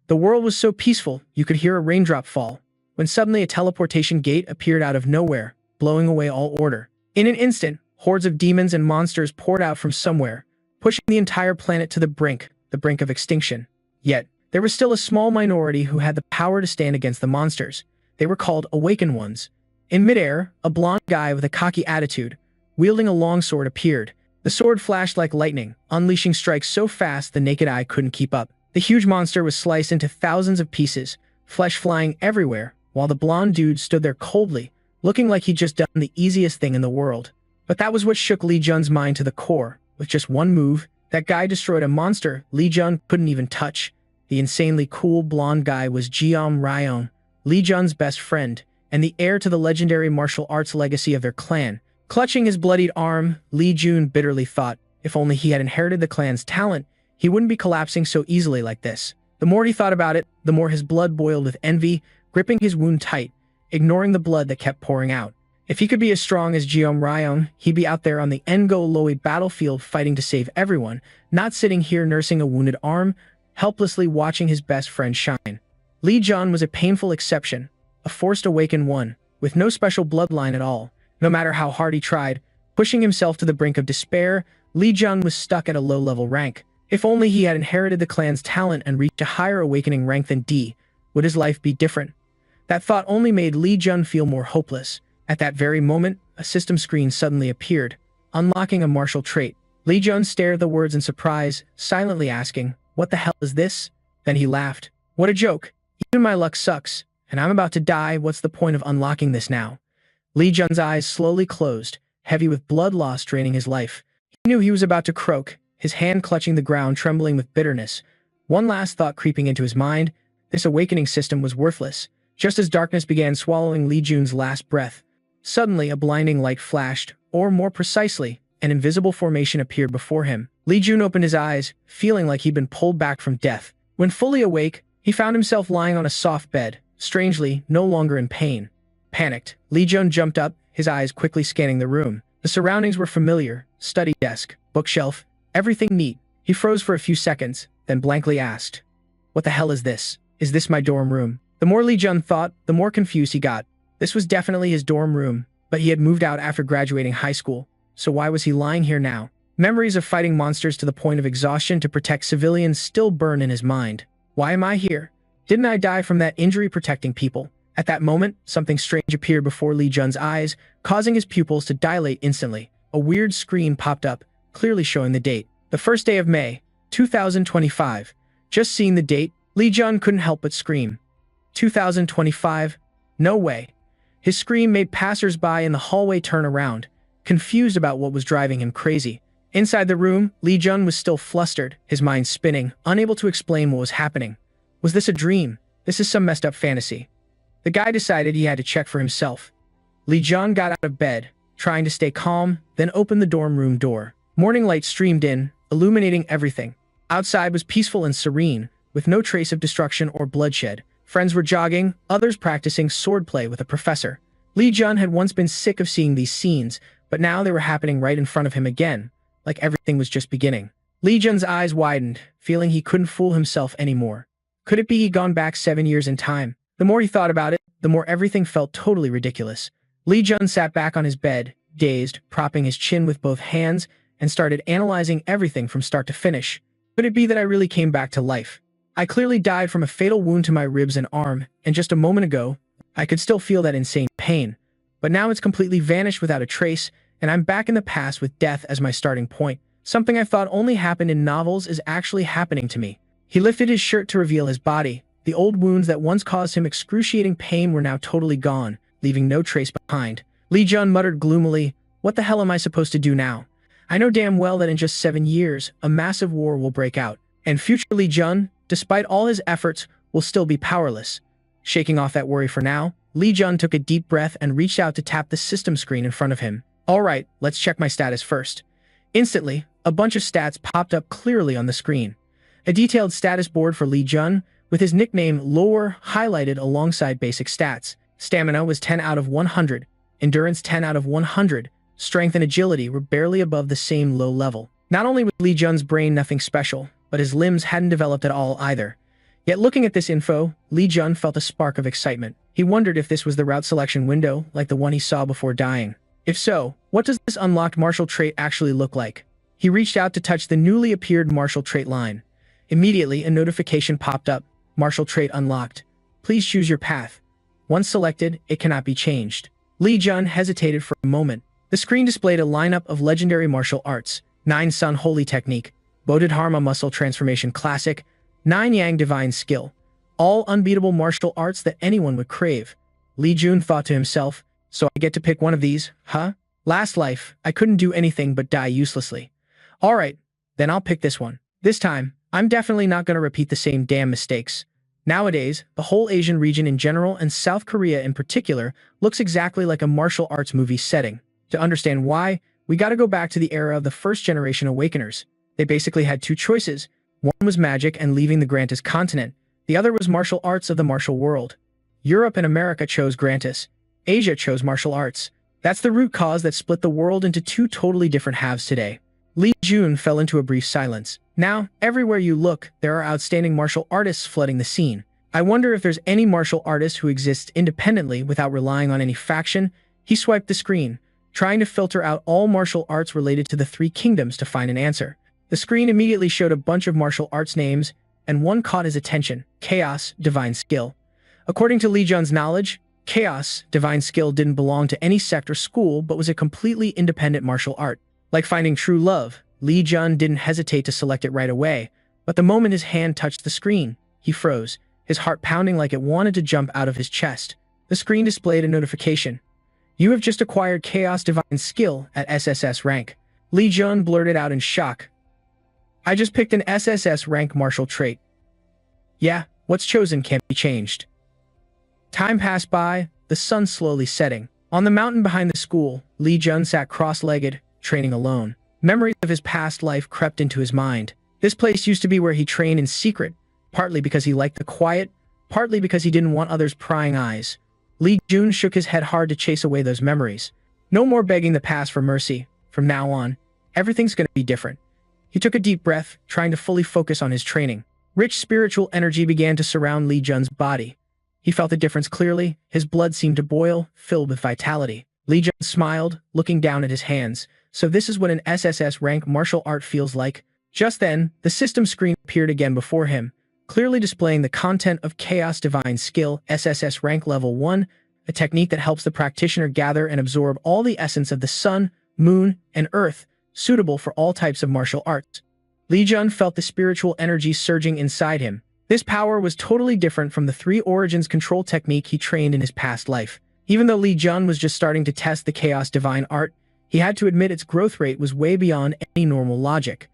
The world was so peaceful, you could hear a raindrop fall, when suddenly a teleportation gate appeared out of nowhere, blowing away all order. In an instant, hordes of demons and monsters poured out from somewhere, pushing the entire planet to the brink of extinction. Yet, there was still a small minority who had the power to stand against the monsters. They were called Awakened Ones. In midair, a blonde guy with a cocky attitude, wielding a long sword, appeared. The sword flashed like lightning, unleashing strikes so fast the naked eye couldn't keep up. The huge monster was sliced into thousands of pieces, flesh flying everywhere, while the blonde dude stood there coldly, looking like he'd just done the easiest thing in the world. But that was what shook Lee Jun's mind to the core. With just one move, that guy destroyed a monster Lee Jun couldn't even touch. The insanely cool blonde guy was Jeom Ryeong, Lee Jun's best friend, and the heir to the legendary martial arts legacy of their clan. Clutching his bloodied arm, Lee Jun bitterly thought, if only he had inherited the clan's talent, he wouldn't be collapsing so easily like this. The more he thought about it, the more his blood boiled with envy, gripping his wound tight, ignoring the blood that kept pouring out. If he could be as strong as Jeom Ryeong, he'd be out there on the Ngo Loi battlefield fighting to save everyone, not sitting here nursing a wounded arm, helplessly watching his best friend shine. Lee Jun was a painful exception, a forced awakened one, with no special bloodline at all. No matter how hard he tried, pushing himself to the brink of despair, Lee Jun was stuck at a low-level rank. If only he had inherited the clan's talent and reached a higher awakening rank than D, would his life be different? That thought only made Lee Jun feel more hopeless. At that very moment, a system screen suddenly appeared, unlocking a martial trait. Lee Jun stared at the words in surprise, silently asking, "What the hell is this?" Then he laughed. "What a joke. Even my luck sucks, and I'm about to die. What's the point of unlocking this now?" Lee Jun's eyes slowly closed, heavy with blood loss draining his life. He knew he was about to croak, his hand clutching the ground, trembling with bitterness. One last thought creeping into his mind: this awakening system was worthless. Just as darkness began swallowing Lee Jun's last breath, suddenly a blinding light flashed, or more precisely, an invisible formation appeared before him. Lee Jun opened his eyes, feeling like he'd been pulled back from death. When fully awake, he found himself lying on a soft bed, strangely, no longer in pain. Panicked, Lee Jun jumped up, his eyes quickly scanning the room. The surroundings were familiar: study desk, bookshelf, everything neat. He froze for a few seconds, then blankly asked, "What the hell is this? Is this my dorm room?" The more Lee Jun thought, the more confused he got. This was definitely his dorm room, but he had moved out after graduating high school, so why was he lying here now? Memories of fighting monsters to the point of exhaustion to protect civilians still burn in his mind. Why am I here? Didn't I die from that injury protecting people? At that moment, something strange appeared before Lee Jun's eyes, causing his pupils to dilate instantly. A weird screen popped up, clearly showing the date. The first day of May, 2025. Just seeing the date, Lee Jun couldn't help but scream. 2025? No way. His scream made passers-by in the hallway turn around, confused about what was driving him crazy. Inside the room, Lee Jun was still flustered, his mind spinning, unable to explain what was happening. Was this a dream? This is some messed up fantasy. The guy decided he had to check for himself. Lee Jun got out of bed, trying to stay calm, then opened the dorm room door. Morning light streamed in, illuminating everything. Outside was peaceful and serene, with no trace of destruction or bloodshed. Friends were jogging, others practicing swordplay with a professor. Lee Jun had once been sick of seeing these scenes, but now they were happening right in front of him again, like everything was just beginning. Lee Jun's eyes widened, feeling he couldn't fool himself anymore. Could it be he'd gone back 7 years in time? The more he thought about it, the more everything felt totally ridiculous. Lee Jun sat back on his bed, dazed, propping his chin with both hands, and started analyzing everything from start to finish. Could it be that I really came back to life? I clearly died from a fatal wound to my ribs and arm, and just a moment ago, I could still feel that insane pain. But now it's completely vanished without a trace, and I'm back in the past with death as my starting point. Something I thought only happened in novels is actually happening to me. He lifted his shirt to reveal his body. The old wounds that once caused him excruciating pain were now totally gone, leaving no trace behind. Lee Jun muttered gloomily, "What the hell am I supposed to do now? I know damn well that in just 7 years, a massive war will break out, and future Lee Jun, despite all his efforts, will still be powerless." Shaking off that worry for now, Lee Jun took a deep breath and reached out to tap the system screen in front of him. "Alright, let's check my status first." Instantly, a bunch of stats popped up clearly on the screen. A detailed status board for Lee Jun, with his nickname Lore highlighted alongside basic stats. Stamina was 10 out of 100, endurance 10 out of 100, strength and agility were barely above the same low level. Not only was Lee Jun's brain nothing special, but his limbs hadn't developed at all either. Yet looking at this info, Li Jun felt a spark of excitement. He wondered if this was the route selection window, like the one he saw before dying. If so, what does this unlocked martial trait actually look like? He reached out to touch the newly appeared martial trait line. Immediately, a notification popped up. Martial trait unlocked. Please choose your path. Once selected, it cannot be changed. Li Jun hesitated for a moment. The screen displayed a lineup of legendary martial arts: 9 Sun Holy Technique, Bodhidharma Muscle Transformation Classic, 9 Yang Divine Skill. All unbeatable martial arts that anyone would crave. Li Jun thought to himself, so I get to pick one of these, huh? Last life, I couldn't do anything but die uselessly. Alright, then I'll pick this one. This time, I'm definitely not gonna repeat the same damn mistakes. Nowadays, the whole Asian region in general and South Korea in particular looks exactly like a martial arts movie setting. To understand why, we gotta go back to the era of the first generation Awakeners. They basically had 2 choices. One was magic and leaving the Grantis continent. The other was martial arts of the martial world. Europe and America chose Grantis. Asia chose martial arts. That's the root cause that split the world into 2 totally different halves today. Li Jun fell into a brief silence. Now, everywhere you look, there are outstanding martial artists flooding the scene. I wonder if there's any martial artist who exists independently without relying on any faction. He swiped the screen, trying to filter out all martial arts related to the 3 kingdoms to find an answer. The screen immediately showed a bunch of martial arts names, and one caught his attention: Chaos Divine Skill. According to Li Jun's knowledge, Chaos Divine Skill didn't belong to any sect or school but was a completely independent martial art. Like finding true love, Li Jun didn't hesitate to select it right away, but the moment his hand touched the screen, he froze, his heart pounding like it wanted to jump out of his chest. The screen displayed a notification. You have just acquired Chaos Divine Skill at SSS-Rank. Li Jun blurted out in shock. I just picked an SSS-Rank martial trait. Yeah, what's chosen can't be changed. Time passed by, the sun slowly setting. On the mountain behind the school, Li Jun sat cross-legged, training alone. Memories of his past life crept into his mind. This place used to be where he trained in secret, partly because he liked the quiet, partly because he didn't want others' prying eyes. Li Jun shook his head hard to chase away those memories. No more begging the past for mercy. From now on, everything's gonna be different. He took a deep breath, trying to fully focus on his training. Rich spiritual energy began to surround Li Jun's body. He felt the difference clearly. His blood seemed to boil, filled with vitality. Li Jun smiled, looking down at his hands. So this is what an SSS-Rank martial art feels like. Just then, the system screen appeared again before him, clearly displaying the content of Chaos Divine Skill SSS-Rank Level 1, a technique that helps the practitioner gather and absorb all the essence of the sun, moon, and earth, suitable for all types of martial arts. Li Jun felt the spiritual energy surging inside him. This power was totally different from the 3 Origins control technique he trained in his past life. Even though Li Jun was just starting to test the Chaos Divine Art, he had to admit its growth rate was way beyond any normal logic.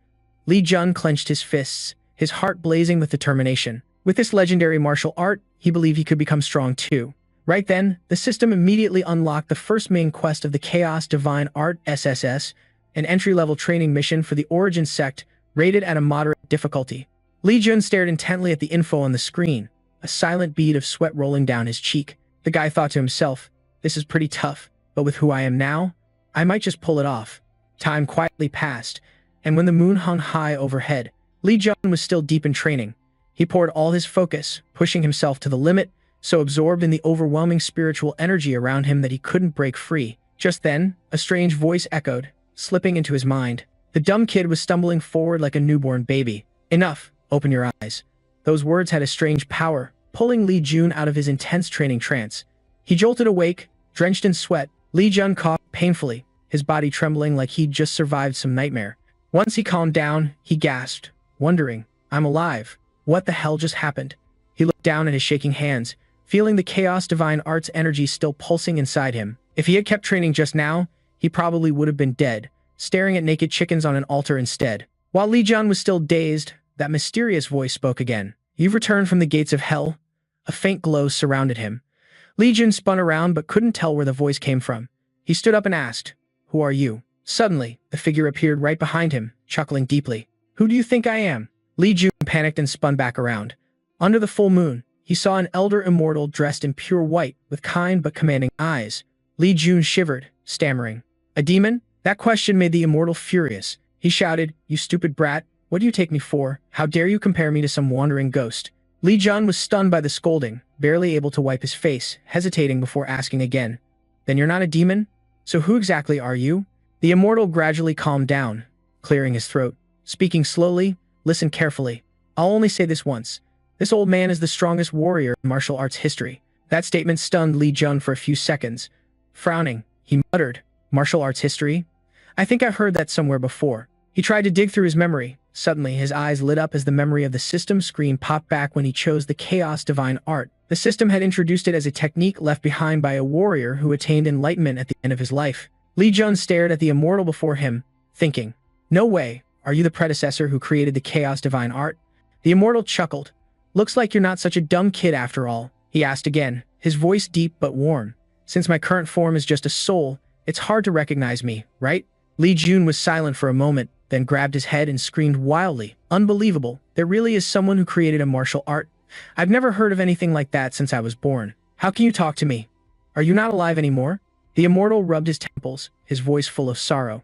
Li Jun clenched his fists, his heart blazing with determination. With this legendary martial art, he believed he could become strong too. Right then, the system immediately unlocked the first main quest of the Chaos Divine Art SSS, an entry-level training mission for the Origin sect, rated at a moderate difficulty. Li Jun stared intently at the info on the screen, a silent bead of sweat rolling down his cheek. The guy thought to himself, this is pretty tough, but with who I am now, I might just pull it off. Time quietly passed, and when the moon hung high overhead, Li Jun was still deep in training. He poured all his focus, pushing himself to the limit, so absorbed in the overwhelming spiritual energy around him that he couldn't break free. Just then, a strange voice echoed, slipping into his mind. The dumb kid was stumbling forward like a newborn baby. Enough, open your eyes. Those words had a strange power, pulling Li Jun out of his intense training trance. He jolted awake, drenched in sweat. Li Jun coughed painfully, his body trembling like he'd just survived some nightmare. Once he calmed down, he gasped, wondering, I'm alive. What the hell just happened? He looked down at his shaking hands, feeling the Chaos Divine Arts energy still pulsing inside him. If he had kept training just now, he probably would have been dead, staring at naked chickens on an altar instead. While Li Jun was still dazed, that mysterious voice spoke again. You've returned from the gates of hell. A faint glow surrounded him. Li Jun spun around but couldn't tell where the voice came from. He stood up and asked, Who are you? Suddenly, the figure appeared right behind him, chuckling deeply. Who do you think I am? Li Jun panicked and spun back around. Under the full moon, he saw an elder immortal dressed in pure white with kind but commanding eyes. Li Jun shivered, stammering. A demon? That question made the immortal furious. He shouted, You stupid brat, what do you take me for? How dare you compare me to some wandering ghost? Li Jun was stunned by the scolding, barely able to wipe his face, hesitating before asking again. Then you're not a demon? So who exactly are you? The immortal gradually calmed down, clearing his throat. Speaking slowly, listen carefully. I'll only say this once. This old man is the strongest warrior in martial arts history. That statement stunned Li Jun for a few seconds. Frowning, he muttered, martial arts history? I think I've heard that somewhere before. He tried to dig through his memory. Suddenly, his eyes lit up as the memory of the system screen popped back when he chose the Chaos Divine Art. The system had introduced it as a technique left behind by a warrior who attained enlightenment at the end of his life. Li Jun stared at the immortal before him, thinking, no way, are you the predecessor who created the Chaos Divine Art? The immortal chuckled. Looks like you're not such a dumb kid after all, he asked again, his voice deep but warm. Since my current form is just a soul, it's hard to recognize me, right? Li Jun was silent for a moment, then grabbed his head and screamed wildly. Unbelievable, there really is someone who created a martial art? I've never heard of anything like that since I was born. How can you talk to me? Are you not alive anymore? The immortal rubbed his temples, his voice full of sorrow.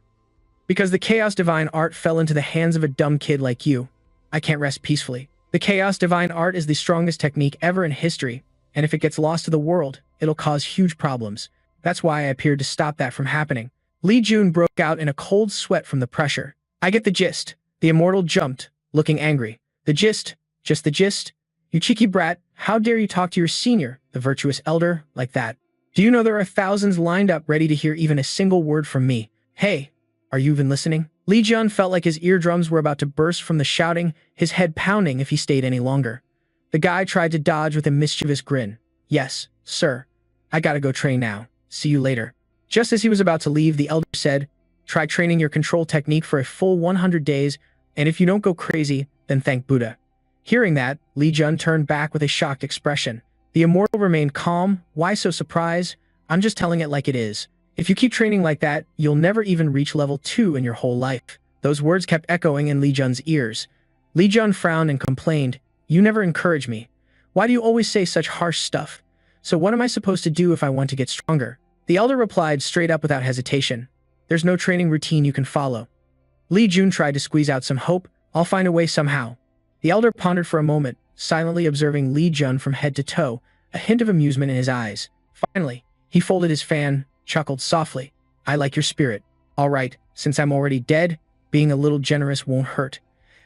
Because the Chaos Divine Art fell into the hands of a dumb kid like you, I can't rest peacefully. The Chaos Divine Art is the strongest technique ever in history, and if it gets lost to the world, it'll cause huge problems. That's why I appeared to stop that from happening. Li Jun broke out in a cold sweat from the pressure. I get the gist. The immortal jumped, looking angry. The gist? Just the gist? You cheeky brat, how dare you talk to your senior, the virtuous elder, like that? Do you know there are thousands lined up ready to hear even a single word from me? Hey, are you even listening? Li Jun felt like his eardrums were about to burst from the shouting, his head pounding if he stayed any longer. The guy tried to dodge with a mischievous grin. Yes, sir. I gotta go train now. See you later. Just as he was about to leave, the elder said, try training your control technique for a full 100 days, and if you don't go crazy, then thank Buddha. Hearing that, Li Jun turned back with a shocked expression. The immortal remained calm. Why so surprised? I'm just telling it like it is. If you keep training like that, you'll never even reach level 2 in your whole life. Those words kept echoing in Li Jun's ears. Li Jun frowned and complained, you never encourage me. Why do you always say such harsh stuff? So what am I supposed to do if I want to get stronger? The elder replied straight up without hesitation. There's no training routine you can follow. Li Jun tried to squeeze out some hope. I'll find a way somehow. The elder pondered for a moment, silently observing Li Jun from head to toe, a hint of amusement in his eyes. Finally, he folded his fan, chuckled softly. I like your spirit. All right, since I'm already dead, being a little generous won't hurt.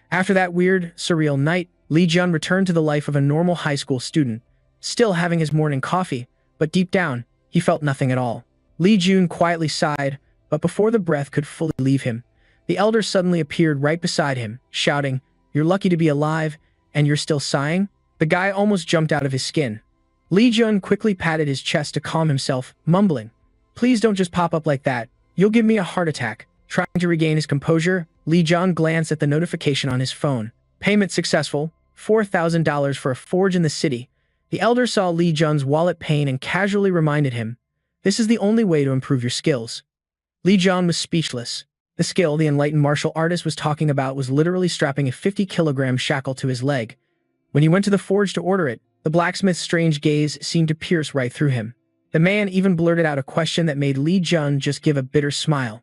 After that weird, surreal night, Li Jun returned to the life of a normal high school student, still having his morning coffee, but deep down, he felt nothing at all. Li Jun quietly sighed, but before the breath could fully leave him, the elder suddenly appeared right beside him, shouting, You're lucky to be alive, and you're still sighing? The guy almost jumped out of his skin. Li Jun quickly patted his chest to calm himself, mumbling, Please don't just pop up like that. You'll give me a heart attack. Trying to regain his composure, Li Jun glanced at the notification on his phone. Payment successful, $4,000 for a forge in the city. The elder saw Li Jun's wallet pain and casually reminded him, This is the only way to improve your skills. Li Jun was speechless. The skill the enlightened martial artist was talking about was literally strapping a 50-kilogram shackle to his leg. When he went to the forge to order it, the blacksmith's strange gaze seemed to pierce right through him. The man even blurted out a question that made Li Jun just give a bitter smile.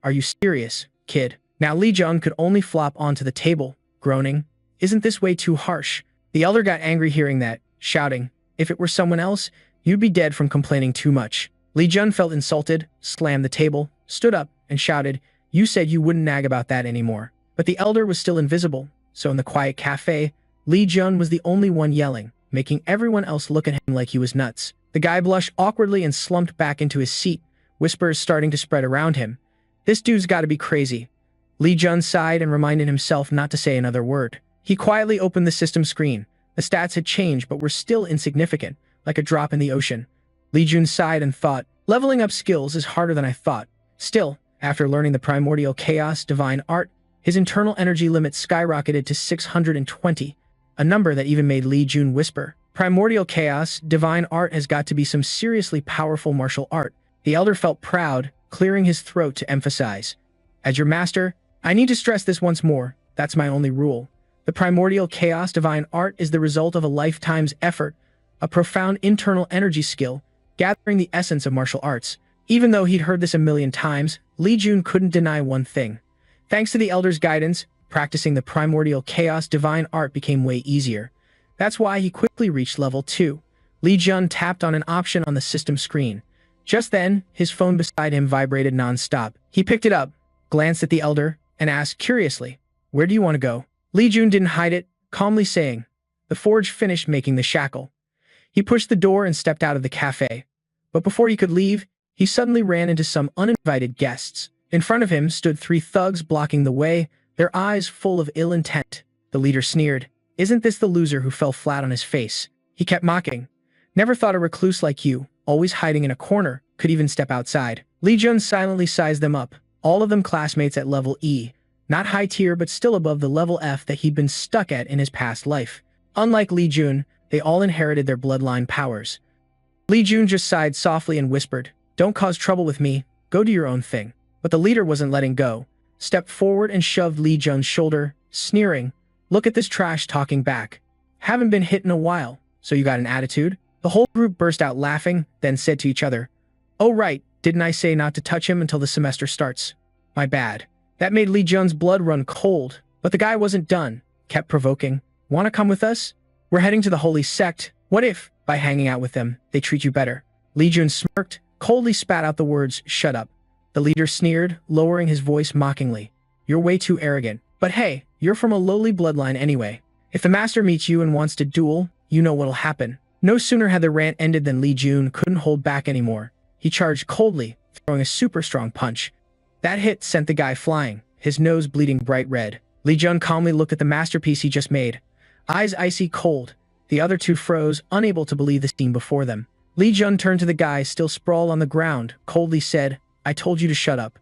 Are you serious, kid? Now Li Jun could only flop onto the table, groaning, Isn't this way too harsh? The elder got angry hearing that, shouting, If it were someone else, you'd be dead from complaining too much. Li Jun felt insulted, slammed the table, stood up, and shouted, You said you wouldn't nag about that anymore. But the elder was still invisible, so in the quiet cafe, Li Jun was the only one yelling, making everyone else look at him like he was nuts. The guy blushed awkwardly and slumped back into his seat, whispers starting to spread around him. This dude's gotta be crazy. Li Jun sighed and reminded himself not to say another word. He quietly opened the system screen. The stats had changed but were still insignificant, like a drop in the ocean. Li Jun sighed and thought, leveling up skills is harder than I thought. Still, after learning the primordial chaos divine art, his internal energy limit skyrocketed to 620, a number that even made Li Jun whisper, Primordial chaos divine art has got to be some seriously powerful martial art. The elder felt proud, clearing his throat to emphasize. As your master, I need to stress this once more, that's my only rule. The primordial chaos divine art is the result of a lifetime's effort, a profound internal energy skill, gathering the essence of martial arts. Even though he'd heard this a million times, Li Jun couldn't deny one thing. Thanks to the elder's guidance, practicing the primordial chaos divine art became way easier. That's why he quickly reached level 2. Li Jun tapped on an option on the system screen. Just then, his phone beside him vibrated non-stop. He picked it up, glanced at the elder, and asked curiously, "Where do you want to go?" Li Jun didn't hide it, calmly saying, "The forge finished making the shackle." He pushed the door and stepped out of the cafe. But before he could leave, he suddenly ran into some uninvited guests. In front of him stood 3 thugs blocking the way, their eyes full of ill intent. The leader sneered, "Isn't this the loser who fell flat on his face?" He kept mocking. "Never thought a recluse like you, always hiding in a corner, could even step outside." Li Jun silently sized them up, all of them classmates at level E. Not high tier but still above the level F that he'd been stuck at in his past life. Unlike Li Jun, they all inherited their bloodline powers. Li Jun just sighed softly and whispered, "Don't cause trouble with me, go do your own thing." But the leader wasn't letting go, stepped forward and shoved Li Jun's shoulder, sneering, "Look at this trash talking back. Haven't been hit in a while, so you got an attitude?" The whole group burst out laughing, then said to each other, "Oh right, didn't I say not to touch him until the semester starts? My bad." That made Li Jun's blood run cold, but the guy wasn't done, kept provoking. "Wanna come with us? We're heading to the holy sect. What if, by hanging out with them, they treat you better?" Li Jun smirked, coldly spat out the words, "Shut up." The leader sneered, lowering his voice mockingly. "You're way too arrogant. But hey, you're from a lowly bloodline anyway. If the master meets you and wants to duel, you know what'll happen." No sooner had the rant ended than Li Jun couldn't hold back anymore. He charged coldly, throwing a super strong punch. That hit sent the guy flying, his nose bleeding bright red. Li Jun calmly looked at the masterpiece he just made, eyes icy cold. The other 2 froze, unable to believe the scene before them. Li Jun turned to the guy still sprawled on the ground, coldly said, "I told you to shut up."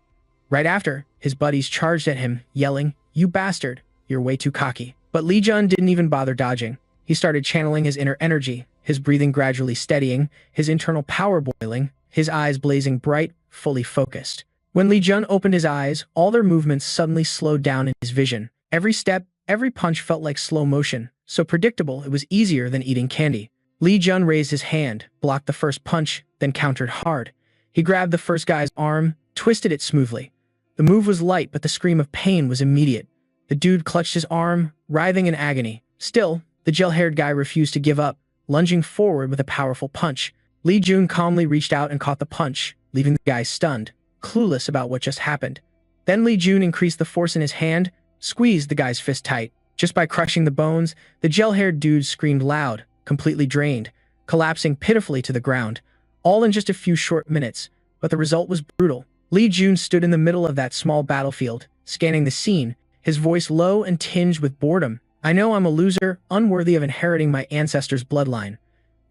Right after, his buddies charged at him, yelling, "You bastard, you're way too cocky." But Li Jun didn't even bother dodging. He started channeling his inner energy, his breathing gradually steadying, his internal power boiling, his eyes blazing bright, fully focused. When Li Jun opened his eyes, all their movements suddenly slowed down in his vision. Every step, every punch felt like slow motion, so predictable it was easier than eating candy. Li Jun raised his hand, blocked the first punch, then countered hard. He grabbed the first guy's arm, twisted it smoothly. The move was light, but the scream of pain was immediate. The dude clutched his arm, writhing in agony. Still, the gel-haired guy refused to give up, lunging forward with a powerful punch. Li Jun calmly reached out and caught the punch, leaving the guy stunned, clueless about what just happened. Then Li Jun increased the force in his hand, squeezed the guy's fist tight. Just by crushing the bones, the gel-haired dude screamed loud, completely drained, collapsing pitifully to the ground, all in just a few short minutes. But the result was brutal. Li Jun stood in the middle of that small battlefield, scanning the scene, his voice low and tinged with boredom. "I know I'm a loser, unworthy of inheriting my ancestors' bloodline."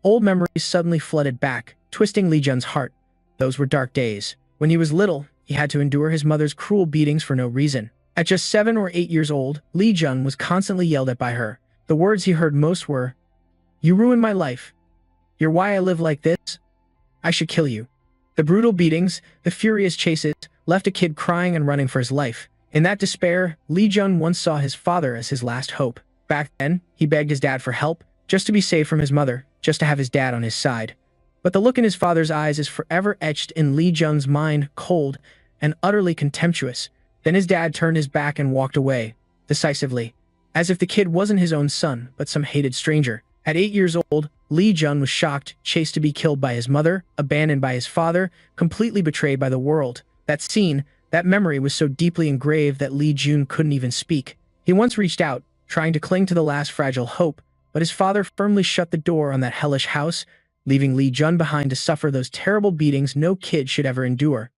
Old memories suddenly flooded back, twisting Li Jun's heart. Those were dark days. When he was little, he had to endure his mother's cruel beatings for no reason. At just 7 or 8 years old, Li Jun was constantly yelled at by her. The words he heard most were, "You ruined my life. You're why I live like this. I should kill you." The brutal beatings, the furious chases, left a kid crying and running for his life. In that despair, Li Jun once saw his father as his last hope. Back then, he begged his dad for help, just to be saved from his mother, just to have his dad on his side. But the look in his father's eyes is forever etched in Li Jun's mind, cold and utterly contemptuous. Then his dad turned his back and walked away, decisively, as if the kid wasn't his own son, but some hated stranger. At 8 years old, Li Jun was shocked, chased to be killed by his mother, abandoned by his father, completely betrayed by the world. That scene, that memory was so deeply engraved that Li Jun couldn't even speak. He once reached out, trying to cling to the last fragile hope, but his father firmly shut the door on that hellish house, leaving Li Jun behind to suffer those terrible beatings no kid should ever endure.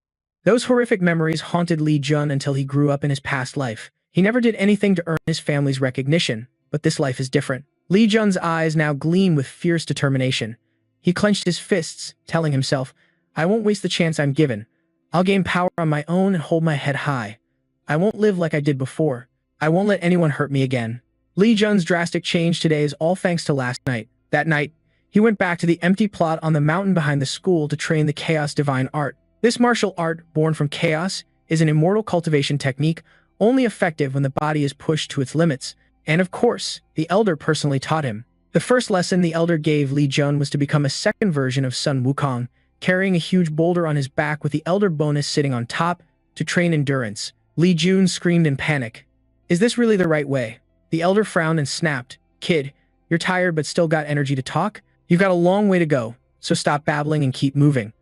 Those horrific memories haunted Li Jun until he grew up in his past life. He never did anything to earn his family's recognition, but this life is different. Li Jun's eyes now gleam with fierce determination. He clenched his fists, telling himself, "I won't waste the chance I'm given. I'll gain power on my own and hold my head high. I won't live like I did before. I won't let anyone hurt me again." Li Jun's drastic change today is all thanks to last night. That night, he went back to the empty plot on the mountain behind the school to train the Chaos Divine Art. This martial art, born from chaos, is an immortal cultivation technique, only effective when the body is pushed to its limits. And of course, the Elder personally taught him. The first lesson the Elder gave Li Jun was to become a second version of Sun Wukong, carrying a huge boulder on his back with the Elder bonus sitting on top to train endurance. Li Jun screamed in panic. "Is this really the right way?" The Elder frowned and snapped, "Kid, You're tired but still got energy to talk? You've got a long way to go, so stop babbling and keep moving.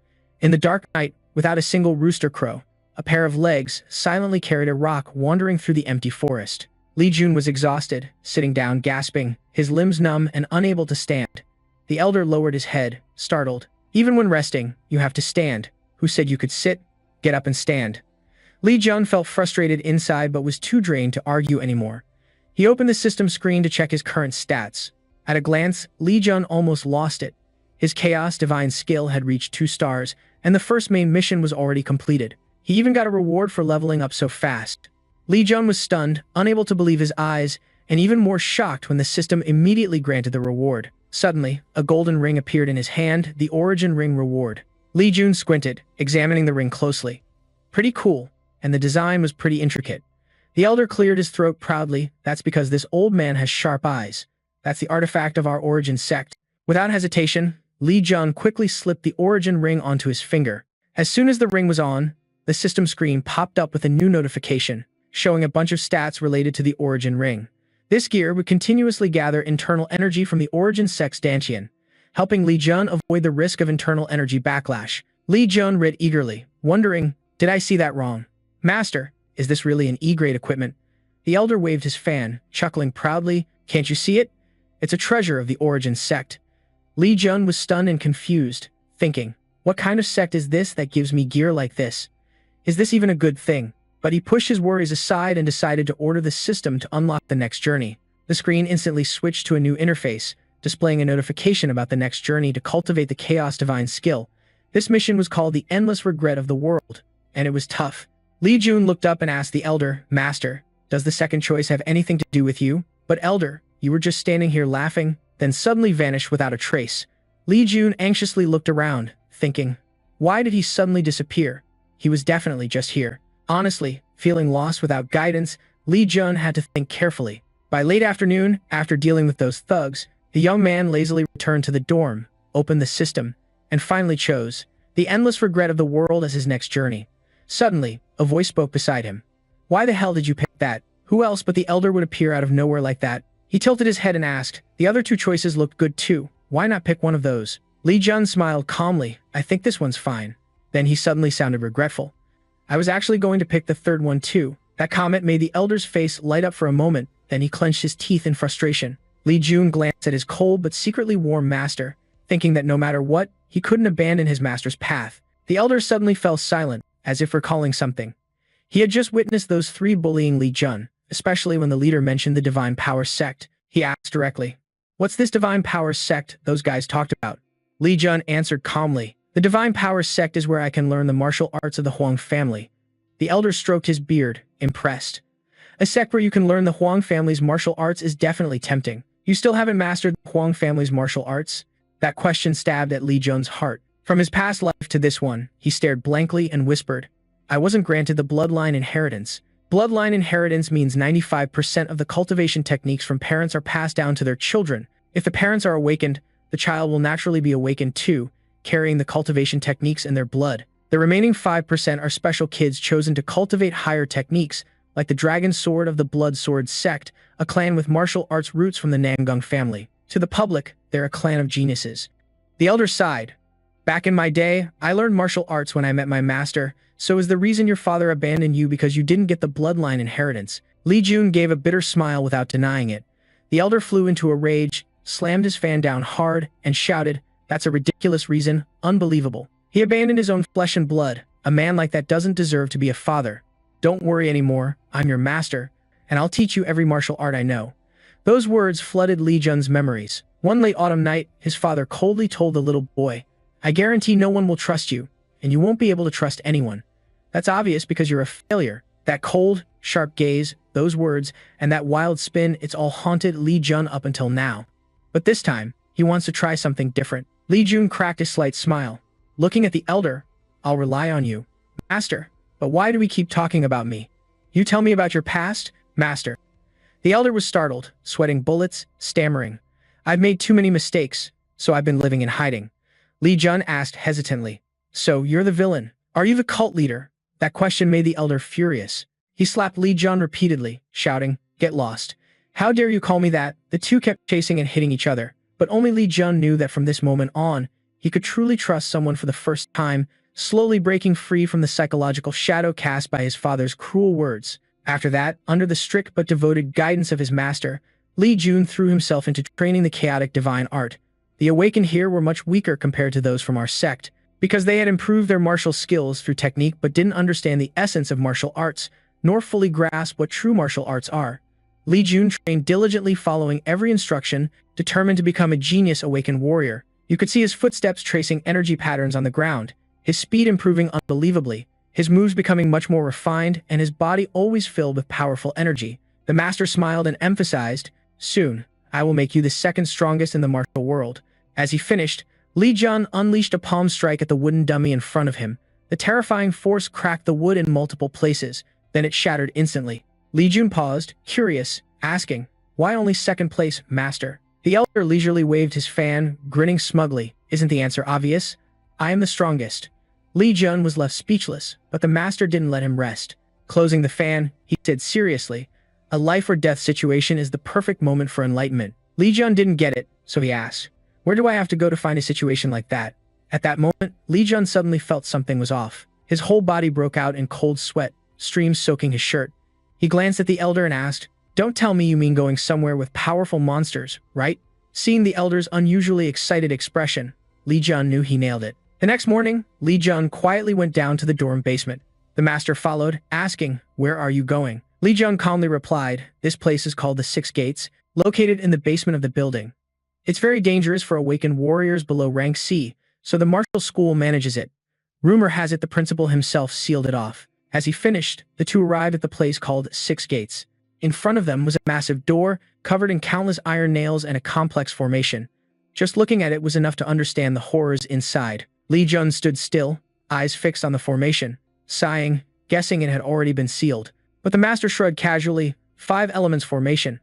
In the dark night, without a single rooster crow, a pair of legs silently carried a rock wandering through the empty forest. Li Jun was exhausted, sitting down gasping, his limbs numb and unable to stand. The elder lowered his head, startled. Even when resting, you have to stand. Who said you could sit? Get up and stand. Li Jun felt frustrated inside but was too drained to argue anymore. He opened the system screen to check his current stats. At a glance, Li Jun almost lost it. His Chaos Divine skill had reached 2 stars, and the first main mission was already completed. He even got a reward for leveling up so fast. Li Jun was stunned, unable to believe his eyes, and even more shocked when the system immediately granted the reward. Suddenly, a golden ring appeared in his hand, the Origin Ring reward. Li Jun squinted, examining the ring closely. Pretty cool, and the design was pretty intricate. The elder cleared his throat proudly. That's because this old man has sharp eyes. That's the artifact of our Origin sect. Without hesitation, Li Jun quickly slipped the Origin Ring onto his finger. As soon as the ring was on, the system screen popped up with a new notification, showing a bunch of stats related to the Origin Ring. This gear would continuously gather internal energy from the Origin Sect's Dantian, helping Li Jun avoid the risk of internal energy backlash. Li Jun read eagerly, wondering, did I see that wrong? Master, is this really an E-grade equipment? The elder waved his fan, chuckling proudly. Can't you see it? It's a treasure of the Origin Sect. Li Jun was stunned and confused, thinking, what kind of sect is this that gives me gear like this? Is this even a good thing? But he pushed his worries aside and decided to order the system to unlock the next journey. The screen instantly switched to a new interface, displaying a notification about the next journey to cultivate the Chaos Divine skill. This mission was called the Endless Regret of the World, and it was tough. Li Jun looked up and asked the elder, Master, does the second choice have anything to do with you? But elder, you were just standing here laughing, then suddenly vanished without a trace. Li Jun anxiously looked around, thinking, why did he suddenly disappear? He was definitely just here. Honestly, feeling lost without guidance, Li Jun had to think carefully. By late afternoon, after dealing with those thugs, the young man lazily returned to the dorm, opened the system, and finally chose the Endless Regret of the World as his next journey. Suddenly, a voice spoke beside him. Why the hell did you pick that? Who else but the elder would appear out of nowhere like that? He tilted his head and asked, the other 2 choices looked good too. Why not pick one of those? Li Jun smiled calmly. I think this one's fine. Then he suddenly sounded regretful. I was actually going to pick the third one too. That comment made the elder's face light up for a moment, then he clenched his teeth in frustration. Li Jun glanced at his cold but secretly warm master, thinking that no matter what, he couldn't abandon his master's path. The elder suddenly fell silent, as if recalling something. He had just witnessed those 3 bullying Li Jun, especially when the leader mentioned the Divine Power Sect. He asked directly, what's this Divine Power Sect those guys talked about? Li Jun answered calmly, the Divine Power Sect is where I can learn the martial arts of the Huang family. The elder stroked his beard, impressed. A sect where you can learn the Huang family's martial arts is definitely tempting. You still haven't mastered the Huang family's martial arts? That question stabbed at Li Jun's heart. From his past life to this one, he stared blankly and whispered, I wasn't granted the bloodline inheritance. Bloodline inheritance means 95% of the cultivation techniques from parents are passed down to their children. If the parents are awakened, the child will naturally be awakened too, carrying the cultivation techniques in their blood. The remaining 5% are special kids chosen to cultivate higher techniques, like the Dragon Sword of the Blood Sword Sect, a clan with martial arts roots from the Nangung family. To the public, they're a clan of geniuses. The elder sighed. Back in my day, I learned martial arts when I met my master, so is the reason your father abandoned you because you didn't get the bloodline inheritance? Li Jun gave a bitter smile without denying it. The elder flew into a rage, slammed his fan down hard, and shouted, that's a ridiculous reason, unbelievable. He abandoned his own flesh and blood. A man like that doesn't deserve to be a father. Don't worry anymore, I'm your master, and I'll teach you every martial art I know. Those words flooded Li Jun's memories. One late autumn night, his father coldly told the little boy, I guarantee no one will trust you, and you won't be able to trust anyone. That's obvious because you're a failure. That cold, sharp gaze, those words, and that wild spin, it's all haunted Li Jun up until now. But this time, he wants to try something different. Li Jun cracked a slight smile. Looking at the elder, I'll rely on you, master. But why do we keep talking about me? You tell me about your past, master. The elder was startled, sweating bullets, stammering. I've made too many mistakes, so I've been living in hiding. Li Jun asked hesitantly. So you're the villain? Are you the cult leader? That question made the elder furious. He slapped Li Jun repeatedly, shouting, get lost. How dare you call me that? The two kept chasing and hitting each other, but only Li Jun knew that from this moment on, he could truly trust someone for the first time, slowly breaking free from the psychological shadow cast by his father's cruel words. After that, under the strict but devoted guidance of his master, Li Jun threw himself into training the chaotic divine art. The awakened here were much weaker compared to those from our sect, because they had improved their martial skills through technique but didn't understand the essence of martial arts, nor fully grasp what true martial arts are. Li Jun trained diligently, following every instruction, determined to become a genius awakened warrior. You could see his footsteps tracing energy patterns on the ground, his speed improving unbelievably, his moves becoming much more refined, and his body always filled with powerful energy. The master smiled and emphasized, "Soon, I will make you the second strongest in the martial world." As he finished, Li Jun unleashed a palm strike at the wooden dummy in front of him. The terrifying force cracked the wood in multiple places, then it shattered instantly. Li Jun paused, curious, asking, "Why only second place, master?" The elder leisurely waved his fan, grinning smugly. "Isn't the answer obvious? I am the strongest." Li Jun was left speechless, but the master didn't let him rest. Closing the fan, he said seriously, "A life or death situation is the perfect moment for enlightenment." Li Jun didn't get it, so he asked, "Where do I have to go to find a situation like that?" At that moment, Li Jun suddenly felt something was off. His whole body broke out in cold sweat, streams soaking his shirt. He glanced at the elder and asked, "Don't tell me you mean going somewhere with powerful monsters, right?" Seeing the elder's unusually excited expression, Li Jun knew he nailed it. The next morning, Li Jun quietly went down to the dorm basement. The master followed, asking, "Where are you going?" Li Jun calmly replied, "This place is called the Six Gates, located in the basement of the building. It's very dangerous for awakened warriors below rank C, so the martial school manages it. Rumor has it the principal himself sealed it off." As he finished, the two arrived at the place called Six Gates. In front of them was a massive door, covered in countless iron nails and a complex formation. Just looking at it was enough to understand the horrors inside. Li Jun stood still, eyes fixed on the formation, sighing, guessing it had already been sealed. But the master shrugged casually, "5 elements formation.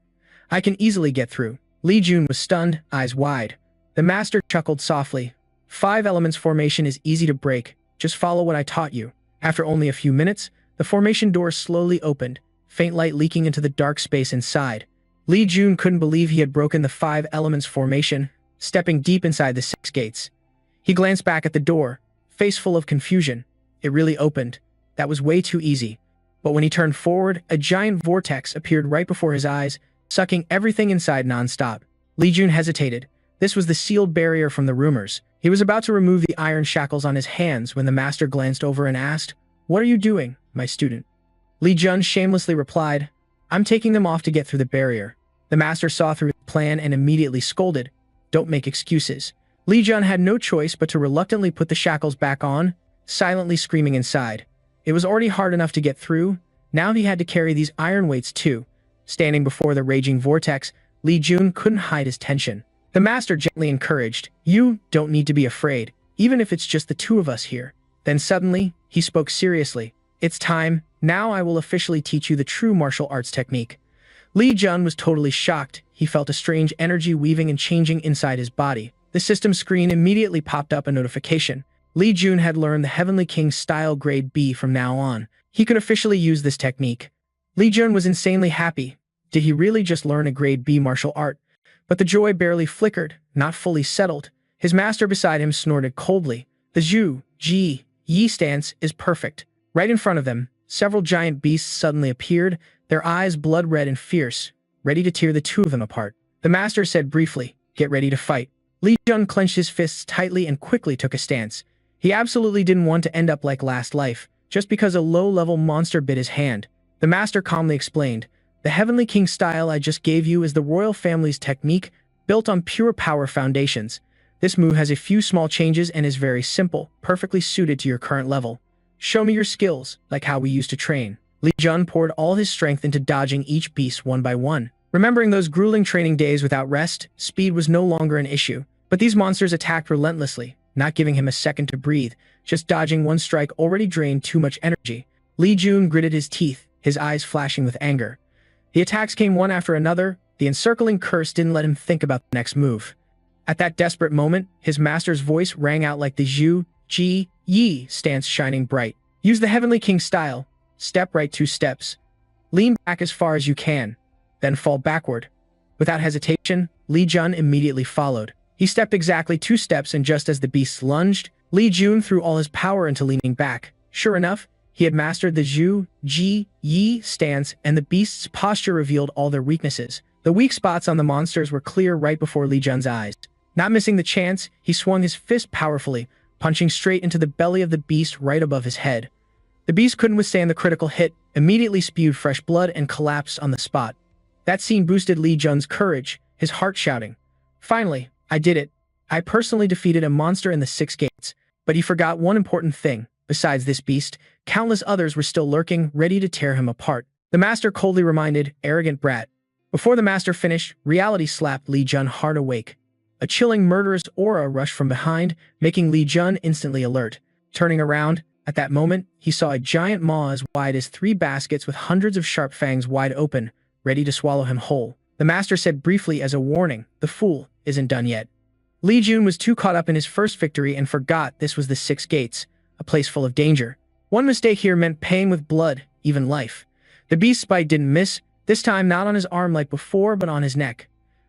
I can easily get through." Li Jun was stunned, eyes wide. The master chuckled softly, "5 elements formation is easy to break, just follow what I taught you." After only a few minutes, the formation door slowly opened, faint light leaking into the dark space inside. Li Jun couldn't believe he had broken the 5 elements formation, stepping deep inside the Six Gates. He glanced back at the door, face full of confusion. It really opened. That was way too easy. But when he turned forward, a giant vortex appeared right before his eyes, sucking everything inside non-stop. Li Jun hesitated. This was the sealed barrier from the rumors. He was about to remove the iron shackles on his hands when the master glanced over and asked, "What are you doing, my student?" Li Jun shamelessly replied, "I'm taking them off to get through the barrier." The master saw through his plan and immediately scolded, "Don't make excuses." Li Jun had no choice but to reluctantly put the shackles back on, silently screaming inside. It was already hard enough to get through, now he had to carry these iron weights too. Standing before the raging vortex, Li Jun couldn't hide his tension. The master gently encouraged, "You don't need to be afraid, even if it's just the two of us here." Then suddenly, he spoke seriously, "It's time, now I will officially teach you the true martial arts technique." Li Jun was totally shocked. He felt a strange energy weaving and changing inside his body. The system screen immediately popped up a notification. Li Jun had learned the Heavenly King style grade B from now on. He could officially use this technique. Li Jun was insanely happy. Did he really just learn a grade B martial art? But the joy barely flickered, not fully settled. His master beside him snorted coldly. The Zhu, Ji, Yi stance is perfect. Right in front of them, several giant beasts suddenly appeared, their eyes blood-red and fierce, ready to tear the two of them apart. The master said briefly, "Get ready to fight." Li Jun clenched his fists tightly and quickly took a stance. He absolutely didn't want to end up like last life, just because a low-level monster bit his hand. The master calmly explained, "The Heavenly King style I just gave you is the royal family's technique, built on pure power foundations. This move has a few small changes and is very simple, perfectly suited to your current level. Show me your skills, like how we used to train." Li Jun poured all his strength into dodging each beast one by one. Remembering those grueling training days without rest, speed was no longer an issue. But these monsters attacked relentlessly, not giving him a second to breathe. Just dodging one strike already drained too much energy. Li Jun gritted his teeth, his eyes flashing with anger. The attacks came one after another. The encircling curse didn't let him think about the next move. At that desperate moment, his master's voice rang out like the Zhu, Ji, Yi stance shining bright. "Use the Heavenly King style. Step right 2 steps. Lean back as far as you can. then fall backward. Without hesitation, Li Jun immediately followed. He stepped exactly 2 steps, and just as the beast lunged, Li Jun threw all his power into leaning back. Sure enough, he had mastered the Zhu, Ji, Yi stance, and the beast's posture revealed all their weaknesses. The weak spots on the monsters were clear right before Li Jun's eyes. Not missing the chance, he swung his fist powerfully, punching straight into the belly of the beast right above his head. The beast couldn't withstand the critical hit, immediately spewed fresh blood, and collapsed on the spot. That scene boosted Li Jun's courage, his heart shouting, "Finally, I did it. I personally defeated a monster in the 6 gates." But he forgot one important thing. Besides this beast, countless others were still lurking, ready to tear him apart. The master coldly reminded, "Arrogant brat." Before the master finished, reality slapped Li Jun hard awake. A chilling murderous aura rushed from behind, making Li Jun instantly alert. Turning around, at that moment, he saw a giant maw as wide as 3 baskets with hundreds of sharp fangs wide open, ready to swallow him whole. The master said briefly as a warning, "The fool isn't done yet." Li Jun was too caught up in his first victory and forgot this was the 6 gates, a place full of danger. One mistake here meant paying with blood, even life. The beast's bite didn't miss, this time not on his arm like before, but on his neck.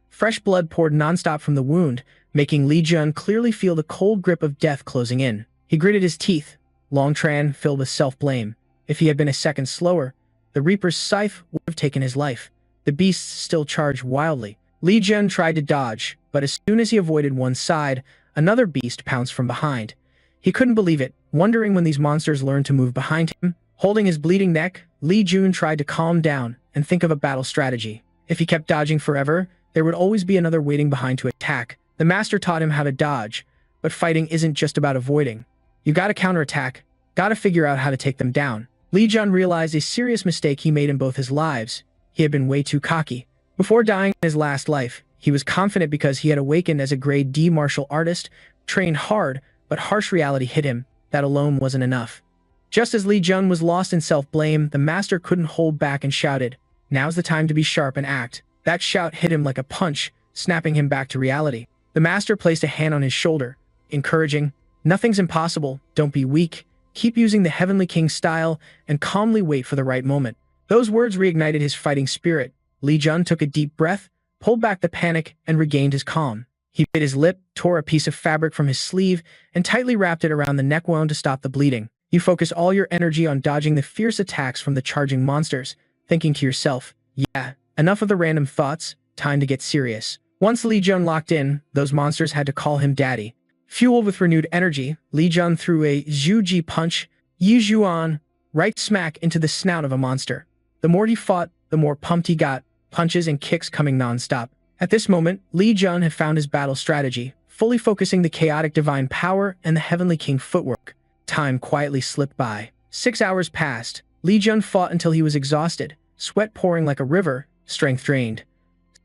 Fresh blood poured nonstop from the wound, making Li Jun clearly feel the cold grip of death closing in. He gritted his teeth, Long Tran filled with self-blame. If he had been a second slower, the Reaper's scythe would have taken his life. The beasts still charged wildly. Li Jun tried to dodge, but as soon as he avoided one side, another beast pounced from behind. He couldn't believe it, wondering when these monsters learned to move behind him. Holding his bleeding neck, Li Jun tried to calm down and think of a battle strategy. If he kept dodging forever, there would always be another waiting behind to attack. The master taught him how to dodge, but fighting isn't just about avoiding. You gotta counterattack, gotta figure out how to take them down. Li Jun realized a serious mistake he made in both his lives. He had been way too cocky. Before dying in his last life, he was confident because he had awakened as a grade D martial artist, trained hard, but harsh reality hit him. That alone wasn't enough. Just as Li Jun was lost in self-blame, the master couldn't hold back and shouted, "Now's the time to be sharp and act." That shout hit him like a punch, snapping him back to reality. The master placed a hand on his shoulder, encouraging, "Nothing's impossible, don't be weak, keep using the Heavenly King style, and calmly wait for the right moment." Those words reignited his fighting spirit. Li Jun took a deep breath, pulled back the panic, and regained his calm. He bit his lip, tore a piece of fabric from his sleeve, and tightly wrapped it around the neck wound to stop the bleeding. You focus all your energy on dodging the fierce attacks from the charging monsters, thinking to yourself, "Yeah, enough of the random thoughts, time to get serious." Once Li Jun locked in, those monsters had to call him daddy. Fueled with renewed energy, Li Jun threw a Zhu Ji punch, Yi Zhuan, right smack into the snout of a monster. The more he fought, the more pumped he got, punches and kicks coming non-stop. At this moment, Li Jun had found his battle strategy, fully focusing the chaotic divine power and the Heavenly King footwork. Time quietly slipped by. 6 hours passed. Li Jun fought until he was exhausted, sweat pouring like a river, strength drained.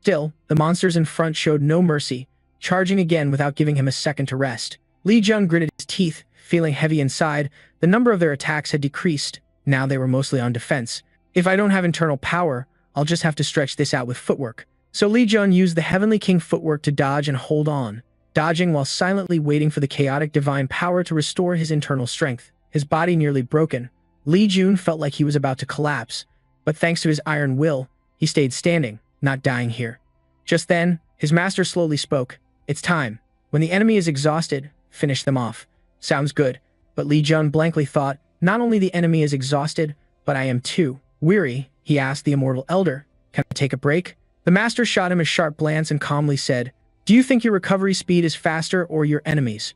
Still, the monsters in front showed no mercy, charging again without giving him a second to rest. Li Jun gritted his teeth, feeling heavy inside. The number of their attacks had decreased. Now they were mostly on defense. "If I don't have internal power, I'll just have to stretch this out with footwork." So Li Jun used the Heavenly King footwork to dodge and hold on, dodging while silently waiting for the chaotic divine power to restore his internal strength. His body nearly broken, Li Jun felt like he was about to collapse, but thanks to his iron will, he stayed standing, not dying here. Just then, his master slowly spoke, "It's time. When the enemy is exhausted, finish them off." Sounds good, but Li Jun blankly thought, not only the enemy is exhausted, but I am too. Weary, he asked the immortal elder, "Can I take a break?" The master shot him a sharp glance and calmly said, "Do you think your recovery speed is faster or your enemy's?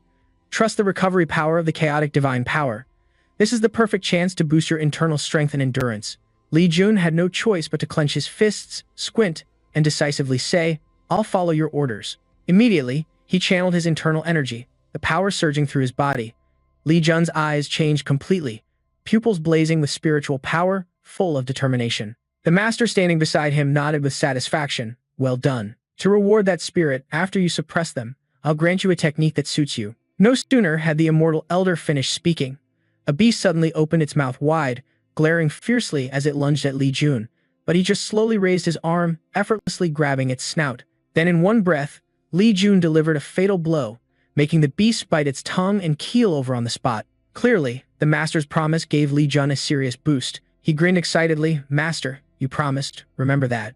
Trust the recovery power of the chaotic divine power. This is the perfect chance to boost your internal strength and endurance." Li Jun had no choice but to clench his fists, squint, and decisively say, "I'll follow your orders." Immediately, he channeled his internal energy, the power surging through his body. Li Jun's eyes changed completely, pupils blazing with spiritual power, full of determination. The master standing beside him nodded with satisfaction. "Well done. To reward that spirit after you suppress them, I'll grant you a technique that suits you." No sooner had the immortal elder finished speaking. A beast suddenly opened its mouth wide, glaring fiercely as it lunged at Li Jun, but he just slowly raised his arm, effortlessly grabbing its snout. Then in one breath, Li Jun delivered a fatal blow, making the beast bite its tongue and keel over on the spot. Clearly, the master's promise gave Li Jun a serious boost. He grinned excitedly, "Master, you promised, remember that."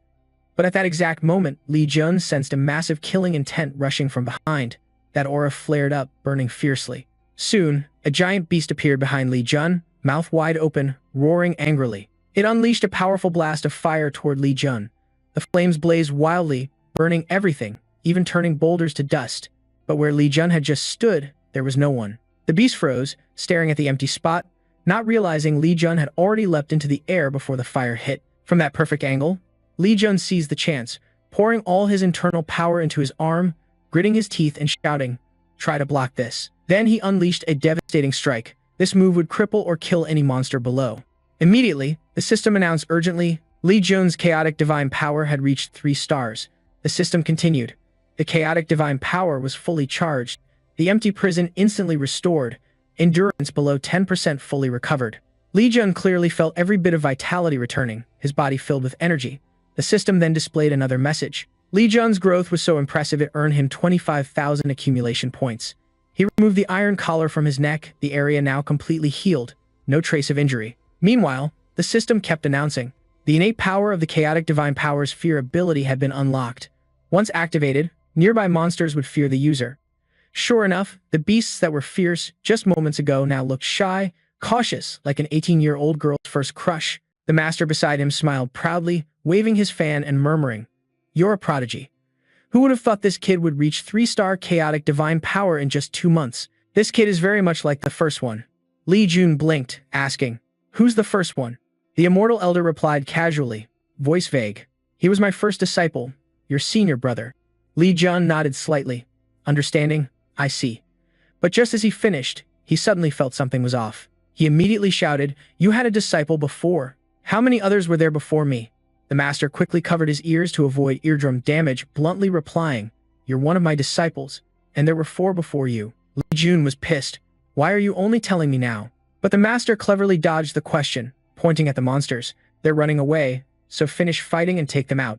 But at that exact moment, Li Jun sensed a massive killing intent rushing from behind. That aura flared up, burning fiercely. Soon, a giant beast appeared behind Li Jun, mouth wide open, roaring angrily. It unleashed a powerful blast of fire toward Li Jun. The flames blazed wildly, burning everything, even turning boulders to dust. But where Li Jun had just stood, there was no one. The beast froze, staring at the empty spot, not realizing Li Jun had already leapt into the air before the fire hit. From that perfect angle, Li Jun seized the chance, pouring all his internal power into his arm, gritting his teeth and shouting, "Try to block this." Then he unleashed a devastating strike. This move would cripple or kill any monster below. Immediately, the system announced urgently, Li Jun's chaotic divine power had reached 3 stars. The system continued. The chaotic divine power was fully charged. The empty prison instantly restored. Endurance below 10% fully recovered. Li Jun clearly felt every bit of vitality returning, his body filled with energy. The system then displayed another message. Li Jun's growth was so impressive it earned him 25,000 accumulation points. He removed the iron collar from his neck, the area now completely healed, no trace of injury. Meanwhile, the system kept announcing. The innate power of the chaotic divine power's fear ability had been unlocked. Once activated, nearby monsters would fear the user. Sure enough, the beasts that were fierce just moments ago now looked shy, cautious, like an 18-year-old girl's first crush. The master beside him smiled proudly, waving his fan and murmuring, "You're a prodigy. Who would have thought this kid would reach 3-star chaotic divine power in just 2 months? This kid is very much like the first one." Li Jun blinked, asking, "Who's the first one?" The immortal elder replied casually, voice vague, "He was my first disciple, your senior brother." Li Jun nodded slightly, understanding, "I see." But just as he finished, he suddenly felt something was off. He immediately shouted, "You had a disciple before. How many others were there before me?" The master quickly covered his ears to avoid eardrum damage, bluntly replying, "You're one of my disciples, and there were 4 before you." Li Jun was pissed. "Why are you only telling me now?" But the master cleverly dodged the question, pointing at the monsters. "They're running away, so finish fighting and take them out."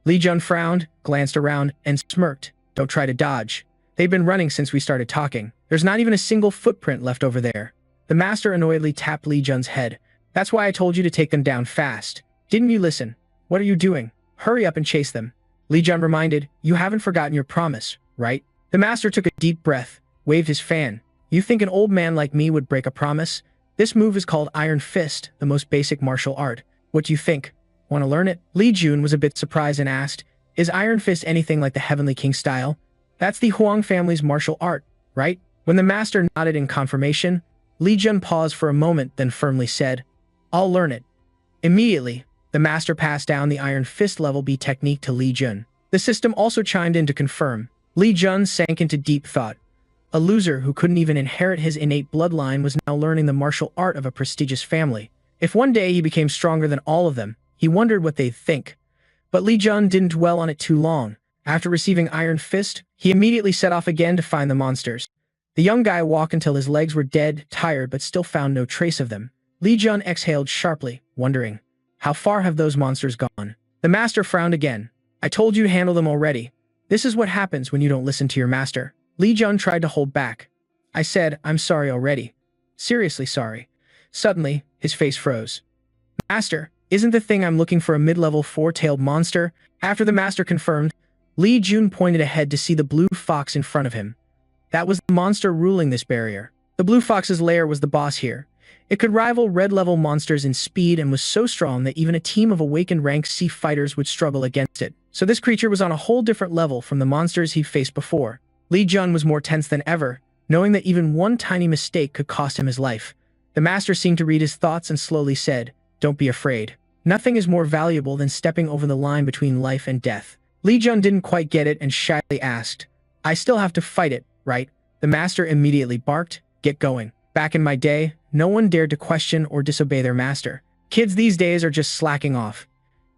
Li Jun frowned, glanced around, and smirked. "Don't try to dodge. They've been running since we started talking. There's not even a single footprint left over there." The master annoyedly tapped Li Jun's head. "That's why I told you to take them down fast. Didn't you listen? What are you doing? Hurry up and chase them." Li Jun reminded, "You haven't forgotten your promise, right?" The master took a deep breath, waved his fan. "You think an old man like me would break a promise? This move is called Iron Fist, the most basic martial art. What do you think? Want to learn it?" Li Jun was a bit surprised and asked, "Is Iron Fist anything like the Heavenly King style? That's the Huang family's martial art, right?" When the master nodded in confirmation, Li Jun paused for a moment, then firmly said, "I'll learn it." Immediately, the master passed down the Iron Fist level B technique to Li Jun. The system also chimed in to confirm. Li Jun sank into deep thought. A loser who couldn't even inherit his innate bloodline was now learning the martial art of a prestigious family. If one day he became stronger than all of them, he wondered what they'd think. But Li Jun didn't dwell on it too long. After receiving Iron Fist, he immediately set off again to find the monsters. The young guy walked until his legs were dead, tired, but still found no trace of them. Li Jun exhaled sharply, wondering, how far have those monsters gone? The master frowned again. "I told you to handle them already. This is what happens when you don't listen to your master." Li Jun tried to hold back. "I said, I'm sorry already. Seriously sorry." Suddenly, his face froze. "Master, isn't the thing I'm looking for a mid-level 4-tailed monster?" After the master confirmed, Li Jun pointed ahead to see the blue fox in front of him. That was the monster ruling this barrier. The blue fox's lair was the boss here. It could rival red-level monsters in speed and was so strong that even a team of awakened rank C fighters would struggle against it. So this creature was on a whole different level from the monsters he faced before. Li Jun was more tense than ever, knowing that even one tiny mistake could cost him his life. The master seemed to read his thoughts and slowly said, "Don't be afraid. Nothing is more valuable than stepping over the line between life and death." Li Jun didn't quite get it and shyly asked, "I still have to fight it, right?" The master immediately barked, "Get going." Back in my day, no one dared to question or disobey their master. Kids these days are just slacking off.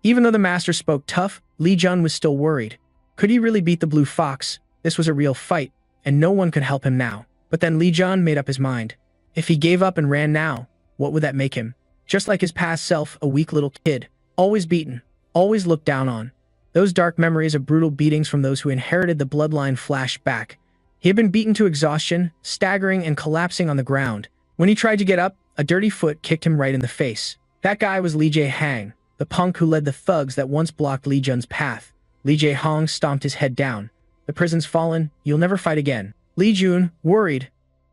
Even though the master spoke tough, Li Jun was still worried. Could he really beat the blue fox? This was a real fight, and no one could help him now. But then Li Jun made up his mind. If he gave up and ran now, what would that make him? Just like his past self, a weak little kid. Always beaten, always looked down on. Those dark memories of brutal beatings from those who inherited the bloodline flashed back. He had been beaten to exhaustion, staggering and collapsing on the ground. When he tried to get up, a dirty foot kicked him right in the face. That guy was Li Jae Hang, the punk who led the thugs that once blocked Li Jun's path. Li Jaehong stomped his head down. The prison's fallen, you'll never fight again. Li Jun, worried,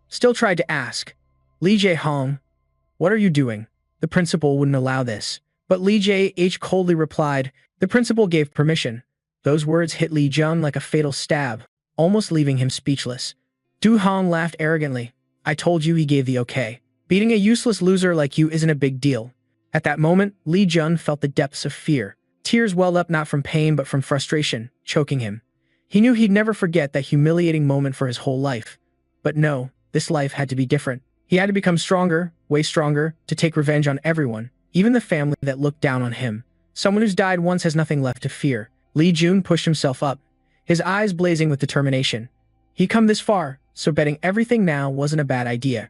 still tried to ask. Li Jaehong, what are you doing? The principal wouldn't allow this. But Li Jae coldly replied, the principal gave permission. Those words hit Li Jun like a fatal stab, almost leaving him speechless. Du Hong laughed arrogantly. I told you he gave the okay. Beating a useless loser like you isn't a big deal. At that moment, Li Jun felt the depths of fear. Tears welled up not from pain but from frustration, choking him. He knew he'd never forget that humiliating moment for his whole life. But no, this life had to be different. He had to become stronger, way stronger, to take revenge on everyone, even the family that looked down on him. Someone who's died once has nothing left to fear. Li Jun pushed himself up, his eyes blazing with determination. He'd come this far, so betting everything now wasn't a bad idea.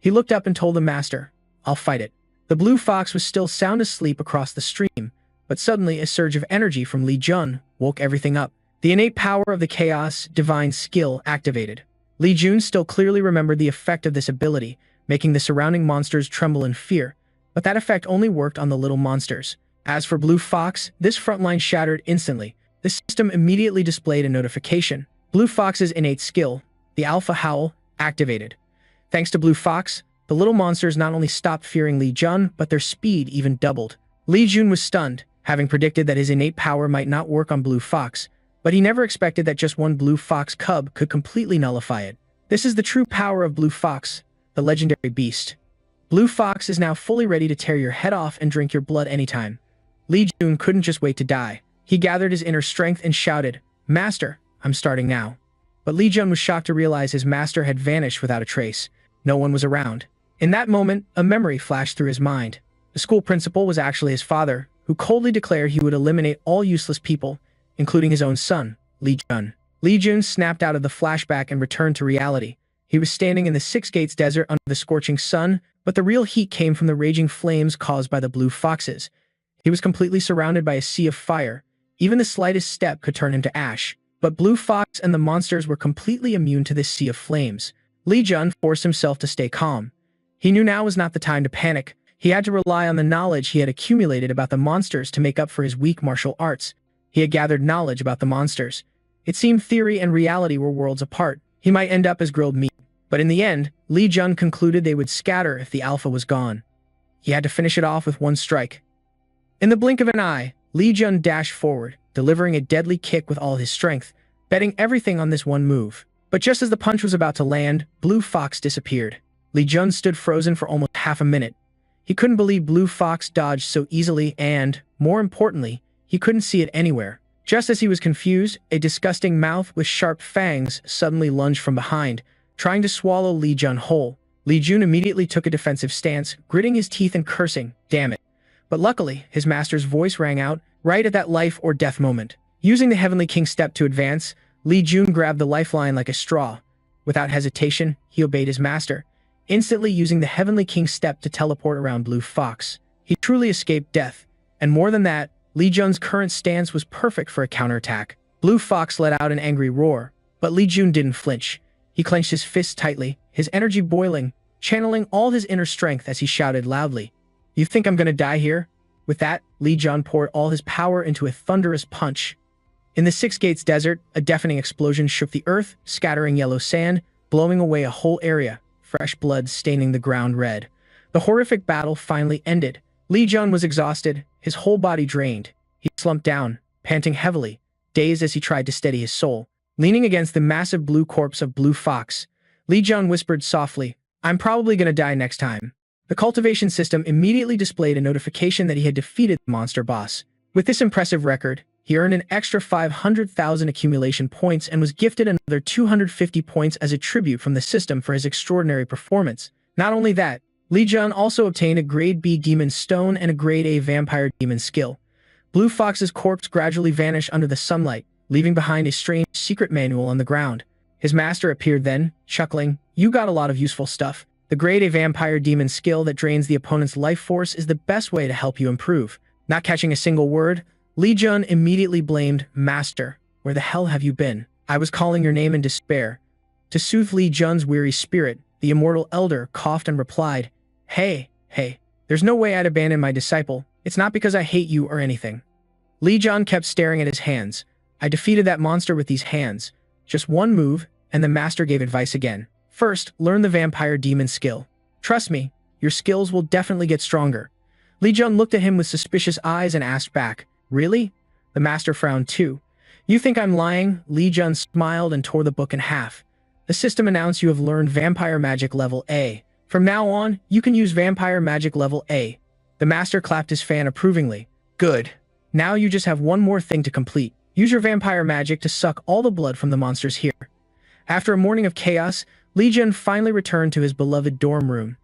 He looked up and told the master, I'll fight it. The blue fox was still sound asleep across the stream, but suddenly a surge of energy from Li Jun woke everything up. The innate power of the chaos divine skill activated. Li Jun still clearly remembered the effect of this ability, making the surrounding monsters tremble in fear, but that effect only worked on the little monsters. As for Blue Fox, this frontline shattered instantly. The system immediately displayed a notification. Blue Fox's innate skill, the Alpha Howl, activated. Thanks to Blue Fox, the little monsters not only stopped fearing Li Jun, but their speed even doubled. Li Jun was stunned, having predicted that his innate power might not work on Blue Fox, but he never expected that just one Blue Fox cub could completely nullify it. This is the true power of Blue Fox, the legendary beast. Blue Fox is now fully ready to tear your head off and drink your blood anytime. Li Jun couldn't just wait to die. He gathered his inner strength and shouted, Master, I'm starting now. But Li Jun was shocked to realize his master had vanished without a trace. No one was around. In that moment, a memory flashed through his mind. The school principal was actually his father, who coldly declared he would eliminate all useless people, including his own son, Li Jun. Li Jun snapped out of the flashback and returned to reality. He was standing in the Six Gates Desert under the scorching sun, but the real heat came from the raging flames caused by the blue foxes. He was completely surrounded by a sea of fire. Even the slightest step could turn him to ash. But Blue Fox and the monsters were completely immune to this sea of flames. Li Jun forced himself to stay calm. He knew now was not the time to panic. He had to rely on the knowledge he had accumulated about the monsters to make up for his weak martial arts. He had gathered knowledge about the monsters. It seemed theory and reality were worlds apart. He might end up as grilled meat. But in the end, Li Jun concluded they would scatter if the alpha was gone. He had to finish it off with one strike. In the blink of an eye, Li Jun dashed forward, delivering a deadly kick with all his strength, betting everything on this one move. But just as the punch was about to land, Blue Fox disappeared. Li Jun stood frozen for almost half a minute. He couldn't believe Blue Fox dodged so easily and, more importantly, he couldn't see it anywhere. Just as he was confused, a disgusting mouth with sharp fangs suddenly lunged from behind, trying to swallow Li Jun whole. Li Jun immediately took a defensive stance, gritting his teeth and cursing, damn it. But luckily, his master's voice rang out, right at that life or death moment. Using the Heavenly King step to advance, Li Jun grabbed the lifeline like a straw. Without hesitation, he obeyed his master, instantly using the Heavenly King step to teleport around Blue Fox. He truly escaped death, and more than that, Li Jun's current stance was perfect for a counterattack. Blue Fox let out an angry roar, but Li Jun didn't flinch. He clenched his fists tightly, his energy boiling, channeling all his inner strength as he shouted loudly, You think I'm gonna die here? With that, Li Jun poured all his power into a thunderous punch. In the Six Gates Desert, a deafening explosion shook the earth, scattering yellow sand, blowing away a whole area, fresh blood staining the ground red. The horrific battle finally ended. Li Jun was exhausted, his whole body drained. He slumped down, panting heavily, dazed as he tried to steady his soul. Leaning against the massive blue corpse of Blue Fox, Li Jun whispered softly, I'm probably gonna die next time. The cultivation system immediately displayed a notification that he had defeated the monster boss. With this impressive record, he earned an extra 500,000 accumulation points and was gifted another 250 points as a tribute from the system for his extraordinary performance. Not only that, Li Jun also obtained a Grade B Demon Stone and a Grade A Vampire Demon skill. Blue Fox's corpse gradually vanished under the sunlight, leaving behind a strange secret manual on the ground. His master appeared then, chuckling, You got a lot of useful stuff. The Grade A Vampire Demon skill that drains the opponent's life force is the best way to help you improve. Not catching a single word, Li Jun immediately blamed, Master, where the hell have you been? I was calling your name in despair. To soothe Li Jun's weary spirit, the immortal elder coughed and replied, Hey, there's no way I'd abandon my disciple. It's not because I hate you or anything. Li Jun kept staring at his hands. I defeated that monster with these hands. Just one move, and the master gave advice again. First, learn the vampire demon skill. Trust me, your skills will definitely get stronger. Li Jun looked at him with suspicious eyes and asked back, really? The master frowned too. You think I'm lying? Li Jun smiled and tore the book in half. The system announced you have learned Vampire Magic Level A. From now on, you can use Vampire Magic Level A. The master clapped his fan approvingly. Good. Now you just have one more thing to complete. Use your vampire magic to suck all the blood from the monsters here. After a morning of chaos, Li Jun finally returned to his beloved dorm room.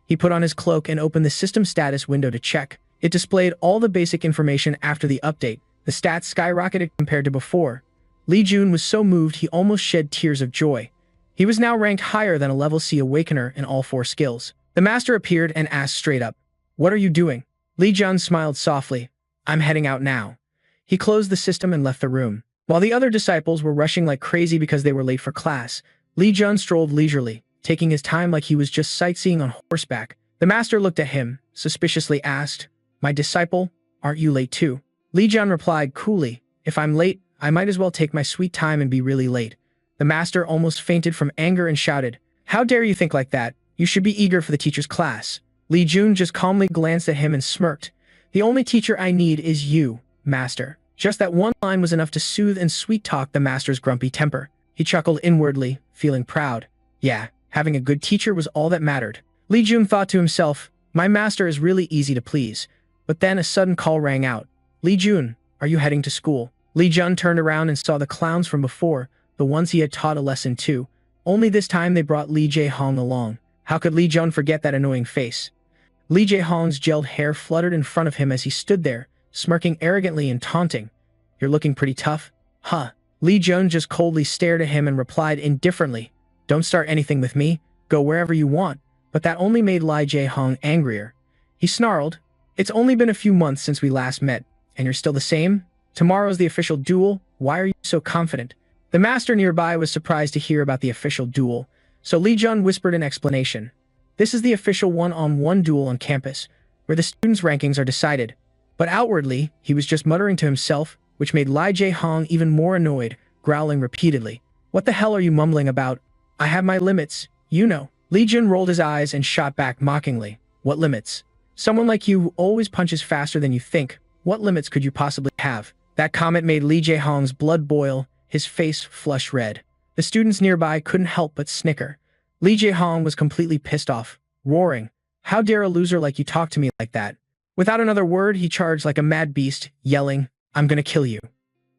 He put on his cloak and opened the system status window to check. It displayed all the basic information after the update. The stats skyrocketed compared to before. Li Jun was so moved he almost shed tears of joy. He was now ranked higher than a level C awakener in all 4 skills. The master appeared and asked straight up, "What are you doing?" Li Jun smiled softly. "I'm heading out now." He closed the system and left the room. While the other disciples were rushing like crazy because they were late for class, Li Jun strolled leisurely, taking his time like he was just sightseeing on horseback. The master looked at him, suspiciously asked, "My disciple, aren't you late too?" Li Jun replied coolly, "If I'm late, I might as well take my sweet time and be really late." The master almost fainted from anger and shouted, "How dare you think like that? You should be eager for the teacher's class." Li Jun just calmly glanced at him and smirked. "The only teacher I need is you, master." Just that one line was enough to soothe and sweet-talk the master's grumpy temper. He chuckled inwardly, feeling proud. Yeah, having a good teacher was all that mattered. Li Jun thought to himself, "My master is really easy to please." But then a sudden call rang out. "Li Jun, are you heading to school?" Li Jun turned around and saw the clowns from before, the ones he had taught a lesson to. Only this time they brought Li Jae-hong along. How could Li Jun forget that annoying face? Li Jae-hong's gelled hair fluttered in front of him as he stood there, smirking arrogantly and taunting. "You're looking pretty tough, huh?" Li Jun just coldly stared at him and replied indifferently, "Don't start anything with me, go wherever you want." But that only made Li Jae-hong angrier. He snarled, "It's only been a few months since we last met, and you're still the same? Tomorrow's the official duel, why are you so confident?" The master nearby was surprised to hear about the official duel, so Li Jun whispered an explanation. "This is the official one-on-one duel on campus, where the students' rankings are decided." But outwardly, he was just muttering to himself, which made Li Jae-hong even more annoyed, growling repeatedly. "What the hell are you mumbling about? I have my limits, you know." Li Jun rolled his eyes and shot back mockingly. "What limits? Someone like you who always punches faster than you think, what limits could you possibly have?" That comment made Li Jae-hong's blood boil, his face flush red. The students nearby couldn't help but snicker. Li Jae-hong was completely pissed off, roaring, "How dare a loser like you talk to me like that?" Without another word, he charged like a mad beast, yelling, "I'm gonna kill you."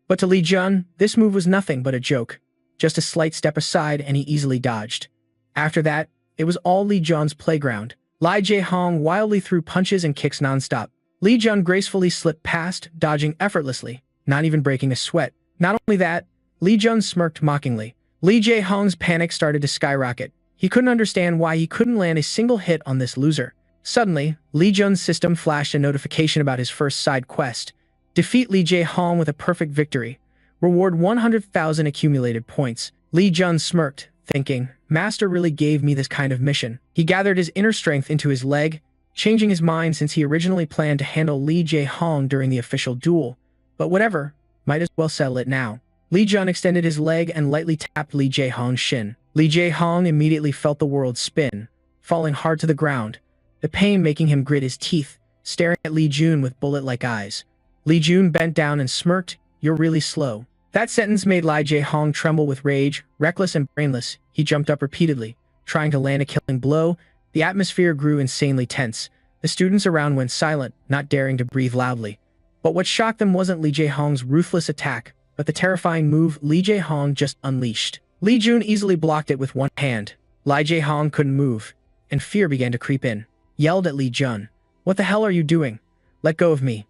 But to Li Jun, this move was nothing but a joke. Just a slight step aside and he easily dodged. After that, it was all Li Jun's playground. Li Jae-hong wildly threw punches and kicks nonstop. Li Jun gracefully slipped past, dodging effortlessly, not even breaking a sweat. Not only that, Li Jun smirked mockingly. Li Jae-hong's panic started to skyrocket. He couldn't understand why he couldn't land a single hit on this loser. Suddenly, Li Jun's system flashed a notification about his first side quest. Defeat Li Jae-hong with a perfect victory. Reward 100,000 accumulated points. Li Jun smirked, thinking, "Master really gave me this kind of mission." He gathered his inner strength into his leg, changing his mind since he originally planned to handle Li Jae-hong during the official duel. But whatever, might as well settle it now. Li Jun extended his leg and lightly tapped Li Jae-hong's shin. Li Jae-hong immediately felt the world spin, falling hard to the ground, the pain making him grit his teeth, staring at Li Jun with bullet-like eyes. Li Jun bent down and smirked, "You're really slow." That sentence made Li Jae-hong tremble with rage. Reckless and brainless, he jumped up repeatedly, trying to land a killing blow. The atmosphere grew insanely tense. The students around went silent, not daring to breathe loudly. But what shocked them wasn't Li Jae-hong's ruthless attack, but the terrifying move Li Jae-hong just unleashed. Li Jun easily blocked it with one hand. Li Jae-hong couldn't move, and fear began to creep in. Yelled at Li Jun, "What the hell are you doing? Let go of me."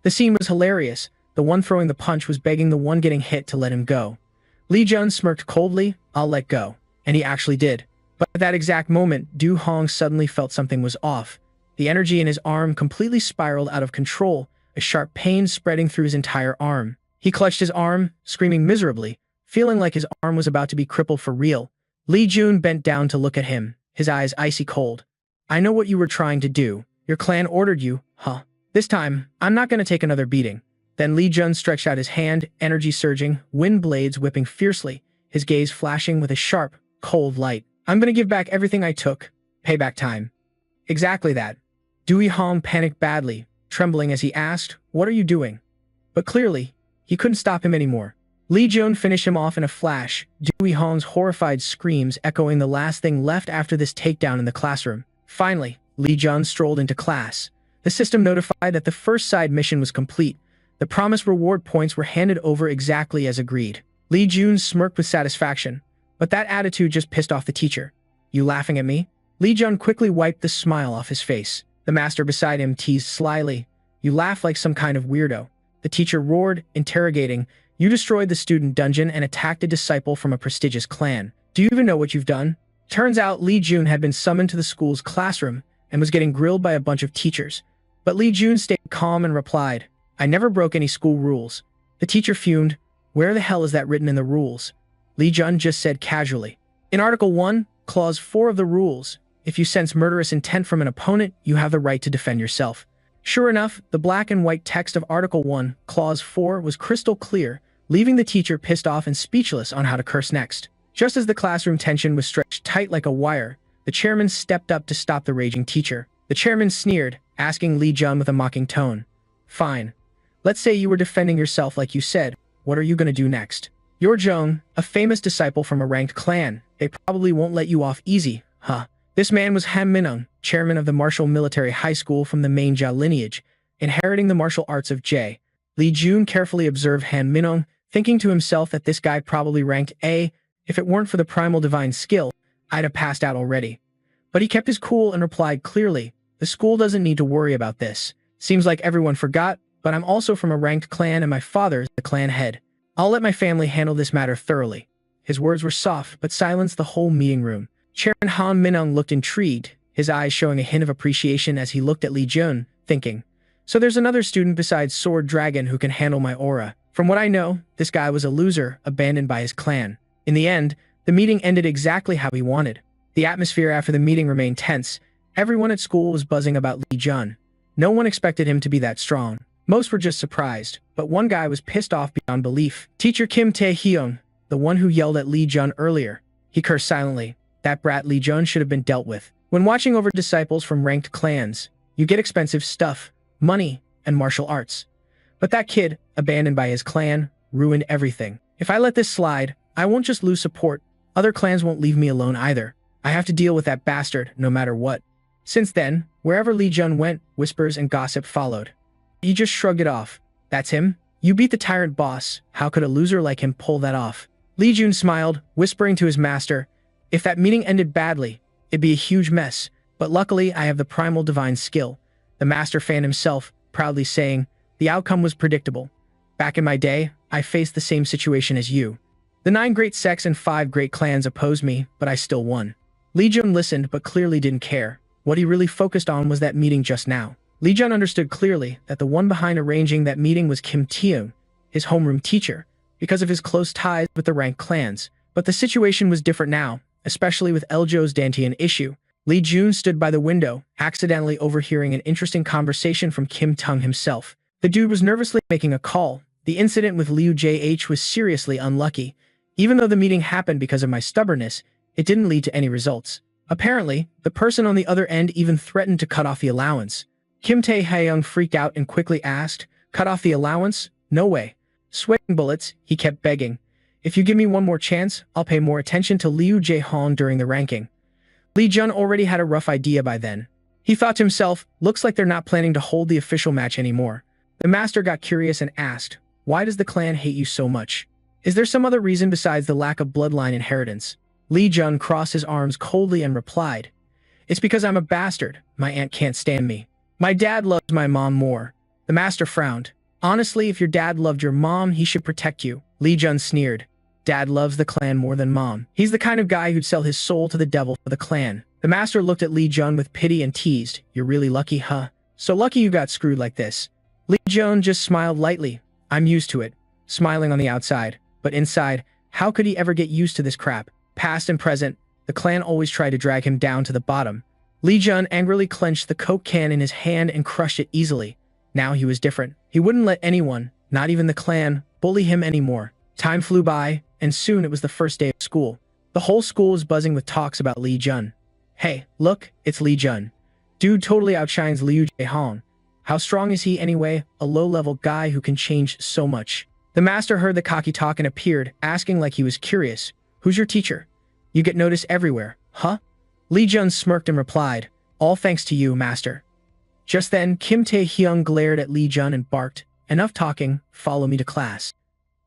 The scene was hilarious. The one throwing the punch was begging the one getting hit to let him go. Li Jun smirked coldly, "I'll let go." And he actually did. But at that exact moment, Du Hong suddenly felt something was off. The energy in his arm completely spiraled out of control, a sharp pain spreading through his entire arm. He clutched his arm, screaming miserably, feeling like his arm was about to be crippled for real. Li Jun bent down to look at him, his eyes icy cold. "I know what you were trying to do. Your clan ordered you, huh?" This time, I'm not going to take another beating. Then Lee Jun stretched out his hand, energy surging, wind blades whipping fiercely, his gaze flashing with a sharp, cold light. I'm going to give back everything I took. Payback time. Exactly that. Dewey Hong panicked badly, trembling as he asked, "What are you doing?" But clearly, he couldn't stop him anymore. Lee Jun finished him off in a flash, Dewey Hong's horrified screams echoing the last thing left after this takedown in the classroom. Finally, Lee Jun strolled into class. The system notified that the first side mission was complete. The promised reward points were handed over exactly as agreed. Lee Jun smirked with satisfaction, but that attitude just pissed off the teacher. "You laughing at me?" Lee Jun quickly wiped the smile off his face. The master beside him teased slyly. "You laugh like some kind of weirdo." The teacher roared, interrogating, "You destroyed the student dungeon and attacked a disciple from a prestigious clan. Do you even know what you've done?" Turns out Lee Jun had been summoned to the school's classroom and was getting grilled by a bunch of teachers. But Lee Jun stayed calm and replied, "I never broke any school rules." The teacher fumed. "Where the hell is that written in the rules?" Lee Jun just said casually, "In Article 1, Clause 4 of the rules, if you sense murderous intent from an opponent, you have the right to defend yourself." Sure enough, the black and white text of Article 1, Clause 4 was crystal clear, leaving the teacher pissed off and speechless on how to curse next. Just as the classroom tension was stretched tight like a wire, the chairman stepped up to stop the raging teacher. The chairman sneered, asking Lee Jun with a mocking tone, "Fine. Let's say you were defending yourself like you said. What are you going to do next? You're Jung, a famous disciple from a ranked clan. They probably won't let you off easy, huh?" This man was Han Minung, chairman of the Martial Military High School from the main Jia lineage, inheriting the martial arts of J. Lee Jun carefully observed Han Minung, thinking to himself that this guy probably ranked A. If it weren't for the primal divine skill, I'd have passed out already. But he kept his cool and replied clearly, "The school doesn't need to worry about this. Seems like everyone forgot, but I'm also from a ranked clan and my father's the clan head. I'll let my family handle this matter thoroughly." His words were soft, but silenced the whole meeting room. Chairman Han Minung looked intrigued, his eyes showing a hint of appreciation as he looked at Lee Jun, thinking, "So there's another student besides Sword Dragon who can handle my aura. From what I know, this guy was a loser, abandoned by his clan." In the end, the meeting ended exactly how he wanted. The atmosphere after the meeting remained tense. Everyone at school was buzzing about Lee Jun. No one expected him to be that strong. Most were just surprised, but one guy was pissed off beyond belief. Teacher Kim Tae-hyung, the one who yelled at Lee Jun earlier. He cursed silently. That brat Lee Jun should have been dealt with. When watching over disciples from ranked clans, you get expensive stuff, money, and martial arts. But that kid, abandoned by his clan, ruined everything. If I let this slide, I won't just lose support, other clans won't leave me alone either. I have to deal with that bastard, no matter what. Since then, wherever Lee Jun went, whispers and gossip followed. He just shrugged it off. "That's him? You beat the tyrant boss. How could a loser like him pull that off?" Lee Jun smiled, whispering to his master, "If that meeting ended badly, it'd be a huge mess, but luckily I have the primal divine skill." The master fanned himself, proudly saying, "The outcome was predictable. Back in my day, I faced the same situation as you. The 9 great sects and 5 great clans opposed me, but I still won." Lee Jun listened but clearly didn't care. What he really focused on was that meeting just now. Lee Jun understood clearly that the one behind arranging that meeting was Kim Tae-hyung, his homeroom teacher, because of his close ties with the ranked clans. But the situation was different now, especially with Eljo's Dantian issue. Lee Jun stood by the window, accidentally overhearing an interesting conversation from Kim Tung himself. The dude was nervously making a call. The incident with Liu JH was seriously unlucky. Even though the meeting happened because of my stubbornness, it didn't lead to any results. Apparently, the person on the other end even threatened to cut off the allowance. Kim Tae-hyung freaked out and quickly asked, "Cut off the allowance? No way." Sweating bullets, he kept begging. "If you give me one more chance, I'll pay more attention to Liu Jae-hong during the ranking." Lee Jun already had a rough idea by then. He thought to himself, looks like they're not planning to hold the official match anymore. The master got curious and asked, "Why does the clan hate you so much? Is there some other reason besides the lack of bloodline inheritance?" Lee Jun crossed his arms coldly and replied, "It's because I'm a bastard. My aunt can't stand me. My dad loves my mom more." The master frowned. "Honestly, if your dad loved your mom, he should protect you." Lee Jun sneered. "Dad loves the clan more than mom. He's the kind of guy who'd sell his soul to the devil for the clan." The master looked at Lee Jun with pity and teased, "You're really lucky, huh? So lucky you got screwed like this." Lee Jun just smiled lightly. "I'm used to it." Smiling on the outside, but inside, how could he ever get used to this crap? Past and present, the clan always tried to drag him down to the bottom. Lee Jun angrily clenched the Coke can in his hand and crushed it easily. Now he was different. He wouldn't let anyone, not even the clan, bully him anymore. Time flew by, and soon it was the first day of school. The whole school was buzzing with talks about Li Jun. Hey, look, it's Li Jun. Dude totally outshines Liu Jaehong. How strong is he anyway? A low-level guy who can change so much. The master heard the cocky talk and appeared, asking like he was curious. Who's your teacher? You get noticed everywhere, huh? Li Jun smirked and replied, all thanks to you, master. Just then, Kim Tae-hyung glared at Li Jun and barked, enough talking, follow me to class.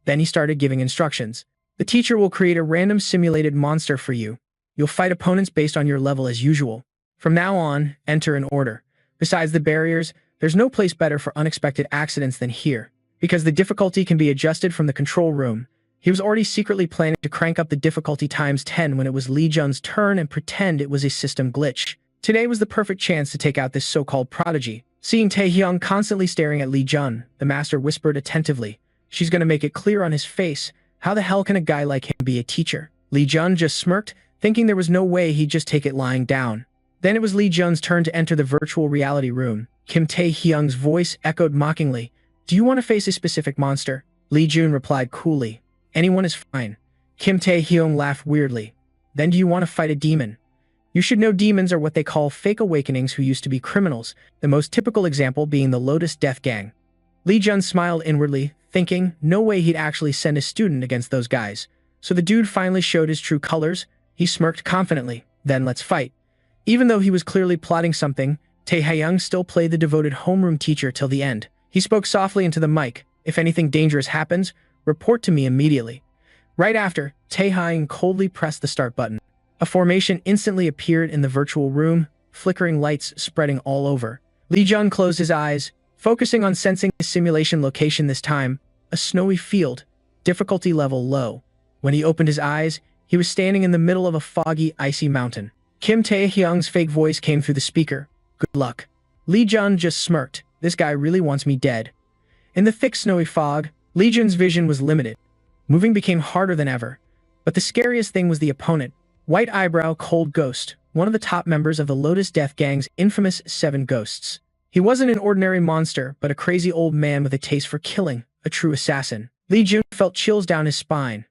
Then he started giving instructions. The teacher will create a random simulated monster for you. You'll fight opponents based on your level as usual. From now on, enter in order. Besides the barriers, there's no place better for unexpected accidents than here, because the difficulty can be adjusted from the control room. He was already secretly planning to crank up the difficulty times 10 when it was Li Jun's turn and pretend it was a system glitch. Today was the perfect chance to take out this so-called prodigy. Seeing Tae-hyung constantly staring at Li Jun, the master whispered attentively, she's gonna make it clear on his face, how the hell can a guy like him be a teacher? Li Jun just smirked, thinking there was no way he'd just take it lying down. Then it was Li Jun's turn to enter the virtual reality room. Kim Tae-hyung's voice echoed mockingly, do you want to face a specific monster? Li Jun replied coolly, anyone is fine. Kim Tae-hyung laughed weirdly, then do you want to fight a demon? You should know demons are what they call fake awakenings who used to be criminals, the most typical example being the Lotus Death Gang. Li Jun smiled inwardly, thinking, no way he'd actually send a student against those guys. So the dude finally showed his true colors. He smirked confidently, then let's fight. Even though he was clearly plotting something, Tae-hyung still played the devoted homeroom teacher till the end. He spoke softly into the mic, if anything dangerous happens, report to me immediately. Right after, Tae-hyung coldly pressed the start button. A formation instantly appeared in the virtual room, flickering lights spreading all over. Li Jun closed his eyes, focusing on sensing the simulation location this time, a snowy field, difficulty level low. When he opened his eyes, he was standing in the middle of a foggy, icy mountain. Kim Tae-hyung's fake voice came through the speaker. Good luck. Li Jun just smirked. This guy really wants me dead. In the thick snowy fog, Li Jun's vision was limited. Moving became harder than ever. But the scariest thing was the opponent. White Eyebrow Cold Ghost, one of the top members of the Lotus Death Gang's infamous 7 Ghosts. He wasn't an ordinary monster, but a crazy old man with a taste for killing, a true assassin. Li Jun felt chills down his spine.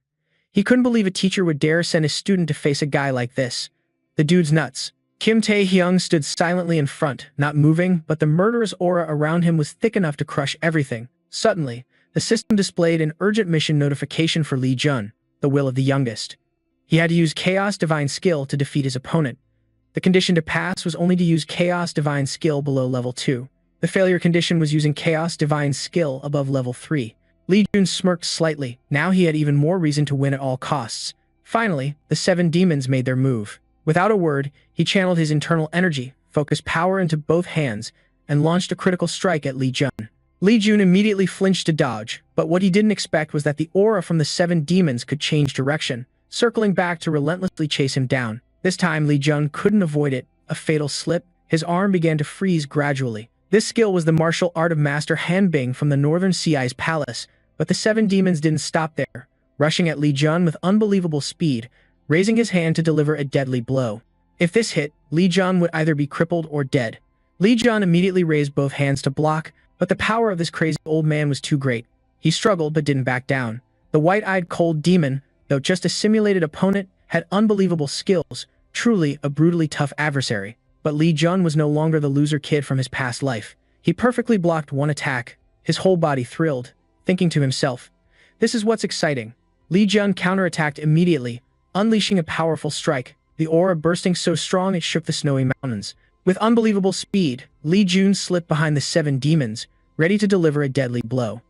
He couldn't believe a teacher would dare send his student to face a guy like this. The dude's nuts. Kim Tae-hyung stood silently in front, not moving, but the murderous aura around him was thick enough to crush everything. Suddenly, the system displayed an urgent mission notification for Li Jun, the will of the youngest. He had to use Chaos Divine Skill to defeat his opponent. The condition to pass was only to use Chaos Divine Skill below level 2. The failure condition was using Chaos Divine Skill above level 3. Li Jun smirked slightly. Now he had even more reason to win at all costs. Finally, the 7 demons made their move. Without a word, he channeled his internal energy, focused power into both hands, and launched a critical strike at Li Jun. Li Jun immediately flinched to dodge, but what he didn't expect was that the aura from the 7 demons could change direction, circling back to relentlessly chase him down. This time, Li Jun couldn't avoid it. A fatal slip. His arm began to freeze gradually. This skill was the martial art of Master Hanbing from the Northern Sea Ice Palace, but the 7 demons didn't stop there, rushing at Li Jun with unbelievable speed, raising his hand to deliver a deadly blow. If this hit, Li Jun would either be crippled or dead. Li Jun immediately raised both hands to block, but the power of this crazy old man was too great. He struggled but didn't back down. The white-eyed cold demon, though just a simulated opponent, had unbelievable skills, truly a brutally tough adversary. But Li Jun was no longer the loser kid from his past life. He perfectly blocked one attack. His whole body thrilled, thinking to himself, this is what's exciting. Li Jun counterattacked immediately, unleashing a powerful strike, the aura bursting so strong it shook the snowy mountains. With unbelievable speed, Li Jun slipped behind the 7 demons, ready to deliver a deadly blow.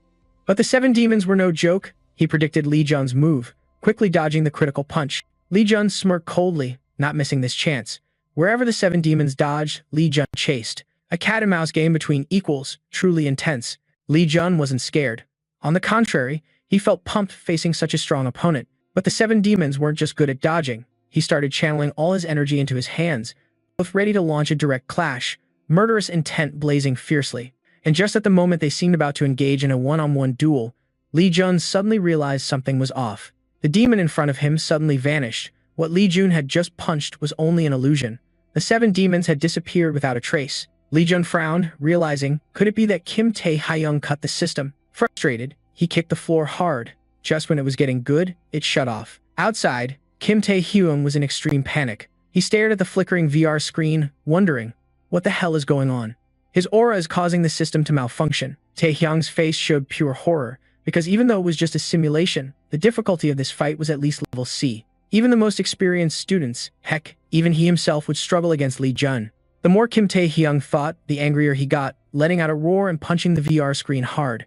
But the 7 demons were no joke. He predicted Li Jun's move, quickly dodging the critical punch. Li Jun smirked coldly, not missing this chance. Wherever the 7 demons dodged, Li Jun chased. A cat-and-mouse game between equals, truly intense. Li Jun wasn't scared. On the contrary, he felt pumped facing such a strong opponent. But the 7 demons weren't just good at dodging. He started channeling all his energy into his hands, both ready to launch a direct clash, murderous intent blazing fiercely. And just at the moment they seemed about to engage in a one-on-one duel, Li Jun suddenly realized something was off. The demon in front of him suddenly vanished. What Li Jun had just punched was only an illusion. The 7 demons had disappeared without a trace. Lee Jun frowned, realizing, could it be that Kim Tae-hyung cut the system? Frustrated, he kicked the floor hard. Just when it was getting good, it shut off. Outside, Kim Tae-hyung was in extreme panic. He stared at the flickering VR screen, wondering, what the hell is going on? His aura is causing the system to malfunction. Tae-hyung's face showed pure horror, because even though it was just a simulation, the difficulty of this fight was at least level C. Even the most experienced students, heck, even he himself would struggle against Lee Jun. The more Kim Tae-hyung thought, the angrier he got, letting out a roar and punching the VR screen hard.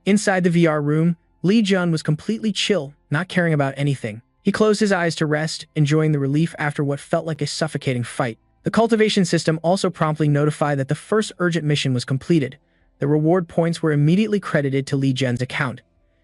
Inside the VR room, Lee Jun was completely chill, not caring about anything. He closed his eyes to rest, enjoying the relief after what felt like a suffocating fight. The cultivation system also promptly notified that the first urgent mission was completed. The reward points were immediately credited to Lee Jun's account.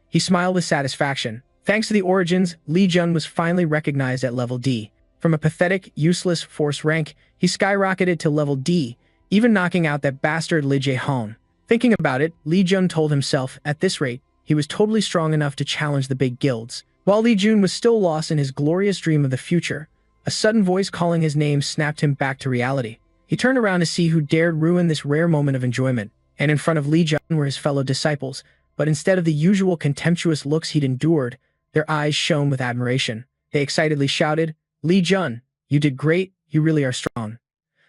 He smiled with satisfaction. Thanks to the origins, Lee Jun was finally recognized at level D. From a pathetic, useless force rank, he skyrocketed to level D, even knocking out that bastard Lee Jae-hoon. Thinking about it, Lee Jun told himself, at this rate, he was totally strong enough to challenge the big guilds. While Lee Jun was still lost in his glorious dream of the future, a sudden voice calling his name snapped him back to reality. He turned around to see who dared ruin this rare moment of enjoyment, and in front of Lee Jun were his fellow disciples, but instead of the usual contemptuous looks he'd endured, their eyes shone with admiration. They excitedly shouted, "Lee Jun, you did great, you really are strong."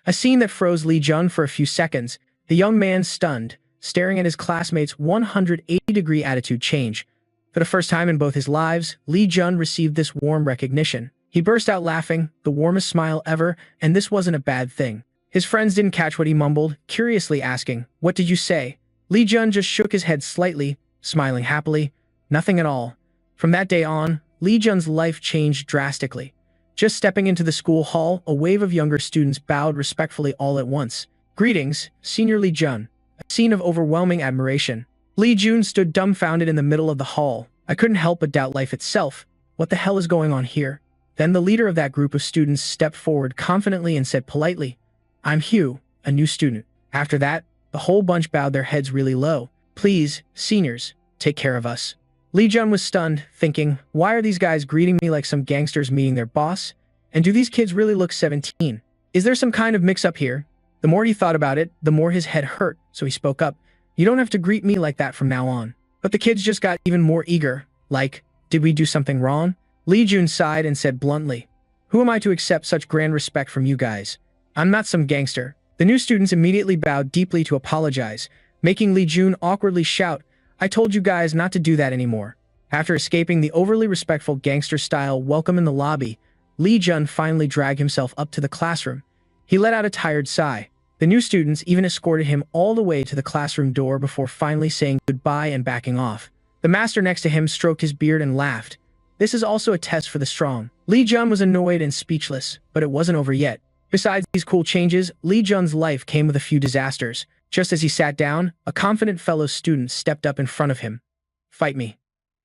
A scene that froze Lee Jun for a few seconds, the young man stunned, staring at his classmates' 180-degree attitude change. For the first time in both his lives, Lee Jun received this warm recognition. He burst out laughing, the warmest smile ever, and this wasn't a bad thing. His friends didn't catch what he mumbled, curiously asking, "What did you say?" Lee Jun just shook his head slightly, smiling happily. Nothing at all. From that day on, Lee Jun's life changed drastically. Just stepping into the school hall, a wave of younger students bowed respectfully all at once. "Greetings, Senior Lee Jun." A scene of overwhelming admiration. Lee Jun stood dumbfounded in the middle of the hall. I couldn't help but doubt life itself. What the hell is going on here? Then the leader of that group of students stepped forward confidently and said politely, "I'm Hugh, a new student." After that, the whole bunch bowed their heads really low. "Please, seniors, take care of us." Lee Jun was stunned, thinking, why are these guys greeting me like some gangsters meeting their boss? And do these kids really look 17? Is there some kind of mix-up here? The more he thought about it, the more his head hurt, so he spoke up. "You don't have to greet me like that from now on." But the kids just got even more eager, like, did we do something wrong? Lee Jun sighed and said bluntly, "Who am I to accept such grand respect from you guys? I'm not some gangster." The new students immediately bowed deeply to apologize, making Lee Jun awkwardly shout, "I told you guys not to do that anymore." After escaping the overly respectful gangster-style welcome in the lobby, Lee Jun finally dragged himself up to the classroom. He let out a tired sigh. The new students even escorted him all the way to the classroom door before finally saying goodbye and backing off. The master next to him stroked his beard and laughed. "This is also a test for the strong." Lee Jun was annoyed and speechless, but it wasn't over yet. Besides these cool changes, Lee Jun's life came with a few disasters. Just as he sat down, a confident fellow student stepped up in front of him. "Fight me."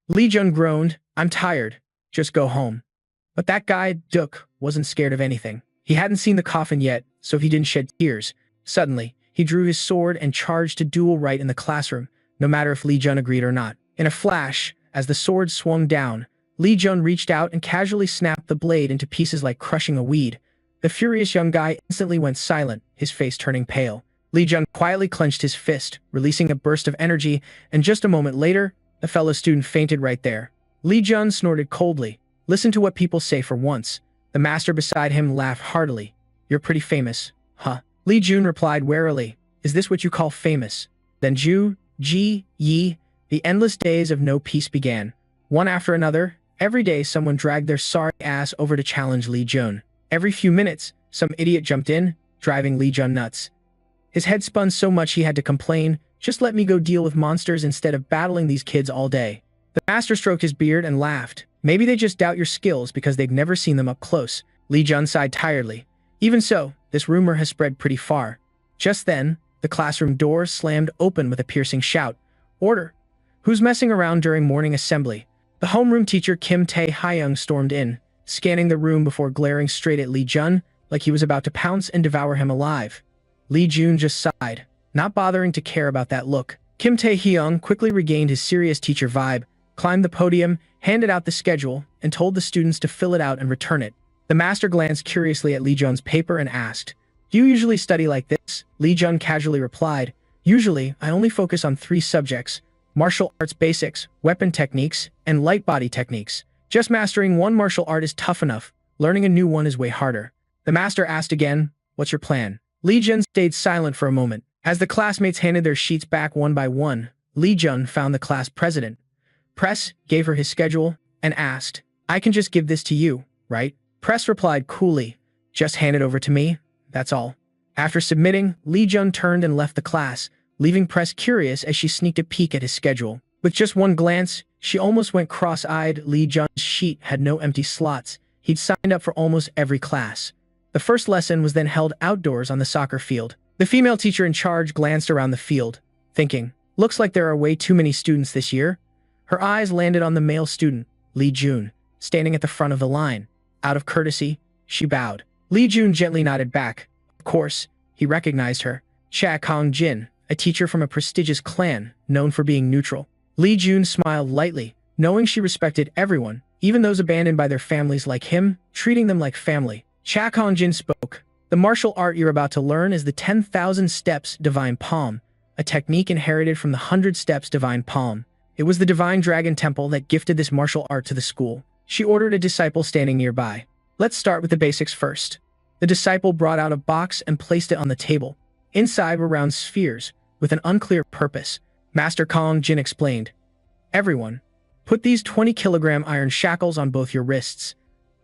Lee Jun groaned, "I'm tired. Just go home." But that guy, Duke, wasn't scared of anything. He hadn't seen the coffin yet, so he didn't shed tears. Suddenly, he drew his sword and charged to duel right in the classroom, no matter if Lee Jun agreed or not. In a flash, as the sword swung down, Lee Jun reached out and casually snapped the blade into pieces like crushing a weed. The furious young guy instantly went silent, his face turning pale. Lee Jun quietly clenched his fist, releasing a burst of energy, and just a moment later, the fellow student fainted right there. Lee Jun snorted coldly. "Listen to what people say for once." The master beside him laughed heartily. "You're pretty famous, huh?" Lee Jun replied warily, "Is this what you call famous?" Then the endless days of no peace began. One after another, every day someone dragged their sorry ass over to challenge Lee Jun. Every few minutes, some idiot jumped in, driving Lee Jun nuts. His head spun so much he had to complain, "Just let me go deal with monsters instead of battling these kids all day." The master stroked his beard and laughed. "Maybe they just doubt your skills because they've never seen them up close." Lee Jun sighed tiredly. "Even so, this rumor has spread pretty far." Just then, the classroom door slammed open with a piercing shout. "Order! Who's messing around during morning assembly?" The homeroom teacher Kim Tae-hyung stormed in, scanning the room before glaring straight at Lee Jun like he was about to pounce and devour him alive. Lee Jun just sighed, not bothering to care about that look. Kim Tae-hyung quickly regained his serious teacher vibe, climbed the podium, handed out the schedule, and told the students to fill it out and return it. The master glanced curiously at Lee Jun's paper and asked, Do you usually study like this? Li Jun casually replied. Usually, I only focus on 3 subjects: martial arts basics, weapon techniques, and light body techniques. Just mastering one martial art is tough enough. Learning a new one is way harder. The master asked again, what's your plan? Li Jun stayed silent for a moment. As the classmates handed their sheets back one by one, Li Jun found the class president. Press gave her his schedule and asked, I can just give this to you, right? Press replied coolly, just hand it over to me, that's all. After submitting, Li Jun turned and left the class, leaving Press curious as she sneaked a peek at his schedule. With just one glance, she almost went cross-eyed. Li Jun's sheet had no empty slots. He'd signed up for almost every class. The first lesson was then held outdoors on the soccer field. The female teacher in charge glanced around the field, thinking, looks like there are way too many students this year. Her eyes landed on the male student, Li Jun, standing at the front of the line. Out of courtesy, she bowed. Li Jun gently nodded back. Of course, he recognized her. Cha Kong-jin, a teacher from a prestigious clan, known for being neutral. Li Jun smiled lightly, knowing she respected everyone, even those abandoned by their families like him, treating them like family. Cha Kong-jin spoke. The martial art you're about to learn is the 10,000 Steps Divine Palm, a technique inherited from the 100 Steps Divine Palm. It was the Divine Dragon Temple that gifted this martial art to the school. She ordered a disciple standing nearby. Let's start with the basics first. The disciple brought out a box and placed it on the table. Inside were round spheres, with an unclear purpose. Master Kong-jin explained. Everyone, put these 20-kilogram iron shackles on both your wrists.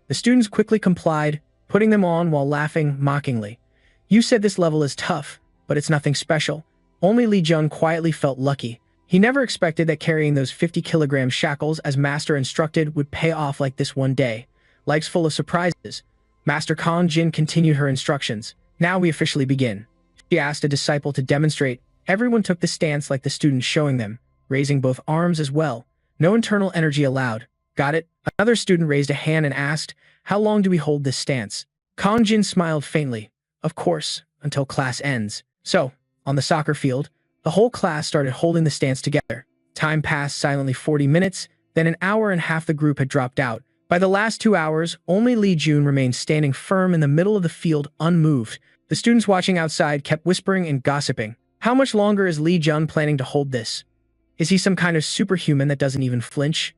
The students quickly complied, putting them on while laughing mockingly. You said this level is tough, but it's nothing special. Only Li Jun quietly felt lucky. He never expected that carrying those 50-kilogram shackles as Master instructed would pay off like this one day. Life's full of surprises. Master Kong-jin continued her instructions. Now we officially begin. She asked a disciple to demonstrate. Everyone took the stance like the student showing them, raising both arms as well. No internal energy allowed. Got it? Another student raised a hand and asked, how long do we hold this stance? Kong-jin smiled faintly. Of course, until class ends. So, on the soccer field, the whole class started holding the stance together. Time passed silently 40 minutes, then an hour and a half the group had dropped out. By the last 2 hours, only Li Jun remained standing firm in the middle of the field, unmoved. The students watching outside kept whispering and gossiping. How much longer is Li Jun planning to hold this? Is he some kind of superhuman that doesn't even flinch?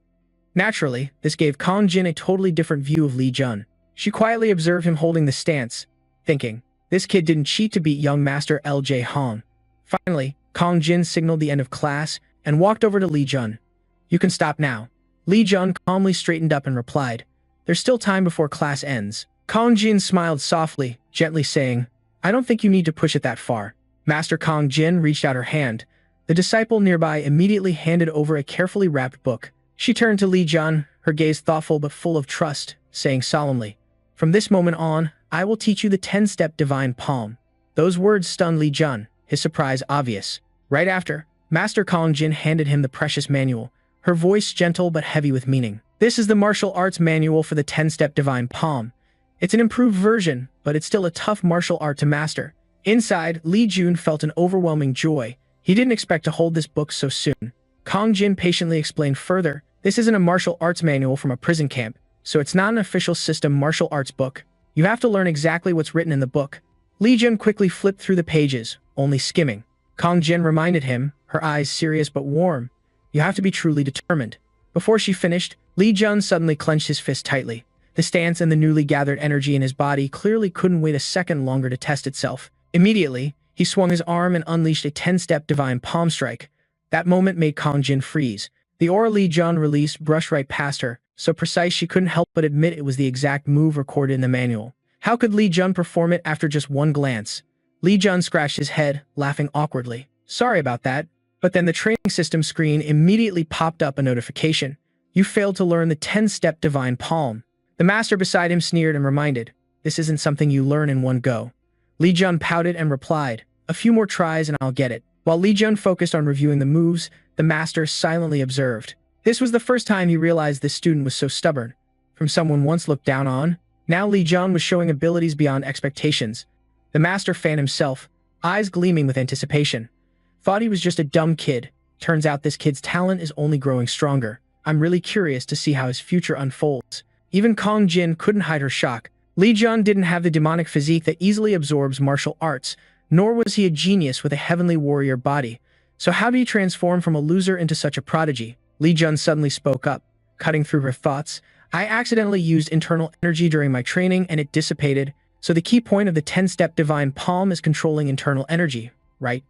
Naturally, this gave Kong-jin a totally different view of Li Jun. She quietly observed him holding the stance, thinking, this kid didn't cheat to beat young Master LJ Hong. Finally, Kong-jin signaled the end of class and walked over to Li Jun. You can stop now. Li Jun calmly straightened up and replied, there's still time before class ends. Kong-jin smiled softly, gently saying, I don't think you need to push it that far. Master Kong-jin reached out her hand. The disciple nearby immediately handed over a carefully wrapped book. She turned to Li Jun, her gaze thoughtful but full of trust, saying solemnly, from this moment on, I will teach you the 10-step divine palm. Those words stunned Li Jun, his surprise obvious. Right after, Master Kong-jin handed him the precious manual, her voice gentle but heavy with meaning. This is the martial arts manual for the 10-step divine palm. It's an improved version, but it's still a tough martial art to master. Inside, Li Jun felt an overwhelming joy. He didn't expect to hold this book so soon. Kong-jin patiently explained further, this isn't a martial arts manual from a prison camp, so it's not an official system martial arts book. You have to learn exactly what's written in the book. Li Jun quickly flipped through the pages, only skimming. Kong-jin reminded him, her eyes serious but warm. You have to be truly determined. Before she finished, Li Jun suddenly clenched his fist tightly. The stance and the newly gathered energy in his body clearly couldn't wait a second longer to test itself. Immediately, he swung his arm and unleashed a 10-step divine palm strike. That moment made Kong-jin freeze. The aura Li Jun released brushed right past her, so precise she couldn't help but admit it was the exact move recorded in the manual. How could Li Jun perform it after just one glance? Li Jun scratched his head, laughing awkwardly. Sorry about that. But then the training system screen immediately popped up a notification. You failed to learn the 10-step divine palm. The master beside him sneered and reminded, this isn't something you learn in one go. Li Jun pouted and replied, a few more tries and I'll get it. While Li Jun focused on reviewing the moves, the master silently observed. This was the first time he realized this student was so stubborn. From someone once looked down on, now Li Jun was showing abilities beyond expectations. The master fanned himself, eyes gleaming with anticipation. Thought he was just a dumb kid. Turns out this kid's talent is only growing stronger. I'm really curious to see how his future unfolds. Even Kong-jin couldn't hide her shock. Li Jun didn't have the demonic physique that easily absorbs martial arts, nor was he a genius with a heavenly warrior body. So how did he transform from a loser into such a prodigy? Li Jun suddenly spoke up, cutting through her thoughts. I accidentally used internal energy during my training and it dissipated, so the key point of the 10-step divine palm is controlling internal energy, right?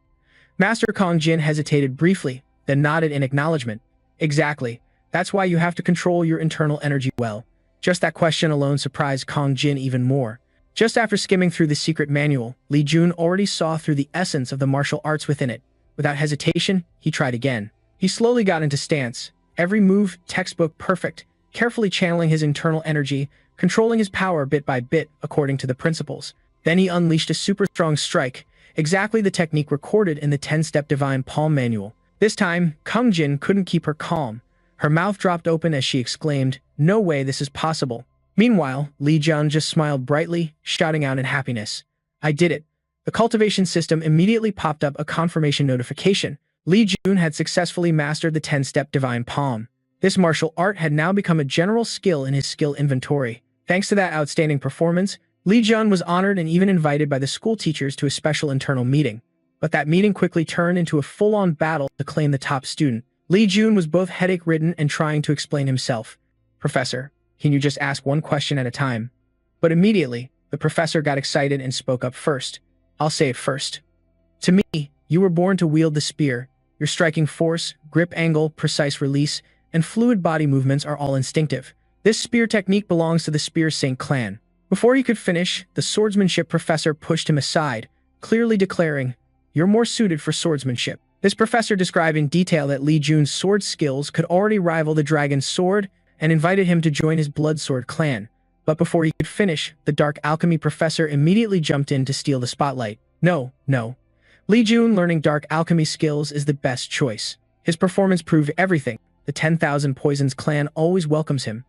Master Kong Jin hesitated briefly, then nodded in acknowledgement. Exactly. That's why you have to control your internal energy well. Just that question alone surprised Kong Jin even more. Just after skimming through the secret manual, Li Jun already saw through the essence of the martial arts within it. Without hesitation, he tried again. He slowly got into stance, every move textbook perfect, carefully channeling his internal energy, controlling his power bit by bit according to the principles. Then he unleashed a super strong strike, exactly the technique recorded in the 10-step divine palm manual. This time, Kong Jin couldn't keep her calm. Her mouth dropped open as she exclaimed, "No way this is possible." Meanwhile, Li Jun just smiled brightly, shouting out in happiness, "I did it." The cultivation system immediately popped up a confirmation notification. Li Jun had successfully mastered the 10-step divine palm. This martial art had now become a general skill in his skill inventory. Thanks to that outstanding performance, Li Jun was honored and even invited by the school teachers to a special internal meeting. But that meeting quickly turned into a full-on battle to claim the top student. Li Jun was both headache-ridden and trying to explain himself. "Professor, can you just ask one question at a time?" But immediately, the professor got excited and spoke up first. "I'll say it first. To me, you were born to wield the spear. Your striking force, grip angle, precise release, and fluid body movements are all instinctive. This spear technique belongs to the Spear Saint clan." Before he could finish, the swordsmanship professor pushed him aside, clearly declaring, "You're more suited for swordsmanship." This professor described in detail that Li Jun's sword skills could already rival the dragon's sword and invited him to join his blood sword clan. But before he could finish, the dark alchemy professor immediately jumped in to steal the spotlight. No. Li Jun learning dark alchemy skills is the best choice. His performance proved everything. The 10,000 Poisons clan always welcomes him.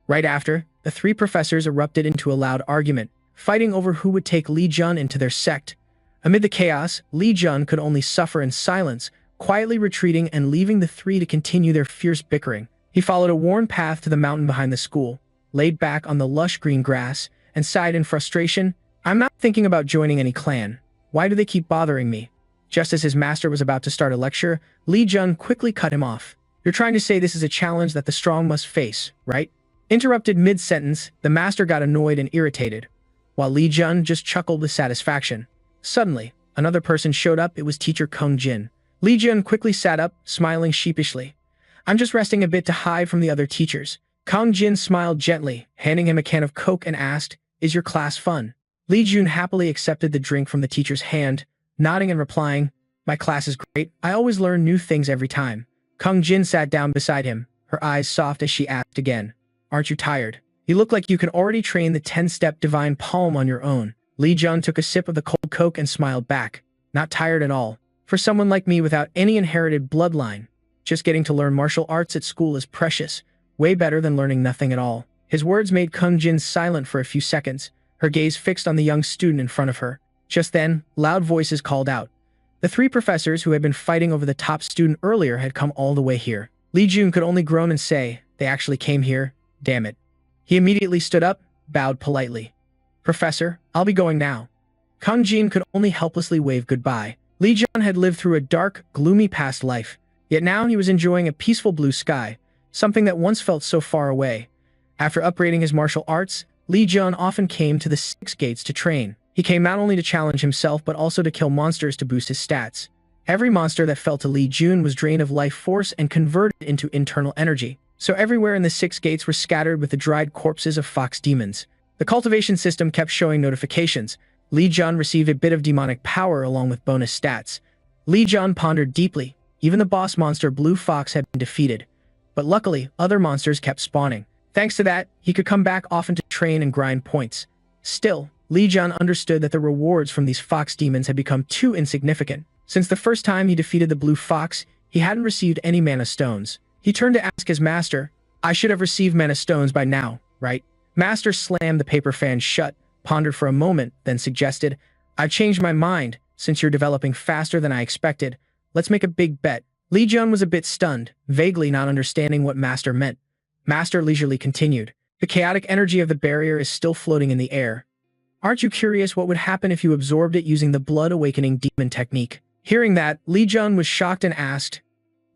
Right after, the three professors erupted into a loud argument, fighting over who would take Li Jun into their sect. Amid the chaos, Li Jun could only suffer in silence, quietly retreating and leaving the three to continue their fierce bickering. He followed a worn path to the mountain behind the school, laid back on the lush green grass, and sighed in frustration. "I'm not thinking about joining any clan. Why do they keep bothering me?" Just as his master was about to start a lecture, Li Jun quickly cut him off. "You're trying to say this is a challenge that the strong must face, right?" Interrupted mid-sentence, the master got annoyed and irritated, while Li Jun just chuckled with satisfaction. Suddenly, another person showed up. It was teacher Kong Jin. Li Jun quickly sat up, smiling sheepishly. "I'm just resting a bit to hide from the other teachers." Kong Jin smiled gently, handing him a can of Coke and asked, "Is your class fun?" Li Jun happily accepted the drink from the teacher's hand, nodding and replying, "My class is great. I always learn new things every time." Kong Jin sat down beside him, her eyes soft as she asked again, "Aren't you tired? You look like you can already train the 10-step divine palm on your own." Li Jun took a sip of the cold Coke and smiled back. "Not tired at all. For someone like me without any inherited bloodline, just getting to learn martial arts at school is precious. Way better than learning nothing at all." His words made Kong Jin silent for a few seconds, her gaze fixed on the young student in front of her. Just then, loud voices called out. The three professors who had been fighting over the top student earlier had come all the way here. Li Jun could only groan and say, "They actually came here? Damn it." He immediately stood up, bowed politely. "Professor, I'll be going now." Kong Jin could only helplessly wave goodbye. Li Jun had lived through a dark, gloomy past life, yet now he was enjoying a peaceful blue sky, something that once felt so far away. After upgrading his martial arts, Li Jun often came to the 6 gates to train. He came not only to challenge himself but also to kill monsters to boost his stats. Every monster that fell to Li Jun was drained of life force and converted into internal energy. So everywhere in the 6 gates were scattered with the dried corpses of fox demons. The cultivation system kept showing notifications. Li Jun received a bit of demonic power along with bonus stats. Li Jun pondered deeply. Even the boss monster Blue Fox had been defeated. But luckily, other monsters kept spawning. Thanks to that, he could come back often to train and grind points. Still, Li Jun understood that the rewards from these fox demons had become too insignificant. Since the first time he defeated the Blue Fox, he hadn't received any mana stones. He turned to ask his master, "I should have received mana stones by now, right?" Master slammed the paper fan shut, pondered for a moment, then suggested, "I've changed my mind. Since you're developing faster than I expected, let's make a big bet." Li Jun was a bit stunned, vaguely not understanding what Master meant. Master leisurely continued, The chaotic energy of the barrier is still floating in the air. Aren't you curious what would happen if you absorbed it using the blood awakening demon technique? Hearing that, Li Jun was shocked and asked,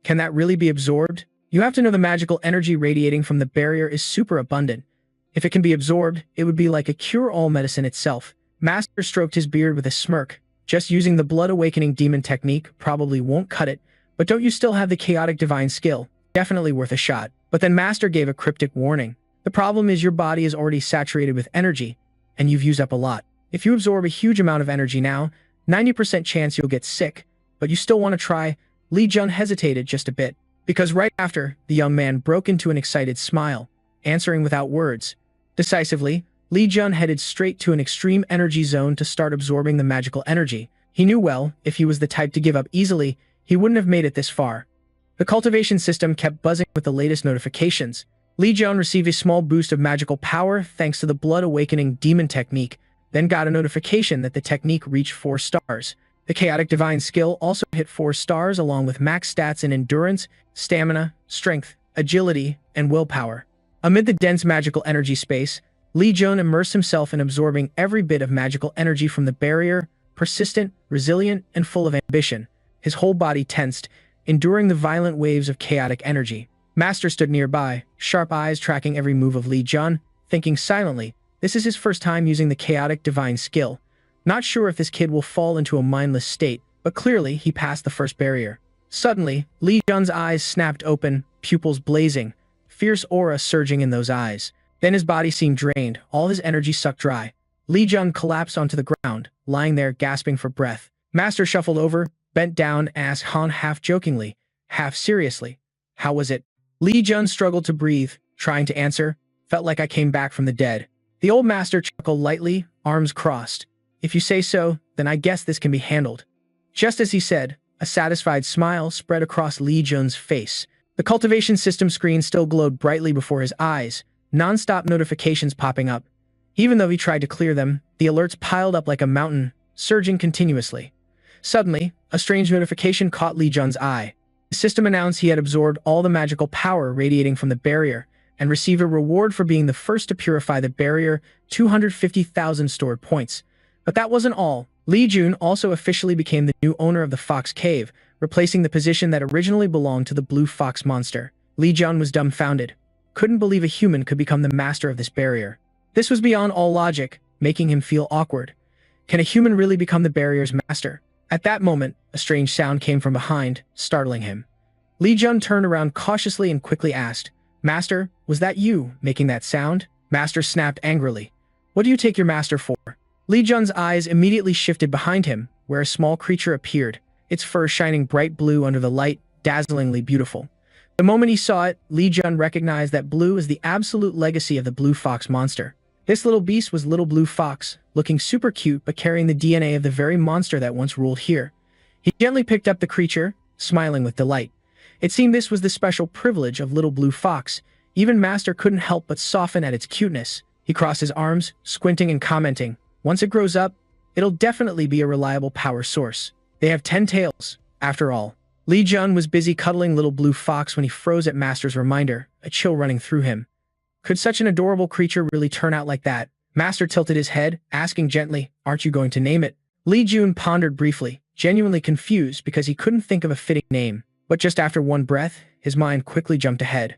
"Can that really be absorbed?" You have to know the magical energy radiating from the barrier is super abundant. If it can be absorbed, it would be like a cure-all medicine itself. Master stroked his beard with a smirk. Just using the blood awakening demon technique probably won't cut it, but don't you still have the chaotic divine skill? Definitely worth a shot. But then Master gave a cryptic warning. The problem is your body is already saturated with energy, and you've used up a lot. If you absorb a huge amount of energy now, 90% chance you'll get sick, but you still want to try. Li Jun hesitated just a bit, because right after, the young man broke into an excited smile, answering without words. Decisively, Li Jun headed straight to an extreme energy zone to start absorbing the magical energy. He knew well, if he was the type to give up easily, he wouldn't have made it this far. The cultivation system kept buzzing with the latest notifications. Li Jun received a small boost of magical power thanks to the blood awakening demon technique, then got a notification that the technique reached 4 stars. The chaotic divine skill also hit 4 stars along with max stats in endurance, stamina, strength, agility, and willpower. Amid the dense magical energy space, Li Jun immersed himself in absorbing every bit of magical energy from the barrier, persistent, resilient, and full of ambition. His whole body tensed, enduring the violent waves of chaotic energy. Master stood nearby, sharp eyes tracking every move of Li Jun, thinking silently, this is his first time using the chaotic divine skill. Not sure if this kid will fall into a mindless state, but clearly he passed the first barrier. Suddenly, Li Jun's eyes snapped open, pupils blazing, fierce aura surging in those eyes. Then his body seemed drained, all his energy sucked dry. Li Jun collapsed onto the ground, lying there gasping for breath. Master shuffled over, bent down, asked Han half jokingly, half seriously, "How was it?" Li Jun struggled to breathe, trying to answer, "Felt like I came back from the dead." The old master chuckled lightly, arms crossed. "If you say so, then I guess this can be handled." Just as he said, a satisfied smile spread across Li Jun's face. The cultivation system screen still glowed brightly before his eyes, non-stop notifications popping up. Even though he tried to clear them, the alerts piled up like a mountain, surging continuously. Suddenly, a strange notification caught Li Jun's eye. The system announced he had absorbed all the magical power radiating from the barrier and received a reward for being the first to purify the barrier, 250,000 stored points. But that wasn't all. Li Jun also officially became the new owner of the Fox Cave, replacing the position that originally belonged to the Blue Fox monster. Li Jun was dumbfounded. Couldn't believe a human could become the master of this barrier. This was beyond all logic, making him feel awkward. Can a human really become the barrier's master? At that moment, a strange sound came from behind, startling him. Li Jun turned around cautiously and quickly asked, "Master, was that you making that sound?" Master snapped angrily. "What do you take your master for?" Li Jun's eyes immediately shifted behind him, where a small creature appeared, its fur shining bright blue under the light, dazzlingly beautiful. The moment he saw it, Li Jun recognized that blue is the absolute legacy of the Blue Fox monster. This little beast was Little Blue Fox, looking super cute but carrying the DNA of the very monster that once ruled here. He gently picked up the creature, smiling with delight. It seemed this was the special privilege of Little Blue Fox. Even Master couldn't help but soften at its cuteness. He crossed his arms, squinting and commenting, "Once it grows up, it'll definitely be a reliable power source. They have 10 tails, after all." Li Jun was busy cuddling Little Blue Fox when he froze at Master's reminder, a chill running through him. Could such an adorable creature really turn out like that? Master tilted his head, asking gently, "Aren't you going to name it?" Li Jun pondered briefly, genuinely confused because he couldn't think of a fitting name. But just after one breath, his mind quickly jumped ahead.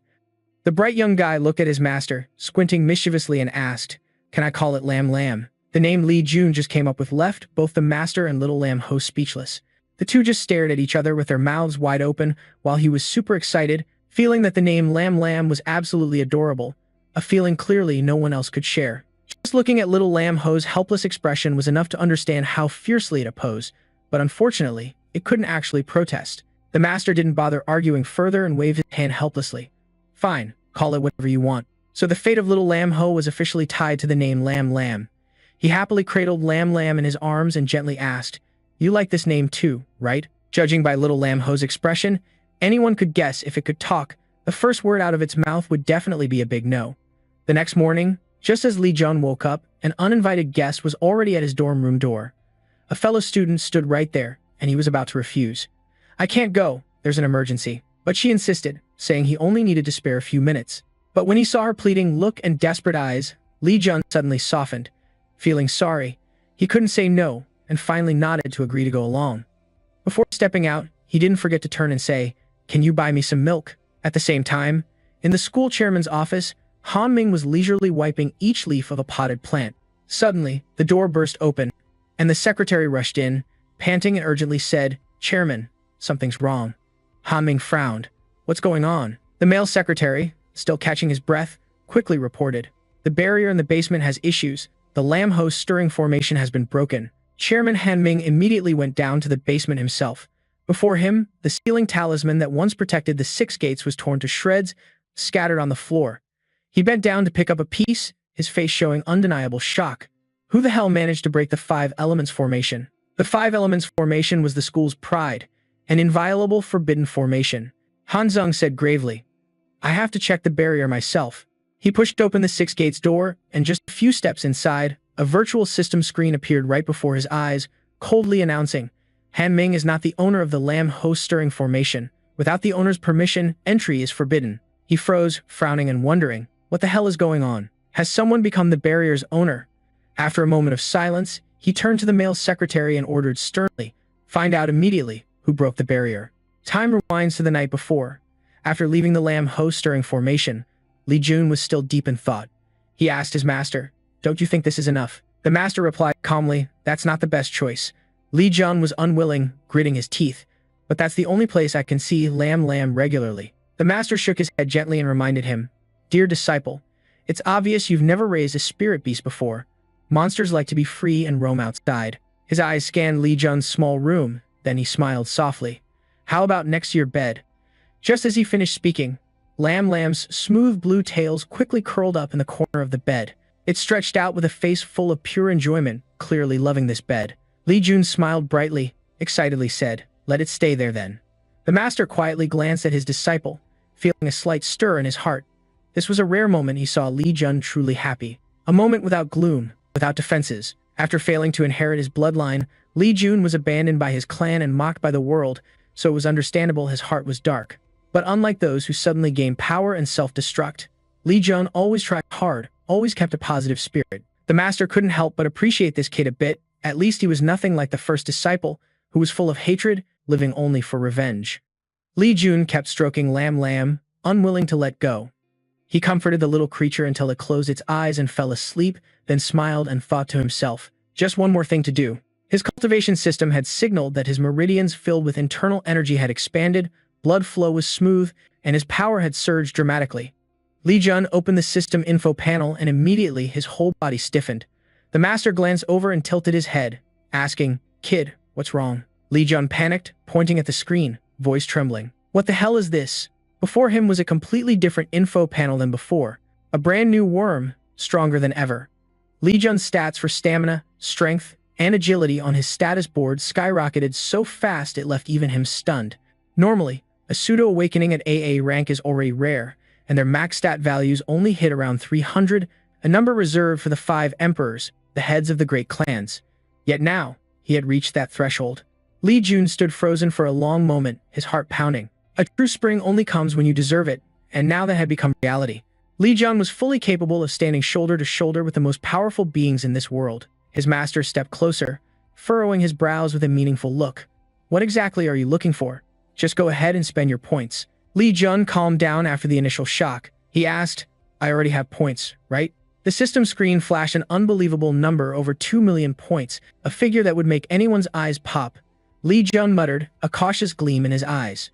The bright young guy looked at his master, squinting mischievously and asked, "Can I call it Lam Lam?" The name Li Jun just came up with left both the master and Little Lam Ho speechless. The two just stared at each other with their mouths wide open while he was super excited, feeling that the name Lam Lam was absolutely adorable, a feeling clearly no one else could share. Just looking at Little Lam Ho's helpless expression was enough to understand how fiercely it opposed, but unfortunately, it couldn't actually protest. The master didn't bother arguing further and waved his hand helplessly. "Fine, call it whatever you want." So the fate of Little Lam Ho was officially tied to the name Lam Lam. He happily cradled Lam Lam in his arms and gently asked, "You like this name too, right?" Judging by Little Lam Ho's expression, anyone could guess if it could talk, the first word out of its mouth would definitely be a big no. The next morning, just as Li Jun woke up, an uninvited guest was already at his dorm room door. A fellow student stood right there, and he was about to refuse. "I can't go, there's an emergency." But she insisted, saying he only needed to spare a few minutes. But when he saw her pleading look and desperate eyes, Li Jun suddenly softened. Feeling sorry, he couldn't say no and finally nodded to agree to go along. Before stepping out, he didn't forget to turn and say, "Can you buy me some milk?" At the same time, in the school chairman's office, Han Ming was leisurely wiping each leaf of a potted plant. Suddenly, the door burst open, and the secretary rushed in, panting and urgently said, "Chairman, something's wrong." Han Ming frowned. "What's going on?" The male secretary, still catching his breath, quickly reported. "The barrier in the basement has issues. The lamb host stirring formation has been broken." Chairman Han Ming immediately went down to the basement himself. Before him, the sealing talisman that once protected the 6 gates was torn to shreds, scattered on the floor. He bent down to pick up a piece, his face showing undeniable shock. Who the hell managed to break the 5 elements formation? The 5 elements formation was the school's pride, an inviolable forbidden formation. Han Zeng said gravely, "I have to check the barrier myself." He pushed open the 6 gates door, and just a few steps inside, a virtual system screen appeared right before his eyes, coldly announcing, "Han Ming is not the owner of the lamb host stirring formation. Without the owner's permission, entry is forbidden." He froze, frowning and wondering, what the hell is going on? Has someone become the barrier's owner? After a moment of silence, he turned to the male secretary and ordered sternly, "Find out immediately who broke the barrier." Time rewinds to the night before. After leaving the lamb host stirring formation, Li Jun was still deep in thought. He asked his master, "Don't you think this is enough?" The master replied calmly, "That's not the best choice." Li Jun was unwilling, gritting his teeth, "But that's the only place I can see lamb regularly." The master shook his head gently and reminded him, "Dear disciple, it's obvious you've never raised a spirit beast before. Monsters like to be free and roam outside." His eyes scanned Li Jun's small room, then he smiled softly. "How about next to your bed?" Just as he finished speaking, Lamb's smooth blue tails quickly curled up in the corner of the bed. It stretched out with a face full of pure enjoyment, clearly loving this bed. Li Jun smiled brightly, excitedly said, "Let it stay there then." The master quietly glanced at his disciple, feeling a slight stir in his heart. This was a rare moment he saw Li Jun truly happy. A moment without gloom, without defenses. After failing to inherit his bloodline, Li Jun was abandoned by his clan and mocked by the world, so it was understandable his heart was dark. But unlike those who suddenly gain power and self-destruct, Li Jun always tried hard, always kept a positive spirit. The master couldn't help but appreciate this kid a bit. At least he was nothing like the first disciple, who was full of hatred, living only for revenge. Li Jun kept stroking Lamb, unwilling to let go. He comforted the little creature until it closed its eyes and fell asleep, then smiled and thought to himself, just one more thing to do. His cultivation system had signaled that his meridians filled with internal energy had expanded, blood flow was smooth, and his power had surged dramatically. Li Jun opened the system info panel and immediately his whole body stiffened. The master glanced over and tilted his head, asking, "Kid, what's wrong?" Li Jun panicked, pointing at the screen, voice trembling. "What the hell is this?" Before him was a completely different info panel than before. A brand new worm, stronger than ever. Li Jun's stats for stamina, strength, and agility on his status board skyrocketed so fast it left even him stunned. Normally, a pseudo-awakening at AA rank is already rare, and their max stat values only hit around 300, a number reserved for the 5 emperors, the heads of the great clans. Yet now, he had reached that threshold. Li Jun stood frozen for a long moment, his heart pounding. A true spring only comes when you deserve it, and now that had become reality. Li Jun was fully capable of standing shoulder to shoulder with the most powerful beings in this world. His master stepped closer, furrowing his brows with a meaningful look. "What exactly are you looking for? Just go ahead and spend your points." Li Jun calmed down after the initial shock. He asked, "I already have points, right?" The system screen flashed an unbelievable number, over 2 million points, a figure that would make anyone's eyes pop. Li Jun muttered, a cautious gleam in his eyes.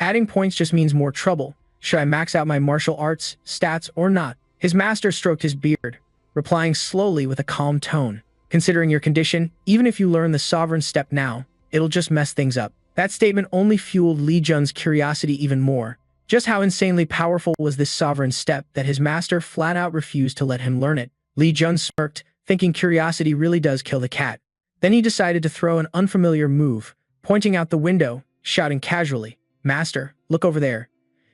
"Adding points just means more trouble. Should I max out my martial arts, stats, or not?" His master stroked his beard, replying slowly with a calm tone. "Considering your condition, even if you learn the sovereign step now, it'll just mess things up." That statement only fueled Li Jun's curiosity even more. Just how insanely powerful was this sovereign step that his master flat out refused to let him learn it? Li Jun smirked, thinking curiosity really does kill the cat. Then he decided to throw an unfamiliar move, pointing out the window, shouting casually, "Master, look over there."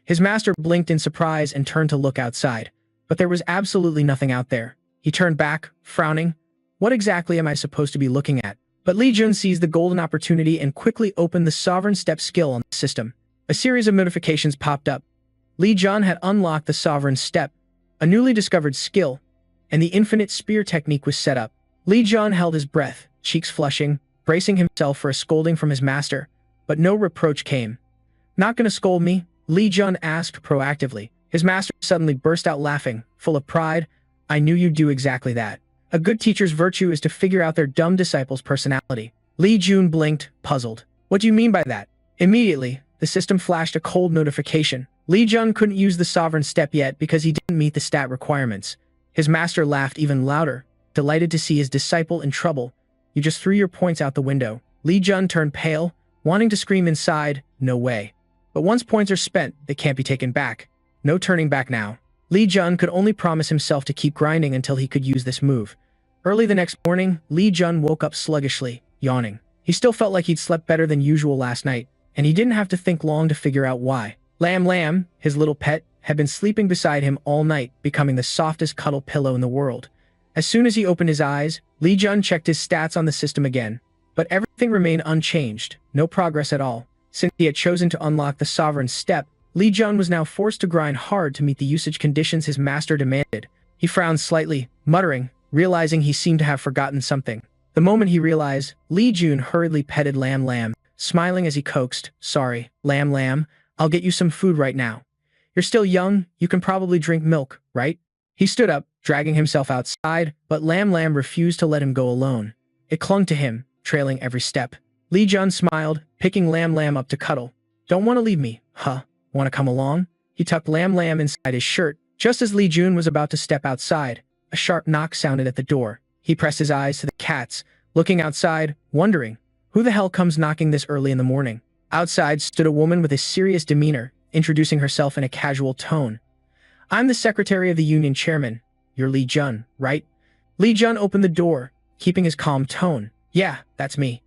His master blinked in surprise and turned to look outside, but there was absolutely nothing out there. He turned back, frowning. What exactly am I supposed to be looking at? But Li Jun seized the golden opportunity and quickly opened the Sovereign Step skill on the system. A series of notifications popped up. Li Jun had unlocked the Sovereign Step, a newly discovered skill, and the infinite spear technique was set up. Li Jun held his breath, cheeks flushing, bracing himself for a scolding from his master, but no reproach came. "Not gonna scold me?" Li Jun asked proactively. His master suddenly burst out laughing, full of pride. "I knew you'd do exactly that. A good teacher's virtue is to figure out their dumb disciple's personality." Li Jun blinked, puzzled. "What do you mean by that?" Immediately, the system flashed a cold notification. Li Jun couldn't use the Sovereign Step yet because he didn't meet the stat requirements. His master laughed even louder, delighted to see his disciple in trouble. "You just threw your points out the window." Li Jun turned pale, wanting to scream inside, "No way." But once points are spent, they can't be taken back. No turning back now. Li Jun could only promise himself to keep grinding until he could use this move. Early the next morning, Li Jun woke up sluggishly, yawning. He still felt like he'd slept better than usual last night, and he didn't have to think long to figure out why. Lam Lam, his little pet, had been sleeping beside him all night, becoming the softest cuddle pillow in the world. As soon as he opened his eyes, Li Jun checked his stats on the system again. But everything remained unchanged, no progress at all. Since he had chosen to unlock the Sovereign Step, Li Jun was now forced to grind hard to meet the usage conditions his master demanded. He frowned slightly, muttering, realizing he seemed to have forgotten something. The moment he realized, Li Jun hurriedly petted Lam Lam, smiling as he coaxed, "Sorry, Lam Lam, I'll get you some food right now. You're still young, you can probably drink milk, right?" He stood up, dragging himself outside, but Lam Lam refused to let him go alone. It clung to him, trailing every step. Li Jun smiled, picking Lam Lam up to cuddle. "Don't want to leave me, huh? Want to come along?" He tucked Lam Lam inside his shirt. Just as Li Jun was about to step outside, a sharp knock sounded at the door. He pressed his eyes to the cats, looking outside, wondering, who the hell comes knocking this early in the morning? Outside stood a woman with a serious demeanor, introducing herself in a casual tone. "I'm the secretary of the union chairman. You're Li Jun, right?" Li Jun opened the door, keeping his calm tone. "Yeah, that's me.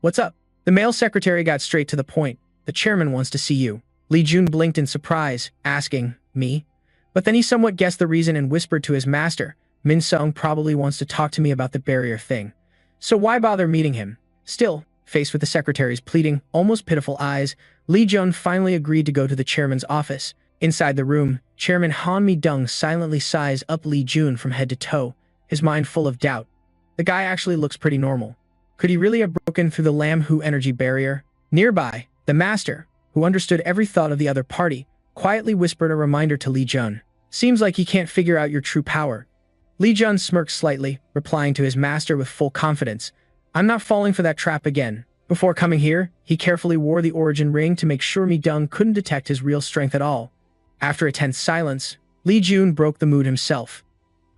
What's up?" The male secretary got straight to the point. "The chairman wants to see you." Li Jun blinked in surprise, asking, "Me?" But then he somewhat guessed the reason and whispered to his master, "Min Sung probably wants to talk to me about the barrier thing. So why bother meeting him?" Still, faced with the secretary's pleading, almost pitiful eyes, Li Jun finally agreed to go to the chairman's office. Inside the room, Chairman Han Mi-dong silently sized up Li Jun from head to toe, his mind full of doubt. The guy actually looks pretty normal. Could he really have broken through the Lam Hu energy barrier? Nearby, the master, who understood every thought of the other party, quietly whispered a reminder to Li Jun. "Seems like he can't figure out your true power." Li Jun smirked slightly, replying to his master with full confidence, "I'm not falling for that trap again." Before coming here, he carefully wore the origin ring to make sure Mi-dong couldn't detect his real strength at all. After a tense silence, Li Jun broke the mood himself.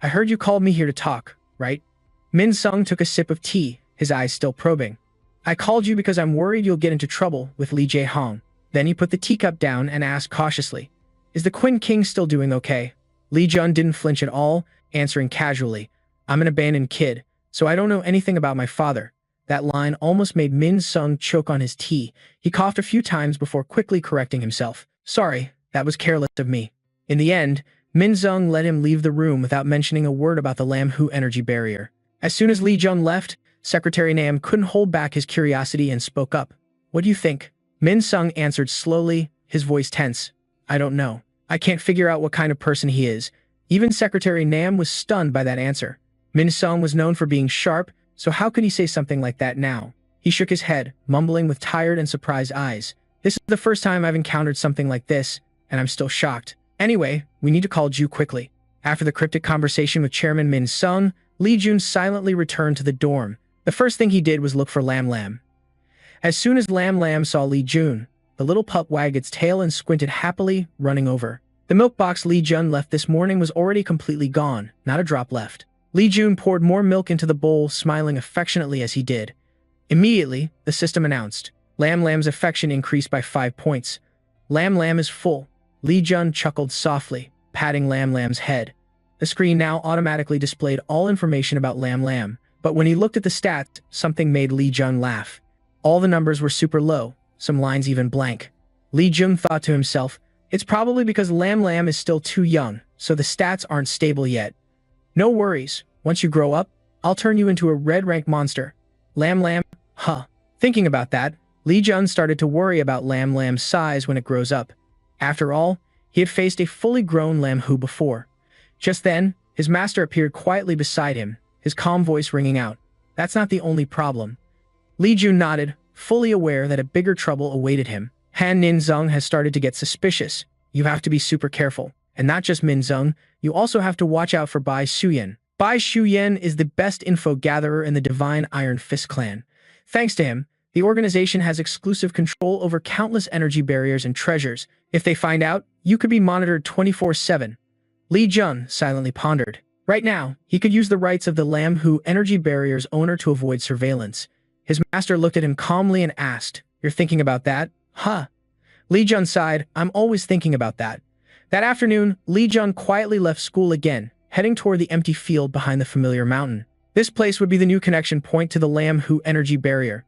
"I heard you called me here to talk, right?" Min Sung took a sip of tea, his eyes still probing. "I called you because I'm worried you'll get into trouble with Li Jae-hong." Then he put the teacup down and asked cautiously, "Is the Quinn King still doing okay?" Li Jun didn't flinch at all, answering casually, "I'm an abandoned kid, so I don't know anything about my father." That line almost made Min Sung choke on his tea. He coughed a few times before quickly correcting himself. "Sorry, that was careless of me." In the end, Min Sung let him leave the room without mentioning a word about the Lam Hu energy barrier. As soon as Li Jun left, Secretary Nam couldn't hold back his curiosity and spoke up. "What do you think?" Min Sung answered slowly, his voice tense. "I don't know. I can't figure out what kind of person he is." Even Secretary Nam was stunned by that answer. Min Sung was known for being sharp, so how could he say something like that now? He shook his head, mumbling with tired and surprised eyes. "This is the first time I've encountered something like this, and I'm still shocked. Anyway, we need to call Ju quickly." After the cryptic conversation with Chairman Min Sung, Li Jun silently returned to the dorm. The first thing he did was look for Lam Lam. As soon as Lam Lam saw Li Jun, the little pup wagged its tail and squinted happily, running over. The milk box Li Jun left this morning was already completely gone, not a drop left. Li Jun poured more milk into the bowl, smiling affectionately as he did. Immediately, the system announced, Lam Lam's affection increased by 5 points. "Lam Lam is full." Li Jun chuckled softly, patting Lam Lam's head. The screen now automatically displayed all information about Lam Lam, but when he looked at the stats, something made Li Jun laugh. All the numbers were super low, some lines even blank. Li Jun thought to himself, it's probably because Lam Lam is still too young, so the stats aren't stable yet. "No worries, once you grow up, I'll turn you into a red rank monster." Lam Lam, huh. Thinking about that, Li Jun started to worry about Lam Lam's size when it grows up. After all, He had faced a fully grown Lam Hu before. Just then, his master appeared quietly beside him, his calm voice ringing out. That's not the only problem. Li Jun nodded, fully aware that a bigger trouble awaited him. Han Ninzeng has started to get suspicious. You have to be super careful. And not just Minzeng, you also have to watch out for Bai Shuyan. Bai Shuyan is the best info gatherer in the Divine Iron Fist clan. Thanks to him, the organization has exclusive control over countless energy barriers and treasures. If they find out, you could be monitored 24/7. Li Jun silently pondered. Right now, he could use the rights of the Lam Hu energy barrier's owner to avoid surveillance. His master looked at him calmly and asked, "You're thinking about that? Huh?" Li Jun sighed, "I'm always thinking about that." That afternoon, Li Jun quietly left school again, heading toward the empty field behind the familiar mountain. This place would be the new connection point to the Lam Hu energy barrier.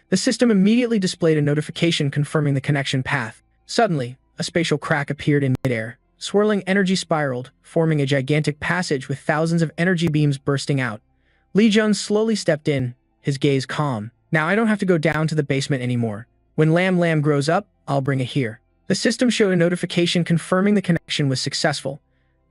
The system immediately displayed a notification confirming the connection path. Suddenly, a spatial crack appeared in midair. Swirling energy spiraled, forming a gigantic passage with thousands of energy beams bursting out. Li Jun slowly stepped in, his gaze calm. Now I don't have to go down to the basement anymore. When Lam grows up, I'll bring it here. The system showed a notification confirming the connection was successful.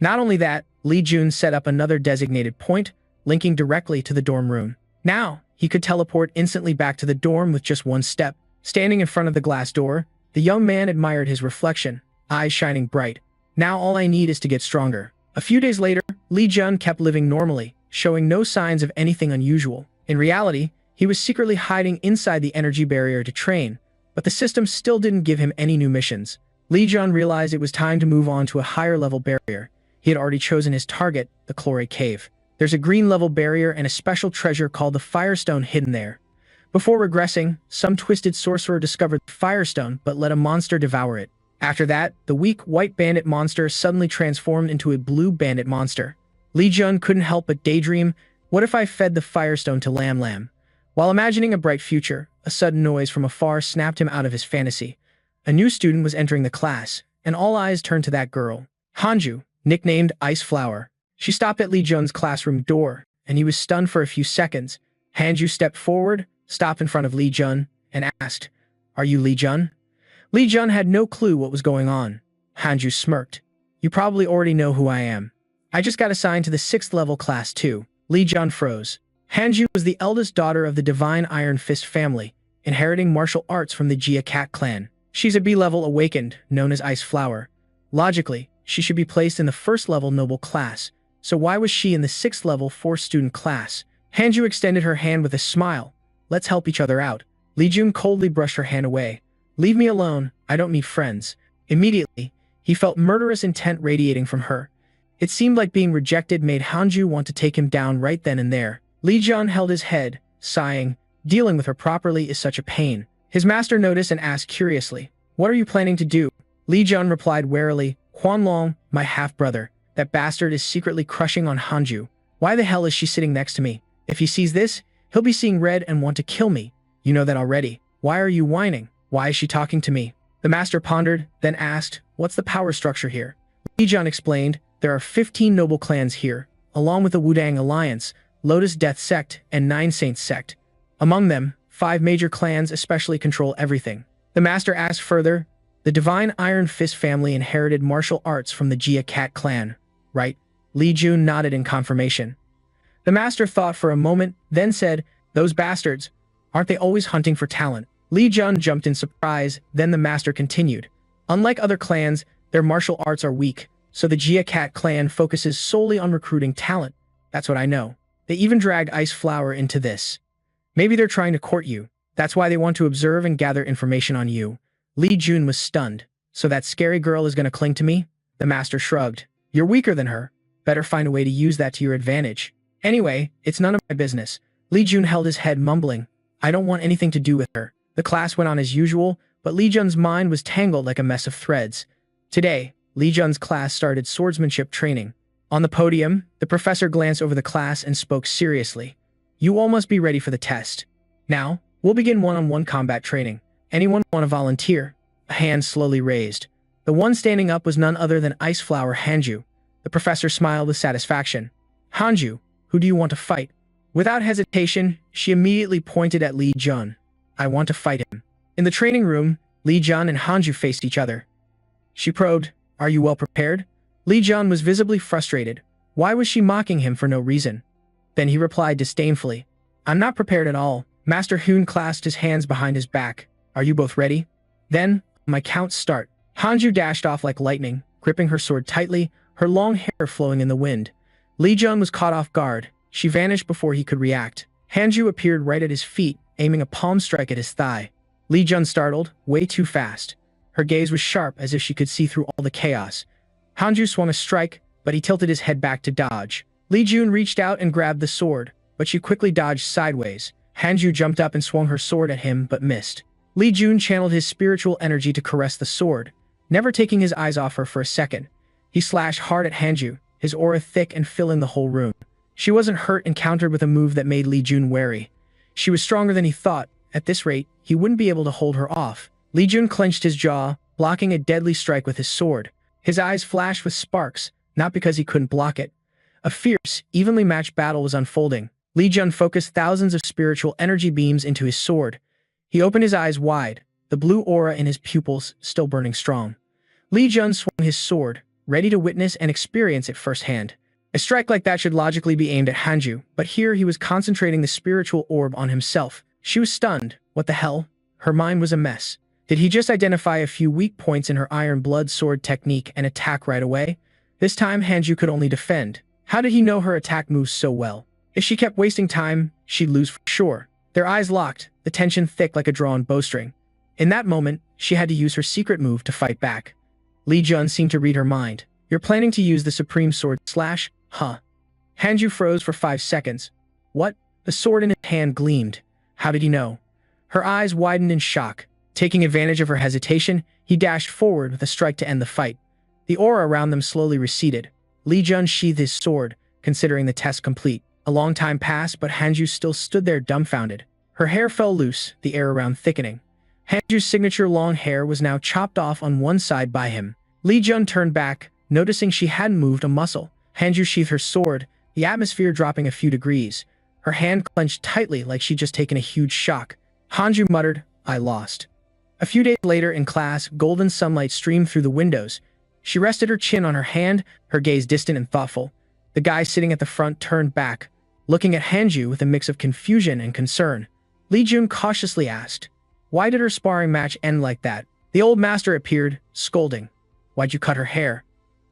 Not only that, Li Jun set up another designated point, linking directly to the dorm room. Now, he could teleport instantly back to the dorm with just one step. Standing in front of the glass door, the young man admired his reflection, eyes shining bright. Now all I need is to get stronger. A few days later, Li Jun kept living normally, showing no signs of anything unusual. In reality, he was secretly hiding inside the energy barrier to train, but the system still didn't give him any new missions. Li Jun realized it was time to move on to a higher level barrier. He had already chosen his target, the Chlorate Cave. There's a green level barrier and a special treasure called the Firestone hidden there. Before regressing, some twisted sorcerer discovered the Firestone but let a monster devour it. After that, the weak white bandit monster suddenly transformed into a blue bandit monster. Li Jun couldn't help but daydream, what if I fed the Firestone to Lam? While imagining a bright future, a sudden noise from afar snapped him out of his fantasy. A new student was entering the class, and all eyes turned to that girl. Hanju, nicknamed Ice Flower. She stopped at Li Jun's classroom door, and he was stunned for a few seconds. Hanju stepped forward, stopped in front of Li Jun, and asked, "Are you Li Jun?" Li Jun had no clue what was going on. Hanju smirked. "You probably already know who I am. I just got assigned to the 6th level class too." Li Jun froze. Hanju was the eldest daughter of the Divine Iron Fist family, inheriting martial arts from the Cat clan. She's a B-level awakened, known as Ice Flower. Logically, she should be placed in the 1st level noble class, so why was she in the 6th level 4-student class? Hanju extended her hand with a smile. "Let's help each other out." Li Jun coldly brushed her hand away. "Leave me alone, I don't need friends." Immediately, he felt murderous intent radiating from her. It seemed like being rejected made Hanju want to take him down right then and there. Li Jun held his head, sighing. Dealing with her properly is such a pain. His master noticed and asked curiously, "What are you planning to do?" Li Jun replied warily, "Huanlong, my half-brother. That bastard is secretly crushing on Hanju. Why the hell is she sitting next to me? If he sees this, he'll be seeing red and want to kill me. You know that already. Why are you whining? Why is she talking to me?" The master pondered, then asked, "What's the power structure here?" Li Jun explained, "There are 15 noble clans here, along with the Wudang Alliance, Lotus Death Sect, and 9 Saints Sect. Among them, 5 major clans especially control everything." The master asked further, "The Divine Iron Fist family inherited martial arts from the Cat clan, right?" Li Jun nodded in confirmation. The master thought for a moment, then said, "Those bastards, aren't they always hunting for talent?" Li Jun jumped in surprise, then the master continued, "Unlike other clans, their martial arts are weak, so the Cat clan focuses solely on recruiting talent. That's what I know. They even dragged Ice Flower into this. Maybe they're trying to court you. That's why they want to observe and gather information on you." Li Jun was stunned. "So that scary girl is going to cling to me?" The master shrugged. "You're weaker than her. Better find a way to use that to your advantage. Anyway, it's none of my business." Li Jun held his head mumbling, "I don't want anything to do with her." The class went on as usual, but Li Jun's mind was tangled like a mess of threads. Today, Li Jun's class started swordsmanship training. On the podium, the professor glanced over the class and spoke seriously. "You all must be ready for the test. Now, we'll begin one-on-one combat training. Anyone want to volunteer?" A hand slowly raised. The one standing up was none other than Ice Flower Hanju. The professor smiled with satisfaction. "Hanju, who do you want to fight?" Without hesitation, she immediately pointed at Li Jun. "I want to fight him." In the training room, Li Jun and Hanju faced each other. She probed, Are you well prepared? Li Jun was visibly frustrated. Why was she mocking him for no reason? Then he replied disdainfully, I'm not prepared at all. Master Hoon clasped his hands behind his back. Are you both ready? Then, my counts start. Hanju dashed off like lightning, gripping her sword tightly, her long hair flowing in the wind. Li Jun was caught off guard. She vanished before he could react. Hanju appeared right at his feet, aiming a palm strike at his thigh. Li Jun startled, way too fast. Her gaze was sharp as if she could see through all the chaos. Hanju swung a strike, but he tilted his head back to dodge. Li Jun reached out and grabbed the sword, but she quickly dodged sideways. Hanju jumped up and swung her sword at him, but missed. Li Jun channeled his spiritual energy to caress the sword, never taking his eyes off her for a second. He slashed hard at Hanju, his aura thick and filling the whole room. She wasn't hurt and countered with a move that made Li Jun wary. She was stronger than he thought. At this rate, he wouldn't be able to hold her off. Li Jun clenched his jaw, blocking a deadly strike with his sword. His eyes flashed with sparks, not because he couldn't block it. A fierce, evenly matched battle was unfolding. Li Jun focused thousands of spiritual energy beams into his sword. He opened his eyes wide, the blue aura in his pupils still burning strong. Li Jun swung his sword, ready to witness and experience it firsthand. A strike like that should logically be aimed at Hanju, but here he was concentrating the spiritual orb on himself. She was stunned. What the hell? Her mind was a mess. Did he just identify a few weak points in her iron blood sword technique and attack right away? This time Hanju could only defend. How did he know her attack moves so well? If she kept wasting time, she'd lose for sure. Their eyes locked, the tension thick like a drawn bowstring. In that moment, she had to use her secret move to fight back. Li Jun seemed to read her mind. You're planning to use the Supreme Sword slash, huh? Hanju froze for 5 seconds. What? The sword in his hand gleamed. How did he know? Her eyes widened in shock. Taking advantage of her hesitation, he dashed forward with a strike to end the fight. The aura around them slowly receded. Li Jun sheathed his sword, considering the test complete. A long time passed, but Hanju still stood there dumbfounded. Her hair fell loose, the air around thickening. Hanju's signature long hair was now chopped off on one side by him. Li Jun turned back, noticing she hadn't moved a muscle. Hanju sheathed her sword, the atmosphere dropping a few degrees. Her hand clenched tightly like she'd just taken a huge shock. Hanju muttered, I lost. A few days later in class, golden sunlight streamed through the windows. She rested her chin on her hand, her gaze distant and thoughtful. The guy sitting at the front turned back, looking at Hanju with a mix of confusion and concern. Li Jun cautiously asked, why did her sparring match end like that? The old master appeared, scolding. Why'd you cut her hair?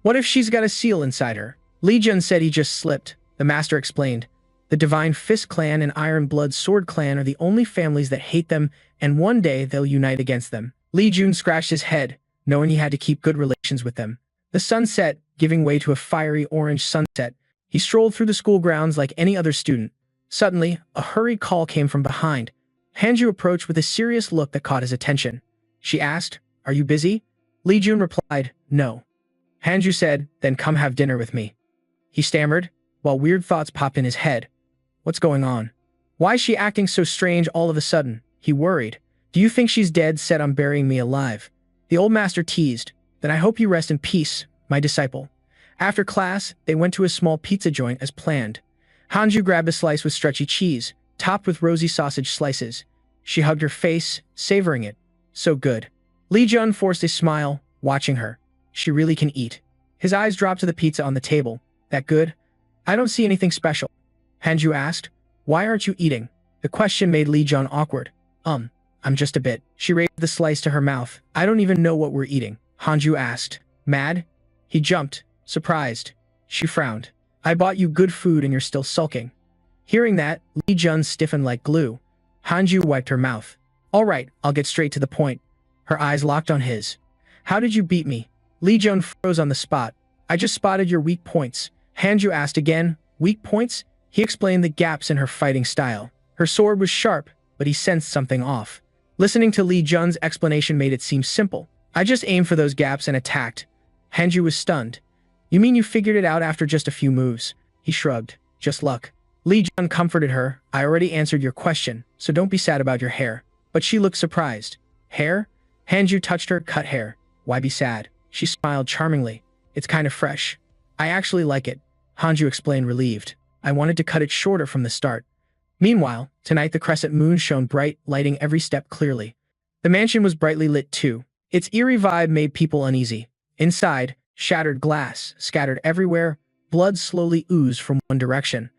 What if she's got a seal inside her? Li Jun said he just slipped. The master explained. The Divine Fist Clan and Iron Blood Sword Clan are the only families that hate them, and one day they'll unite against them. Li Jun scratched his head, knowing he had to keep good relations with them. The sun set, giving way to a fiery orange sunset. He strolled through the school grounds like any other student. Suddenly, a hurried call came from behind. Hanju approached with a serious look that caught his attention. She asked, are you busy? Li Jun replied, no. Hanju said, then come have dinner with me. He stammered, while weird thoughts popped in his head. What's going on? Why is she acting so strange all of a sudden? He worried. Do you think she's dead set on burying me alive? The old master teased. Then I hope you rest in peace, my disciple. After class, they went to a small pizza joint as planned. Hanju grabbed a slice with stretchy cheese, topped with rosy sausage slices. She hugged her face, savoring it. So good. Li Jun forced a smile, watching her. She really can eat. His eyes dropped to the pizza on the table. That good? I don't see anything special. Hanju asked. Why aren't you eating? The question made Li Jun awkward. I'm just a bit. She raised the slice to her mouth. I don't even know what we're eating. Hanju asked. Mad? He jumped, surprised. She frowned. I bought you good food and you're still sulking. Hearing that, Li Jun stiffened like glue. Hanju wiped her mouth. All right, I'll get straight to the point. Her eyes locked on his. How did you beat me? Li Jun froze on the spot. I just spotted your weak points. Hanju asked again. Weak points? He explained the gaps in her fighting style. Her sword was sharp, but he sensed something off. Listening to Li Jun's explanation made it seem simple. I just aimed for those gaps and attacked. Hanju was stunned. You mean you figured it out after just a few moves? He shrugged. Just luck. Li Jun comforted her. I already answered your question, so don't be sad about your hair. But she looked surprised. Hair? Hanju touched her cut hair. Why be sad? She smiled charmingly. It's kind of fresh. I actually like it. Hanju explained, relieved. I wanted to cut it shorter from the start. Meanwhile, tonight the crescent moon shone bright, lighting every step clearly. The mansion was brightly lit too. Its eerie vibe made people uneasy. Inside, shattered glass, scattered everywhere, blood slowly oozed from one direction.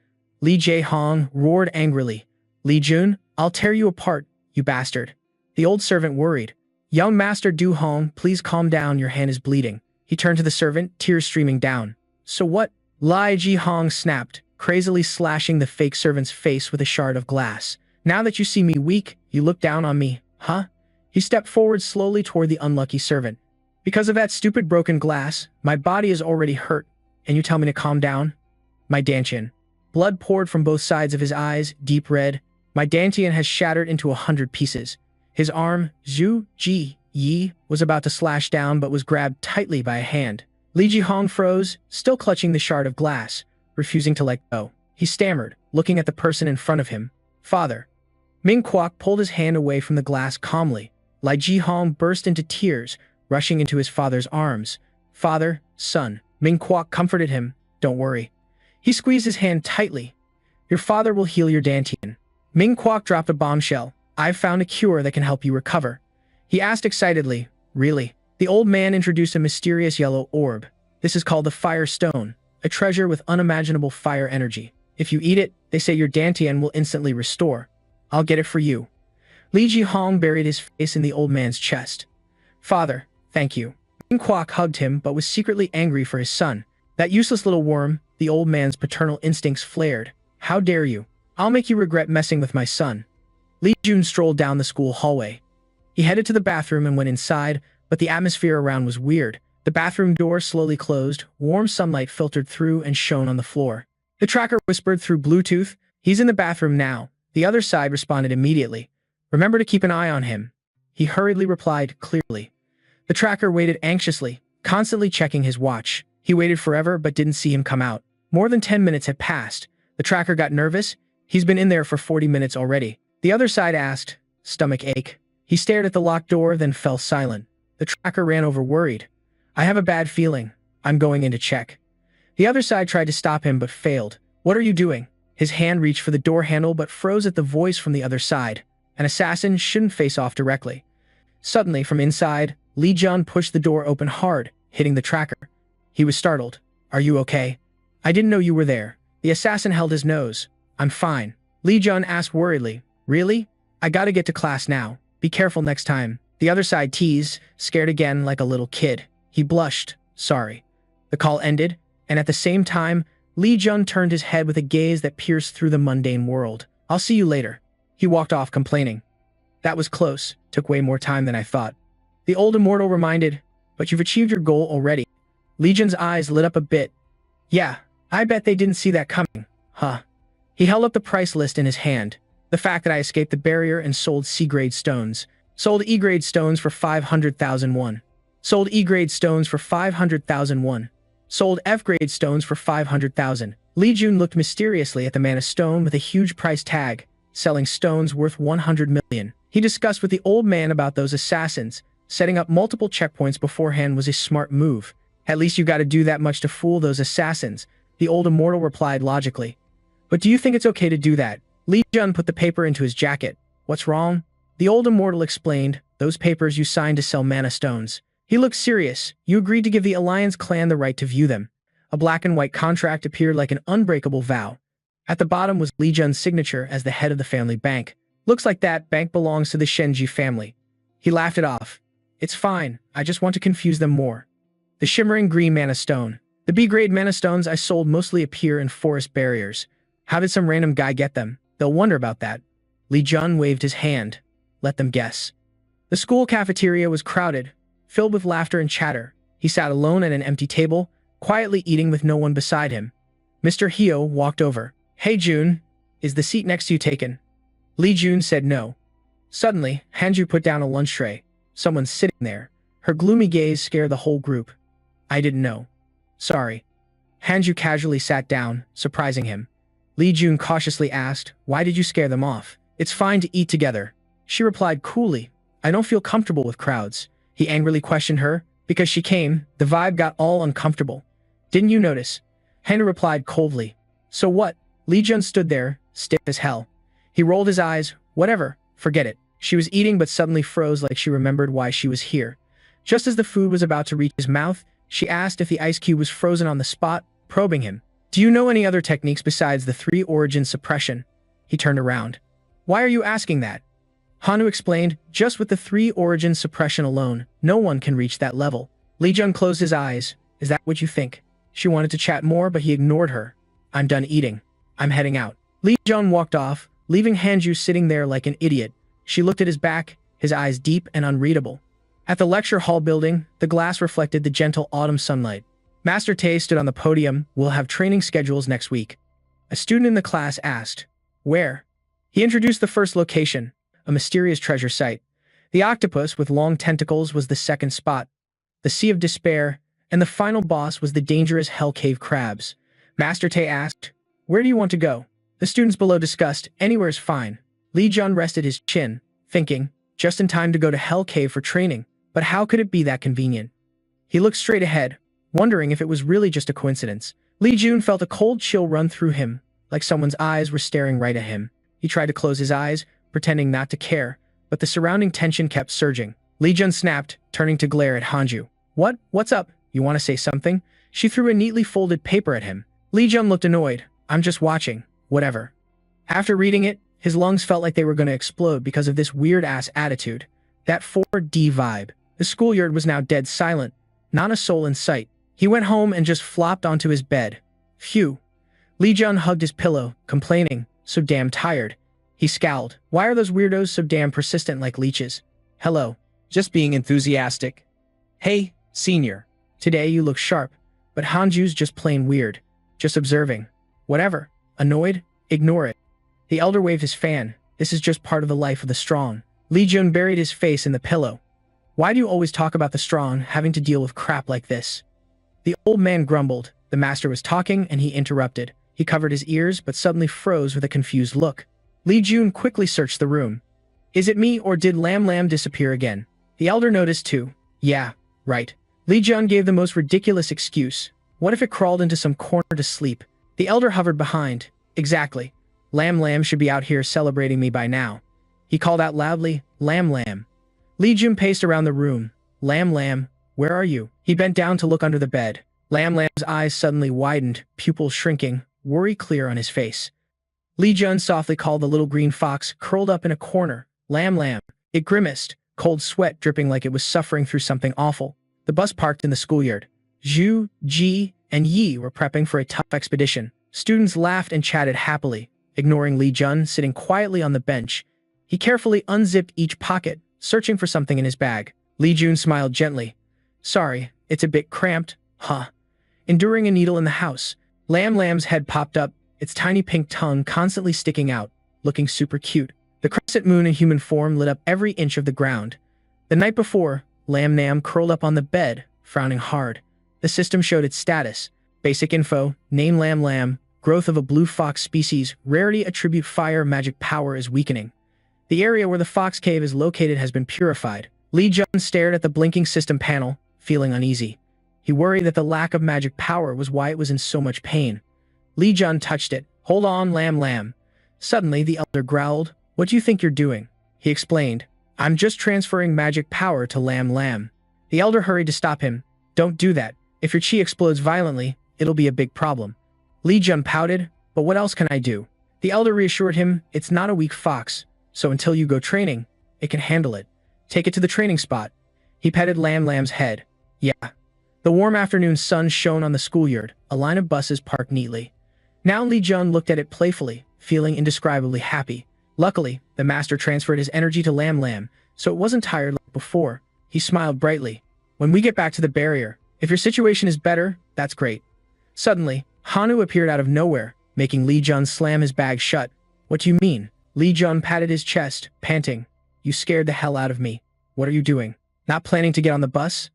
Li Jae-hong roared angrily. Li Jun, I'll tear you apart, you bastard. The old servant worried. Young Master Du Hong, please calm down, your hand is bleeding. He turned to the servant, tears streaming down. So what? Li Ji-hong snapped, crazily slashing the fake servant's face with a shard of glass. Now that you see me weak, you look down on me, huh? He stepped forward slowly toward the unlucky servant. Because of that stupid broken glass, my body is already hurt, and you tell me to calm down? My dantian. Blood poured from both sides of his eyes, deep red. My dantian has shattered into 100 pieces. His arm, Zhu Ji Yi, was about to slash down but was grabbed tightly by a hand. Li Ji-hong froze, still clutching the shard of glass, refusing to let go. He stammered, looking at the person in front of him. Father. Ming Kwok pulled his hand away from the glass calmly. Li Ji-hong burst into tears, rushing into his father's arms. Father, son. Ming Kwok comforted him. Don't worry. He squeezed his hand tightly. Your father will heal your dantian. Ming Kwok dropped a bombshell. I've found a cure that can help you recover. He asked excitedly. Really? The old man introduced a mysterious yellow orb. This is called the Fire Stone, a treasure with unimaginable fire energy. If you eat it, they say your dantian will instantly restore. I'll get it for you. Li Ji-hong buried his face in the old man's chest. Father, thank you. Ming Kwok hugged him but was secretly angry for his son. That useless little worm, the old man's paternal instincts flared. How dare you? I'll make you regret messing with my son. Li Jun strolled down the school hallway. He headed to the bathroom and went inside, but the atmosphere around was weird. The bathroom door slowly closed, warm sunlight filtered through and shone on the floor. The tracker whispered through Bluetooth, "He's in the bathroom now." The other side responded immediately. "Remember to keep an eye on him." He hurriedly replied, clearly. The tracker waited anxiously, constantly checking his watch. He waited forever but didn't see him come out. More than 10 minutes had passed. The tracker got nervous. He's been in there for 40 minutes already. The other side asked, "Stomach ache?" He stared at the locked door, then fell silent. The tracker ran over worried. "I have a bad feeling. I'm going in to check." The other side tried to stop him but failed. "What are you doing?" His hand reached for the door handle but froze at the voice from the other side. An assassin shouldn't face off directly. Suddenly, from inside, Li Jun pushed the door open hard, hitting the tracker. He was startled. "Are you okay?" "I didn't know you were there." The assassin held his nose. "I'm fine." Li Jun asked worriedly, "Really? I gotta get to class now. Be careful next time." The other side teased, scared again like a little kid. He blushed. "Sorry." The call ended, and at the same time, Li Jun turned his head with a gaze that pierced through the mundane world. "I'll see you later." He walked off complaining. "That was close. Took way more time than I thought." The old immortal reminded, "But you've achieved your goal already." Li Jun's eyes lit up a bit. "Yeah, I bet they didn't see that coming. Huh." He held up the price list in his hand. "The fact that I escaped the barrier and sold C-grade stones. Sold E-grade stones for 500,000 won. Sold E-grade stones for 500,000 won. Sold F-grade stones for 500,000. Li Jun looked mysteriously at the man of stone with a huge price tag, selling stones worth 100 million. He discussed with the old man about those assassins. Setting up multiple checkpoints beforehand was a smart move. "At least you gotta do that much to fool those assassins," the old immortal replied logically. "But do you think it's okay to do that?" Li Jun put the paper into his jacket. "What's wrong?" The old immortal explained, "Those papers you signed to sell mana stones." He looked serious. "You agreed to give the Alliance clan the right to view them." A black and white contract appeared like an unbreakable vow. At the bottom was Li Jun's signature as the head of the family bank. "Looks like that bank belongs to the Shenji family." He laughed it off. "It's fine. I just want to confuse them more." The shimmering green mana stone. The B-grade mana stones I sold mostly appear in forest barriers. How did some random guy get them? They'll wonder about that. Li Jun waved his hand. Let them guess. The school cafeteria was crowded, filled with laughter and chatter. He sat alone at an empty table, quietly eating with no one beside him. Mr. Hyo walked over. "Hey Jun, is the seat next to you taken?" Li Jun said no. Suddenly, Hanju put down a lunch tray. Someone's sitting there. Her gloomy gaze scared the whole group. "I didn't know." "Sorry." Hanju casually sat down, surprising him. Li Jun cautiously asked, "Why did you scare them off?" "It's fine to eat together." She replied coolly, "I don't feel comfortable with crowds." He angrily questioned her. Because she came, the vibe got all uncomfortable. "Didn't you notice?" Hanju replied coldly. "So what?" Li Jun stood there, stiff as hell. He rolled his eyes. "Whatever, forget it." She was eating but suddenly froze like she remembered why she was here. Just as the food was about to reach his mouth, She asked if the ice cube was frozen on the spot, probing him. Do you know any other techniques besides the 3-origin suppression? He turned around. Why are you asking that? Hanu explained, just with the 3-origin suppression alone, no one can reach that level. Lee Jun closed his eyes. Is that what you think? She wanted to chat more, but he ignored her. I'm done eating. I'm heading out. Lee Jun walked off, leaving Hanju sitting there like an idiot. She looked at his back, his eyes deep and unreadable. At the lecture hall building, the glass reflected the gentle autumn sunlight. Master Tay stood on the podium. We'll have training schedules next week. A student in the class asked, where? He introduced the first location, a mysterious treasure site. The octopus with long tentacles was the second spot. The Sea of Despair, and the final boss was the dangerous Hell Cave crabs. Master Tay asked, where do you want to go? The students below discussed, anywhere's fine. Lee Jun rested his chin, thinking, just in time to go to Hell Cave for training, but how could it be that convenient? He looked straight ahead, wondering if it was really just a coincidence. Lee Jun felt a cold chill run through him, like someone's eyes were staring right at him. He tried to close his eyes, pretending not to care, but the surrounding tension kept surging. Lee Jun snapped, turning to glare at Hanju. What's up? You want to say something? She threw a neatly folded paper at him. Lee Jun looked annoyed. I'm just watching. Whatever. After reading it, his lungs felt like they were going to explode because of this weird-ass attitude. That 4D vibe. The schoolyard was now dead silent. Not a soul in sight. He went home and just flopped onto his bed. Phew. Lee Jun hugged his pillow, complaining, so damn tired. He scowled. Why are those weirdos so damn persistent like leeches? Hello. Just being enthusiastic. Hey, senior. Today you look sharp, but Hanju's just plain weird. Just observing. Whatever. Annoyed? Ignore it. The elder waved his fan. This is just part of the life of the strong. Lee Jun buried his face in the pillow. Why do you always talk about the strong having to deal with crap like this? The old man grumbled. The master was talking and he interrupted. He covered his ears but suddenly froze with a confused look. Lee Jun quickly searched the room. Is it me or did Lam Lam disappear again? The elder noticed too. Yeah, right. Lee Jun gave the most ridiculous excuse. What if it crawled into some corner to sleep? The elder hovered behind. Exactly. Lam Lam should be out here celebrating me by now. He called out loudly, Lam Lam. Lee Jun paced around the room. Lam Lam, where are you? He bent down to look under the bed. Lam Lam's eyes suddenly widened, pupils shrinking, worry clear on his face. Lee Jun softly called the little green fox curled up in a corner. Lam Lam. It grimaced, cold sweat dripping like it was suffering through something awful. The bus parked in the schoolyard. Zhu, Ji, and Yi were prepping for a tough expedition. Students laughed and chatted happily, ignoring Lee Jun sitting quietly on the bench. He carefully unzipped each pocket, searching for something in his bag. Lee Jun smiled gently. Sorry, it's a bit cramped, huh? Enduring a needle in the house. Lam Lam's head popped up, its tiny pink tongue constantly sticking out, looking super cute. The crescent moon in human form lit up every inch of the ground. The night before, Lam Lam curled up on the bed, frowning hard. The system showed its status. Basic info, name Lam Lam, growth of a blue fox species, rarity attribute fire magic power is weakening. The area where the fox cave is located has been purified. Lee Jun stared at the blinking system panel, feeling uneasy. He worried that the lack of magic power was why it was in so much pain. Lee Jun touched it. Hold on, Lam Lam. Suddenly, the elder growled. What do you think you're doing? He explained. I'm just transferring magic power to Lam Lam. The elder hurried to stop him. Don't do that. If your chi explodes violently, it'll be a big problem. Lee Jun pouted. But what else can I do? The elder reassured him. It's not a weak fox, so until you go training, it can handle it. Take it to the training spot. He petted Lam Lam's head. Yeah. The warm afternoon sun shone on the schoolyard, a line of buses parked neatly. Now Lee Jun looked at it playfully, feeling indescribably happy. Luckily, the master transferred his energy to Lam Lam, so it wasn't tired like before. He smiled brightly. When we get back to the barrier, if your situation is better, that's great. Suddenly, Hanu appeared out of nowhere, making Lee Jun slam his bag shut. What do you mean? Lee Jun patted his chest, panting. You scared the hell out of me. What are you doing? Not planning to get on the bus?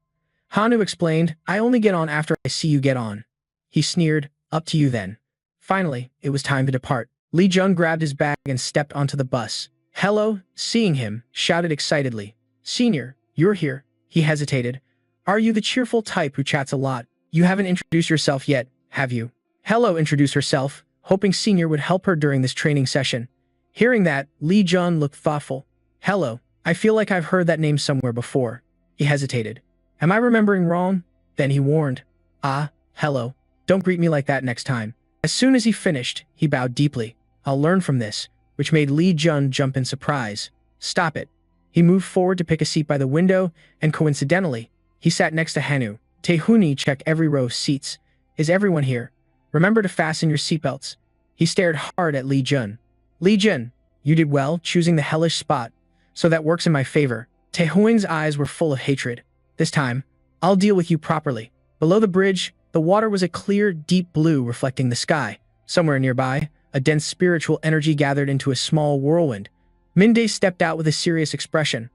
Hanu explained, I only get on after I see you get on. He sneered, up to you then. Finally, it was time to depart. Lee Jun grabbed his bag and stepped onto the bus. Hello, seeing him, shouted excitedly. Senior, you're here. He hesitated. Are you the cheerful type who chats a lot? You haven't introduced yourself yet, have you? Hello introduced herself, hoping Senior would help her during this training session. Hearing that, Lee Jun looked thoughtful. Hello, I feel like I've heard that name somewhere before. He hesitated. Am I remembering wrong? Then he warned, "Ah, hello. Don't greet me like that next time." As soon as he finished, he bowed deeply. "I'll learn from this," which made Lee Jun jump in surprise. "Stop it." He moved forward to pick a seat by the window, and coincidentally, he sat next to Hanu. Taehuni checked every row of seats. "Is everyone here? Remember to fasten your seatbelts." He stared hard at Lee Jun. "Lee Jun, you did well choosing the hellish spot, so that works in my favor." Taehuing's eyes were full of hatred. "This time, I'll deal with you properly." Below the bridge, the water was a clear, deep blue reflecting the sky. Somewhere nearby, a dense spiritual energy gathered into a small whirlwind. Min-dae stepped out with a serious expression.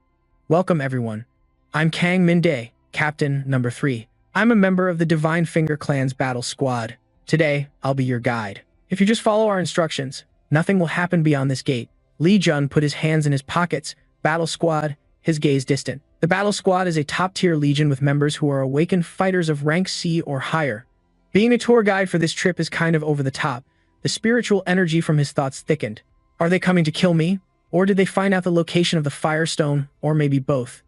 "Welcome, everyone. I'm Kang Min-dae, Captain Number 3. I'm a member of the Divine Finger Clan's battle squad. Today, I'll be your guide. If you just follow our instructions, nothing will happen beyond this gate." Lee Jun put his hands in his pockets. "Battle squad," his gaze distant. The battle squad is a top-tier legion with members who are awakened fighters of rank C or higher. Being a tour guide for this trip is kind of over the top. The spiritual energy from his thoughts thickened. Are they coming to kill me? Or did they find out the location of the Firestone? Or maybe both?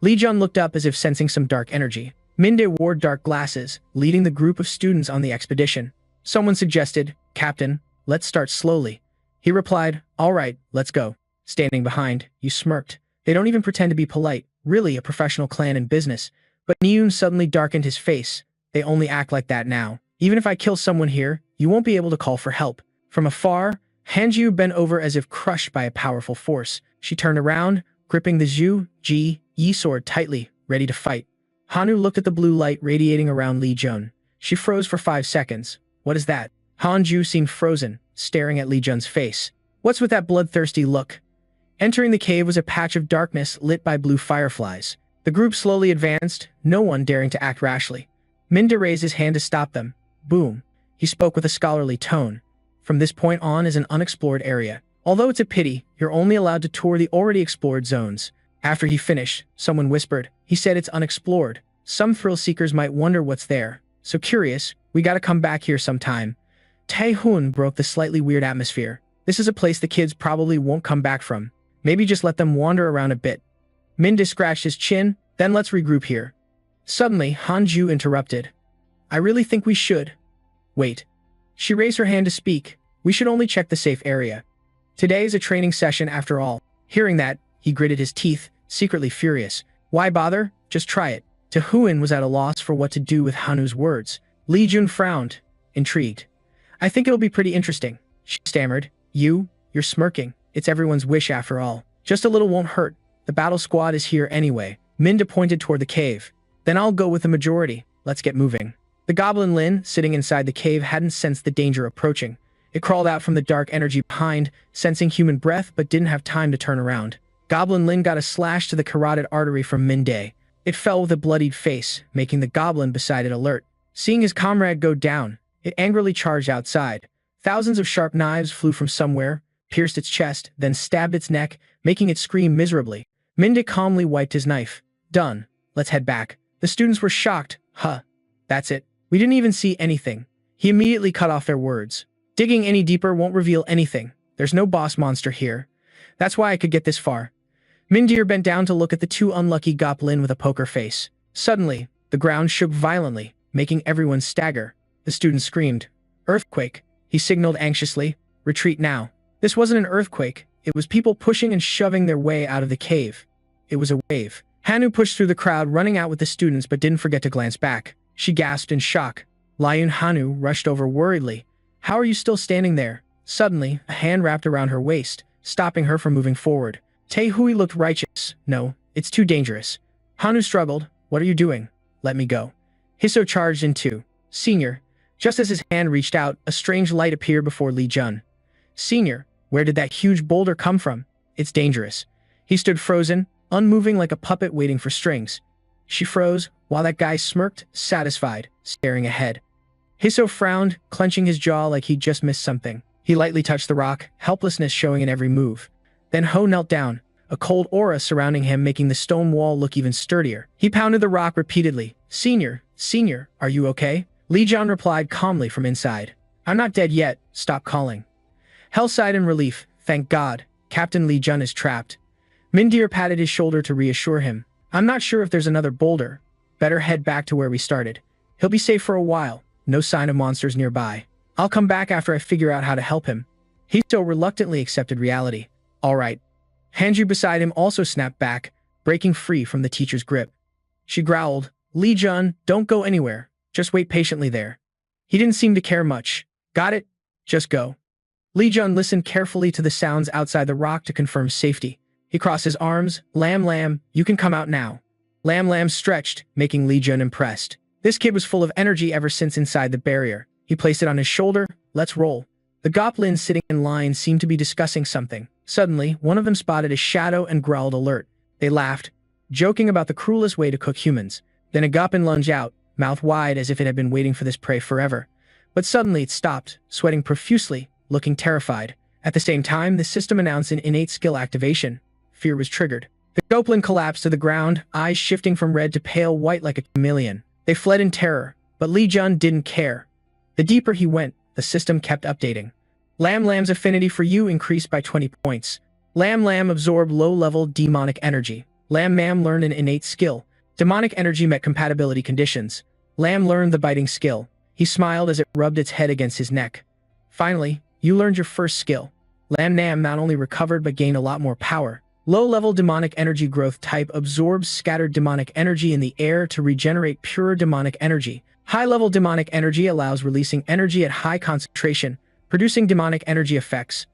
Lee Jun looked up as if sensing some dark energy. Min-dae wore dark glasses, leading the group of students on the expedition. Someone suggested, "Captain, let's start slowly." He replied, "All right, let's go." Standing behind, you smirked. They don't even pretend to be polite, really a professional clan in business. But Niun suddenly darkened his face. "They only act like that now. Even if I kill someone here, you won't be able to call for help." From afar, Hanju bent over as if crushed by a powerful force. She turned around, gripping the Zhu Ji Yi sword tightly, ready to fight. Hanu looked at the blue light radiating around Lee Jun. She froze for 5 seconds. "What is that?" Hanju seemed frozen, staring at Lee Jun's face. "What's with that bloodthirsty look?" Entering the cave was a patch of darkness lit by blue fireflies. The group slowly advanced, no one daring to act rashly. Min-dae raised his hand to stop them. Boom. He spoke with a scholarly tone. "From this point on is an unexplored area. Although it's a pity, you're only allowed to tour the already explored zones." After he finished, someone whispered, "He said it's unexplored. Some thrill-seekers might wonder what's there. So curious, we gotta come back here sometime." Tae-hun broke the slightly weird atmosphere. "This is a place the kids probably won't come back from. Maybe just let them wander around a bit." Min-dae scratched his chin, "Then let's regroup here." Suddenly, Hanju interrupted. "I really think we should." "Wait." She raised her hand to speak. "We should only check the safe area. Today is a training session after all." Hearing that, he gritted his teeth, secretly furious. Why bother? Just try it. Tae-hun was at a loss for what to do with Hanu's words. Lee Jun frowned, intrigued. "I think it'll be pretty interesting," she stammered. You're smirking. It's everyone's wish after all. Just a little won't hurt. The battle squad is here anyway." Min-dae pointed toward the cave. "Then I'll go with the majority. Let's get moving." The goblin Lin, sitting inside the cave, hadn't sensed the danger approaching. It crawled out from the dark energy behind, sensing human breath but didn't have time to turn around. Goblin Lin got a slash to the carotid artery from Min-dae. It fell with a bloodied face, making the goblin beside it alert. Seeing his comrade go down, it angrily charged outside. Thousands of sharp knives flew from somewhere, pierced its chest, then stabbed its neck, making it scream miserably. Min-dae calmly wiped his knife. "Done. Let's head back." The students were shocked. "Huh. That's it. We didn't even see anything." He immediately cut off their words. "Digging any deeper won't reveal anything. There's no boss monster here. That's why I could get this far." Min-dae bent down to look at the two unlucky goblin with a poker face. Suddenly, the ground shook violently, making everyone stagger. The students screamed. "Earthquake," he signaled anxiously. "Retreat now." This wasn't an earthquake. It was people pushing and shoving their way out of the cave. It was a wave. Hanu pushed through the crowd, running out with the students, but didn't forget to glance back. She gasped in shock. Lion Hanu rushed over worriedly. "How are you still standing there?" Suddenly, a hand wrapped around her waist, stopping her from moving forward. Tae-hui looked righteous. "No, it's too dangerous." Hanu struggled. "What are you doing? Let me go." Hiso charged in too. "Senior." Just as his hand reached out, a strange light appeared before Lee Jun. "Senior, where did that huge boulder come from? It's dangerous." He stood frozen, unmoving like a puppet waiting for strings. She froze, while that guy smirked, satisfied, staring ahead. Hiso frowned, clenching his jaw like he'd just missed something. He lightly touched the rock, helplessness showing in every move. Then Ho knelt down, a cold aura surrounding him making the stone wall look even sturdier. He pounded the rock repeatedly. Senior, are you okay?" Lee Jun replied calmly from inside. "I'm not dead yet, stop calling." Hell sighed in relief. "Thank God, Captain Lee Jun is trapped." Min-dae patted his shoulder to reassure him. "I'm not sure if there's another boulder, Better head back to where we started. He'll be safe for a while. No sign of monsters nearby. I'll come back after I figure out how to help him. He so reluctantly accepted reality. All right. Hanju beside him also snapped back, breaking free from the teacher's grip. She growled, Lee Jun, don't go anywhere. Just wait patiently there. He didn't seem to care much. Got it? Just go. Lee Jun listened carefully to the sounds outside the rock to confirm safety. He crossed his arms. Lam Lam, you can come out now. Lam Lam stretched, making Lee Jun impressed. This kid was full of energy ever since inside the barrier. He placed it on his shoulder. Let's roll. The goblins sitting in line seemed to be discussing something. Suddenly, one of them spotted his shadow and growled alert. They laughed, joking about the cruelest way to cook humans. Then a goblin lunged out, mouth wide as if it had been waiting for this prey forever. But suddenly it stopped, sweating profusely, looking terrified. At the same time, the system announced an innate skill activation. Fear was triggered. The goblin collapsed to the ground, eyes shifting from red to pale white like a chameleon. They fled in terror, but Lee Jun didn't care. The deeper he went, the system kept updating. Lam Lam's affinity for you increased by 20 points. Lam Lam absorbed low-level demonic energy. Lam Mam learned an innate skill. Demonic energy met compatibility conditions. Lam learned the biting skill. He smiled as it rubbed its head against his neck. Finally, you learned your first skill. Lam Nam not only recovered but gained a lot more power. Low-level demonic energy growth type absorbs scattered demonic energy in the air to regenerate pure demonic energy. High-level demonic energy allows releasing energy at high concentration, producing demonic energy effects.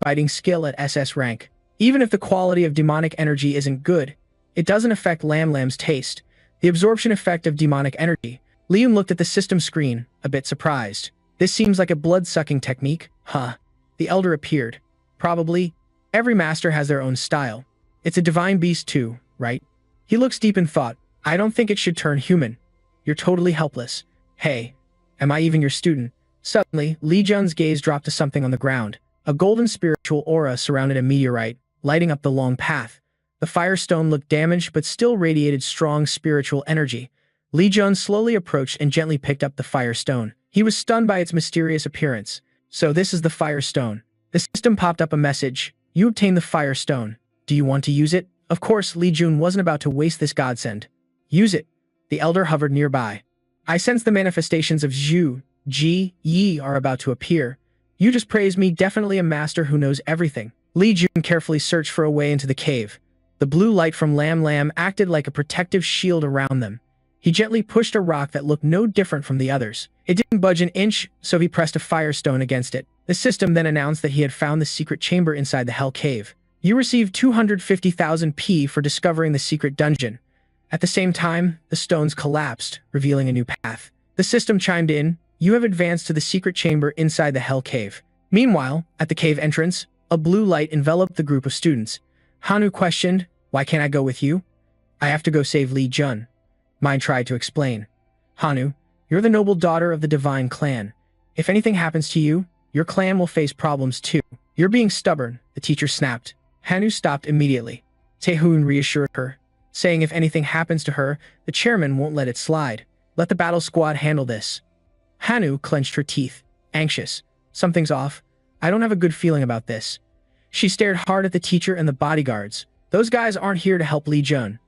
Biting skill at SS rank. Even if the quality of demonic energy isn't good, it doesn't affect Lam Lam's taste. The absorption effect of demonic energy. Liam looked at the system screen, a bit surprised. This seems like a blood-sucking technique, huh? The elder appeared. Probably. Every master has their own style. It's a divine beast too, right? He looks deep in thought. I don't think it should turn human. You're totally helpless. Hey, am I even your student? Suddenly, Lee Jun's gaze dropped to something on the ground. A golden spiritual aura surrounded a meteorite, lighting up the long path. The firestone looked damaged but still radiated strong spiritual energy. Lee Jun slowly approached and gently picked up the firestone. He was stunned by its mysterious appearance. So this is the firestone. The system popped up a message. You obtained the firestone. Do you want to use it? Of course, Lee Jun wasn't about to waste this godsend. Use it. The elder hovered nearby. I sense the manifestations of Zhu, Ji, Yi are about to appear. You just praised me, definitely a master who knows everything. Lee Jun carefully searched for a way into the cave. The blue light from Lam Lam acted like a protective shield around them. He gently pushed a rock that looked no different from the others. It didn't budge an inch, so he pressed a firestone against it. The system then announced that he had found the secret chamber inside the Hell Cave. You received 250,000 P for discovering the secret dungeon. At the same time, the stones collapsed, revealing a new path. The system chimed in. You have advanced to the secret chamber inside the Hell Cave. Meanwhile, at the cave entrance, a blue light enveloped the group of students. Hanu questioned, why can't I go with you? I have to go save Lee Jun. Mine tried to explain. Hanu, you're the noble daughter of the divine clan. If anything happens to you, your clan will face problems too. You're being stubborn, the teacher snapped. Hanu stopped immediately. Taehoon reassured her, saying if anything happens to her, the chairman won't let it slide. Let the battle squad handle this. Hanu clenched her teeth, anxious. Something's off. I don't have a good feeling about this. She stared hard at the teacher and the bodyguards. Those guys aren't here to help Lee Jun.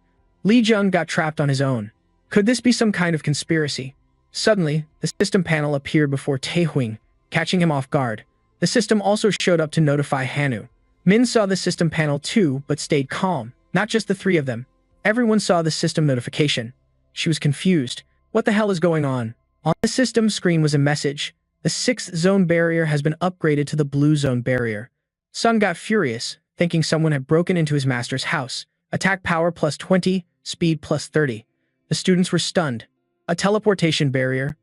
Lee Jun got trapped on his own. Could this be some kind of conspiracy? Suddenly, the system panel appeared before Taehoon, catching him off guard. The system also showed up to notify Hanu. Min saw the system panel too, but stayed calm. Not just the three of them. Everyone saw the system notification. She was confused. What the hell is going on? On the system screen was a message. The 6th zone barrier has been upgraded to the blue zone barrier. Sun got furious, thinking someone had broken into his master's house. Attack power plus 20, speed plus 30. The students were stunned. A teleportation barrier.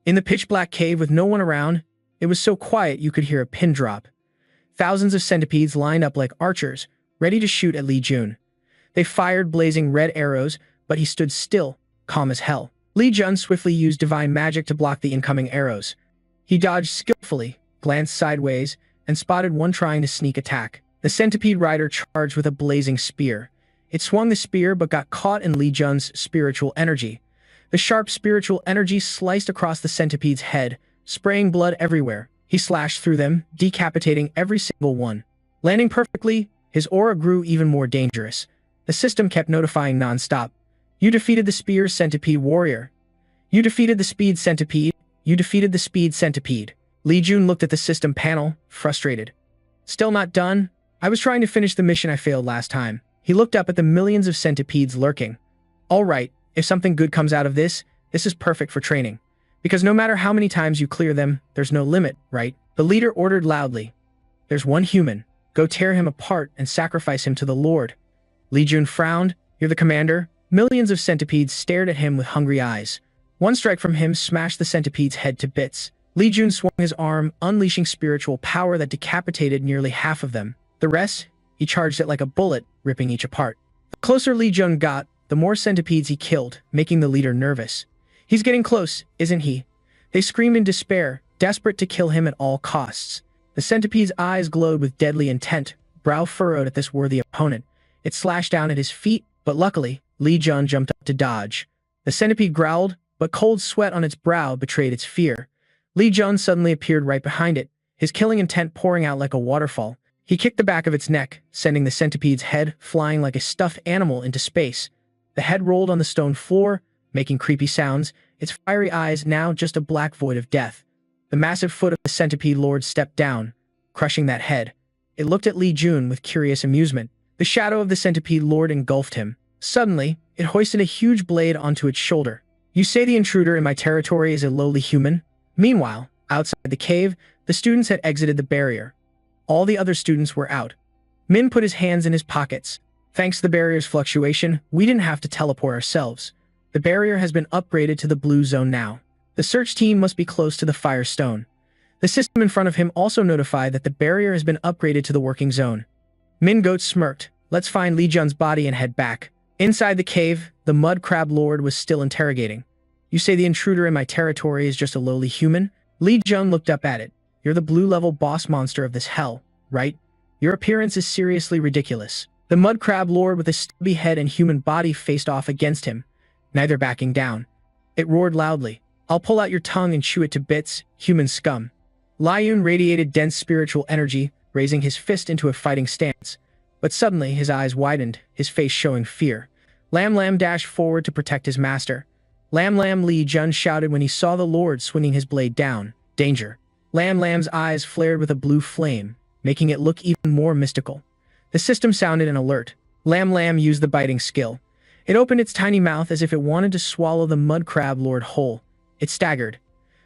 In the pitch-black cave with no one around, it was so quiet you could hear a pin drop. Thousands of centipedes lined up like archers, ready to shoot at Lee Jun. They fired blazing red arrows, but he stood still, calm as hell. Lee Jun swiftly used divine magic to block the incoming arrows. He dodged skillfully, glanced sideways, and spotted one trying to sneak attack. The centipede rider charged with a blazing spear. It swung the spear but got caught in Lee Jun's spiritual energy. The sharp spiritual energy sliced across the centipede's head, spraying blood everywhere. He slashed through them, decapitating every single one. Landing perfectly, his aura grew even more dangerous. The system kept notifying non-stop. You defeated the Spear Centipede Warrior. You defeated the Speed Centipede. You defeated the Speed Centipede. Li Jun looked at the system panel, frustrated. Still not done? I was trying to finish the mission I failed last time. He looked up at the millions of centipedes lurking. All right, if something good comes out of this, this is perfect for training. Because no matter how many times you clear them, there's no limit, right? The leader ordered loudly. There's one human. Go tear him apart and sacrifice him to the Lord. Li Jun frowned. You're the commander? Millions of centipedes stared at him with hungry eyes. One strike from him smashed the centipede's head to bits. Li Jun swung his arm, unleashing spiritual power that decapitated nearly half of them. The rest, he charged it like a bullet, ripping each apart. The closer Li Jun got, the more centipedes he killed, making the leader nervous. He's getting close, isn't he? They screamed in despair, desperate to kill him at all costs. The centipede's eyes glowed with deadly intent, brow furrowed at this worthy opponent. It slashed down at his feet, but luckily, Li Jun jumped up to dodge. The centipede growled, but cold sweat on its brow betrayed its fear. Li Jun suddenly appeared right behind it, his killing intent pouring out like a waterfall. He kicked the back of its neck, sending the centipede's head flying like a stuffed animal into space. The head rolled on the stone floor, making creepy sounds, its fiery eyes now just a black void of death. The massive foot of the centipede lord stepped down, crushing that head. It looked at Li Jun with curious amusement. The shadow of the centipede lord engulfed him. Suddenly, it hoisted a huge blade onto its shoulder. You say the intruder in my territory is a lowly human? Meanwhile, outside the cave, the students had exited the barrier. All the other students were out. Min put his hands in his pockets. Thanks to the barrier's fluctuation, we didn't have to teleport ourselves. The barrier has been upgraded to the blue zone now. The search team must be close to the Firestone. The system in front of him also notified that the barrier has been upgraded to the working zone. Min Goat smirked. Let's find Li Jun's body and head back. Inside the cave, the mud crab lord was still interrogating. You say the intruder in my territory is just a lowly human? Li Jun looked up at it. You're the blue-level boss monster of this hell, right? Your appearance is seriously ridiculous. The mud crab lord with a stubby head and human body faced off against him, neither backing down. It roared loudly. I'll pull out your tongue and chew it to bits, human scum. Li Jun radiated dense spiritual energy, raising his fist into a fighting stance. But suddenly his eyes widened, his face showing fear. Lam Lam dashed forward to protect his master. Lam Lam Li Jun shouted when he saw the lord swinging his blade down. Danger. Lam Lam's eyes flared with a blue flame, making it look even more mystical. The system sounded an alert. Lam Lam used the biting skill. It opened its tiny mouth as if it wanted to swallow the mud crab lord whole. It staggered.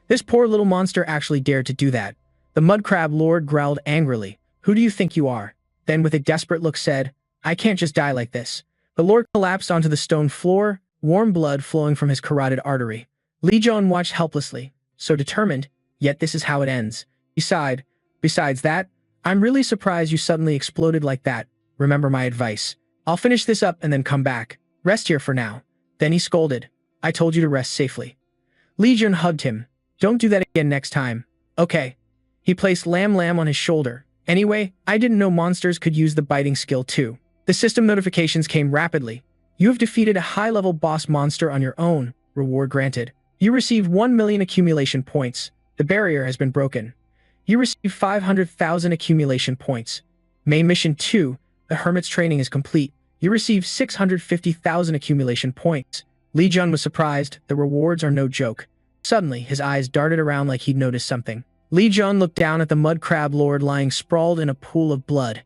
This poor little monster actually dared to do that. The mud crab lord growled angrily. Who do you think you are? Then with a desperate look said, I can't just die like this. The lord collapsed onto the stone floor, warm blood flowing from his carotid artery. Li Jun watched helplessly, so determined, yet this is how it ends. He sighed. Besides that, I'm really surprised you suddenly exploded like that. Remember my advice. I'll finish this up and then come back. Rest here for now. Then he scolded. I told you to rest safely. Li Jun hugged him. Don't do that again next time. Okay. He placed Lam Lam on his shoulder. Anyway, I didn't know monsters could use the biting skill too. The system notifications came rapidly. You have defeated a high-level boss monster on your own. Reward granted. You received 1 million accumulation points. The barrier has been broken. You received 500,000 accumulation points. Main mission 2. The Hermit's training is complete. You received 650,000 accumulation points. Li Jun was surprised. The rewards are no joke. Suddenly, his eyes darted around like he'd noticed something. Li Jun looked down at the mud crab lord lying sprawled in a pool of blood.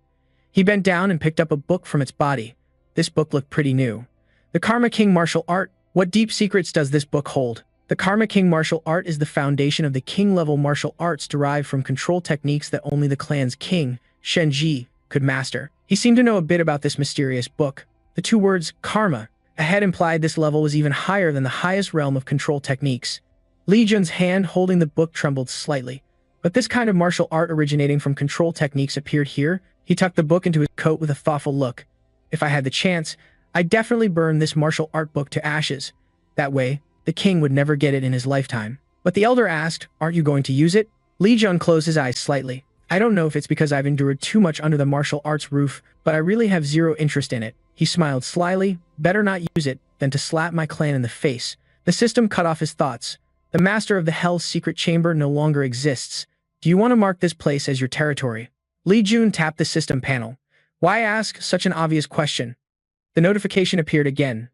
He bent down and picked up a book from its body. This book looked pretty new. The Karma King Martial Art. What deep secrets does this book hold? The Karma King Martial Art is the foundation of the king-level martial arts derived from control techniques that only the clan's king, Shenji, could master. He seemed to know a bit about this mysterious book. The two words, karma, ahead implied this level was even higher than the highest realm of control techniques. Li Jun's hand holding the book trembled slightly. But this kind of martial art originating from control techniques appeared here. He tucked the book into his coat with a thoughtful look. If I had the chance, I'd definitely burn this martial art book to ashes. That way, the king would never get it in his lifetime. But the elder asked, aren't you going to use it? Li Jun closed his eyes slightly. I don't know if it's because I've endured too much under the martial arts roof, but I really have zero interest in it. He smiled slyly. Better not use it than to slap my clan in the face. The system cut off his thoughts. The master of the Hell's secret chamber no longer exists. Do you want to mark this place as your territory? Li Jun tapped the system panel. Why ask such an obvious question? The notification appeared again.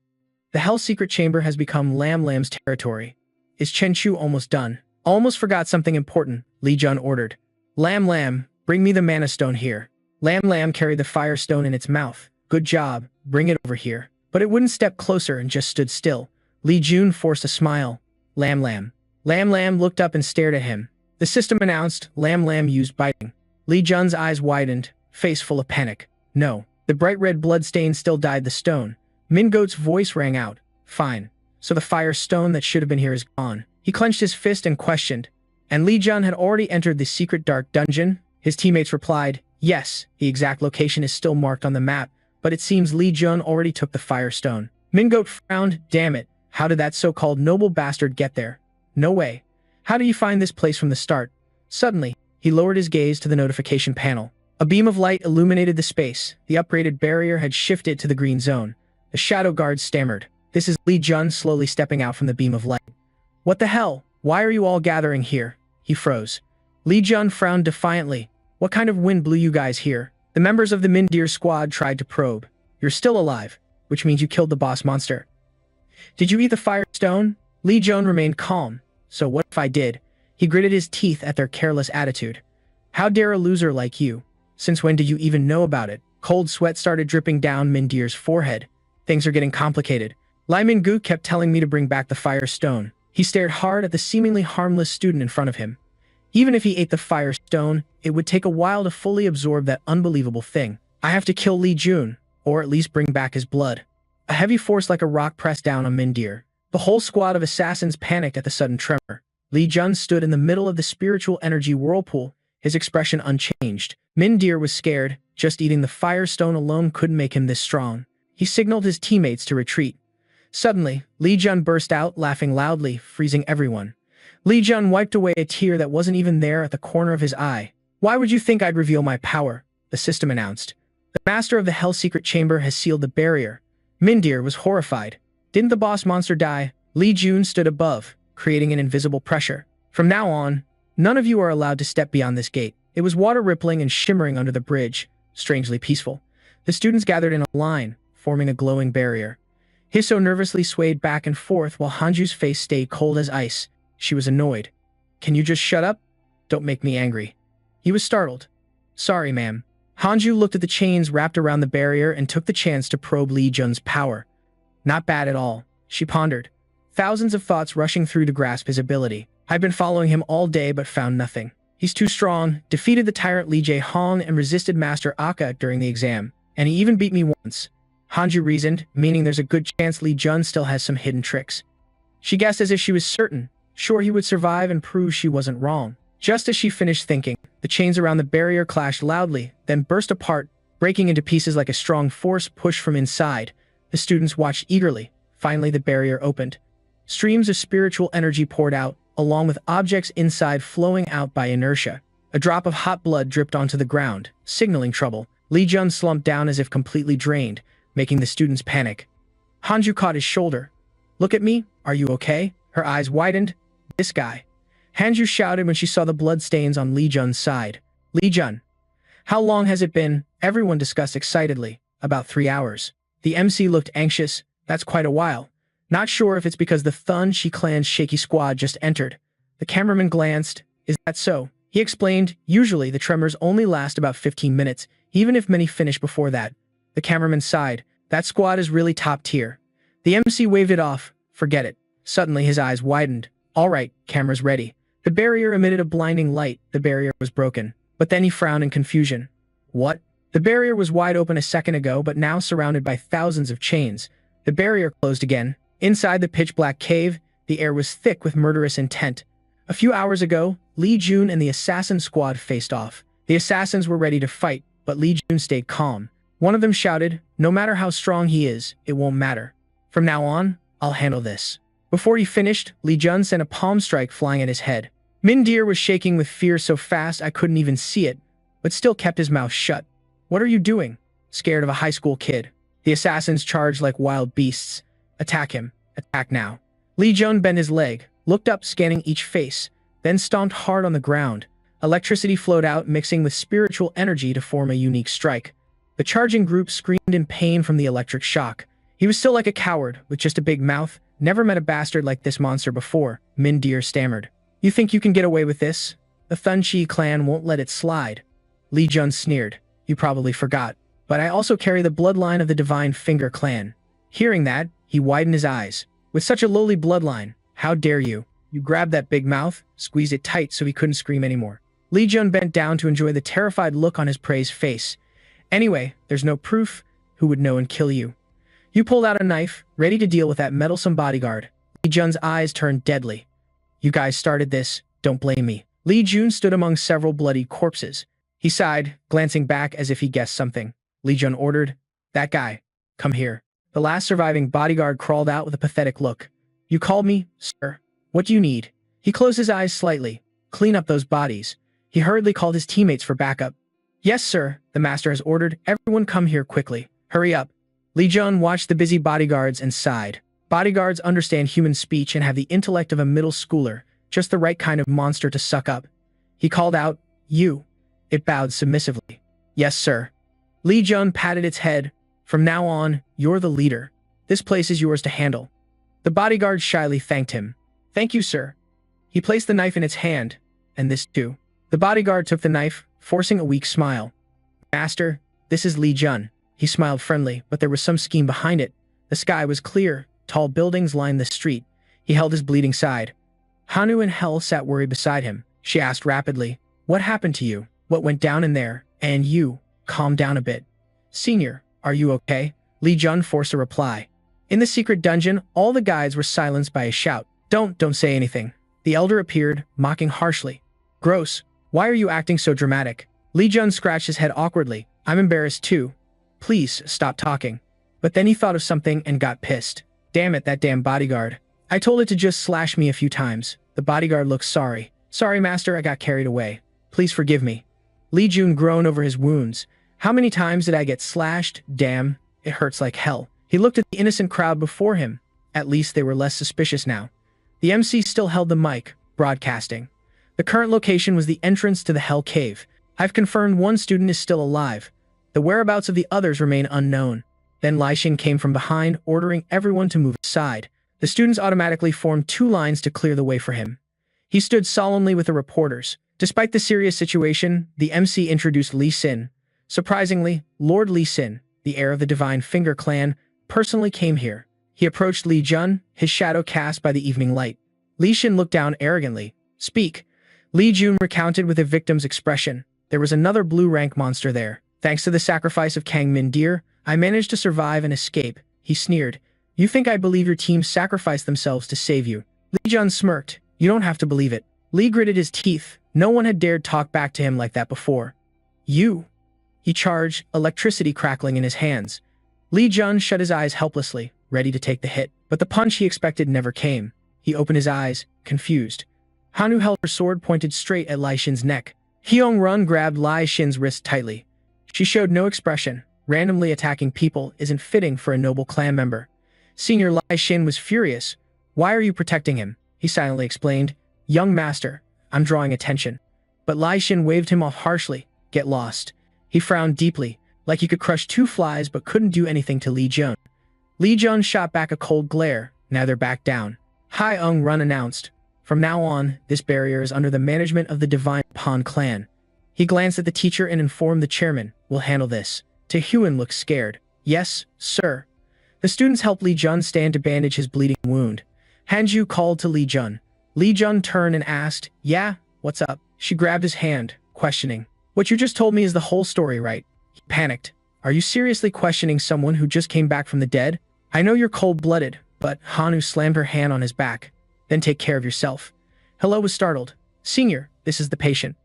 The Hell Secret Chamber has become Lam Lam's territory. Is Chen Chu almost done? Almost forgot something important, Li Jun ordered. Lam Lam, bring me the mana stone here. Lam Lam carried the fire stone in its mouth. Good job, bring it over here. But it wouldn't step closer and just stood still. Li Jun forced a smile. Lam Lam. Lam Lam looked up and stared at him. The system announced, Lam Lam used biting. Li Jun's eyes widened, face full of panic. No, the bright red blood stain still dyed the stone. Min Goat's voice rang out. Fine. So the fire stone that should have been here is gone. He clenched his fist and questioned. And Li Jun had already entered the secret dark dungeon? His teammates replied, yes, the exact location is still marked on the map, but it seems Li Jun already took the fire stone. Min Goat frowned. Damn it, how did that so-called noble bastard get there? No way. How did you find this place from the start? Suddenly, he lowered his gaze to the notification panel. A beam of light illuminated the space. The upgraded barrier had shifted to the green zone. The shadow guard stammered. This is Li Jun slowly stepping out from the beam of light. What the hell? Why are you all gathering here? He froze. Li Jun frowned defiantly. What kind of wind blew you guys here? The members of the Mindir squad tried to probe. You're still alive, which means you killed the boss monster. Did you eat the fire stone? Li Jun remained calm. So what if I did? He gritted his teeth at their careless attitude. How dare a loser like you? Since when did you even know about it? Cold sweat started dripping down Mindir's forehead. Things are getting complicated. Lai Mingu kept telling me to bring back the fire stone. He stared hard at the seemingly harmless student in front of him. Even if he ate the fire stone, it would take a while to fully absorb that unbelievable thing. I have to kill Li Jun, or at least bring back his blood. A heavy force like a rock pressed down on Mindir. The whole squad of assassins panicked at the sudden tremor. Li Jun stood in the middle of the spiritual energy whirlpool, his expression unchanged. Mindir was scared. Just eating the fire stone alone couldn't make him this strong. He signaled his teammates to retreat. Suddenly, Li Jun burst out, laughing loudly, freezing everyone. Li Jun wiped away a tear that wasn't even there at the corner of his eye. Why would you think I'd reveal my power? The system announced. The master of the Hell Secret Chamber has sealed the barrier. Mindir was horrified. Didn't the boss monster die? Li Jun stood above, creating an invisible pressure. From now on, none of you are allowed to step beyond this gate. It was water rippling and shimmering under the bridge, strangely peaceful. The students gathered in a line, forming a glowing barrier. Hiso nervously swayed back and forth while Hanju's face stayed cold as ice. She was annoyed. Can you just shut up? Don't make me angry. He was startled. Sorry, ma'am. Hanju looked at the chains wrapped around the barrier and took the chance to probe Li Jun's power. Not bad at all, she pondered. Thousands of thoughts rushing through to grasp his ability. I've been following him all day but found nothing. He's too strong, defeated the tyrant Li Jae Hong and resisted Master Aka during the exam. And he even beat me once. Hanju reasoned, meaning there's a good chance Li Jun still has some hidden tricks. She guessed as if she was certain, sure he would survive and prove she wasn't wrong. Just as she finished thinking, the chains around the barrier clashed loudly, then burst apart, breaking into pieces like a strong force pushed from inside. The students watched eagerly. Finally, the barrier opened. Streams of spiritual energy poured out, along with objects inside flowing out by inertia. A drop of hot blood dripped onto the ground, signaling trouble. Li Jun slumped down as if completely drained, making the students panic. Hanju caught his shoulder. Look at me, are you okay? Her eyes widened. This guy. Hanju shouted when she saw the blood stains on Li Jun's side. Li Jun. How long has it been? Everyone discussed excitedly. About 3 hours. The MC looked anxious. That's quite a while. Not sure if it's because the Thun Shi clan's shaky squad just entered. The cameraman glanced. Is that so? He explained, usually the tremors only last about 15 minutes, even if many finish before that. The cameraman sighed. That squad is really top tier. The MC waved it off. Forget it. Suddenly his eyes widened. All right, cameras ready. The barrier emitted a blinding light. The barrier was broken. But then he frowned in confusion. What? The barrier was wide open a second ago, but now surrounded by thousands of chains. The barrier closed again. Inside the pitch-black cave, the air was thick with murderous intent. A few hours ago, Li Jun and the assassin squad faced off. The assassins were ready to fight, but Li Jun stayed calm. One of them shouted, no matter how strong he is, it won't matter. From now on, I'll handle this. Before he finished, Li Jun sent a palm strike flying at his head. Mindir was shaking with fear so fast I couldn't even see it, but still kept his mouth shut. What are you doing? Scared of a high school kid. The assassins charged like wild beasts. Attack him. Attack now. Li Jun bent his leg, looked up scanning each face, then stomped hard on the ground. Electricity flowed out mixing with spiritual energy to form a unique strike. The charging group screamed in pain from the electric shock. He was still like a coward, with just a big mouth. Never met a bastard like this monster before, Min Deer stammered. You think you can get away with this? The Thun-Chi clan won't let it slide. Li Jun sneered. You probably forgot. But I also carry the bloodline of the Divine Finger clan. Hearing that, he widened his eyes. With such a lowly bloodline, how dare you? You grabbed that big mouth, squeezed it tight so he couldn't scream anymore. Li Jun bent down to enjoy the terrified look on his prey's face. Anyway, there's no proof. Who would know and kill you? You pulled out a knife, ready to deal with that meddlesome bodyguard. Li Jun's eyes turned deadly. You guys started this, don't blame me. Li Jun stood among several bloody corpses. He sighed, glancing back as if he guessed something. Li Jun ordered, that guy, come here. The last surviving bodyguard crawled out with a pathetic look. You called me, sir. What do you need? He closed his eyes slightly. Clean up those bodies. He hurriedly called his teammates for backup. Yes, sir, the master has ordered. Everyone come here quickly. Hurry up. Li Jun watched the busy bodyguards and sighed. Bodyguards understand human speech and have the intellect of a middle schooler, just the right kind of monster to suck up. He called out, you. It bowed submissively. Yes, sir. Li Jun patted its head. From now on, you're the leader. This place is yours to handle. The bodyguard shyly thanked him. Thank you, sir. He placed the knife in its hand, and this too. The bodyguard took the knife, forcing a weak smile. Master, this is Li Jun. He smiled friendly, but there was some scheme behind it. The sky was clear, tall buildings lined the street. He held his bleeding side. Hanu and Hel sat worried beside him. She asked rapidly, what happened to you? What went down in there? And you, calm down a bit. Senior, are you okay? Li Jun forced a reply. In the secret dungeon, all the guides were silenced by a shout. Don't say anything. The elder appeared, mocking harshly. Gross, why are you acting so dramatic? Li Jun scratched his head awkwardly. I'm embarrassed too. Please, stop talking. But then he thought of something and got pissed. Damn it, that damn bodyguard. I told it to just slash me a few times. The bodyguard looked sorry. Sorry, master, I got carried away. Please forgive me. Li Jun groaned over his wounds. How many times did I get slashed? Damn, it hurts like hell. He looked at the innocent crowd before him. At least they were less suspicious now. The MC still held the mic, broadcasting. The current location was the entrance to the Hell Cave. I've confirmed one student is still alive. The whereabouts of the others remain unknown. Then Lai Xin came from behind, ordering everyone to move aside. The students automatically formed two lines to clear the way for him. He stood solemnly with the reporters. Despite the serious situation, the MC introduced Li Xin. Surprisingly, Lord Li Xin, the heir of the Divine Finger clan, personally came here. He approached Li Jun, his shadow cast by the evening light. Li Xin looked down arrogantly. Speak. Li Jun recounted with a victim's expression. There was another blue rank monster there. Thanks to the sacrifice of Kang Min Deer, I managed to survive and escape. He sneered. You think I believe your team sacrificed themselves to save you? Li Jun smirked. You don't have to believe it. Li gritted his teeth. No one had dared talk back to him like that before. You. He charged, electricity crackling in his hands. Li Jun shut his eyes helplessly, ready to take the hit. But the punch he expected never came. He opened his eyes, confused. Hanu held her sword pointed straight at Lai Xin's neck. Hyung Run grabbed Lai Xin's wrist tightly. She showed no expression. Randomly attacking people isn't fitting for a noble clan member. Senior Lai Xin was furious. Why are you protecting him? He silently explained. Young master, I'm drawing attention. But Lai Xin waved him off harshly. Get lost. He frowned deeply, like he could crush two flies but couldn't do anything to Li Jun. Li Jun shot back a cold glare. Now they're back down. Hyung Run announced. From now on, this barrier is under the management of the Divine Pond clan. He glanced at the teacher and informed the chairman, we'll handle this. Taehyun looked scared. Yes, sir. The students helped Li Jun stand to bandage his bleeding wound. Hanju called to Li Jun. Li Jun turned and asked, yeah, what's up? She grabbed his hand, questioning. What you just told me is the whole story, right? He panicked. Are you seriously questioning someone who just came back from the dead? I know you're cold-blooded, but Hanu slammed her hand on his back. Then take care of yourself. Hello was startled. Senior, this is the patient.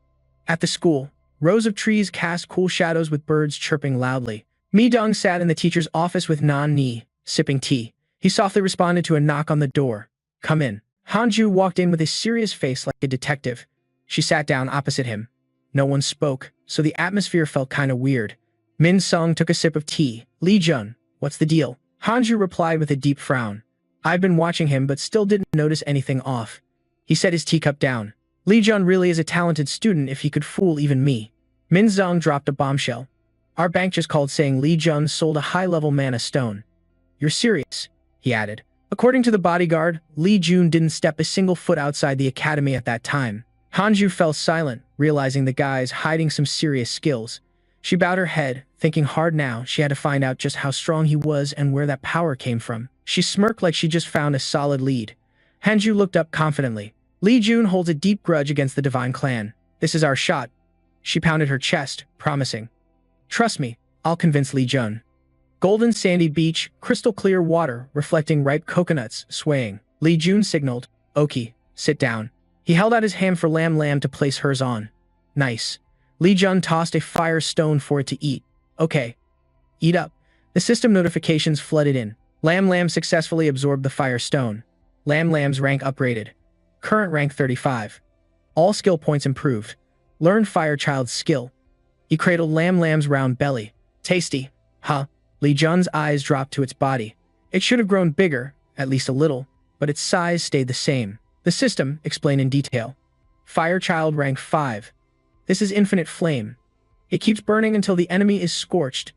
At the school, rows of trees cast cool shadows with birds chirping loudly. Mi Dong sat in the teacher's office with Nan Ni, sipping tea. He softly responded to a knock on the door. Come in. Hanju walked in with a serious face like a detective. She sat down opposite him. No one spoke, so the atmosphere felt kinda weird. Min Sung took a sip of tea. Li Jun, what's the deal? Hanju replied with a deep frown. I've been watching him but still didn't notice anything off. He set his teacup down. Li Jun really is a talented student if he could fool even me. Min Zong dropped a bombshell. Our bank just called saying Li Jun sold a high-level mana stone. You're serious, he added. According to the bodyguard, Li Jun didn't step a single foot outside the academy at that time. Hanju fell silent, realizing the guy's hiding some serious skills. She bowed her head, thinking hard now she had to find out just how strong he was and where that power came from. She smirked like she just found a solid lead. Hanju looked up confidently. Li Jun holds a deep grudge against the Divine Clan. This is our shot. She pounded her chest, promising. Trust me, I'll convince Li Jun. Golden sandy beach, crystal clear water, reflecting ripe coconuts, swaying. Li Jun signaled, "Oki, sit down." He held out his hand for Lam Lam to place hers on. Nice. Li Jun tossed a fire stone for it to eat. Okay. Eat up. The system notifications flooded in. Lam Lam successfully absorbed the fire stone. Lam Lam's rank upgraded. Current rank 35. All skill points improved. Learned Fire Child's skill. He cradled Lam Lam's round belly. Tasty. Huh? Li Jun's eyes dropped to its body. It should have grown bigger, at least a little, but its size stayed the same. The system explained in detail. Fire Child rank 5. This is infinite flame. It keeps burning until the enemy is scorched.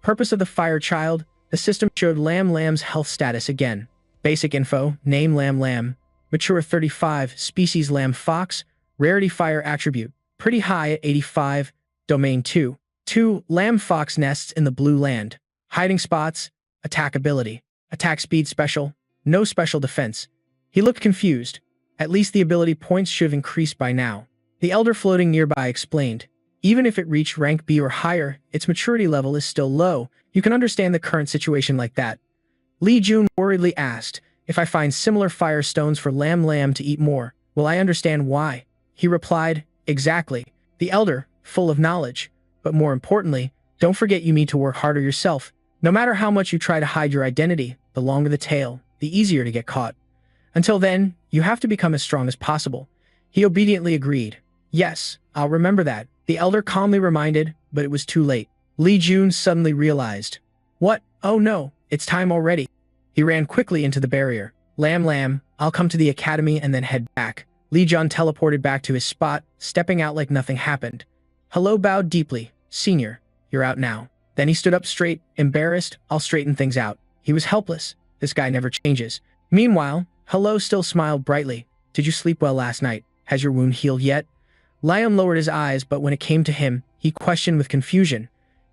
Purpose of the Fire Child, the system showed Lam Lam's health status again. Basic info, name Lam Lam, mature 35, species Lam Fox, rarity Fire attribute, pretty high at 85, domain 2. 2. Lam Fox nests in the blue land. Hiding spots, attack ability, attack speed special, no special defense. He looked confused. At least the ability points should have increased by now. The elder floating nearby explained. Even if it reached rank B or higher, its maturity level is still low. You can understand the current situation like that. Li Jun worriedly asked, if I find similar fire stones for Lam Lam to eat more, will I understand why? He replied, exactly. The elder, full of knowledge. But more importantly, don't forget you need to work harder yourself. No matter how much you try to hide your identity, the longer the tail, the easier to get caught. Until then, you have to become as strong as possible. He obediently agreed. Yes, I'll remember that. The elder calmly reminded, but it was too late. Li Jun suddenly realized. What? Oh no, it's time already. He ran quickly into the barrier. Lam Lam, I'll come to the academy and then head back. Li Jun teleported back to his spot, stepping out like nothing happened. Hello bowed deeply. Senior, you're out now. Then he stood up straight, embarrassed. I'll straighten things out. He was helpless. This guy never changes. Meanwhile, Hello still smiled brightly. Did you sleep well last night? Has your wound healed yet? Lion lowered his eyes, but when it came to him, he questioned with confusion.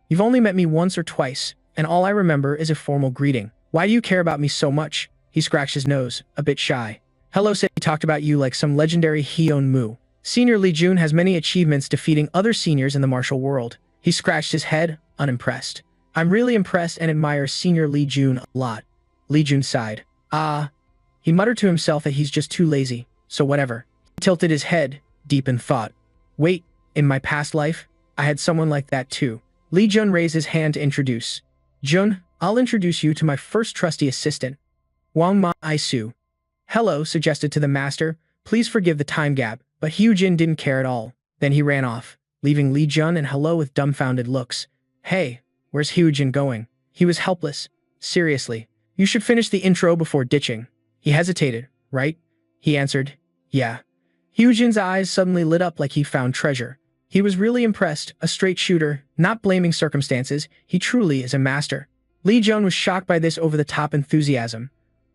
You've only met me once or twice, and all I remember is a formal greeting. Why do you care about me so much? He scratched his nose, a bit shy. Hello said he talked about you like some legendary Hyun Mu. Senior Li Jun has many achievements defeating other seniors in the martial world. He scratched his head, unimpressed. I'm really impressed and admire Senior Li Jun a lot. Li Jun sighed. He muttered to himself that he's just too lazy, so whatever. He tilted his head, deep in thought. Wait, in my past life, I had someone like that too. Li Jun raised his hand to introduce. Jun, I'll introduce you to my first trusty assistant. Wang Ma Isu. Hello, suggested to the master. Please forgive the time gap, but Hyujin didn't care at all. Then he ran off, leaving Li Jun and Hello with dumbfounded looks. Hey, where's Hyujin going? He was helpless. Seriously, you should finish the intro before ditching. He hesitated, right? He answered, yeah. Hyujin's eyes suddenly lit up like he found treasure. He was really impressed, a straight shooter, not blaming circumstances. He truly is a master. Li Jun was shocked by this over-the-top enthusiasm.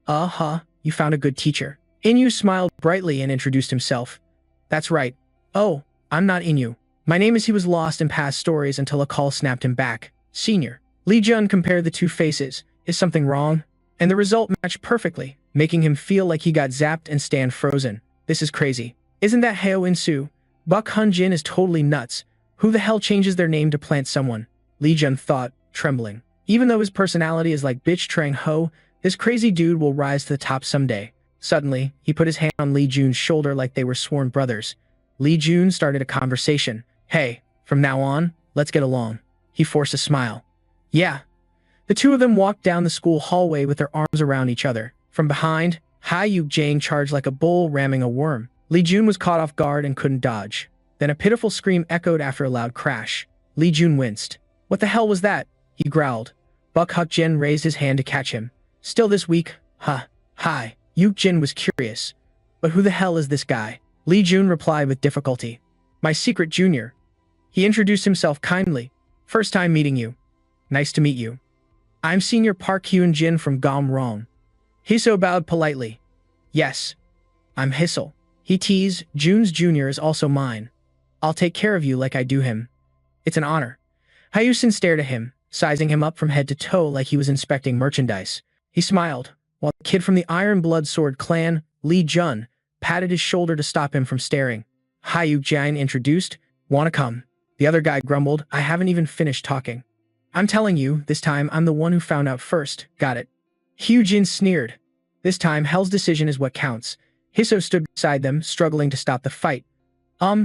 You found a good teacher. Inyu smiled brightly and introduced himself. That's right. Oh, I'm not Inyu. My name is. He was lost in past stories until a call snapped him back. Senior. Li Jun compared the two faces. Is something wrong? And the result matched perfectly, making him feel like he got zapped and stand frozen. This is crazy. Isn't that Heo Insu? Buck Hun Jin is totally nuts. Who the hell changes their name to plant someone? Li Jun thought, trembling. Even though his personality is like bitch Trang Ho, this crazy dude will rise to the top someday. Suddenly, he put his hand on Li Jun's shoulder like they were sworn brothers. Li Jun started a conversation. Hey, from now on, let's get along. He forced a smile. Yeah. The two of them walked down the school hallway with their arms around each other. From behind, Ha Yu Jang charged like a bull ramming a worm. Li Jun was caught off guard and couldn't dodge. Then a pitiful scream echoed after a loud crash. Li Jun winced. What the hell was that? He growled. Buck Huk Jin raised his hand to catch him. Still this weak? Hi. Yuk Jin was curious. But who the hell is this guy? Li Jun replied with difficulty. My secret junior. He introduced himself kindly. First time meeting you. Nice to meet you. I'm Senior Park Hyun-jin from Gomrong. Hiso bowed politely. Yes. I'm Hisel. He teased, Jun's junior is also mine. I'll take care of you like I do him. It's an honor. Hyusin stared at him, sizing him up from head to toe like he was inspecting merchandise. He smiled, while the kid from the Iron Blood Sword clan, Lee Jun, patted his shoulder to stop him from staring. Hyuk-jin introduced, wanna come? The other guy grumbled, I haven't even finished talking. I'm telling you, this time I'm the one who found out first, got it? Hyuk-jin sneered. This time Hell's decision is what counts. Hiso stood beside them, struggling to stop the fight.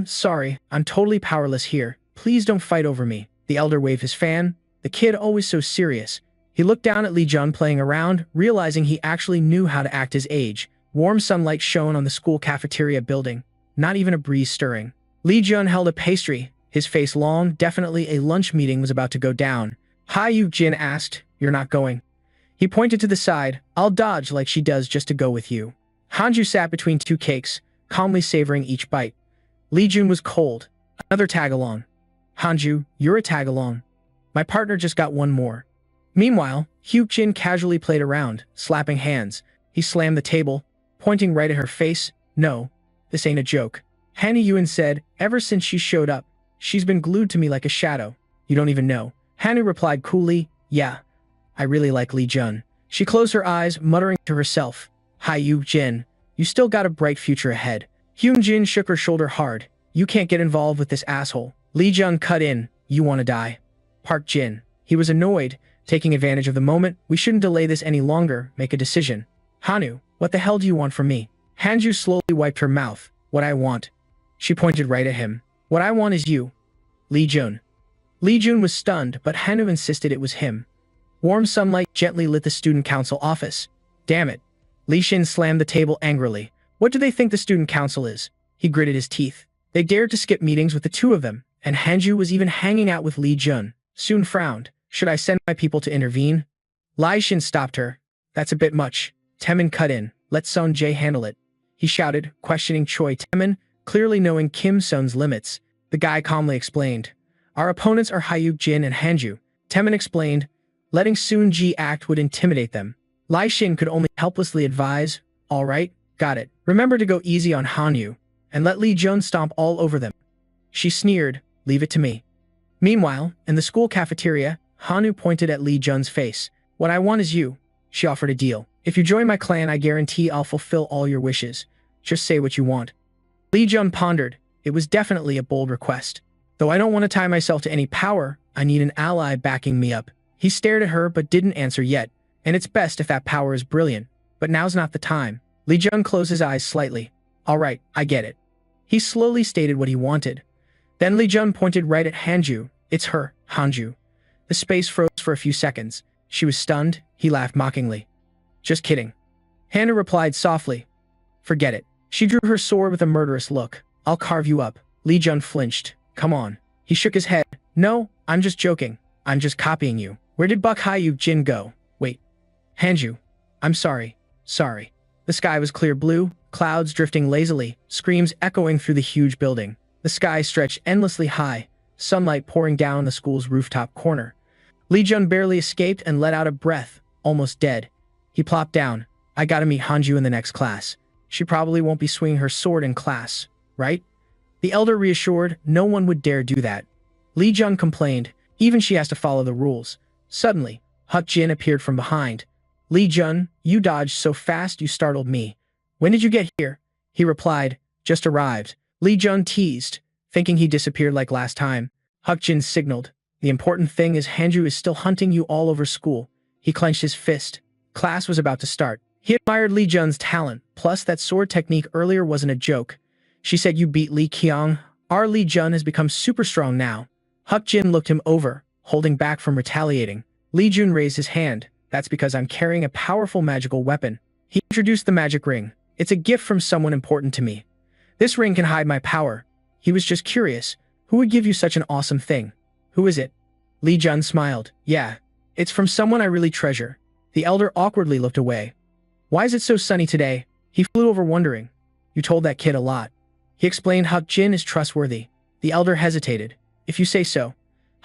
Sorry, I'm totally powerless here. Please don't fight over me. The elder waved his fan. The kid always so serious. He looked down at Lee Jun playing around, realizing he actually knew how to act his age. Warm sunlight shone on the school cafeteria building. Not even a breeze stirring. Lee Jun held a pastry, his face long, definitely a lunch meeting was about to go down. Hyuk-jin asked, you're not going? He pointed to the side, I'll dodge like she does just to go with you. Hanju sat between two cakes, calmly savoring each bite. Lee Jun was cold. Another tag-along. Hanju, you're a tag-along. My partner just got one more. Meanwhile, Hyuk-jin casually played around, slapping hands. He slammed the table, pointing right at her face. No, this ain't a joke. Hannah Yuen said, ever since she showed up, she's been glued to me like a shadow. You don't even know. Hannah replied coolly, yeah, I really like Lee Jun. She closed her eyes, muttering to herself, Hyuk-jin, you still got a bright future ahead. Hyun-jin shook her shoulder hard. You can't get involved with this asshole. Lee Jun cut in, you wanna die. Park Jin. He was annoyed, taking advantage of the moment. We shouldn't delay this any longer, make a decision. Hanu, what the hell do you want from me? Hanju slowly wiped her mouth. What I want. She pointed right at him. What I want is you. Lee Jun. Lee Jun was stunned, but Hanu insisted it was him. Warm sunlight gently lit the student council office. Damn it. Lee Shin slammed the table angrily. What do they think the student council is? He gritted his teeth. They dared to skip meetings with the two of them, and Hanju was even hanging out with Lee Jun. Soon frowned. Should I send my people to intervene? Lai Shin stopped her. That's a bit much. Temin cut in. Let Son Jae handle it. He shouted, questioning Choi Temin, clearly knowing Kim Sun's limits. The guy calmly explained. Our opponents are Hyuk-jin and Hanju. Temin explained. Letting Soon Ji act would intimidate them. Lai Shin could only helplessly advise, all right, got it. Remember to go easy on Hanyu, and let Lee Jun stomp all over them. She sneered, leave it to me. Meanwhile, in the school cafeteria, Hanu pointed at Lee Jun's face. What I want is you. She offered a deal. If you join my clan, I guarantee I'll fulfill all your wishes. Just say what you want. Lee Jun pondered. It was definitely a bold request. Though I don't want to tie myself to any power, I need an ally backing me up. He stared at her but didn't answer yet. And it's best if that power is brilliant. But now's not the time. Lee Jun closed his eyes slightly. All right, I get it. He slowly stated what he wanted. Then Lee Jun pointed right at Hanju. It's her, Hanju. The space froze for a few seconds. She was stunned. He laughed mockingly. Just kidding. Hannah replied softly. Forget it. She drew her sword with a murderous look. I'll carve you up. Lee Jun flinched. Come on. He shook his head. No, I'm just joking. I'm just copying you. Where did Buck Hyuk-jin go? Wait. Hanju. I'm sorry. Sorry. The sky was clear blue, clouds drifting lazily, screams echoing through the huge building. The sky stretched endlessly high, sunlight pouring down the school's rooftop corner. Lee Jun barely escaped and let out a breath, almost dead. He plopped down. I gotta meet Hanju in the next class. She probably won't be swinging her sword in class, right? The elder reassured no one would dare do that. Lee Jun complained, even she has to follow the rules. Suddenly, Hyuk Jin appeared from behind. Lee Jun, you dodged so fast you startled me. When did you get here? He replied, just arrived. Lee Jun teased, thinking he disappeared like last time. Hyuk Jin signaled. The important thing is Hanju is still hunting you all over school. He clenched his fist. Class was about to start. He admired Lee Jun's talent, plus that sword technique earlier wasn't a joke. She said you beat Lee Kyung. Our Lee Jun has become super strong now. Hyuk Jin looked him over, holding back from retaliating. Lee Jun raised his hand. That's because I'm carrying a powerful magical weapon. He introduced the magic ring. It's a gift from someone important to me. This ring can hide my power. He was just curious. Who would give you such an awesome thing? Who is it? Lee Jun smiled. Yeah, it's from someone I really treasure. The elder awkwardly looked away. Why is it so sunny today? He flew over wondering. You told that kid a lot. He explained Hyuk Jin is trustworthy. The elder hesitated. If you say so.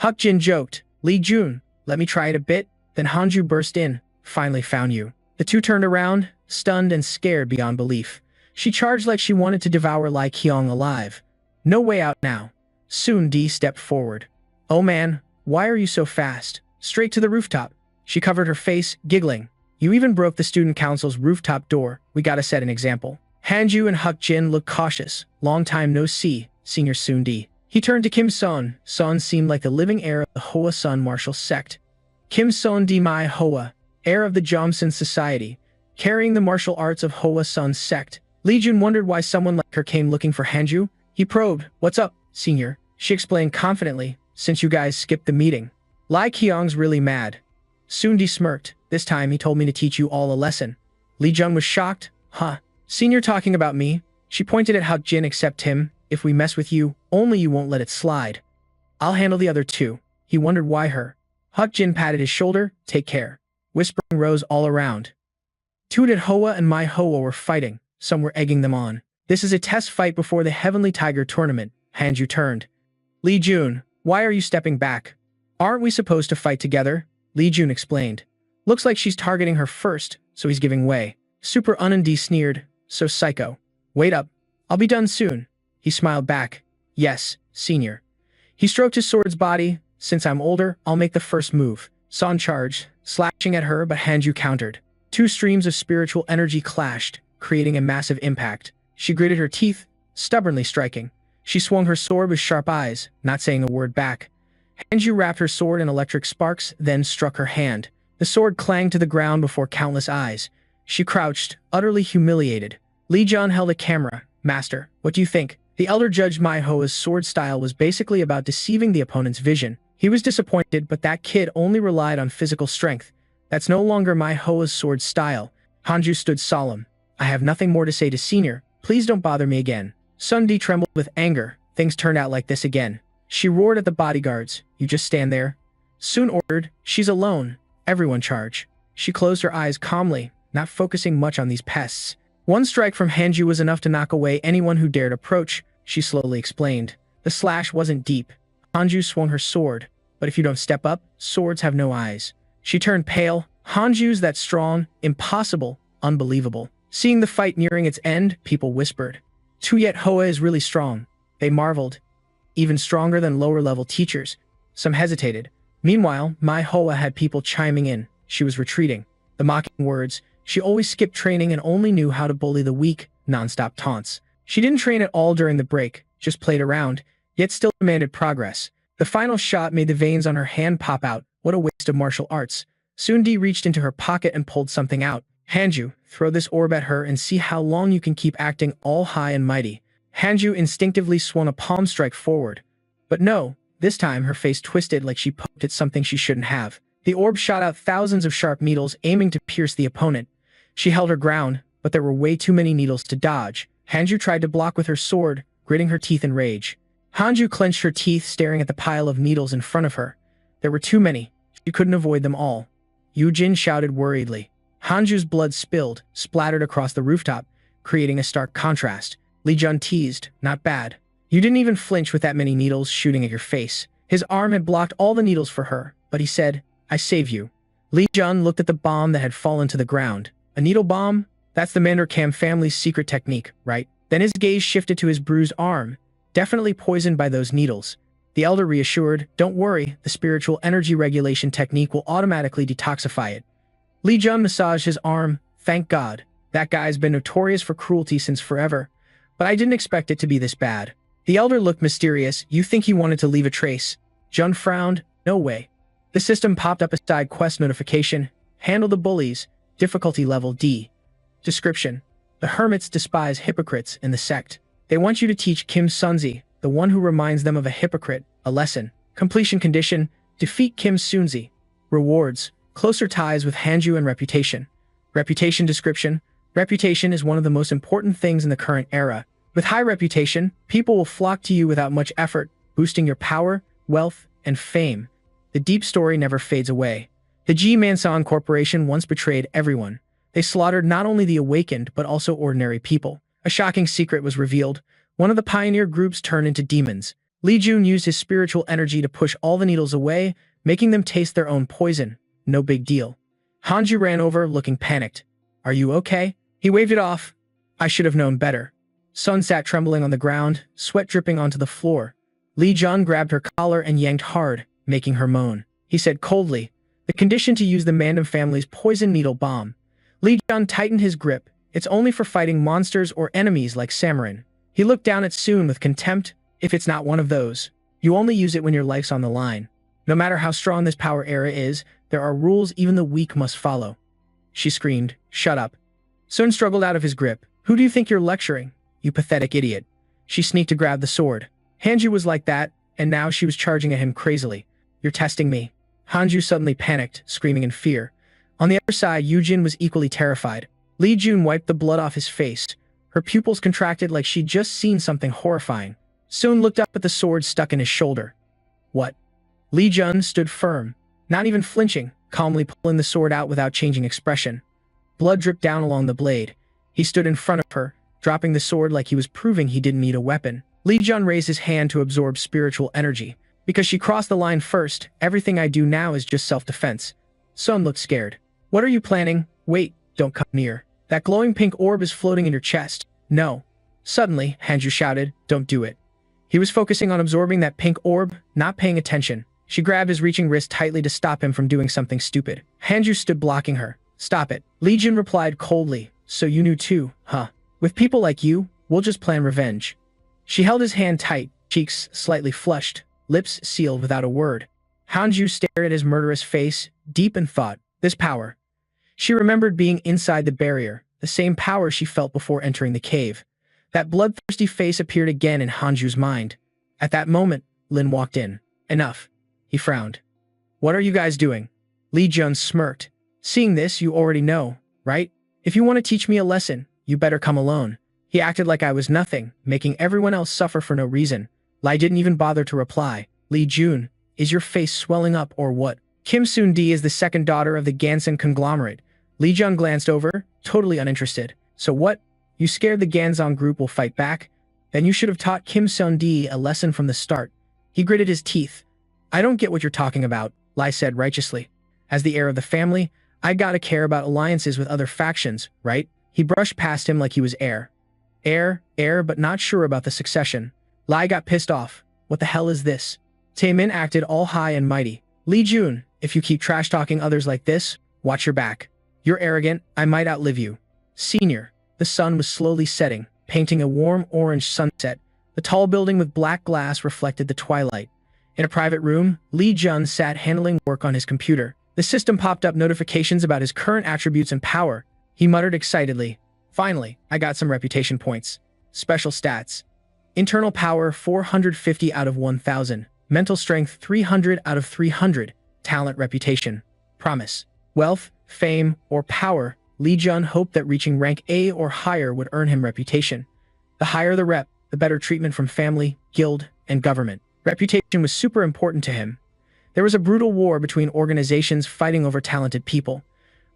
Hyuk Jin joked. Lee Jun, let me try it a bit. Then Hanju burst in. Finally found you. The two turned around, stunned and scared beyond belief. She charged like she wanted to devour Lai Qiong alive. No way out now. Soon Di stepped forward. Oh man, why are you so fast? Straight to the rooftop. She covered her face, giggling. You even broke the student council's rooftop door. We gotta set an example. Hanju and Huk Jin looked cautious. Long time no see, Senior Soon Di. He turned to Kim Son. Son seemed like the living heir of the Hoa Sun martial sect. Kim Son Di Mai Hoa, heir of the Jomson Society, carrying the martial arts of Hoa Sun's sect. Li Jun wondered why someone like her came looking for Hanju. He probed. What's up, Senior? She explained confidently. Since you guys skipped the meeting. Lai Qiong's really mad. Soon Di smirked. This time he told me to teach you all a lesson. Li Jun was shocked. Huh? Senior talking about me? She pointed at Huk Jin. Except him. If we mess with you, only you won't let it slide. I'll handle the other two. He wondered why her. Huk Jin patted his shoulder. Take care. Whispering rose all around. Tooted Hoa and Mai Hoa were fighting. Some were egging them on. This is a test fight before the Heavenly Tiger tournament. Hanju turned. Li Jun, why are you stepping back? Aren't we supposed to fight together? Li Jun explained. Looks like she's targeting her first, so he's giving way. Super Unandi sneered. So psycho. Wait up. I'll be done soon. He smiled back. Yes, Senior. He stroked his sword's body. Since I'm older, I'll make the first move. Son charged, slashing at her, but Hanju countered. Two streams of spiritual energy clashed, creating a massive impact. She gritted her teeth, stubbornly striking. She swung her sword with sharp eyes, not saying a word back. Hanju wrapped her sword in electric sparks, then struck her hand. The sword clanged to the ground before countless eyes. She crouched, utterly humiliated. Li Jun held a camera. Master, what do you think? The elder judged Mai Hoa's sword style was basically about deceiving the opponent's vision. He was disappointed, but that kid only relied on physical strength. That's no longer Mai Hoa's sword style. Hanju stood solemn. I have nothing more to say to Senior. Please don't bother me again. Sun Di trembled with anger. Things turned out like this again. She roared at the bodyguards. You just stand there. Soon ordered. She's alone. Everyone charge. She closed her eyes calmly, not focusing much on these pests. One strike from Hanju was enough to knock away anyone who dared approach, she slowly explained. The slash wasn't deep. Hanju swung her sword. But if you don't step up, swords have no eyes. She turned pale. Hanju's that strong, impossible, unbelievable. Seeing the fight nearing its end, people whispered. Tuyet Hoa is really strong. They marveled. Even stronger than lower-level teachers. Some hesitated. Meanwhile, Mai Hoa had people chiming in. She was retreating. The mocking words. She always skipped training and only knew how to bully the weak, non-stop taunts. She didn't train at all during the break, just played around, yet still demanded progress. The final shot made the veins on her hand pop out. What a waste of martial arts. Soon Di reached into her pocket and pulled something out. Hanju, throw this orb at her and see how long you can keep acting all high and mighty. Hanju instinctively swung a palm strike forward. But no, this time her face twisted like she poked at something she shouldn't have. The orb shot out thousands of sharp needles aiming to pierce the opponent. She held her ground, but there were way too many needles to dodge. Hanju tried to block with her sword, gritting her teeth in rage. Hanju clenched her teeth, staring at the pile of needles in front of her. There were too many. She couldn't avoid them all. Yujin shouted worriedly. Hanju's blood spilled, splattered across the rooftop, creating a stark contrast. Li Jun teased, not bad. You didn't even flinch with that many needles shooting at your face. His arm had blocked all the needles for her, but he said, I save you. Li Jun looked at the bomb that had fallen to the ground. A needle bomb? That's the Mandarcam family's secret technique, right? Then his gaze shifted to his bruised arm, definitely poisoned by those needles. The elder reassured, don't worry, the spiritual energy regulation technique will automatically detoxify it. Li Jun massaged his arm. Thank God. That guy's been notorious for cruelty since forever. But I didn't expect it to be this bad. The elder looked mysterious. You think he wanted to leave a trace? Jun frowned. No way. The system popped up a side quest notification. Handle the bullies. Difficulty level D. Description. The hermits despise hypocrites in the sect. They want you to teach Kim Sunzi, the one who reminds them of a hypocrite, a lesson. Completion condition. Defeat Kim Sunzi. Rewards. Closer ties with Hanju and reputation. Reputation description. Reputation is one of the most important things in the current era. With high reputation, people will flock to you without much effort, boosting your power, wealth, and fame. The deep story never fades away. The G Mansan Corporation once betrayed everyone. They slaughtered not only the awakened but also ordinary people. A shocking secret was revealed. One of the pioneer groups turned into demons. Li Jun used his spiritual energy to push all the needles away, making them taste their own poison. no big deal. Hanju ran over, looking panicked. Are you okay? He waved it off. I should have known better. Sun sat trembling on the ground, sweat dripping onto the floor. Li Jun grabbed her collar and yanked hard, making her moan. He said coldly, the condition to use the Mandam family's poison needle bomb. Li Jun tightened his grip. It's only for fighting monsters or enemies like Samarin. He looked down at Soon with contempt. If it's not one of those, you only use it when your life's on the line. No matter how strong this power era is, there are rules even the weak must follow. She screamed, shut up. Sun struggled out of his grip. Who do you think you're lecturing? You pathetic idiot. She sneaked to grab the sword. Hanju was like that, and now she was charging at him crazily. You're testing me. Hanju suddenly panicked, screaming in fear. On the other side, Yujin was equally terrified. Li Jun wiped the blood off his face. Her pupils contracted like she'd just seen something horrifying. Sun looked up at the sword stuck in his shoulder. What? Li Jun stood firm, not even flinching, calmly pulling the sword out without changing expression. Blood dripped down along the blade. He stood in front of her, dropping the sword like he was proving he didn't need a weapon. Li Jun raised his hand to absorb spiritual energy. Because she crossed the line first, everything I do now is just self-defense. Sun looked scared. What are you planning? Wait, don't come near. That glowing pink orb is floating in your chest. No. Suddenly, Hanju shouted, don't do it. He was focusing on absorbing that pink orb, not paying attention. She grabbed his reaching wrist tightly to stop him from doing something stupid. Hanju stood blocking her. Stop it. Li Jun replied coldly, so you knew too, huh? With people like you, we'll just plan revenge. She held his hand tight, cheeks slightly flushed, lips sealed without a word. Hanju stared at his murderous face, deep in thought. This power. She remembered being inside the barrier, the same power she felt before entering the cave. That bloodthirsty face appeared again in Hanju's mind. At that moment, Lin walked in. Enough. He frowned. What are you guys doing? Li Jun smirked. Seeing this, you already know, right? If you want to teach me a lesson, you better come alone. He acted like I was nothing, making everyone else suffer for no reason. Lai didn't even bother to reply. Li Jun, is your face swelling up or what? Kim Soon-di is the second daughter of the Gansan conglomerate. Li Jun glanced over, totally uninterested. So what? You scared the Gansan group will fight back? Then you should have taught Kim Soon-di a lesson from the start. He gritted his teeth. I don't get what you're talking about, Lai said righteously. As the heir of the family, I gotta care about alliances with other factions, right? He brushed past him like he was heir. Heir, but not sure about the succession. Lai got pissed off. What the hell is this? Taemin acted all high and mighty. Li Jun, if you keep trash-talking others like this, watch your back. You're arrogant, I might outlive you. Senior. The sun was slowly setting, painting a warm orange sunset. The tall building with black glass reflected the twilight. In a private room, Li Jun sat handling work on his computer. The system popped up notifications about his current attributes and power. He muttered excitedly. Finally, I got some reputation points. Special stats. Internal power 450 out of 1000. Mental strength 300 out of 300. Talent reputation. Promise. Wealth, fame, or power. Li Jun hoped that reaching rank A or higher would earn him reputation. The higher the rep, the better treatment from family, guild, and government. Reputation was super important to him. There was a brutal war between organizations fighting over talented people.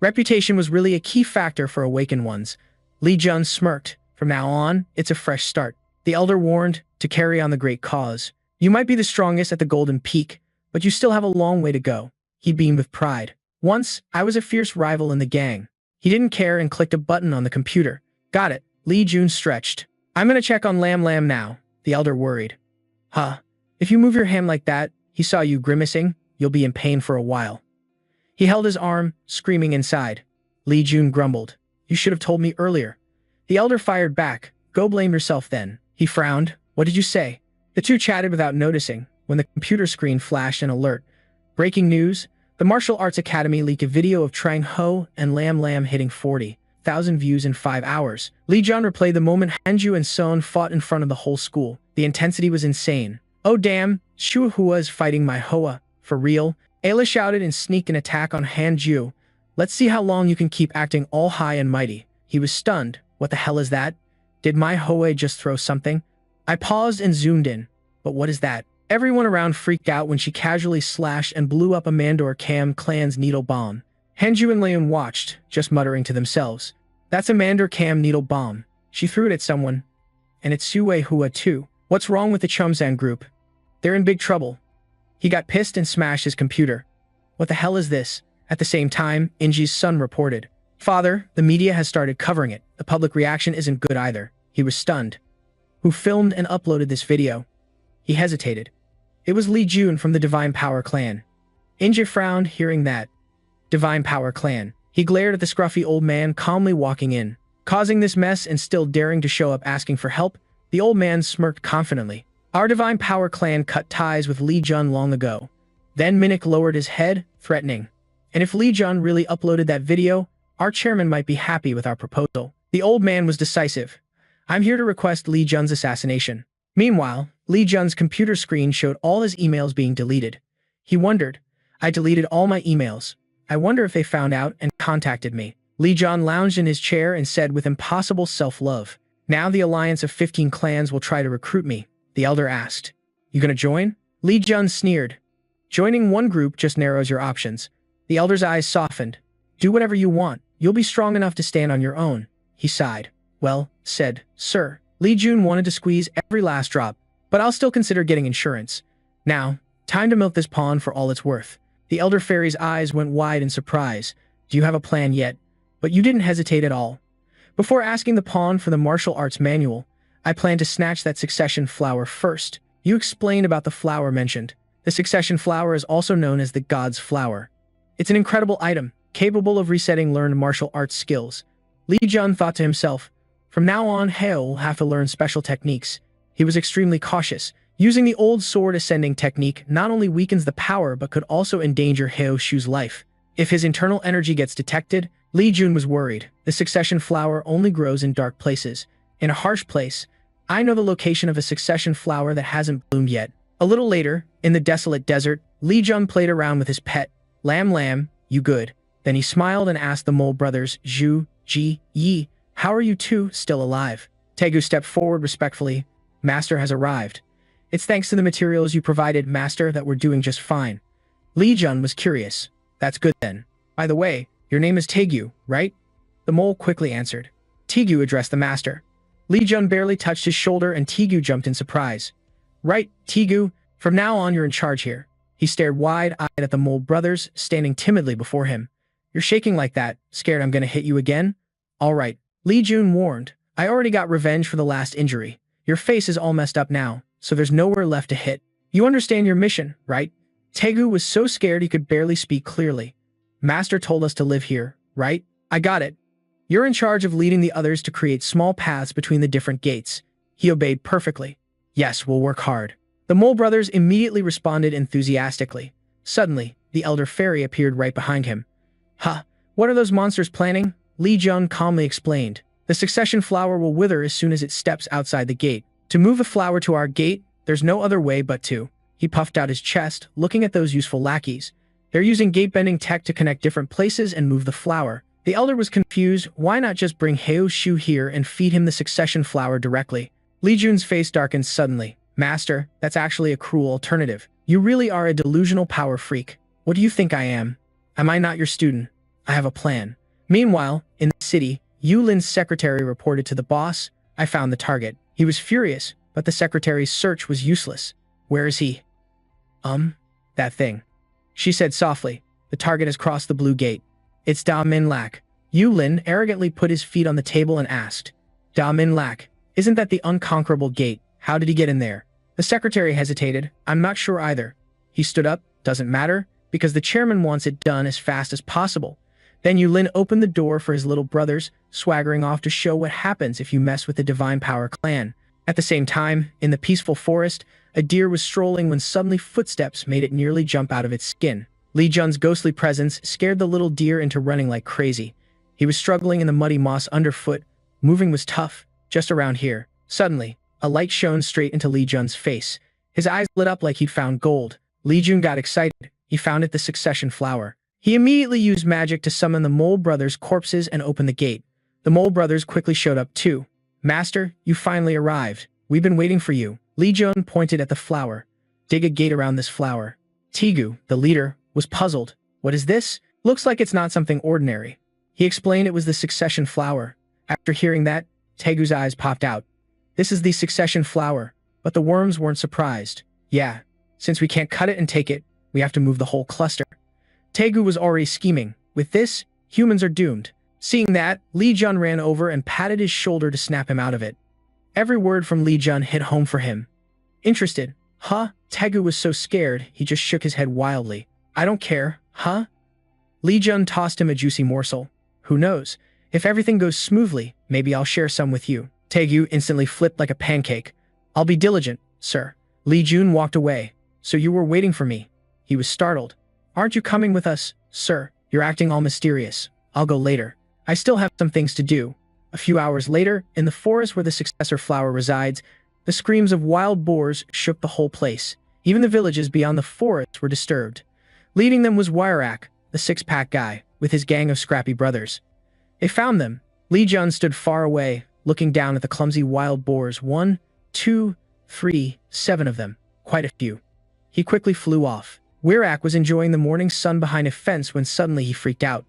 Reputation was really a key factor for awakened ones. Li Jun smirked. From now on, it's a fresh start. The elder warned, to carry on the great cause. You might be the strongest at the Golden Peak, but you still have a long way to go. He beamed with pride. Once, I was a fierce rival in the gang. He didn't care and clicked a button on the computer. Got it. Li Jun stretched. I'm gonna check on Lam Lam now. The elder worried. Huh. If you move your hand like that, he saw you grimacing, you'll be in pain for a while. He held his arm, screaming inside. Li Jun grumbled. You should have told me earlier. The elder fired back. Go blame yourself then. He frowned. What did you say? The two chatted without noticing, when the computer screen flashed an alert. Breaking news. The Martial Arts Academy leaked a video of Trang Ho and Lam Lam hitting 40,000 views in 5 hours. Li Jun replayed the moment Hanju and Son fought in front of the whole school. The intensity was insane. Oh damn, Shuhua is fighting my Hoa. For real? Ayla shouted and sneaked an attack on Hanju. Let's see how long you can keep acting all high and mighty. He was stunned. What the hell is that? Did my Hoa just throw something? I paused and zoomed in. But what is that? Everyone around freaked out when she casually slashed and blew up a Mandor Cam clan's needle bomb. Hanju and Leon watched, just muttering to themselves. That's a Mandor Cam needle bomb. She threw it at someone. And it's Sue Hua too. What's wrong with the Chumsan group? They're in big trouble. He got pissed and smashed his computer. What the hell is this? At the same time, Inji's son reported, "Father, the media has started covering it. The public reaction isn't good either." He was stunned. "Who filmed and uploaded this video?" He hesitated. It was Lee Jun from the Divine Power clan. Inji frowned hearing that. Divine Power clan. He glared at the scruffy old man calmly walking in. Causing this mess and still daring to show up asking for help, the old man smirked confidently. "Our Divine Power clan cut ties with Lee Jun long ago." Then Minnick lowered his head, threatening. "And if Lee Jun really uploaded that video, our chairman might be happy with our proposal." The old man was decisive. "I'm here to request Lee Jun's assassination." Meanwhile, Lee Jun's computer screen showed all his emails being deleted. He wondered, "I deleted all my emails. I wonder if they found out and contacted me." Lee Jun lounged in his chair and said with impossible self-love, "Now the alliance of 15 clans will try to recruit me." The elder asked, "You gonna join?" Lee Jun sneered. "Joining one group just narrows your options." The elder's eyes softened. "Do whatever you want. You'll be strong enough to stand on your own." He sighed. "Well, said, sir." Lee Jun wanted to squeeze every last drop, "but I'll still consider getting insurance. Now, time to milk this pond for all it's worth." The elder fairy's eyes went wide in surprise. "Do you have a plan yet?" But you didn't hesitate at all. "Before asking the pawn for the martial arts manual, I plan to snatch that succession flower first." You explained about the flower mentioned. The succession flower is also known as the God's Flower. It's an incredible item, capable of resetting learned martial arts skills. Lee Jun thought to himself, from now on, Yahello will have to learn special techniques. He was extremely cautious. Using the old sword ascending technique not only weakens the power but could also endanger Yahello Shu's life. If his internal energy gets detected, Lee Jun was worried. The succession flower only grows in dark places. In a harsh place, I know the location of a succession flower that hasn't bloomed yet. A little later, in the desolate desert, Lee Jun played around with his pet. Lamb, you good?" Then he smiled and asked the mole brothers, "Zhu, Ji, Yi, how are you two still alive?" Tegu stepped forward respectfully. "Master has arrived. It's thanks to the materials you provided, Master, that we're doing just fine." Lee Jun was curious. "That's good then. By the way, your name is Tegu, right?" The mole quickly answered. Tegu addressed the master. Lee Jun barely touched his shoulder and Tegu jumped in surprise. "Right, Tegu, from now on you're in charge here." He stared wide-eyed at the mole brothers, standing timidly before him. "You're shaking like that, scared I'm gonna hit you again?" "All right," Lee Jun warned. "I already got revenge for the last injury. Your face is all messed up now, so there's nowhere left to hit. You understand your mission, right?" Tegu was so scared he could barely speak clearly. "Master told us to live here, right? I got it. You're in charge of leading the others to create small paths between the different gates." He obeyed perfectly. "Yes, we'll work hard." The mole brothers immediately responded enthusiastically. Suddenly, the elder fairy appeared right behind him. "Huh, what are those monsters planning?" Lee Jun calmly explained. "The succession flower will wither as soon as it steps outside the gate. To move the flower to our gate, there's no other way but to." He puffed out his chest, looking at those useful lackeys. "They're using gate-bending tech to connect different places and move the flower." The elder was confused. Why not just bring Yahello Shu here and feed him the succession flower directly? Lee Jun's face darkened suddenly. "Master, that's actually a cruel alternative. You really are a delusional power freak. What do you think I am? Am I not your student? I have a plan." Meanwhile, in the city, Yulin's secretary reported to the boss, "I found the target." He was furious, but the secretary's search was useless. "Where is he?" That thing." She said softly. "The target has crossed the blue gate. It's Da Min Lak." Yulin arrogantly put his feet on the table and asked, "Da Min Lak, isn't that the unconquerable gate? How did he get in there?" The secretary hesitated. "I'm not sure either." He stood up. "Doesn't matter, because the chairman wants it done as fast as possible." Then Yulin opened the door for his little brothers, swaggering off to show what happens if you mess with the Divine Power clan. At the same time, in the peaceful forest, a deer was strolling when suddenly footsteps made it nearly jump out of its skin. Lee Jun's ghostly presence scared the little deer into running like crazy. He was struggling in the muddy moss underfoot. Moving was tough, just around here. Suddenly, a light shone straight into Lee Jun's face. His eyes lit up like he'd found gold. Lee Jun got excited. He found it the succession flower. He immediately used magic to summon the Mole Brothers' corpses and open the gate. The Mole Brothers quickly showed up too. "Master, you finally arrived. We've been waiting for you." Lee Jun pointed at the flower. "Dig a gate around this flower." Tegu, the leader, was puzzled. "What is this? Looks like it's not something ordinary." He explained it was the succession flower. After hearing that, Tegu's eyes popped out. "This is the succession flower." But the worms weren't surprised. "Yeah, since we can't cut it and take it, we have to move the whole cluster." Taegu was already scheming. With this, humans are doomed. Seeing that, Lee Jun ran over and patted his shoulder to snap him out of it. Every word from Lee Jun hit home for him. Interested? Huh? Taegu was so scared, he just shook his head wildly. I don't care, huh? Lee Jun tossed him a juicy morsel. Who knows? If everything goes smoothly, maybe I'll share some with you. Taegu instantly flipped like a pancake. I'll be diligent, sir. Lee Jun walked away. So you were waiting for me. He was startled. Aren't you coming with us, sir? You're acting all mysterious. I'll go later. I still have some things to do. A few hours later, in the forest where the successor flower resides, the screams of wild boars shook the whole place. Even the villages beyond the forest were disturbed. Leading them was Wirak, the six-pack guy, with his gang of scrappy brothers. They found them. Lee Jun stood far away, looking down at the clumsy wild boars. 1, 2, 3, 7 of them. Quite a few. He quickly flew off. Wirak was enjoying the morning sun behind a fence when suddenly he freaked out.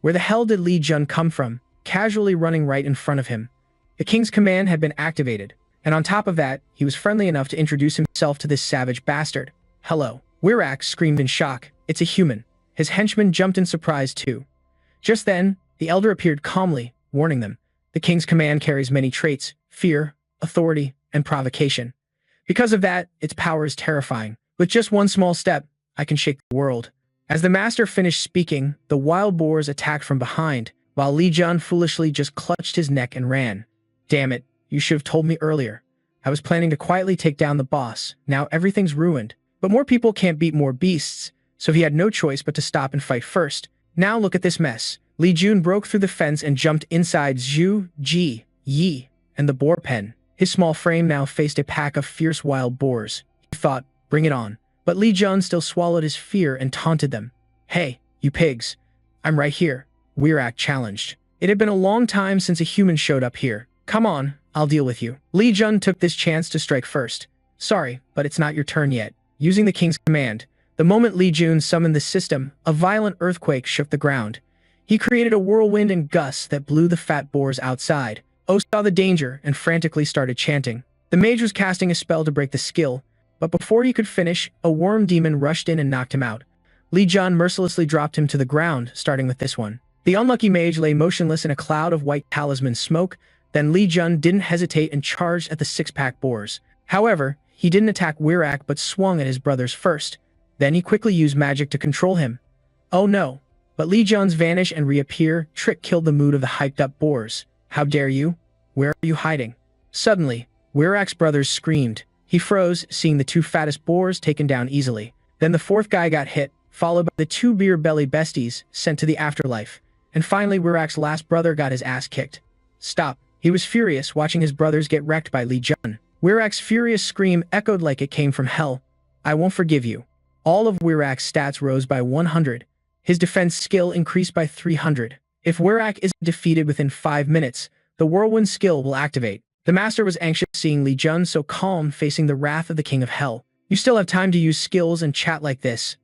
Where the hell did Lee Jun come from? Casually running right in front of him. The king's command had been activated, and on top of that, he was friendly enough to introduce himself to this savage bastard. Hello. Wirak screamed in shock. It's a human. His henchmen jumped in surprise too. Just then, the elder appeared calmly, warning them. The king's command carries many traits: fear, authority, and provocation. Because of that, its power is terrifying. With just one small step, I can shake the world. As the master finished speaking, the wild boars attacked from behind, while Lee Jun foolishly just clutched his neck and ran. Damn it, you should have told me earlier. I was planning to quietly take down the boss. Now everything's ruined. But more people can't beat more beasts, so he had no choice but to stop and fight first. Now look at this mess. Lee Jun broke through the fence and jumped inside Zhu, Ji, Yi, and the boar pen. His small frame now faced a pack of fierce wild boars. He thought, bring it on. But Lee Jun still swallowed his fear and taunted them. Hey, you pigs. I'm right here. Wirak challenged. It had been a long time since a human showed up here. Come on, I'll deal with you. Lee Jun took this chance to strike first. Sorry, but it's not your turn yet. Using the king's command, the moment Lee Jun summoned the system, a violent earthquake shook the ground. He created a whirlwind and gusts that blew the fat boars outside. O saw the danger and frantically started chanting. The mage was casting a spell to break the skill, but before he could finish, a worm demon rushed in and knocked him out. Lee Jun mercilessly dropped him to the ground, starting with this one. The unlucky mage lay motionless in a cloud of white talisman smoke. Then Lee Jun didn't hesitate and charged at the six-pack boars. However, he didn't attack Wirak but swung at his brothers first. Then he quickly used magic to control him. Oh no. But Lee Jun's vanish and reappear trick killed the mood of the hyped-up boars. How dare you? Where are you hiding? Suddenly, Wirak's brothers screamed. He froze, seeing the two fattest boars taken down easily. Then the fourth guy got hit, followed by the two beer-belly besties sent to the afterlife. And finally, Wirak's last brother got his ass kicked. Stop. He was furious watching his brothers get wrecked by Lee Jun. Wirak's furious scream echoed like it came from hell. I won't forgive you. All of Wirak's stats rose by 100. His defense skill increased by 300. If Wirak isn't defeated within 5 minutes, the whirlwind skill will activate. The master was anxious seeing Lee Jun so calm facing the wrath of the king of hell. You still have time to use skills and chat like this.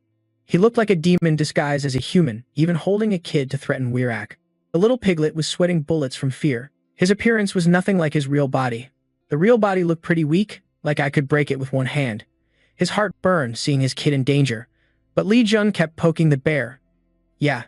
He looked like a demon disguised as a human, even holding a kid to threaten Wirak. The little piglet was sweating bullets from fear. His appearance was nothing like his real body. The real body looked pretty weak, like I could break it with one hand. His heart burned seeing his kid in danger. But Lee Jun kept poking the bear. Yeah.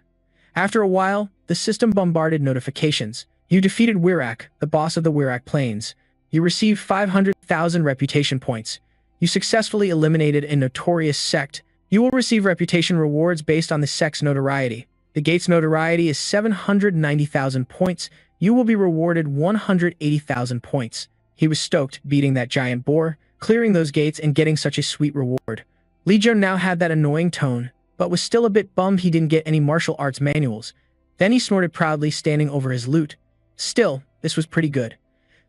After a while, the system bombarded notifications. You defeated Wirak, the boss of the Wirak Plains. You received 500,000 reputation points. You successfully eliminated a notorious sect. You will receive reputation rewards based on the sect's notoriety. The gate's notoriety is 790,000 points. You will be rewarded 180,000 points. He was stoked, beating that giant boar, clearing those gates and getting such a sweet reward. Lee Jun now had that annoying tone, but was still a bit bummed he didn't get any martial arts manuals. Then he snorted proudly, standing over his loot. Still, this was pretty good.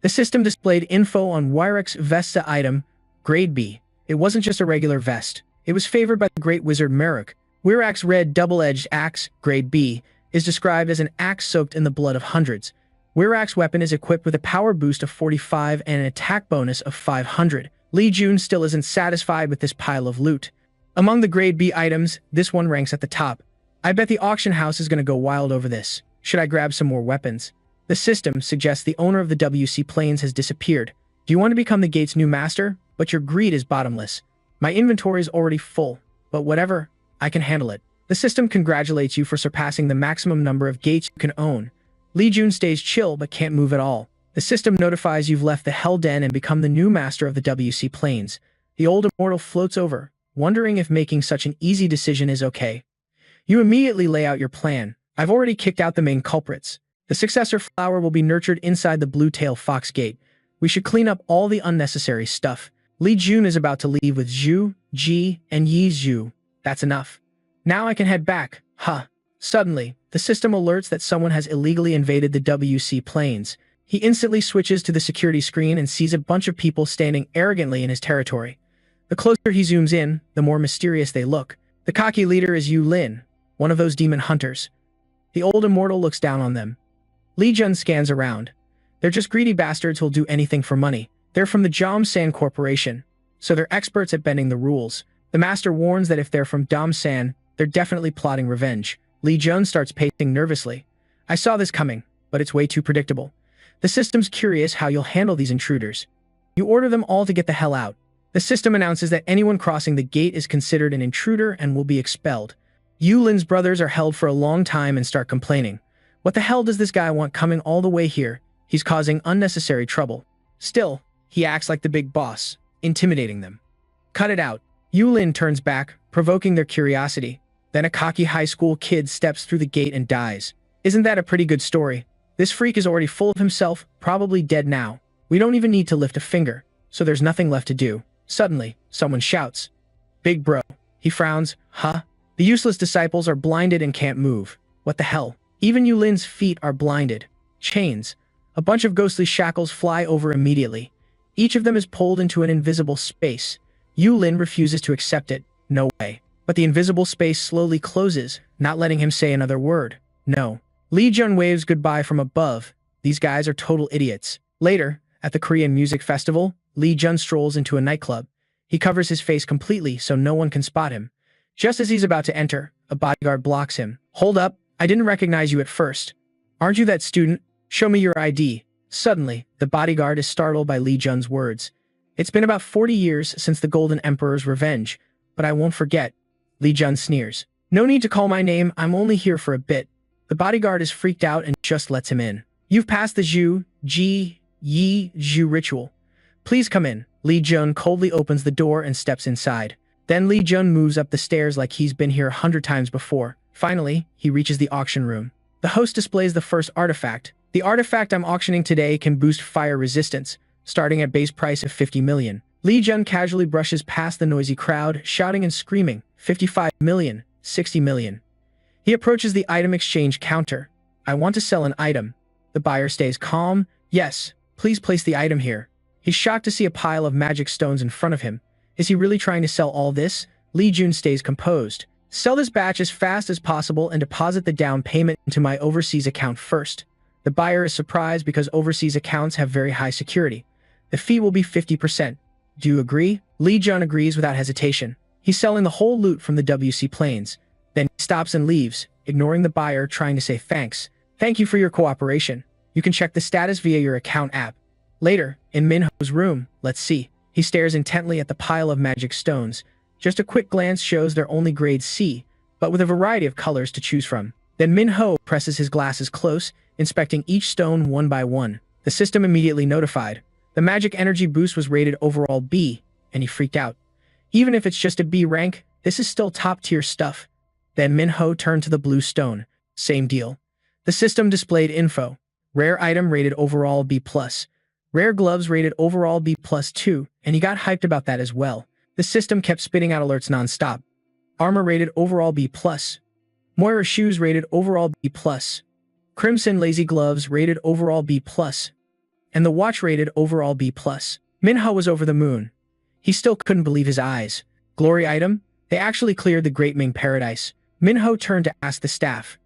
The system displayed info on Wirak's Vesta item, Grade B. It wasn't just a regular vest. It was favored by the great wizard Merrick. Wirak's red double-edged axe, Grade B, is described as an axe soaked in the blood of hundreds. Wirak's weapon is equipped with a power boost of 45 and an attack bonus of 500. Lee Jun still isn't satisfied with this pile of loot. Among the Grade B items, this one ranks at the top. I bet the auction house is going to go wild over this. Should I grab some more weapons? The system suggests the owner of the WC Plains has disappeared. Do you want to become the gate's new master? But your greed is bottomless. My inventory is already full, but whatever, I can handle it. The system congratulates you for surpassing the maximum number of gates you can own. Lee Jun stays chill but can't move at all. The system notifies you've left the Hell Den and become the new master of the WC Plains. The old immortal floats over, wondering if making such an easy decision is okay. You immediately lay out your plan. I've already kicked out the main culprits. The successor flower will be nurtured inside the Blue-Tail Fox Gate. We should clean up all the unnecessary stuff. Li Jun is about to leave with Zhu, Ji, and Yi Zhu. That's enough. Now I can head back. Huh. Suddenly, the system alerts that someone has illegally invaded the WC Plains. He instantly switches to the security screen and sees a bunch of people standing arrogantly in his territory. The closer he zooms in, the more mysterious they look. The cocky leader is Yu Lin, one of those demon hunters. The old immortal looks down on them. Li Jun scans around. They're just greedy bastards who'll do anything for money. They're from the Domsan Corporation, so they're experts at bending the rules. The master warns that if they're from Domsan, they're definitely plotting revenge. Li Jun starts pacing nervously. I saw this coming, but it's way too predictable. The system's curious how you'll handle these intruders. You order them all to get the hell out. The system announces that anyone crossing the gate is considered an intruder and will be expelled. Yu Lin's brothers are held for a long time and start complaining. What the hell does this guy want coming all the way here? He's causing unnecessary trouble. Still, he acts like the big boss, intimidating them. Cut it out. Yu Lin turns back, provoking their curiosity. Then a cocky high school kid steps through the gate and dies. Isn't that a pretty good story? This freak is already full of himself, probably dead now. We don't even need to lift a finger, so there's nothing left to do. Suddenly, someone shouts. Big bro. He frowns. Huh? The useless disciples are blinded and can't move. What the hell? Even Yu Lin's feet are blinded. Chains. A bunch of ghostly shackles fly over immediately. Each of them is pulled into an invisible space. Yu Lin refuses to accept it. No way. But the invisible space slowly closes, not letting him say another word. No. Li Jun waves goodbye from above. These guys are total idiots. Later, at the Korean Music Festival, Li Jun strolls into a nightclub. He covers his face completely so no one can spot him. Just as he's about to enter, a bodyguard blocks him. Hold up, I didn't recognize you at first. Aren't you that student? Show me your ID. Suddenly, the bodyguard is startled by Li Jun's words. It's been about 40 years since the Golden Emperor's revenge, but I won't forget. Li Jun sneers. No need to call my name, I'm only here for a bit. The bodyguard is freaked out and just lets him in. You've passed the Zhu, Ji, Yi, Zhu ritual. Please come in. Li Jun coldly opens the door and steps inside. Then Li Jun moves up the stairs like he's been here 100 times before. Finally, he reaches the auction room. The host displays the first artifact. The artifact I'm auctioning today can boost fire resistance, starting at base price of 50 million. Li Jun casually brushes past the noisy crowd, shouting and screaming, 55 million, 60 million. He approaches the item exchange counter. I want to sell an item. The buyer stays calm. Yes, please place the item here. He's shocked to see a pile of magic stones in front of him. Is he really trying to sell all this? Li Jun stays composed. Sell this batch as fast as possible and deposit the down payment into my overseas account first. The buyer is surprised because overseas accounts have very high security. The fee will be 50%. Do you agree? Li Jun agrees without hesitation. He's selling the whole loot from the WC Plains. Then he stops and leaves, ignoring the buyer trying to say thanks. Thank you for your cooperation. You can check the status via your account app. Later, in Minho's room, let's see. He stares intently at the pile of magic stones. Just a quick glance shows they're only grade C, but with a variety of colors to choose from. Then Minho presses his glasses close, inspecting each stone one by one. The system immediately notified. The magic energy boost was rated overall B, and he freaked out. Even if it's just a B rank, this is still top-tier stuff. Then Minho turned to the blue stone. Same deal. The system displayed info. Rare item rated overall B+. Rare gloves rated overall B+ too, and he got hyped about that as well. The system kept spitting out alerts non-stop. Armor rated overall B+. Moira shoes rated overall B+. Crimson lazy gloves rated overall B+. And the watch rated overall B+. Minho was over the moon. He still couldn't believe his eyes. Glory item? They actually cleared the Great Ming Paradise. Minho turned to ask the staff.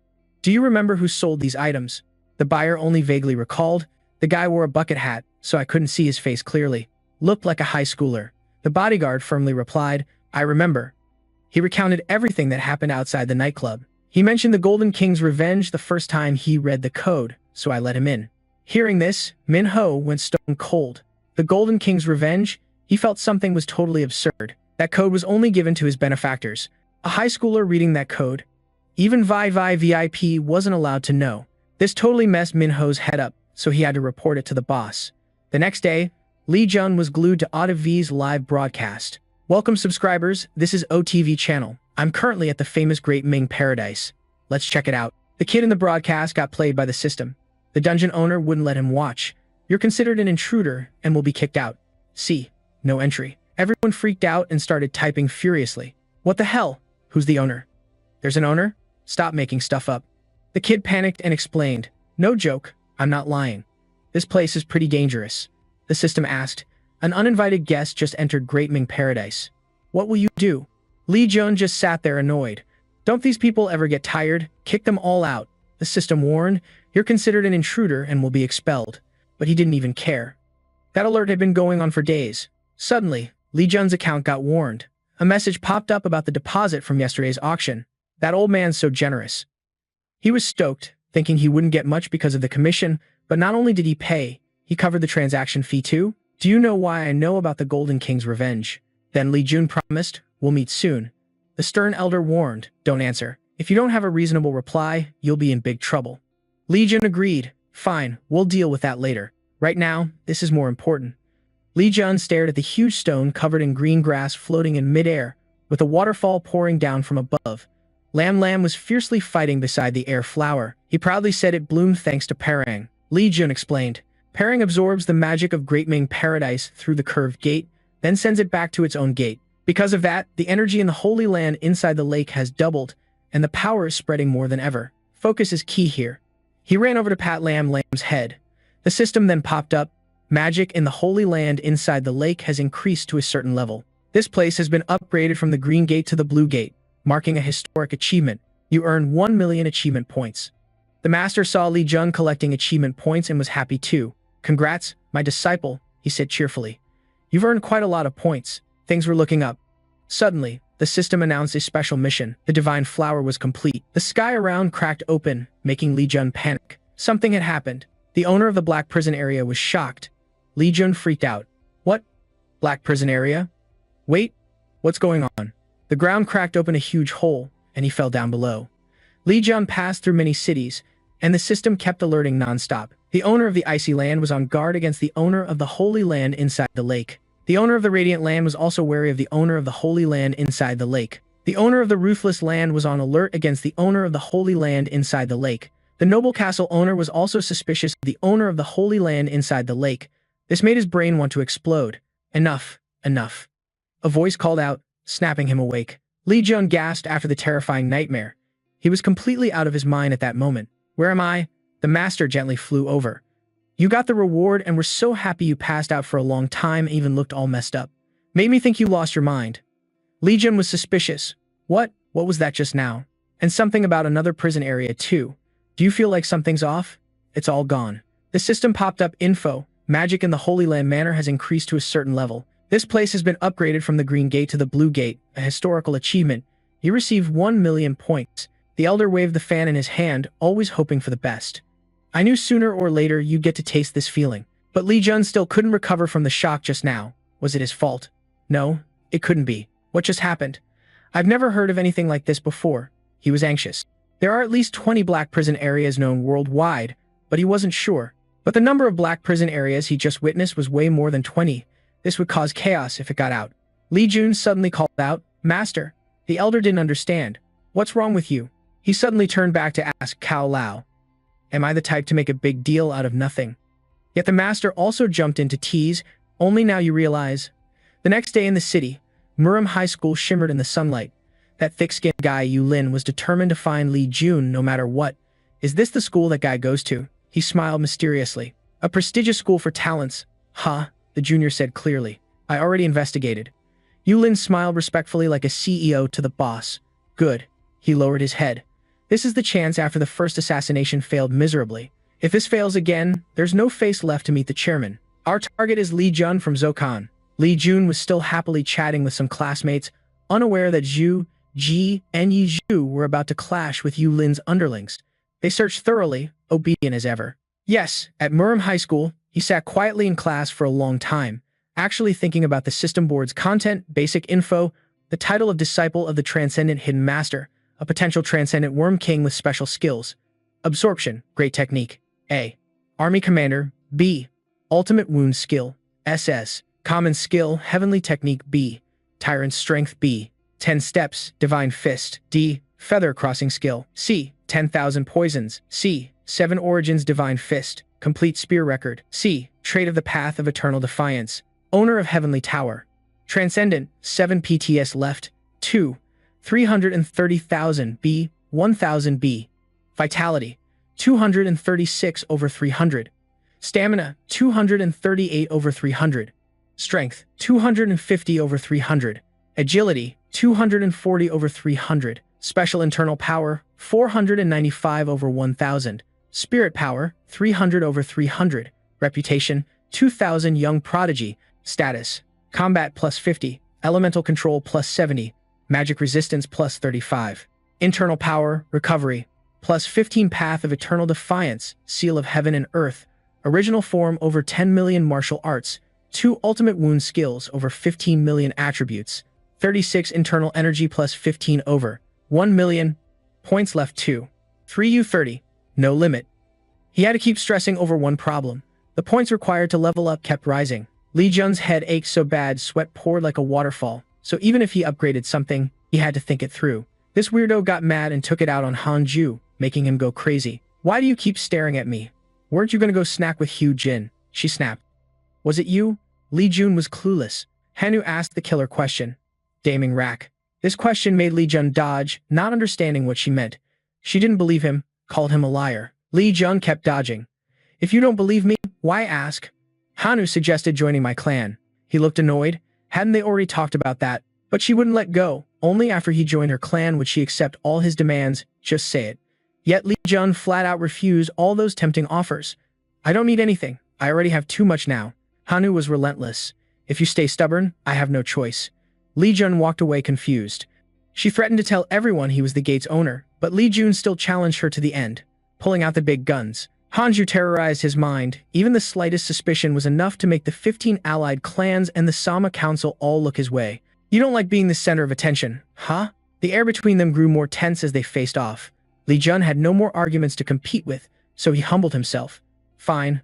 Do you remember who sold these items? The buyer only vaguely recalled. The guy wore a bucket hat, so I couldn't see his face clearly. Looked like a high schooler. The bodyguard firmly replied, I remember. He recounted everything that happened outside the nightclub. He mentioned the Golden King's revenge the first time he read the code, so I let him in. Hearing this, Minho went stone cold. The Golden King's revenge? He felt something was totally absurd. That code was only given to his benefactors. A high schooler reading that code? Even Vi VIP wasn't allowed to know. This totally messed Minho's head up, so he had to report it to the boss. The next day, Lee Jun was glued to OTV's live broadcast. Welcome subscribers, this is OTV channel. I'm currently at the famous Great Ming Paradise. Let's check it out. The kid in the broadcast got played by the system. The dungeon owner wouldn't let him watch. You're considered an intruder and will be kicked out. See, no entry. Everyone freaked out and started typing furiously. What the hell? Who's the owner? There's an owner? Stop making stuff up. The kid panicked and explained. No joke, I'm not lying. This place is pretty dangerous. The system asked. An uninvited guest just entered Great Ming Paradise. What will you do? Lee Jun just sat there annoyed. Don't these people ever get tired? Kick them all out. The system warned. You're considered an intruder and will be expelled. But he didn't even care. That alert had been going on for days. Suddenly, Lee Jun's account got warned. A message popped up about the deposit from yesterday's auction. That old man's so generous. He was stoked, thinking he wouldn't get much because of the commission, but not only did he pay, he covered the transaction fee too. Do you know why I know about the Golden King's revenge? Then Lee Jun promised, we'll meet soon. The stern elder warned, don't answer. If you don't have a reasonable reply, you'll be in big trouble. Lee Jun agreed. Fine, we'll deal with that later. Right now, this is more important. Lee Jun stared at the huge stone covered in green grass floating in midair, with a waterfall pouring down from above. Lam Lam was fiercely fighting beside the air flower. He proudly said it bloomed thanks to Parang. Lee Jun explained. Parang absorbs the magic of Great Ming Paradise through the curved gate, then sends it back to its own gate. Because of that, the energy in the Holy Land inside the lake has doubled, and the power is spreading more than ever. Focus is key here. He ran over to pat Lam Lam's head. The system then popped up. Magic in the Holy Land inside the lake has increased to a certain level. This place has been upgraded from the green gate to the blue gate, marking a historic achievement. You earn 1 million achievement points. The master saw Lee Jun collecting achievement points and was happy too. Congrats, my disciple, he said cheerfully. You've earned quite a lot of points. Things were looking up. Suddenly, the system announced a special mission. The divine flower was complete. The sky around cracked open, making Lee Jun panic. Something had happened. The owner of the black prison area was shocked. Lee Jun freaked out. What? Black prison area? Wait, what's going on? The ground cracked open a huge hole, and he fell down below. Lee Jun passed through many cities, and the system kept alerting non-stop. The owner of the icy land was on guard against the owner of the holy land inside the lake. The owner of the radiant land was also wary of the owner of the holy land inside the lake. The owner of the ruthless land was on alert against the owner of the holy land inside the lake. The noble castle owner was also suspicious of the owner of the holy land inside the lake. This made his brain want to explode. Enough, enough. A voice called out, snapping him awake. Lee Jun gasped after the terrifying nightmare. He was completely out of his mind at that moment. Where am I? The master gently flew over. You got the reward and were so happy you passed out for a long time and even looked all messed up. Made me think you lost your mind. Lee Jun was suspicious. What was that just now? And something about another prison area too. Do you feel like something's off? It's all gone. The system popped up info. Magic in the Holy Land Manor has increased to a certain level. This place has been upgraded from the green gate to the blue gate, a historical achievement. You received 1 million points. The elder waved the fan in his hand, always hoping for the best. I knew sooner or later you'd get to taste this feeling. But Lee Jun still couldn't recover from the shock just now. Was it his fault? No, it couldn't be. What just happened? I've never heard of anything like this before. He was anxious. There are at least 20 black prison areas known worldwide, but he wasn't sure. But the number of black prison areas he just witnessed was way more than 20. This would cause chaos if it got out. Lee Jun suddenly called out, Master. The elder didn't understand. What's wrong with you? He suddenly turned back to ask Cao Lao. Am I the type to make a big deal out of nothing? Yet the master also jumped in to tease, only now you realize. The next day in the city, Murim High School shimmered in the sunlight. That thick-skinned guy Yu Lin was determined to find Lee Jun no matter what. Is this the school that guy goes to? He smiled mysteriously. A prestigious school for talents. Huh, the junior said clearly. I already investigated. Yu Lin smiled respectfully like a CEO to the boss. Good. He lowered his head. This is the chance after the first assassination failed miserably. If this fails again, there's no face left to meet the chairman. Our target is Lee Jun from Zokan. Lee Jun was still happily chatting with some classmates, unaware that Zhu, Ji, and Yi Zhu were about to clash with Yu Lin's underlings. They searched thoroughly, obedient as ever. Yes, at Murim High School, he sat quietly in class for a long time, actually thinking about the system board's content, basic info, the title of Disciple of the Transcendent Hidden Master, a potential transcendent worm king with special skills. Absorption, great technique. A. Army commander. B. Ultimate wound skill. SS. Common skill, heavenly technique. B. Tyrant strength. B. 10 steps, divine fist. D. Feather crossing skill. C. 10,000 poisons. C. 7 origins divine fist. Complete spear record. C. Trait of the path of eternal defiance. Owner of heavenly tower. Transcendent, 7 PTS left. 2. 330,000. B. 1,000. B. Vitality, 236 over 300. Stamina, 238 over 300. Strength, 250 over 300. Agility, 240 over 300. Special internal power, 495 over 1000. Spirit power, 300 over 300. Reputation, 2000 young prodigy. Status, combat plus 50. Elemental control plus 70. Magic resistance plus 35. Internal power, recovery, plus 15 path of eternal defiance. Seal of heaven and earth. Original form over 10 million martial arts. 2 ultimate wound skills over 15 million attributes. 36 internal energy plus 15 over 1 million. Points left 2. 3U30. No limit. He had to keep stressing over one problem. The points required to level up kept rising. Lee Jun's head ached so bad sweat poured like a waterfall, so even if he upgraded something, he had to think it through. This weirdo got mad and took it out on Hanju, making him go crazy. Why do you keep staring at me? Weren't you gonna go snack with Hugh Jin? She snapped. Was it you? Lee Jun was clueless. Hanu asked the killer question. Damning rack. This question made Lee Jun dodge, not understanding what she meant. She didn't believe him, called him a liar. Lee Jun kept dodging. If you don't believe me, why ask? Hanu suggested joining my clan. He looked annoyed. Hadn't they already talked about that? But she wouldn't let go. Only after he joined her clan would she accept all his demands. Just say it. Yet Lee Jun flat out refused all those tempting offers. I don't need anything. I already have too much now. Hanu was relentless. If you stay stubborn, I have no choice. Lee Jun walked away confused. She threatened to tell everyone he was the gate's owner, but Lee Jun still challenged her to the end, pulling out the big guns. Hanju terrorized his mind. Even the slightest suspicion was enough to make the 15 allied clans and the Sama Council all look his way. You don't like being the center of attention, huh? The air between them grew more tense as they faced off. Lee Jun had no more arguments to compete with, so he humbled himself. Fine,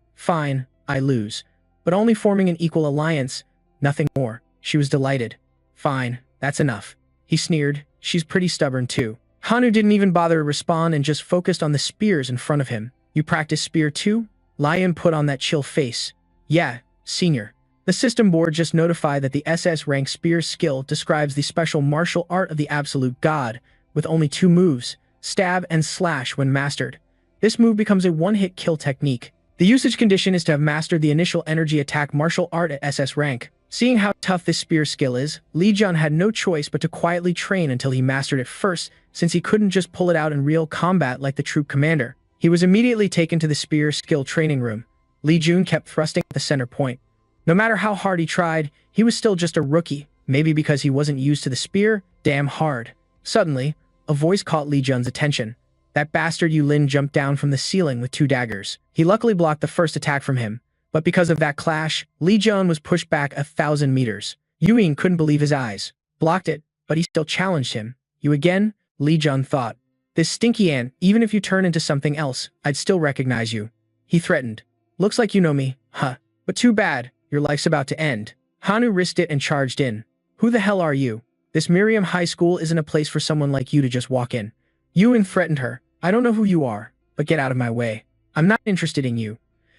I lose. But only forming an equal alliance, nothing more. She was delighted. Fine, that's enough. He sneered. She's pretty stubborn too. Hanu didn't even bother to respond and just focused on the spears in front of him. You practice spear too? Lion put on that chill face. Yeah, senior. The system board just notified that the SS-Rank spear skill describes the special martial art of the absolute god, with only 2 moves, stab and slash when mastered. This move becomes a one-hit kill technique. The usage condition is to have mastered the initial energy attack martial art at SS-Rank. Seeing how tough this spear skill is, Lee Jun had no choice but to quietly train until he mastered it first, since he couldn't just pull it out in real combat like the troop commander. He was immediately taken to the spear skill training room. Lee Jun kept thrusting at the center point. No matter how hard he tried, he was still just a rookie, maybe because he wasn't used to the spear, damn hard. Suddenly, a voice caught Lee Jun's attention. That bastard Yulin jumped down from the ceiling with 2 daggers. He luckily blocked the first attack from him, but because of that clash, Lee Jun was pushed back 1,000 meters. Yuying couldn't believe his eyes. Blocked it, but he still challenged him. You again? Lee Jun thought. This stinky ant, even if you turn into something else, I'd still recognize you. He threatened. Looks like you know me, huh? But too bad, your life's about to end. Hanu risked it and charged in. Who the hell are you? This Miriam High School isn't a place for someone like you to just walk in. Yuen threatened her. I don't know who you are, but get out of my way. I'm not interested in you.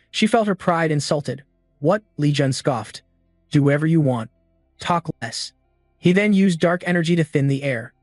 She felt her pride insulted. What? Lee Jun scoffed. Do whatever you want. Talk less. He then used dark energy to thin the air.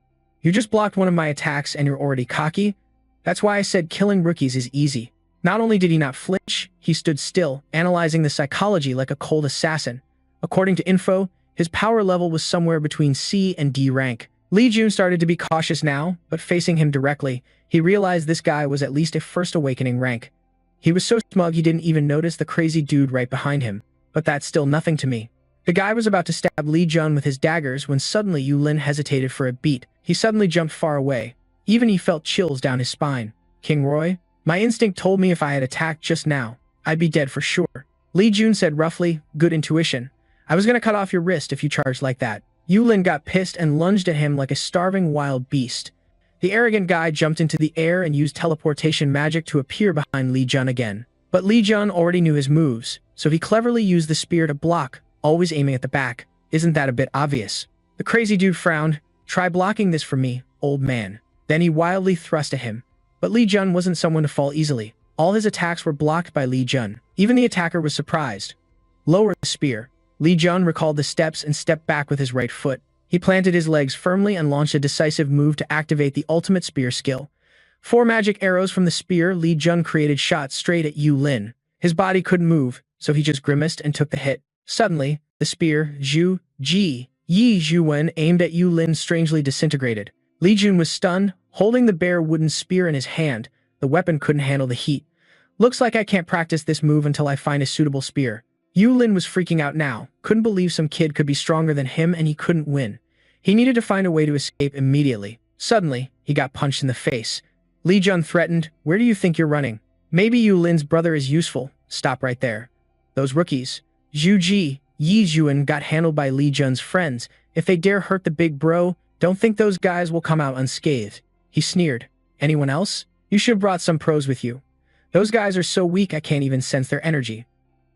You just blocked one of my attacks and you're already cocky? That's why I said killing rookies is easy. Not only did he not flinch, he stood still, analyzing the psychology like a cold assassin. According to info, his power level was somewhere between C and D rank. Lee Jun started to be cautious now, but facing him directly, he realized this guy was at least a First Awakening rank. He was so smug he didn't even notice the crazy dude right behind him. But that's still nothing to me. The guy was about to stab Lee Jun with his daggers when suddenly Yulin hesitated for a beat. He suddenly jumped far away. Even he felt chills down his spine. King Roy? My instinct told me if I had attacked just now, I'd be dead for sure. Lee Jun said roughly, good intuition. I was gonna cut off your wrist if you charged like that. Yulin got pissed and lunged at him like a starving wild beast. The arrogant guy jumped into the air and used teleportation magic to appear behind Li Jun again. But Li Jun already knew his moves, so he cleverly used the spear to block, always aiming at the back. Isn't that a bit obvious? The crazy dude frowned. Try blocking this for me, old man. Then he wildly thrust at him. But Li Jun wasn't someone to fall easily. All his attacks were blocked by Li Jun. Even the attacker was surprised. Lower the spear. Li Jun recalled the steps and stepped back with his right foot. He planted his legs firmly and launched a decisive move to activate the ultimate spear skill. 4 magic arrows from the spear, Li Jun created shots straight at Yu Lin. His body couldn't move, so he just grimaced and took the hit. Suddenly, the spear, Zhu, Ji, Yi Zhuwen aimed at Yu Lin strangely disintegrated. Li Jun was stunned, holding the bare wooden spear in his hand. The weapon couldn't handle the heat. Looks like I can't practice this move until I find a suitable spear. Yu Lin was freaking out now, couldn't believe some kid could be stronger than him and he couldn't win. He needed to find a way to escape immediately. Suddenly, he got punched in the face. Li Jun threatened, "Where do you think you're running? Maybe Yu Lin's brother is useful. Stop right there." Those rookies, Zhu Ji, Yi Zhuan, got handled by Li Jun's friends. If they dare hurt the big bro, don't think those guys will come out unscathed. He sneered. Anyone else? You should have brought some pros with you. Those guys are so weak I can't even sense their energy.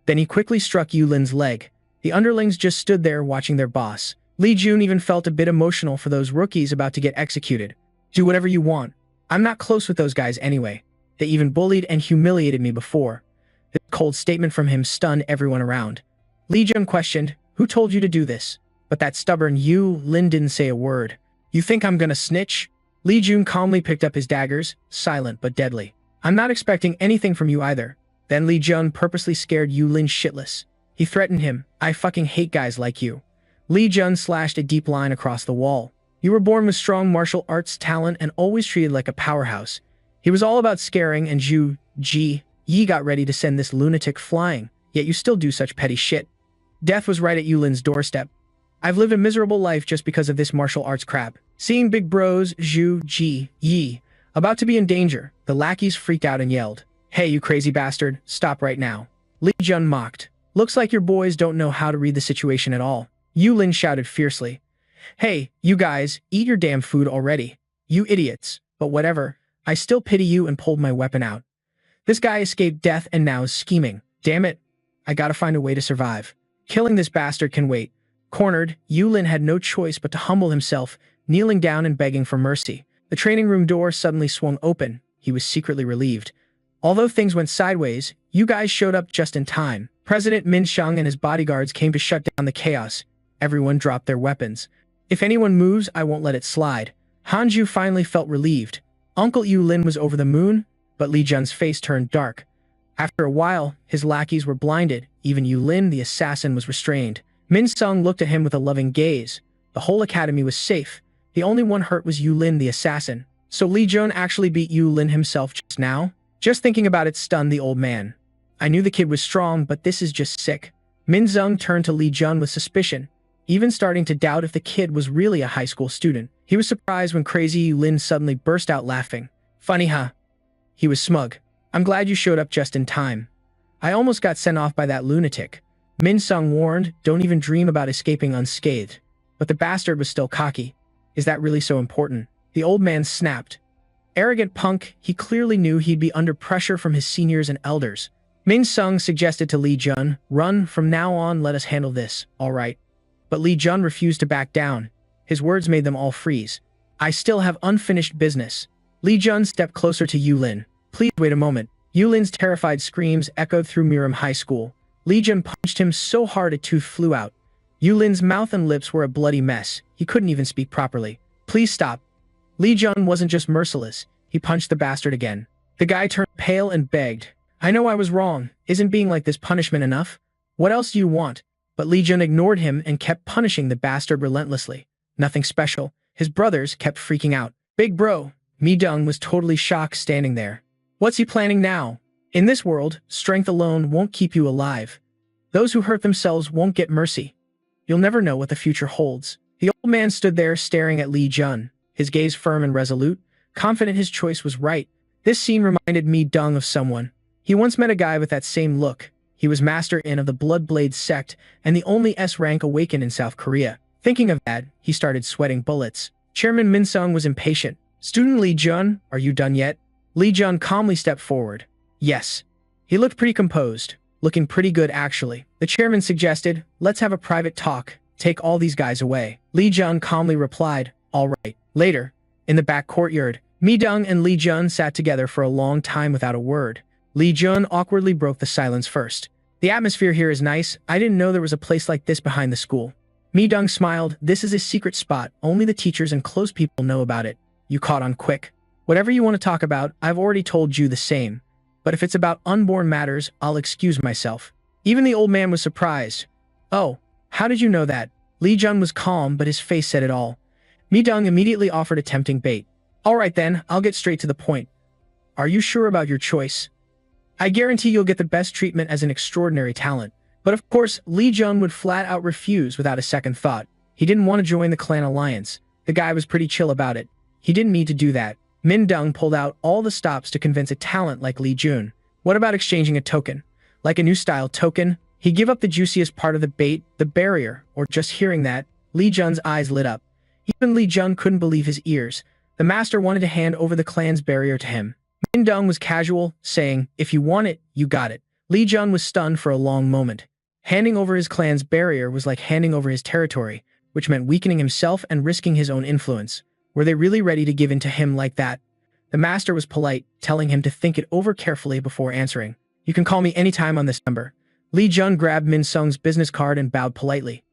Then he quickly struck Yu Lin's leg. The underlings just stood there watching their boss. Li Jun even felt a bit emotional for those rookies about to get executed. Do whatever you want. I'm not close with those guys anyway. They even bullied and humiliated me before. This cold statement from him stunned everyone around. Li Jun questioned, "Who told you to do this?" But that stubborn Yu Lin didn't say a word. "You think I'm gonna snitch?" Li Jun calmly picked up his daggers, silent but deadly. "I'm not expecting anything from you either." Then Li Jun purposely scared Yu Lin shitless. He threatened him, "I fucking hate guys like you." Li Jun slashed a deep line across the wall. "You were born with strong martial arts talent and always treated like a powerhouse." He was all about scaring, and Zhu, Ji, Yi got ready to send this lunatic flying, yet you still do such petty shit. Death was right at Yu Lin's doorstep. "I've lived a miserable life just because of this martial arts crap." Seeing big bros, Zhu, Ji, Yi, about to be in danger, the lackeys freaked out and yelled, "Hey, you crazy bastard, stop right now." Li Jun mocked. "Looks like your boys don't know how to read the situation at all." Yu Lin shouted fiercely, "Hey, you guys, eat your damn food already. You idiots. But whatever, I still pity you," and pulled my weapon out. This guy escaped death and now is scheming. Damn it. I gotta find a way to survive. Killing this bastard can wait. Cornered, Yu Lin had no choice but to humble himself, kneeling down and begging for mercy. The training room door suddenly swung open. He was secretly relieved. Although things went sideways, you guys showed up just in time. President Min Shang and his bodyguards came to shut down the chaos. Everyone dropped their weapons. "If anyone moves, I won't let it slide." Hanju finally felt relieved. Uncle Yu Lin was over the moon, but Li Jun's face turned dark. After a while, his lackeys were blinded. Even Yu Lin, the assassin, was restrained. Min Sung looked at him with a loving gaze. The whole academy was safe. The only one hurt was Yu Lin, the assassin. So Li Jun actually beat Yu Lin himself just now? Just thinking about it stunned the old man. I knew the kid was strong, but this is just sick. Min Sung turned to Li Jun with suspicion, even starting to doubt if the kid was really a high school student. He was surprised when crazy Yu Lin suddenly burst out laughing. "Funny, huh?" He was smug. "I'm glad you showed up just in time. I almost got sent off by that lunatic." Min Sung warned, "Don't even dream about escaping unscathed." But the bastard was still cocky. "Is that really so important?" The old man snapped. Arrogant punk, he clearly knew he'd be under pressure from his seniors and elders. Min Sung suggested to Li Jun, "Run, from now on let us handle this, all right?" But Li Jun refused to back down. His words made them all freeze. "I still have unfinished business." Li Jun stepped closer to Yu Lin. "Please wait a moment." Yu Lin's terrified screams echoed through Miram High School. Li Jun punched him so hard a tooth flew out. Yu Lin's mouth and lips were a bloody mess. He couldn't even speak properly. "Please stop." Li Jun wasn't just merciless. He punched the bastard again. The guy turned pale and begged, "I know I was wrong. Isn't being like this punishment enough? What else do you want?" But Li Jun ignored him and kept punishing the bastard relentlessly. Nothing special. His brothers kept freaking out. Big bro, Mi Dong, was totally shocked standing there. What's he planning now? In this world, strength alone won't keep you alive. Those who hurt themselves won't get mercy. You'll never know what the future holds. The old man stood there staring at Li Jun, his gaze firm and resolute, confident his choice was right. This scene reminded Mi Dong of someone. He once met a guy with that same look. He was Master In of the Bloodblade sect and the only S-rank awakened in South Korea. Thinking of that, he started sweating bullets. Chairman Min Sung was impatient. Student Li Jun, are you done yet? Li Jun calmly stepped forward. Yes. He looked pretty composed, looking pretty good actually. The chairman suggested, let's have a private talk, take all these guys away. Li Jun calmly replied, all right. Later, in the back courtyard, Mi Dong and Li Jun sat together for a long time without a word. Li Jun awkwardly broke the silence first. The atmosphere here is nice. I didn't know there was a place like this behind the school. Mi Dong smiled. This is a secret spot. Only the teachers and close people know about it. You caught on quick. Whatever you want to talk about, I've already told you the same. But if it's about unborn matters, I'll excuse myself. Even the old man was surprised. Oh, how did you know that? Li Jun was calm, but his face said it all. Mi Dong immediately offered a tempting bait. All right then, I'll get straight to the point. Are you sure about your choice? I guarantee you'll get the best treatment as an extraordinary talent. But of course, Li Jun would flat out refuse without a second thought. He didn't want to join the clan alliance. The guy was pretty chill about it. He didn't need to do that. Min Dong pulled out all the stops to convince a talent like Li Jun. What about exchanging a token? Like a new style token? He gave up the juiciest part of the bait, the barrier, or just hearing that, Li Jun's eyes lit up. Even Li Jun couldn't believe his ears. The master wanted to hand over the clan's barrier to him. Min Dong was casual, saying, if you want it, you got it. Li Jun was stunned for a long moment. Handing over his clan's barrier was like handing over his territory, which meant weakening himself and risking his own influence. Were they really ready to give in to him like that? The master was polite, telling him to think it over carefully before answering. You can call me anytime on this number. Li Jun grabbed Min Sung's business card and bowed politely.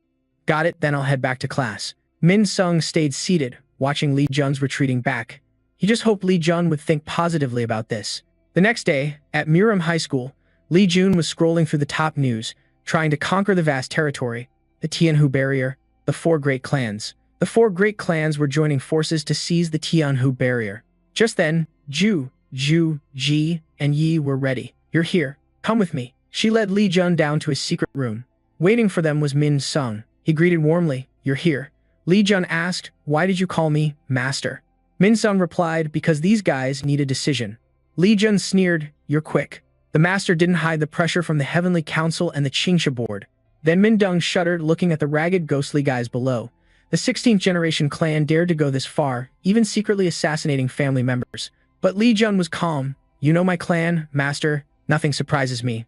Got it, then I'll head back to class. Min Sung stayed seated, watching Li Jun's retreating back. He just hoped Li Jun would think positively about this. The next day, at Miram High School, Li Jun was scrolling through the top news, trying to conquer the vast territory, the Tianhu barrier, the four great clans. The four great clans were joining forces to seize the Tianhu barrier. Just then, Ju, Ji, and Yi were ready. You're here. Come with me. She led Li Jun down to his secret room. Waiting for them was Min Sung. He greeted warmly. You're here. Li Jun asked, why did you call me Master? Min Sung replied, because these guys need a decision. Li Jun sneered, you're quick. The master didn't hide the pressure from the Heavenly Council and the Qingsha board. Then Min Dong shuddered, looking at the ragged, ghostly guys below. The 16th generation clan dared to go this far, even secretly assassinating family members. But Li Jun was calm. You know my clan, Master. Nothing surprises me.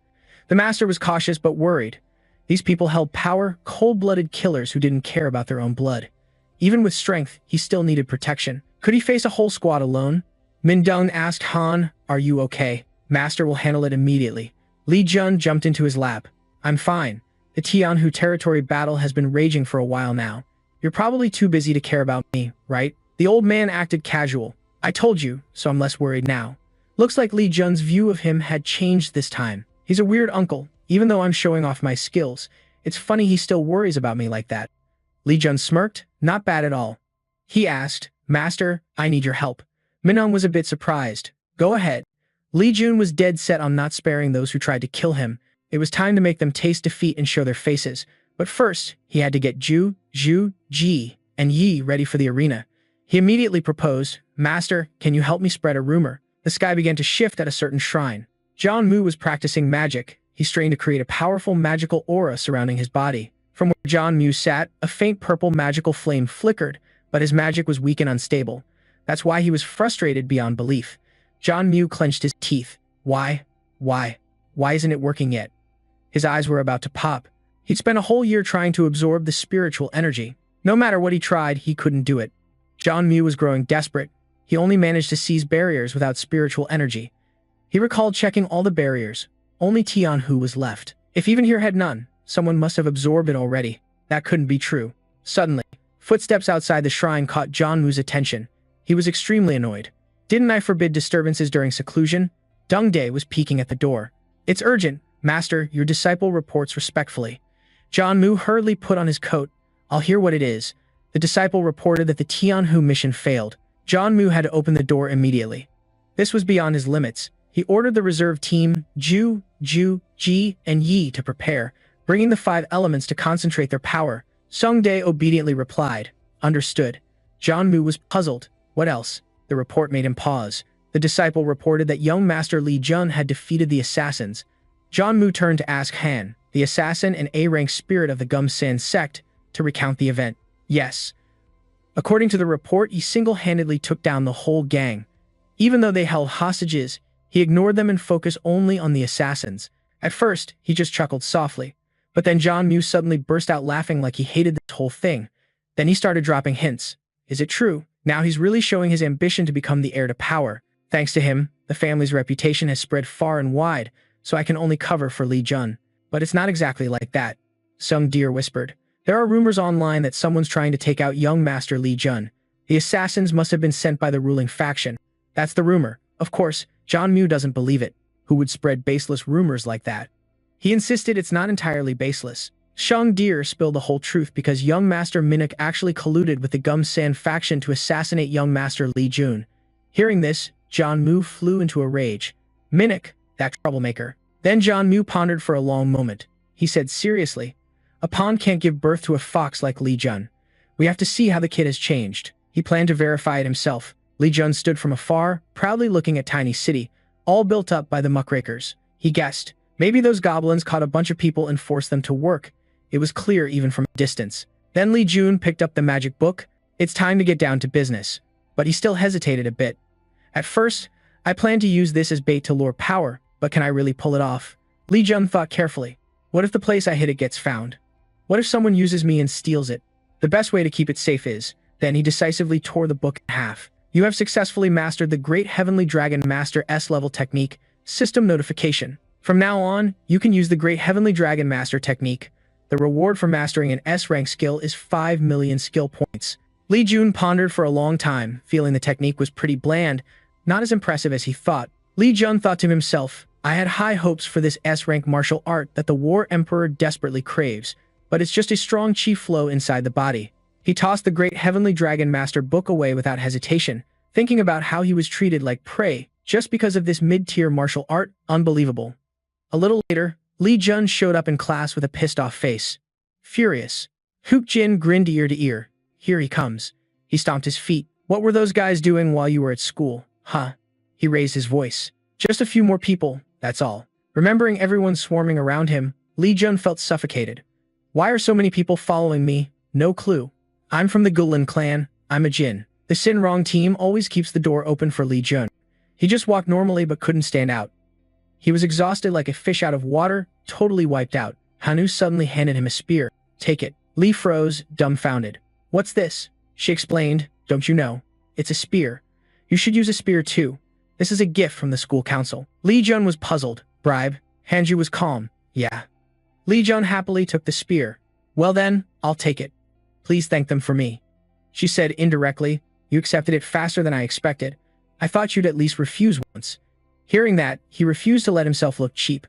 The master was cautious but worried. These people held power, cold-blooded killers who didn't care about their own blood. Even with strength, he still needed protection. Could he face a whole squad alone? Min Dong asked Han, are you okay? Master will handle it immediately. Li Jun jumped into his lap. I'm fine. The Tianhu territory battle has been raging for a while now. You're probably too busy to care about me, right? The old man acted casual. I told you, so I'm less worried now. Looks like Li Jun's view of him had changed this time. He's a weird uncle. Even though I'm showing off my skills, it's funny he still worries about me like that. Li Jun smirked. Not bad at all. He asked, Master, I need your help. Minung was a bit surprised. Go ahead. Li Jun was dead set on not sparing those who tried to kill him. It was time to make them taste defeat and show their faces. But first, he had to get Ju, Ji, and Yi ready for the arena. He immediately proposed, Master, can you help me spread a rumor? The sky began to shift at a certain shrine. John Mu was practicing magic. He strained to create a powerful magical aura surrounding his body. From where John Mu sat, a faint purple magical flame flickered, but his magic was weak and unstable. That's why he was frustrated beyond belief. John Mu clenched his teeth. Why isn't it working yet? His eyes were about to pop. He'd spent a whole year trying to absorb the spiritual energy. No matter what he tried, he couldn't do it. John Mu was growing desperate. He only managed to seize barriers without spiritual energy. He recalled checking all the barriers. Only Tianhu was left. If even here had none, someone must have absorbed it already. That couldn't be true. Suddenly, footsteps outside the shrine caught John Mu's attention. He was extremely annoyed. Didn't I forbid disturbances during seclusion? Deng Day was peeking at the door. It's urgent. Master, your disciple reports respectfully. John Mu hurriedly put on his coat. I'll hear what it is. The disciple reported that the Tianhu mission failed. John Mu had to open the door immediately. This was beyond his limits. He ordered the reserve team, Ju, Ji, and Yi to prepare, bringing the 5 elements to concentrate their power. Sung Dae obediently replied, Understood. John Mu was puzzled. What else? The report made him pause. The disciple reported that young Master Li Jun had defeated the assassins. John Mu turned to ask Han, the assassin and A-rank spirit of the Gum San sect, to recount the event. Yes. According to the report, he single-handedly took down the whole gang. Even though they held hostages, he ignored them and focused only on the assassins. At first, he just chuckled softly. But then John Mew suddenly burst out laughing like he hated this whole thing. Then he started dropping hints. Is it true? Now he's really showing his ambition to become the heir to power. Thanks to him, the family's reputation has spread far and wide, so I can only cover for Lee Jun. But it's not exactly like that. Sung Deer whispered. There are rumors online that someone's trying to take out young Master Lee Jun. The assassins must have been sent by the ruling faction. That's the rumor. Of course, John Mew doesn't believe it. Who would spread baseless rumors like that? He insisted it's not entirely baseless. Sung Deer spilled the whole truth because young Master Minuk actually colluded with the Gum San faction to assassinate young Master Lee Jun. Hearing this, John Mew flew into a rage. Minuk, that troublemaker. Then John Mew pondered for a long moment. He said seriously, a pawn can't give birth to a fox like Lee Jun. We have to see how the kid has changed. He planned to verify it himself. Lee Jun stood from afar, proudly looking at Tiny City, all built up by the muckrakers. He guessed, maybe those goblins caught a bunch of people and forced them to work. It was clear even from a distance. Then Lee Jun picked up the magic book. It's time to get down to business. But he still hesitated a bit. At first, I planned to use this as bait to lure power, but can I really pull it off? Lee Jun thought carefully. What if the place I hid it gets found? What if someone uses me and steals it? The best way to keep it safe is, then he decisively tore the book in half. You have successfully mastered the Great Heavenly Dragon Master S-level technique, System Notification. From now on, you can use the Great Heavenly Dragon Master technique. The reward for mastering an S-rank skill is 5 million skill points. Lee Jun pondered for a long time, feeling the technique was pretty bland, not as impressive as he thought. Lee Jun thought to himself, I had high hopes for this S-rank martial art that the War Emperor desperately craves, but it's just a strong chi flow inside the body. He tossed the Great Heavenly Dragon Master book away without hesitation, thinking about how he was treated like prey just because of this mid-tier martial art. Unbelievable. A little later, Lee Jun showed up in class with a pissed-off face. Furious. Hook Jin grinned ear to ear. Here he comes. He stomped his feet. What were those guys doing while you were at school? Huh? He raised his voice. Just a few more people, that's all. Remembering everyone swarming around him, Lee Jun felt suffocated. Why are so many people following me? No clue. I'm from the Gulen clan. I'm a Jin. The Sinrong team always keeps the door open for Lee Jun. He just walked normally but couldn't stand out. He was exhausted like a fish out of water, totally wiped out. Hanu suddenly handed him a spear. Take it. Lee froze, dumbfounded. What's this? She explained. Don't you know? It's a spear. You should use a spear too. This is a gift from the school council. Lee Jun was puzzled. Bribe. Hanju was calm. Yeah. Lee Jun happily took the spear. Well then, I'll take it. Please thank them for me. She said indirectly. You accepted it faster than I expected. I thought you'd at least refuse once. Hearing that, he refused to let himself look cheap.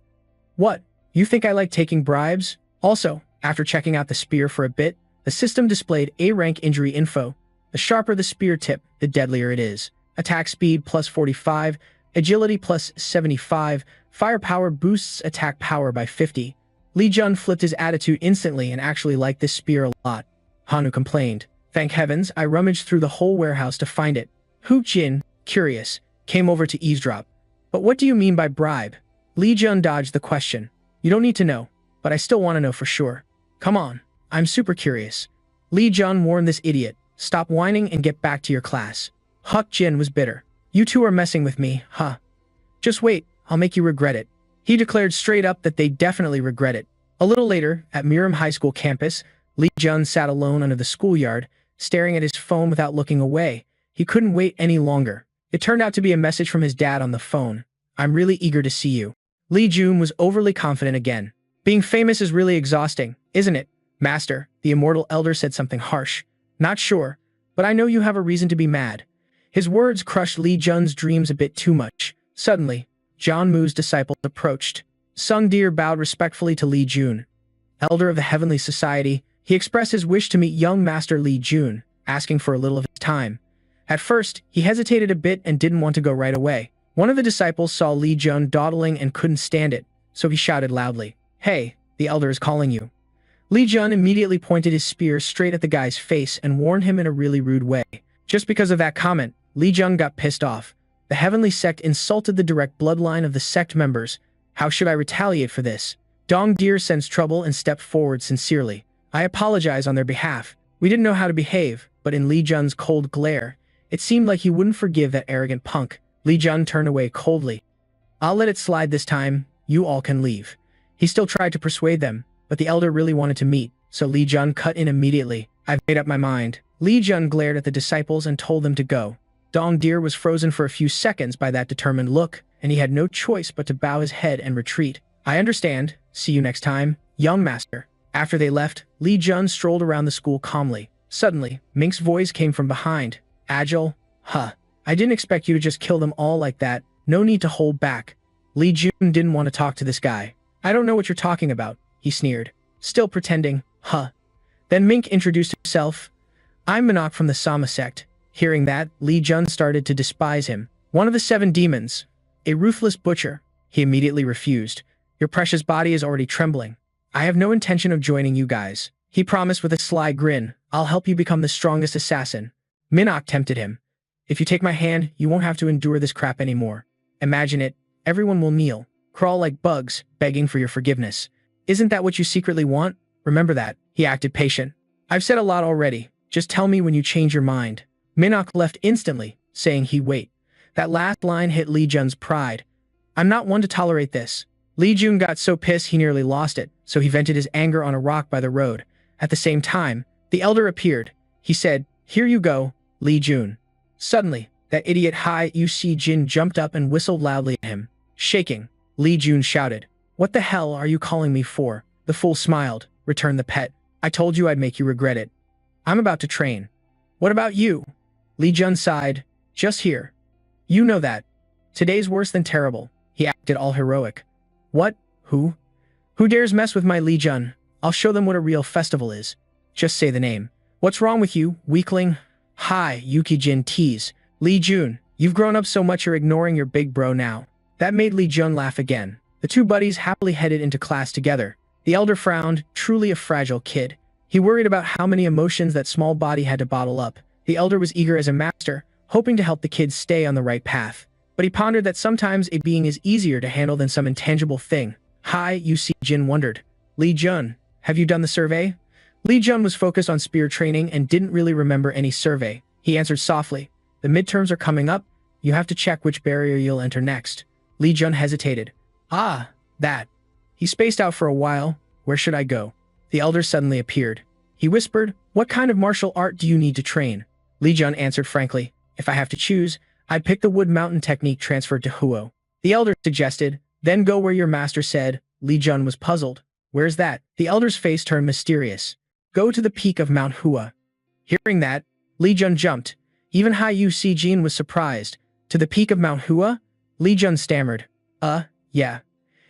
What? You think I like taking bribes? Also, after checking out the spear for a bit, the system displayed A-rank injury info. The sharper the spear tip, the deadlier it is. Attack speed plus 45, agility plus 75, firepower boosts attack power by 50. Lee Jun flipped his attitude instantly and actually liked this spear a lot. Hanu complained. Thank heavens, I rummaged through the whole warehouse to find it. Hu Jin, curious, came over to eavesdrop. But what do you mean by bribe? Lee Jun dodged the question. You don't need to know, but I still want to know for sure. Come on, I'm super curious. Lee Jun warned this idiot. Stop whining and get back to your class. Huck Jin was bitter. You two are messing with me, huh? Just wait, I'll make you regret it. He declared straight up that they definitely regret it. A little later, at Miram High School campus, Lee Jun sat alone under the schoolyard, staring at his phone without looking away. He couldn't wait any longer. It turned out to be a message from his dad on the phone. I'm really eager to see you. Lee Jun was overly confident again. Being famous is really exhausting, isn't it? Master, the immortal elder said something harsh. Not sure, but I know you have a reason to be mad. His words crushed Lee Jun's dreams a bit too much. Suddenly, John Mu's disciples approached. Sung Deer bowed respectfully to Lee Jun. Elder of the Heavenly Society, he expressed his wish to meet young Master Lee Jun, asking for a little of his time. At first, he hesitated a bit and didn't want to go right away. One of the disciples saw Lee Jun dawdling and couldn't stand it, so he shouted loudly, Hey, the elder is calling you. Lee Jun immediately pointed his spear straight at the guy's face and warned him in a really rude way. Just because of that comment, Lee Jun got pissed off. The Heavenly Sect insulted the direct bloodline of the sect members. How should I retaliate for this? Dong Deer sensed trouble and stepped forward sincerely. I apologize on their behalf. We didn't know how to behave. but in Li Jun's cold glare, it seemed like he wouldn't forgive that arrogant punk. Li Jun turned away coldly. I'll let it slide this time, you all can leave. He still tried to persuade them, but the elder really wanted to meet, so Li Jun cut in immediately. I've made up my mind. Li Jun glared at the disciples and told them to go. Dong Deer was frozen for a few seconds by that determined look, and he had no choice but to bow his head and retreat. I understand. See you next time, young master. After they left, Li Jun strolled around the school calmly. Suddenly, Mink's voice came from behind. Agile? Huh. I didn't expect you to just kill them all like that. No need to hold back. Li Jun didn't want to talk to this guy. I don't know what you're talking about, he sneered. Still pretending, huh. Then Mink introduced himself. I'm Manhwa from the Sama sect. Hearing that, Li Jun started to despise him. One of the 7 demons. A ruthless butcher. He immediately refused. Your precious body is already trembling. I have no intention of joining you guys. He promised with a sly grin. I'll help you become the strongest assassin. Manhwa tempted him. If you take my hand, you won't have to endure this crap anymore. Imagine it. Everyone will kneel, crawl like bugs, begging for your forgiveness. Isn't that what you secretly want? Remember that. He acted patient. I've said a lot already. Just tell me when you change your mind. Manhwa left instantly, saying he'd wait. That last line hit Li Jun's pride. I'm not one to tolerate this. Li Jun got so pissed he nearly lost it, so he vented his anger on a rock by the road. At the same time, the elder appeared. He said, Here you go, Li Jun. Suddenly, that idiot Hai Yu-Si Jin jumped up and whistled loudly at him. Shaking, Li Jun shouted, What the hell are you calling me for? The fool smiled, returned the pet. I told you I'd make you regret it. I'm about to train. What about you? Li Jun sighed. Just here. You know that. Today's worse than terrible. He acted all heroic. What? Who? Who dares mess with my Li Jun? I'll show them what a real festival is. Just say the name. What's wrong with you, weakling? Hi, Yuki Jin tease. Li Jun, you've grown up so much you're ignoring your big bro now. That made Li Jun laugh again. The two buddies happily headed into class together. The elder frowned, truly a fragile kid. He worried about how many emotions that small body had to bottle up. The elder was eager as a master, hoping to help the kids stay on the right path. But he pondered that sometimes a being is easier to handle than some intangible thing. Hai Yu-Si Jin wondered. Li Jun, have you done the survey? Li Jun was focused on spear training and didn't really remember any survey. He answered softly. The midterms are coming up. You have to check which barrier you'll enter next. Li Jun hesitated. Ah, that. He spaced out for a while. Where should I go? The elder suddenly appeared. He whispered, What kind of martial art do you need to train? Li Jun answered frankly, If I have to choose, I'd pick the wood mountain technique transferred to Huo. The elder suggested, Then go where your master said. Li Jun was puzzled. Where's that? The elder's face turned mysterious. Go to the peak of Mount Hua. Hearing that, Li Jun jumped. Even Hai Yu-Si Jin was surprised. To the peak of Mount Hua? Li Jun stammered. Yeah.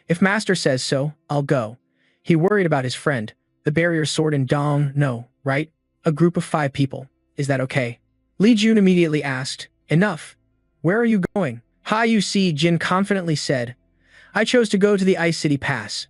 If master says so, I'll go. He worried about his friend. The barrier sword and Dong, no, right? A group of 5 people. Is that okay? Li Jun immediately asked. Enough. Where are you going? Hai Yu-Si Jin confidently said. I chose to go to the Ice City Pass.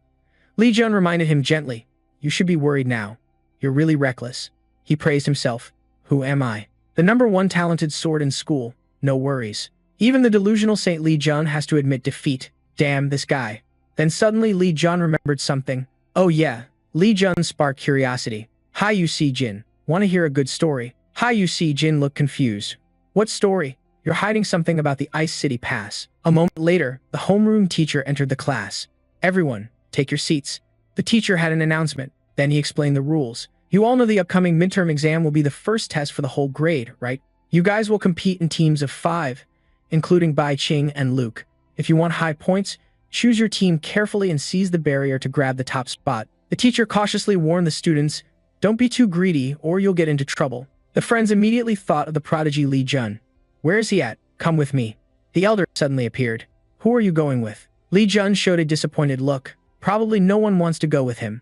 Li Jun reminded him gently. You should be worried now. You're really reckless. He praised himself. Who am I? The #1 talented sword in school. No worries. Even the delusional Saint Li Jun has to admit defeat. Damn this guy. Then suddenly Li Jun remembered something. Oh yeah. Li Jun sparked curiosity. Hai Yu-Si Jin. Want to hear a good story? Hai Yu-Si Jin looked confused. What story? You're hiding something about the Ice City Pass. A moment later, the homeroom teacher entered the class. Everyone, take your seats. The teacher had an announcement. Then he explained the rules. You all know the upcoming midterm exam will be the first test for the whole grade, right? You guys will compete in teams of 5, including Bai Qing and Luke. If you want high points, choose your team carefully and seize the barrier to grab the top spot. The teacher cautiously warned the students, don't be too greedy or you'll get into trouble. The friends immediately thought of the prodigy Li Jun. Where is he at? Come with me. The elder suddenly appeared. Who are you going with? Li Jun showed a disappointed look. Probably no one wants to go with him.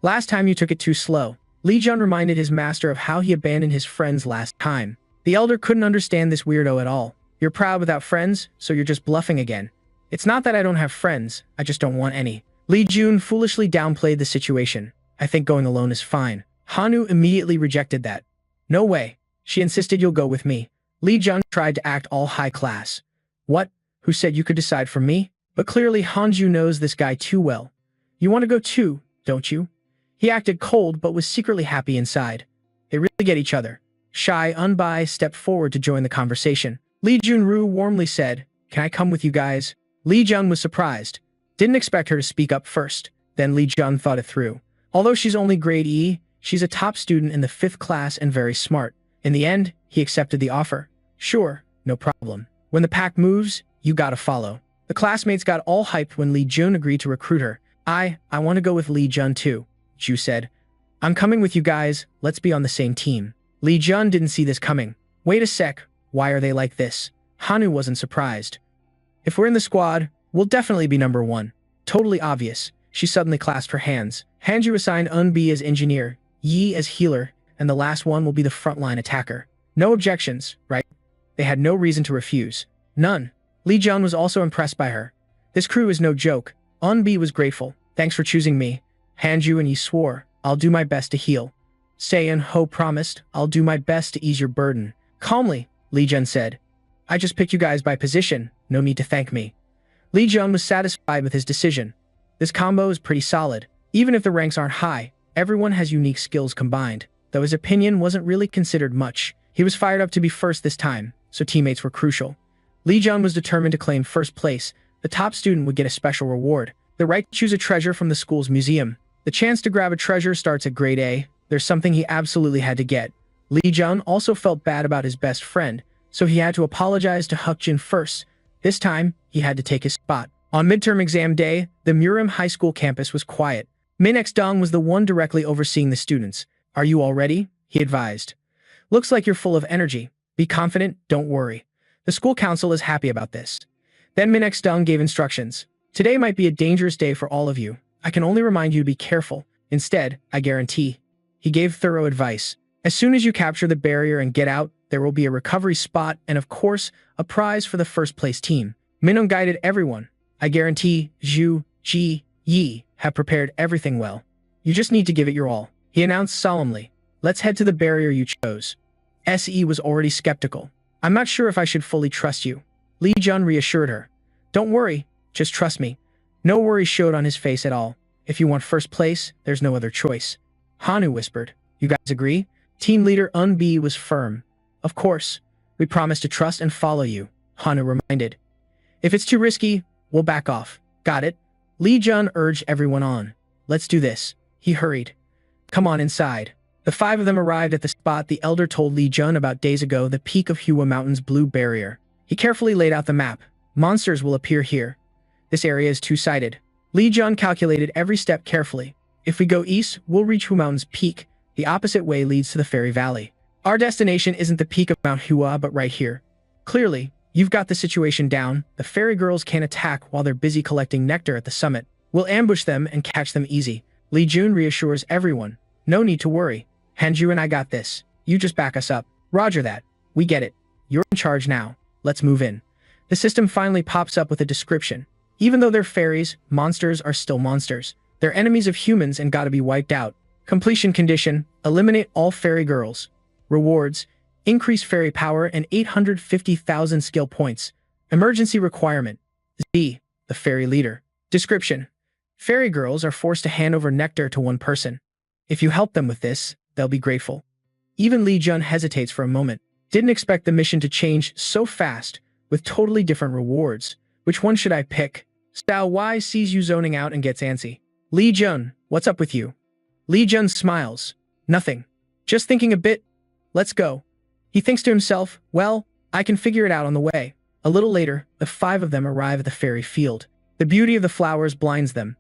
Last time you took it too slow. Li Jun reminded his master of how he abandoned his friends last time. The elder couldn't understand this weirdo at all. You're proud without friends, so you're just bluffing again. It's not that I don't have friends, I just don't want any. Li Jun foolishly downplayed the situation. I think going alone is fine. Hanu immediately rejected that. No way. She insisted you'll go with me. Li Jun tried to act all high class. What? Who said you could decide for me? But clearly Hanju knows this guy too well. You want to go too, don't you? He acted cold but was secretly happy inside. They really get each other. Shy Unbai stepped forward to join the conversation. Lee Junru warmly said, "Can I come with you guys?" Lee Jun was surprised. Didn't expect her to speak up first. Then Lee Jun thought it through. Although she's only grade E, she's a top student in the 5th class and very smart. In the end, he accepted the offer. Sure, no problem. When the pack moves, you gotta follow. The classmates got all hyped when Lee Jun agreed to recruit her. I want to go with Lee Jun too, Ju said. I'm coming with you guys, let's be on the same team. Lee Jun didn't see this coming. Wait a sec, why are they like this? Hanu wasn't surprised. If we're in the squad, we'll definitely be number 1. Totally obvious. She suddenly clasped her hands. Hanju assigned Unbi as engineer, Yi as healer, and the last one will be the frontline attacker. No objections, right? They had no reason to refuse. None. Lee Jun was also impressed by her. This crew is no joke. Unbi was grateful. Thanks for choosing me. Hanju and Yi swore, I'll do my best to heal. Seiyan Ho promised, I'll do my best to ease your burden. Calmly, Lee Jun said. I just picked you guys by position, no need to thank me. Lee Jun was satisfied with his decision. This combo is pretty solid. Even if the ranks aren't high, everyone has unique skills combined. Though his opinion wasn't really considered much. He was fired up to be first this time, so teammates were crucial. Lee Jun was determined to claim first place. The top student would get a special reward. The right to choose a treasure from the school's museum. The chance to grab a treasure starts at grade A. There's something he absolutely had to get. Lee Jun also felt bad about his best friend, so he had to apologize to Hukjin first. This time, he had to take his spot. On midterm exam day, the Murim High School campus was quiet. Min X Dong was the one directly overseeing the students. Are you all ready? He advised. Looks like you're full of energy. Be confident, don't worry. The school council is happy about this. Then Min X Dong gave instructions. Today might be a dangerous day for all of you. I can only remind you to be careful. Instead, I guarantee. He gave thorough advice. As soon as you capture the barrier and get out, there will be a recovery spot and, of course, a prize for the first place team. Minung guided everyone. I guarantee Zhu, Ji, Yi have prepared everything well. You just need to give it your all. He announced solemnly. Let's head to the barrier you chose. SE was already skeptical. I'm not sure if I should fully trust you. Lee Jun reassured her. Don't worry, just trust me. No worry showed on his face at all. If you want first place, there's no other choice. Hanu whispered. You guys agree? Team leader Unbi was firm. Of course. We promise to trust and follow you, Hanu reminded. If it's too risky, we'll back off. Got it? Lee Jun urged everyone on. Let's do this. He hurried. Come on inside. The 5 of them arrived at the spot the elder told Lee Jun about days ago, the peak of Hua Mountain's blue barrier. He carefully laid out the map. Monsters will appear here. This area is two-sided. Lee Jun calculated every step carefully. If we go east, we'll reach Hua Mountain's peak. The opposite way leads to the Fairy Valley. Our destination isn't the peak of Mount Hua, but right here. Clearly, you've got the situation down. The fairy girls can't attack while they're busy collecting nectar at the summit. We'll ambush them and catch them easy. Lee Jun reassures everyone. No need to worry. Hanju and I got this. You just back us up. Roger that. We get it. You're in charge now. Let's move in. The system finally pops up with a description. Even though they're fairies, monsters are still monsters. They're enemies of humans and gotta be wiped out. Completion condition. Eliminate all fairy girls. Rewards. Increase fairy power and 850,000 skill points. Emergency requirement. Z, the fairy leader. Description. Fairy girls are forced to hand over nectar to one person. If you help them with this, they'll be grateful. Even Lee Jun hesitates for a moment. Didn't expect the mission to change so fast, with totally different rewards. Which one should I pick? Style Y sees you zoning out and gets antsy. Lee Jun, what's up with you? Lee Jun smiles. Nothing. Just thinking a bit. Let's go. He thinks to himself, well, I can figure it out on the way. A little later, the 5 of them arrive at the fairy field. The beauty of the flowers blinds them.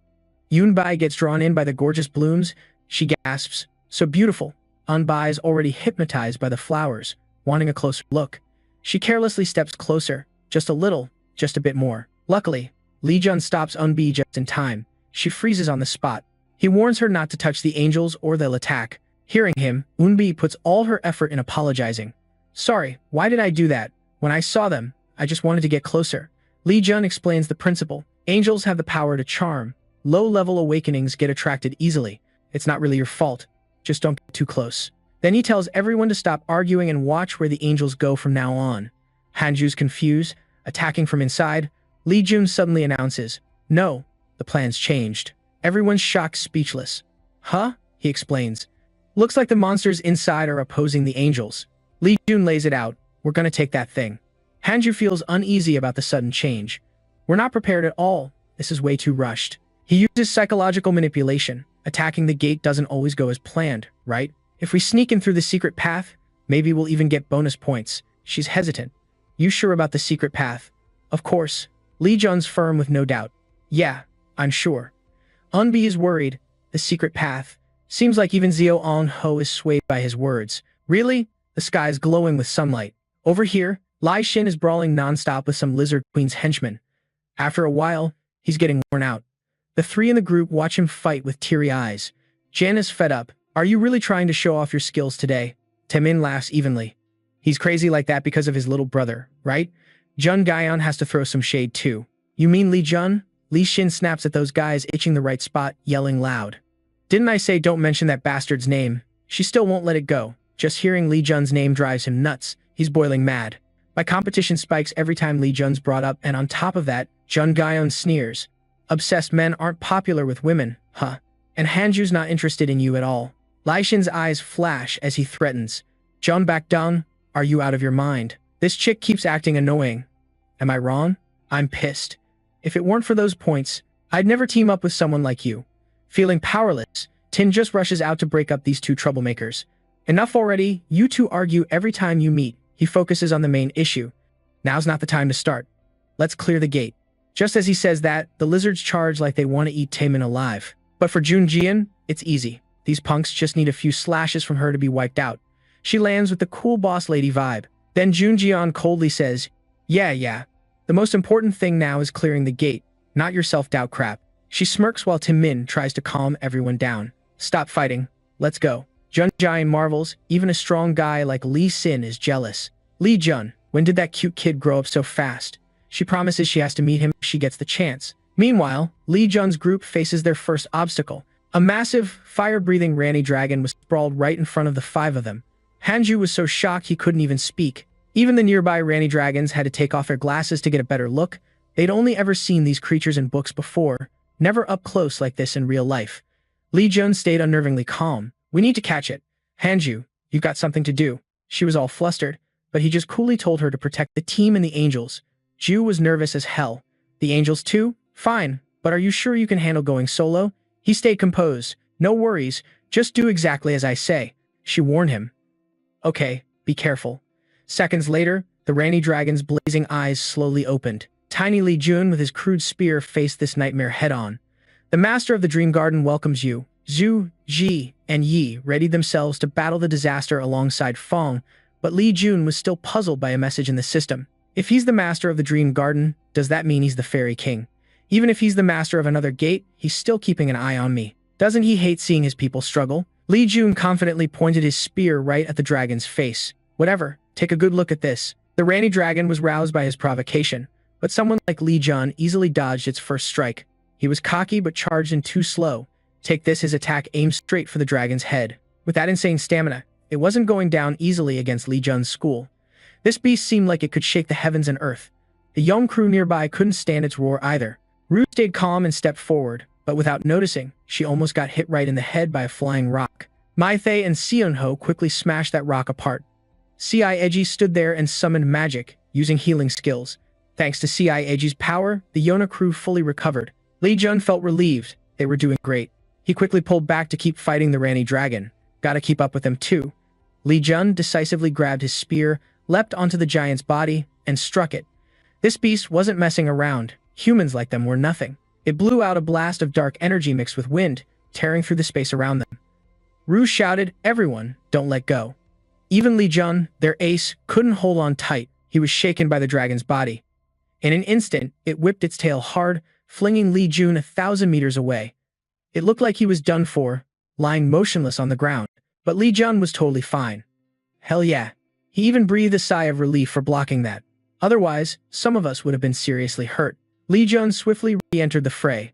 Yunbai gets drawn in by the gorgeous blooms. She gasps, so beautiful. Unbai is already hypnotized by the flowers, wanting a closer look. She carelessly steps closer, just a little, just a bit more. Luckily, Lee Jun stops Unbi just in time. She freezes on the spot. He warns her not to touch the angels or they'll attack. Hearing him, Unbi puts all her effort in apologizing. Sorry, why did I do that? When I saw them, I just wanted to get closer. Lee Jun explains the principle. Angels have the power to charm. Low-level awakenings get attracted easily. It's not really your fault. Just don't get too close. Then he tells everyone to stop arguing and watch where the angels go from now on. Hanju's confused, attacking from inside. Lee Jun suddenly announces, no, the plan's changed. Everyone's shocked, speechless. Huh? He explains. Looks like the monsters inside are opposing the angels. Li Jun lays it out. We're gonna take that thing. Hanju feels uneasy about the sudden change. We're not prepared at all. This is way too rushed. He uses psychological manipulation. Attacking the gate doesn't always go as planned, right? If we sneak in through the secret path, maybe we'll even get bonus points. She's hesitant. You sure about the secret path? Of course. Li Jun's firm with no doubt. Yeah, I'm sure. Unbi is worried. The secret path. Seems like even Xiao On Ho is swayed by his words. Really? The sky is glowing with sunlight. Over here, Lai Xin is brawling nonstop with some lizard queen's henchmen. After a while, he's getting worn out. The three in the group watch him fight with teary eyes. Jan is fed up. Are you really trying to show off your skills today? Temin laughs evenly. He's crazy like that because of his little brother, right? Jun Gaian has to throw some shade too. You mean Li Jun? Li Xin snaps at those guys itching the right spot, yelling loud. Didn't I say don't mention that bastard's name? She still won't let it go. Just hearing Li Jun's name drives him nuts. He's boiling mad. My competition spikes every time Li Jun's brought up, and on top of that, Jun Gaian sneers. Obsessed men aren't popular with women, huh? And Hanju's not interested in you at all. Lai Xin's eyes flash as he threatens. Jun back down. Are you out of your mind? This chick keeps acting annoying. Am I wrong? I'm pissed. If it weren't for those points, I'd never team up with someone like you. Feeling powerless, Tin just rushes out to break up these two troublemakers. Enough already, you two argue every time you meet. He focuses on the main issue. Now's not the time to start. Let's clear the gate. Just as he says that, the lizards charge like they want to eat Taemin alive. But for Junjian, it's easy. These punks just need a few slashes from her to be wiped out. She lands with the cool boss lady vibe. Then Junjian coldly says, Yeah. The most important thing now is clearing the gate, not your self-doubt crap. She smirks while Taemin tries to calm everyone down. Stop fighting. Let's go. Junjian marvels. Even a strong guy like Li Xin is jealous. Li Jun, when did that cute kid grow up so fast? She promises she has to meet him if she gets the chance. Meanwhile, Li Jun's group faces their first obstacle. A massive, fire-breathing Ranny dragon was sprawled right in front of the five of them. Hanju was so shocked he couldn't even speak. Even the nearby Ranny dragons had to take off their glasses to get a better look. They'd only ever seen these creatures in books before, never up close like this in real life. Li Jun stayed unnervingly calm. We need to catch it. Hanju, you've got something to do. She was all flustered, but he just coolly told her to protect the team and the angels. Ju was nervous as hell. The angels too? Fine, but are you sure you can handle going solo? He stayed composed. No worries, just do exactly as I say. She warned him. Okay, be careful. Seconds later, the Ranny dragon's blazing eyes slowly opened. Tiny Li Jun with his crude spear faced this nightmare head-on. The master of the Dream Garden welcomes you. Zhu, Ji, and Yi readied themselves to battle the disaster alongside Fong, but Li Jun was still puzzled by a message in the system. If he's the master of the Dream Garden, does that mean he's the Fairy King? Even if he's the master of another gate, he's still keeping an eye on me. Doesn't he hate seeing his people struggle? Li Jun confidently pointed his spear right at the dragon's face. Whatever, take a good look at this. The Ranny dragon was roused by his provocation, but someone like Li Jun easily dodged its first strike. He was cocky but charged in too slow. Take this, his attack aimed straight for the dragon's head. With that insane stamina, it wasn't going down easily against Li Jun's school. This beast seemed like it could shake the heavens and earth. The young crew nearby couldn't stand its roar either. Ru stayed calm and stepped forward, but without noticing, she almost got hit right in the head by a flying rock. Maithe and Seonho quickly smashed that rock apart. C.I. Eji stood there and summoned magic, using healing skills. Thanks to C.I. Eji's power, the Yona crew fully recovered. Li Jun felt relieved. They were doing great. He quickly pulled back to keep fighting the Ranny dragon. Gotta keep up with them too. Li Jun decisively grabbed his spear, leapt onto the giant's body, and struck it. This beast wasn't messing around. Humans like them were nothing. It blew out a blast of dark energy mixed with wind, tearing through the space around them. Ru shouted, "Everyone, don't let go." Even Li Jun, their ace, couldn't hold on tight. He was shaken by the dragon's body. In an instant, it whipped its tail hard, flinging Li Jun 1,000 meters away. It looked like he was done for, lying motionless on the ground. But Li Jun was totally fine. Hell yeah. He even breathed a sigh of relief for blocking that. Otherwise, some of us would have been seriously hurt. Li Jun swiftly re-entered the fray.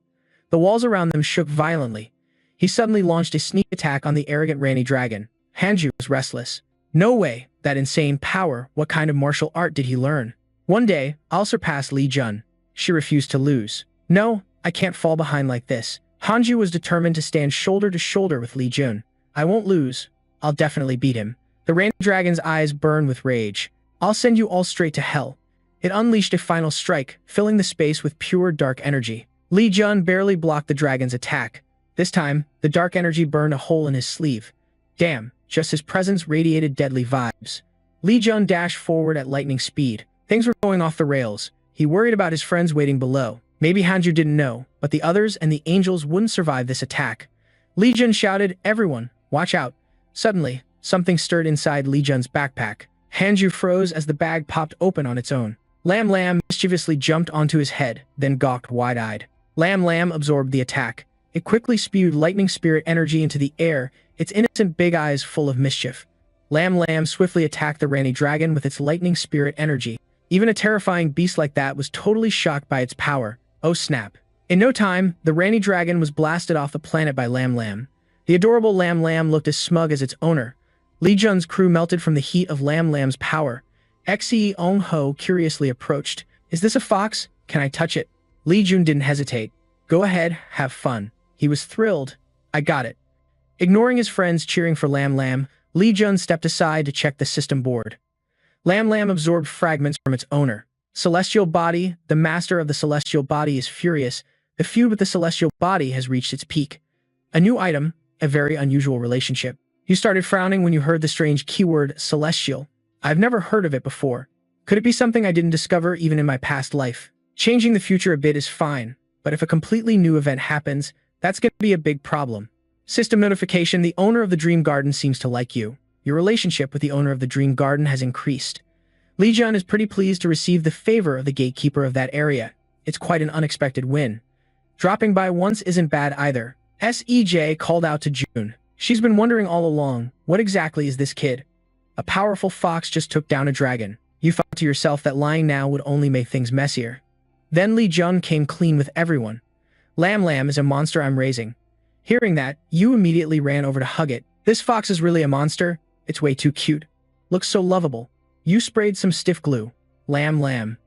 The walls around them shook violently. He suddenly launched a sneak attack on the arrogant Ranny dragon. Hanju was restless. No way, that insane power, what kind of martial art did he learn? One day, I'll surpass Li Jun. She refused to lose. No, I can't fall behind like this. Hanju was determined to stand shoulder to shoulder with Li Jun. I won't lose. I'll definitely beat him. The rain dragon's eyes burned with rage. I'll send you all straight to hell. It unleashed a final strike, filling the space with pure dark energy. Li Jun barely blocked the dragon's attack. This time, the dark energy burned a hole in his sleeve. Damn, just his presence radiated deadly vibes. Li Jun dashed forward at lightning speed. Things were going off the rails. He worried about his friends waiting below. Maybe Hanju didn't know, but the others and the angels wouldn't survive this attack. Li Jun shouted, "Everyone, watch out." Suddenly, something stirred inside Li Jun's backpack. Hanju froze as the bag popped open on its own. Lam Lam mischievously jumped onto his head, then gawked wide-eyed. Lam Lam absorbed the attack. It quickly spewed lightning spirit energy into the air, its innocent big eyes full of mischief. Lam Lam swiftly attacked the Ranny Dragon with its lightning spirit energy. Even a terrifying beast like that was totally shocked by its power. Oh snap. In no time, the Ranny Dragon was blasted off the planet by Lam Lam. The adorable Lam Lam looked as smug as its owner. Li Jun's crew melted from the heat of Lam Lam's power. Xe Ong Ho curiously approached. "Is this a fox? Can I touch it?" Li Jun didn't hesitate. "Go ahead, have fun." He was thrilled. "I got it." Ignoring his friends cheering for Lam Lam, Li Jun stepped aside to check the system board. Lam Lam absorbed fragments from its owner. Celestial Body, the master of the Celestial Body, is furious. The feud with the Celestial Body has reached its peak. A new item, a very unusual relationship. You started frowning when you heard the strange keyword, celestial. I've never heard of it before. Could it be something I didn't discover even in my past life? Changing the future a bit is fine, but if a completely new event happens, that's going to be a big problem. System notification: the owner of the Dream Garden seems to like you. Your relationship with the owner of the Dream Garden has increased. Li Jun is pretty pleased to receive the favor of the gatekeeper of that area. It's quite an unexpected win. Dropping by once isn't bad either. SEJ called out to June. She's been wondering all along, what exactly is this kid? A powerful fox just took down a dragon. You thought to yourself that lying now would only make things messier. Then Li Jun came clean with everyone. Lam Lam is a monster I'm raising. Hearing that, you immediately ran over to hug it. This fox is really a monster? It's way too cute. Looks so lovable. You sprayed some stiff glue. Lam Lam.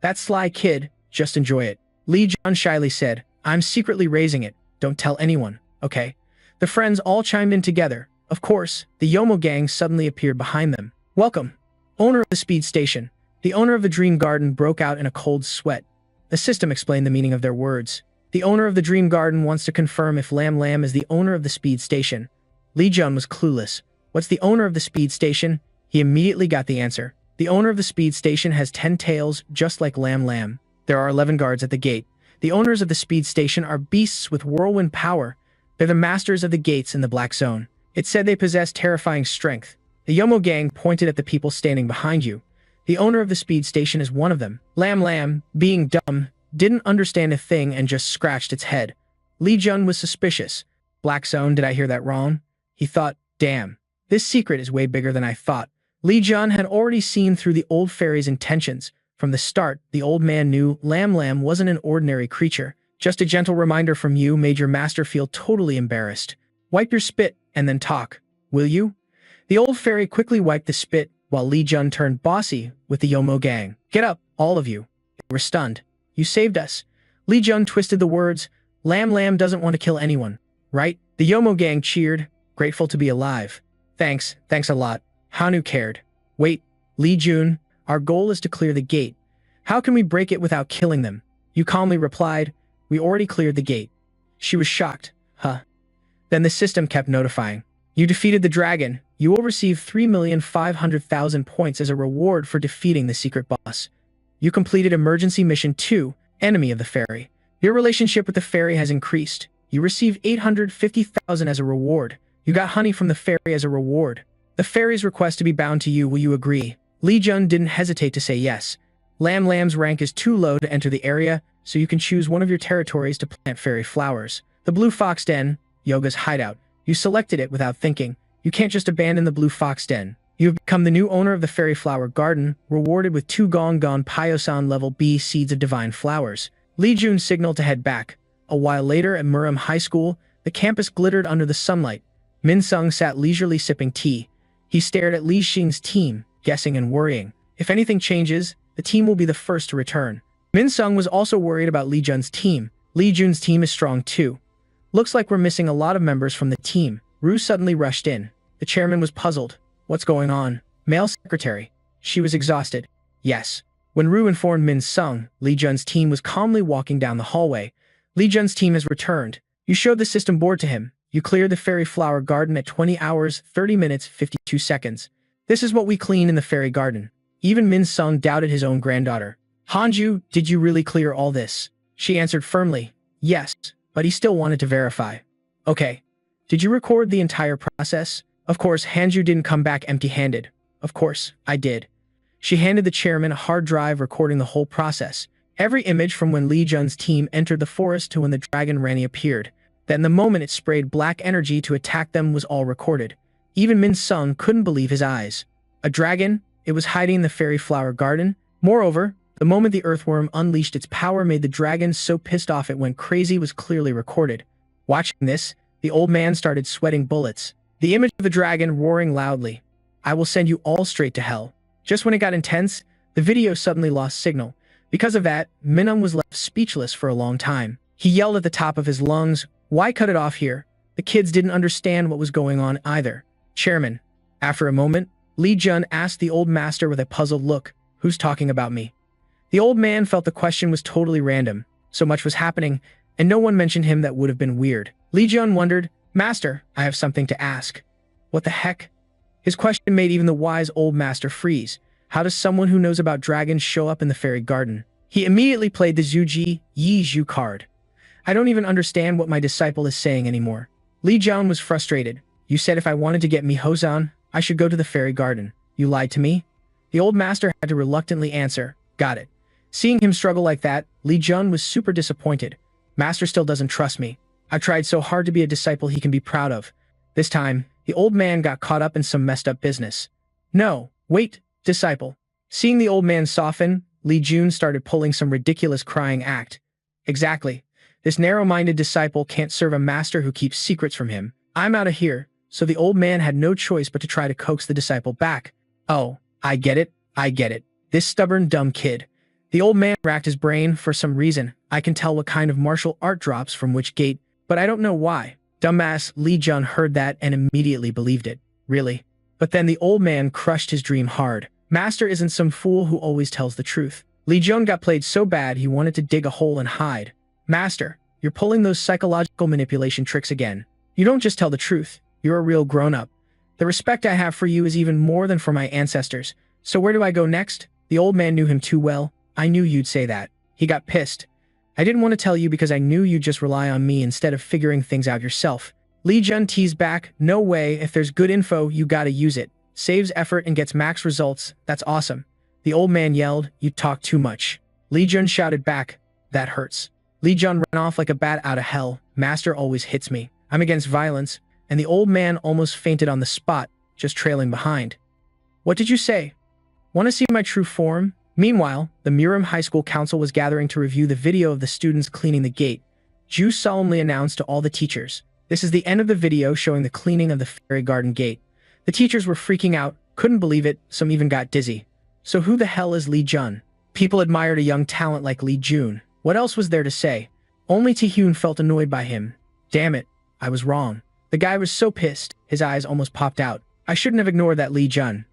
That sly kid, just enjoy it. Li Jun shyly said, I'm secretly raising it. Don't tell anyone, okay? The friends all chimed in together. Of course, the Yomo gang suddenly appeared behind them. Welcome, owner of the speed station. The owner of the Dream Garden broke out in a cold sweat. The system explained the meaning of their words. The owner of the Dream Garden wants to confirm if Lam Lam is the owner of the speed station. Li Jun was clueless. What's the owner of the speed station? He immediately got the answer. The owner of the speed station has 10 tails, just like Lam Lam. There are 11 guards at the gate. The owners of the speed station are beasts with whirlwind power. They're the masters of the gates in the Black Zone. It said they possess terrifying strength. The Yomo gang pointed at the people standing behind you. The owner of the speed station is one of them. Lam Lam, being dumb, didn't understand a thing and just scratched its head. Li Jun was suspicious. Black Zone, did I hear that wrong? He thought, damn, this secret is way bigger than I thought. Li Jun had already seen through the old fairy's intentions. From the start, the old man knew Lam Lam wasn't an ordinary creature. Just a gentle reminder from you made your master feel totally embarrassed. Wipe your spit and then talk, will you? The old fairy quickly wiped the spit while Li Jun turned bossy with the Yomo gang. Get up, all of you. They were stunned. You saved us. Li Jun twisted the words. Lam Lam doesn't want to kill anyone, right? The Yomo gang cheered, grateful to be alive. Thanks a lot. Hanu cared. Wait, Li Jun, our goal is to clear the gate. How can we break it without killing them? You calmly replied, we already cleared the gate. She was shocked. Huh. Then the system kept notifying. You defeated the dragon. You will receive 3,500,000 points as a reward for defeating the secret boss. You completed Emergency Mission 2, Enemy of the Fairy. Your relationship with the fairy has increased. You received 850,000 as a reward. You got honey from the fairy as a reward. The fairy's request to be bound to you, will you agree? Li Jun didn't hesitate to say yes. Lam Lam's rank is too low to enter the area, so you can choose one of your territories to plant fairy flowers. The Blue Fox Den, Yoga's hideout. You selected it without thinking. You can't just abandon the Blue Fox Den. You have become the new owner of the Fairy Flower Garden, rewarded with 2 Gong Gong Pyosan Level B Seeds of Divine Flowers. Li Jun signaled to head back. A while later at Murim High School, the campus glittered under the sunlight. Min Sung sat leisurely sipping tea. He stared at Li Xing's team, guessing and worrying. If anything changes, the team will be the first to return. Min Sung was also worried about Li Jun's team. Li Jun's team is strong too. Looks like we're missing a lot of members from the team. Ru suddenly rushed in. The chairman was puzzled. What's going on? Male secretary. She was exhausted. Yes. When Ru informed Min Sung, Li Jun's team was calmly walking down the hallway. Li Jun's team has returned. You showed the system board to him. You cleared the fairy flower garden at 20 hours, 30 minutes, 52 seconds. This is what we clean in the fairy garden. Even Min Sung doubted his own granddaughter. Hanju, did you really clear all this? She answered firmly, yes, but he still wanted to verify. Okay. Did you record the entire process? Of course, Hanju didn't come back empty-handed. Of course, I did. She handed the chairman a hard drive recording the whole process. Every image from when Li Jun's team entered the forest to when the dragon Rani appeared. Then the moment it sprayed black energy to attack them was all recorded. Even Min Sung couldn't believe his eyes. A dragon? It was hiding in the fairy flower garden? Moreover, the moment the earthworm unleashed its power made the dragon so pissed off it went crazy was clearly recorded. Watching this, the old man started sweating bullets. The image of the dragon roaring loudly. I will send you all straight to hell. Just when it got intense, the video suddenly lost signal. Because of that, Minhwa was left speechless for a long time. He yelled at the top of his lungs, why cut it off here? The kids didn't understand what was going on either. Chairman. After a moment, Li Jun asked the old master with a puzzled look, who's talking about me? The old man felt the question was totally random. So much was happening, and no one mentioned him that would have been weird. Li Jun wondered, Master, I have something to ask. What the heck? His question made even the wise old master freeze. How does someone who knows about dragons show up in the fairy garden? He immediately played the Zuji Yi Zhu card. I don't even understand what my disciple is saying anymore. Li Jun was frustrated. You said if I wanted to get Mihozan, I should go to the fairy garden. You lied to me? The old master had to reluctantly answer, got it. Seeing him struggle like that, Li Jun was super disappointed. Master still doesn't trust me. I tried so hard to be a disciple he can be proud of. This time, the old man got caught up in some messed up business. No, wait, disciple. Seeing the old man soften, Li Jun started pulling some ridiculous crying act. Exactly. This narrow-minded disciple can't serve a master who keeps secrets from him. I'm out of here. So the old man had no choice but to try to coax the disciple back. Oh, I get it. This stubborn, dumb kid. The old man racked his brain for some reason. I can tell what kind of martial art drops from which gate, but I don't know why. Dumbass Li Jun heard that and immediately believed it. Really? But then the old man crushed his dream hard. Master isn't some fool who always tells the truth. Li Jun got played so bad he wanted to dig a hole and hide. Master, you're pulling those psychological manipulation tricks again. You don't just tell the truth. You're a real grown-up. The respect I have for you is even more than for my ancestors. So where do I go next? The old man knew him too well. I knew you'd say that. He got pissed. I didn't want to tell you because I knew you'd just rely on me instead of figuring things out yourself. Li Jun teased back, no way, if there's good info, you gotta use it. Saves effort and gets max results, that's awesome. The old man yelled, you talk too much. Li Jun shouted back, that hurts. Li Jun ran off like a bat out of hell. Master always hits me. I'm against violence. And the old man almost fainted on the spot, just trailing behind. What did you say? Want to see my true form? Meanwhile, the Murim High School Council was gathering to review the video of the students cleaning the gate. Ju solemnly announced to all the teachers, this is the end of the video showing the cleaning of the fairy garden gate. The teachers were freaking out, couldn't believe it, some even got dizzy. So who the hell is Li Jun? People admired a young talent like Li Jun. What else was there to say? Only Taehyun felt annoyed by him. Damn it, I was wrong. The guy was so pissed, his eyes almost popped out. I shouldn't have ignored that Li Jun.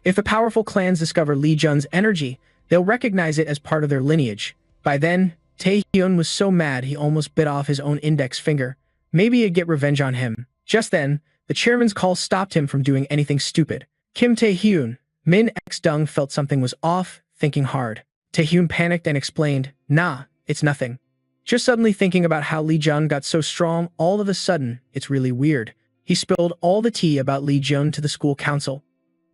If the powerful clans discover Li Jun's energy, they'll recognize it as part of their lineage. By then, Taehyun was so mad he almost bit off his own index finger. Maybe he'd get revenge on him. Just then, the chairman's call stopped him from doing anything stupid. Kim Taehyun, Min X Dung felt something was off, thinking hard. Taehyun panicked and explained, nah, it's nothing. Just suddenly thinking about how Li Jun got so strong all of a sudden, it's really weird. He spilled all the tea about Li Jun to the school council.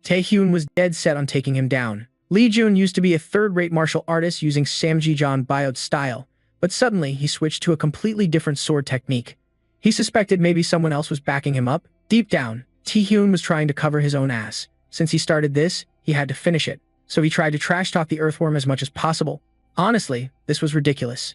Taehyun was dead set on taking him down. Li Jun used to be a third-rate martial artist using Samjijan Biot style, but suddenly he switched to a completely different sword technique. He suspected maybe someone else was backing him up. Deep down, Taehyun was trying to cover his own ass. Since he started this, he had to finish it. So he tried to trash-talk the earthworm as much as possible. Honestly, this was ridiculous.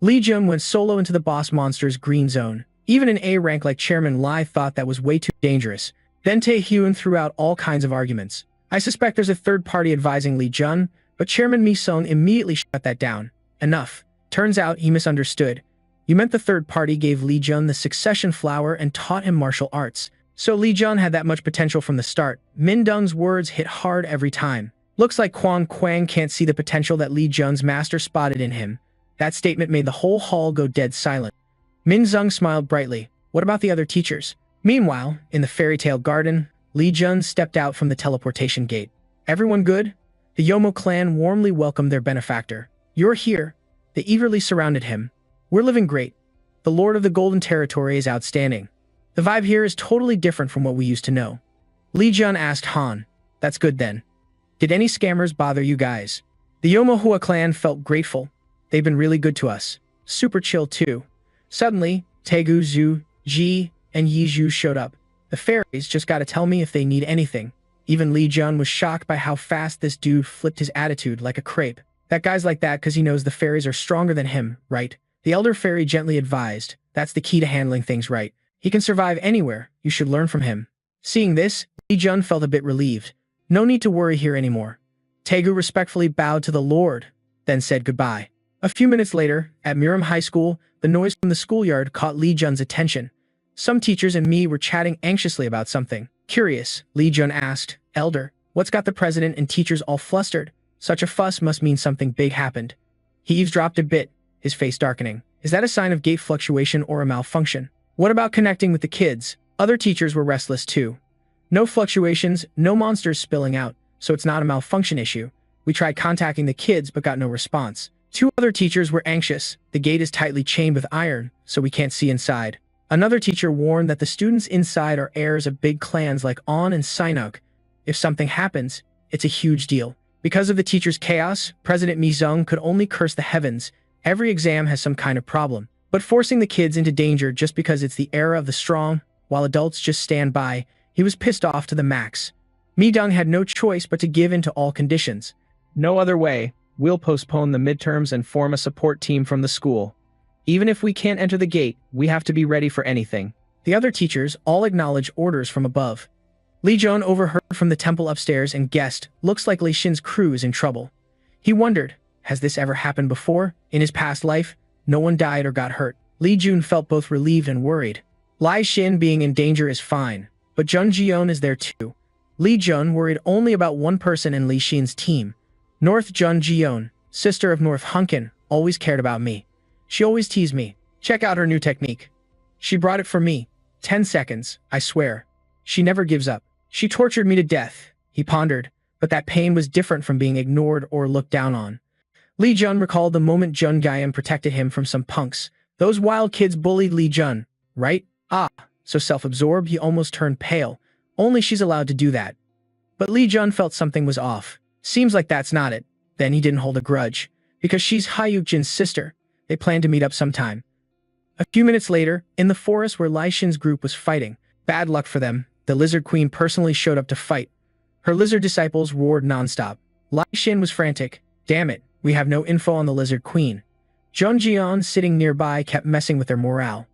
Li Jun went solo into the boss monster's green zone. Even an A rank like Chairman Lai thought that was way too dangerous. Then Taehyun threw out all kinds of arguments. I suspect there's a third party advising Li Jun, but Chairman Mi Sung immediately shut that down. Enough. Turns out he misunderstood. You meant the third party gave Li Jun the succession flower and taught him martial arts. So Li Jun had that much potential from the start. Min Dung's words hit hard every time. Looks like Kwang Kwang can't see the potential that Li Jun's master spotted in him. That statement made the whole hall go dead silent. Min Zung smiled brightly. What about the other teachers? Meanwhile, in the fairy tale garden, Li Jun stepped out from the teleportation gate. Everyone good? The Yomo clan warmly welcomed their benefactor. You're here. They eagerly surrounded him. We're living great. The Lord of the Golden Territory is outstanding. The vibe here is totally different from what we used to know. Li Jun asked Han. That's good then. Did any scammers bother you guys? The Yomohua clan felt grateful. They've been really good to us. Super chill too. Suddenly, Tegu, Zhu, Ji, and Yi Zhu showed up. The fairies just gotta tell me if they need anything. Even Li Jun was shocked by how fast this dude flipped his attitude like a crepe. That guy's like that because he knows the fairies are stronger than him, right? The elder fairy gently advised. That's the key to handling things right. He can survive anywhere. You should learn from him. Seeing this, Li Jun felt a bit relieved. No need to worry here anymore. Tegu respectfully bowed to the Lord, then said goodbye. A few minutes later, at Miram High School, the noise from the schoolyard caught Li Jun's attention. Some teachers and me were chatting anxiously about something. Curious, Li Jun asked, Elder, what's got the president and teachers all flustered? Such a fuss must mean something big happened. He eavesdropped a bit, his face darkening. Is that a sign of gate fluctuation or a malfunction? What about connecting with the kids? Other teachers were restless too. No fluctuations, no monsters spilling out, so it's not a malfunction issue. We tried contacting the kids but got no response. Two other teachers were anxious. The gate is tightly chained with iron, so we can't see inside. Another teacher warned that the students inside are heirs of big clans like On and Sinuk. If something happens, it's a huge deal. Because of the teacher's chaos, President Mi Zung could only curse the heavens. Every exam has some kind of problem. But forcing the kids into danger just because it's the era of the strong, while adults just stand by, he was pissed off to the max. Mi Dung had no choice but to give in to all conditions. No other way. We'll postpone the midterms and form a support team from the school. Even if we can't enter the gate, we have to be ready for anything. The other teachers all acknowledge orders from above. Li Jun overheard from the temple upstairs and guessed, looks like Li Xin's crew is in trouble. He wondered, has this ever happened before? In his past life, no one died or got hurt. Li Jun felt both relieved and worried. Li Xin being in danger is fine, but Jun Jion is there too. Li Jun worried only about one person in Li Xin's team. North Jun Jion, sister of North Hunkin, always cared about me. She always teased me. Check out her new technique. She brought it for me. 10 seconds, I swear. She never gives up. She tortured me to death, he pondered, but that pain was different from being ignored or looked down on. Li Jun recalled the moment Jun Gaiam protected him from some punks. Those wild kids bullied Li Jun, right? Ah, so self-absorbed he almost turned pale. Only she's allowed to do that. But Li Jun felt something was off. Seems like that's not it. Then he didn't hold a grudge. Because she's Hayuk Jin's sister. They planned to meet up sometime. A few minutes later, in the forest where Li Xin's group was fighting, bad luck for them, the Lizard Queen personally showed up to fight. Her lizard disciples roared nonstop. Li Xin was frantic. Damn it, we have no info on the Lizard Queen. Jun Jian, sitting nearby, kept messing with their morale.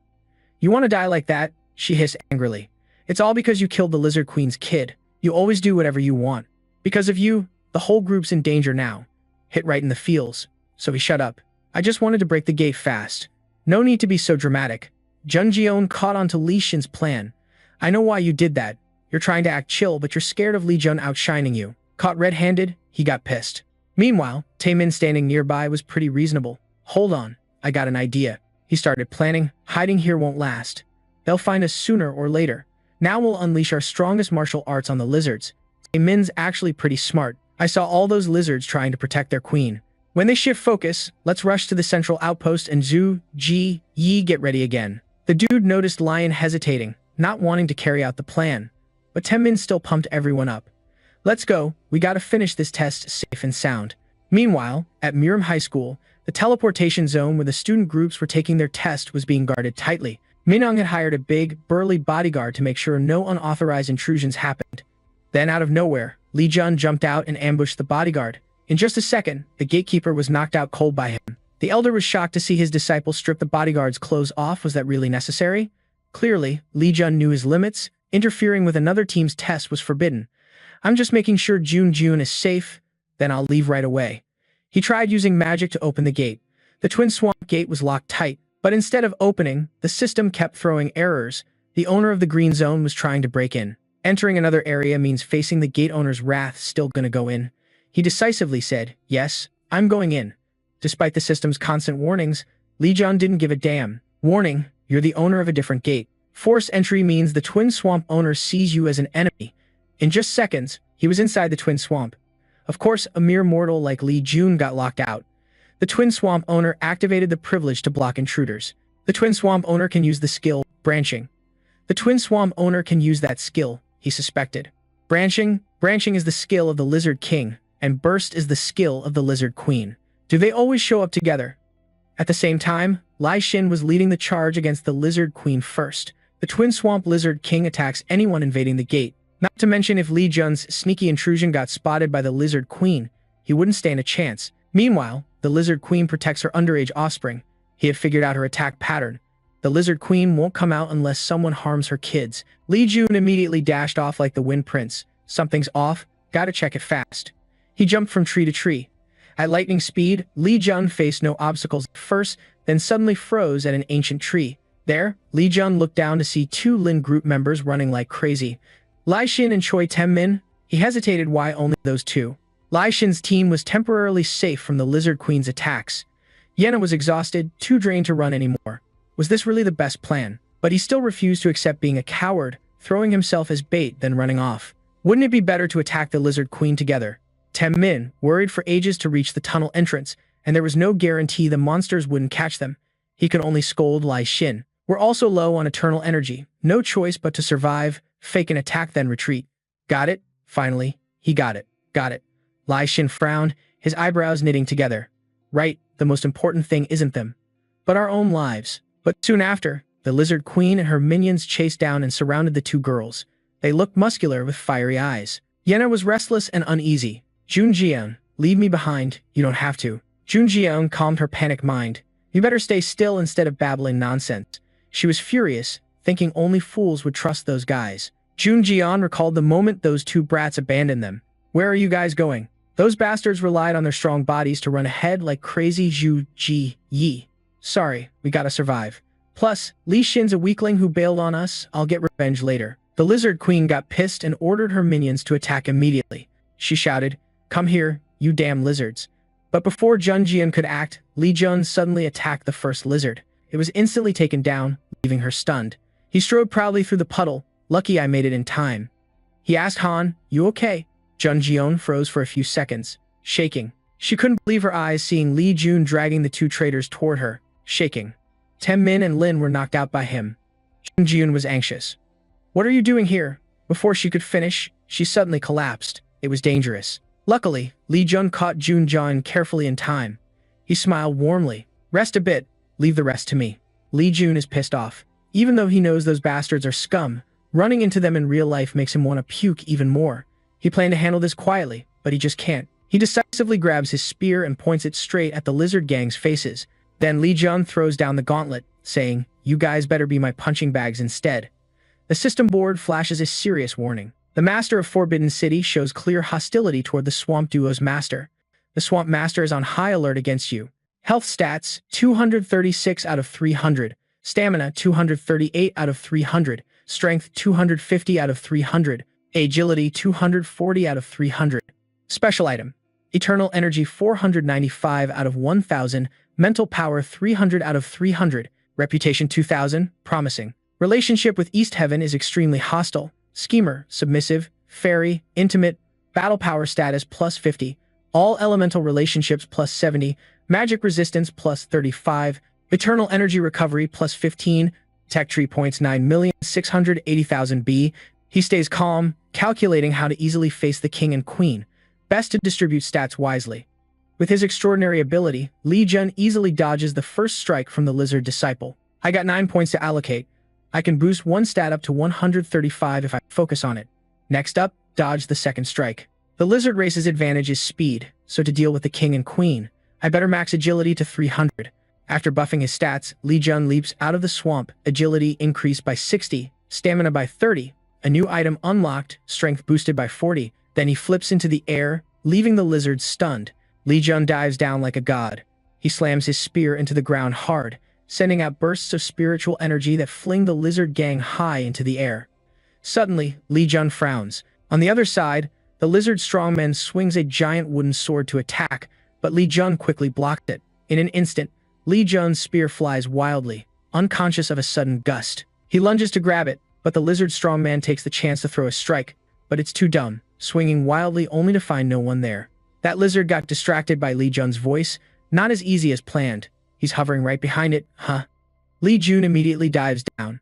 You want to die like that? She hissed angrily. It's all because you killed the Lizard Queen's kid. You always do whatever you want. Because of you, the whole group's in danger now. Hit right in the feels. So he shut up. I just wanted to break the gate fast. No need to be so dramatic. Jun Jion caught on to Li Xin's plan. I know why you did that. You're trying to act chill, but you're scared of Li Jun outshining you. Caught red-handed, he got pissed. Meanwhile, Taemin standing nearby was pretty reasonable. Hold on, I got an idea. He started planning. Hiding here won't last. They'll find us sooner or later. Now we'll unleash our strongest martial arts on the lizards. Taemin's actually pretty smart. I saw all those lizards trying to protect their queen. When they shift focus, let's rush to the central outpost and Zhu, Ji, Yi get ready again. The dude noticed Lion hesitating, not wanting to carry out the plan. But Taemin still pumped everyone up. Let's go, we gotta finish this test safe and sound. Meanwhile, at Miram High School, the teleportation zone where the student groups were taking their test was being guarded tightly. Minung had hired a big, burly bodyguard to make sure no unauthorized intrusions happened. Then out of nowhere, Li Jun jumped out and ambushed the bodyguard. In just a second, the gatekeeper was knocked out cold by him. The elder was shocked to see his disciple strip the bodyguard's clothes off. Was that really necessary? Clearly, Li Jun knew his limits. Interfering with another team's test was forbidden. I'm just making sure Jun is safe, then I'll leave right away. He tried using magic to open the gate. The Twin Swamp gate was locked tight, but instead of opening, the system kept throwing errors. The owner of the green zone was trying to break in. Entering another area means facing the gate owner's wrath. Still gonna go in? He decisively said, yes, I'm going in. Despite the system's constant warnings, Lee Jun didn't give a damn. Warning, you're the owner of a different gate. Forced entry means the Twin Swamp owner sees you as an enemy. In just seconds, he was inside the Twin Swamp. Of course, a mere mortal like Lee Jun got locked out. The Twin Swamp owner activated the privilege to block intruders. The Twin Swamp owner can use the skill, branching. The Twin Swamp owner can use that skill, he suspected. Branching is the skill of the Lizard King, and burst is the skill of the Lizard Queen. Do they always show up together? At the same time, Lai Xin was leading the charge against the Lizard Queen first. The Twin Swamp Lizard King attacks anyone invading the gate. Not to mention if Lee Jun's sneaky intrusion got spotted by the Lizard Queen, he wouldn't stand a chance. Meanwhile, the Lizard Queen protects her underage offspring. He had figured out her attack pattern. The Lizard Queen won't come out unless someone harms her kids. Lee Jun immediately dashed off like the Wind Prince. Something's off, gotta check it fast. He jumped from tree to tree. At lightning speed, Lee Jun faced no obstacles at first, then suddenly froze at an ancient tree. There, Lee Jun looked down to see two Lin group members running like crazy. Lai Xin and Choi Tem-min. He hesitated why only those two. Lai Xin's team was temporarily safe from the Lizard Queen's attacks. Yenna was exhausted, too drained to run anymore. Was this really the best plan? But he still refused to accept being a coward, throwing himself as bait then running off. Wouldn't it be better to attack the Lizard Queen together? Tem-min worried for ages to reach the tunnel entrance, and there was no guarantee the monsters wouldn't catch them. He could only scold Lai Xin. We're also low on eternal energy. No choice but to survive, fake an attack then retreat. Got it? Finally, he got it. Got it. Lai Xin frowned, his eyebrows knitting together. Right, the most important thing isn't them, but our own lives. But soon after, the Lizard Queen and her minions chased down and surrounded the two girls. They looked muscular with fiery eyes. Yenna was restless and uneasy. Junjian, leave me behind, you don't have to. Junjian calmed her panicked mind. You better stay still instead of babbling nonsense. She was furious, thinking only fools would trust those guys. Junjian recalled the moment those two brats abandoned them. Where are you guys going? Those bastards relied on their strong bodies to run ahead like crazy Zhu Ji Yi. Sorry, we gotta survive. Plus, Li Xin's a weakling who bailed on us. I'll get revenge later. The Lizard Queen got pissed and ordered her minions to attack immediately. She shouted, come here, you damn lizards. But before Junjian could act, Li Jun suddenly attacked the first lizard. It was instantly taken down, leaving her stunned. He strode proudly through the puddle. Lucky I made it in time. He asked Han, you okay? Junjian froze for a few seconds, shaking. She couldn't believe her eyes seeing Li Jun dragging the two traitors toward her, shaking. Tem-min and Lin were knocked out by him. Junjian was anxious. What are you doing here? Before she could finish, she suddenly collapsed. It was dangerous. Luckily, Li Jun caught Junjian carefully in time. He smiled warmly. Rest a bit, leave the rest to me. Li Jun is pissed off. Even though he knows those bastards are scum, running into them in real life makes him want to puke even more. He planned to handle this quietly, but he just can't. He decisively grabs his spear and points it straight at the lizard gang's faces. Then Li Jun throws down the gauntlet, saying, you guys better be my punching bags instead. The system board flashes a serious warning. The Master of Forbidden City shows clear hostility toward the Swamp Duo's Master. The Swamp Master is on high alert against you. Health stats, 236 out of 300. Stamina, 238 out of 300. Strength, 250 out of 300. Agility, 240 out of 300. Special item. Eternal Energy, 495 out of 1000. Mental Power, 300 out of 300. Reputation, 2000. Promising. Relationship with East Heaven is extremely hostile. Schemer, submissive, fairy, intimate. Battle Power status, plus 50. All elemental relationships, plus 70. Magic resistance, plus 35. Eternal Energy Recovery, plus 15. Tech Tree points, 9,680,000 B. He stays calm, calculating how to easily face the king and queen. Best to distribute stats wisely. With his extraordinary ability, Li Jun easily dodges the first strike from the lizard disciple. I got 9 points to allocate. I can boost one stat up to 135 if I focus on it. Next up, dodge the second strike. The lizard race's advantage is speed, so to deal with the king and queen, I better max agility to 300. After buffing his stats, Li Jun leaps out of the swamp, agility increased by 60, stamina by 30, a new item unlocked, strength boosted by 40, then he flips into the air, leaving the lizard stunned. Li Jun dives down like a god. He slams his spear into the ground hard, sending out bursts of spiritual energy that fling the lizard gang high into the air. Suddenly, Li Jun frowns. On the other side, the lizard strongman swings a giant wooden sword to attack, but Li Jun quickly blocked it. In an instant, Li Jun's spear flies wildly, unconscious of a sudden gust. He lunges to grab it, but the lizard strongman takes the chance to throw a strike, but it's too dumb, swinging wildly only to find no one there. That lizard got distracted by Li Jun's voice, not as easy as planned. He's hovering right behind it, huh? Li Jun immediately dives down.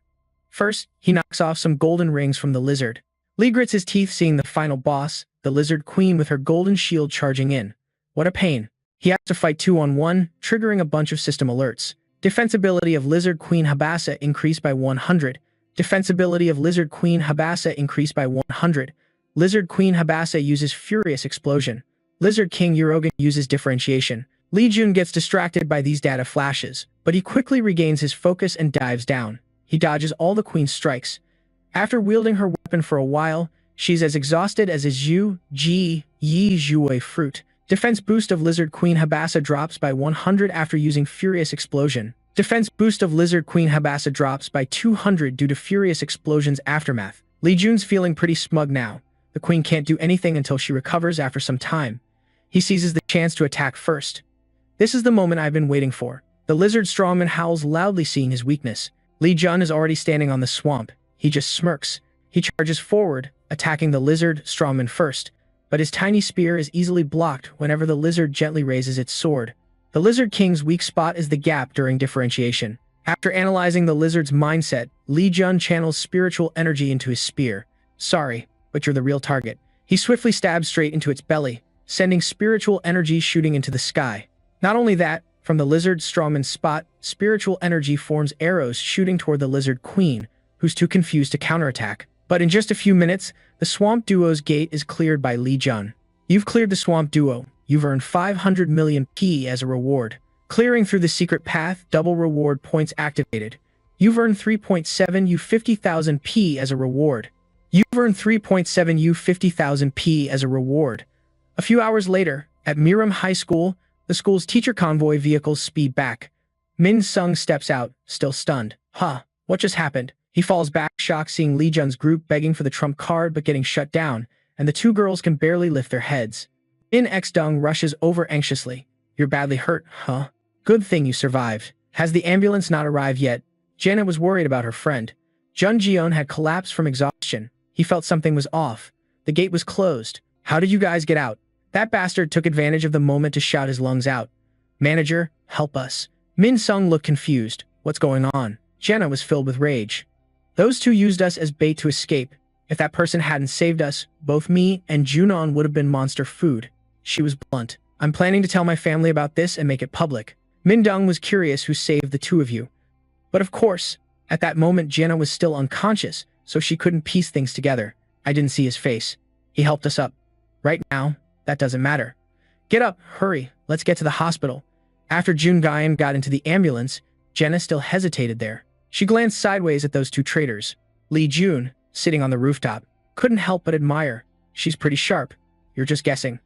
First, he knocks off some golden rings from the lizard. Li grits his teeth seeing the final boss, the lizard queen with her golden shield charging in. What a pain. He has to fight 2-on-1, triggering a bunch of system alerts. Defensibility of Lizard Queen Habasa increased by 100. Defensibility of Lizard Queen Habasa increased by 100. Lizard Queen Habasa uses Furious Explosion. Lizard King Urogan uses Differentiation. Li Jun gets distracted by these data flashes, but he quickly regains his focus and dives down. He dodges all the queen's strikes. After wielding her weapon for a while, she's as exhausted as a Yi Zhuwei fruit. Defense boost of Lizard Queen Habasa drops by 100 after using Furious Explosion. Defense boost of Lizard Queen Habasa drops by 200 due to Furious Explosion's aftermath. Li Jun's feeling pretty smug now. The queen can't do anything until she recovers after some time. He seizes the chance to attack first. This is the moment I've been waiting for. The lizard strongman howls loudly seeing his weakness. Li Jun is already standing on the swamp. He just smirks. He charges forward, attacking the lizard strongman first, but his tiny spear is easily blocked whenever the lizard gently raises its sword. The Lizard King's weak spot is the gap during differentiation. After analyzing the lizard's mindset, Li Jun channels spiritual energy into his spear. Sorry, but you're the real target. He swiftly stabs straight into its belly, sending spiritual energy shooting into the sky. Not only that, from the lizard strongman's spot, spiritual energy forms arrows shooting toward the lizard queen, who's too confused to counterattack. But in just a few minutes, the swamp duo's gate is cleared by Li Jun. You've cleared the swamp duo. You've earned 500 million P as a reward. Clearing through the secret path, double reward points activated. You've earned 3.7 U 50,000 P as a reward. You've earned 3.7 U 50,000 P as a reward. A few hours later, at Miram High School, the school's teacher convoy vehicles speed back. Min Sung steps out, still stunned. Huh, what just happened? He falls back, shocked seeing Li Jun's group begging for the trump card but getting shut down, and the two girls can barely lift their heads. Min X Dung rushes over anxiously. You're badly hurt, huh? Good thing you survived. Has the ambulance not arrived yet? Janet was worried about her friend. Jun Jion had collapsed from exhaustion. He felt something was off. The gate was closed. How did you guys get out? That bastard took advantage of the moment to shout his lungs out. Manager, help us. Min Sung looked confused. What's going on? Jenna was filled with rage. Those two used us as bait to escape. If that person hadn't saved us, both me and Junon would have been monster food. She was blunt. I'm planning to tell my family about this and make it public. Min Dung was curious who saved the two of you. But of course, at that moment Jenna was still unconscious, so she couldn't piece things together. I didn't see his face. He helped us up. Right now, that doesn't matter. Get up, hurry, let's get to the hospital. After Jun Guyan got into the ambulance, Jenna still hesitated there. She glanced sideways at those two traitors. Li Jun, sitting on the rooftop, couldn't help but admire. She's pretty sharp. You're just guessing.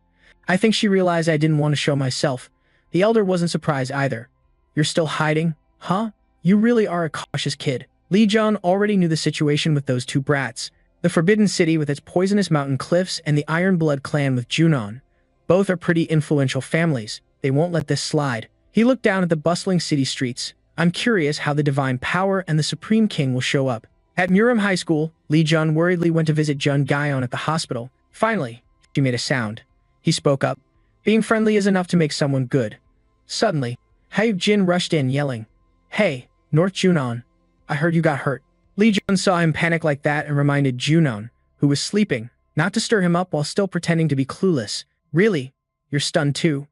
I think she realized I didn't want to show myself. The elder wasn't surprised either. You're still hiding? Huh? You really are a cautious kid. Li Jun already knew the situation with those two brats. The Forbidden City with its poisonous mountain cliffs and the Iron Blood clan with Junon. Both are pretty influential families. They won't let this slide. He looked down at the bustling city streets. I'm curious how the Divine Power and the Supreme King will show up. At Miram High School, Li Jun worriedly went to visit Jun Guyon at the hospital. Finally, she made a sound. He spoke up. Being friendly is enough to make someone good. Suddenly, Hyuk Jin rushed in yelling, Hey, North Junon. I heard you got hurt. Li Jun saw him panic like that and reminded Junon, who was sleeping, not to stir him up while still pretending to be clueless. Really? You're stunned too?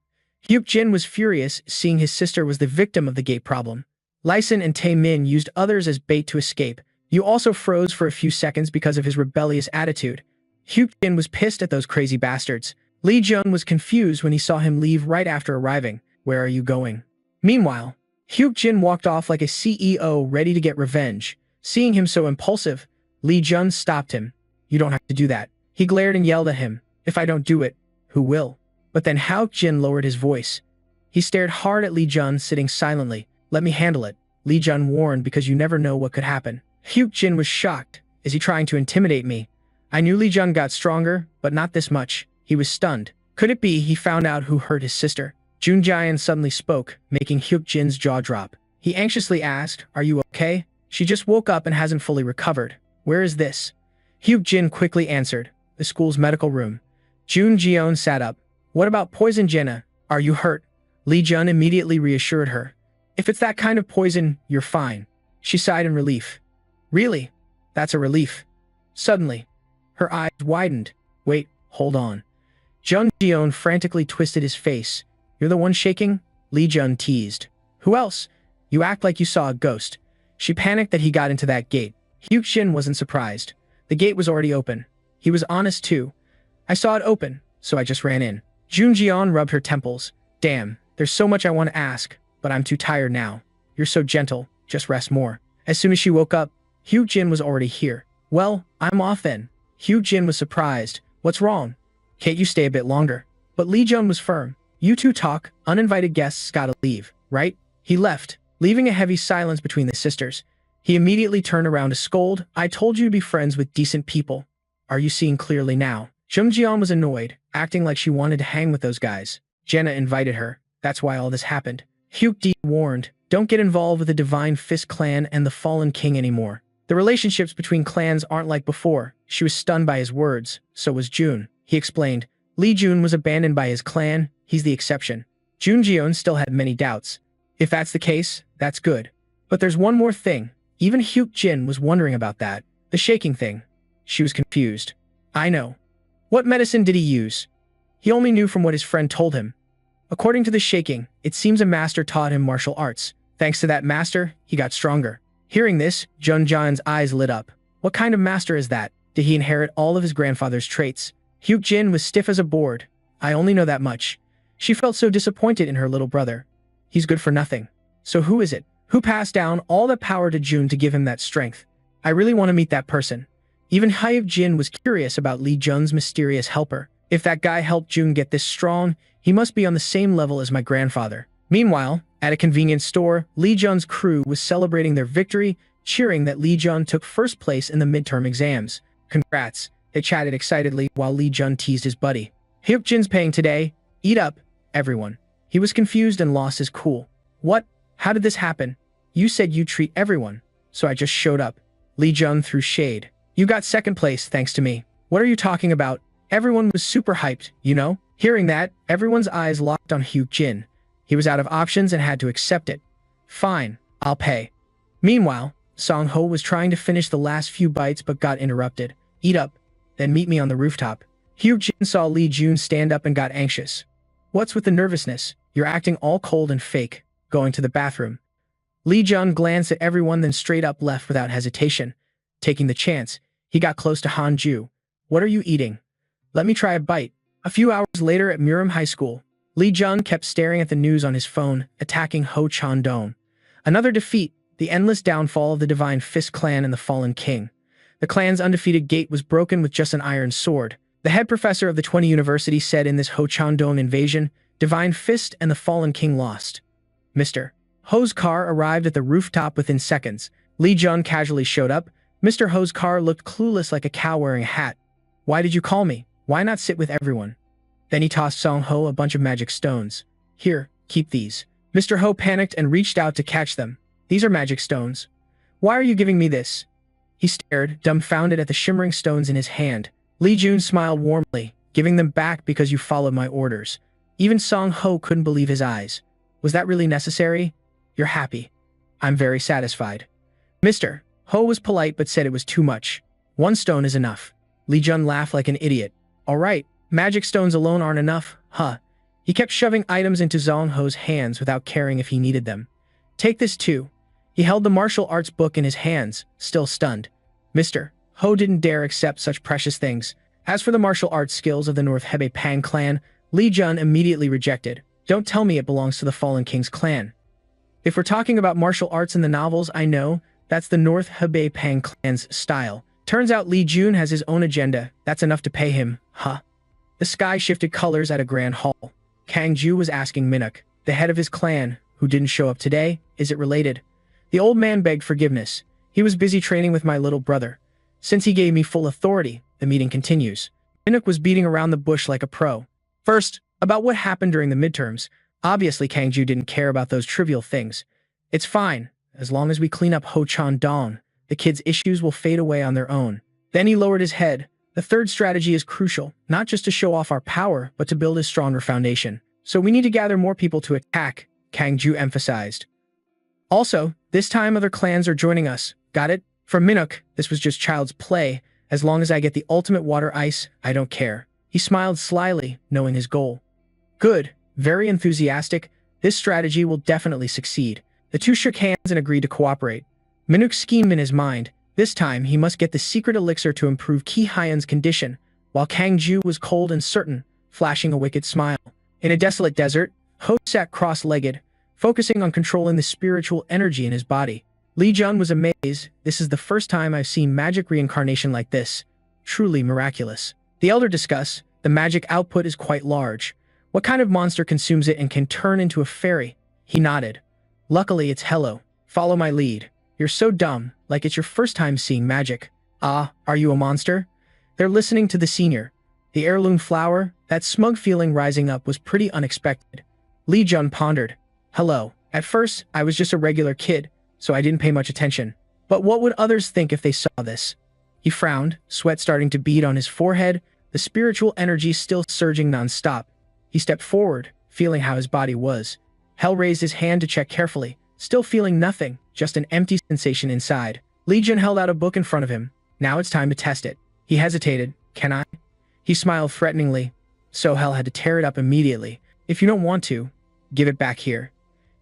Hyuk Jin was furious, seeing his sister was the victim of the gate problem. Lyson and Tae Min used others as bait to escape. You also froze for a few seconds because of his rebellious attitude. Hyuk Jin was pissed at those crazy bastards. Li Jun was confused when he saw him leave right after arriving. Where are you going? Meanwhile, Hyuk Jin walked off like a CEO ready to get revenge. Seeing him so impulsive, Li Jun stopped him. You don't have to do that. He glared and yelled at him. If I don't do it, who will? But then Hyuk Jin lowered his voice. He stared hard at Li Jun sitting silently. Let me handle it. Li Jun warned, because you never know what could happen. Hyuk Jin was shocked. Is he trying to intimidate me? I knew Li Jun got stronger, but not this much. He was stunned. Could it be he found out who hurt his sister? Jun Jian suddenly spoke, making Hyuk Jin's jaw drop. He anxiously asked, "Are you okay?" She just woke up and hasn't fully recovered. Where is this? Hyuk Jin quickly answered, the school's medical room. Jun Jion sat up. What about poison, Jenna? Are you hurt? Li Jun immediately reassured her. If it's that kind of poison, you're fine. She sighed in relief. Really? That's a relief. Suddenly, her eyes widened. Wait, hold on. Jun Jion frantically twisted his face. You're the one shaking? Li Jun teased. Who else? You act like you saw a ghost. She panicked that he got into that gate. Hyuk Jin wasn't surprised. The gate was already open. He was honest too. I saw it open, so I just ran in. Jun Jion rubbed her temples. Damn, there's so much I want to ask, but I'm too tired now. You're so gentle, just rest more. As soon as she woke up, Hyuk Jin was already here. Well, I'm off then. Hyuk Jin was surprised. What's wrong? Can't you stay a bit longer? But Li Jun was firm. You two talk, uninvited guests gotta leave, right? He left, leaving a heavy silence between the sisters. He immediately turned around to scold. I told you to be friends with decent people. Are you seeing clearly now? Jung Jian was annoyed, acting like she wanted to hang with those guys. Jenna invited her. That's why all this happened. Hyuk Di warned, don't get involved with the Divine Fist clan and the Fallen King anymore. The relationships between clans aren't like before. She was stunned by his words. So was Jun. He explained. Li Jun was abandoned by his clan. He's the exception. Jun Jion still had many doubts. If that's the case, that's good. But there's one more thing. Even Hyuk Jin was wondering about that. The shaking thing. She was confused. I know. What medicine did he use? He only knew from what his friend told him. According to the shaking, it seems a master taught him martial arts. Thanks to that master, he got stronger. Hearing this, Jun Jian's eyes lit up. What kind of master is that? Did he inherit all of his grandfather's traits? Hyuk Jin was stiff as a board. I only know that much. She felt so disappointed in her little brother. He's good for nothing. So who is it? Who passed down all the power to Jun to give him that strength? I really want to meet that person. Even Hyuk Jin was curious about Li Jun's mysterious helper. If that guy helped Jun get this strong, he must be on the same level as my grandfather. Meanwhile, at a convenience store, Li Jun's crew was celebrating their victory, cheering that Li Jun took first place in the midterm exams. Congrats, they chatted excitedly while Li Jun teased his buddy. Hyuk Jin's paying today. Eat up, everyone. He was confused and lost his cool. What? How did this happen? You said you treat everyone, so I just showed up. Li Jun threw shade. You got second place thanks to me. What are you talking about? Everyone was super hyped, you know? Hearing that, everyone's eyes locked on Hyuk Jin. He was out of options and had to accept it. Fine, I'll pay. Meanwhile, Song Ho was trying to finish the last few bites but got interrupted. Eat up, then meet me on the rooftop. Hyuk Jin saw Li Jun stand up and got anxious. What's with the nervousness? You're acting all cold and fake. Going to the bathroom. Li Jun glanced at everyone, then straight up left without hesitation. Taking the chance, he got close to Han Ju. What are you eating? Let me try a bite. A few hours later at Murim High School, Li Jun kept staring at the news on his phone, attacking Ho Chan Dong. Another defeat, the endless downfall of the Divine Fist clan and the Fallen King. The clan's undefeated gate was broken with just an iron sword. The head professor of the 20 University said in this Ho Chan Dong invasion, Divine Fist and the Fallen King lost. Mr. Ho's car arrived at the rooftop within seconds. Li Jun casually showed up. Mr. Ho's car looked clueless like a cow wearing a hat. Why did you call me? Why not sit with everyone? Then he tossed Song Ho a bunch of magic stones. Here, keep these. Mr. Ho panicked and reached out to catch them. These are magic stones. Why are you giving me this? He stared, dumbfounded at the shimmering stones in his hand. Li Jun smiled warmly, giving them back because you followed my orders. Even Song Ho couldn't believe his eyes. Was that really necessary? You're happy. I'm very satisfied. Mr. Ho was polite but said it was too much. One stone is enough. Li Jun laughed like an idiot. All right, magic stones alone aren't enough, huh? He kept shoving items into Song Ho's hands without caring if he needed them. Take this too. He held the martial arts book in his hands, still stunned. Mr. Ho didn't dare accept such precious things. As for the martial arts skills of the North Hebei Pang clan, Li Jun immediately rejected. Don't tell me it belongs to the Fallen King's clan. If we're talking about martial arts in the novels, I know that's the North Hebei Pang clan's style. Turns out Li Jun has his own agenda. That's enough to pay him, huh? The sky shifted colors at a grand hall. Kang Ju was asking Minuk, the head of his clan, who didn't show up today, is it related? The old man begged forgiveness. He was busy training with my little brother. Since he gave me full authority, the meeting continues. Minuk was beating around the bush like a pro. First, about what happened during the midterms. Obviously, Kangju didn't care about those trivial things. It's fine. As long as we clean up Ho-chan Dong, the kids' issues will fade away on their own. Then he lowered his head. The third strategy is crucial, not just to show off our power, but to build a stronger foundation. So we need to gather more people to attack, Kangju emphasized. Also, this time other clans are joining us. Got it? For Minuk, this was just child's play. As long as I get the ultimate water ice, I don't care. He smiled slyly, knowing his goal. Good. Very enthusiastic. This strategy will definitely succeed. The two shook hands and agreed to cooperate. Minuk schemed in his mind. This time, he must get the secret elixir to improve Ki Hyen's condition, while Kangju was cold and certain, flashing a wicked smile. In a desolate desert, Ho sat cross-legged, focusing on controlling the spiritual energy in his body. Li Jun was amazed. This is the first time I've seen magic reincarnation like this. Truly miraculous. The elder discussed, the magic output is quite large. What kind of monster consumes it and can turn into a fairy? He nodded. Luckily, it's Yahello. Follow my lead. You're so dumb, like it's your first time seeing magic. Ah, are you a monster? They're listening to the senior. The heirloom flower, that smug feeling rising up was pretty unexpected. Li Jun pondered. Hello. At first, I was just a regular kid, so I didn't pay much attention. But what would others think if they saw this? He frowned, sweat starting to bead on his forehead, the spiritual energy still surging non-stop. He stepped forward, feeling how his body was. Hell raised his hand to check carefully, still feeling nothing, just an empty sensation inside. Li Jun held out a book in front of him. Now it's time to test it. He hesitated. Can I? He smiled threateningly. So Hell had to tear it up immediately. If you don't want to, give it back here.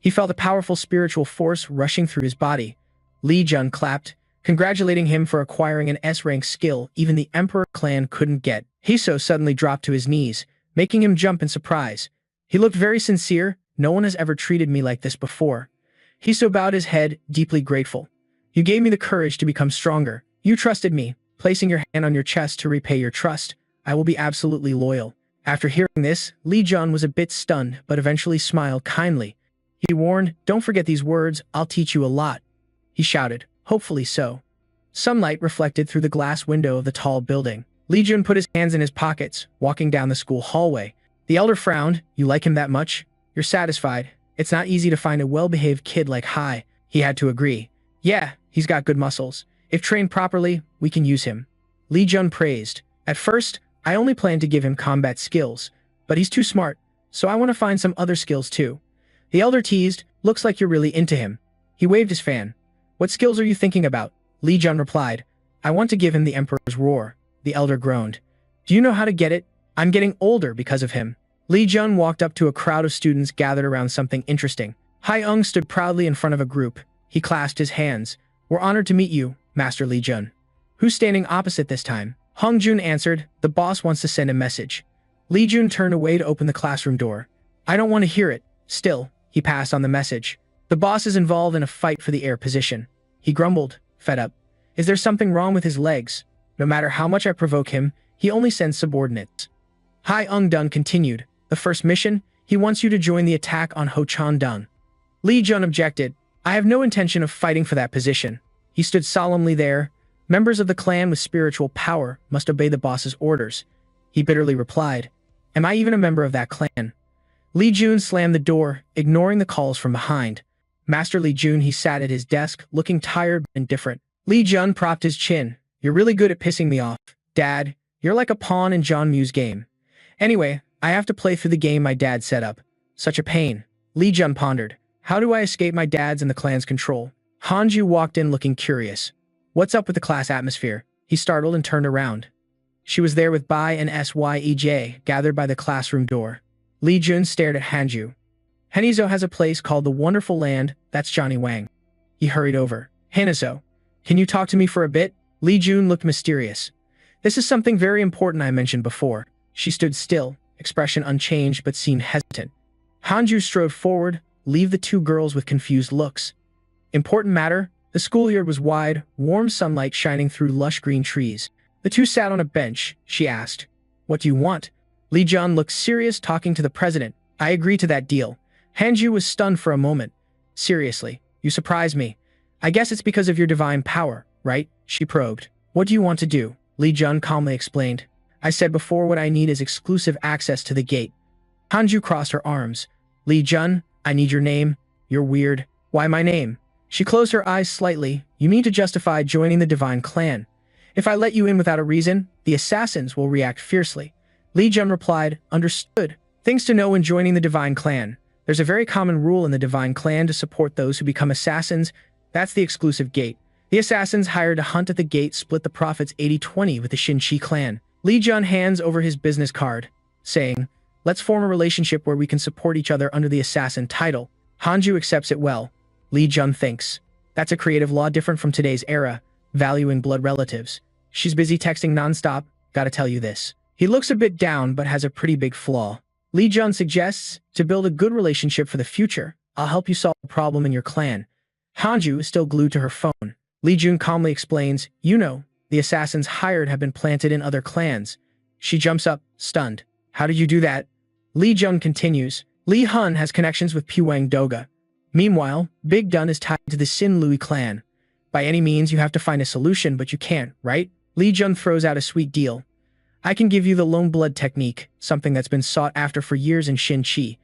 He felt a powerful spiritual force rushing through his body. Li Jun clapped, congratulating him for acquiring an S-rank skill even the Emperor clan couldn't get. Hiso suddenly dropped to his knees, making him jump in surprise. He looked very sincere. No one has ever treated me like this before. Hiso bowed his head, deeply grateful. You gave me the courage to become stronger. You trusted me, placing your hand on your chest to repay your trust. I will be absolutely loyal. After hearing this, Li Jun was a bit stunned, but eventually smiled kindly. He warned, don't forget these words, I'll teach you a lot. He shouted, hopefully so. Sunlight reflected through the glass window of the tall building. Li Jun put his hands in his pockets, walking down the school hallway. The elder frowned, you like him that much? You're satisfied. It's not easy to find a well-behaved kid like Hai. He had to agree. Yeah, he's got good muscles. If trained properly, we can use him. Li Jun praised. At first, I only planned to give him combat skills, but he's too smart, so I want to find some other skills too. The elder teased, looks like you're really into him. He waved his fan. What skills are you thinking about? Li Jun replied. I want to give him the Emperor's Roar. The elder groaned. Do you know how to get it? I'm getting older because of him. Li Jun walked up to a crowd of students gathered around something interesting. Hai Ung stood proudly in front of a group. He clasped his hands. We're honored to meet you, Master Li Jun. Who's standing opposite this time? Hong Jun answered, the boss wants to send a message. Li Jun turned away to open the classroom door. I don't want to hear it. Still, he passed on the message. The boss is involved in a fight for the air position. He grumbled, fed up. Is there something wrong with his legs? No matter how much I provoke him, he only sends subordinates. Hai Ung Dun continued. The first mission, he wants you to join the attack on Ho-chan Dong. Li Jun objected. I have no intention of fighting for that position. He stood solemnly there. Members of the clan with spiritual power must obey the boss's orders. He bitterly replied. Am I even a member of that clan? Li Jun slammed the door, ignoring the calls from behind. Master Li Jun, he sat at his desk, looking tired but indifferent. Li Jun propped his chin. You're really good at pissing me off. Dad, you're like a pawn in John Mew's game. Anyway, I have to play through the game my dad set up. Such a pain. Li Jun pondered. How do I escape my dad's and the clan's control? Hanju walked in looking curious. What's up with the class atmosphere? He startled and turned around. She was there with Bai and Syej, gathered by the classroom door. Li Jun stared at Hanju. Henizo has a place called the Wonderful Land, that's Johnny Wang. He hurried over. Henizo, can you talk to me for a bit? Li Jun looked mysterious. This is something very important I mentioned before. She stood still, expression unchanged but seemed hesitant. Hanju strode forward, leave the two girls with confused looks. Important matter? The schoolyard was wide, warm sunlight shining through lush green trees. The two sat on a bench. She asked, What do you want? Li Jun looked serious, talking to the president. I agree to that deal. Hanju was stunned for a moment. Seriously, you surprise me. I guess it's because of your divine power, right? She probed. What do you want to do? Li Jun calmly explained. I said before what I need is exclusive access to the gate. Hanju crossed her arms. Li Jun, I need your name. You're weird. Why my name? She closed her eyes slightly. You mean to justify joining the divine clan. If I let you in without a reason, the assassins will react fiercely. Li Jun replied, understood. Things to know when joining the divine clan. There's a very common rule in the divine clan to support those who become assassins. That's the exclusive gate. The assassins hired to hunt at the gate split the profits 80-20 with the Shinchi clan. Li Jun hands over his business card, saying, let's form a relationship where we can support each other under the assassin title. Hanju accepts it well. Li Jun thinks. That's a creative law different from today's era, valuing blood relatives. She's busy texting nonstop, gotta tell you this. He looks a bit down but has a pretty big flaw. Li Jun suggests, to build a good relationship for the future, I'll help you solve a problem in your clan. Hanju is still glued to her phone. Li Jun calmly explains, you know, the assassins hired have been planted in other clans. She jumps up, stunned. How did you do that? Li Jun continues, Li Hun has connections with Puwang Doga. Meanwhile, Big Dun is tied to the Sin Lui clan. By any means, you have to find a solution, but you can't, right? Li Jun throws out a sweet deal. I can give you the lone blood technique, something that's been sought after for years in Shinchi.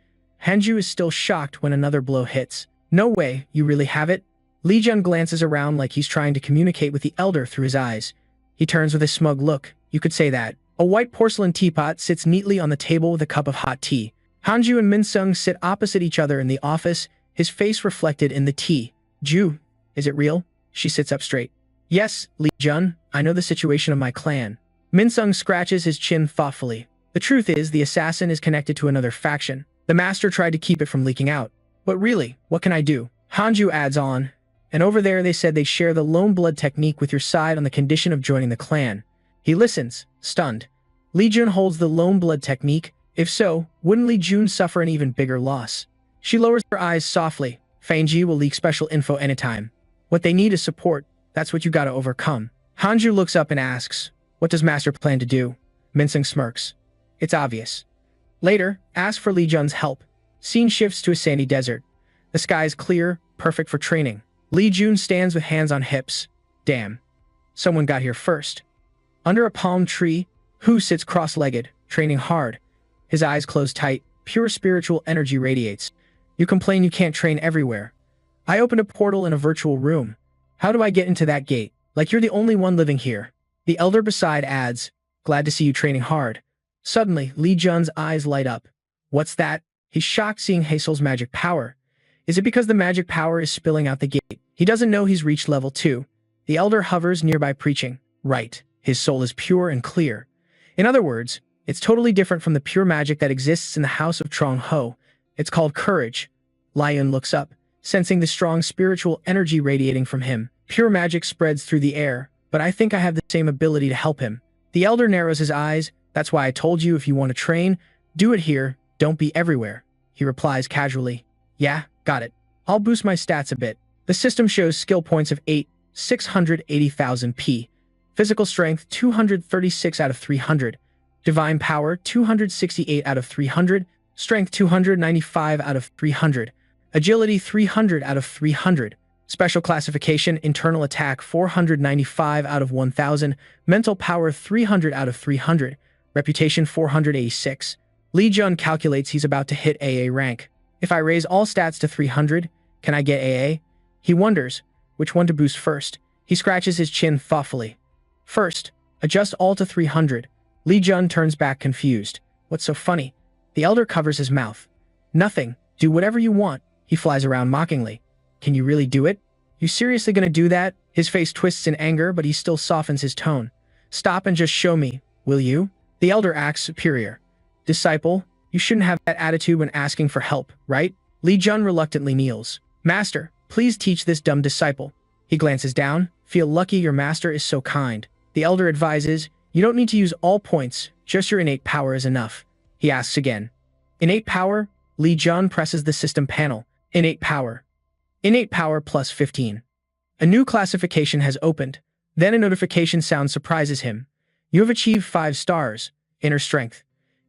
Hanju is still shocked when another blow hits. No way, you really have it? Li Jun glances around like he's trying to communicate with the elder through his eyes. He turns with a smug look. You could say that. A white porcelain teapot sits neatly on the table with a cup of hot tea. Hanju and Minsung sit opposite each other in the office, his face reflected in the tea. Ju, is it real? She sits up straight. Yes, Li Jun, I know the situation of my clan. Minsung scratches his chin thoughtfully. The truth is, the assassin is connected to another faction. The master tried to keep it from leaking out. But really, what can I do? Hanju adds on. And over there they said they share the lone blood technique with your side on the condition of joining the clan. He listens, stunned. Li Jun holds the lone blood technique. If so, wouldn't Li Jun suffer an even bigger loss? She lowers her eyes softly. Fangji will leak special info anytime. What they need is support. That's what you gotta overcome. Hanju looks up and asks, what does Master plan to do? Minsung smirks. It's obvious. Later, ask for Li Jun's help. Scene shifts to a sandy desert. The sky is clear, perfect for training. Li Jun stands with hands on hips. Damn. Someone got here first. Under a palm tree, Hu sits cross-legged, training hard. His eyes close tight, pure spiritual energy radiates. You complain you can't train everywhere. I opened a portal in a virtual room. How do I get into that gate? Like you're the only one living here. The elder beside adds, glad to see you training hard. Suddenly, Li Jun's eyes light up. What's that? He's shocked seeing Hazel's magic power. Is it because the magic power is spilling out the gate? He doesn't know he's reached level 2. The elder hovers nearby preaching. Right. His soul is pure and clear. In other words, it's totally different from the pure magic that exists in the house of Trong Ho. It's called courage. Lion looks up, sensing the strong spiritual energy radiating from him. Pure magic spreads through the air, but I think I have the same ability to help him. The elder narrows his eyes. That's why I told you if you want to train, do it here, don't be everywhere. He replies casually. Yeah, got it. I'll boost my stats a bit. The system shows skill points of 680,000 P. Physical strength 236 out of 300. Divine power 268 out of 300. Strength 295 out of 300. Agility 300 out of 300. Special classification internal attack 495 out of 1000. Mental power 300 out of 300. Reputation 486. Li Jun calculates he's about to hit AA rank. If I raise all stats to 300, can I get AA? He wonders which one to boost first. He scratches his chin thoughtfully. First, adjust all to 300. Li Jun turns back confused. What's so funny? The elder covers his mouth. Nothing. Do whatever you want. He flies around mockingly. Can you really do it? You seriously gonna do that? His face twists in anger, but he still softens his tone. Stop and just show me, will you? The elder acts superior. Disciple, you shouldn't have that attitude when asking for help, right? Li Jun reluctantly kneels. Master, please teach this dumb disciple. He glances down. Feel lucky your master is so kind. The elder advises, you don't need to use all points, just your innate power is enough. He asks again. Innate power? Li Jun presses the system panel. Innate power. Innate power plus 15. A new classification has opened. Then a notification sound surprises him. You have achieved 5 stars. Inner strength.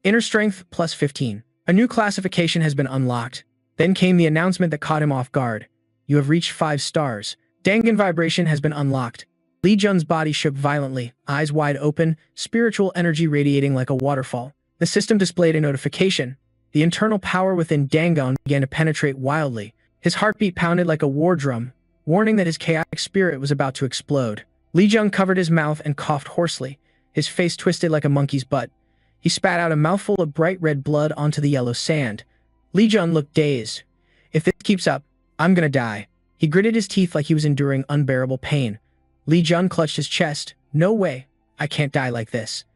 Inner strength plus 15. A new classification has been unlocked. Then came the announcement that caught him off guard. You have reached 5 stars. Dangan vibration has been unlocked. Li Jun's body shook violently, eyes wide open, spiritual energy radiating like a waterfall. The system displayed a notification. The internal power within Dangan began to penetrate wildly. His heartbeat pounded like a war drum, warning that his chaotic spirit was about to explode. Li Jun covered his mouth and coughed hoarsely, his face twisted like a monkey's butt. He spat out a mouthful of bright red blood onto the yellow sand. Li Jun looked dazed. If this keeps up, I'm gonna die. He gritted his teeth like he was enduring unbearable pain. Li Jun clutched his chest. No way. I can't die like this.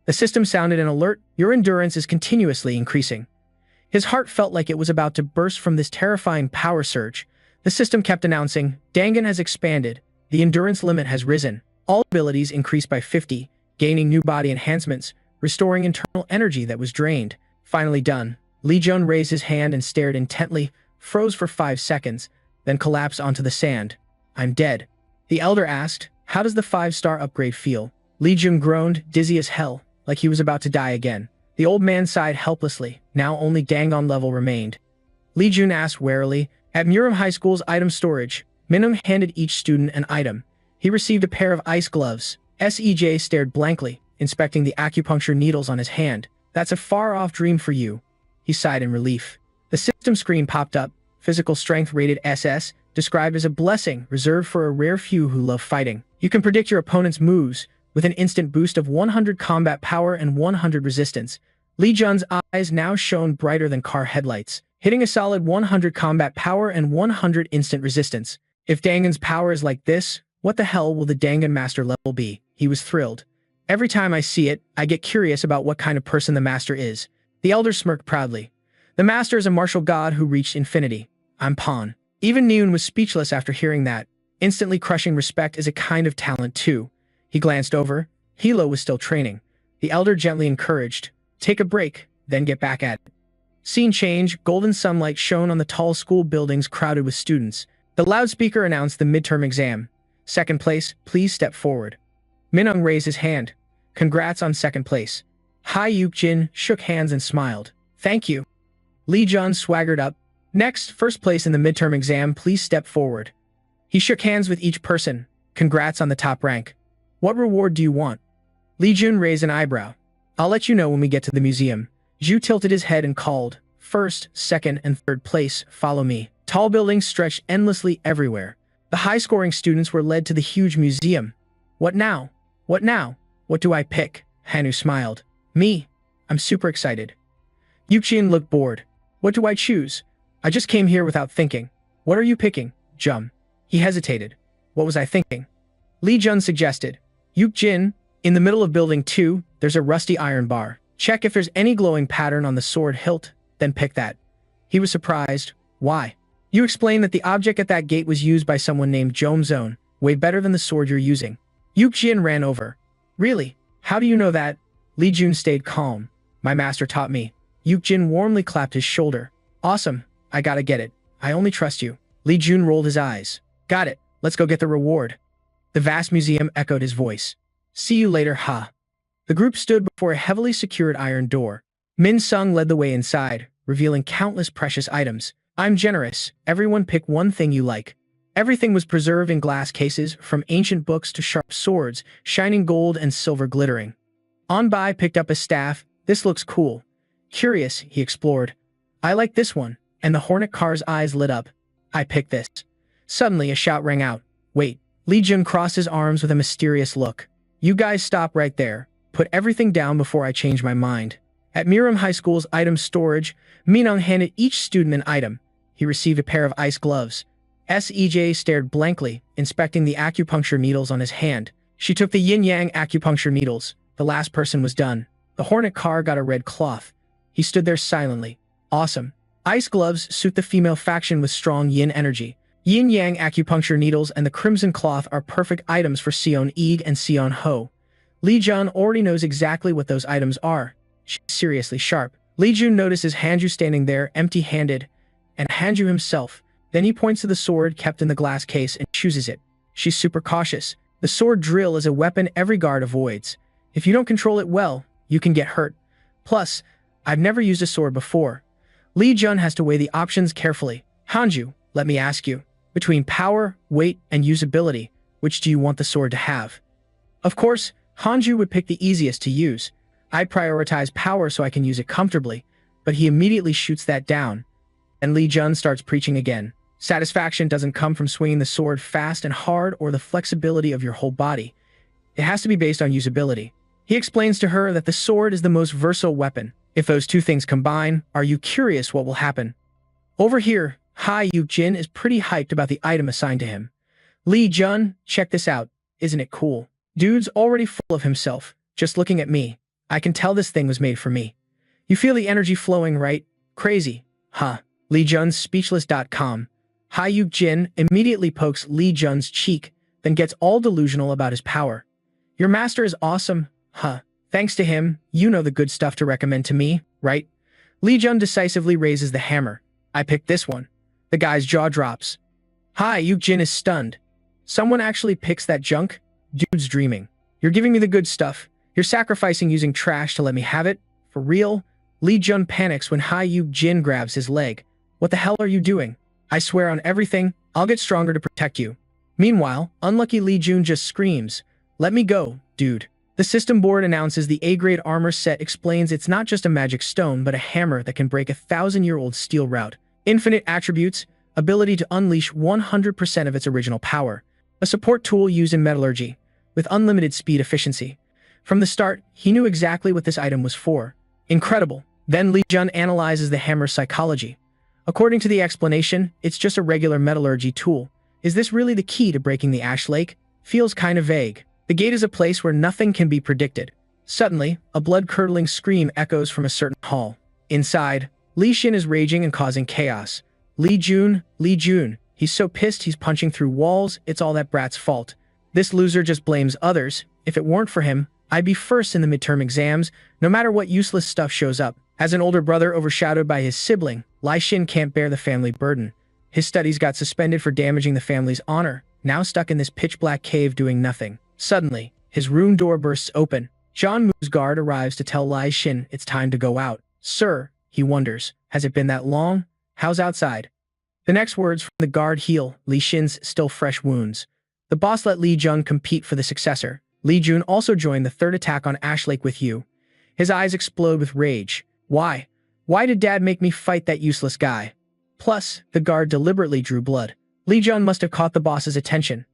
The system sounded an alert. Your endurance is continuously increasing. His heart felt like it was about to burst from this terrifying power surge. The system kept announcing, Dangan has expanded. The endurance limit has risen. All abilities increased by 50, gaining new body enhancements, restoring internal energy that was drained. Finally done. Li Jun raised his hand and stared intently, froze for 5 seconds, then collapsed onto the sand. I'm dead. The elder asked, how does the 5-star upgrade feel? Li Jun groaned, dizzy as hell, like he was about to die again. The old man sighed helplessly. Now only Dangan level remained. Li Jun asked warily, at Muram High School's item storage, Minung handed each student an item. He received a pair of ice gloves. SEJ stared blankly, inspecting the acupuncture needles on his hand. That's a far-off dream for you. He sighed in relief. The system screen popped up. Physical strength rated SS, described as a blessing reserved for a rare few who love fighting. You can predict your opponent's moves, with an instant boost of 100 combat power and 100 resistance. Li Jun's eyes now shone brighter than car headlights, hitting a solid 100 combat power and 100 instant resistance. If Dangan's power is like this, what the hell will the Dangan Master level be? He was thrilled. Every time I see it, I get curious about what kind of person the Master is. The Elder smirked proudly. The Master is a martial god who reached infinity. I'm Pawn. Even Neun was speechless after hearing that. Instantly crushing respect is a kind of talent too. He glanced over. Hilo was still training. The Elder gently encouraged, take a break, then get back at it. Scene change, golden sunlight shone on the tall school buildings crowded with students. The loudspeaker announced the midterm exam. Second place, please step forward. Minung raised his hand. Congrats on second place. Hai Yukjin shook hands and smiled. Thank you. Li Jun swaggered up. Next, first place in the midterm exam, please step forward. He shook hands with each person. Congrats on the top rank. What reward do you want? Li Jun raised an eyebrow. I'll let you know when we get to the museum. Zhu tilted his head and called, first, second, and third place, follow me. Tall buildings stretched endlessly everywhere. The high-scoring students were led to the huge museum. What now? What now? What do I pick? Hanu smiled. Me. I'm super excited. Yuqian looked bored. What do I choose? I just came here without thinking. What are you picking, Jum? He hesitated. What was I thinking? Li Jun suggested. Yuqjin, in the middle of building 2, there's a rusty iron bar. Check if there's any glowing pattern on the sword hilt, then pick that. He was surprised. Why? You explained that the object at that gate was used by someone named Jomzone, way better than the sword you're using. Yuqjin ran over. Really? How do you know that? Li Jun stayed calm. My master taught me. Yuqjin warmly clapped his shoulder. Awesome. I gotta get it. I only trust you. Li Jun rolled his eyes. Got it. Let's go get the reward. The vast museum echoed his voice. See you later, ha. The group stood before a heavily secured iron door. Min Sung led the way inside, revealing countless precious items. I'm generous. Everyone pick one thing you like. Everything was preserved in glass cases, from ancient books to sharp swords, shining gold and silver glittering. Onbai picked up a staff. This looks cool. Curious, he explored. I like this one. And the Hornet Car's eyes lit up. I picked this. Suddenly, a shout rang out. Wait. Li Jun crossed his arms with a mysterious look. You guys stop right there. Put everything down before I change my mind. At Muram High School's item storage, Minung handed each student an item. He received a pair of ice gloves. SEJ stared blankly, inspecting the acupuncture needles on his hand. She took the yin-yang acupuncture needles. The last person was done. The Hornet Car got a red cloth. He stood there silently. Awesome. Ice gloves suit the female faction with strong yin energy. Yin-yang acupuncture needles and the crimson cloth are perfect items for Sion Eeg and Sion Ho. Li Jun already knows exactly what those items are. She's seriously sharp. Li Jun notices Hanju standing there empty-handed, and Hanju himself. Then he points to the sword kept in the glass case and chooses it. She's super cautious. The sword drill is a weapon every guard avoids. If you don't control it well, you can get hurt. Plus, I've never used a sword before. Li Jun has to weigh the options carefully. Hanju, let me ask you. Between power, weight, and usability, which do you want the sword to have? Of course, Hanju would pick the easiest to use. I prioritize power so I can use it comfortably, but he immediately shoots that down. And Li Jun starts preaching again. Satisfaction doesn't come from swinging the sword fast and hard or the flexibility of your whole body. It has to be based on usability. He explains to her that the sword is the most versatile weapon. If those two things combine, are you curious what will happen? Over here, Hai Yuk-jin is pretty hyped about the item assigned to him. Li Jun, check this out. Isn't it cool? Dude's already full of himself. Just looking at me. I can tell this thing was made for me. You feel the energy flowing, right? Crazy. Huh. Li Jun's speechless.com. Hai Yuk-jin immediately pokes Li Jun's cheek, then gets all delusional about his power. Your master is awesome. Huh. Thanks to him, you know the good stuff to recommend to me, right? Li Jun decisively raises the hammer. I picked this one. The guy's jaw drops. Hai Yuk-jin is stunned. Someone actually picks that junk? Dude's dreaming. You're giving me the good stuff. You're sacrificing using trash to let me have it? For real? Li Jun panics when Hai Yuk-jin grabs his leg. What the hell are you doing? I swear on everything, I'll get stronger to protect you. Meanwhile, unlucky Li Jun just screams, let me go, dude. The system board announces the A-grade armor set explains it's not just a magic stone but a hammer that can break a 1,000-year-old steel route. Infinite attributes, ability to unleash 100% of its original power. A support tool used in metallurgy, with unlimited speed efficiency. From the start, he knew exactly what this item was for. Incredible. Then Li Jun analyzes the hammer's psychology. According to the explanation, it's just a regular metallurgy tool. Is this really the key to breaking the Ash Lake? Feels kind of vague. The gate is a place where nothing can be predicted. Suddenly, a blood-curdling scream echoes from a certain hall. Inside, Li Xin is raging and causing chaos. Li Jun, he's so pissed he's punching through walls, it's all that brat's fault. This loser just blames others. If it weren't for him, I'd be first in the midterm exams, no matter what useless stuff shows up. As an older brother overshadowed by his sibling, Li Xin can't bear the family burden. His studies got suspended for damaging the family's honor, now stuck in this pitch-black cave doing nothing. Suddenly, his room door bursts open. John Moo's guard arrives to tell Li Xin it's time to go out. Sir, he wonders, has it been that long? How's outside? The next words from the guard heal Li Xin's still fresh wounds. The boss let Li Jun compete for the successor. Li Jun also joined the third attack on Ash Lake with you. His eyes explode with rage. Why? Why did Dad make me fight that useless guy? Plus, the guard deliberately drew blood. Li Jun must have caught the boss's attention.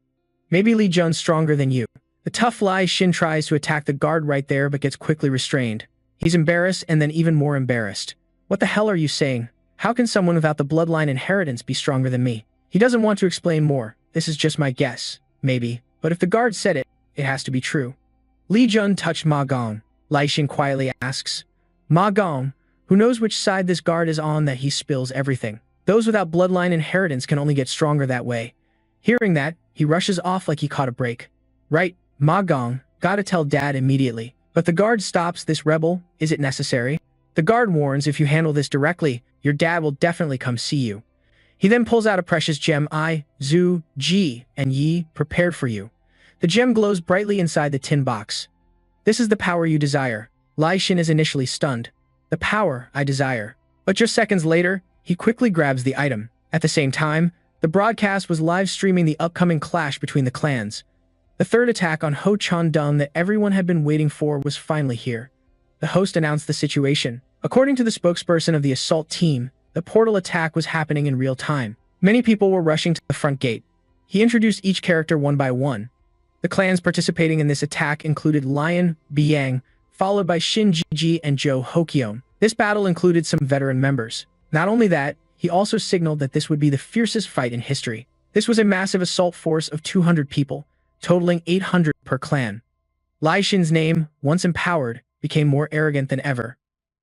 Maybe Li Jun's stronger than you. The tough Li Xin tries to attack the guard right there but gets quickly restrained. He's embarrassed and then even more embarrassed. What the hell are you saying? How can someone without the bloodline inheritance be stronger than me? He doesn't want to explain more. This is just my guess. Maybe. But if the guard said it, it has to be true. Li Jun touched Ma Gong. Li Xin quietly asks. Ma Gong, who knows which side this guard is on that he spills everything. Those without bloodline inheritance can only get stronger that way. Hearing that, he rushes off like he caught a break. Right, Ma Gong, gotta tell Dad immediately. But the guard stops this rebel. Is it necessary? The guard warns if you handle this directly, your dad will definitely come see you. He then pulls out a precious gem I, Zhu, Ji, and Yi prepared for you. The gem glows brightly inside the tin box. This is the power you desire. Li Xin is initially stunned. The power I desire. But just seconds later, he quickly grabs the item. At the same time, the broadcast was live streaming the upcoming clash between the clans. The third attack on Ho Chan Dung that everyone had been waiting for was finally here. The host announced the situation. According to the spokesperson of the assault team, the portal attack was happening in real time. Many people were rushing to the front gate. He introduced each character one by one. The clans participating in this attack included Lion, Biang, followed by Shin Ji and Zhou Hokyeon. This battle included some veteran members. Not only that, he also signaled that this would be the fiercest fight in history. This was a massive assault force of 200 people, totaling 800 per clan. Li Xin's name, once empowered, became more arrogant than ever.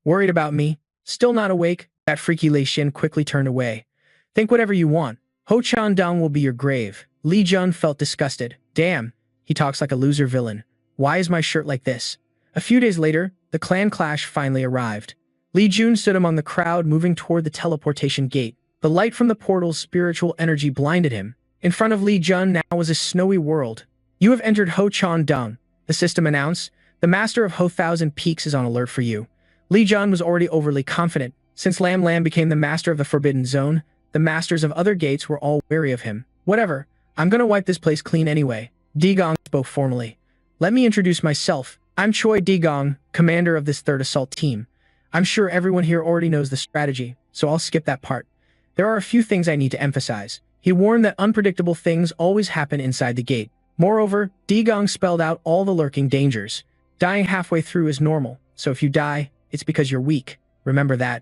Worried about me? Still not awake? That freaky Li Xin quickly turned away. Think whatever you want. Ho Chan Dung will be your grave. Li Jun felt disgusted. Damn, he talks like a loser villain. Why is my shirt like this? A few days later, the clan clash finally arrived. Li Jun stood among the crowd moving toward the teleportation gate. The light from the portal's spiritual energy blinded him. In front of Li Jun now was a snowy world. You have entered Ho Chan Dung, the system announced. The master of Ho Thousand Peaks is on alert for you. Li Jun was already overly confident. Since Lam Lam became the master of the Forbidden Zone, the masters of other gates were all wary of him. Whatever, I'm gonna wipe this place clean anyway. Digong spoke formally. Let me introduce myself. I'm Choi Digong, commander of this 3rd Assault Team. I'm sure everyone here already knows the strategy, so I'll skip that part. There are a few things I need to emphasize. He warned that unpredictable things always happen inside the gate. Moreover, Digong spelled out all the lurking dangers. Dying halfway through is normal, so if you die, it's because you're weak. Remember that.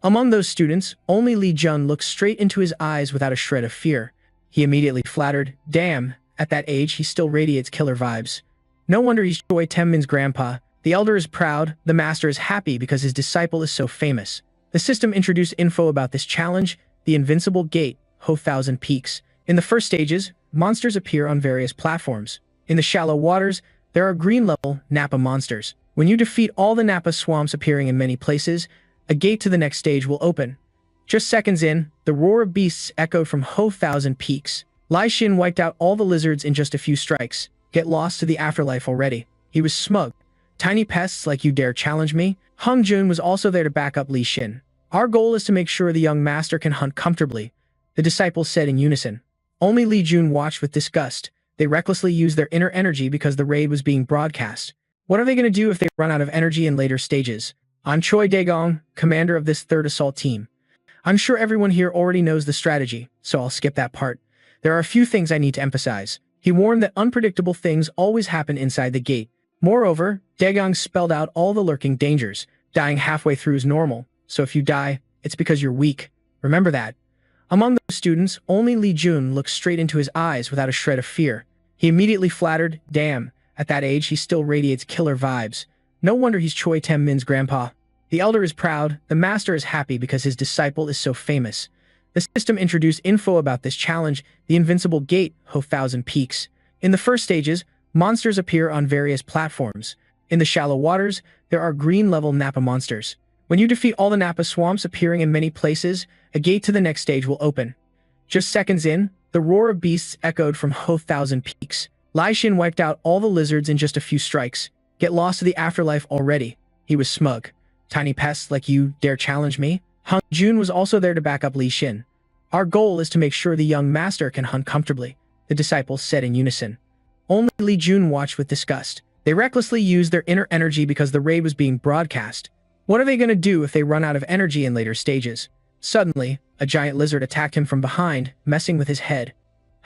Among those students, only Lee Jun looked straight into his eyes without a shred of fear. He immediately flattered, damn, at that age he still radiates killer vibes. No wonder he's Choi Taemin's grandpa. The elder is proud, the master is happy because his disciple is so famous. The system introduced info about this challenge, the Invincible Gate, Ho Thousand Peaks. In the first stages, monsters appear on various platforms. In the shallow waters, there are green-level Nappa monsters. When you defeat all the Nappa swamps appearing in many places, a gate to the next stage will open. Just seconds in, the roar of beasts echoed from Ho Thousand Peaks. Lai Xin wiped out all the lizards in just a few strikes. Get lost to the afterlife already. He was smug. Tiny pests like you dare challenge me? Hung Jun was also there to back up Li Xin. Our goal is to make sure the young master can hunt comfortably, the disciples said in unison. Only Li Jun watched with disgust. They recklessly used their inner energy because the raid was being broadcast. What are they going to do if they run out of energy in later stages? I'm Choi Daegong, commander of this 3rd Assault Team. I'm sure everyone here already knows the strategy, so I'll skip that part. There are a few things I need to emphasize. He warned that unpredictable things always happen inside the gate. Moreover, Daegong spelled out all the lurking dangers. Dying halfway through is normal, so if you die, it's because you're weak. Remember that. Among those students, only Li Jun looked straight into his eyes without a shred of fear. He immediately flattered, damn, at that age he still radiates killer vibes. No wonder he's Choi Taemin's grandpa. The elder is proud, the master is happy because his disciple is so famous. The system introduced info about this challenge, the Invincible Gate, Ho Thousand Peaks. In the first stages, monsters appear on various platforms. In the shallow waters, there are green-level Nappa monsters. When you defeat all the Nappa swamps appearing in many places, a gate to the next stage will open. Just seconds in, the roar of beasts echoed from Ho Thousand Peaks. Lai Xin wiped out all the lizards in just a few strikes. Get lost to the afterlife already. He was smug. Tiny pests like you dare challenge me? Hung Jun was also there to back up Li Xin. Our goal is to make sure the young master can hunt comfortably, the disciples said in unison. Only Li Jun watched with disgust. They recklessly used their inner energy because the raid was being broadcast. What are they going to do if they run out of energy in later stages? Suddenly, a giant lizard attacked him from behind, messing with his head.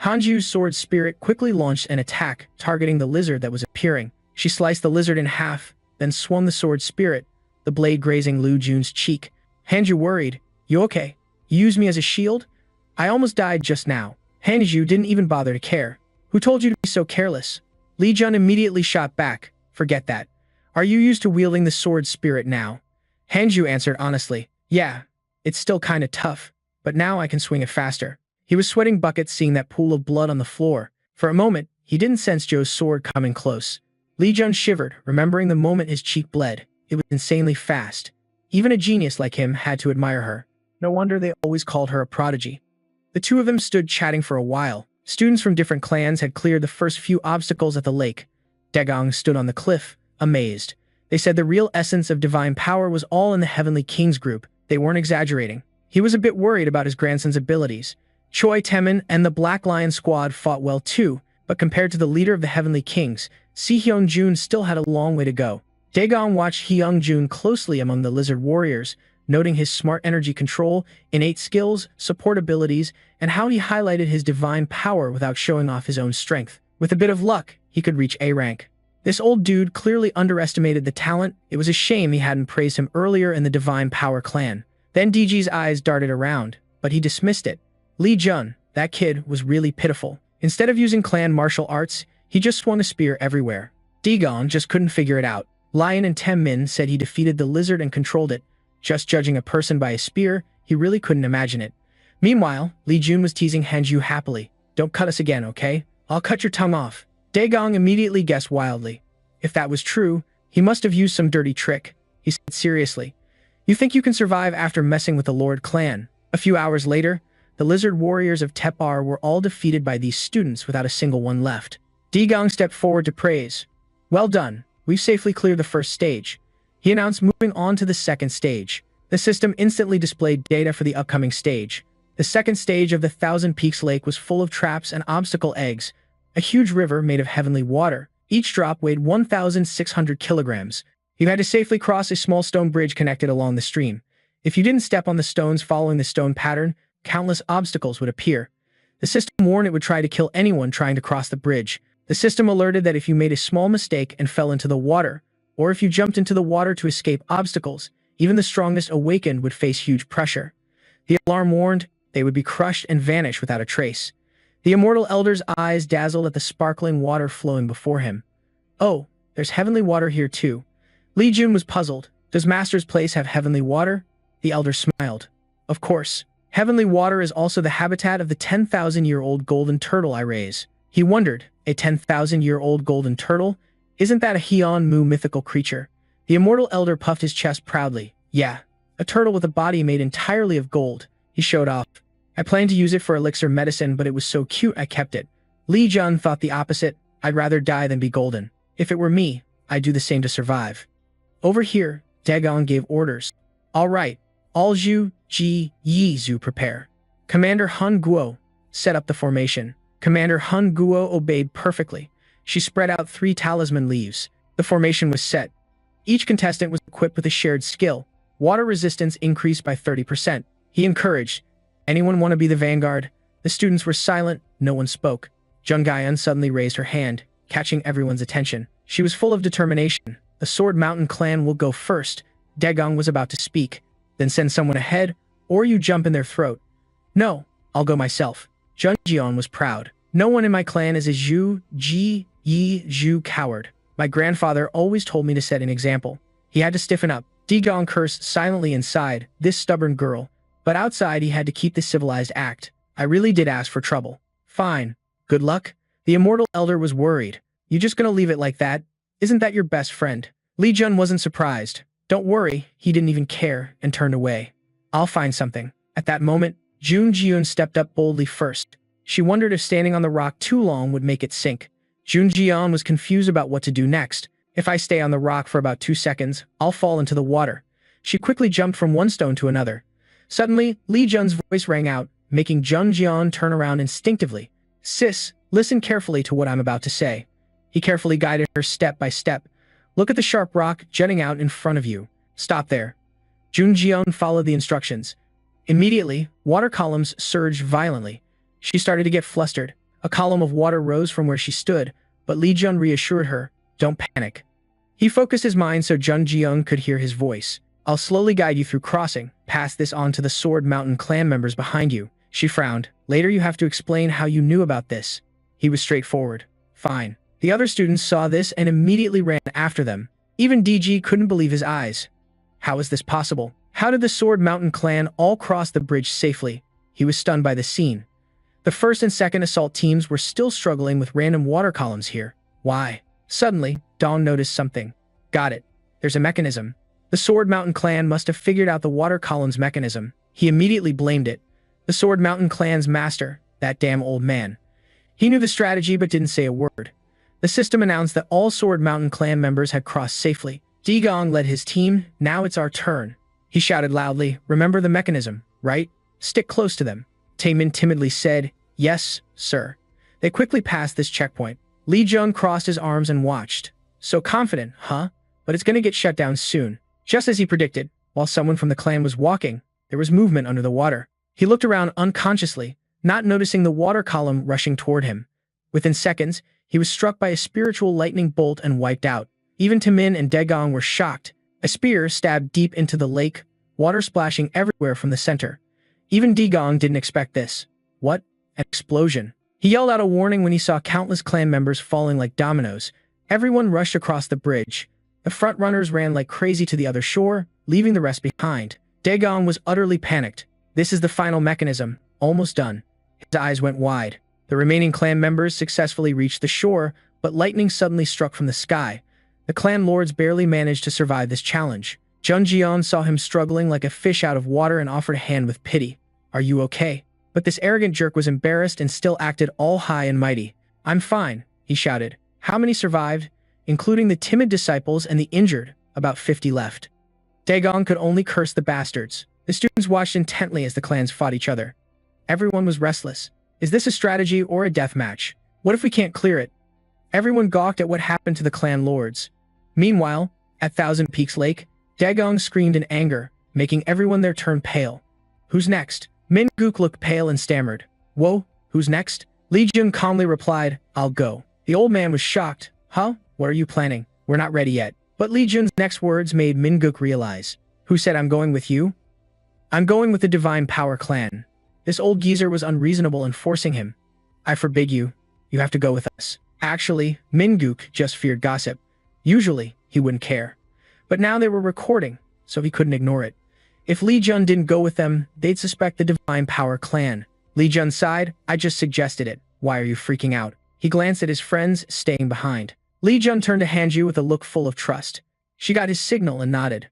Hanju's sword spirit quickly launched an attack, targeting the lizard that was appearing. She sliced the lizard in half, then swung the sword spirit, the blade grazing Lu Jun's cheek. Hanju worried, you okay? You used me as a shield? I almost died just now. Hanju didn't even bother to care. Who told you to be so careless? Li Jun immediately shot back. Forget that. Are you used to wielding the sword spirit now? Hanju answered honestly, yeah, it's still kinda tough, but now I can swing it faster. He was sweating buckets seeing that pool of blood on the floor. For a moment, he didn't sense Joe's sword coming close. Li Jun shivered, remembering the moment his cheek bled. It was insanely fast. Even a genius like him had to admire her. No wonder they always called her a prodigy. The two of them stood chatting for a while. Students from different clans had cleared the first few obstacles at the lake. Daegong stood on the cliff, amazed. They said the real essence of divine power was all in the Heavenly Kings group. They weren't exaggerating. He was a bit worried about his grandson's abilities. Choi Taemin and the Black Lion squad fought well too, but compared to the leader of the Heavenly Kings, Si Hyung Jun still had a long way to go. Daegong watched Hyung Jun closely among the lizard warriors, noting his smart energy control, innate skills, support abilities, and how he highlighted his divine power without showing off his own strength. With a bit of luck, he could reach A rank. This old dude clearly underestimated the talent. It was a shame he hadn't praised him earlier in the Divine Power clan. Then DG's eyes darted around, but he dismissed it. Li Jun, that kid, was really pitiful. Instead of using clan martial arts, he just swung a spear everywhere. Daegong just couldn't figure it out. Lion and Min said he defeated the lizard and controlled it. Just judging a person by a spear, he really couldn't imagine it. Meanwhile, Li Jun was teasing Hanju happily. Don't cut us again, okay? I'll cut your tongue off. Daegong immediately guessed wildly. If that was true, he must have used some dirty trick. He said seriously. You think you can survive after messing with the Lord clan? A few hours later, the lizard warriors of Tepar were all defeated by these students without a single one left. Daegong stepped forward to praise. Well done, we've safely cleared the first stage. He announced moving on to the second stage. The system instantly displayed data for the upcoming stage. The second stage of the Thousand Peaks Lake was full of traps and obstacle eggs, a huge river made of heavenly water. Each drop weighed 1,600 kilograms. You had to safely cross a small stone bridge connected along the stream. If you didn't step on the stones following the stone pattern, countless obstacles would appear. The system warned it would try to kill anyone trying to cross the bridge. The system alerted that if you made a small mistake and fell into the water, or if you jumped into the water to escape obstacles, even the strongest awakened would face huge pressure. The alarm warned they would be crushed and vanish without a trace. The immortal elder's eyes dazzled at the sparkling water flowing before him. Oh, there's heavenly water here too. Li Jun was puzzled. Does Master's Place have heavenly water? The elder smiled. Of course. Heavenly water is also the habitat of the 10,000-year-old golden turtle I raise. He wondered, a 10,000-year-old golden turtle? Isn't that a Heian Mu mythical creature? The immortal elder puffed his chest proudly. Yeah, a turtle with a body made entirely of gold. He showed off. I planned to use it for elixir medicine, but it was so cute I kept it. Li Jun thought the opposite. I'd rather die than be golden. If it were me, I'd do the same to survive. Over here, Dagon gave orders. All right, all Zhu, Ji, Yi Zhu prepare. Commander Hun Guo set up the formation. Commander Hun Guo obeyed perfectly. She spread out 3 talisman leaves. The formation was set. Each contestant was equipped with a shared skill. Water resistance increased by 30%. He encouraged, anyone want to be the vanguard? The students were silent, no one spoke. Jung Gaian suddenly raised her hand, catching everyone's attention. She was full of determination. The Sword Mountain clan will go first. Dagon was about to speak. Then send someone ahead, or you jump in their throat. No, I'll go myself. Jun Jian was proud. No one in my clan is a Zhu, Ji, Yi, Zhu coward. My grandfather always told me to set an example. He had to stiffen up. Dagon cursed silently inside, this stubborn girl. But outside he had to keep the civilized act. I really did ask for trouble. Fine. Good luck. The immortal elder was worried. You just gonna leave it like that? Isn't that your best friend? Li Jun wasn't surprised. Don't worry, he didn't even care, and turned away. I'll find something. At that moment, Jun Jiun stepped up boldly first. She wondered if standing on the rock too long would make it sink. Jun Jian was confused about what to do next. If I stay on the rock for about 2 seconds, I'll fall into the water. She quickly jumped from one stone to another. Suddenly, Li Jun's voice rang out, making Jun Jian turn around instinctively. Sis, listen carefully to what I'm about to say. He carefully guided her step by step. Look at the sharp rock jutting out in front of you. Stop there. Jun Jian followed the instructions. Immediately, water columns surged violently. She started to get flustered. A column of water rose from where she stood, but Li Jun reassured her, don't panic. He focused his mind so Jun Jian could hear his voice. I'll slowly guide you through crossing. Pass this on to the Sword Mountain clan members behind you. She frowned. Later you have to explain how you knew about this. He was straightforward. Fine. The other students saw this and immediately ran after them. Even DG couldn't believe his eyes. How is this possible? How did the Sword Mountain clan all cross the bridge safely? He was stunned by the scene. The first and second assault teams were still struggling with random water columns here. Why? Suddenly, Dawn noticed something. Got it. There's a mechanism. The Sword Mountain clan must have figured out the water columns mechanism. He immediately blamed it. The Sword Mountain clan's master, that damn old man. He knew the strategy but didn't say a word. The system announced that all Sword Mountain clan members had crossed safely. Digong led his team. Now it's our turn. He shouted loudly, remember the mechanism, right? Stick close to them. Taemin timidly said, yes, sir. They quickly passed this checkpoint. Li Jun crossed his arms and watched. So confident, huh? But it's gonna get shut down soon. Just as he predicted, while someone from the clan was walking, there was movement under the water. He looked around unconsciously, not noticing the water column rushing toward him. Within seconds, he was struck by a spiritual lightning bolt and wiped out. Even Taemin and Daegong were shocked. A spear stabbed deep into the lake, water splashing everywhere from the center. Even Daegong didn't expect this. What? An explosion. He yelled out a warning when he saw countless clan members falling like dominoes. Everyone rushed across the bridge. The front runners ran like crazy to the other shore, leaving the rest behind. Daegong was utterly panicked. This is the final mechanism. Almost done. His eyes went wide. The remaining clan members successfully reached the shore, but lightning suddenly struck from the sky. The clan lords barely managed to survive this challenge. Jun Jian saw him struggling like a fish out of water and offered a hand with pity. Are you okay? But this arrogant jerk was embarrassed and still acted all high and mighty. I'm fine, he shouted. How many survived? Including the timid disciples and the injured, about 50 left. Daegong could only curse the bastards. The students watched intently as the clans fought each other. Everyone was restless. Is this a strategy or a death match? What if we can't clear it? Everyone gawked at what happened to the clan lords. Meanwhile, at Thousand Peaks Lake, Dagon screamed in anger, making everyone there turn pale. Who's next? Min-gook looked pale and stammered. Whoa, who's next? Lee Jun calmly replied, I'll go. The old man was shocked. Huh? What are you planning? We're not ready yet. But Lee Jun's next words made Min-gook realize. Who said I'm going with you? I'm going with the Divine Power clan. This old geezer was unreasonable in forcing him. I forbid you. You have to go with us. Actually, Min-gook just feared gossip. Usually, he wouldn't care. But now they were recording, so he couldn't ignore it. If Lee Jun didn't go with them, they'd suspect the Divine Power clan. Lee Jun sighed, I just suggested it. Why are you freaking out? He glanced at his friends, staying behind. Lee Jun turned to Hanju with a look full of trust. She got his signal and nodded.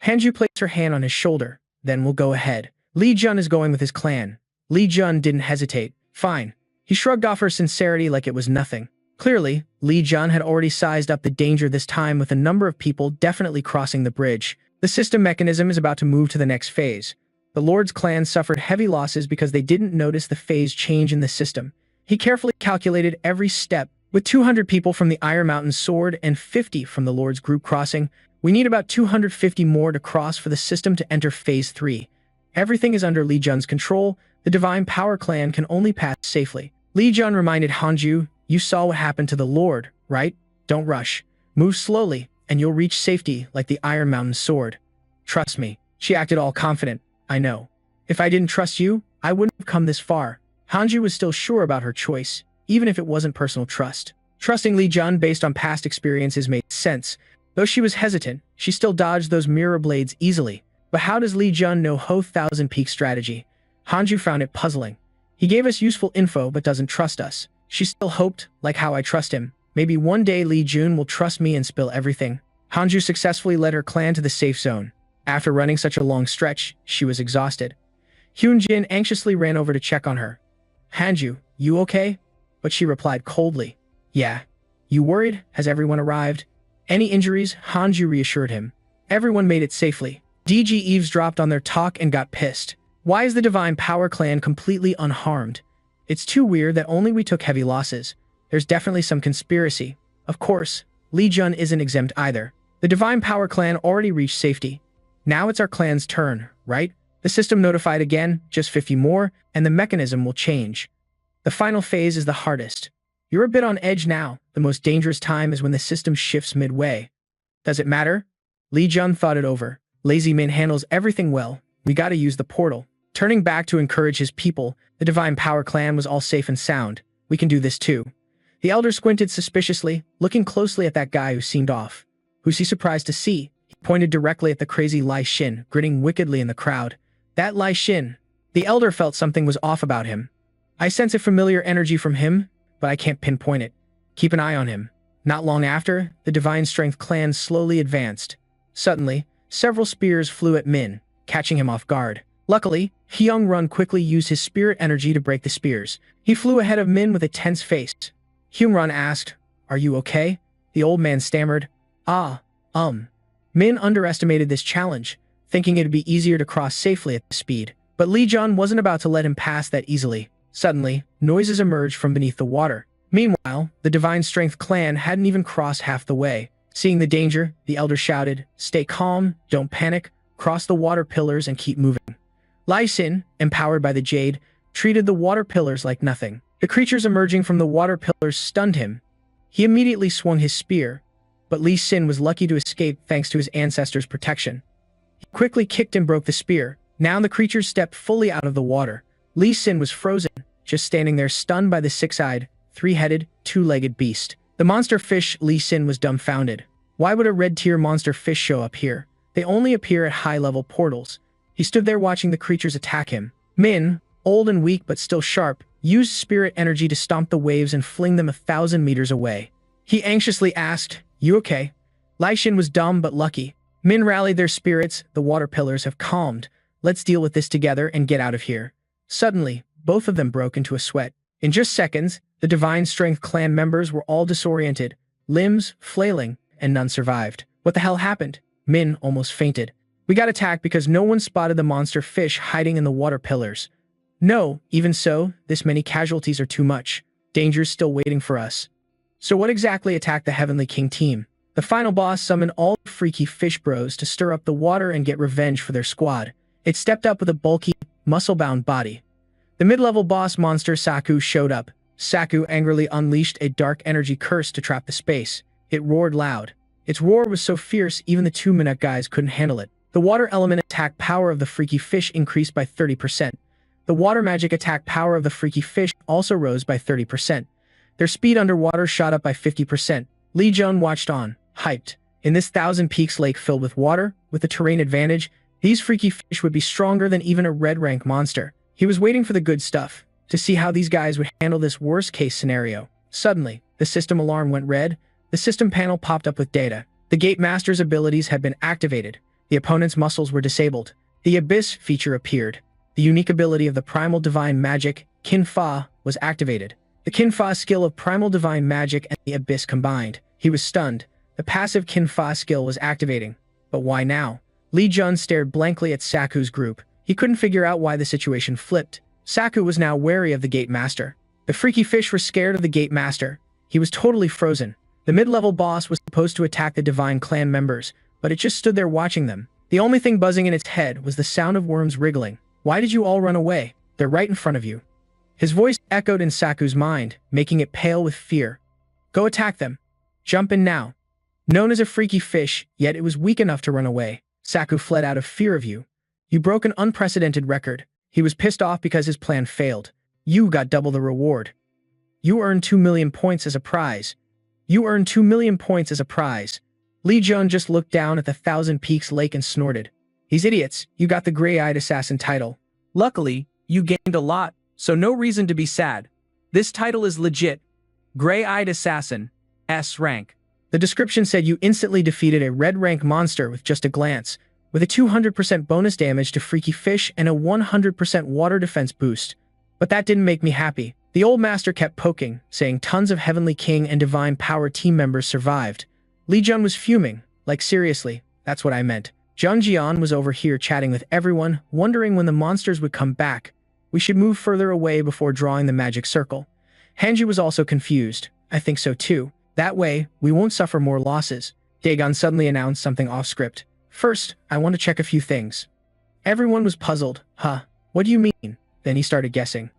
Hanju placed her hand on his shoulder. Then we'll go ahead. Lee Jun is going with his clan. Lee Jun didn't hesitate. Fine. He shrugged off her sincerity like it was nothing. Clearly, Lee Jun had already sized up the danger this time with a number of people definitely crossing the bridge. The system mechanism is about to move to the next phase. The Lord's clan suffered heavy losses because they didn't notice the phase change in the system. He carefully calculated every step. With 200 people from the Iron Mountain Sword and 50 from the Lord's group crossing, we need about 250 more to cross for the system to enter Phase 3. Everything is under Lee Jun's control. The Divine Power clan can only pass safely. Lee Jun reminded Hanju, you saw what happened to the Lord, right? Don't rush. Move slowly, and you'll reach safety like the Iron Mountain Sword. Trust me. She acted all confident. I know. If I didn't trust you, I wouldn't have come this far. Hanju was still sure about her choice, even if it wasn't personal trust. Trusting Lee Jun based on past experiences made sense. Though she was hesitant, she still dodged those mirror blades easily. But how does Lee Jun know Ho Thousand Peak strategy? Hanju found it puzzling. He gave us useful info but doesn't trust us. She still hoped, like how I trust him, maybe one day Lee Jun will trust me and spill everything. Hanju successfully led her clan to the safe zone. After running such a long stretch, she was exhausted. Hyun-jin anxiously ran over to check on her. Hanju, you okay? But she replied coldly. Yeah. You worried? Has everyone arrived? Any injuries? Hanju reassured him. Everyone made it safely. DG eavesdropped on their talk and got pissed. Why is the Divine Power clan completely unharmed? It's too weird that only we took heavy losses. There's definitely some conspiracy. Of course, Lee Jun isn't exempt either. The Divine Power clan already reached safety. Now it's our clan's turn, right? The system notified again, just 50 more, and the mechanism will change. The final phase is the hardest. You're a bit on edge now. The most dangerous time is when the system shifts midway. Does it matter? Lee Jun thought it over. Lazy Min handles everything well. We gotta use the portal. Turning back to encourage his people, the Divine Power clan was all safe and sound. We can do this too. The elder squinted suspiciously, looking closely at that guy who seemed off. Who's he surprised to see? He pointed directly at the crazy Lai Shin, grinning wickedly in the crowd. That Lai Shin. The elder felt something was off about him. I sense a familiar energy from him, but I can't pinpoint it. Keep an eye on him. Not long after, the Divine Strength clan slowly advanced. Suddenly, several spears flew at Min, catching him off guard. Luckily, Hyung Run quickly used his spirit energy to break the spears. He flew ahead of Min with a tense face. Hyung Run asked, Are you okay? The old man stammered, Min underestimated this challenge, thinking it'd be easier to cross safely at this speed. But Lee Jun wasn't about to let him pass that easily. Suddenly, noises emerged from beneath the water. Meanwhile, the Divine Strength clan hadn't even crossed half the way. Seeing the danger, the elder shouted, Stay calm, don't panic, cross the water pillars and keep moving. Lai Sin, empowered by the Jade, treated the water pillars like nothing. The creatures emerging from the water pillars stunned him. He immediately swung his spear, but Li Sin was lucky to escape thanks to his ancestors' protection. He quickly kicked and broke the spear. Now the creatures stepped fully out of the water. Li Sin was frozen, just standing there stunned by the six-eyed, three-headed, two-legged beast. The monster fish Li Sin was dumbfounded. Why would a red-tier monster fish show up here? They only appear at high-level portals. He stood there watching the creatures attack him. Min, old and weak but still sharp, used spirit energy to stomp the waves and fling them 1,000 meters away. He anxiously asked, You okay? Lai Shin was dumb but lucky. Min rallied their spirits. The water pillars have calmed. Let's deal with this together and get out of here. Suddenly, both of them broke into a sweat. In just seconds, the Divine Strength clan members were all disoriented, limbs flailing, and none survived. What the hell happened? Min almost fainted. We got attacked because no one spotted the monster fish hiding in the water pillars. No, even so, this many casualties are too much. Danger's still waiting for us. So what exactly attacked the Heavenly King team? The final boss summoned all the freaky fish bros to stir up the water and get revenge for their squad. It stepped up with a bulky, muscle-bound body. The mid-level boss monster Saku showed up. Saku angrily unleashed a dark energy curse to trap the space. It roared loud. Its roar was so fierce even the 2-minute guys couldn't handle it. The water element attack power of the freaky fish increased by 30%. The water magic attack power of the freaky fish also rose by 30%. Their speed underwater shot up by 50%. Lee Jun watched on, hyped. In this 1,000 Peaks lake filled with water, with the terrain advantage, these freaky fish would be stronger than even a red rank monster. He was waiting for the good stuff, to see how these guys would handle this worst-case scenario. Suddenly, the system alarm went red. The system panel popped up with data. The Gate Master's abilities had been activated. The opponent's muscles were disabled. The Abyss feature appeared. The unique ability of the Primal Divine Magic, Kin Fa, was activated. The Kin Fa skill of Primal Divine Magic and the Abyss combined. He was stunned. The passive Kin Fa skill was activating. But why now? Lee Jun stared blankly at Saku's group. He couldn't figure out why the situation flipped. Saku was now wary of the Gate Master. The freaky fish were scared of the Gate Master. He was totally frozen. The mid-level boss was supposed to attack the Divine Clan members, but it just stood there watching them. The only thing buzzing in its head was the sound of worms wriggling. Why did you all run away? They're right in front of you. His voice echoed in Saku's mind, making it pale with fear. Go attack them. Jump in now. Known as a freaky fish, yet it was weak enough to run away. Saku fled out of fear of you. You broke an unprecedented record. He was pissed off because his plan failed. You got double the reward. You earned 2 million points as a prize. You earned 2 million points as a prize. Lee Jun just looked down at the 1,000 Peaks lake and snorted. These idiots, you got the Gray-Eyed Assassin title. Luckily, you gained a lot, so no reason to be sad. This title is legit. Gray-Eyed Assassin, S-Rank. The description said you instantly defeated a red rank monster with just a glance, with a 200% bonus damage to freaky fish and a 100% water defense boost. But that didn't make me happy. The old master kept poking, saying tons of Heavenly King and Divine Power team members survived. Lee Jun was fuming. Like seriously, that's what I meant. Jung Jian was over here chatting with everyone, wondering when the monsters would come back. We should move further away before drawing the magic circle. Hanji was also confused. I think so too. That way, we won't suffer more losses. Dagon suddenly announced something off-script. First, I want to check a few things. Everyone was puzzled. Huh, what do you mean? Then he started guessing.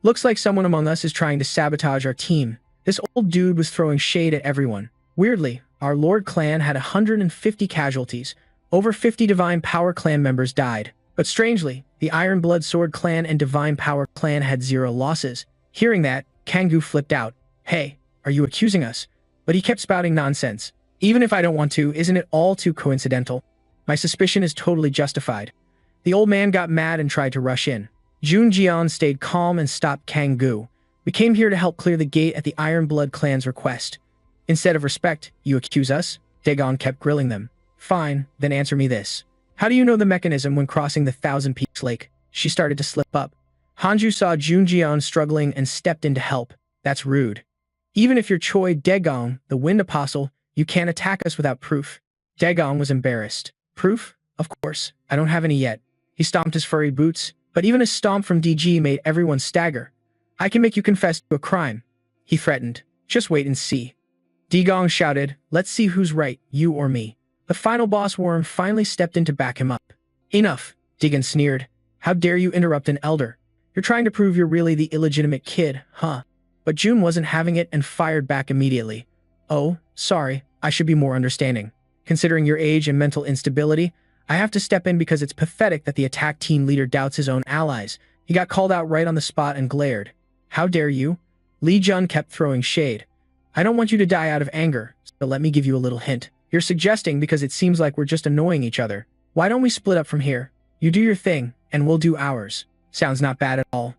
Looks like someone among us is trying to sabotage our team. This old dude was throwing shade at everyone. Weirdly, our Lord Clan had 150 casualties. Over 50 Divine Power Clan members died. But strangely, the Iron Blood Sword Clan and Divine Power Clan had 0 losses. Hearing that, Kangoo flipped out. Hey, are you accusing us? But he kept spouting nonsense. Even if I don't want to, isn't it all too coincidental? My suspicion is totally justified. The old man got mad and tried to rush in. Jun Jian stayed calm and stopped Kangoo. We came here to help clear the gate at the Iron Blood Clan's request. Instead of respect, you accuse us? Dagon kept grilling them. Fine, then answer me this. How do you know the mechanism when crossing the 1,000 Peaks lake? She started to slip up. Hanju saw Jun Jian struggling and stepped in to help. That's rude. Even if you're Choi Daegong, the Wind Apostle, you can't attack us without proof. Daegong was embarrassed. Proof? Of course. I don't have any yet. He stomped his furry boots, but even a stomp from DG made everyone stagger. I can make you confess to a crime. He threatened. Just wait and see. Daegong shouted, let's see who's right, you or me. The final boss worm finally stepped in to back him up. Enough, Dagon sneered. How dare you interrupt an elder? You're trying to prove you're really the illegitimate kid, huh? But June wasn't having it and fired back immediately. Oh, sorry, I should be more understanding. Considering your age and mental instability, I have to step in because it's pathetic that the attack team leader doubts his own allies. He got called out right on the spot and glared. How dare you? Lee Jun kept throwing shade. I don't want you to die out of anger, so let me give you a little hint. You're suggesting because it seems like we're just annoying each other. Why don't we split up from here? You do your thing, and we'll do ours. Sounds not bad at all.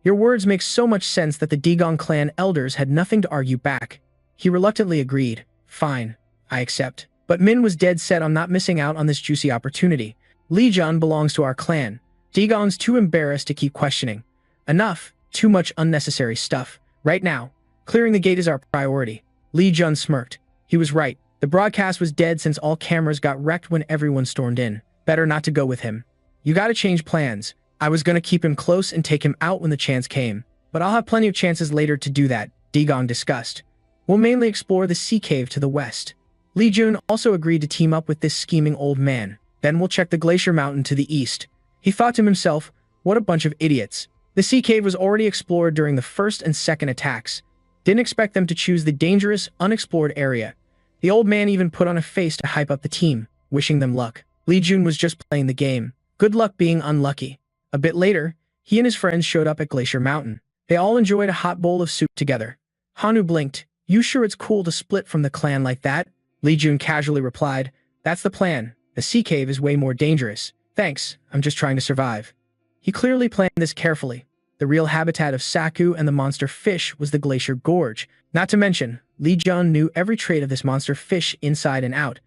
Your words make so much sense that the Daegong clan elders had nothing to argue back. He reluctantly agreed. Fine, I accept. But Min was dead set on not missing out on this juicy opportunity. Lee Jun belongs to our clan. Daegong's too embarrassed to keep questioning. Enough, too much unnecessary stuff. Right now, clearing the gate is our priority. Lee Jun smirked. He was right. The broadcast was dead since all cameras got wrecked when everyone stormed in. Better not to go with him. You gotta change plans. I was gonna keep him close and take him out when the chance came, but I'll have plenty of chances later to do that, Digong discussed. We'll mainly explore the sea cave to the west. Li Jun also agreed to team up with this scheming old man. Then we'll check the glacier mountain to the east. He thought to himself, what a bunch of idiots. The sea cave was already explored during the first and second attacks. Didn't expect them to choose the dangerous, unexplored area. The old man even put on a face to hype up the team, wishing them luck. Li Jun was just playing the game. Good luck being unlucky. A bit later, he and his friends showed up at Glacier Mountain. They all enjoyed a hot bowl of soup together. Hanu blinked. You sure it's cool to split from the clan like that? Li Jun casually replied, that's the plan. The sea cave is way more dangerous. Thanks, I'm just trying to survive. He clearly planned this carefully. The real habitat of Saku and the monster fish was the Glacier Gorge. Not to mention, Li Jun knew every trait of this monster fish inside and out.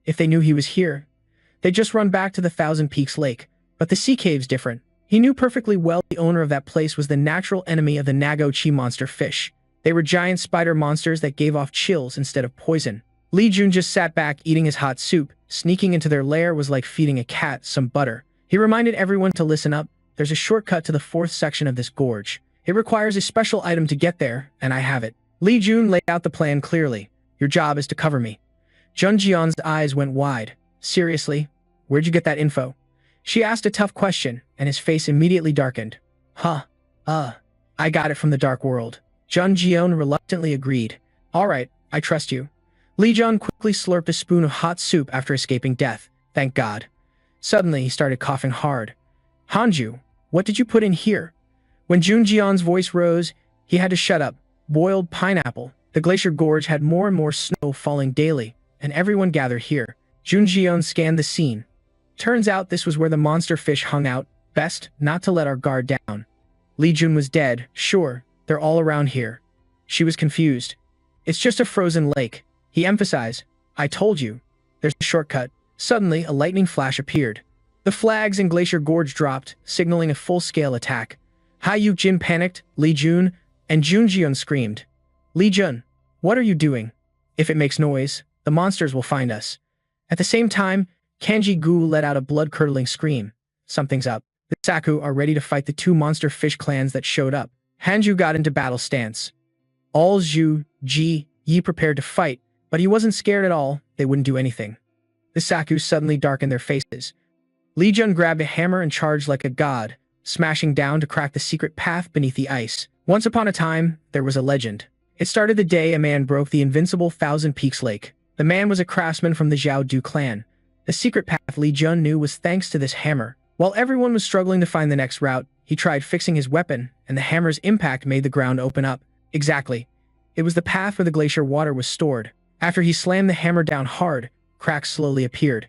If they knew he was here, they'd just run back to the Thousand Peaks Lake. But the sea cave's different. He knew perfectly well the owner of that place was the natural enemy of the Nago-chi monster fish. They were giant spider monsters that gave off chills instead of poison. Li Jun just sat back eating his hot soup. Sneaking into their lair was like feeding a cat some butter. He reminded everyone to listen up. There's a shortcut to the fourth section of this gorge. It requires a special item to get there, and I have it. Li Jun laid out the plan clearly. Your job is to cover me. Jun Jian's eyes went wide. Seriously? Where'd you get that info? She asked a tough question, and his face immediately darkened. I got it from the dark world. Jun Jian reluctantly agreed. Alright, I trust you. Li Jun quickly slurped a spoon of hot soup after escaping death. Thank God. Suddenly, he started coughing hard. Hanju, what did you put in here? When Jun Jian's voice rose, he had to shut up. Boiled pineapple. The Glacier Gorge had more and more snow falling daily, and everyone gathered here. Jun Jian scanned the scene. Turns out this was where the monster fish hung out. Best not to let our guard down. Li Jun was dead. Sure, they're all around here. She was confused. It's just a frozen lake. He emphasized. I told you. There's a shortcut. Suddenly, a lightning flash appeared. The flags in Glacier Gorge dropped, signaling a full-scale attack. Yu Jin panicked, Li Jun, and Jun Jian screamed. Li Jun, what are you doing? If it makes noise, the monsters will find us. At the same time, Kanji Gu let out a blood-curdling scream. Something's up. The Saku are ready to fight the two monster fish clans that showed up. Hanju got into battle stance. All Zhu, Ji, Yi prepared to fight, but he wasn't scared at all. They wouldn't do anything. The Saku suddenly darkened their faces. Li Jun grabbed a hammer and charged like a god, smashing down to crack the secret path beneath the ice. Once upon a time, there was a legend. It started the day a man broke the invincible Thousand Peaks Lake. The man was a craftsman from the Zhao Du clan. The secret path Li Jun knew was thanks to this hammer. While everyone was struggling to find the next route, he tried fixing his weapon, and the hammer's impact made the ground open up. Exactly. It was the path where the glacier water was stored. After he slammed the hammer down hard, cracks slowly appeared.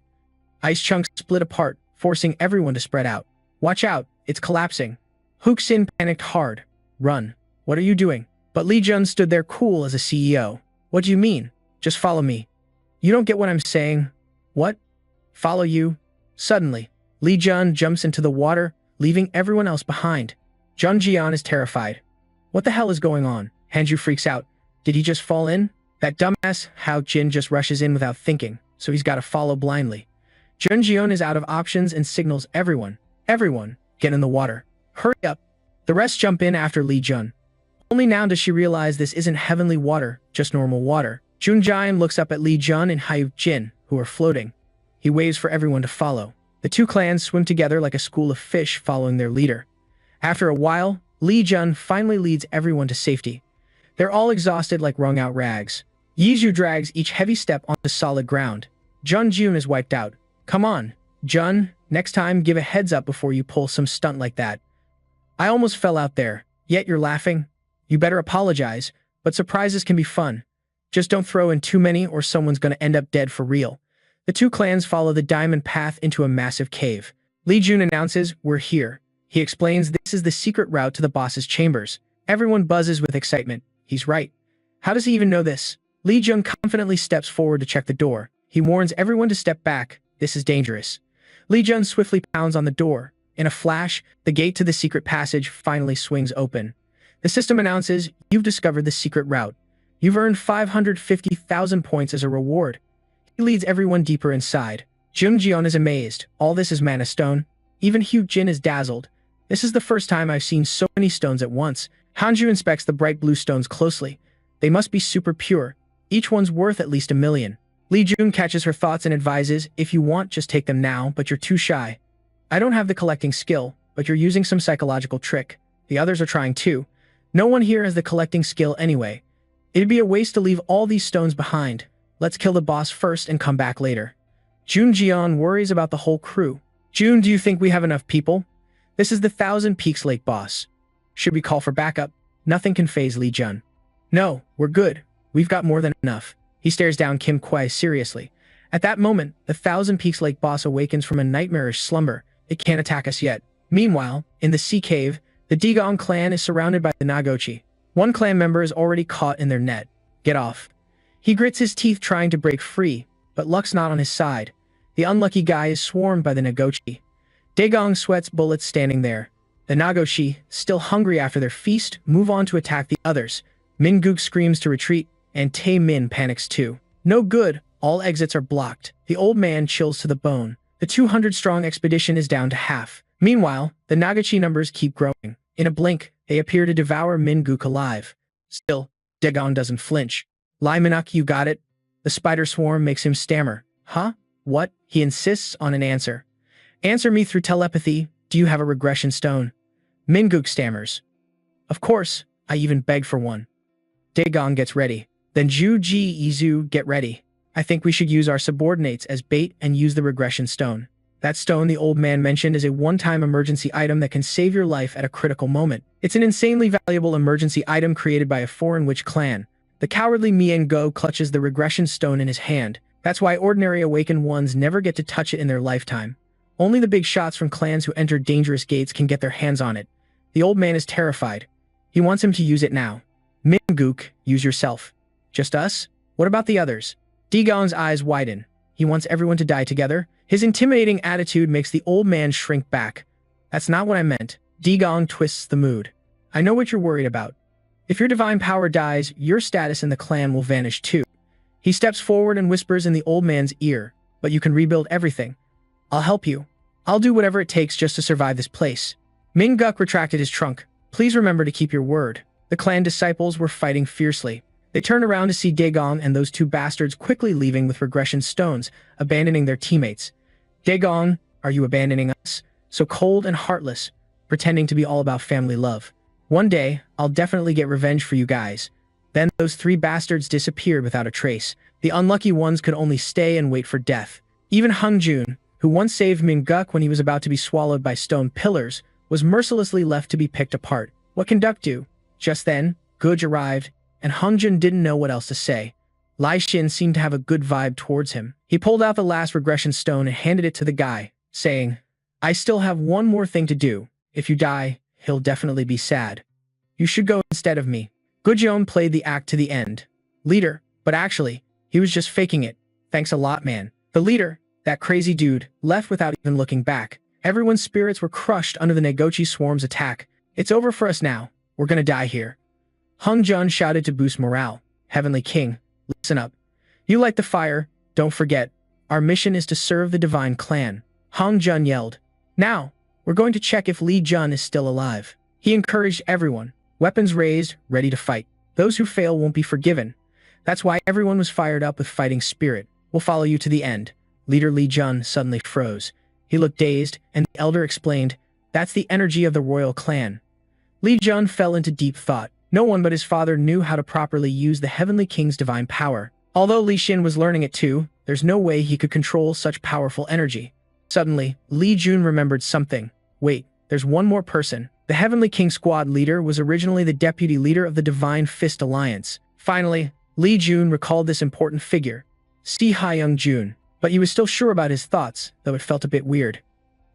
Ice chunks split apart, forcing everyone to spread out. Watch out, it's collapsing. Hook-Sin panicked hard. Run. What are you doing? But Li Jun stood there cool as a CEO. What do you mean? Just follow me. You don't get what I'm saying. What? Follow you? Suddenly, Li Jun jumps into the water, leaving everyone else behind. Jun Jian is terrified. What the hell is going on? Hanju freaks out. Did he just fall in? That dumbass Hao Jin just rushes in without thinking, so he's got to follow blindly. Jun Jian is out of options and signals everyone. Everyone, get in the water. Hurry up. The rest jump in after Li Jun. Only now does she realize this isn't heavenly water, just normal water. Jun Jian looks up at Li Jun and Hao Jin, who are floating. He waves for everyone to follow. The two clans swim together like a school of fish following their leader. After a while, Li Jun finally leads everyone to safety. They're all exhausted like wrung-out rags. Yizhu drags each heavy step onto solid ground. Jun Jun is wiped out. Come on, Jun, next time give a heads up before you pull some stunt like that. I almost fell out there, yet you're laughing. You better apologize, but surprises can be fun. Just don't throw in too many or someone's gonna end up dead for real. The two clans follow the diamond path into a massive cave. Li Jun announces, we're here. He explains this is the secret route to the boss's chambers. Everyone buzzes with excitement. He's right. How does he even know this? Li Jun confidently steps forward to check the door. He warns everyone to step back. This is dangerous. Li Jun swiftly pounds on the door. In a flash, the gate to the secret passage finally swings open. The system announces, you've discovered the secret route. You've earned 550,000 points as a reward. He leads everyone deeper inside. Jun Jian is amazed. All this is mana stone. Even Hugh Jin is dazzled. This is the first time I've seen so many stones at once. Hanju inspects the bright blue stones closely. They must be super pure. Each one's worth at least 1 million. Lee Jun catches her thoughts and advises, if you want, just take them now, but you're too shy. I don't have the collecting skill, but you're using some psychological trick. The others are trying too. No one here has the collecting skill anyway. It'd be a waste to leave all these stones behind. Let's kill the boss first and come back later. Jun Jian worries about the whole crew. Jun, do you think we have enough people? This is the Thousand Peaks Lake boss. Should we call for backup? Nothing can faze Lee Jun. No, we're good. We've got more than enough. He stares down Kim Kwai seriously. At that moment, the Thousand Peaks Lake boss awakens from a nightmarish slumber. It can't attack us yet. Meanwhile, in the sea cave, the Digong clan is surrounded by the Nagochi. One clan member is already caught in their net. Get off. He grits his teeth trying to break free, but luck's not on his side. The unlucky guy is swarmed by the Nagochi. Daegong sweats bullets standing there. The Nagochi, still hungry after their feast, move on to attack the others. Min-guk screams to retreat, and Tae-min panics too. No good, all exits are blocked. The old man chills to the bone. The 200-strong expedition is down to half. Meanwhile, the Nagochi numbers keep growing. In a blink, they appear to devour Min-guk alive. Still, Daegong doesn't flinch. Lai Minuk, you got it? The spider swarm makes him stammer. Huh? What? He insists on an answer. Answer me through telepathy. Do you have a regression stone? Min-guk stammers. Of course, I even beg for one. Daegong gets ready. Then Ju Ji Izu, get ready. I think we should use our subordinates as bait and use the regression stone. That stone the old man mentioned is a one-time emergency item that can save your life at a critical moment. It's an insanely valuable emergency item created by a foreign witch clan. The cowardly Mien Go clutches the regression stone in his hand. That's why ordinary awakened ones never get to touch it in their lifetime. Only the big shots from clans who enter dangerous gates can get their hands on it. The old man is terrified. He wants him to use it now. Min-guk, use yourself. Just us? What about the others? Daegong's eyes widen. He wants everyone to die together. His intimidating attitude makes the old man shrink back. That's not what I meant. Daegong twists the mood. I know what you're worried about. If your divine power dies, your status in the clan will vanish too. He steps forward and whispers in the old man's ear, but you can rebuild everything. I'll help you. I'll do whatever it takes just to survive this place. Min-guk retracted his trunk. Please remember to keep your word. The clan disciples were fighting fiercely. They turned around to see Daegong and those two bastards quickly leaving with regression stones, abandoning their teammates. Daegong, are you abandoning us? So cold and heartless, pretending to be all about family love. One day, I'll definitely get revenge for you guys. Then those three bastards disappeared without a trace. The unlucky ones could only stay and wait for death. Even Hung-jun, who once saved Min-guk when he was about to be swallowed by stone pillars, was mercilessly left to be picked apart. What can Duck do? Just then, Guj arrived, and Hung-jun didn't know what else to say. Lai Shin seemed to have a good vibe towards him. He pulled out the last regression stone and handed it to the guy, saying, I still have one more thing to do. If you die, he'll definitely be sad. You should go instead of me. Gujeon played the act to the end. Leader, but actually, he was just faking it. Thanks a lot, man. The leader, that crazy dude, left without even looking back. Everyone's spirits were crushed under the Nagochi swarm's attack. It's over for us now. We're gonna die here. Hung-jun shouted to boost morale. Heavenly King, listen up. You light the fire. Don't forget. Our mission is to serve the divine clan. Hung-jun yelled. Now, we're going to check if Lee Jun is still alive. He encouraged everyone. Weapons raised, ready to fight. Those who fail won't be forgiven. That's why everyone was fired up with fighting spirit. We'll follow you to the end. Leader Lee Jun suddenly froze. He looked dazed, and the elder explained, that's the energy of the royal clan. Lee Jun fell into deep thought. No one but his father knew how to properly use the Heavenly King's divine power. Although Li Xin was learning it too, there's no way he could control such powerful energy. Suddenly, Li Jun remembered something. Wait, there's one more person. The Heavenly King squad leader was originally the deputy leader of the Divine Fist Alliance. Finally, Li Jun recalled this important figure, Si Hyung Jun, but he was still sure about his thoughts, though it felt a bit weird.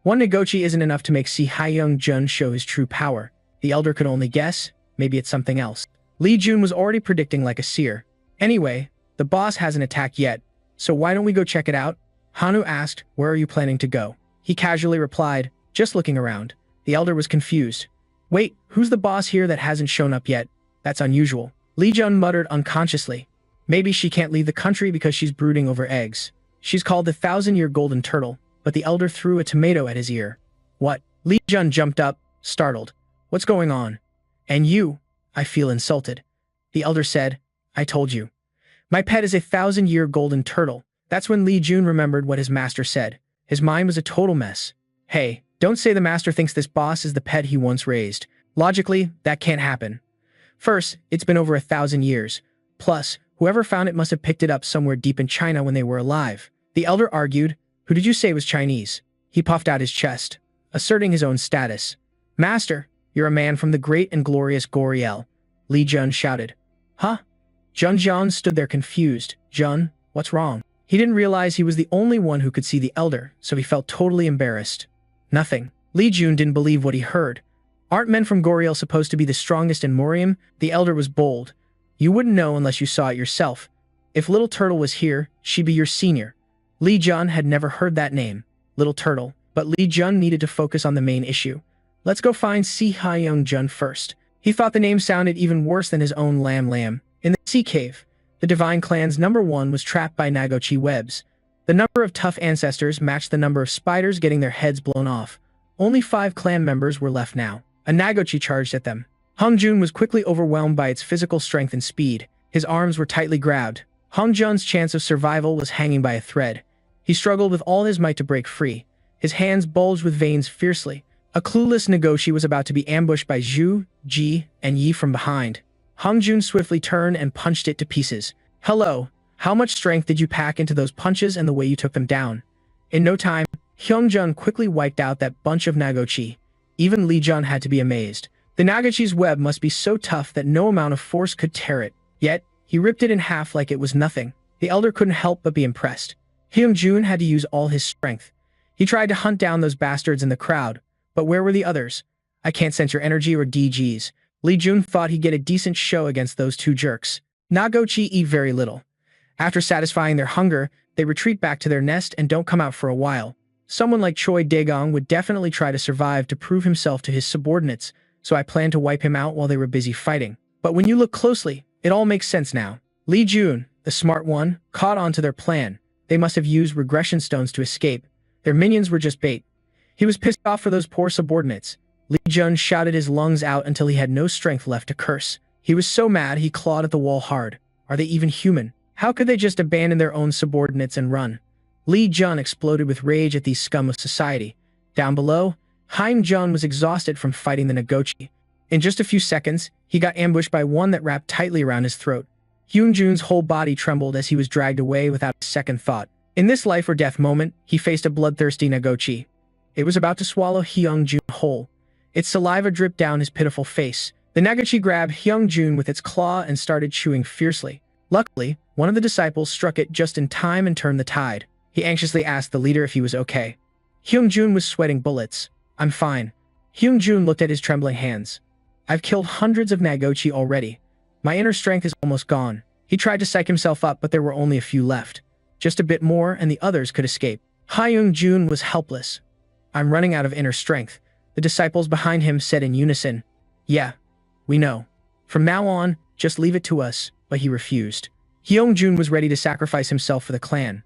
One Nagochi isn't enough to make Si Hyung Jun show his true power. The elder could only guess. Maybe it's something else. Li Jun was already predicting like a seer. Anyway, the boss hasn't attacked yet, so why don't we go check it out? Hanu asked, where are you planning to go? He casually replied, just looking around. The elder was confused. Wait, who's the boss here that hasn't shown up yet? That's unusual. Li Jun muttered unconsciously. Maybe she can't leave the country because she's brooding over eggs. She's called the 1,000-year golden turtle, but the elder threw a tomato at his ear. What? Li Jun jumped up. startled. What's going on? And you? I feel insulted. The elder said, I told you. My pet is a 1,000-year golden turtle. That's when Li Jun remembered what his master said. His mind was a total mess. Hey, don't say the master thinks this boss is the pet he once raised. Logically, that can't happen. First, it's been over 1,000 years. Plus, whoever found it must have picked it up somewhere deep in China when they were alive. The elder argued, who did you say was Chinese? He puffed out his chest, asserting his own status. Master, you're a man from the great and glorious Goriel. Li Jun shouted. Huh? Jun Jian stood there confused. Jun, what's wrong? He didn't realize he was the only one who could see the elder, so he felt totally embarrassed. Nothing. Li Jun didn't believe what he heard. Aren't men from Goriel supposed to be the strongest in Morium? The elder was bold. You wouldn't know unless you saw it yourself. If Little Turtle was here, she'd be your senior. Li Jun had never heard that name, Little Turtle, but Li Jun needed to focus on the main issue. Let's go find Si Hyung Jun first. He thought the name sounded even worse than his own Lam Lam. In the sea cave, the Divine Clan's #1 was trapped by Nagochi webs. The number of tough ancestors matched the number of spiders getting their heads blown off. Only 5 clan members were left now. A Nagochi charged at them. Hung Jun was quickly overwhelmed by its physical strength and speed. His arms were tightly grabbed. Hung Jun's chance of survival was hanging by a thread. He struggled with all his might to break free. His hands bulged with veins fiercely. A clueless Nagochi was about to be ambushed by Zhu, Ji, and Yi from behind. Hung Jun swiftly turned and punched it to pieces. Hello, how much strength did you pack into those punches and the way you took them down? In no time, Hyung Jun quickly wiped out that bunch of Nagochi. Even Li Jun had to be amazed. The Nagochi's web must be so tough that no amount of force could tear it. Yet, he ripped it in half like it was nothing. The elder couldn't help but be impressed. Hyung Jun had to use all his strength. He tried to hunt down those bastards in the crowd, but where were the others? I can't sense your energy or DGs. Li Jun thought he'd get a decent show against those 2 jerks. Nagochi eat very little. After satisfying their hunger, they retreat back to their nest and don't come out for a while. Someone like Choi Daegong would definitely try to survive to prove himself to his subordinates, so I planned to wipe him out while they were busy fighting. But when you look closely, it all makes sense now. Li Jun, the smart one, caught on to their plan. They must have used regression stones to escape. Their minions were just bait. He was pissed off for those poor subordinates. Li Jun shouted his lungs out until he had no strength left to curse. He was so mad he clawed at the wall hard. Are they even human? How could they just abandon their own subordinates and run? Li Jun exploded with rage at these scum of society. Down below, Hyung Jun was exhausted from fighting the Nagochi. In just a few seconds, he got ambushed by one that wrapped tightly around his throat. Hyung Jun's whole body trembled as he was dragged away without a second thought. In this life or death moment, he faced a bloodthirsty Nagochi. It was about to swallow Hyung Jun whole. Its saliva dripped down his pitiful face. The Nagochi grabbed Hyung Jun with its claw and started chewing fiercely. Luckily, one of the disciples struck it just in time and turned the tide. He anxiously asked the leader if he was okay. Hyung Jun was sweating bullets. I'm fine. Hyung Jun looked at his trembling hands. I've killed hundreds of Nagochi already. My inner strength is almost gone. He tried to psych himself up, but there were only a few left. Just a bit more and the others could escape. Hyung Jun was helpless. I'm running out of inner strength. The disciples behind him said in unison. Yeah, we know. From now on, just leave it to us, but he refused. Hyung Jun was ready to sacrifice himself for the clan.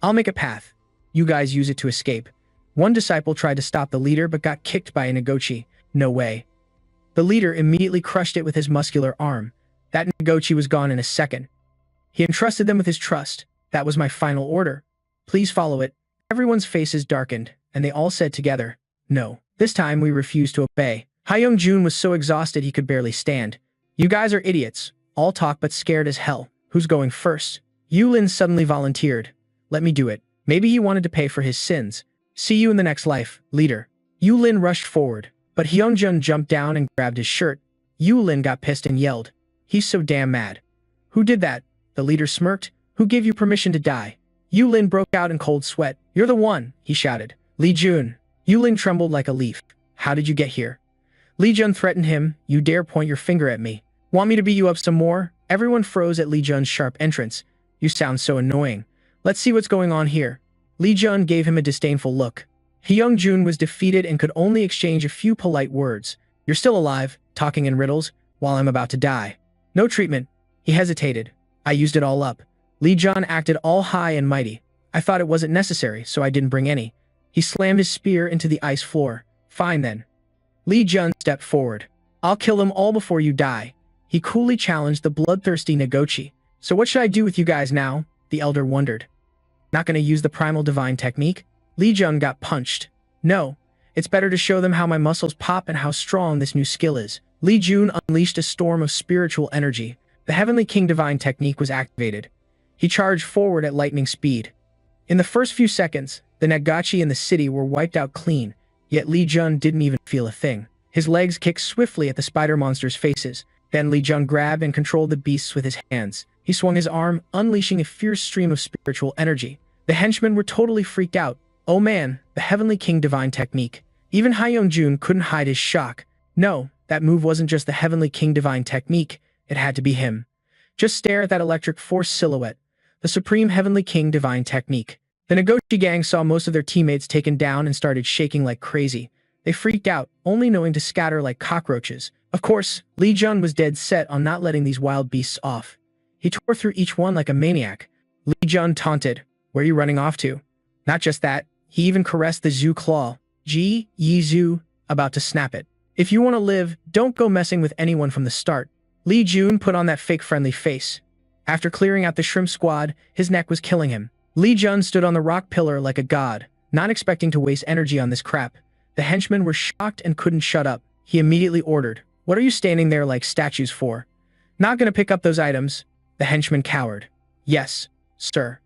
I'll make a path. You guys use it to escape. One disciple tried to stop the leader but got kicked by a Nagochi. No way. The leader immediately crushed it with his muscular arm. That Nagochi was gone in a second. He entrusted them with his trust. That was my final order. Please follow it. Everyone's faces darkened, and they all said together, no. This time we refused to obey. Hyung Jun was so exhausted he could barely stand. You guys are idiots. All talk but scared as hell. Who's going first? Yulin suddenly volunteered. Let me do it. Maybe he wanted to pay for his sins. See you in the next life, leader. Yulin rushed forward, but Hyung Jun jumped down and grabbed his shirt. Yulin got pissed and yelled. He's so damn mad. Who did that? The leader smirked. Who gave you permission to die? Yulin broke out in cold sweat. You're the one, he shouted. Li Jun. Yulin trembled like a leaf. How did you get here? Li Jun threatened him. You dare point your finger at me. Want me to beat you up some more? Everyone froze at Li Jun's sharp entrance. You sound so annoying. Let's see what's going on here. Li Jun gave him a disdainful look. Hyung Jun was defeated and could only exchange a few polite words. You're still alive, talking in riddles, while I'm about to die. No treatment. He hesitated. I used it all up. Li Jun acted all high and mighty. I thought it wasn't necessary, so I didn't bring any. He slammed his spear into the ice floor. Fine then. Li Jun stepped forward. I'll kill them all before you die. He coolly challenged the bloodthirsty Nagochi. So what should I do with you guys now? The elder wondered. Not gonna use the primal divine technique? Li Jun got punched. No. It's better to show them how my muscles pop and how strong this new skill is. Li Jun unleashed a storm of spiritual energy. The Heavenly King Divine technique was activated. He charged forward at lightning speed. In the first few seconds, the Nagachi and the city were wiped out clean, yet Li Jun didn't even feel a thing. His legs kicked swiftly at the spider monsters' faces. Then Li Jun grabbed and controlled the beasts with his hands. He swung his arm, unleashing a fierce stream of spiritual energy. The henchmen were totally freaked out. Oh man, the Heavenly King Divine technique. Even Hyung-jun couldn't hide his shock. No, that move wasn't just the Heavenly King Divine technique. It had to be him. Just stare at that electric force silhouette. The Supreme Heavenly King Divine technique. The Nagoshi gang saw most of their teammates taken down and started shaking like crazy. They freaked out, only knowing to scatter like cockroaches. Of course, Li Jun was dead set on not letting these wild beasts off. He tore through each one like a maniac. Li Jun taunted, "Where are you running off to?" Not just that, he even caressed the Zhu claw. Ji, Yi Zhu, about to snap it. If you want to live, don't go messing with anyone from the start. Li Jun put on that fake friendly face. After clearing out the shrimp squad, his neck was killing him. Li Jun stood on the rock pillar like a god, not expecting to waste energy on this crap. The henchmen were shocked and couldn't shut up. He immediately ordered, "What are you standing there like statues for? Not gonna pick up those items." The henchman cowered. "Yes, sir."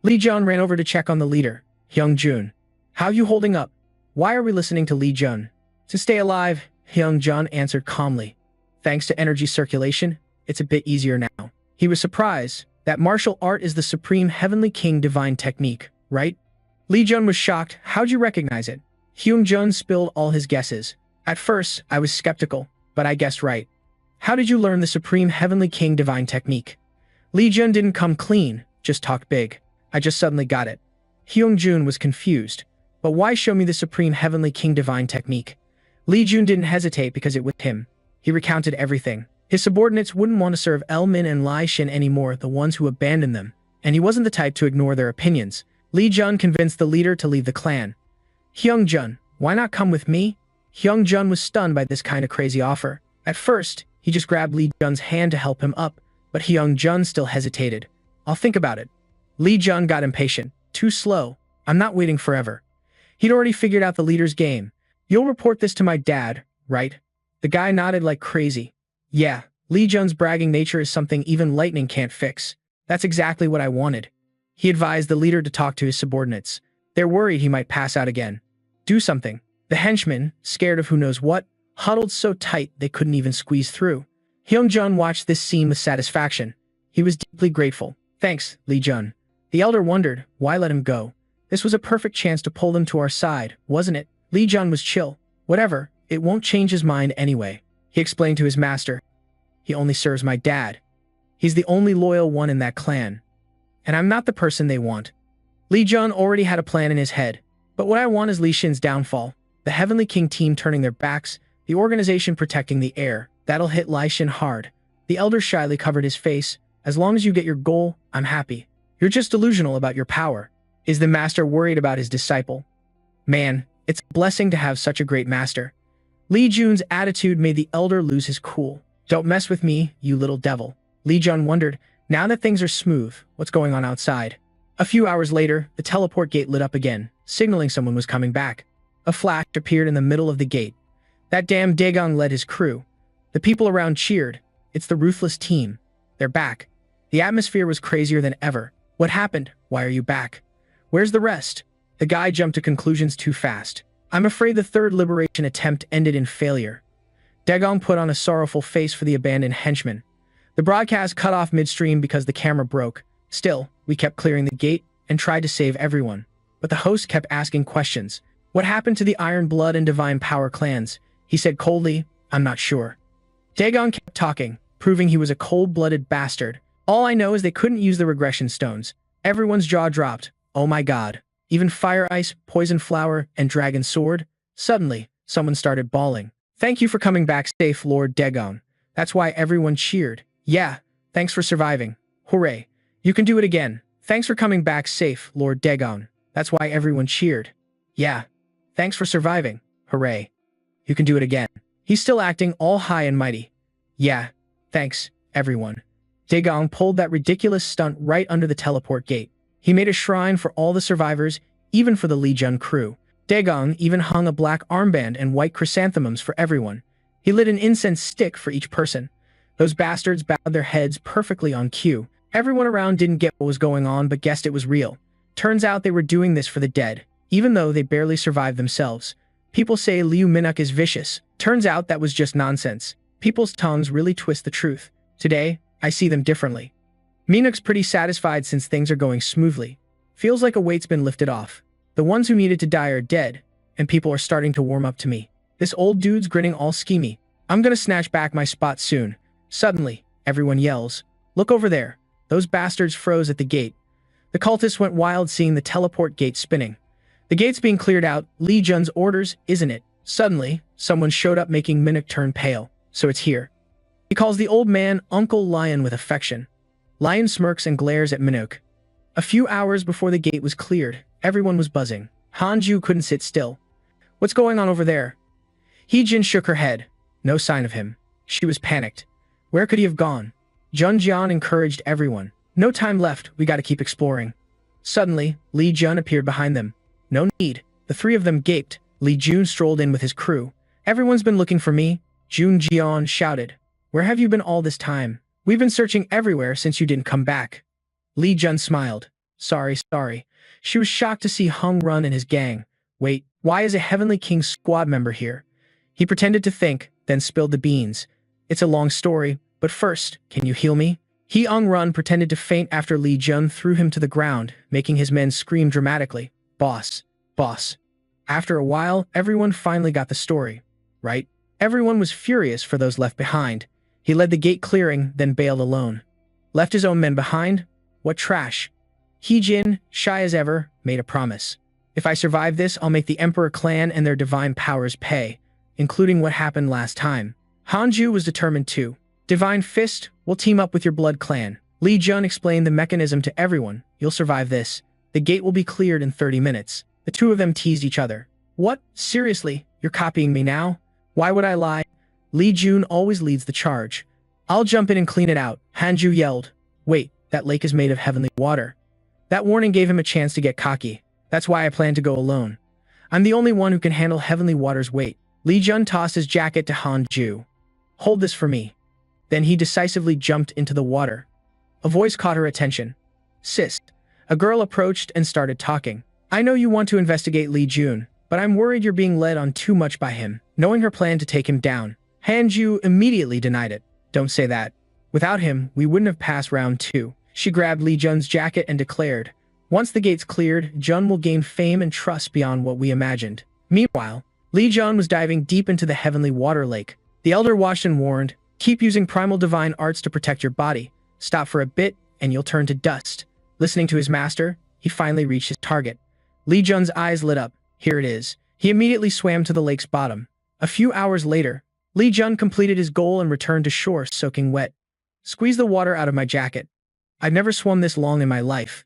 Li Jun ran over to check on the leader, Hyung-jun. "How you holding up? Why are we listening to Li Jun?" "To stay alive," Hyung-jun answered calmly. "Thanks to energy circulation, it's a bit easier now." He was surprised. That martial art is the Supreme Heavenly King Divine technique, right? Li Jun was shocked. "How'd you recognize it?" Hyung-jun spilled all his guesses. "At first, I was skeptical, but I guessed right." "How did you learn the Supreme Heavenly King Divine technique?" Li Jun didn't come clean, just talk big. "I just suddenly got it." Hyung-jun was confused. "But why show me the Supreme Heavenly King Divine technique?" Li Jun didn't hesitate because it was him. He recounted everything. His subordinates wouldn't want to serve El Min and Lai Shin anymore, the ones who abandoned them, and he wasn't the type to ignore their opinions. Li Jun convinced the leader to leave the clan. "Hyung-jun, why not come with me?" Hyung-jun was stunned by this kind of crazy offer. At first, he just grabbed Li Jun's hand to help him up, but Hyung-jun still hesitated. "I'll think about it." Li Jun got impatient. "Too slow. I'm not waiting forever." He'd already figured out the leader's game. "You'll report this to my dad, right?" The guy nodded like crazy. "Yeah, Li Jun's bragging nature is something even lightning can't fix. That's exactly what I wanted." He advised the leader to talk to his subordinates. They're worried he might pass out again. "Do something." The henchmen, scared of who knows what, huddled so tight they couldn't even squeeze through. Hyung-jun watched this scene with satisfaction. He was deeply grateful. "Thanks, Li Jun." The elder wondered, why let him go? This was a perfect chance to pull them to our side, wasn't it? Li Jun was chill. "Whatever, it won't change his mind anyway," he explained to his master. "He only serves my dad. He's the only loyal one in that clan. And I'm not the person they want." Li Jun already had a plan in his head. "But what I want is Li Shin's downfall. The Heavenly King team turning their backs, the organization protecting the heir. That'll hit Li Shin hard." The elder shyly covered his face. "As long as you get your goal, I'm happy. You're just delusional about your power." Is the master worried about his disciple? Man, it's a blessing to have such a great master. Li Jun's attitude made the elder lose his cool. "Don't mess with me, you little devil." Li Jun wondered, now that things are smooth, what's going on outside? A few hours later, the teleport gate lit up again, signaling someone was coming back. A flash appeared in the middle of the gate. That damn Daegong led his crew. The people around cheered. It's the ruthless team. They're back. The atmosphere was crazier than ever. "What happened? Why are you back? Where's the rest?" The guy jumped to conclusions too fast. "I'm afraid the third liberation attempt ended in failure." Daegong put on a sorrowful face for the abandoned henchmen. "The broadcast cut off midstream because the camera broke. Still, we kept clearing the gate and tried to save everyone. But the host kept asking questions. 'What happened to the Iron Blood and Divine Power clans?' He said coldly, 'I'm not sure.' Daegong kept talking, proving he was a cold-blooded bastard. 'All I know is they couldn't use the regression stones.' Everyone's jaw dropped. Oh my god. Even Fire Ice, Poison Flower, and Dragon Sword? Suddenly, someone started bawling. 'Thank you for coming back safe, Lord Daegong.' That's why everyone cheered. 'Yeah, thanks for surviving. Hooray. You can do it again. Thanks for coming back safe, Lord Daegong.' That's why everyone cheered. 'Yeah, thanks for surviving. Hooray.' You can do it again. He's still acting all high and mighty. Yeah, thanks, everyone. Daegong pulled that ridiculous stunt right under the teleport gate. He made a shrine for all the survivors, even for the Lee Jun crew. Daegong even hung a black armband and white chrysanthemums for everyone. He lit an incense stick for each person. Those bastards bowed their heads perfectly on cue. Everyone around didn't get what was going on but guessed it was real. Turns out they were doing this for the dead, even though they barely survived themselves. People say Liu Minuk is vicious. Turns out that was just nonsense. People's tongues really twist the truth. Today, I see them differently. Minuk's pretty satisfied since things are going smoothly. Feels like a weight's been lifted off. The ones who needed to die are dead, and people are starting to warm up to me. This old dude's grinning all schemy. I'm gonna snatch back my spot soon. Suddenly, everyone yells, "Look over there." Those bastards froze at the gate. The cultists went wild seeing the teleport gate spinning. The gate's being cleared out. Lee Jun's orders, isn't it? Suddenly, someone showed up making Minuk turn pale. So it's here. He calls the old man Uncle Lion with affection. Lion smirks and glares at Minuk. A few hours before the gate was cleared, everyone was buzzing. Hanju couldn't sit still. What's going on over there? Heejin shook her head. No sign of him. She was panicked. Where could he have gone? Junjian encouraged everyone. No time left, we gotta keep exploring. Suddenly, Lee Jun appeared behind them. No need. The three of them gaped. Lee Jun strolled in with his crew. Everyone's been looking for me, Jun Jian shouted. Where have you been all this time? We've been searching everywhere since you didn't come back. Lee Jun smiled. Sorry. She was shocked to see Hung Run and his gang. Wait, why is a Heavenly King squad member here? He pretended to think, then spilled the beans. It's a long story, but first, can you heal me? Hung Run pretended to faint after Lee Jun threw him to the ground, making his men scream dramatically. Boss. After a while, everyone finally got the story. Right? Everyone was furious for those left behind. He led the gate clearing, then bailed alone. Left his own men behind? What trash. Heejin, shy as ever, made a promise. If I survive this, I'll make the Emperor clan and their divine powers pay, including what happened last time. Hanju was determined too. Divine Fist, we'll team up with your blood clan. Lee Jun explained the mechanism to everyone. You'll survive this. The gate will be cleared in 30 minutes. The two of them teased each other. What? Seriously? You're copying me now? Why would I lie? Lee Jun always leads the charge. I'll jump in and clean it out, Hanju yelled. Wait, that lake is made of heavenly water. That warning gave him a chance to get cocky. That's why I plan to go alone. I'm the only one who can handle heavenly water's weight. Lee Jun tossed his jacket to Hanju. Hold this for me. Then he decisively jumped into the water. A voice caught her attention. Sis. A girl approached and started talking. I know you want to investigate Lee Jun, but I'm worried you're being led on too much by him. Knowing her plan to take him down, Hanju immediately denied it. Don't say that. Without him, we wouldn't have passed round 2. She grabbed Lee Jun's jacket and declared, once the gate's cleared, Jun will gain fame and trust beyond what we imagined. Meanwhile, Lee Jun was diving deep into the heavenly water lake. The elder watched and warned, keep using primal divine arts to protect your body. Stop for a bit, and you'll turn to dust. Listening to his master, he finally reached his target. Lee Jun's eyes lit up. Here it is. He immediately swam to the lake's bottom. A few hours later, Lee Jun completed his goal and returned to shore soaking wet. Squeeze the water out of my jacket. I've never swum this long in my life.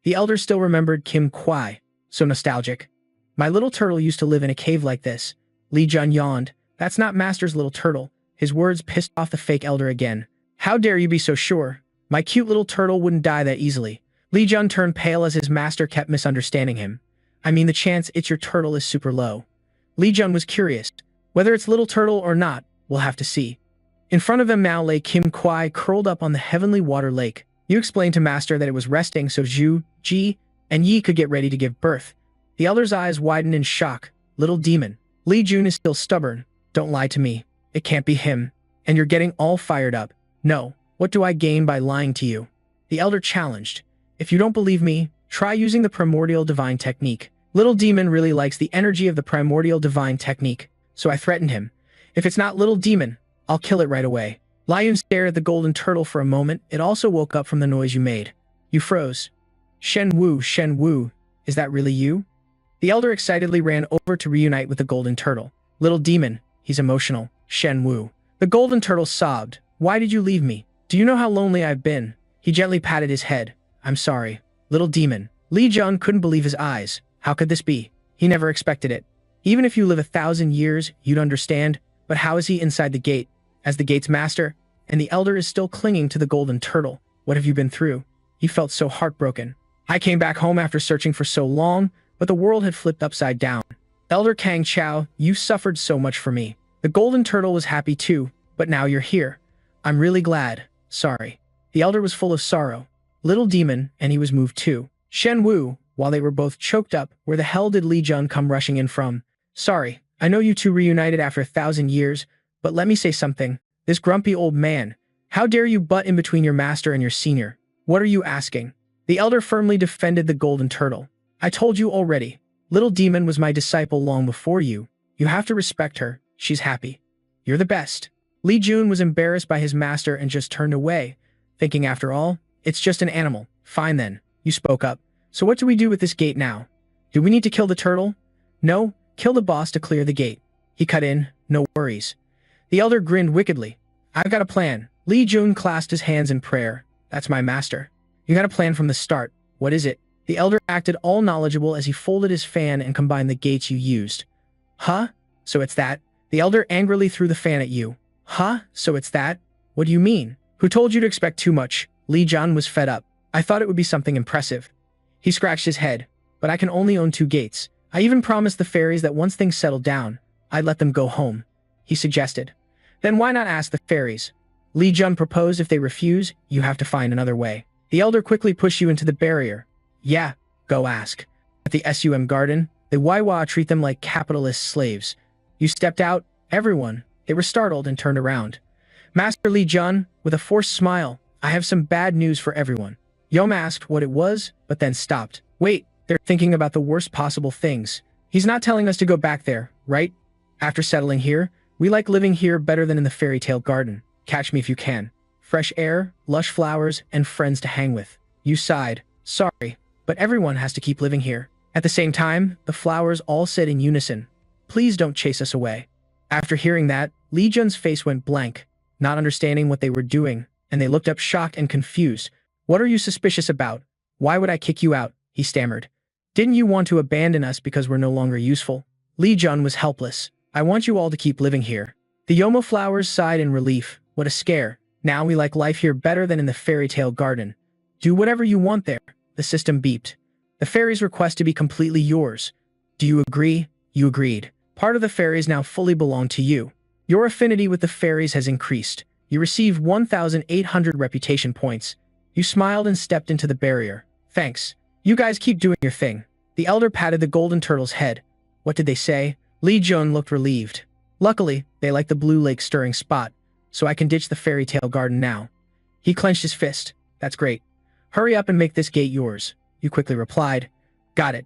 The elder still remembered Kim Kwai. So nostalgic. My little turtle used to live in a cave like this. Lee Jun yawned. That's not Master's little turtle. His words pissed off the fake elder again. How dare you be so sure? My cute little turtle wouldn't die that easily. Lee Jun turned pale as his master kept misunderstanding him. I mean, the chance it's your turtle is super low. Lee Jun was curious. Whether it's little turtle or not, we'll have to see. In front of them now lay Kim Kwai curled up on the heavenly water lake. You explained to Master that it was resting so Zhu, Ji, and Yi could get ready to give birth. The elder's eyes widened in shock. Little demon. Lee Jun is still stubborn. Don't lie to me. It can't be him. And you're getting all fired up. No. What do I gain by lying to you? The elder challenged. If you don't believe me, try using the primordial divine technique. Little demon really likes the energy of the primordial divine technique, so I threatened him. If it's not little demon, I'll kill it right away. Lion stared at the golden turtle for a moment. It also woke up from the noise you made. You froze. Shen Wu, is that really you? The elder excitedly ran over to reunite with the golden turtle. Little demon, he's emotional. Shen Wu. The golden turtle sobbed. Why did you leave me? Do you know how lonely I've been? He gently patted his head. I'm sorry. Little demon. Lee Jun couldn't believe his eyes. How could this be? He never expected it. Even if you live 1,000 years, you'd understand. But how is he inside the gate, as the gate's master? And the elder is still clinging to the golden turtle. What have you been through? He felt so heartbroken. I came back home after searching for so long, but the world had flipped upside down. Elder Kang Chao, you suffered so much for me. The golden turtle was happy too, but now you're here. I'm really glad. Sorry. The elder was full of sorrow. Little demon, and he was moved too. Shen Wu, while they were both choked up, where the hell did Li Jun come rushing in from? Sorry, I know you two reunited after 1,000 years, but let me say something. This grumpy old man, how dare you butt in between your master and your senior? What are you asking? The elder firmly defended the golden turtle. I told you already. Little demon was my disciple long before you. You have to respect her. She's happy. You're the best. Li Jun was embarrassed by his master and just turned away, thinking after all, it's just an animal. Fine then. You spoke up. So what do we do with this gate now? Do we need to kill the turtle? No, kill the boss to clear the gate. He cut in, no worries. The elder grinned wickedly. I've got a plan. Li Jun clasped his hands in prayer. That's my master. You got a plan from the start. What is it? The elder acted all knowledgeable as he folded his fan and combined the gates you used. Huh? So it's that? The elder angrily threw the fan at you. Huh? So it's that? What do you mean? Who told you to expect too much? Li Jun was fed up. I thought it would be something impressive. He scratched his head. But I can only own 2 gates. I even promised the fairies that once things settled down, I'd let them go home. He suggested. Then why not ask the fairies? Li Jun proposed if they refuse, you have to find another way. The elder quickly pushed you into the barrier. Yeah, go ask. At the SUM garden, the Waiwa treat them like capitalist slaves. You stepped out, everyone. They were startled and turned around. Master Li Jun, with a forced smile, I have some bad news for everyone. Yom asked what it was, but then stopped. Wait, they're thinking about the worst possible things. He's not telling us to go back there, right? After settling here, we like living here better than in the fairy tale garden. Catch me if you can. Fresh air, lush flowers, and friends to hang with. You sighed. Sorry, but everyone has to keep living here. At the same time, the flowers all said in unison, please don't chase us away. After hearing that, Li Jun's face went blank, not understanding what they were doing, and they looked up shocked and confused. What are you suspicious about? Why would I kick you out? He stammered. Didn't you want to abandon us because we're no longer useful? Li Jun was helpless. I want you all to keep living here. The Yomo flowers sighed in relief. What a scare. Now we like life here better than in the fairy tale garden. Do whatever you want there. The system beeped. The fairies request to be completely yours. Do you agree? You agreed. Part of the fairies now fully belong to you. Your affinity with the fairies has increased. You received 1,800 reputation points. You smiled and stepped into the barrier. Thanks. You guys keep doing your thing. The elder patted the golden turtle's head. What did they say? Li Jun looked relieved. Luckily, they like the blue lake stirring spot, so I can ditch the fairy tale garden now. He clenched his fist. That's great. Hurry up and make this gate yours. You quickly replied. Got it.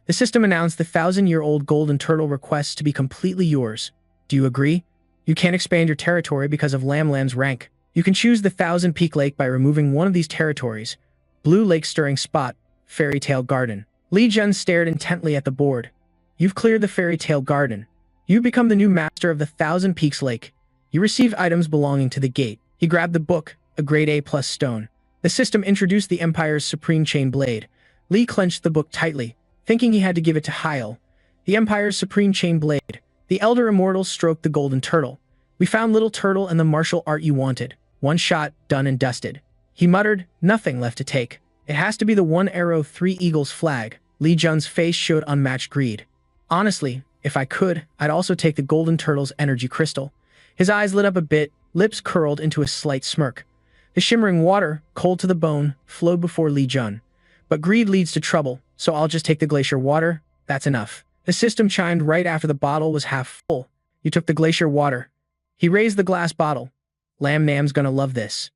The system announced the 1,000-year-old golden turtle requests to be completely yours. Do you agree? You can't expand your territory because of Lam Lam's rank. You can choose the 1,000-peak lake by removing one of these territories. Blue lake stirring spot, fairy tale garden. Li Jun stared intently at the board. You've cleared the fairy tale garden. You become the new master of the 1,000 Peaks Lake. You receive items belonging to the gate. He grabbed the book, a grade A+ stone. The system introduced the Empire's Supreme Chain Blade. Li clenched the book tightly, thinking he had to give it to Yahello. The Empire's Supreme Chain Blade. The Elder Immortal stroked the golden turtle. We found Little Turtle and the martial art you wanted. One shot, done and dusted. He muttered, nothing left to take. It has to be the 1 arrow 3 eagles flag. Li Jun's face showed unmatched greed. Honestly, if I could, I'd also take the golden turtle's energy crystal. His eyes lit up a bit, lips curled into a slight smirk. The shimmering water, cold to the bone, flowed before Li Jun. But greed leads to trouble, so I'll just take the glacier water. That's enough. The system chimed right after the bottle was half full. You took the glacier water. He raised the glass bottle. Lam Nam's gonna love this.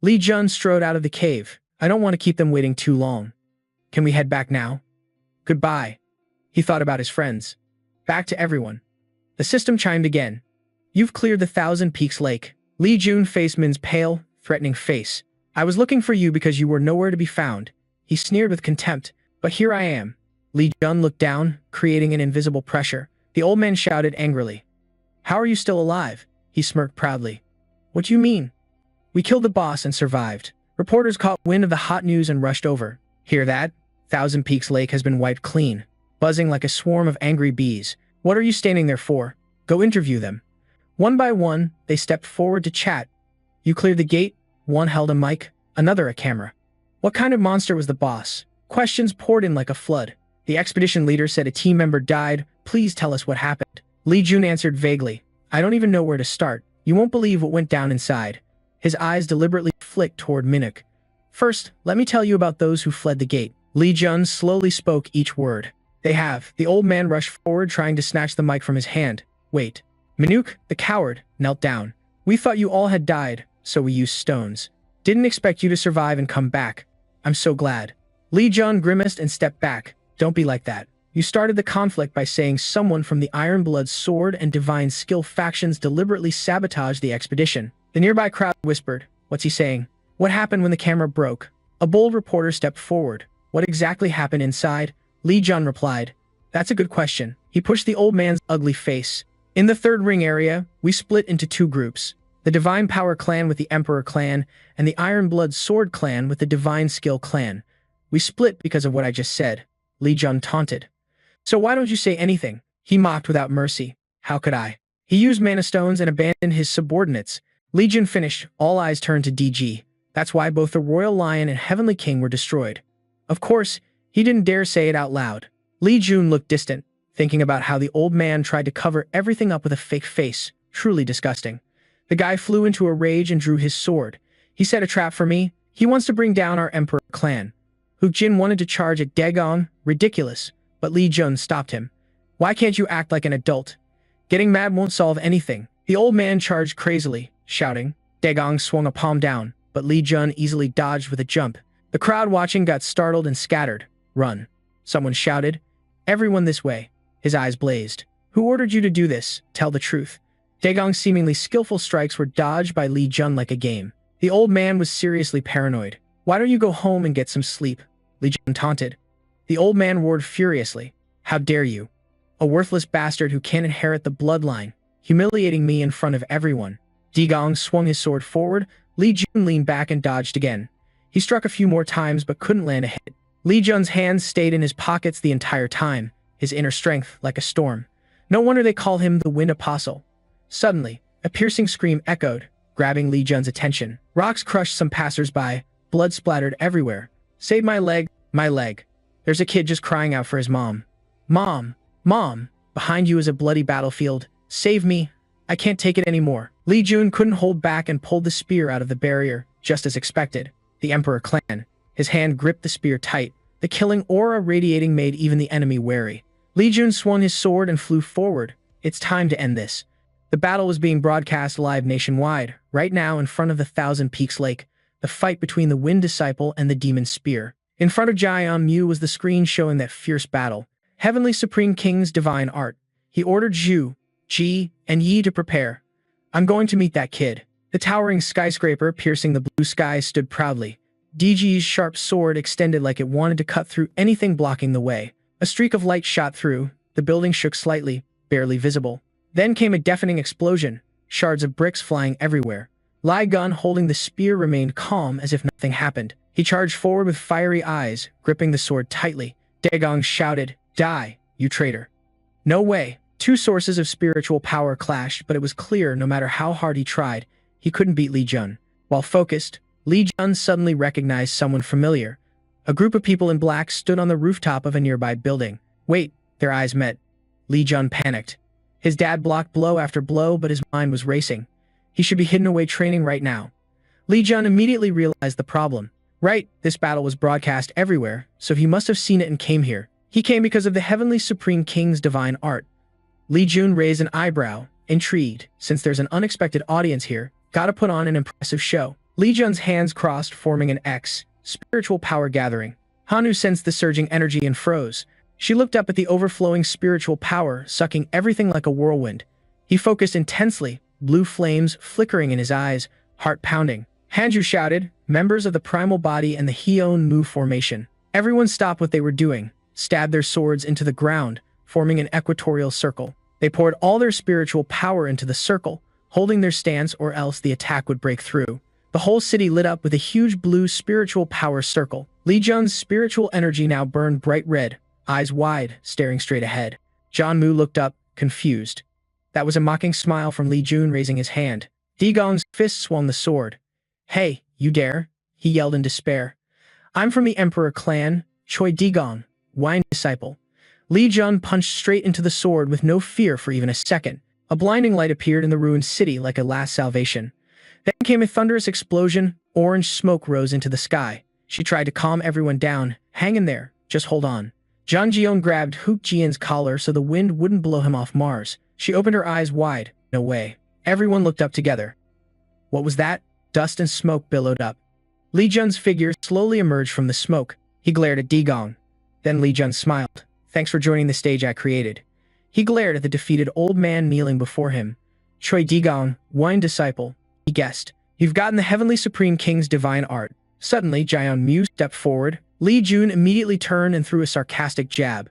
Li Jun strode out of the cave. I don't want to keep them waiting too long. Can we head back now? Goodbye. He thought about his friends. Back to everyone. The system chimed again. You've cleared the 1,000 Peaks Lake. Li Jun faced Min's pale, threatening face. I was looking for you because you were nowhere to be found. He sneered with contempt. But here I am. Li Jun looked down, creating an invisible pressure. The old man shouted angrily. How are you still alive? He smirked proudly. What do you mean? We killed the boss and survived. Reporters caught wind of the hot news and rushed over. Hear that? 1,000 Peaks Lake has been wiped clean. Buzzing like a swarm of angry bees. What are you standing there for? Go interview them. One by one, they stepped forward to chat. You cleared the gate? One held a mic, another a camera. What kind of monster was the boss? Questions poured in like a flood. The expedition leader said a team member died. Please tell us what happened. Li Jun answered vaguely. I don't even know where to start. You won't believe what went down inside. His eyes deliberately flicked toward Minuk. First, let me tell you about those who fled the gate. Li Jun slowly spoke each word. They have. The old man rushed forward trying to snatch the mic from his hand. Wait. Minuk, the coward, knelt down. We thought you all had died, so we used stones. Didn't expect you to survive and come back. I'm so glad. Li Jun grimaced and stepped back. Don't be like that. You started the conflict by saying someone from the Ironblood Sword and Divine Skill factions deliberately sabotaged the expedition. The nearby crowd whispered, what's he saying? What happened when the camera broke? A bold reporter stepped forward. What exactly happened inside? Li Jun replied, that's a good question. He pushed the old man's ugly face. In the third ring area, we split into two groups. The Divine Power Clan with the Emperor Clan, and the Ironblood Sword Clan with the Divine Skill Clan. We split because of what I just said. Li Jun taunted. So why don't you say anything? He mocked without mercy. How could I? He used mana stones and abandoned his subordinates. Li Jun finished. All eyes turned to DG. That's why both the Royal Lion and Heavenly King were destroyed. Of course, he didn't dare say it out loud. Li Jun looked distant, thinking about how the old man tried to cover everything up with a fake face. Truly disgusting. The guy flew into a rage and drew his sword. He set a trap for me. He wants to bring down our Emperor clan. Hu Jin wanted to charge at Daegong. Ridiculous. But Li Jun stopped him. Why can't you act like an adult? Getting mad won't solve anything. The old man charged crazily, shouting. Daegong swung a palm down, but Li Jun easily dodged with a jump. The crowd watching got startled and scattered. Run. Someone shouted. Everyone this way. His eyes blazed. Who ordered you to do this? Tell the truth. Daegong's seemingly skillful strikes were dodged by Li Jun like a game. The old man was seriously paranoid. Why don't you go home and get some sleep? Li Jun taunted. The old man roared furiously. How dare you? A worthless bastard who can't inherit the bloodline, humiliating me in front of everyone. Daegong swung his sword forward. Li Jun leaned back and dodged again. He struck a few more times but couldn't land a hit. Li Jun's hands stayed in his pockets the entire time, his inner strength like a storm. No wonder they call him the Wind Apostle. Suddenly, a piercing scream echoed, grabbing Li Jun's attention. Rocks crushed some passers-by, blood splattered everywhere. Save my leg, my leg. There's a kid just crying out for his mom. Mom, Mom, behind you is a bloody battlefield. Save me. I can't take it anymore. Li Jun couldn't hold back and pulled the spear out of the barrier, just as expected. The Emperor clan. His hand gripped the spear tight. The killing aura radiating made even the enemy wary. Li Jun swung his sword and flew forward. It's time to end this. The battle was being broadcast live nationwide, right now in front of the Thousand Peaks Lake, the fight between the Wind Disciple and the Demon Spear. In front of Jian Mu was the screen showing that fierce battle. Heavenly Supreme King's divine art. He ordered Zhu, Ji, and Yi to prepare. I'm going to meet that kid. The towering skyscraper piercing the blue sky stood proudly. DG's sharp sword extended like it wanted to cut through anything blocking the way. A streak of light shot through. The building shook slightly, barely visible. Then came a deafening explosion, shards of bricks flying everywhere. Li Gun holding the spear remained calm as if nothing happened. He charged forward with fiery eyes, gripping the sword tightly. Daegong shouted, Die, you traitor. No way. Two sources of spiritual power clashed, but it was clear no matter how hard he tried, he couldn't beat Li Jun. While focused, Li Jun suddenly recognized someone familiar. A group of people in black stood on the rooftop of a nearby building. Wait, their eyes met. Li Jun panicked. His dad blocked blow after blow, but his mind was racing. He should be hidden away training right now. Li Jun immediately realized the problem. Right, this battle was broadcast everywhere, so he must have seen it and came here. He came because of the Heavenly Supreme King's divine art. Li Jun raised an eyebrow, intrigued. Since there's an unexpected audience here, gotta put on an impressive show. Li Jun's hands crossed, forming an X. Spiritual power gathering. Hanu sensed the surging energy and froze. She looked up at the overflowing spiritual power, sucking everything like a whirlwind. He focused intensely, blue flames flickering in his eyes, heart pounding. Hanju shouted, members of the primal body and the Heon Mu formation. Everyone stopped what they were doing, stabbed their swords into the ground, forming an equatorial circle. They poured all their spiritual power into the circle, holding their stance or else the attack would break through. The whole city lit up with a huge blue spiritual power circle. Li Jun's spiritual energy now burned bright red, eyes wide, staring straight ahead. Jian Mu looked up, confused. That was a mocking smile from Li Jun raising his hand. Digong's fist swung the sword. "Hey, you dare?" he yelled in despair. "I'm from the Emperor clan, Choi Digong, wine disciple." Li Jun punched straight into the sword with no fear for even a second. A blinding light appeared in the ruined city like a last salvation. Then came a thunderous explosion. Orange smoke rose into the sky. She tried to calm everyone down. "Hang in there. Just hold on." Zhang Jian grabbed Hook Jian's collar so the wind wouldn't blow him off Mars. She opened her eyes wide. No way. Everyone looked up together. What was that? Dust and smoke billowed up. Li Jun's figure slowly emerged from the smoke. He glared at Digong. Then Li Jun smiled. "Thanks for joining the stage I created." He glared at the defeated old man kneeling before him. "Choi Digong, wine disciple," he guessed. "You've gotten the Heavenly Supreme King's divine art." Suddenly, Jian Mu stepped forward. Li Jun immediately turned and threw a sarcastic jab.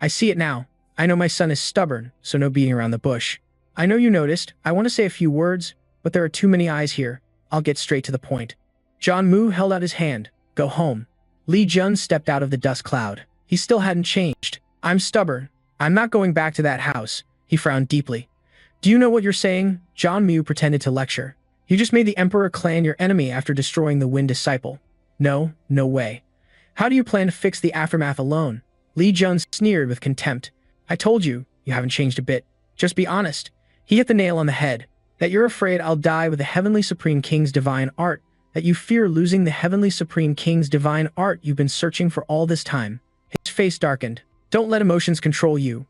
"I see it now. I know my son is stubborn, so no beating around the bush. I know you noticed. I want to say a few words, but there are too many eyes here. I'll get straight to the point." Jian Mu held out his hand. "Go home." Li Jun stepped out of the dust cloud. He still hadn't changed. "I'm stubborn. I'm not going back to that house." He frowned deeply. "Do you know what you're saying?" Jian Mu pretended to lecture. "You just made the Emperor clan your enemy after destroying the Wind Disciple." "No, no way. How do you plan to fix the aftermath alone?" Li Jun sneered with contempt. "I told you, you haven't changed a bit. Just be honest." He hit the nail on the head. "That you're afraid I'll die with the Heavenly Supreme King's divine art. That you fear losing the Heavenly Supreme King's divine art you've been searching for all this time." His face darkened. "Don't let emotions control you.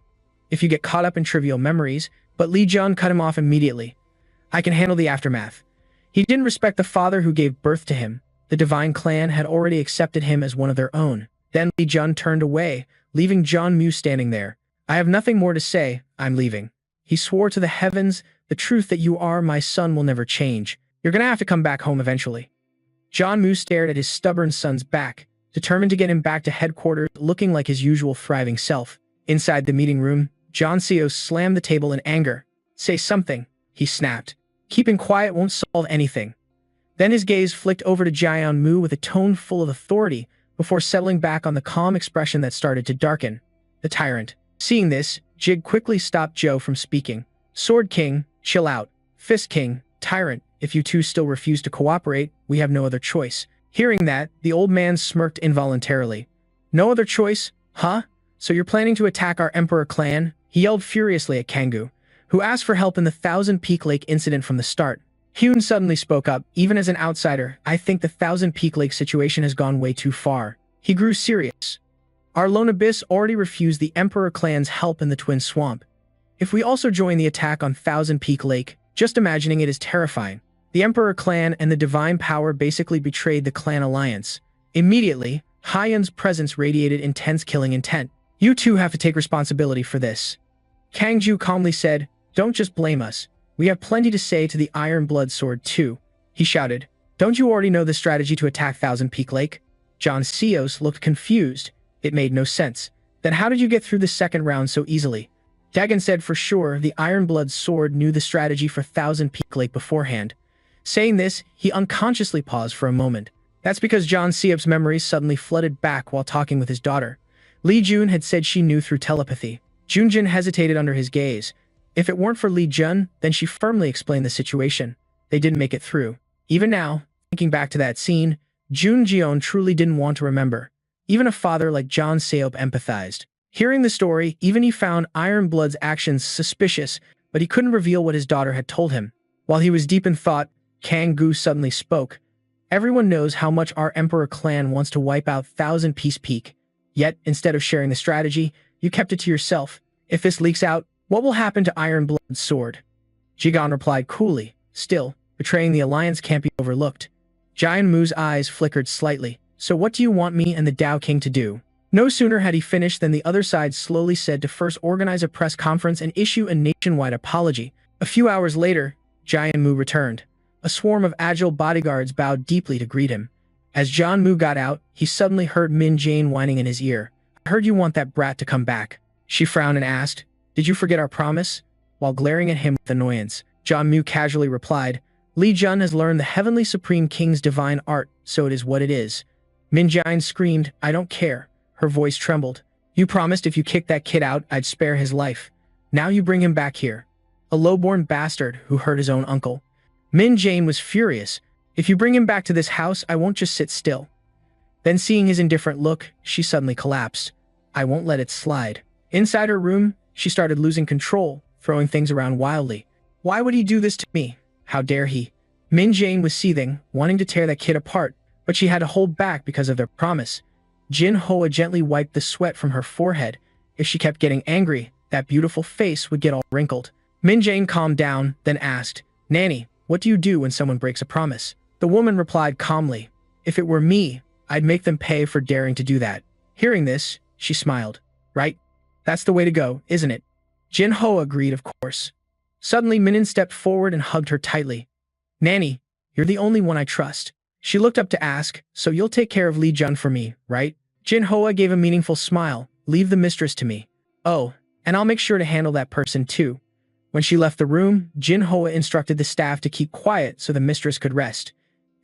If you get caught up in trivial memories," but Li Jun cut him off immediately. "I can handle the aftermath." He didn't respect the father who gave birth to him. The divine clan had already accepted him as one of their own. Then Li Jun turned away, leaving Jian Mu standing there. "I have nothing more to say. I'm leaving." He swore to the heavens, "The truth that you are my son will never change. You're gonna have to come back home eventually." Jian Mu stared at his stubborn son's back, determined to get him back to headquarters looking like his usual thriving self. Inside the meeting room, John Seo slammed the table in anger. "Say something," he snapped. "Keeping quiet won't solve anything." Then his gaze flicked over to Jian Mu with a tone full of authority before settling back on the calm expression that started to darken. The tyrant. Seeing this, Jig quickly stopped Joe from speaking. "Sword King, chill out. Fist King, tyrant, if you two still refuse to cooperate, we have no other choice." Hearing that, the old man smirked involuntarily. "No other choice? Huh? So you're planning to attack our Emperor clan?" He yelled furiously at Kangoo, who asked for help in the Thousand Peak Lake incident from the start. Hyun suddenly spoke up. "Even as an outsider, I think the Thousand Peak Lake situation has gone way too far." He grew serious. "Our Lone Abyss already refused the Emperor clan's help in the Twin Swamp. If we also join the attack on Thousand Peak Lake, just imagining it is terrifying. The Emperor clan and the Divine Power basically betrayed the clan alliance." Immediately, Hyun's presence radiated intense killing intent. "You two have to take responsibility for this." Kangju calmly said, "Don't just blame us. We have plenty to say to the Iron Blood Sword too." He shouted, "Don't you already know the strategy to attack Thousand Peak Lake?" John Seos looked confused. It made no sense. "Then how did you get through the second round so easily?" Dagon said for sure the Iron Blood Sword knew the strategy for Thousand Peak Lake beforehand. Saying this, he unconsciously paused for a moment. That's because John Seop's memories suddenly flooded back while talking with his daughter. Li Jun had said she knew through telepathy. Junjin hesitated under his gaze. If it weren't for Li Jun, then she firmly explained the situation. They didn't make it through. Even now, thinking back to that scene, Jun Jion truly didn't want to remember. Even a father like John Seop empathized. Hearing the story, even he found Iron Blood's actions suspicious, but he couldn't reveal what his daughter had told him. While he was deep in thought, Kang Gu suddenly spoke. "Everyone knows how much our Emperor clan wants to wipe out Thousand Peace Peak. Yet, instead of sharing the strategy, you kept it to yourself. If this leaks out, what will happen to Iron Blood's sword?" Jigan replied coolly. "Still, betraying the alliance can't be overlooked." Jian Mu's eyes flickered slightly. "So what do you want me and the Tao King to do?" No sooner had he finished than the other side slowly said to first organize a press conference and issue a nationwide apology. A few hours later, Jian Mu returned. A swarm of agile bodyguards bowed deeply to greet him. As Jian Mu got out, he suddenly heard Min Jane whining in his ear. "I heard you want that brat to come back." She frowned and asked, "Did you forget our promise?" While glaring at him with annoyance, Jian Mu casually replied, "Li Jun has learned the Heavenly Supreme King's divine art, so it is what it is." Min Jane screamed, "I don't care." Her voice trembled. "You promised if you kicked that kid out, I'd spare his life." Now you bring him back here. A low-born bastard who hurt his own uncle. Min Jane was furious. If you bring him back to this house, I won't just sit still. Then seeing his indifferent look, she suddenly collapsed. I won't let it slide. Inside her room, she started losing control, throwing things around wildly. Why would he do this to me? How dare he? Min Jane was seething, wanting to tear that kid apart, but she had to hold back because of their promise. Jin Hoa gently wiped the sweat from her forehead. If she kept getting angry, that beautiful face would get all wrinkled. Min Jane calmed down, then asked, Nanny, what do you do when someone breaks a promise? The woman replied calmly, If it were me, I'd make them pay for daring to do that. Hearing this, she smiled. Right? That's the way to go, isn't it? Jin Hoa agreed, of course. Suddenly, Minin stepped forward and hugged her tightly. Nanny, you're the only one I trust. She looked up to ask, so you'll take care of Li Jun for me, right? Jin Hoa gave a meaningful smile. Leave the mistress to me. Oh, and I'll make sure to handle that person too. When she left the room, Jin Hoa instructed the staff to keep quiet so the mistress could rest.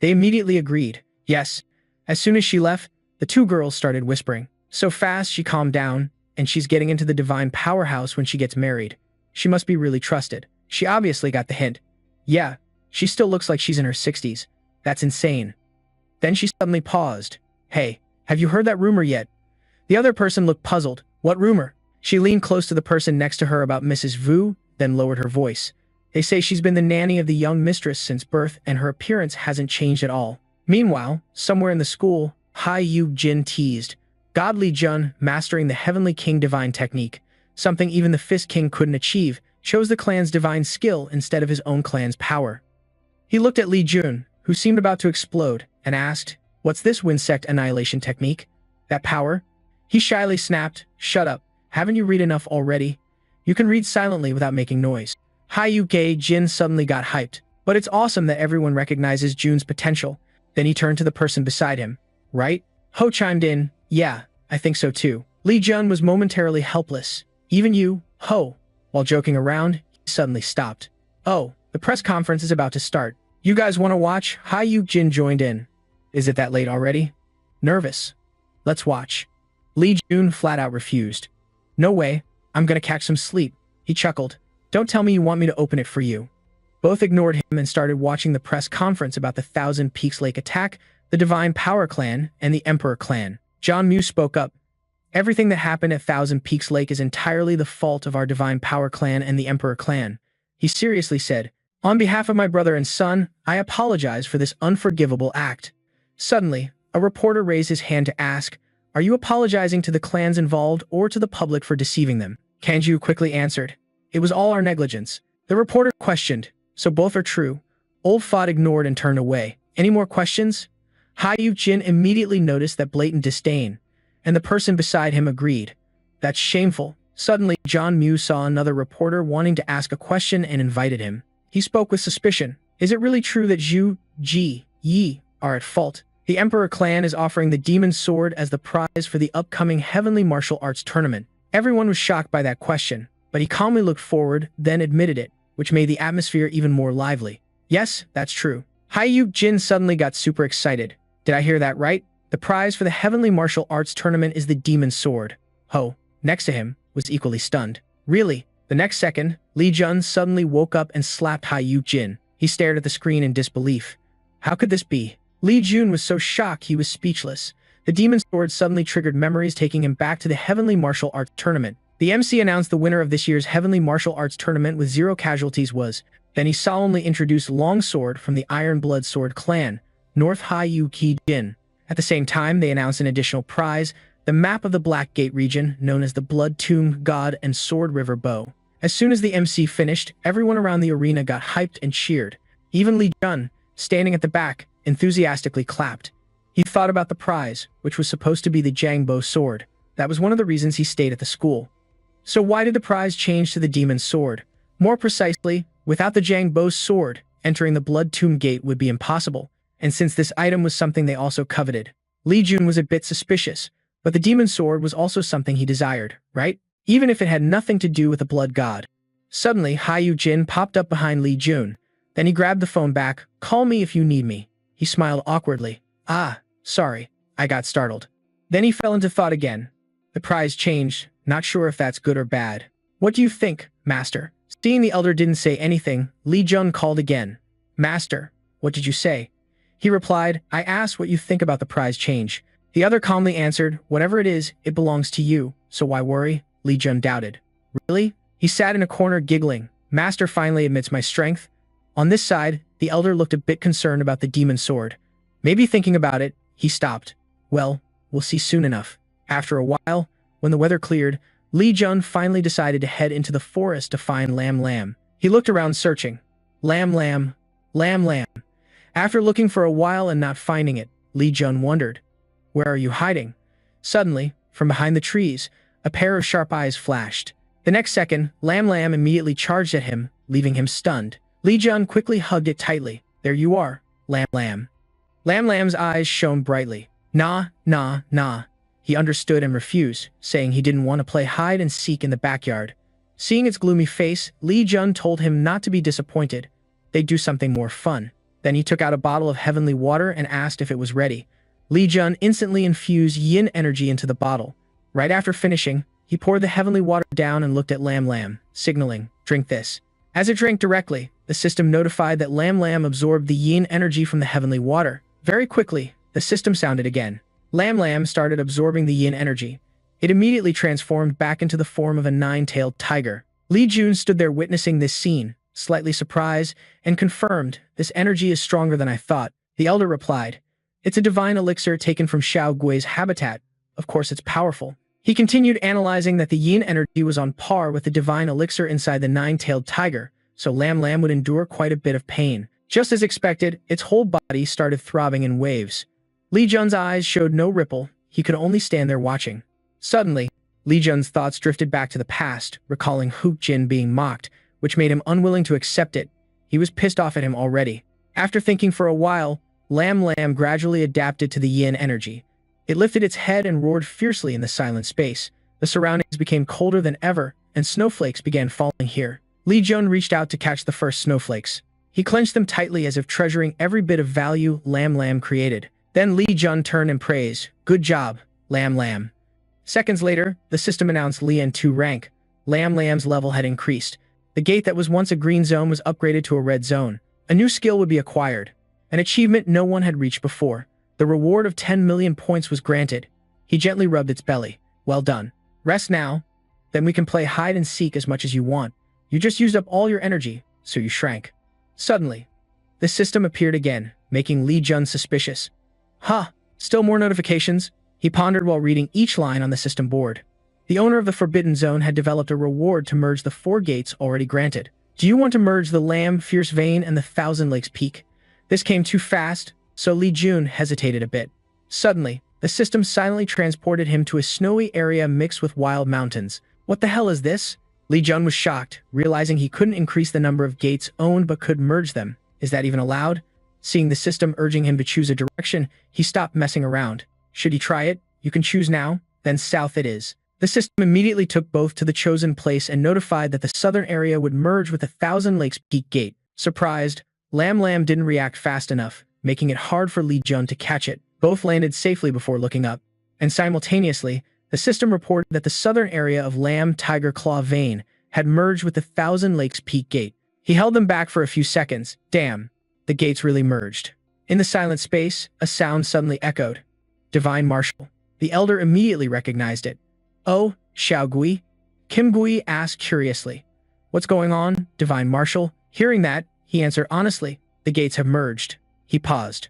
They immediately agreed. Yes. As soon as she left, the two girls started whispering. So fast she calmed down, and she's getting into the divine powerhouse when she gets married. She must be really trusted. She obviously got the hint. Yeah, she still looks like she's in her 60s. That's insane. Then she suddenly paused. Hey, have you heard that rumor yet? The other person looked puzzled. What rumor? She leaned close to the person next to her about Mrs. Vu, then lowered her voice. They say she's been the nanny of the young mistress since birth and her appearance hasn't changed at all. Meanwhile, somewhere in the school, Hai Yu Jin teased. God Li Jun, mastering the Heavenly King divine technique, something even the Fist King couldn't achieve, chose the clan's divine skill instead of his own clan's power. He looked at Li Jun, who seemed about to explode, and asked, What's this Winsect annihilation technique? That power? He shyly snapped, Shut up. Haven't you read enough already? You can read silently without making noise. Hai Yu Jin suddenly got hyped. But it's awesome that everyone recognizes Jun's potential. Then he turned to the person beside him. Right? Ho chimed in, Yeah, I think so too. Li Jun was momentarily helpless. Even you, Ho. While joking around, he suddenly stopped. Oh, the press conference is about to start. You guys want to watch? Hai Yu Jin joined in. Is it that late already? Nervous. Let's watch. Li Jun flat out refused. No way, I'm gonna catch some sleep. He chuckled. Don't tell me you want me to open it for you. Both ignored him and started watching the press conference about the Thousand Peaks Lake attack, the Divine Power Clan, and the Emperor Clan. John Mew spoke up. Everything that happened at Thousand Peaks Lake is entirely the fault of our Divine Power Clan and the Emperor Clan. He seriously said, On behalf of my brother and son, I apologize for this unforgivable act. Suddenly, a reporter raised his hand to ask, Are you apologizing to the clans involved or to the public for deceiving them? Kanju quickly answered, It was all our negligence. The reporter questioned, So both are true. Old Fod ignored and turned away. Any more questions? Hai Yu Jin immediately noticed that blatant disdain, and the person beside him agreed. That's shameful. Suddenly, John Mew saw another reporter wanting to ask a question and invited him. He spoke with suspicion. Is it really true that Zhu, Ji, Yi are at fault? The Emperor Clan is offering the Demon Sword as the prize for the upcoming Heavenly Martial Arts Tournament. Everyone was shocked by that question, but he calmly looked forward, then admitted it, which made the atmosphere even more lively. Yes, that's true. Hai Yu Jin suddenly got super excited. Did I hear that right? The prize for the Heavenly Martial Arts Tournament is the Demon Sword. Ho, next to him, was equally stunned. Really? The next second, Li Jun suddenly woke up and slapped Hai Yu Jin. He stared at the screen in disbelief. How could this be? Li Jun was so shocked he was speechless. The Demon Sword suddenly triggered memories taking him back to the Heavenly Martial Arts Tournament. The MC announced the winner of this year's Heavenly Martial Arts Tournament with 0 casualties was. Then he solemnly introduced Longsword from the Iron Blood Sword clan, North Hai Yu Jin. At the same time, they announced an additional prize, the map of the Black Gate region, known as the Blood Tomb God and Sword River Bow. As soon as the MC finished, everyone around the arena got hyped and cheered. Even Li Jun, standing at the back, enthusiastically clapped. He thought about the prize, which was supposed to be the Jangbo sword. That was one of the reasons he stayed at the school. So why did the prize change to the Demon Sword? More precisely, without the Jangbo sword, entering the Blood Tomb Gate would be impossible. And since this item was something they also coveted, Li Jun was a bit suspicious, but the Demon Sword was also something he desired, right? Even if it had nothing to do with the Blood God. Suddenly, Hai Yu Jin popped up behind Li Jun. Then he grabbed the phone back. Call me if you need me. He smiled awkwardly. Ah, sorry, I got startled. Then he fell into thought again. The prize changed, not sure if that's good or bad. What do you think, Master? Seeing the elder didn't say anything, Li Jun called again. Master, what did you say? He replied, I asked what you think about the prize change. The other calmly answered, whatever it is, it belongs to you, so why worry? Li Jun doubted. Really? He sat in a corner giggling. Master finally admits my strength. On this side, the elder looked a bit concerned about the demon sword. Maybe thinking about it, he stopped. Well, we'll see soon enough. After a while, when the weather cleared, Li Jun finally decided to head into the forest to find Lam Lam. He looked around searching. Lam Lam. Lam Lam. After looking for a while and not finding it, Li Jun wondered, where are you hiding? Suddenly, from behind the trees, a pair of sharp eyes flashed. The next second, Lam Lam immediately charged at him, leaving him stunned. Li Jun quickly hugged it tightly. There you are, Lam Lam. Lam Lam's eyes shone brightly. Nah, nah, nah. He understood and refused, saying he didn't want to play hide and seek in the backyard. Seeing its gloomy face, Li Jun told him not to be disappointed. They'd do something more fun. Then he took out a bottle of heavenly water and asked if it was ready. Li Jun instantly infused yin energy into the bottle. Right after finishing, he poured the heavenly water down and looked at Lam Lam, signaling, drink this. As it drank directly, the system notified that Lam Lam absorbed the yin energy from the heavenly water. Very quickly, the system sounded again. Lam Lam started absorbing the yin energy. It immediately transformed back into the form of a nine-tailed tiger. Li Jun stood there witnessing this scene, slightly surprised, and confirmed, this energy is stronger than I thought. The elder replied, it's a divine elixir taken from Xiao Gui's habitat. Of course it's powerful. He continued analyzing that the yin energy was on par with the divine elixir inside the nine-tailed tiger, so Lam Lam would endure quite a bit of pain. Just as expected, its whole body started throbbing in waves. Li Jun's eyes showed no ripple. He could only stand there watching. Suddenly, Li Jun's thoughts drifted back to the past, recalling Hook Jin being mocked, which made him unwilling to accept it. He was pissed off at him already. After thinking for a while, Lam Lam gradually adapted to the yin energy. It lifted its head and roared fiercely in the silent space. The surroundings became colder than ever, and snowflakes began falling here. Li Jun reached out to catch the first snowflakes. He clenched them tightly as if treasuring every bit of value Lam Lam created. Then Li Jun turned and praised, good job, Lam Lam. Seconds later, the system announced Lian 2 rank. Lam Lam's level had increased. The gate that was once a green zone was upgraded to a red zone. A new skill would be acquired. An achievement no one had reached before. The reward of 10 million points was granted. He gently rubbed its belly. Well done. Rest now. Then we can play hide and seek as much as you want. You just used up all your energy, so you shrank. Suddenly, the system appeared again, making Li Jun suspicious. Huh, still more notifications? He pondered while reading each line on the system board. The owner of the Forbidden Zone had developed a reward to merge the 4 gates already granted. Do you want to merge the Lamb, Fierce Vein, and the Thousand Lakes Peak? This came too fast, so Li Jun hesitated a bit. Suddenly, the system silently transported him to a snowy area mixed with wild mountains. What the hell is this? Li Jun was shocked, realizing he couldn't increase the number of gates owned but could merge them. Is that even allowed? Seeing the system urging him to choose a direction, he stopped messing around. Should he try it? You can choose now, then south it is. The system immediately took both to the chosen place and notified that the southern area would merge with the Thousand Lakes Peak Gate. Surprised, Lam Lam didn't react fast enough, making it hard for Li Jun to catch it. Both landed safely before looking up. And simultaneously, the system reported that the southern area of Lamb Tiger Claw Vein had merged with the Thousand Lakes Peak Gate. He held them back for a few seconds. Damn, the gates really merged. In the silent space, a sound suddenly echoed. Divine Marshal. The elder immediately recognized it. Oh, Xiao Gui? Kim Gui asked curiously. What's going on, Divine Marshal? Hearing that, he answered honestly, the gates have merged. He paused.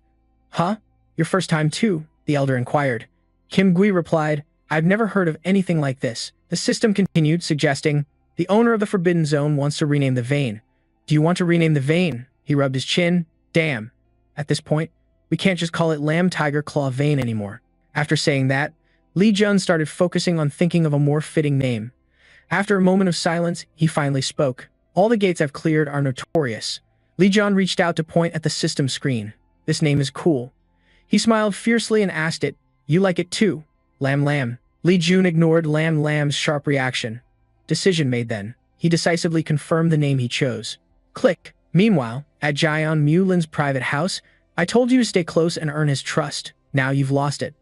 Huh? Your first time too? The elder inquired. Kim Gui replied, I've never heard of anything like this. The system continued, suggesting, the owner of the Forbidden Zone wants to rename the vein. Do you want to rename the vein? He rubbed his chin. Damn. At this point, we can't just call it Lamb Tiger Claw Vein anymore. After saying that, Li Jun started focusing on thinking of a more fitting name. After a moment of silence, he finally spoke. All the gates I've cleared are notorious. Li Jun reached out to point at the system screen. This name is cool. He smiled fiercely and asked it, you like it too, Lam Lam. Li Jun ignored Lam Lam's sharp reaction. Decision made then. He decisively confirmed the name he chose. Click. Meanwhile, at Jian Mulin's private house, I told you to stay close and earn his trust. Now you've lost it.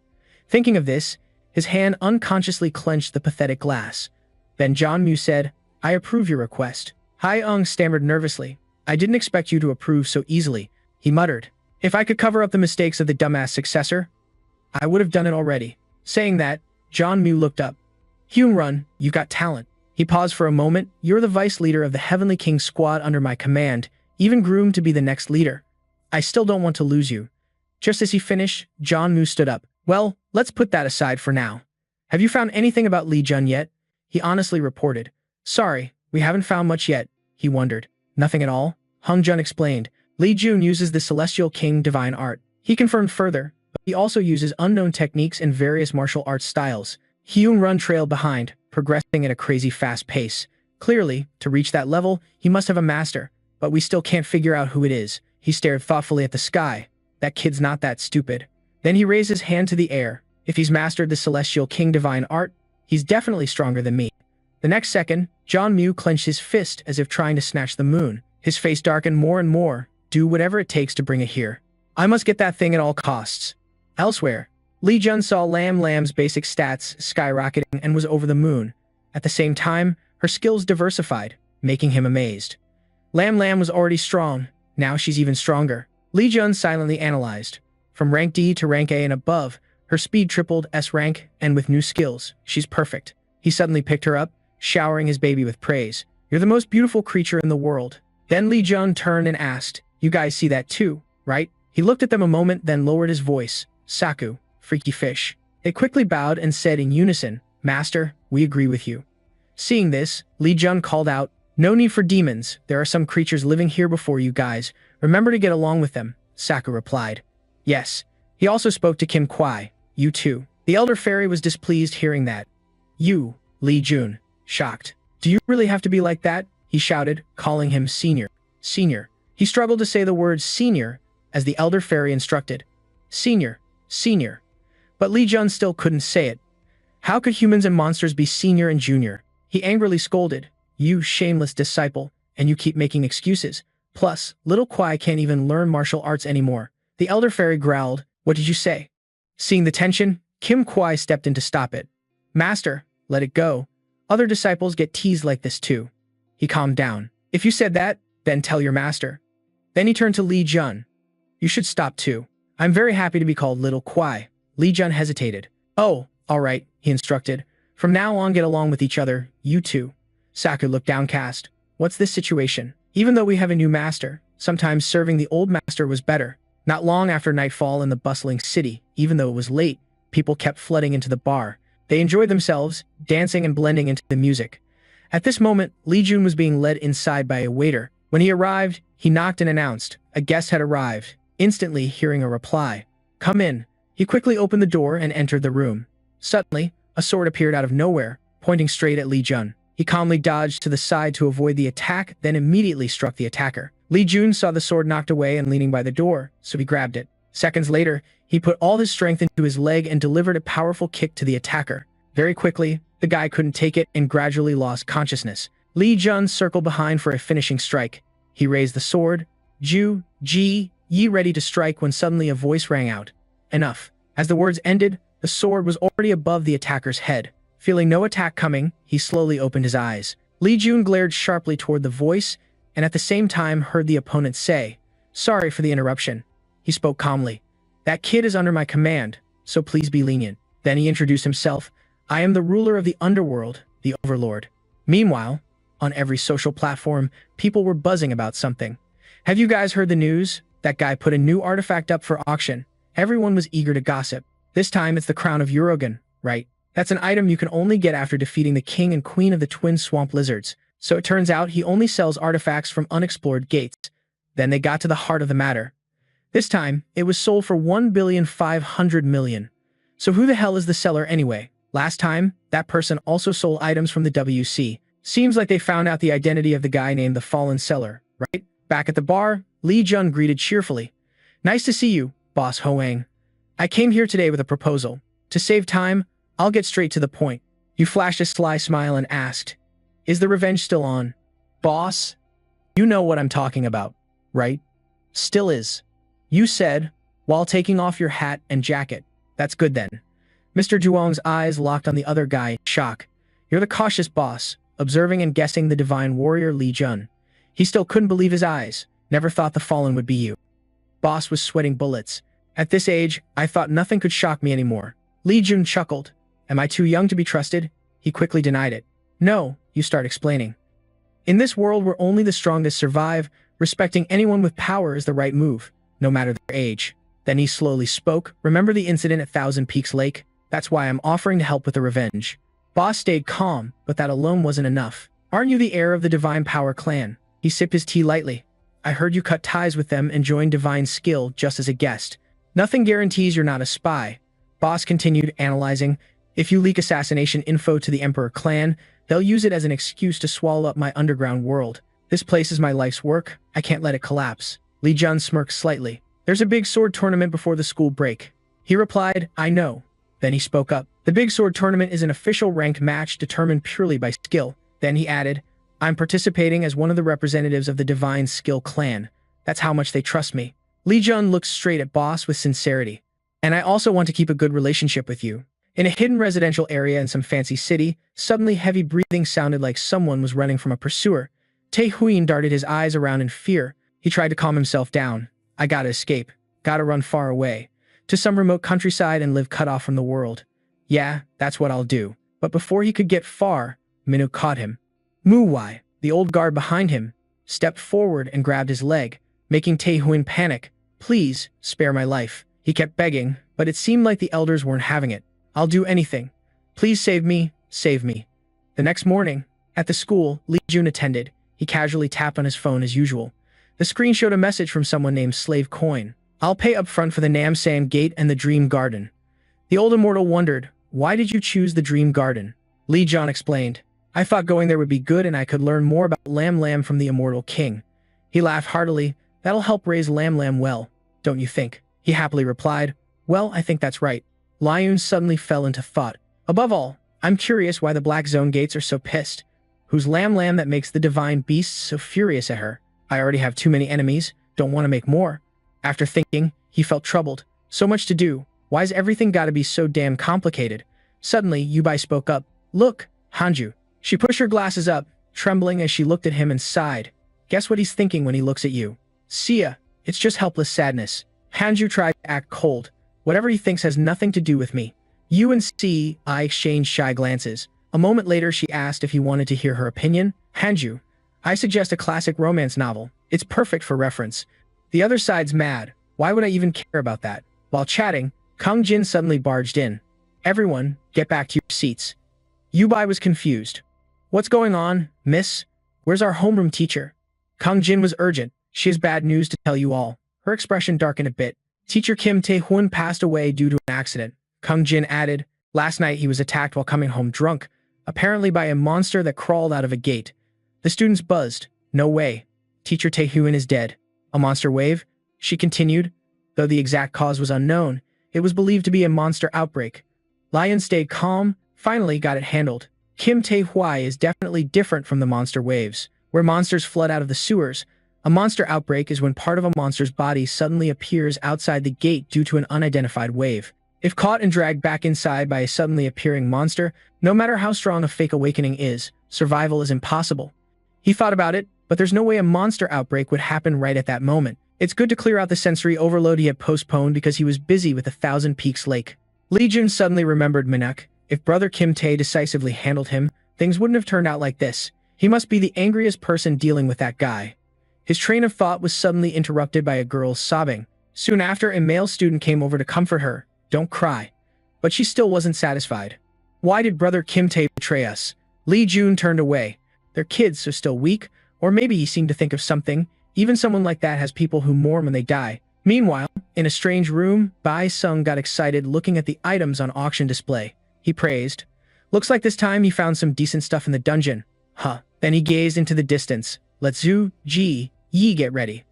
Thinking of this, his hand unconsciously clenched the pathetic glass. Then John Mu said, I approve your request. Hai-ung stammered nervously. I didn't expect you to approve so easily, he muttered. If I could cover up the mistakes of the dumbass successor, I would have done it already. Saying that, John Mu looked up. Hyun-run, you've got talent. He paused for a moment. You're the vice leader of the Heavenly King squad under my command, even groomed to be the next leader. I still don't want to lose you. Just as he finished, John Mu stood up. Well, let's put that aside for now. Have you found anything about Lee Jun yet? He honestly reported. Sorry, we haven't found much yet, he wondered. Nothing at all? Hung Jun explained. Lee Jun uses the Celestial King divine art. He confirmed further, but he also uses unknown techniques and various martial arts styles. Hyun-run trailed behind, progressing at a crazy fast pace. Clearly, to reach that level, he must have a master, but we still can't figure out who it is. He stared thoughtfully at the sky. That kid's not that stupid. Then he raised his hand to the air. If he's mastered the Celestial King divine art, he's definitely stronger than me. The next second, John Mu clenched his fist as if trying to snatch the moon. His face darkened more and more. Do whatever it takes to bring it here. I must get that thing at all costs. Elsewhere, Lee Jun saw Lam's basic stats skyrocketing and was over the moon. At the same time, her skills diversified, making him amazed. Lam was already strong. Now she's even stronger. Lee Jun silently analyzed. From rank D to rank A and above, her speed tripled S-rank, and with new skills, she's perfect. He suddenly picked her up, showering his baby with praise. You're the most beautiful creature in the world. Then Lee Jun turned and asked, you guys see that too, right? He looked at them a moment, then lowered his voice. Saku, freaky fish. They quickly bowed and said in unison, Master, we agree with you. Seeing this, Lee Jun called out, no need for demons. There are some creatures living here before you guys. Remember to get along with them, Saku replied. Yes. He also spoke to Kim Kwai. You too. The elder fairy was displeased hearing that. You, Lee Jun, shocked. Do you really have to be like that? He shouted, calling him senior. Senior. He struggled to say the word senior, as the elder fairy instructed. Senior. Senior. But Lee Jun still couldn't say it. How could humans and monsters be senior and junior? He angrily scolded. You shameless disciple, and you keep making excuses. Plus, little Kwai can't even learn martial arts anymore. The elder fairy growled, what did you say? Seeing the tension, Kim Kwai stepped in to stop it. Master, let it go. Other disciples get teased like this too. He calmed down. If you said that, then tell your master. Then he turned to Lee Jun. You should stop too. I'm very happy to be called Little Kwai. Lee Jun hesitated. Oh, all right, he instructed. From now on, get along with each other, you two. Saku looked downcast. What's this situation? Even though we have a new master, sometimes serving the old master was better. Not long after nightfall in the bustling city, even though it was late, people kept flooding into the bar. They enjoyed themselves, dancing and blending into the music. At this moment, Lee Jun was being led inside by a waiter. When he arrived, he knocked and announced, a guest had arrived, instantly hearing a reply. Come in. He quickly opened the door and entered the room. Suddenly, a sword appeared out of nowhere, pointing straight at Lee Jun. He calmly dodged to the side to avoid the attack, then immediately struck the attacker. Lee Jun saw the sword knocked away and leaning by the door, so he grabbed it. Seconds later, he put all his strength into his leg and delivered a powerful kick to the attacker. Very quickly, the guy couldn't take it and gradually lost consciousness. Lee Jun circled behind for a finishing strike. He raised the sword, Yi ready to strike when suddenly a voice rang out. Enough. As the words ended, the sword was already above the attacker's head. Feeling no attack coming, he slowly opened his eyes. Lee Jun glared sharply toward the voice, and at the same time heard the opponent say, Sorry for the interruption. He spoke calmly. That kid is under my command, so please be lenient. Then he introduced himself. I am the ruler of the underworld, the overlord. Meanwhile, on every social platform, people were buzzing about something. Have you guys heard the news? That guy put a new artifact up for auction. Everyone was eager to gossip. This time it's the crown of Urogan, right? That's an item you can only get after defeating the king and queen of the twin swamp lizards. So it turns out he only sells artifacts from unexplored gates. Then they got to the heart of the matter. This time, it was sold for 1,500,000,000. So who the hell is the seller anyway? Last time, that person also sold items from the WC. Seems like they found out the identity of the guy named the fallen seller, right? Back at the bar, Lee Jun greeted cheerfully. Nice to see you, Boss Hoang. I came here today with a proposal. To save time, I'll get straight to the point. You flashed a sly smile and asked, Is the revenge still on? Boss? You know what I'm talking about, right? Still is. You said, while taking off your hat and jacket. That's good then. Mr. Zhuang's eyes locked on the other guy in shock. You're the cautious boss, observing and guessing the divine warrior Li Jun. He still couldn't believe his eyes. Never thought the fallen would be you. Boss was sweating bullets. At this age, I thought nothing could shock me anymore. Li Jun chuckled. Am I too young to be trusted? He quickly denied it. No, you start explaining. In this world where only the strongest survive, respecting anyone with power is the right move, no matter their age. Then he slowly spoke. Remember the incident at Thousand Peaks Lake? That's why I'm offering to help with the revenge. Boss stayed calm, but that alone wasn't enough. Aren't you the heir of the Divine Power clan? He sipped his tea lightly. I heard you cut ties with them and joined Divine Skill just as a guest. Nothing guarantees you're not a spy. Boss continued analyzing. If you leak assassination info to the Emperor clan, they'll use it as an excuse to swallow up my underground world. This place is my life's work. I can't let it collapse. Li Jun smirked slightly. There's a big sword tournament before the school break. He replied, I know. Then he spoke up. The big sword tournament is an official ranked match determined purely by skill. Then he added, I'm participating as one of the representatives of the Divine Skill clan. That's how much they trust me. Li Jun looked straight at Boss with sincerity. And I also want to keep a good relationship with you. In a hidden residential area in some fancy city, suddenly heavy breathing sounded like someone was running from a pursuer. Tae Huyen darted his eyes around in fear. He tried to calm himself down. I gotta escape. Gotta run far away. To some remote countryside and live cut off from the world. Yeah, that's what I'll do. But before he could get far, Minu caught him. Mu Wai, the old guard behind him, stepped forward and grabbed his leg, making Tae Huyen panic. Please, spare my life. He kept begging, but it seemed like the elders weren't having it. I'll do anything. Please save me, save me. The next morning, at the school, Li Jun attended. He casually tapped on his phone as usual. The screen showed a message from someone named Slave Coin. I'll pay up front for the Namsan Gate and the Dream Garden. The old immortal wondered, why did you choose the Dream Garden? Li Jun explained, I thought going there would be good and I could learn more about Lam Lam from the immortal king. He laughed heartily. That'll help raise Lam Lam well, don't you think? He happily replied, well, I think that's right. Liun suddenly fell into thought. Above all, I'm curious why the Black Zone gates are so pissed. Who's Lam Lam that makes the divine beasts so furious at her? I already have too many enemies, don't want to make more. After thinking, he felt troubled. So much to do. Why's everything gotta be so damn complicated? Suddenly, Yubai spoke up. Look, Hanju. She pushed her glasses up, trembling as she looked at him and sighed. Guess what he's thinking when he looks at you? Sia, it's just helpless sadness. Hanju tried to act cold. Whatever he thinks has nothing to do with me. You and I exchanged shy glances. A moment later, she asked if he wanted to hear her opinion. Hanju, I suggest a classic romance novel. It's perfect for reference. The other side's mad. Why would I even care about that? While chatting, Kang Jin suddenly barged in. Everyone, get back to your seats. Yubai was confused. What's going on, miss? Where's our homeroom teacher? Kang Jin was urgent. She has bad news to tell you all. Her expression darkened a bit. Teacher Kim Tae-hoon passed away due to an accident. Kang Jin added, last night he was attacked while coming home drunk, apparently by a monster that crawled out of a gate. The students buzzed. No way. Teacher Tae-hoon is dead. A monster wave? She continued. Though the exact cause was unknown, it was believed to be a monster outbreak. Lion stayed calm, finally got it handled. Kim Tae-hwai is definitely different from the monster waves, where monsters flood out of the sewers. A monster outbreak is when part of a monster's body suddenly appears outside the gate due to an unidentified wave. If caught and dragged back inside by a suddenly appearing monster, no matter how strong a fake awakening is, survival is impossible. He thought about it, but there's no way a monster outbreak would happen right at that moment. It's good to clear out the sensory overload he had postponed because he was busy with the Thousand Peaks Lake. Li Jun suddenly remembered Minuk. If brother Kim Tae decisively handled him, things wouldn't have turned out like this. He must be the angriest person dealing with that guy. His train of thought was suddenly interrupted by a girl's sobbing. Soon after, a male student came over to comfort her. Don't cry. But she still wasn't satisfied. Why did brother Kim Tae betray us? Li Jun turned away. They're kids, so still weak, or maybe he seemed to think of something. Even someone like that has people who mourn when they die. Meanwhile, in a strange room, Bai Sung got excited looking at the items on auction display. He praised. Looks like this time he found some decent stuff in the dungeon. Huh. Then he gazed into the distance. Let's Yi get ready.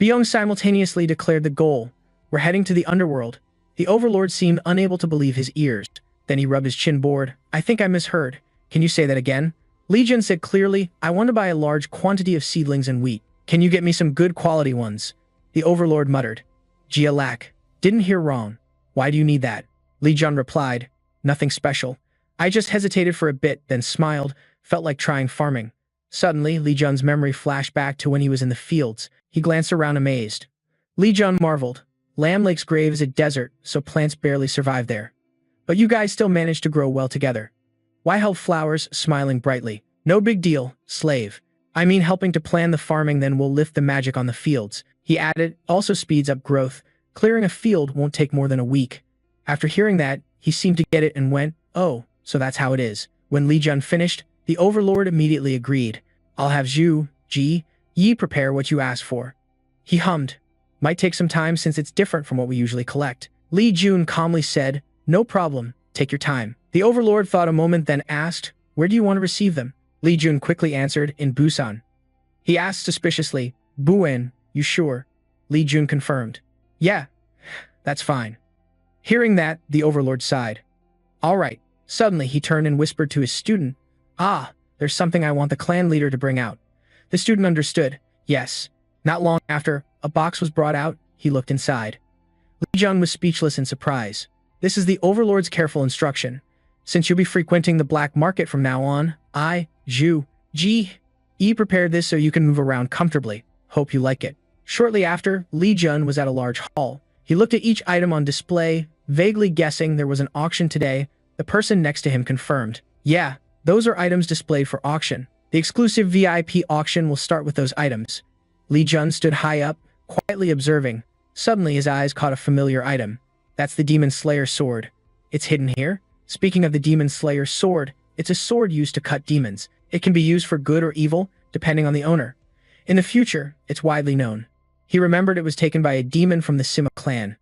Byung simultaneously declared the goal. We're heading to the underworld. The overlord seemed unable to believe his ears. Then he rubbed his chin board. I think I misheard. Can you say that again? Li Jun said clearly, I want to buy a large quantity of seedlings and wheat. Can you get me some good quality ones? The overlord muttered. Jia lack. Didn't hear wrong. Why do you need that? Li Jun replied. Nothing special. I just hesitated for a bit, then smiled. felt like trying farming. Suddenly, Li Jun's memory flashed back to when he was in the fields. He glanced around amazed. Li Jun marveled. Lamb Lake's grave is a desert, so plants barely survive there. But you guys still managed to grow well together. Yahello flowers, smiling brightly. No big deal, slave. I mean helping to plan the farming, then we'll lift the magic on the fields. He added, also speeds up growth. Clearing a field won't take more than a week. After hearing that, he seemed to get it and went, oh, so that's how it is. When Li Jun finished, the overlord immediately agreed. I'll have Zhu, Ji, Yi prepare what you asked for. He hummed. Might take some time since it's different from what we usually collect. Li Jun calmly said, no problem, take your time. The overlord thought a moment then asked, where do you want to receive them? Li Jun quickly answered, in Busan. He asked suspiciously, Buen, you sure? Li Jun confirmed. Yeah, that's fine. Hearing that, the overlord sighed. All right. Suddenly, he turned and whispered to his student, ah, there's something I want the clan leader to bring out. The student understood. Yes. Not long after, a box was brought out. He looked inside. Li Jun was speechless in surprise. This is the overlord's careful instruction. Since you'll be frequenting the black market from now on, I, Zhu, Ji, Yi prepared this so you can move around comfortably. Hope you like it. Shortly after, Li Jun was at a large hall. He looked at each item on display, vaguely guessing there was an auction today. The person next to him confirmed. Yeah, those are items displayed for auction. The exclusive VIP auction will start with those items. Li Jun stood high up, quietly observing. Suddenly his eyes caught a familiar item. That's the Demon Slayer sword. It's hidden here. Speaking of the Demon Slayer sword, it's a sword used to cut demons. It can be used for good or evil, depending on the owner. In the future, it's widely known. He remembered it was taken by a demon from the Sima clan.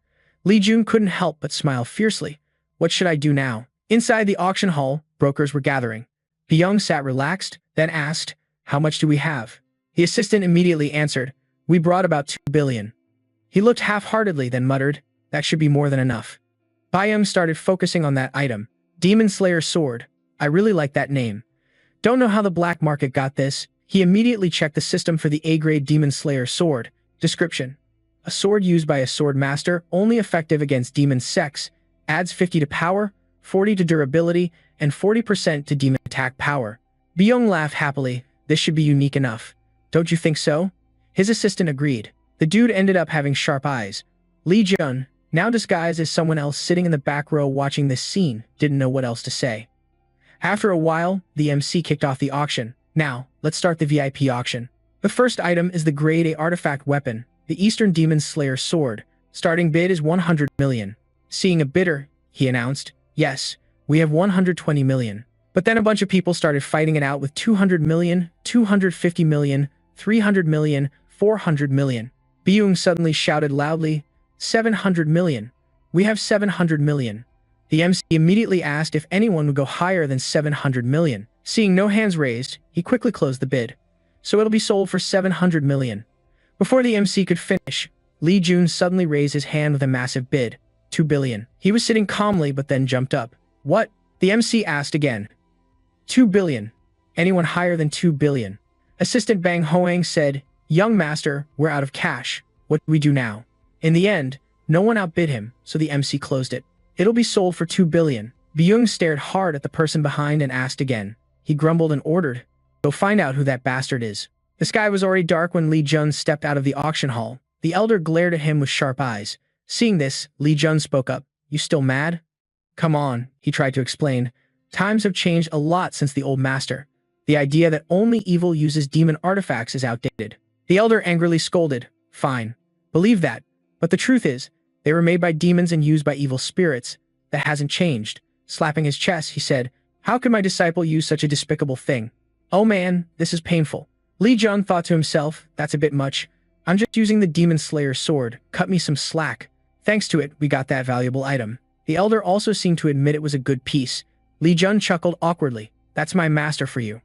Li Jun couldn't help but smile fiercely. What should I do now? Inside the auction hall, brokers were gathering. Byung sat relaxed, then asked, how much do we have? The assistant immediately answered, we brought about 2 billion. He looked half-heartedly, then muttered, that should be more than enough. Byung started focusing on that item. Demon Slayer sword. I really like that name. Don't know how the black market got this. He immediately checked the system for the A-grade Demon Slayer sword. Description. A sword used by a sword master, only effective against demon sex, adds 50 to power, 40 to durability, and 40% to demon attack power. Byung laughed happily. This should be unique enough. Don't you think so? His assistant agreed. The dude ended up having sharp eyes. Li Jun, now disguised as someone else sitting in the back row watching this scene, didn't know what else to say. After a while, the MC kicked off the auction. Now, let's start the VIP auction. The first item is the Grade A artifact weapon, the Eastern Demon Slayer sword. Starting bid is 100 million. Seeing a bidder, he announced, yes, we have 120 million. But then a bunch of people started fighting it out with 200 million, 250 million, 300 million, 400 million. Byung suddenly shouted loudly, 700 million. We have 700 million. The MC immediately asked if anyone would go higher than 700 million. Seeing no hands raised, he quickly closed the bid. So it'll be sold for 700 million. Before the MC could finish, Li Jun suddenly raised his hand with a massive bid, 2 billion. He was sitting calmly but then jumped up. What? The MC asked again. 2 billion. Anyone higher than 2 billion? Assistant Bang Hoang said, young master, we're out of cash. What do we do now? In the end, no one outbid him, so the MC closed it. It'll be sold for 2 billion. Byung stared hard at the person behind and asked again. He grumbled and ordered, go find out who that bastard is. The sky was already dark when Li Jun stepped out of the auction hall. The elder glared at him with sharp eyes. Seeing this, Li Jun spoke up. You still mad? Come on, he tried to explain. Times have changed a lot since the old master. The idea that only evil uses demon artifacts is outdated. The elder angrily scolded. Fine. Believe that. But the truth is, they were made by demons and used by evil spirits. That hasn't changed. Slapping his chest, he said, how could my disciple use such a despicable thing? Oh man, this is painful. Li Jun thought to himself, that's a bit much. I'm just using the Demon Slayer sword. Cut me some slack. Thanks to it, we got that valuable item. The elder also seemed to admit it was a good piece. Li Jun chuckled awkwardly. That's my master for you.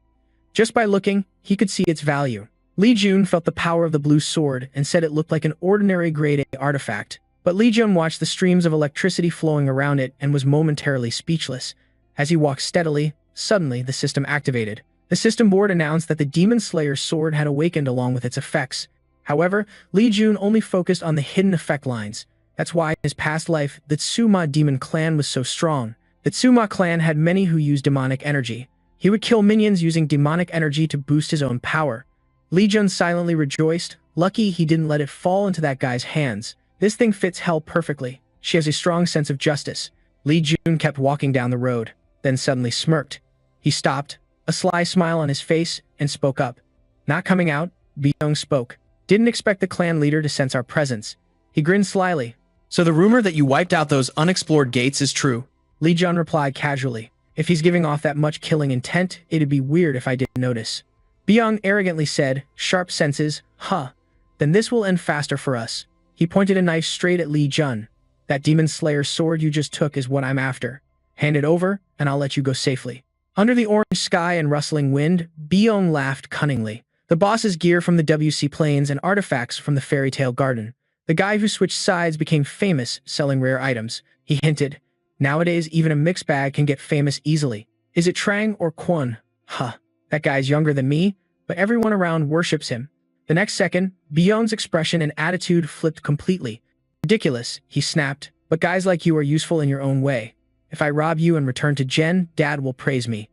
Just by looking, he could see its value. Li Jun felt the power of the blue sword and said it looked like an ordinary grade A artifact. But Li Jun watched the streams of electricity flowing around it and was momentarily speechless. As he walked steadily, suddenly the system activated. The system board announced that the Demon Slayer sword had awakened along with its effects. However, Li Jun only focused on the hidden effect lines. That's why in his past life, the Tsuma demon clan was so strong. The Tsuma clan had many who used demonic energy. He would kill minions using demonic energy to boost his own power. Li Jun silently rejoiced. Lucky he didn't let it fall into that guy's hands. This thing fits hell perfectly. She has a strong sense of justice. Li Jun kept walking down the road, then suddenly smirked. He stopped, a sly smile on his face, and spoke up. Not coming out, Byung spoke. Didn't expect the clan leader to sense our presence. He grinned slyly. So the rumor that you wiped out those unexplored gates is true? Li Jun replied casually. If he's giving off that much killing intent, it'd be weird if I didn't notice. Byung arrogantly said, sharp senses, huh. Then this will end faster for us. He pointed a knife straight at Li Jun. That demon slayer sword you just took is what I'm after. Hand it over, and I'll let you go safely. Under the orange sky and rustling wind, Byung laughed cunningly. The boss's gear from the WC plains and artifacts from the fairy tale garden. The guy who switched sides became famous selling rare items. He hinted, nowadays even a mixed bag can get famous easily. Is it Trang or Kwon? Huh, that guy's younger than me, but everyone around worships him. The next second, Byung's expression and attitude flipped completely. Ridiculous, he snapped, but guys like you are useful in your own way. If I rob you and return to Jen, Dad will praise me.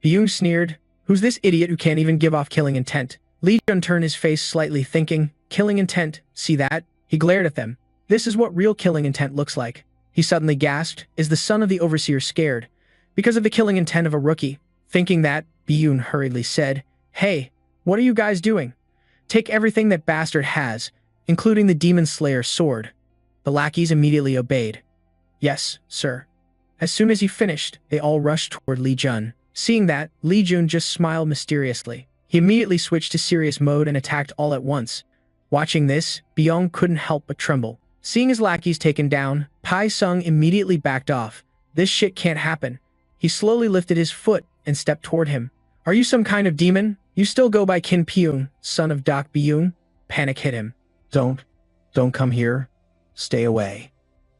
Byung sneered, who's this idiot who can't even give off killing intent? Li Jun turned his face slightly thinking, killing intent, see that? He glared at them. This is what real killing intent looks like. He suddenly gasped, is the son of the overseer scared? Because of the killing intent of a rookie. Thinking that, Byung hurriedly said, hey, what are you guys doing? Take everything that bastard has, including the demon slayer sword. The lackeys immediately obeyed. Yes, sir. As soon as he finished, they all rushed toward Li Jun. Seeing that, Li Jun just smiled mysteriously. He immediately switched to serious mode and attacked all at once. Watching this, Byung couldn't help but tremble. Seeing his lackeys taken down, Pai Sung immediately backed off. This shit can't happen. He slowly lifted his foot and stepped toward him. Are you some kind of demon? You still go by Kin Pyung, son of Dak Byung? Panic hit him. Don't come here. Stay away.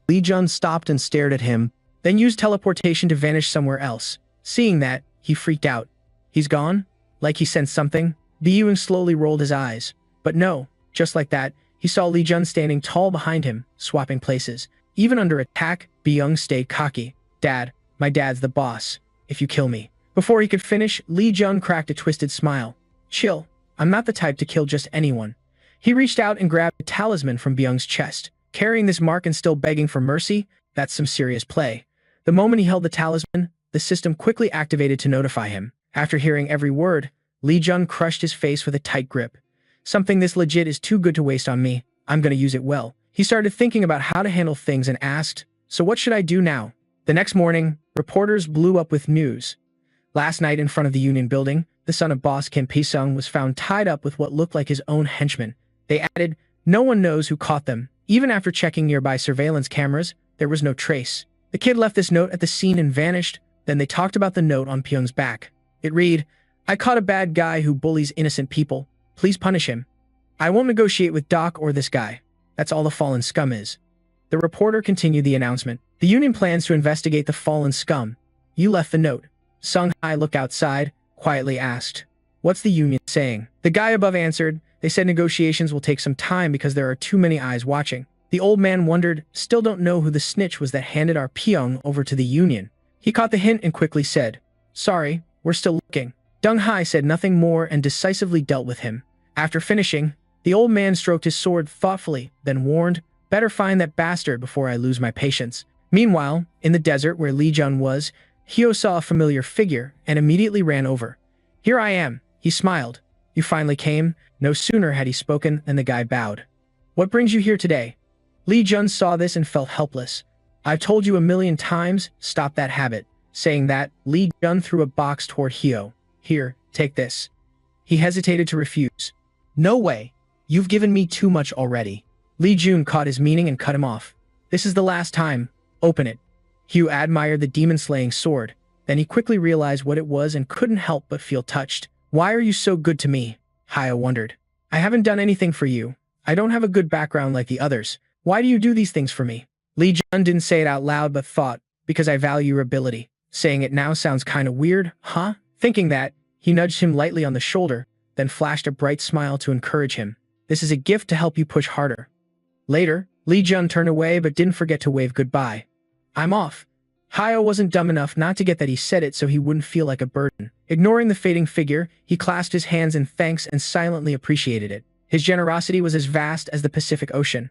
Li Jun stopped and stared at him, then used teleportation to vanish somewhere else. Seeing that, he freaked out. He's gone? Like he sensed something? Byung slowly rolled his eyes. But no, just like that, he saw Li Jun standing tall behind him, swapping places. Even under attack, Byung stayed cocky. Dad, my dad's the boss. If you kill me. Before he could finish, Li Jun cracked a twisted smile. Chill, I'm not the type to kill just anyone. He reached out and grabbed a talisman from Byung's chest. Carrying this mark and still begging for mercy, that's some serious play. The moment he held the talisman, the system quickly activated to notify him. After hearing every word, Li Jun crushed his face with a tight grip. Something this legit is too good to waste on me. I'm gonna use it well. He started thinking about how to handle things and asked, so what should I do now? The next morning, reporters blew up with news. Last night in front of the Union building, the son of boss Kim Pisung was found tied up with what looked like his own henchmen. They added, no one knows who caught them. Even after checking nearby surveillance cameras, there was no trace. The kid left this note at the scene and vanished. Then they talked about the note on Pyung's back. It read, I caught a bad guy who bullies innocent people. Please punish him. I won't negotiate with Doc or this guy. That's all the fallen scum is. The reporter continued the announcement. The Union plans to investigate the fallen scum. You left the note. Sung Hai looked outside, quietly asked, what's the Union saying? The guy above answered, they said negotiations will take some time because there are too many eyes watching. The old man wondered, still don't know who the snitch was that handed our Pyong over to the Union. He caught the hint and quickly said, sorry, we're still looking. Deng Hai said nothing more and decisively dealt with him. After finishing, the old man stroked his sword thoughtfully, then warned, better find that bastard before I lose my patience. Meanwhile, in the desert where Li Jun was, Hyo saw a familiar figure and immediately ran over. Here I am, he smiled. You finally came. No sooner had he spoken than the guy bowed. What brings you here today? Li Jun saw this and felt helpless. I've told you a million times, stop that habit. Saying that, Li Jun threw a box toward Hyo. Here, take this. He hesitated to refuse. No way. You've given me too much already. Li Jun caught his meaning and cut him off. This is the last time. Open it. Hugh admired the demon-slaying sword. Then he quickly realized what it was and couldn't help but feel touched. Why are you so good to me? Hyo wondered. I haven't done anything for you. I don't have a good background like the others. Why do you do these things for me? Li Jun didn't say it out loud but thought, because I value your ability. Saying it now sounds kinda weird, huh? Thinking that, he nudged him lightly on the shoulder, then flashed a bright smile to encourage him. This is a gift to help you push harder. Later, Li Jun turned away but didn't forget to wave goodbye. I'm off. Hyo wasn't dumb enough not to get that he said it so he wouldn't feel like a burden. Ignoring the fading figure, he clasped his hands in thanks and silently appreciated it. His generosity was as vast as the Pacific Ocean.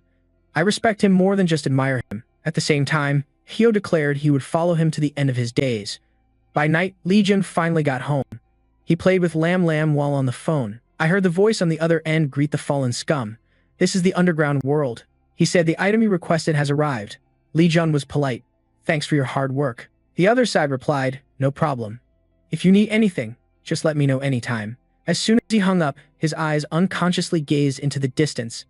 I respect him more than just admire him. At the same time, Hyo declared he would follow him to the end of his days. By night, Lee Jun finally got home. He played with Lam Lam while on the phone. I heard the voice on the other end greet the fallen scum. This is the underground world. He said the item he requested has arrived. Lee Jun was polite. Thanks for your hard work. The other side replied, no problem. If you need anything, just let me know anytime. As soon as he hung up, his eyes unconsciously gazed into the distance.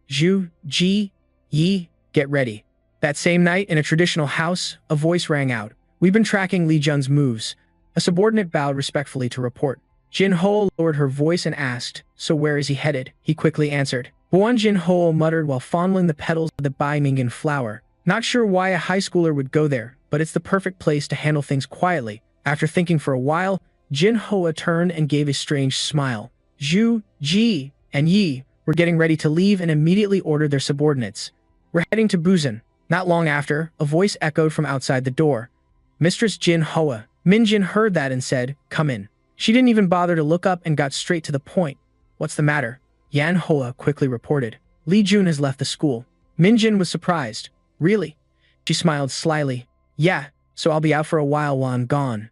Zhu, Ji, Yi, get ready. That same night, in a traditional house, a voice rang out. We've been tracking Lee Jun's moves. A subordinate bowed respectfully to report. Jin Ho lowered her voice and asked, so where is he headed? He quickly answered. Buon Jin Ho muttered while fondling the petals of the Bai Mingin flower. Not sure why a high schooler would go there, but it's the perfect place to handle things quietly. After thinking for a while, Jin Hoa turned and gave a strange smile. Zhu, Ji, and Yi were getting ready to leave and immediately ordered their subordinates. We're heading to Busan. Not long after, a voice echoed from outside the door. Mistress Jin Hoa. Min Jin heard that and said, come in. She didn't even bother to look up and got straight to the point. What's the matter? Yan Hoa quickly reported. Lee Jun has left the school. Min Jin was surprised. Really? She smiled slyly. Yeah, so I'll be out for a while I'm gone.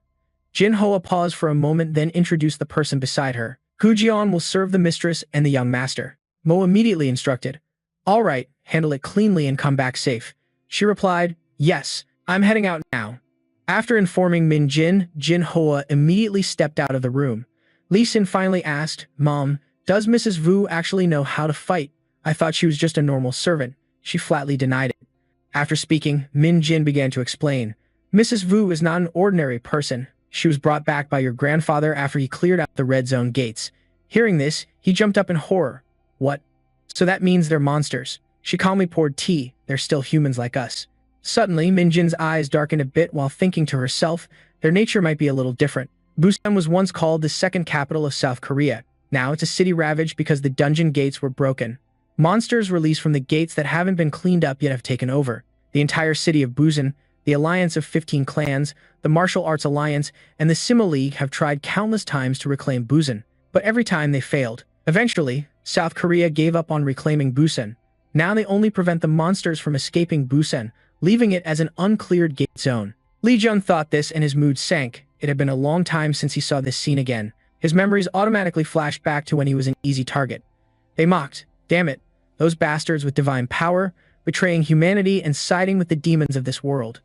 Jin Hoa paused for a moment, then introduced the person beside her. Gu Jian will serve the mistress and the young master. Mo immediately instructed. All right, handle it cleanly and come back safe. She replied, yes, I'm heading out now. After informing Min Jin, Jin Hoa immediately stepped out of the room. Lee Sin finally asked, Mom, does Mrs. Vu actually know how to fight? I thought she was just a normal servant. She flatly denied it. After speaking, Min Jin began to explain. Mrs. Vu is not an ordinary person. She was brought back by your grandfather after he cleared out the red zone gates. Hearing this, he jumped up in horror. What? So that means they're monsters. She calmly poured tea. They're still humans like us. Suddenly, Min Jin's eyes darkened a bit while thinking to herself, their nature might be a little different. Busan was once called the second capital of South Korea. Now it's a city ravaged because the dungeon gates were broken. Monsters released from the gates that haven't been cleaned up yet have taken over. The entire city of Busan, the alliance of 15 clans, the Martial Arts Alliance, and the Sima League have tried countless times to reclaim Busan, but every time they failed. Eventually, South Korea gave up on reclaiming Busan. Now they only prevent the monsters from escaping Busan, leaving it as an uncleared gate zone. Lee Jun thought this and his mood sank. It had been a long time since he saw this scene again. His memories automatically flashed back to when he was an easy target. They mocked. Damn it. Those bastards with divine power, betraying humanity and siding with the demons of this world.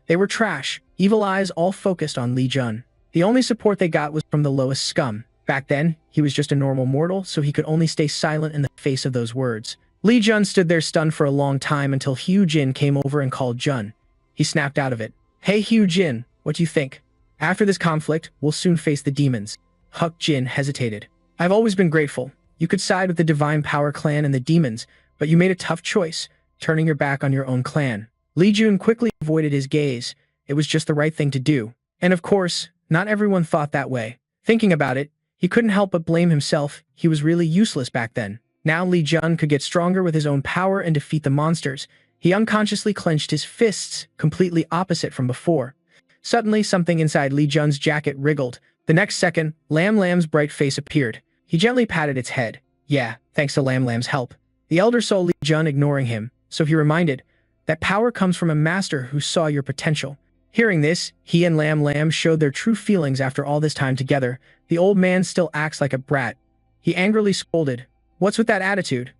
They were trash, evil eyes all focused on Lee Jun. The only support they got was from the lowest scum. Back then, he was just a normal mortal, so he could only stay silent in the face of those words. Lee Jun stood there stunned for a long time until Hugh Jin came over and called Jun. He snapped out of it. Hey Hugh Jin, what do you think? After this conflict, we'll soon face the demons. Huck Jin hesitated. I've always been grateful. You could side with the Divine Power clan and the demons, but you made a tough choice, turning your back on your own clan. Lee Jun quickly avoided his gaze. It was just the right thing to do. And of course, not everyone thought that way. Thinking about it, he couldn't help but blame himself. He was really useless back then. Now Lee Jun could get stronger with his own power and defeat the monsters. He unconsciously clenched his fists, completely opposite from before. Suddenly, something inside Lee Jun's jacket wriggled. The next second, Lam Lam's bright face appeared. He gently patted its head. Yeah, thanks to Lam Lam's help. The elder saw Lee Jun ignoring him, so he reminded, that power comes from a master who saw your potential. Hearing this, he and Lam Lam showed their true feelings after all this time together. The old man still acts like a brat. He angrily scolded, What's with that attitude?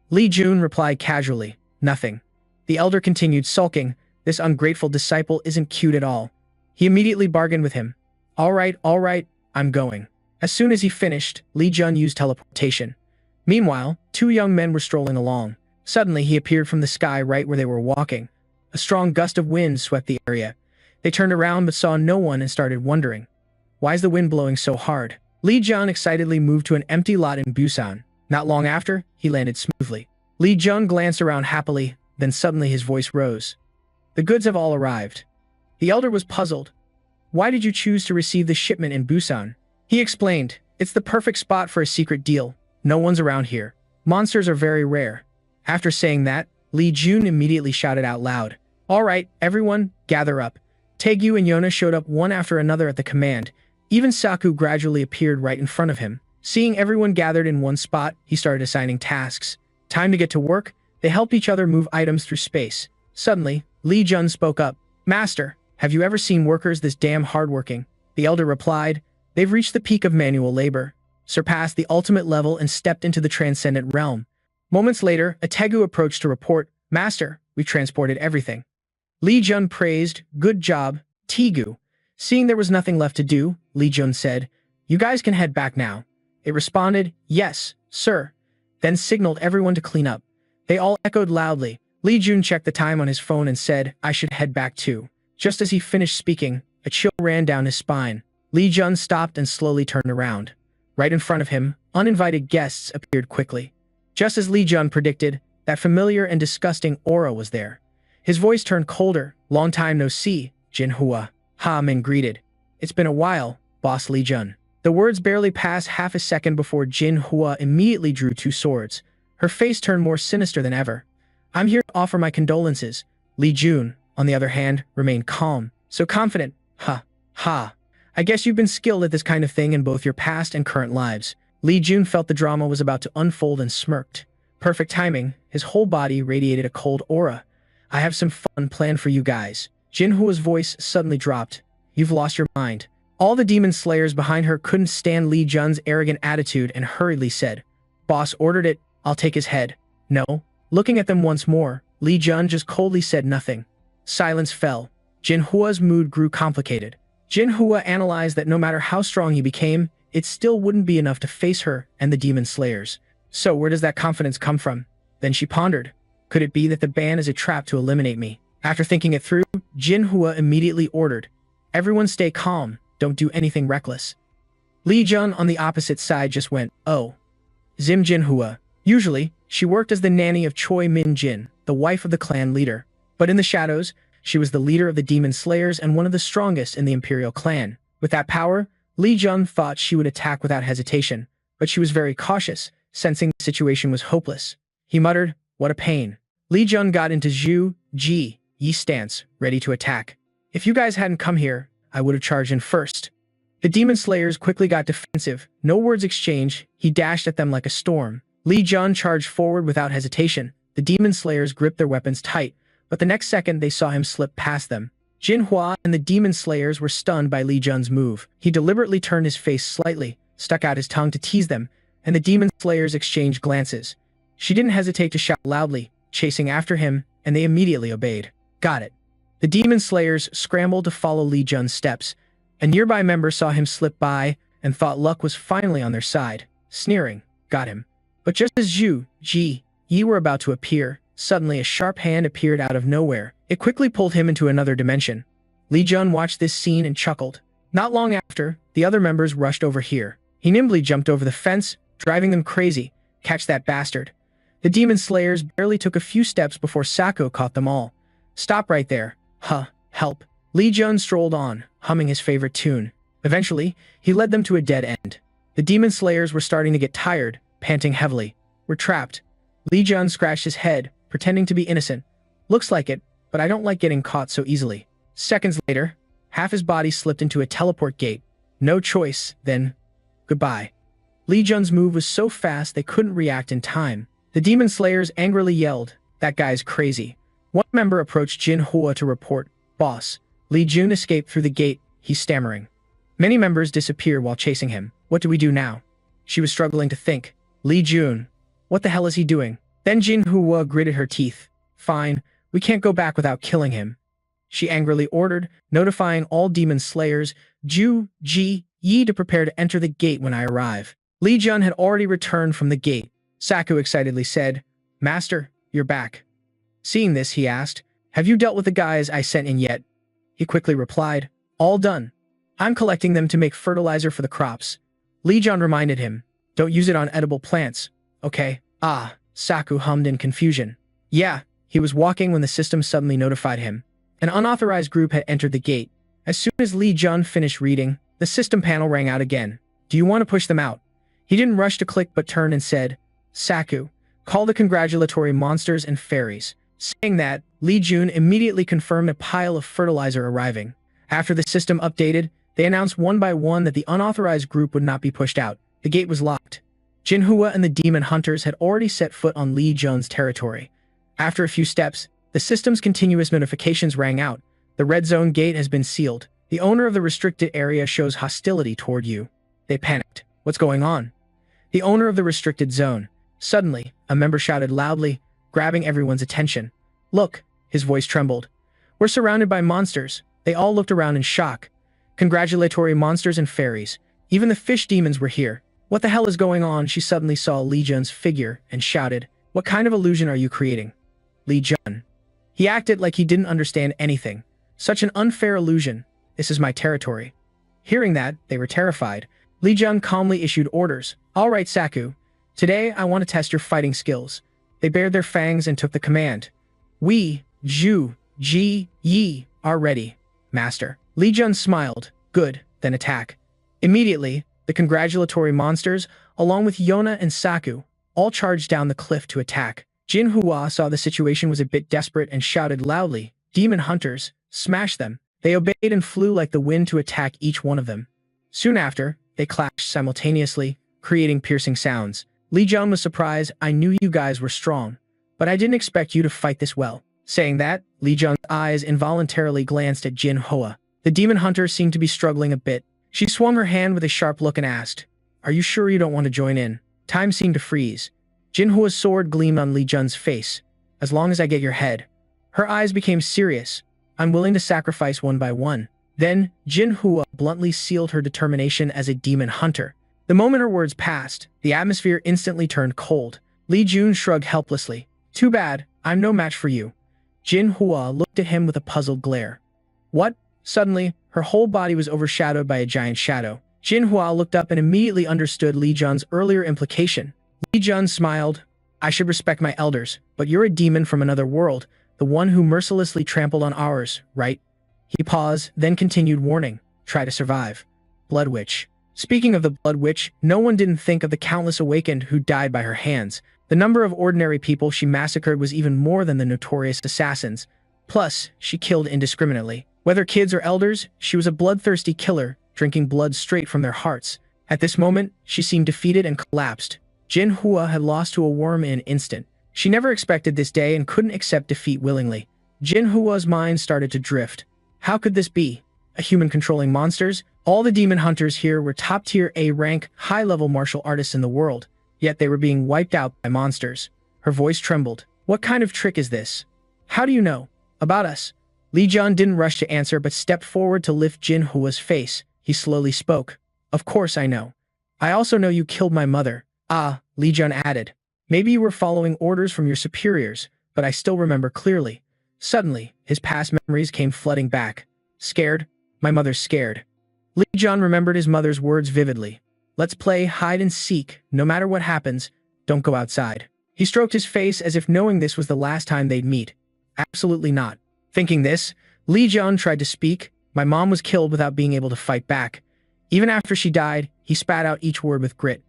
Lee Jun replied casually, Nothing. The elder continued sulking, This ungrateful disciple isn't cute at all. He immediately bargained with him. All right, I'm going. As soon as he finished, Lee Jun used teleportation. Meanwhile, two young men were strolling along. Suddenly, he appeared from the sky right where they were walking. A strong gust of wind swept the area. They turned around but saw no one and started wondering. Why is the wind blowing so hard? Lee Jun excitedly moved to an empty lot in Busan. Not long after, he landed smoothly. Lee Jun glanced around happily, then suddenly his voice rose. The goods have all arrived. The elder was puzzled. Why did you choose to receive the shipment in Busan? He explained, It's the perfect spot for a secret deal. No one's around here. Monsters are very rare. After saying that, Lee Jun immediately shouted out loud, All right, everyone, gather up. Taegu and Yona showed up one after another at the command. Even Saku gradually appeared right in front of him. Seeing everyone gathered in one spot, he started assigning tasks. Time to get to work. They helped each other move items through space. Suddenly, Lee Jun spoke up. Master, have you ever seen workers this damn hardworking? The elder replied, they've reached the peak of manual labor, surpassed the ultimate level and stepped into the transcendent realm. Moments later, a Taegu approached to report, Master, we transported everything. Lee Jun praised, good job, Taegu. Seeing there was nothing left to do, Lee Jun said, you guys can head back now. It responded, yes, sir, then signaled everyone to clean up. They all echoed loudly. Lee Jun checked the time on his phone and said, I should head back too. Just as he finished speaking, a chill ran down his spine. Lee Jun stopped and slowly turned around. Right in front of him, uninvited guests appeared quickly. Just as Lee Jun predicted, that familiar and disgusting aura was there. His voice turned colder. Long time no see, Jinhua. Ha Min greeted. It's been a while, boss Lee Jun. The words barely passed half a second before Jinhua immediately drew two swords. Her face turned more sinister than ever. I'm here to offer my condolences. Lee Jun, on the other hand, remained calm. So confident. Ha. Ha. I guess you've been skilled at this kind of thing in both your past and current lives. Lee Jun felt the drama was about to unfold and smirked. Perfect timing. His whole body radiated a cold aura. I have some fun planned for you guys. Jinhua's voice suddenly dropped. You've lost your mind. All the demon slayers behind her couldn't stand Lee Jun's arrogant attitude and hurriedly said, Boss ordered it, I'll take his head. No. Looking at them once more, Lee Jun just coldly said nothing. Silence fell. Jinhua's mood grew complicated. Jinhua analyzed that no matter how strong he became, it still wouldn't be enough to face her and the demon slayers. So where does that confidence come from? Then she pondered. Could it be that the ban is a trap to eliminate me? After thinking it through, Jinhua immediately ordered, everyone stay calm, don't do anything reckless. Lee Jun on the opposite side just went, oh. Zim Jinhua. Usually, she worked as the nanny of Choi Min Jin, the wife of the clan leader. But in the shadows, she was the leader of the demon slayers and one of the strongest in the imperial clan. With that power, Lee Jun thought she would attack without hesitation, but she was very cautious, sensing the situation was hopeless. He muttered, what a pain. Lee Jun got into Zhu, Ji, Yi stance, ready to attack. If you guys hadn't come here, I would have charged in first. The demon slayers quickly got defensive. No words exchanged, he dashed at them like a storm. Lee Jun charged forward without hesitation. The demon slayers gripped their weapons tight, but the next second they saw him slip past them. Jinhua and the demon slayers were stunned by Lee Jun's move. He deliberately turned his face slightly, stuck out his tongue to tease them, and the demon slayers exchanged glances. She didn't hesitate to shout loudly, chasing after him, and they immediately obeyed. Got it. The demon slayers scrambled to follow Lee Jun's steps. A nearby member saw him slip by and thought luck was finally on their side, sneering, got him. But just as Zhu, Ji, Yi were about to appear, suddenly a sharp hand appeared out of nowhere. It quickly pulled him into another dimension. Lee Jun watched this scene and chuckled. Not long after, the other members rushed over here. He nimbly jumped over the fence, driving them crazy. Catch that bastard. The demon slayers barely took a few steps before Sako caught them all. Stop right there. Huh, help. Lee Jun strolled on, humming his favorite tune. Eventually, he led them to a dead end. The demon slayers were starting to get tired, panting heavily. We're trapped. Lee Jun scratched his head, pretending to be innocent. Looks like it, but I don't like getting caught so easily. Seconds later, half his body slipped into a teleport gate. No choice, then. Goodbye. Lee Jun's move was so fast they couldn't react in time. The demon slayers angrily yelled, that guy's crazy. One member approached Jinhua to report, Boss, Lee Jun escaped through the gate, he's stammering. Many members disappeared while chasing him. What do we do now? She was struggling to think. Lee Jun. What the hell is he doing? Then Jinhua gritted her teeth. Fine, we can't go back without killing him. She angrily ordered, notifying all demon slayers, Zhu, Ji, Yi to prepare to enter the gate when I arrive. Lee Jun had already returned from the gate. Saku excitedly said, Master, you're back. Seeing this, he asked, have you dealt with the guys I sent in yet? He quickly replied, all done. I'm collecting them to make fertilizer for the crops. Lee Jun reminded him, don't use it on edible plants, okay? Ah, Saku hummed in confusion. Yeah, he was walking when the system suddenly notified him. An unauthorized group had entered the gate. As soon as Lee Jun finished reading, the system panel rang out again. Do you want to push them out? He didn't rush to click but turned and said, Saku, call the congratulatory monsters and fairies. Saying that, Lee Jun immediately confirmed a pile of fertilizer arriving. After the system updated, they announced one by one that the unauthorized group would not be pushed out. The gate was locked. Jinhua and the demon hunters had already set foot on Li Jun's territory. After a few steps, the system's continuous notifications rang out. The red zone gate has been sealed. The owner of the restricted area shows hostility toward you. They panicked. What's going on? The owner of the restricted zone. Suddenly, a member shouted loudly, grabbing everyone's attention. Look, his voice trembled. We're surrounded by monsters. They all looked around in shock. Congratulatory monsters and fairies. Even the fish demons were here. What the hell is going on? She suddenly saw Li Jun's figure and shouted, What kind of illusion are you creating? Li Jun. He acted like he didn't understand anything. Such an unfair illusion. This is my territory. Hearing that, they were terrified. Li Jun calmly issued orders. All right, Saku. Today, I want to test your fighting skills. They bared their fangs and took the command. We, Zhu, Ji, Yi, are ready, Master. Li Jun smiled. Good, then attack. Immediately, the congratulatory monsters, along with Yona and Saku, all charged down the cliff to attack. Jinhua saw the situation was a bit desperate and shouted loudly, Demon hunters, smash them. They obeyed and flew like the wind to attack each one of them. Soon after, they clashed simultaneously, creating piercing sounds. Li Jun was surprised. I knew you guys were strong, but I didn't expect you to fight this well. Saying that, Li Jun's eyes involuntarily glanced at Jinhua. The demon hunter seemed to be struggling a bit. She swung her hand with a sharp look and asked, Are you sure you don't want to join in? Time seemed to freeze. Jinhua's sword gleamed on Li Jun's face. As long as I get your head. Her eyes became serious. I'm willing to sacrifice one by one. Then, Jinhua bluntly sealed her determination as a demon hunter. The moment her words passed, the atmosphere instantly turned cold. Li Jun shrugged helplessly. Too bad, I'm no match for you. Jinhua looked at him with a puzzled glare. What? Suddenly, her whole body was overshadowed by a giant shadow. Jinhua looked up and immediately understood Li Jun's earlier implication. Li Jun smiled. I should respect my elders, but you're a demon from another world, the one who mercilessly trampled on ours, right? He paused, then continued, warning. Try to survive. Blood Witch. Speaking of the Blood Witch, no one didn't think of the countless awakened who died by her hands. The number of ordinary people she massacred was even more than the notorious assassins. Plus, she killed indiscriminately. Whether kids or elders, she was a bloodthirsty killer, drinking blood straight from their hearts. At this moment, she seemed defeated and collapsed. Jinhua had lost to a worm in an instant. She never expected this day and couldn't accept defeat willingly. Jinhua's mind started to drift. How could this be? A human controlling monsters? All the demon hunters here were top-tier A-rank, high-level martial artists in the world, yet they were being wiped out by monsters. Her voice trembled. What kind of trick is this? How do you know? About us? Li Jun didn't rush to answer but stepped forward to lift Jinhua's face. He slowly spoke. Of course I know. I also know you killed my mother. Ah, Li Jun added. Maybe you were following orders from your superiors, but I still remember clearly. Suddenly, his past memories came flooding back. Scared? My mother's scared. Li Jun remembered his mother's words vividly. Let's play hide and seek. No matter what happens, don't go outside. He stroked his face as if knowing this was the last time they'd meet. Absolutely not. Thinking this, Li Jun tried to speak. My mom was killed without being able to fight back. Even after she died, he spat out each word with grit.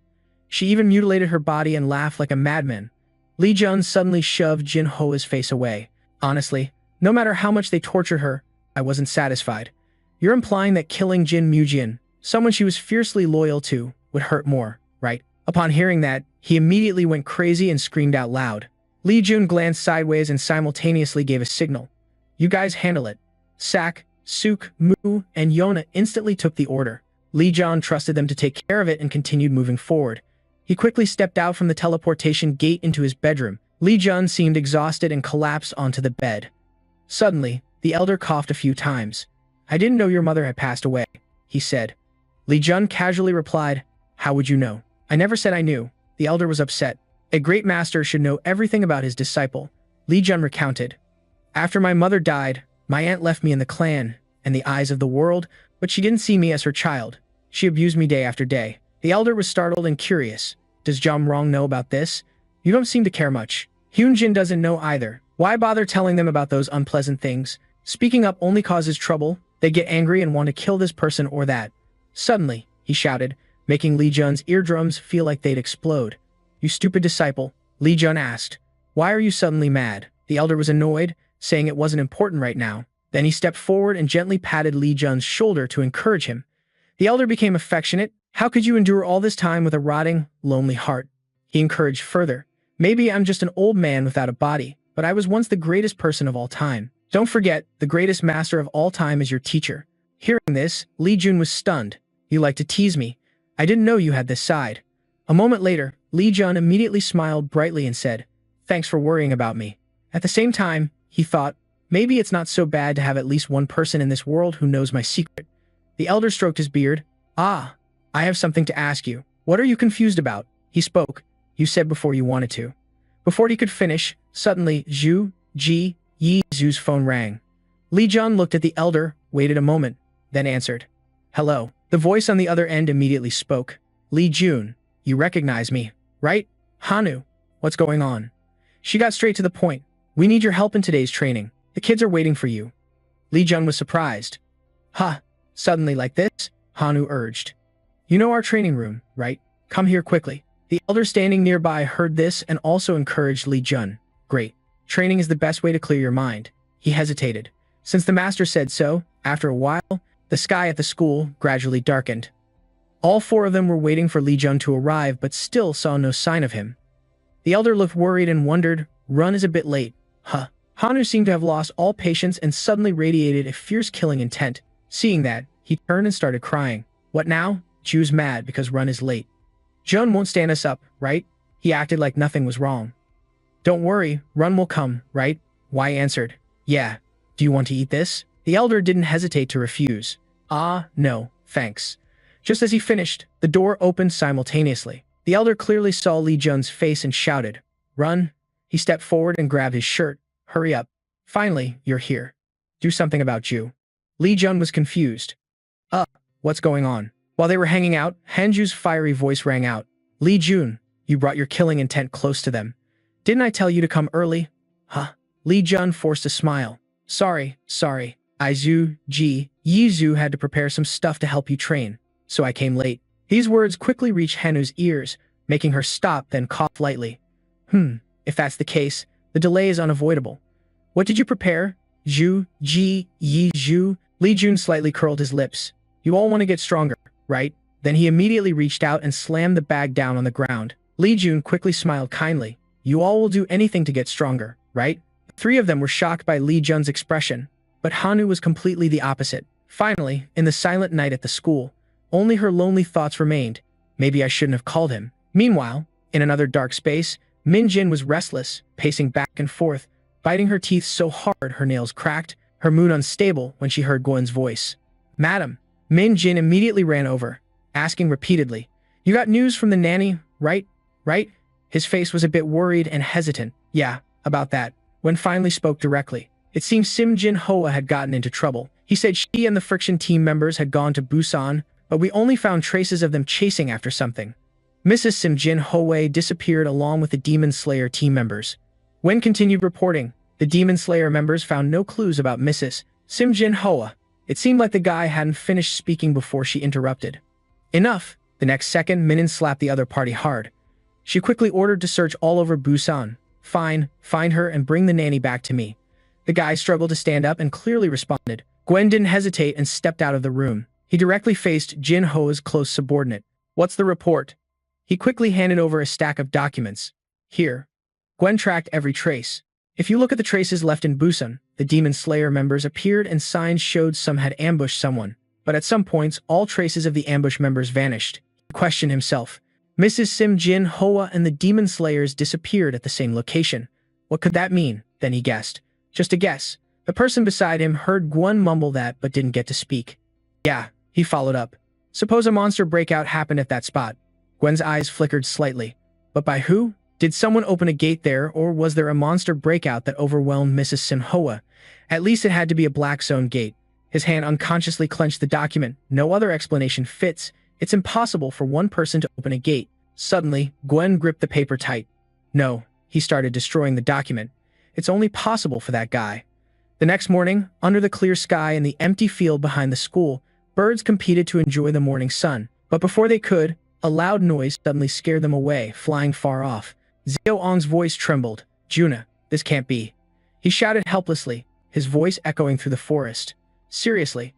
She even mutilated her body and laughed like a madman. Li Jun suddenly shoved Jinhua's face away. Honestly, no matter how much they tortured her, I wasn't satisfied. You're implying that killing Jin Mujian, someone she was fiercely loyal to, would hurt more, right? Upon hearing that, he immediately went crazy and screamed out loud. Li Jun glanced sideways and simultaneously gave a signal. You guys handle it. Sak, Suk, Mu, and Yona instantly took the order. Li Jun trusted them to take care of it and continued moving forward. He quickly stepped out from the teleportation gate into his bedroom. Li Jun seemed exhausted and collapsed onto the bed. Suddenly, the elder coughed a few times. I didn't know your mother had passed away, he said. Li Jun casually replied, How would you know? I never said I knew. The elder was upset. A great master should know everything about his disciple. Li Jun recounted. After my mother died, my aunt left me in the clan and the eyes of the world, but she didn't see me as her child. She abused me day after day. The elder was startled and curious. Does Jom Rong know about this? You don't seem to care much. Hyunjin doesn't know either. Why bother telling them about those unpleasant things? Speaking up only causes trouble. They get angry and want to kill this person or that. Suddenly, he shouted, making Li Jun's eardrums feel like they'd explode. You stupid disciple, Li Jun asked. Why are you suddenly mad? The elder was annoyed, saying it wasn't important right now. Then he stepped forward and gently patted Li Jun's shoulder to encourage him. The elder became affectionate. How could you endure all this time with a rotting, lonely heart? He encouraged further. Maybe I'm just an old man without a body, but I was once the greatest person of all time. Don't forget, the greatest master of all time is your teacher. Hearing this, Li Jun was stunned. You like to tease me. I didn't know you had this side. A moment later, Li Jun immediately smiled brightly and said, thanks for worrying about me. At the same time, he thought, maybe it's not so bad to have at least one person in this world who knows my secret. The elder stroked his beard. Ah, I have something to ask you. What are you confused about? He spoke. You said before you wanted to. Before he could finish, suddenly Zhu, Ji, Yi Zhu's phone rang. Li Jun looked at the elder, waited a moment, then answered. Hello. The voice on the other end immediately spoke. Li Jun, you recognize me, right? Hanu, what's going on? She got straight to the point. We need your help in today's training. The kids are waiting for you. Li Jun was surprised. Huh, suddenly like this? Hanu urged. You know our training room, right? Come here quickly. The elder standing nearby heard this and also encouraged Li Jun. Great. Training is the best way to clear your mind. He hesitated. Since the master said so, after a while, the sky at the school gradually darkened. All four of them were waiting for Li Jun to arrive but still saw no sign of him. The elder looked worried and wondered, Run is a bit late. Huh. Hanu seemed to have lost all patience and suddenly radiated a fierce killing intent. Seeing that, he turned and started crying. What now? Ju's mad because Run is late. Jun won't stand us up, right? He acted like nothing was wrong. Don't worry, Run will come, right? Wai answered. Yeah. Do you want to eat this? The elder didn't hesitate to refuse. Ah, no, thanks. Just as he finished, the door opened simultaneously. The elder clearly saw Li Jun's face and shouted, Run! He stepped forward and grabbed his shirt. Hurry up. Finally, you're here. Do something about Ju. Li Jun was confused. What's going on? While they were hanging out, Hanju's fiery voice rang out. Li Jun, you brought your killing intent close to them. Didn't I tell you to come early? Huh? Li Jun forced a smile. Sorry. Zhu, Ji, Yi had to prepare some stuff to help you train, so I came late. These words quickly reached Hanu's ears, making her stop then cough lightly. If that's the case, the delay is unavoidable. What did you prepare? Zhu, Ji, Yi Zhu? Li Jun slightly curled his lips. You all want to get stronger, right? Then he immediately reached out and slammed the bag down on the ground. Li Jun quickly smiled kindly. You all will do anything to get stronger, right? The three of them were shocked by Li Jun's expression, but Hanu was completely the opposite. Finally, in the silent night at the school, only her lonely thoughts remained. Maybe I shouldn't have called him. Meanwhile, in another dark space, Min Jin was restless, pacing back and forth, biting her teeth so hard her nails cracked, her mood unstable when she heard Gwen's voice. Madam. Min Jin immediately ran over, asking repeatedly, You got news from the nanny, right? Right? His face was a bit worried and hesitant. Yeah, about that. Gwen finally spoke directly. It seems Sim Jin Hoa had gotten into trouble. He said she and the Friction team members had gone to Busan, but we only found traces of them chasing after something. Mrs. Sim Jin Hoa disappeared along with the Demon Slayer team members. Gwen continued reporting. The Demon Slayer members found no clues about Mrs. Sim Jin Hoa. It seemed like the guy hadn't finished speaking before she interrupted. Enough! The next second, Minin slapped the other party hard. She quickly ordered to search all over Busan. Fine, find her and bring the nanny back to me. The guy struggled to stand up and clearly responded. Gwen didn't hesitate and stepped out of the room. He directly faced Jin Ho's close subordinate. What's the report? He quickly handed over a stack of documents. Here. Gwen tracked every trace. If you look at the traces left in Busan, the Demon Slayer members appeared and signs showed some had ambushed someone. But at some points, all traces of the ambush members vanished. He questioned himself. Mrs. Sim Jin Hoa and the Demon Slayers disappeared at the same location. What could that mean? Then he guessed. Just a guess. The person beside him heard Gwen mumble that but didn't get to speak. Yeah, he followed up. Suppose a monster breakout happened at that spot. Gwen's eyes flickered slightly. But by who? Did someone open a gate there, or was there a monster breakout that overwhelmed Mrs. Sim Hoa? At least it had to be a black zone gate. His hand unconsciously clenched the document. No other explanation fits. It's impossible for one person to open a gate. Suddenly, Gwen gripped the paper tight. No, he started destroying the document. It's only possible for that guy. The next morning, under the clear sky in the empty field behind the school, birds competed to enjoy the morning sun. But before they could, a loud noise suddenly scared them away, flying far off. Xiao Ong's voice trembled. Juna, this can't be. He shouted helplessly. his voice echoing through the forest. Seriously.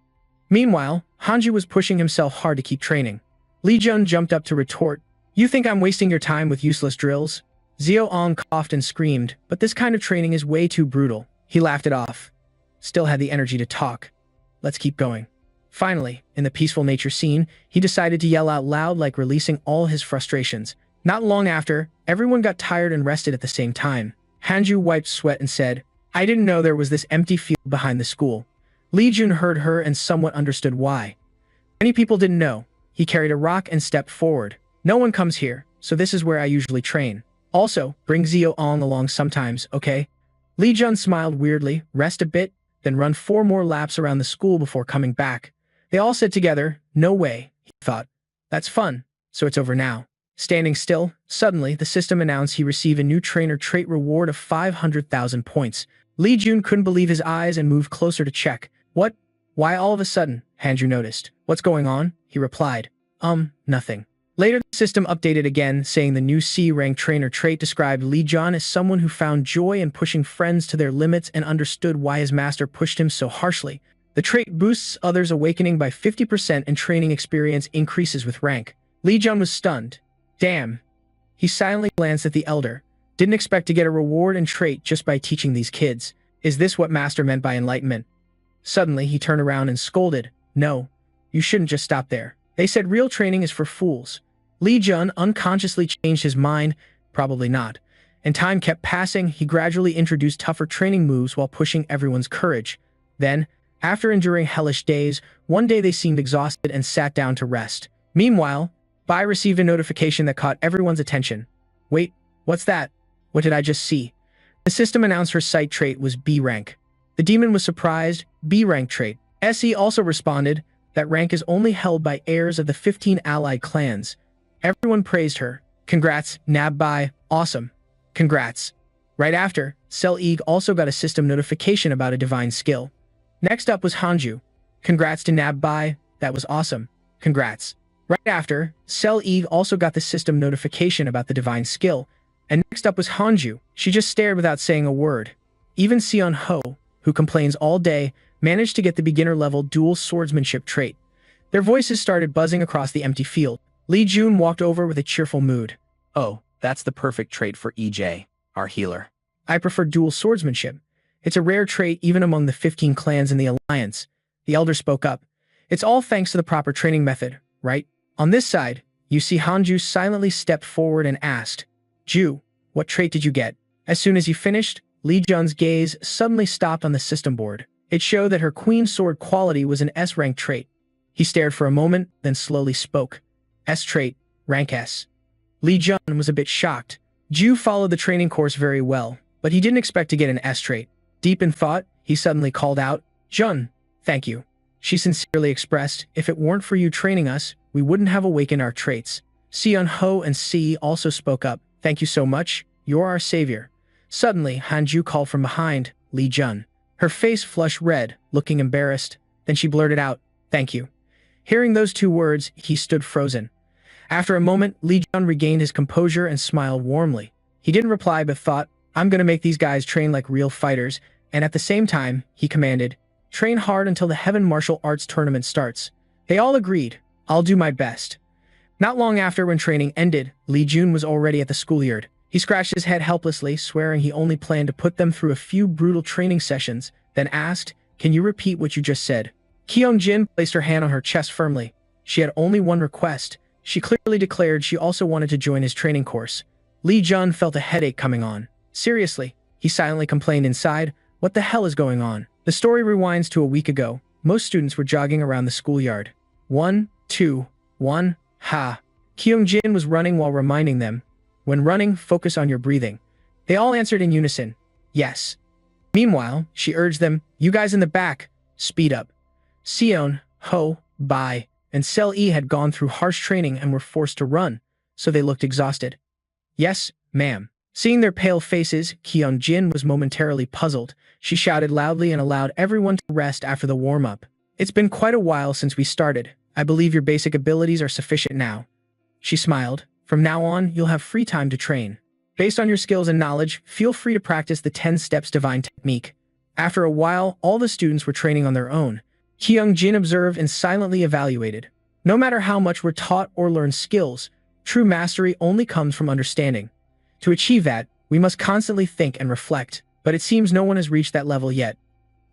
Meanwhile, Hanju was pushing himself hard to keep training. Li Jun jumped up to retort, "You think I'm wasting your time with useless drills?" Xiao Ong coughed and screamed, "But this kind of training is way too brutal." He laughed it off. Still had the energy to talk. "Let's keep going." Finally, in the peaceful nature scene, he decided to yell out loud, like releasing all his frustrations. Not long after, everyone got tired and rested at the same time. Hanju wiped sweat and said, "I didn't know there was this empty field behind the school." Li Jun heard her and somewhat understood why. Many people didn't know. He carried a rock and stepped forward. "No one comes here, so this is where I usually train. Also, bring Xiao Ong along sometimes, okay?" Li Jun smiled weirdly, rest a bit, then run 4 more laps around the school before coming back. They all said together, "No way," he thought. "That's fun, so it's over now." Standing still, suddenly the system announced he received a new trainer trait reward of 500,000 points. Li Jun couldn't believe his eyes and moved closer to check. "What? Why all of a sudden?" Hanju noticed. "What's going on?" he replied. Nothing." Later, the system updated again, saying the new C-rank trainer trait described Li Jun as someone who found joy in pushing friends to their limits and understood why his master pushed him so harshly. The trait boosts others' awakening by 50% and training experience increases with rank. Li Jun was stunned. Damn. He silently glanced at the elder. Didn't expect to get a reward and trait just by teaching these kids. Is this what master meant by enlightenment? Suddenly, he turned around and scolded. "No, you shouldn't just stop there. They said real training is for fools." Li Jun unconsciously changed his mind. Probably not. And time kept passing. He gradually introduced tougher training moves while pushing everyone's courage. Then, after enduring hellish days, one day they seemed exhausted and sat down to rest. Meanwhile, Bai received a notification that caught everyone's attention. "Wait, what's that? What did I just see?" The system announced her sight trait was B rank. The demon was surprised. B rank trait. SE also responded. That rank is only held by heirs of the 15 allied clans. Everyone praised her. "Congrats, Nab Bai. Awesome. Congrats." Right after, Sel Eeg also got a system notification about a divine skill. Next up was Hanju. "Congrats to Nab Bai. That was awesome. Congrats." Right after, Sel Eeg also got the system notification about the divine skill. And next up was Hanju. She just stared without saying a word. Even Sion Ho, who complains all day, managed to get the beginner-level dual swordsmanship trait. Their voices started buzzing across the empty field. Li Jun walked over with a cheerful mood. "Oh, that's the perfect trait for EJ, our healer." "I prefer dual swordsmanship. It's a rare trait even among the 15 clans in the Alliance." The elder spoke up. "It's all thanks to the proper training method, right?" On this side, you see Hanju silently stepped forward and asked, "Ju, what trait did you get?" As soon as he finished, Li Jun's gaze suddenly stopped on the system board. It showed that her Queen Sword quality was an S-rank trait. He stared for a moment, then slowly spoke. "S trait, rank S." Li Jun was a bit shocked. Ju followed the training course very well, but he didn't expect to get an S trait. Deep in thought, he suddenly called out, "Jun, thank you." She sincerely expressed, "If it weren't for you training us, we wouldn't have awakened our traits." Sion Ho and Si also spoke up. "Thank you so much. You're our savior." Suddenly, Hanju called from behind, "Li Jun." Her face flushed red, looking embarrassed. Then she blurted out, "Thank you." Hearing those 2 words, he stood frozen. After a moment, Li Jun regained his composure and smiled warmly. He didn't reply but thought, "I'm gonna make these guys train like real fighters," and at the same time, he commanded, "Train hard until the Heaven Martial Arts Tournament starts." They all agreed, "I'll do my best." Not long after, when training ended, Li Jun was already at the schoolyard. He scratched his head helplessly, swearing he only planned to put them through a few brutal training sessions, then asked, "Can you repeat what you just said?" Kyung-jin placed her hand on her chest firmly. She had only one request. She clearly declared she also wanted to join his training course. Li Jun felt a headache coming on. Seriously, he silently complained inside, "What the hell is going on?" The story rewinds to a week ago. Most students were jogging around the schoolyard. 1, 2, 1, ha. Kyung-jin was running while reminding them, "When running, focus on your breathing." They all answered in unison, "Yes." Meanwhile, she urged them, "You guys in the back, speed up." Sion, Ho, Bai, and Sel E had gone through harsh training and were forced to run, so they looked exhausted. "Yes, ma'am." Seeing their pale faces, Kyung-jin was momentarily puzzled. She shouted loudly and allowed everyone to rest after the warm-up. "It's been quite a while since we started. I believe your basic abilities are sufficient now." She smiled. "From now on, you'll have free time to train. Based on your skills and knowledge, feel free to practice the 10 steps divine technique." After a while, all the students were training on their own. Kyung-jin observed and silently evaluated. No matter how much we're taught or learn skills, true mastery only comes from understanding. To achieve that, we must constantly think and reflect, but it seems no one has reached that level yet.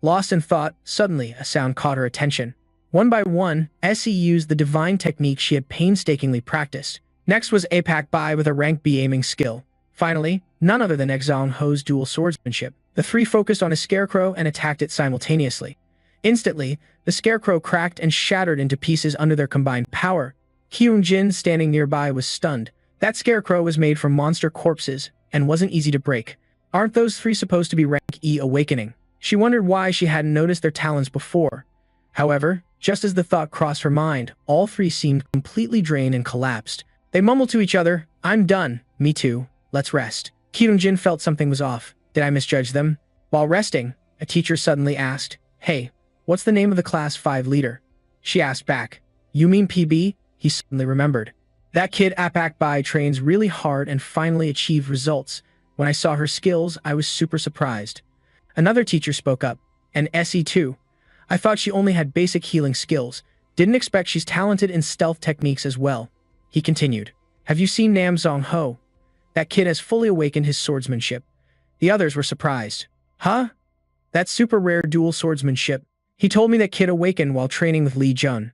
Lost in thought, suddenly a sound caught her attention. One by one, Essie used the divine technique she had painstakingly practiced. Next was Apak Bai with a rank B aiming skill. Finally, none other than Exon Ho's dual swordsmanship. The three focused on a scarecrow and attacked it simultaneously. Instantly, the scarecrow cracked and shattered into pieces under their combined power. Kyung-jin, standing nearby, was stunned. That scarecrow was made from monster corpses and wasn't easy to break. Aren't those three supposed to be rank E awakening? She wondered why she hadn't noticed their talents before. However, just as the thought crossed her mind, all three seemed completely drained and collapsed. They mumbled to each other, "I'm done. Me too. Let's rest." Kyung-jin felt something was off. Did I misjudge them? While resting, a teacher suddenly asked, "Hey, what's the name of the Class 5 leader?" She asked back, "You mean PB?" He suddenly remembered. That kid Apak Bai trains really hard and finally achieved results. When I saw her skills, I was super surprised. Another teacher spoke up, and Essie too. I thought she only had basic healing skills. Didn't expect she's talented in stealth techniques as well. He continued, "Have you seen Nam Zong Ho? That kid has fully awakened his swordsmanship." The others were surprised. "Huh? That's super rare dual swordsmanship." He told me that kid awakened while training with Lee Jun.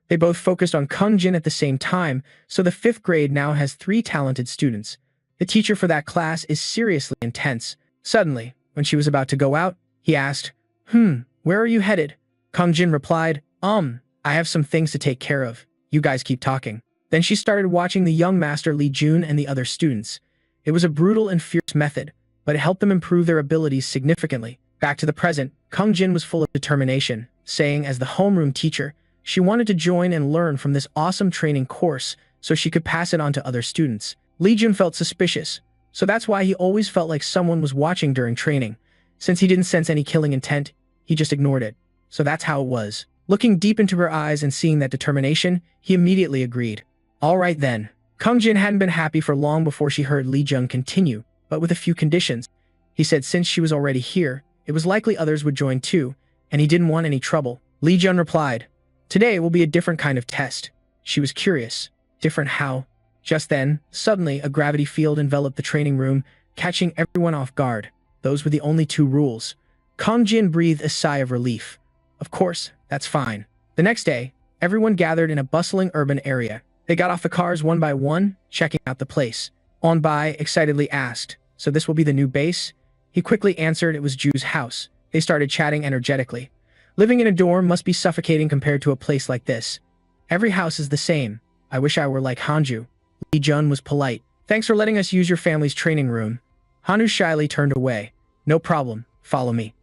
They both focused on Kung Jin at the same time, so the 5th grade now has 3 talented students. The teacher for that class is seriously intense. Suddenly, when she was about to go out, he asked, "Where are you headed?" Kung Jin replied, I have some things to take care of. You guys keep talking." Then she started watching the young master Lee Jun and the other students. It was a brutal and fierce method, but it helped them improve their abilities significantly. Back to the present, Kung Jin was full of determination, saying as the homeroom teacher, she wanted to join and learn from this awesome training course so she could pass it on to other students. Lee Jun felt suspicious, so that's why he always felt like someone was watching during training. Since he didn't sense any killing intent, he just ignored it. So that's how it was. Looking deep into her eyes and seeing that determination, he immediately agreed. All right then. Kung Jin hadn't been happy for long before she heard Lee Jun continue, but with a few conditions. He said since she was already here, it was likely others would join too, and he didn't want any trouble. Lee Jun replied, "Today will be a different kind of test." She was curious. Different how? Just then, suddenly a gravity field enveloped the training room, catching everyone off guard. Those were the only 2 rules. Kung Jin breathed a sigh of relief. Of course, that's fine. The next day, everyone gathered in a bustling urban area. They got off the cars one by one, checking out the place. On Bai excitedly asked, "So this will be the new base?" He quickly answered it was Ju's house. They started chatting energetically. Living in a dorm must be suffocating compared to a place like this. Every house is the same. I wish I were like Hanju. Lee Jun was polite. "Thanks for letting us use your family's training room." Hanu shyly turned away. "No problem. Follow me."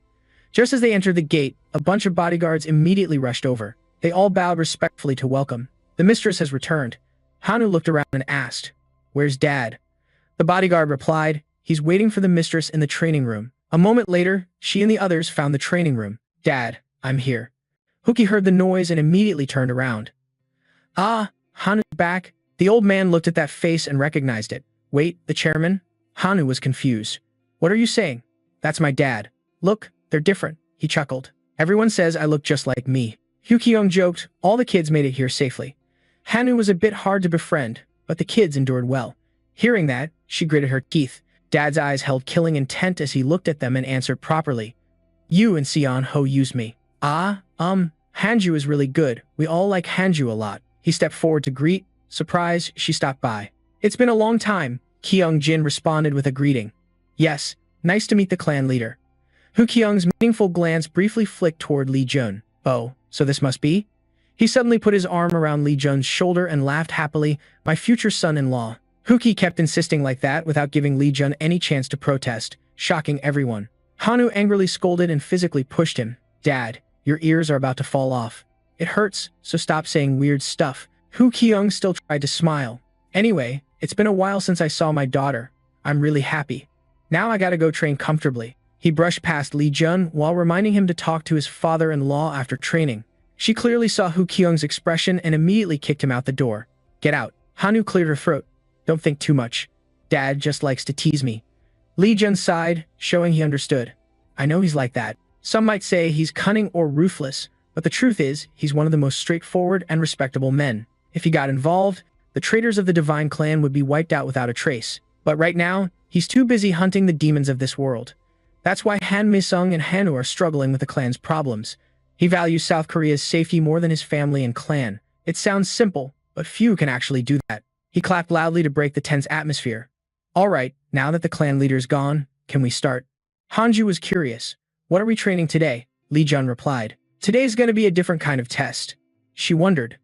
Just as they entered the gate, a bunch of bodyguards immediately rushed over. They all bowed respectfully to welcome. "The mistress has returned." Hanu looked around and asked, "Where's Dad?" The bodyguard replied, "He's waiting for the mistress in the training room." A moment later, she and the others found the training room. "Dad, I'm here." Huki heard the noise and immediately turned around. "Ah, Hanu's back." The old man looked at that face and recognized it. "Wait, the chairman?" Hanu was confused. "What are you saying?" "That's my dad. Look, they're different," he chuckled. "Everyone says I look just like me." Hyukyung joked, all the kids made it here safely. Hanu was a bit hard to befriend, but the kids endured well. Hearing that, she gritted her teeth. Dad's eyes held killing intent as he looked at them and answered properly. "You and Sion Ho used me." Hanju is really good. We all like Hanju a lot." He stepped forward to greet. Surprised, she stopped by. "It's been a long time," Kyung Jin responded with a greeting. "Yes, nice to meet the clan leader." Hu Kyung's meaningful glance briefly flicked toward Lee Jun. "Oh, so this must be?" He suddenly put his arm around Lee Jun's shoulder and laughed happily. "My future son-in-law." Huki kept insisting like that without giving Lee Jun any chance to protest, shocking everyone. Hanu angrily scolded and physically pushed him. "Dad, your ears are about to fall off. It hurts, so stop saying weird stuff." Hu Kyung still tried to smile. "Anyway, it's been a while since I saw my daughter. I'm really happy. Now I gotta go train comfortably." He brushed past Lee Jun while reminding him to talk to his father-in-law after training. She clearly saw Hu Kyung's expression and immediately kicked him out the door. "Get out." Hanu cleared her throat. "Don't think too much. Dad just likes to tease me." Lee Jun sighed, showing he understood. "I know he's like that. Some might say he's cunning or ruthless, but the truth is, he's one of the most straightforward and respectable men. If he got involved, the traitors of the Divine Clan would be wiped out without a trace. But right now, he's too busy hunting the demons of this world. That's why Han Mi-sung and Hanu are struggling with the clan's problems. He values South Korea's safety more than his family and clan. It sounds simple, but few can actually do that. He clapped loudly to break the tense atmosphere. All right, now that the clan leader's gone, can we start? Hanju was curious. What are we training today? Lee Jun replied. Today's gonna be a different kind of test. She wondered.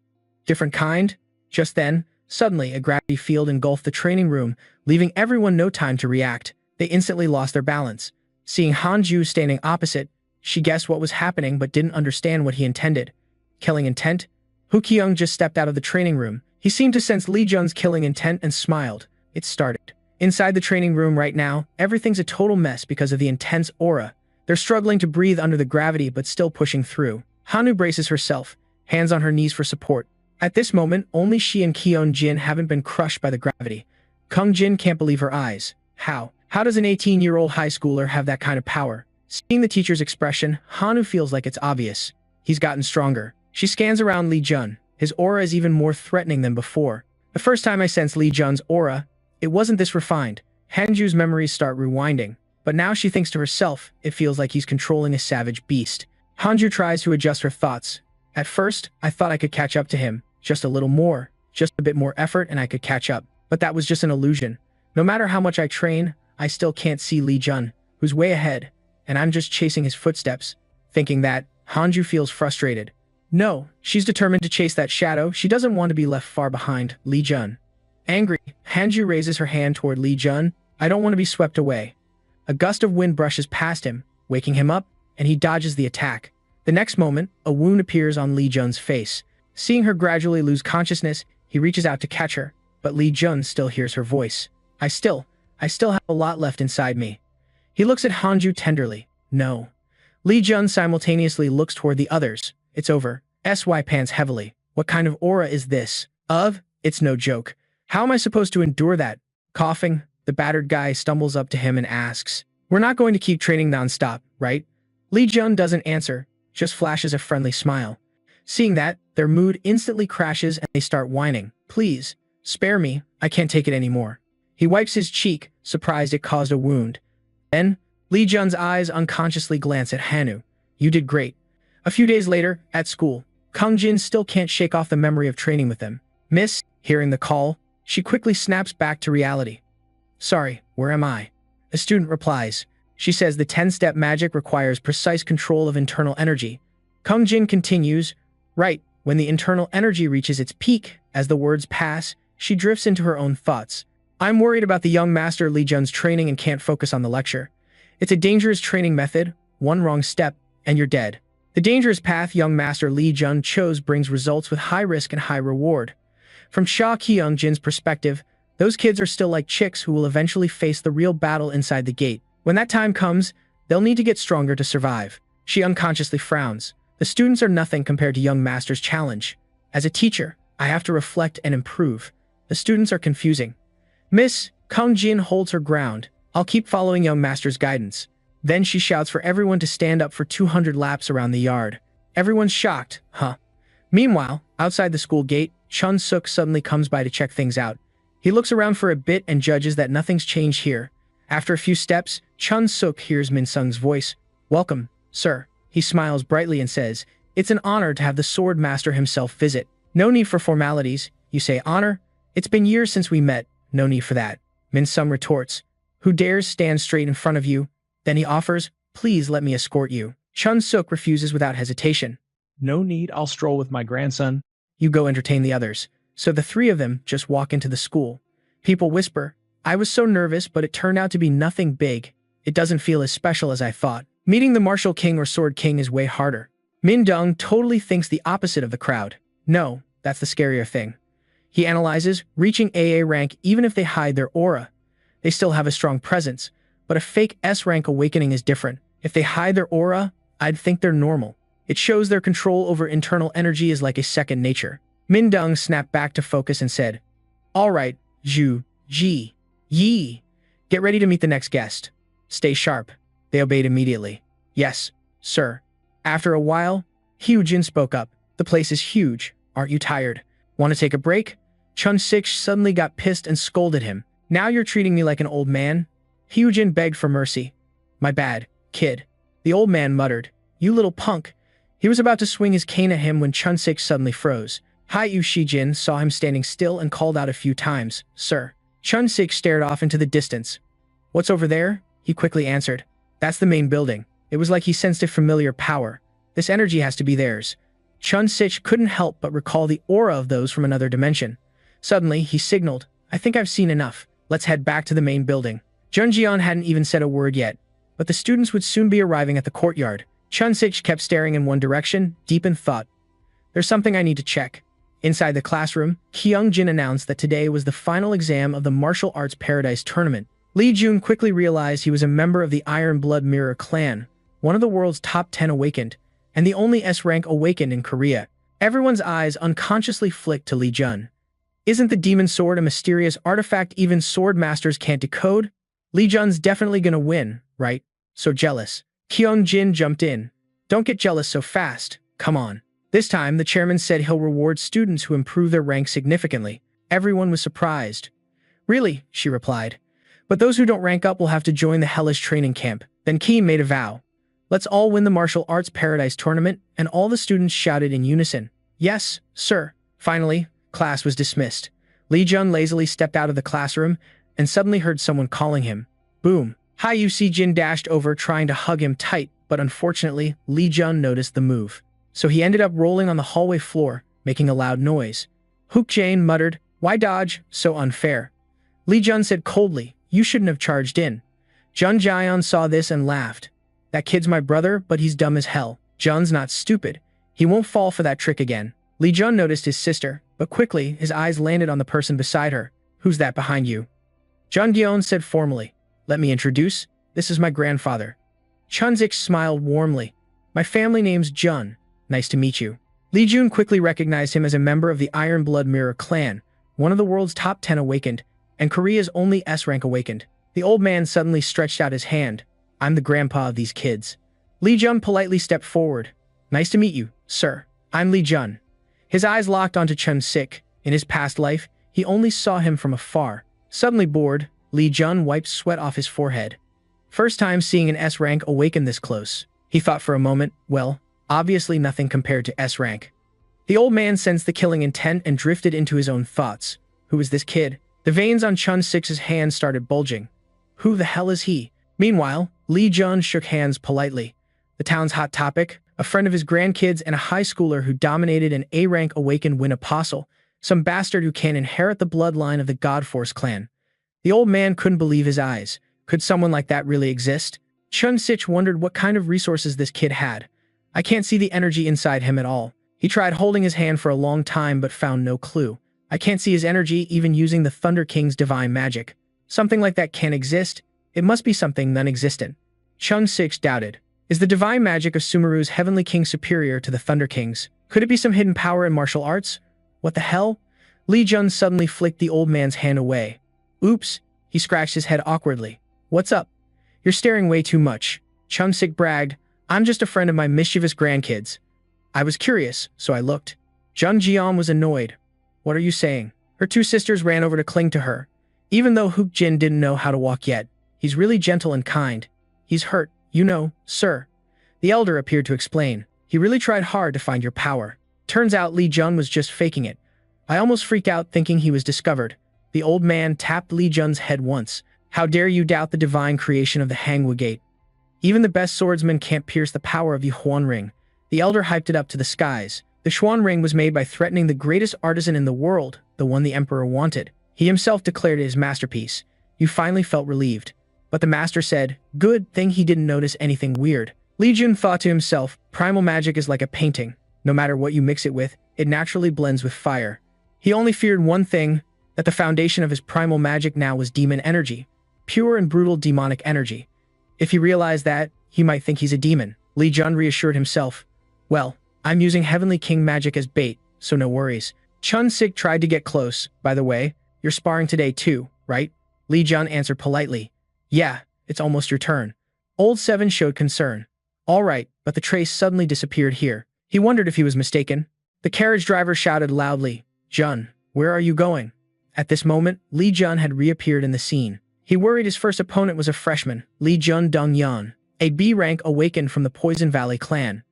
Different kind? Just then, suddenly a gravity field engulfed the training room, leaving everyone no time to react. They instantly lost their balance. Seeing Hanju standing opposite, she guessed what was happening but didn't understand what he intended. Killing intent? Hu Kyung just stepped out of the training room. He seemed to sense Lee Jun's killing intent and smiled. It started. Inside the training room right now, everything's a total mess because of the intense aura. They're struggling to breathe under the gravity but still pushing through. Hanu braces herself, hands on her knees for support. At this moment, only she and Keon Jin haven't been crushed by the gravity. Kung Jin can't believe her eyes. How? How does an 18-year-old high schooler have that kind of power? Seeing the teacher's expression, Hanu feels like it's obvious. He's gotten stronger. She scans around Lee Jun. His aura is even more threatening than before. The first time I sensed Lee Jun's aura, it wasn't this refined. Hanju's memories start rewinding. But now she thinks to herself, it feels like he's controlling a savage beast. Hanju tries to adjust her thoughts. At first, I thought I could catch up to him. Just a little more. Just a bit more effort and I could catch up. But that was just an illusion. No matter how much I train, I still can't see Lee Jun, who's way ahead, and I'm just chasing his footsteps. Thinking that, Hanju feels frustrated. No, she's determined to chase that shadow. She doesn't want to be left far behind. Lee Jun. Angry, Hanju raises her hand toward Lee Jun. I don't want to be swept away. A gust of wind brushes past him, waking him up, and he dodges the attack. The next moment, a wound appears on Lee Jun's face. Seeing her gradually lose consciousness, he reaches out to catch her, but Lee Jun still hears her voice. I still have a lot left inside me. He looks at Hanju tenderly. No. Lee Jun simultaneously looks toward the others. It's over. SY pants heavily. What kind of aura is this? It's no joke. How am I supposed to endure that? Coughing, the battered guy stumbles up to him and asks, We're not going to keep training nonstop, right? Lee Jun doesn't answer, just flashes a friendly smile. Seeing that, their mood instantly crashes and they start whining. Please, spare me, I can't take it anymore. He wipes his cheek, surprised it caused a wound. Then, Lee Jun's eyes unconsciously glance at Hanu. You did great. A few days later, at school, Kung Jin still can't shake off the memory of training with them. Miss, hearing the call, she quickly snaps back to reality. Sorry, where am I? A student replies. She says the 10-step magic requires precise control of internal energy. Kung Jin continues, Right, when the internal energy reaches its peak, as the words pass, she drifts into her own thoughts. I'm worried about the young master Lee Jun's training and can't focus on the lecture. It's a dangerous training method. One wrong step, and you're dead. The dangerous path young master Lee Jun chose brings results with high risk and high reward. From Sha Kyung Jin's perspective, those kids are still like chicks who will eventually face the real battle inside the gate. When that time comes, they'll need to get stronger to survive. She unconsciously frowns. The students are nothing compared to young master's challenge. As a teacher, I have to reflect and improve. The students are confusing. Miss, Kung Jin holds her ground. I'll keep following young master's guidance. Then she shouts for everyone to stand up for 200 laps around the yard. Everyone's shocked, huh? Meanwhile, outside the school gate, Chun Suk suddenly comes by to check things out. He looks around for a bit and judges that nothing's changed here. After a few steps, Chun Suk hears Min Sung's voice. Welcome, sir. He smiles brightly and says, It's an honor to have the sword master himself visit. No need for formalities. You say honor? It's been years since we met. No need for that. Min Sung retorts. Who dares stand straight in front of you? Then he offers, Please let me escort you. Chun Suk refuses without hesitation. No need, I'll stroll with my grandson. You go entertain the others. So the three of them just walk into the school. People whisper, I was so nervous, but it turned out to be nothing big. It doesn't feel as special as I thought. Meeting the Martial King or Sword King is way harder. Min Dung totally thinks the opposite of the crowd. No, that's the scarier thing. He analyzes, reaching AA rank even if they hide their aura. They still have a strong presence, but a fake S rank awakening is different. If they hide their aura, I'd think they're normal. It shows their control over internal energy is like a second nature. Min Dung snapped back to focus and said, All right, Zhu, Ji, Yi. Get ready to meet the next guest. Stay sharp. They obeyed immediately. Yes, sir. After a while, Hyujin spoke up. The place is huge. Aren't you tired? Want to take a break? Chun-sik suddenly got pissed and scolded him. Now you're treating me like an old man? Hyujin begged for mercy. My bad, kid. The old man muttered. You little punk. He was about to swing his cane at him when Chun-sik suddenly froze. Hyu Shijin saw him standing still and called out a few times, Sir. Chun-sik stared off into the distance. What's over there? He quickly answered. That's the main building. It was like he sensed a familiar power. This energy has to be theirs. Chun-sik couldn't help but recall the aura of those from another dimension. Suddenly, he signaled, I think I've seen enough. Let's head back to the main building. Junjian hadn't even said a word yet, but the students would soon be arriving at the courtyard. Chun-sik kept staring in one direction, deep in thought. There's something I need to check. Inside the classroom, Kyung-jin announced that today was the final exam of the Martial Arts Paradise Tournament. Lee Jun quickly realized he was a member of the Iron Blood Mirror clan, one of the world's top 10 awakened, and the only S-rank awakened in Korea. Everyone's eyes unconsciously flicked to Lee Jun. Isn't the demon sword a mysterious artifact even sword masters can't decode? Lee Jun's definitely gonna win, right? So jealous. Kyung-jin jumped in. Don't get jealous so fast. Come on. This time, the chairman said he'll reward students who improve their rank significantly. Everyone was surprised. Really, she replied. But those who don't rank up will have to join the hellish training camp. Then Ki made a vow. Let's all win the Martial Arts Paradise Tournament, and all the students shouted in unison. Yes, sir. Finally, class was dismissed. Lee Jun lazily stepped out of the classroom and suddenly heard someone calling him. Boom. Hyu Si-jin dashed over trying to hug him tight, but unfortunately, Lee Jun noticed the move. So he ended up rolling on the hallway floor, making a loud noise. Hook Jane muttered, Why dodge? So unfair. Lee Jun said coldly, You shouldn't have charged in. Jun Jian saw this and laughed. That kid's my brother, but he's dumb as hell. Jun's not stupid. He won't fall for that trick again. Lee Jun noticed his sister, but quickly his eyes landed on the person beside her. Who's that behind you? Jun Gyeon said formally, Let me introduce. This is my grandfather. Chun-sik smiled warmly. My family name's Jun. Nice to meet you. Lee Jun quickly recognized him as a member of the Iron Blood Mirror clan, one of the world's top 10 awakened, and Korea's only S-rank awakened. The old man suddenly stretched out his hand. I'm the grandpa of these kids. Lee Jun politely stepped forward. Nice to meet you, sir. I'm Lee Jun. His eyes locked onto Chun-sik. In his past life, he only saw him from afar. Suddenly bored, Lee Jun wiped sweat off his forehead. First time seeing an S-rank awaken this close. He thought for a moment, well, obviously nothing compared to S-rank. The old man sensed the killing intent and drifted into his own thoughts. Who is this kid? The veins on Chun-sik's hand started bulging. Who the hell is he? Meanwhile, Lee Jun shook hands politely. The town's hot topic, a friend of his grandkids and a high schooler who dominated an A-rank awakened Win Apostle, some bastard who can inherit the bloodline of the Godforce clan. The old man couldn't believe his eyes. Could someone like that really exist? Chun-sik wondered what kind of resources this kid had. I can't see the energy inside him at all. He tried holding his hand for a long time but found no clue. I can't see his energy even using the Thunder King's divine magic. Something like that can't exist. It must be something non-existent. Chun-sik doubted. Is the divine magic of Sumeru's Heavenly King superior to the Thunder King's? Could it be some hidden power in martial arts? What the hell? Lee Jun suddenly flicked the old man's hand away. Oops, he scratched his head awkwardly. What's up? You're staring way too much. Chun-sik bragged. I'm just a friend of my mischievous grandkids. I was curious, so I looked. Jun Jian was annoyed. What are you saying? Her two sisters ran over to cling to her. Even though Hook Jin didn't know how to walk yet, he's really gentle and kind. He's hurt, you know, sir. The elder appeared to explain. He really tried hard to find your power. Turns out Lee Jun was just faking it. I almost freaked out thinking he was discovered. The old man tapped Lee Jun's head once. How dare you doubt the divine creation of the Hangwa Gate? Even the best swordsman can't pierce the power of the Huan Ring. The elder hyped it up to the skies. The Xuan Ring was made by threatening the greatest artisan in the world, the one the emperor wanted. He himself declared it his masterpiece. You finally felt relieved. But the master said, good thing he didn't notice anything weird. Lee Jun thought to himself, primal magic is like a painting. No matter what you mix it with, it naturally blends with fire. He only feared one thing, that the foundation of his primal magic now was demon energy. Pure and brutal demonic energy. If he realized that, he might think he's a demon. Lee Jun reassured himself. Well, I'm using Heavenly King magic as bait, so no worries. Chun-sik tried to get close. By the way, you're sparring today too, right? Lee Jun answered politely. Yeah, it's almost your turn. Old Seven showed concern. All right, but the trace suddenly disappeared here. He wondered if he was mistaken. The carriage driver shouted loudly, "Jun, where are you going?" At this moment, Lee Jun had reappeared in the scene. He worried his first opponent was a freshman, Lee Jun Dong-yeon, a B rank awakened from the Poison Valley clan.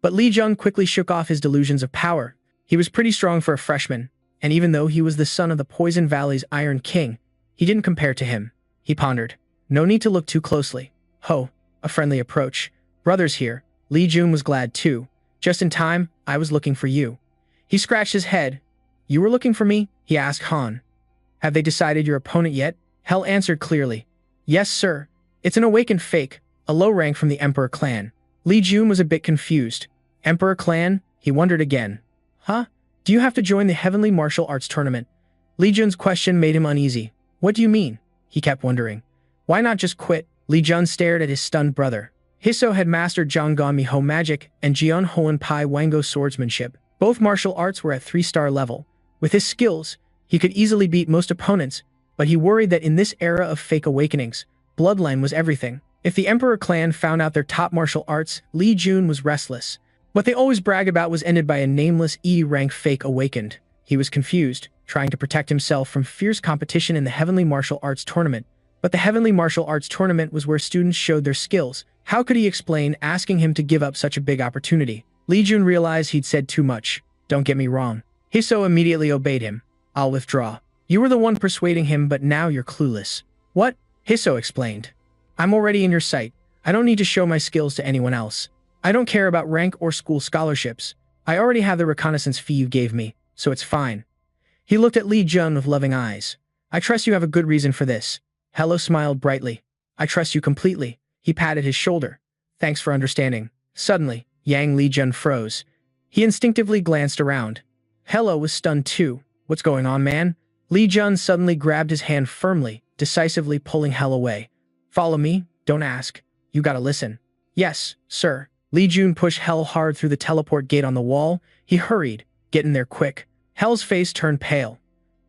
But Lee Jun quickly shook off his delusions of power. He was pretty strong for a freshman, and even though he was the son of the Poison Valley's Iron King, he didn't compare to him. He pondered. No need to look too closely. Ho, a friendly approach. Brothers here. Lee Jun was glad too. Just in time, I was looking for you. He scratched his head. You were looking for me? He asked Han. Have they decided your opponent yet? Hell answered clearly. Yes, sir. It's an awakened fake, a low rank from the Emperor clan. Lee Jun was a bit confused. Emperor clan? He wondered again. Huh? Do you have to join the Heavenly Martial Arts Tournament? Lee Jun's question made him uneasy. What do you mean? He kept wondering. Why not just quit? Lee Jun stared at his stunned brother. Hiso had mastered Zhonggan Miho magic and Jian Hoen Pai Wango swordsmanship. Both martial arts were at 3-star level. With his skills, he could easily beat most opponents, but he worried that in this era of fake awakenings, bloodline was everything. If the Emperor clan found out their top martial arts, Lee Jun was restless. What they always brag about was ended by a nameless E-rank fake awakened. He was confused, trying to protect himself from fierce competition in the Heavenly Martial Arts Tournament. But the Heavenly Martial Arts Tournament was where students showed their skills. How could he explain asking him to give up such a big opportunity? Lee Jun realized he'd said too much. Don't get me wrong. Hiso immediately obeyed him. I'll withdraw. You were the one persuading him, but now you're clueless. What? Hiso explained. I'm already in your sight. I don't need to show my skills to anyone else. I don't care about rank or school scholarships. I already have the reconnaissance fee you gave me, so it's fine. He looked at Lee Jun with loving eyes. I trust you have a good reason for this. Yahello smiled brightly. I trust you completely. He patted his shoulder. Thanks for understanding. Suddenly, Yang Lee Jun froze. He instinctively glanced around. Yahello was stunned too. What's going on, man? Lee Jun suddenly grabbed his hand firmly, decisively pulling Yahello away. Follow me? Don't ask. You gotta listen. Yes, sir. Lee Jun pushed Yahello hard through the teleport gate on the wall. He hurried. Get in there quick. Yahello's face turned pale.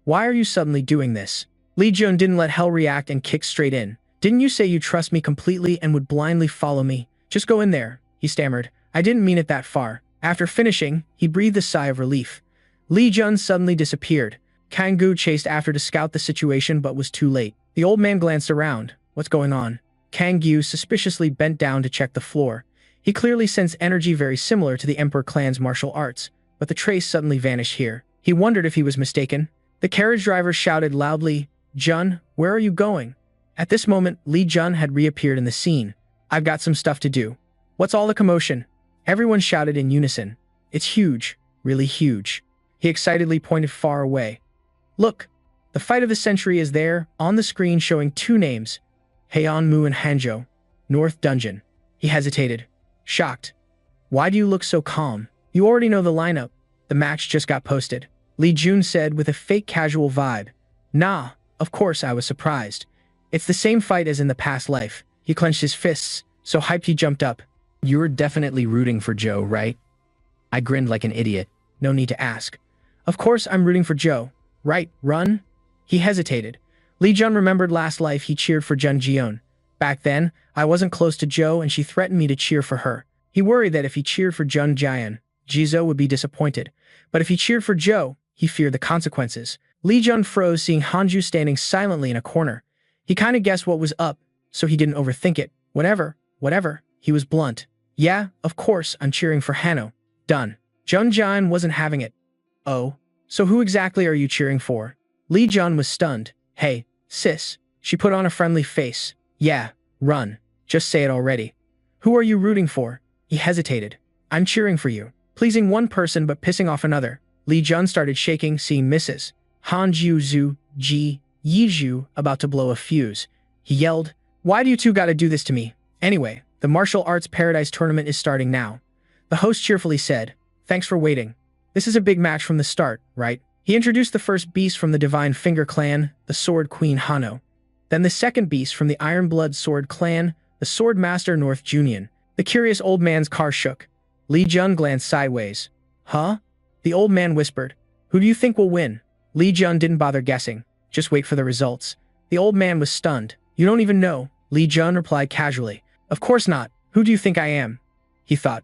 Why are you suddenly doing this? Lee Jun didn't let Yahello react and kicked straight in. Didn't you say you trust me completely and would blindly follow me? Just go in there, he stammered. I didn't mean it that far. After finishing, he breathed a sigh of relief. Lee Jun suddenly disappeared. Kang-gu chased after to scout the situation but was too late. The old man glanced around. What's going on? Kang-gu suspiciously bent down to check the floor. He clearly sensed energy very similar to the Emperor clan's martial arts, but the trace suddenly vanished here. He wondered if he was mistaken. The carriage driver shouted loudly, Jun, where are you going? At this moment, Lee Jun had reappeared in the scene. I've got some stuff to do. What's all the commotion? Everyone shouted in unison. It's huge, really huge. He excitedly pointed far away. Look, the fight of the century is there, on the screen showing 2 names, Heian-mu and Hanzhou. North Dungeon. He hesitated. Shocked. Why do you look so calm? You already know the lineup. The match just got posted. Lee Jun said with a fake casual vibe. Nah, of course I was surprised. It's the same fight as in the past life. He clenched his fists, so hyped he jumped up. You're definitely rooting for Joe, right? I grinned like an idiot. No need to ask. Of course I'm rooting for Joe. Right, run? He hesitated. Lee Jun remembered last life he cheered for Jun Jion. Back then, I wasn't close to Joe and she threatened me to cheer for her. He worried that if he cheered for Jun Jian, Jizo would be disappointed. But if he cheered for Joe, he feared the consequences. Lee Jun froze seeing Hanzhou standing silently in a corner. He kinda guessed what was up, so he didn't overthink it. Whatever. He was blunt. Yeah, of course, I'm cheering for Hanno. Done. Jun Jian wasn't having it. Oh, so who exactly are you cheering for? Lee Jun was stunned. Hey, sis. She put on a friendly face. Yeah, run. Just say it already. Who are you rooting for? He hesitated. I'm cheering for you. Pleasing one person but pissing off another. Lee Jun started shaking, seeing Mrs. Hanzhou Zhu Ji Yizhu about to blow a fuse. He yelled, Why do you two gotta do this to me? Anyway, the Martial Arts Paradise Tournament is starting now. The host cheerfully said, Thanks for waiting. This is a big match from the start, right? He introduced the first beast from the Divine Finger clan, the Sword Queen Hanno. Then the second beast from the Iron Blood Sword clan, the Sword Master North Junion. The curious old man's car shook. Lee Jun glanced sideways. Huh? The old man whispered. Who do you think will win? Lee Jun didn't bother guessing. Just wait for the results. The old man was stunned. You don't even know, Lee Jun replied casually. Of course not. Who do you think I am? he thought.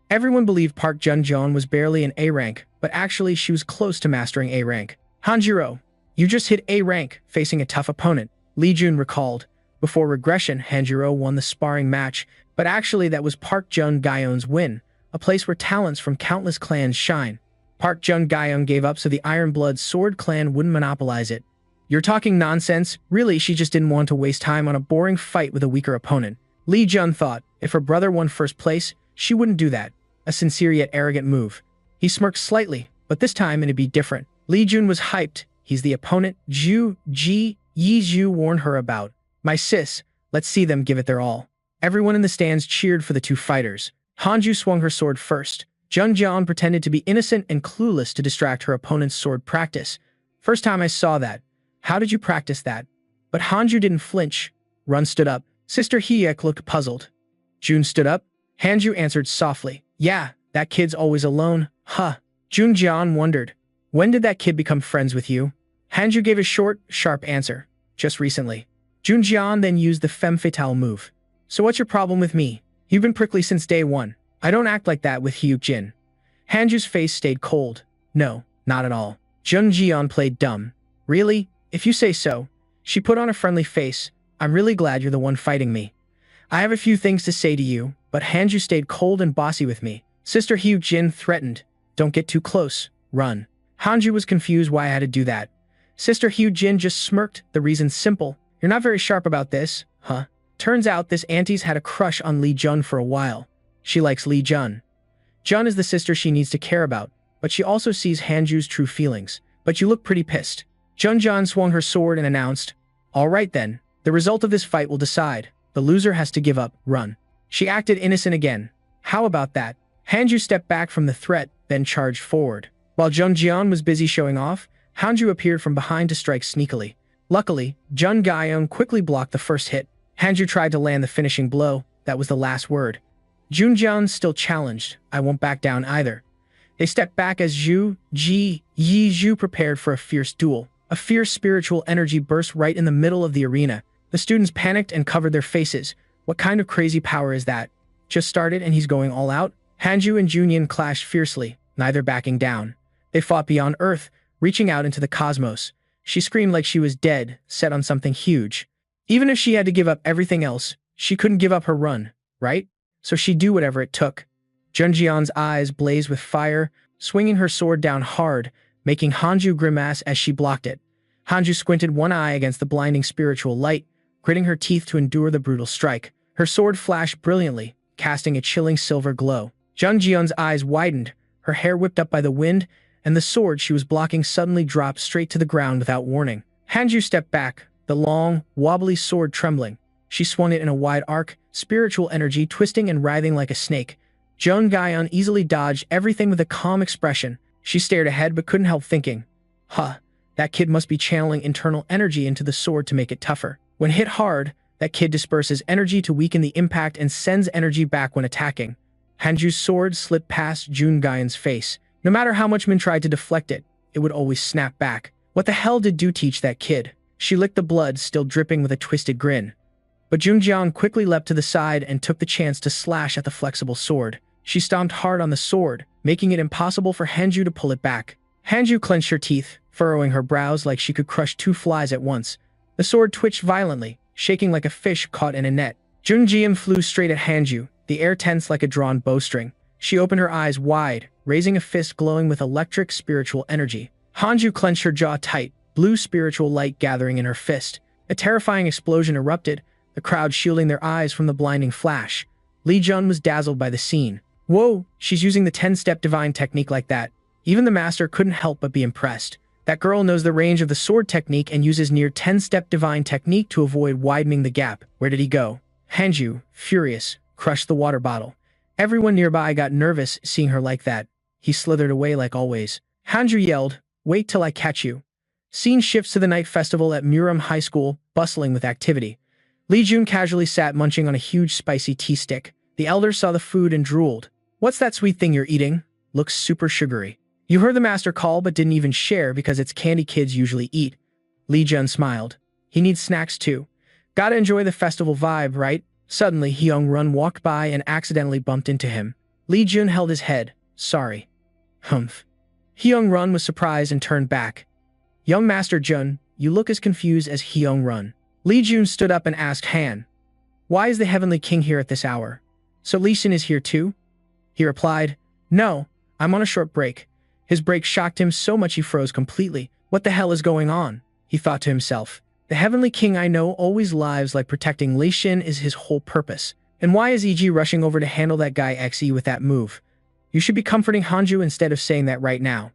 Everyone believed Park Jun-jeon was barely an A rank, but actually she was close to mastering A rank. Hanjiro, you just hit A rank, facing a tough opponent, Lee Jun recalled. Before regression, Hanjiro won the sparring match, but actually that was Park Jun-gyeon's win, a place where talents from countless clans shine. Park Jun-gyeon gave up so the Iron Blood Sword clan wouldn't monopolize it. You're talking nonsense. Really, she just didn't want to waste time on a boring fight with a weaker opponent. Lee Jun thought, if her brother won first place, she wouldn't do that. A sincere yet arrogant move. He smirked slightly, but this time it'd be different. Lee Jun was hyped. He's the opponent Yi Zhu warned her about. My sis, let's see them give it their all. Everyone in the stands cheered for the two fighters. Hanju swung her sword first. Jun-jeon pretended to be innocent and clueless to distract her opponent's sword practice. First time I saw that. How did you practice that? But Hanju didn't flinch. Run stood up. Sister Hyek looked puzzled. Jun stood up. Hanju answered softly. Yeah, that kid's always alone. Huh. Jun-jeon wondered. When did that kid become friends with you? Hanju gave a short, sharp answer. Just recently. Jun-jeon then used the femme fatale move. So what's your problem with me? You've been prickly since day one. I don't act like that with Hyuk-jin. Hanju's face stayed cold. No, not at all. Jun-jeon played dumb. Really? If you say so. She put on a friendly face. I'm really glad you're the one fighting me. I have a few things to say to you, but Hanju stayed cold and bossy with me. Sister Hyuk-jin threatened. Don't get too close. Run. Hanju was confused why I had to do that. Sister Hyuk-jin just smirked. The reason's simple. You're not very sharp about this, huh? Turns out this auntie's had a crush on Lee Jun for a while. She likes Lee Jun. Jun is the sister she needs to care about, but she also sees Hanju's true feelings. But you look pretty pissed. Jun-jeon swung her sword and announced, all right then, the result of this fight will decide. The loser has to give up. Run. She acted innocent again. How about that? Hanju stepped back from the threat, then charged forward. While Jun-jeon was busy showing off, Hanju appeared from behind to strike sneakily. Luckily, Jun-gyeon quickly blocked the first hit. Hanju tried to land the finishing blow. That was the last word. Jun-jeon still challenged. I won't back down either. They stepped back as Yi Zhu prepared for a fierce duel. A fierce spiritual energy burst right in the middle of the arena. The students panicked and covered their faces. What kind of crazy power is that? Just started and he's going all out? Hanju and Junyin clashed fiercely, neither backing down. They fought beyond Earth, reaching out into the cosmos. She screamed like she was dead, set on something huge. Even if she had to give up everything else, she couldn't give up her run, right? So she'd do whatever it took. Jun-jeon's eyes blazed with fire, swinging her sword down hard, making Hanju grimace as she blocked it. Hanju squinted one eye against the blinding spiritual light, gritting her teeth to endure the brutal strike. Her sword flashed brilliantly, casting a chilling silver glow. Jun-jeon's eyes widened, her hair whipped up by the wind, and the sword she was blocking suddenly dropped straight to the ground without warning. Hanju stepped back, the long, wobbly sword trembling. She swung it in a wide arc, spiritual energy twisting and writhing like a snake. Jun-gyeon easily dodged everything with a calm expression. She stared ahead but couldn't help thinking, huh, that kid must be channeling internal energy into the sword to make it tougher. When hit hard, that kid disperses energy to weaken the impact and sends energy back when attacking. Hanju's sword slipped past Jun-gyeon's face. No matter how much Min tried to deflect it, it would always snap back. What the hell did Du teach that kid? She licked the blood, still dripping with a twisted grin. But Jun-jeon quickly leapt to the side and took the chance to slash at the flexible sword. She stomped hard on the sword, making it impossible for Hanju to pull it back. Hanju clenched her teeth, furrowing her brows like she could crush two flies at once. The sword twitched violently, shaking like a fish caught in a net. Jun-jeon flew straight at Hanju, the air tense like a drawn bowstring. She opened her eyes wide, raising a fist glowing with electric spiritual energy. Hanju clenched her jaw tight, blue spiritual light gathering in her fist. A terrifying explosion erupted, the crowd shielding their eyes from the blinding flash. Lee Jun was dazzled by the scene. Whoa, she's using the 10-step divine technique like that. Even the master couldn't help but be impressed. That girl knows the range of the sword technique and uses near 10-step divine technique to avoid widening the gap. Where did he go? Hanju, furious, crushed the water bottle. Everyone nearby got nervous seeing her like that. He slithered away like always. Hanju yelled, wait till I catch you. Scene shifts to the night festival at Muram High School, bustling with activity. Lee Jun casually sat munching on a huge spicy tea stick. The elder saw the food and drooled. What's that sweet thing you're eating? Looks super sugary. You heard the master call but didn't even share because it's candy kids usually eat. Lee Jun smiled. He needs snacks too. Gotta enjoy the festival vibe, right? Suddenly, Hyung-run walked by and accidentally bumped into him. Lee Jun held his head. Sorry. Humph. Hyung-run was surprised and turned back. Young Master Jun, you look as confused as Hyung-run. Lee Jun stood up and asked Han. Why is the Heavenly King here at this hour? So Lee Sin is here too? He replied, No, I'm on a short break. His break shocked him so much he froze completely. What the hell is going on? He thought to himself. The Heavenly King I know always lives like protecting Lee Sin is his whole purpose. And why is EG rushing over to handle that guy XE with that move? You should be comforting Hanju instead of saying that right now.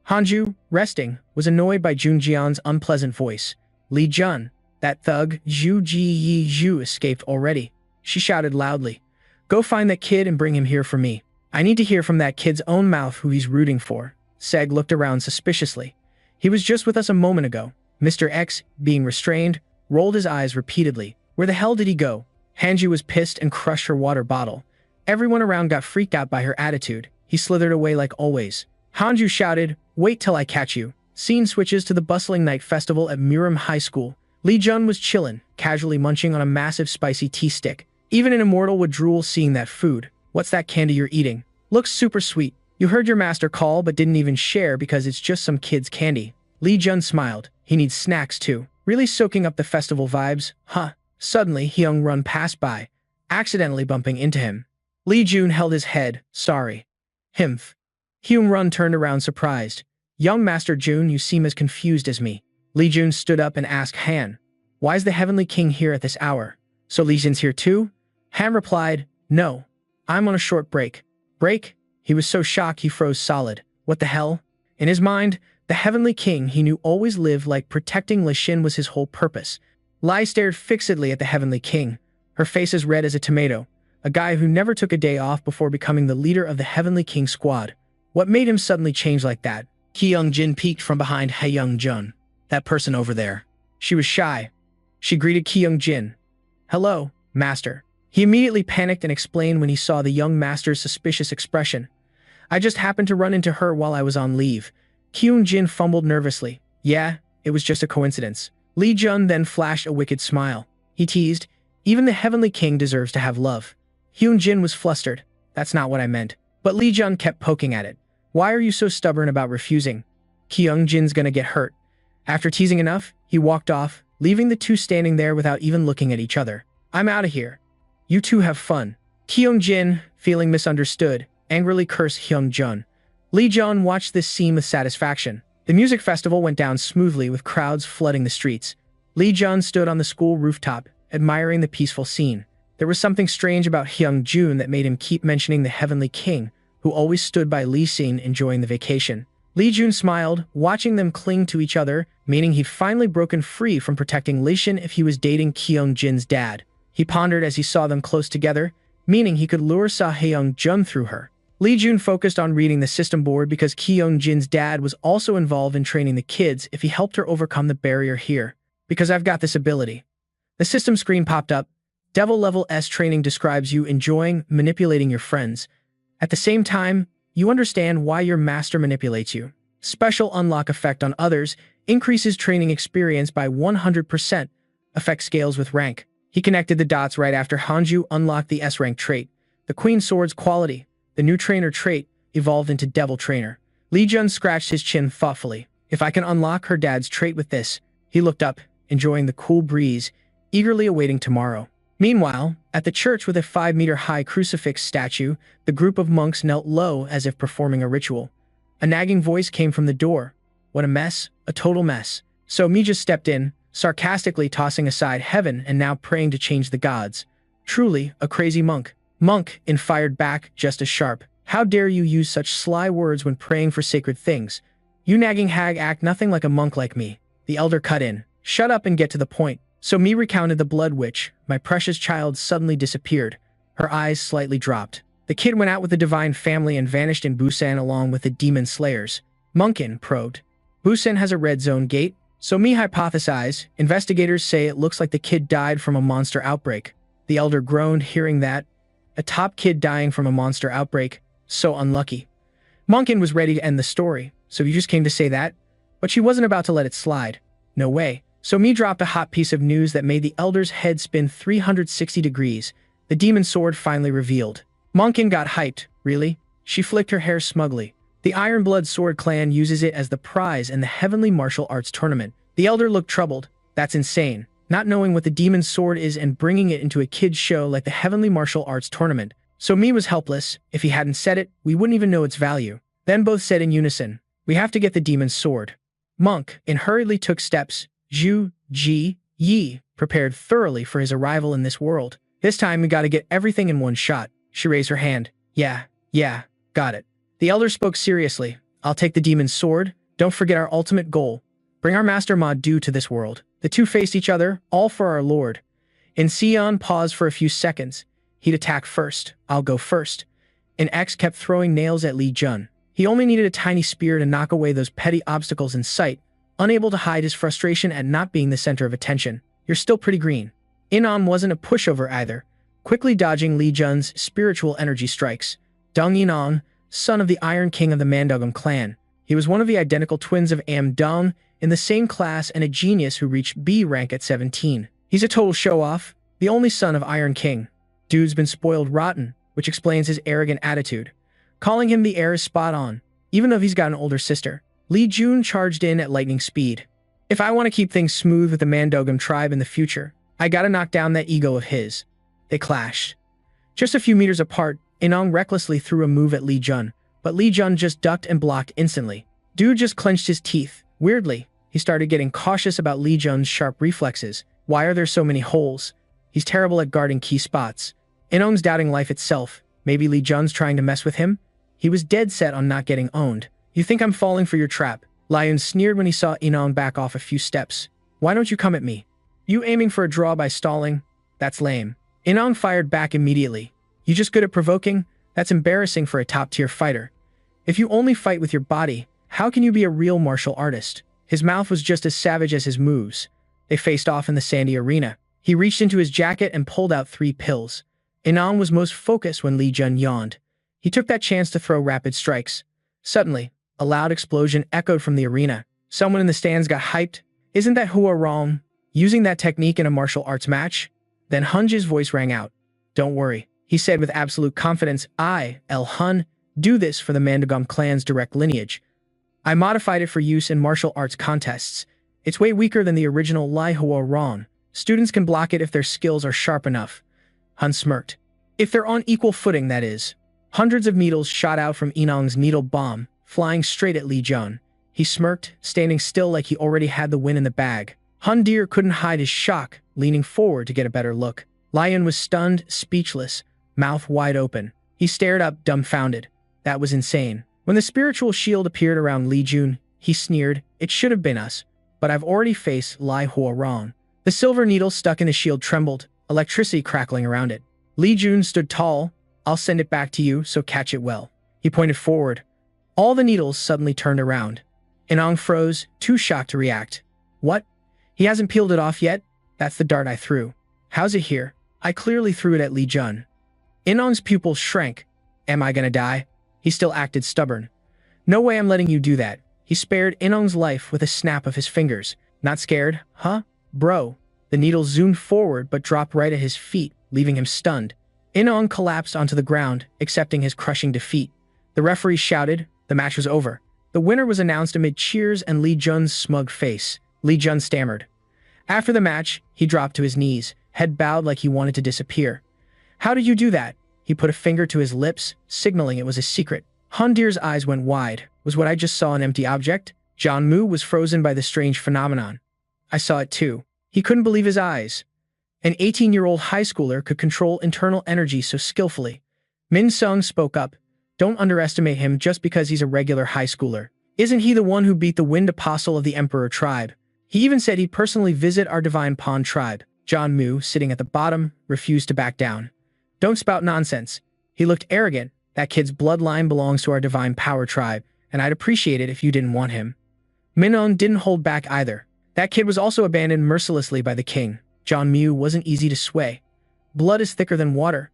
Hanju, resting, was annoyed by Jun Jian's unpleasant voice. Lee Jun, that thug, Zhu Ji Yi Zhu escaped already. She shouted loudly. Go find that kid and bring him here for me. I need to hear from that kid's own mouth who he's rooting for. Seg looked around suspiciously. He was just with us a moment ago. Mr. X, being restrained, rolled his eyes repeatedly. Where the hell did he go? Hanju was pissed and crushed her water bottle. Everyone around got freaked out by her attitude. He slithered away like always. Hanju shouted, Wait till I catch you. Scene switches to the bustling night festival at Murim High School. Lee Jun was chillin', casually munching on a massive spicy tea stick. Even an immortal would drool seeing that food. What's that candy you're eating? Looks super sweet. You heard your master call but didn't even share because it's just some kid's candy. Lee Jun smiled. He needs snacks too. Really soaking up the festival vibes, huh? Suddenly, Hyung-run passed by, accidentally bumping into him. Lee Jun held his head. Sorry. Himph. Hyung-run turned around surprised. Young Master Jun, you seem as confused as me. Lee Jun stood up and asked Han. Why is the Heavenly King here at this hour? So Lee Jin's here too? Han replied, No. I'm on a short break. Break? He was so shocked he froze solid. What the hell? In his mind, the Heavenly King he knew always lived like protecting Lee Sin was his whole purpose. Lai stared fixedly at the Heavenly King, her face as red as a tomato, a guy who never took a day off before becoming the leader of the Heavenly King squad. What made him suddenly change like that? Kyung-jin peeked from behind Hyung-jun. That person over there. She was shy. She greeted Kyung-jin. Hello, Master. He immediately panicked and explained when he saw the young master's suspicious expression. I just happened to run into her while I was on leave. Kyung-jin fumbled nervously. Yeah, it was just a coincidence. Lee Jun then flashed a wicked smile. He teased, even the Heavenly King deserves to have love. Hyun-jin was flustered. That's not what I meant. But Lee Jun kept poking at it. Why are you so stubborn about refusing? Kyung-jin's gonna get hurt. After teasing enough, he walked off, leaving the two standing there without even looking at each other. I'm out of here. You two have fun. Kyung-jin, feeling misunderstood, angrily cursed Hyung-jun. Lee Jun watched this scene with satisfaction. The music festival went down smoothly with crowds flooding the streets. Lee Jun stood on the school rooftop, admiring the peaceful scene. There was something strange about Hyung-jun that made him keep mentioning the Heavenly King, who always stood by Lee Sin enjoying the vacation. Lee Jun smiled, watching them cling to each other, meaning he'd finally broken free from protecting Lee Sin if he was dating Kyung-jin's dad. He pondered as he saw them close together, meaning he could lure Hyung-jun through her. Lee Jun focused on reading the system board because Kyung-jin's dad was also involved in training the kids if he helped her overcome the barrier here. Because I've got this ability. The system screen popped up. Devil Level S training describes you enjoying manipulating your friends. At the same time, you understand why your master manipulates you. Special unlock effect on others increases training experience by 100%. Effect scales with rank. He connected the dots right after Hanju unlocked the S-rank trait. The Queen Sword's quality, the new trainer trait, evolved into Devil Trainer. Lee Jun scratched his chin thoughtfully. If I can unlock her dad's trait with this. He looked up, enjoying the cool breeze, eagerly awaiting tomorrow. Meanwhile, at the church with a 5-meter-high crucifix statue, the group of monks knelt low as if performing a ritual. A nagging voice came from the door. What a mess, a total mess. So me just stepped in, sarcastically tossing aside heaven and now praying to change the gods. Truly, a crazy monk. Monk, fired back, just as sharp. How dare you use such sly words when praying for sacred things? You nagging hag act nothing like a monk like me. The elder cut in. Shut up and get to the point. So me recounted the blood which, my precious child suddenly disappeared. Her eyes slightly dropped. The kid went out with the divine family and vanished in Busan along with the demon slayers. Monkin probed. Busan has a red zone gate, so me hypothesize, investigators say it looks like the kid died from a monster outbreak. The elder groaned hearing that. A top kid dying from a monster outbreak. So unlucky. Monkin was ready to end the story, so you just came to say that? But she wasn't about to let it slide. No way. So me dropped a hot piece of news that made the elder's head spin 360 degrees. The demon sword finally revealed. Monkin got hyped. Really? She flicked her hair smugly. The Ironblood Sword clan uses it as the prize in the Heavenly Martial Arts Tournament. The elder looked troubled. That's insane. Not knowing what the demon sword is and bringing it into a kid's show like the Heavenly Martial Arts Tournament. So me was helpless. If he hadn't said it, we wouldn't even know its value. Then both said in unison, "We have to get the demon's sword." Monk, hurriedly took steps. Zhu, Ji, Yi, prepared thoroughly for his arrival in this world. This time we gotta get everything in one shot. She raised her hand. Yeah, got it. The elder spoke seriously. I'll take the demon's sword. Don't forget our ultimate goal. Bring our master Ma Du to this world. The two faced each other, all for our lord. In Sion paused for a few seconds. He'd attack first. I'll go first. And X kept throwing nails at Li Jun. He only needed a tiny spear to knock away those petty obstacles in sight, unable to hide his frustration at not being the center of attention. You're still pretty green. Inon wasn't a pushover either, quickly dodging Li Jun's spiritual energy strikes. Dong Inon, son of the Iron King of the Mandogam clan. He was one of the identical twins of Am Dong, in the same class and a genius who reached B rank at 17. He's a total show-off, the only son of Iron King. Dude's been spoiled rotten, which explains his arrogant attitude. Calling him the heir is spot on, even though he's got an older sister. Li Jun charged in at lightning speed. If I want to keep things smooth with the Mandogam tribe in the future, I gotta knock down that ego of his. They clashed. Just a few meters apart, Inong recklessly threw a move at Li Jun, but Li Jun just ducked and blocked instantly. Dude just clenched his teeth. Weirdly, he started getting cautious about Li Jun's sharp reflexes. Why are there so many holes? He's terrible at guarding key spots. Inong's doubting life itself. Maybe Li Jun's trying to mess with him? He was dead set on not getting owned. You think I'm falling for your trap? Lion sneered when he saw Inong back off a few steps. Why don't you come at me? You aiming for a draw by stalling? That's lame. Inong fired back immediately. You just good at provoking? That's embarrassing for a top-tier fighter. If you only fight with your body, how can you be a real martial artist? His mouth was just as savage as his moves. They faced off in the sandy arena. He reached into his jacket and pulled out 3 pills. Inong was most focused when Li Jun yawned. He took that chance to throw rapid strikes. Suddenly, a loud explosion echoed from the arena. Someone in the stands got hyped. Isn't that Hua Rong using that technique in a martial arts match? Then Hun's voice rang out. Don't worry, he said with absolute confidence. I, El Hun, do this for the Mandogam clan's direct lineage. I modified it for use in martial arts contests. It's way weaker than the original Lai Hua Rong. Students can block it if their skills are sharp enough. Hun smirked. If they're on equal footing, that is. Hundreds of needles shot out from Inong's needle bomb, flying straight at Li Jun. He smirked, standing still like he already had the win in the bag. Hun Deer couldn't hide his shock, leaning forward to get a better look. Lion was stunned, speechless, mouth wide open. He stared up, dumbfounded. That was insane. When the spiritual shield appeared around Li Jun, he sneered, "It should have been us, but I've already faced Lai Hua Rong." The silver needle stuck in his shield trembled, electricity crackling around it. Li Jun stood tall. I'll send it back to you, so catch it well. He pointed forward. All the needles suddenly turned around. Inong froze, too shocked to react. What? He hasn't peeled it off yet? That's the dart I threw. How's it here? I clearly threw it at Li Jun. Inong's pupils shrank. Am I gonna die? He still acted stubborn. No way I'm letting you do that. He spared Inong's life with a snap of his fingers. Not scared, huh? Bro. The needle zoomed forward but dropped right at his feet, leaving him stunned. Inong collapsed onto the ground, accepting his crushing defeat. The referee shouted. The match was over. The winner was announced amid cheers and Li Jun's smug face. Li Jun stammered. After the match, he dropped to his knees, head bowed like he wanted to disappear. How did you do that? He put a finger to his lips, signaling it was a secret. Han Deer's eyes went wide. Was what I just saw an empty object? John Mu was frozen by the strange phenomenon. I saw it too. He couldn't believe his eyes. An 18-year-old high schooler could control internal energy so skillfully. Min Sung spoke up. Don't underestimate him just because he's a regular high schooler. Isn't he the one who beat the Wind Apostle of the Emperor tribe? He even said he'd personally visit our Divine Pawn tribe. John Mu, sitting at the bottom, refused to back down. Don't spout nonsense. He looked arrogant. That kid's bloodline belongs to our Divine Power tribe, and I'd appreciate it if you didn't want him. Minon didn't hold back either. That kid was also abandoned mercilessly by the king. John Mu wasn't easy to sway. Blood is thicker than water.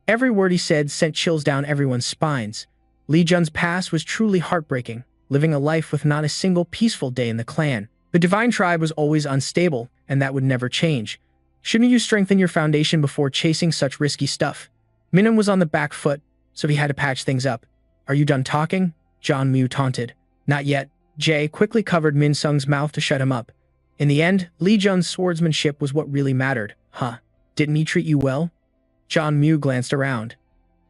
Every word he said sent chills down everyone's spines. Li Jun's past was truly heartbreaking, living a life with not a single peaceful day in the clan. The Divine Tribe was always unstable, and that would never change. Shouldn't you strengthen your foundation before chasing such risky stuff? Minhwa was on the back foot, so he had to patch things up. Are you done talking? John Mu taunted. Not yet. Jay quickly covered Min Sung's mouth to shut him up. In the end, Li Jun's swordsmanship was what really mattered. Huh? Didn't he treat you well? John Mu glanced around.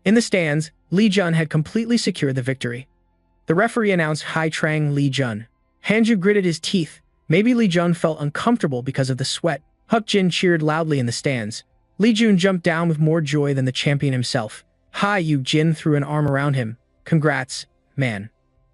In the stands, Li Jun had completely secured the victory. The referee announced Hai Trang Li Jun. Hanju gritted his teeth. Maybe Li Jun felt uncomfortable because of the sweat. Huck Jin cheered loudly in the stands. Li Jun jumped down with more joy than the champion himself. Hai Yu Jin threw an arm around him. Congrats, man.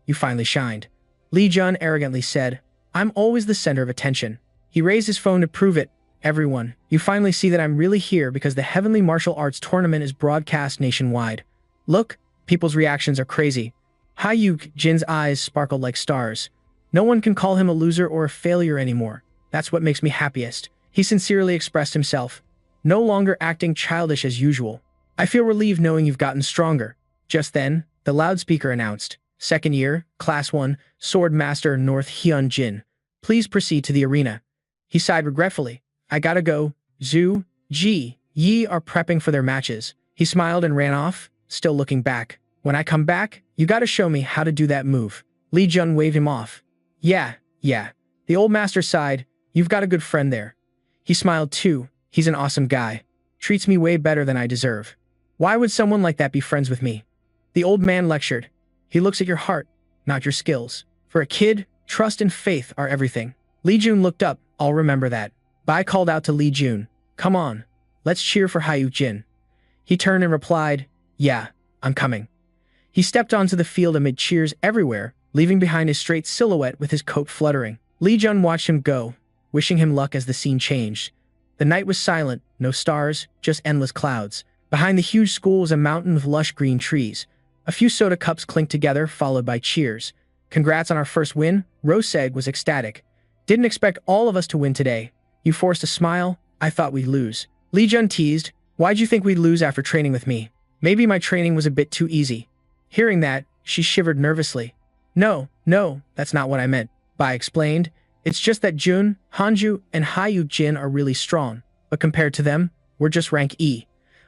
You finally shined. Li Jun arrogantly said, I'm always the center of attention. He raised his phone to prove it. Everyone, you finally see that I'm really here because the Heavenly Martial Arts Tournament is broadcast nationwide. Look, people's reactions are crazy. Hai Yu Jin's eyes sparkled like stars. No one can call him a loser or a failure anymore. That's what makes me happiest. He sincerely expressed himself. No longer acting childish as usual. I feel relieved knowing you've gotten stronger. Just then, the loudspeaker announced, Second year, Class 1, Sword Master North Hyun Jin. Please proceed to the arena. He sighed regretfully. I gotta go. Zhu, Ji, Yi are prepping for their matches. He smiled and ran off, still looking back. When I come back, you gotta show me how to do that move. Li Jun waved him off. Yeah. The old master sighed. You've got a good friend there. He smiled too. He's an awesome guy. Treats me way better than I deserve. Why would someone like that be friends with me? The old man lectured. He looks at your heart, not your skills. For a kid, trust and faith are everything. Li Jun looked up. I'll remember that. Bai called out to Li Jun. Come on. Let's cheer for Hai Yu Jin. He turned and replied, Yeah, I'm coming. He stepped onto the field amid cheers everywhere, leaving behind his straight silhouette with his coat fluttering. Li Jun watched him go, wishing him luck as the scene changed. The night was silent, no stars, just endless clouds. Behind the huge school was a mountain with lush green trees. A few soda cups clinked together, followed by cheers. Congrats on our first win, Roseg was ecstatic. Didn't expect all of us to win today. You forced a smile. I thought we'd lose. Li Jun teased. Why'd you think we'd lose after training with me? Maybe my training was a bit too easy. Hearing that, she shivered nervously. No, that's not what I meant. Bai explained. It's just that Jun, Hanju, and Hai Yu Jin are really strong. But compared to them, we're just rank E.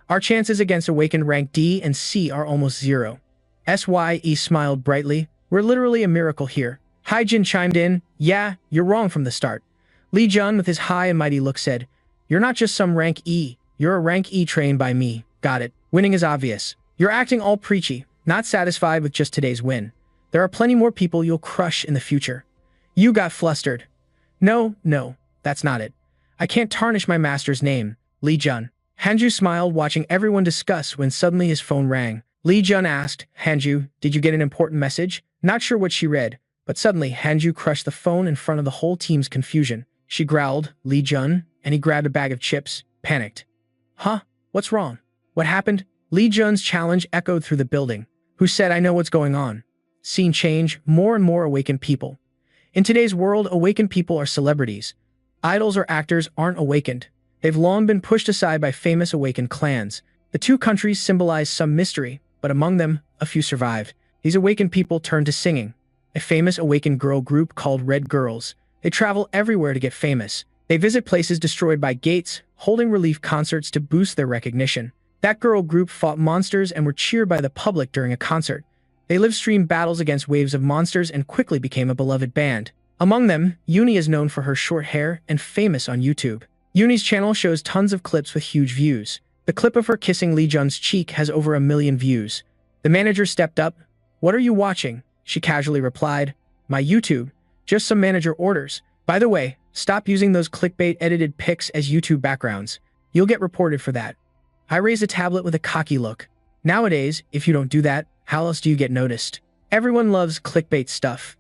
Our chances against awakened rank D and C are almost zero. SYE smiled brightly. We're literally a miracle here. Hai Jin chimed in. Yeah, you're wrong from the start. Li Jun, with his high and mighty look, said, You're not just some rank E. You're a rank E trained by me. Got it. Winning is obvious. You're acting all preachy, not satisfied with just today's win. There are plenty more people you'll crush in the future. You got flustered. No, that's not it. I can't tarnish my master's name. Li Jun. Hanju smiled, watching everyone discuss when suddenly his phone rang. Li Jun asked, Hanju, did you get an important message? Not sure what she read, but suddenly Hanju crushed the phone in front of the whole team's confusion. She growled, Li Jun, and he grabbed a bag of chips, panicked. Huh? What's wrong? What happened? Li Jun's challenge echoed through the building. Who said I know what's going on? Scene change, more and more awakened people. In today's world, awakened people are celebrities. Idols or actors aren't awakened. They've long been pushed aside by famous awakened clans. The two countries symbolize some mystery, but among them, a few survived. These awakened people turned to singing. A famous awakened girl group called Red Girls. They travel everywhere to get famous. They visit places destroyed by gates, holding relief concerts to boost their recognition. That girl group fought monsters and were cheered by the public during a concert. They live-streamed battles against waves of monsters and quickly became a beloved band. Among them, Uni is known for her short hair and famous on YouTube. Uni's channel shows tons of clips with huge views. The clip of her kissing Li Jun's cheek has over 1 million views. The manager stepped up. What are you watching? She casually replied. My YouTube. Just some manager orders. By the way, stop using those clickbait-edited pics as YouTube backgrounds. You'll get reported for that. I raised a tablet with a cocky look. Nowadays, if you don't do that, how else do you get noticed? Everyone loves clickbait stuff.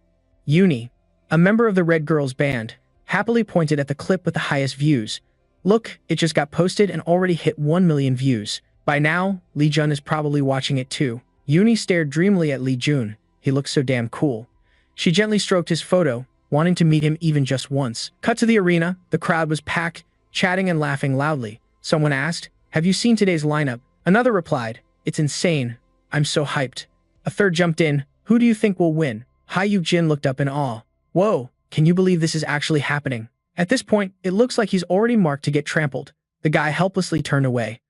Uni, a member of the Red Girls band, happily pointed at the clip with the highest views. Look, it just got posted and already hit 1 million views. By now, Li Jun is probably watching it too. Uni stared dreamily at Li Jun. He looked so damn cool. She gently stroked his photo, wanting to meet him even just once. Cut to the arena. The crowd was packed, chatting and laughing loudly. Someone asked, Have you seen today's lineup? Another replied, It's insane. I'm so hyped. A third jumped in. Who do you think will win? Hai Yu Jin looked up in awe. Whoa, Can you believe this is actually happening? At this point, it looks like he's already marked to get trampled. The guy helplessly turned away.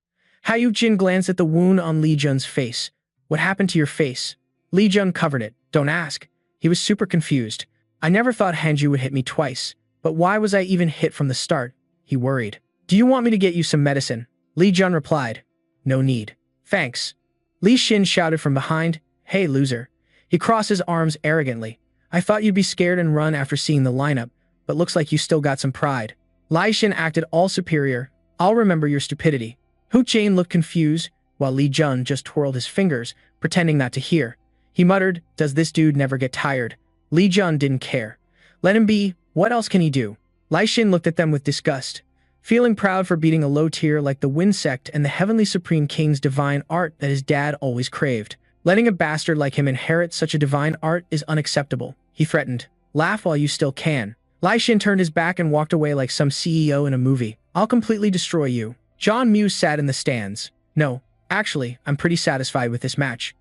Hao Jin glanced at the wound on Li Jun's face. What happened to your face? Li Jun covered it. Don't ask. He was super confused. I never thought Hanju would hit me twice. But why was I even hit from the start? He worried. Do you want me to get you some medicine? Li Jun replied. No need. Thanks. Li Xin shouted from behind. Hey, loser. He crossed his arms arrogantly. I thought you'd be scared and run after seeing the lineup, but looks like you still got some pride. Li Xin acted all superior. I'll remember your stupidity. Hu Jane looked confused, while Li Jun just twirled his fingers, pretending not to hear. He muttered, does this dude never get tired? Li Jun didn't care. Let him be. What else can he do? Li Xin looked at them with disgust. Feeling proud for beating a low tier like the Wind Sect and the Heavenly Supreme King's divine art that his dad always craved. Letting a bastard like him inherit such a divine art is unacceptable, he threatened. Laugh while you still can. Li Xin turned his back and walked away like some CEO in a movie. I'll completely destroy you. John Mew sat in the stands. No, actually, I'm pretty satisfied with this match.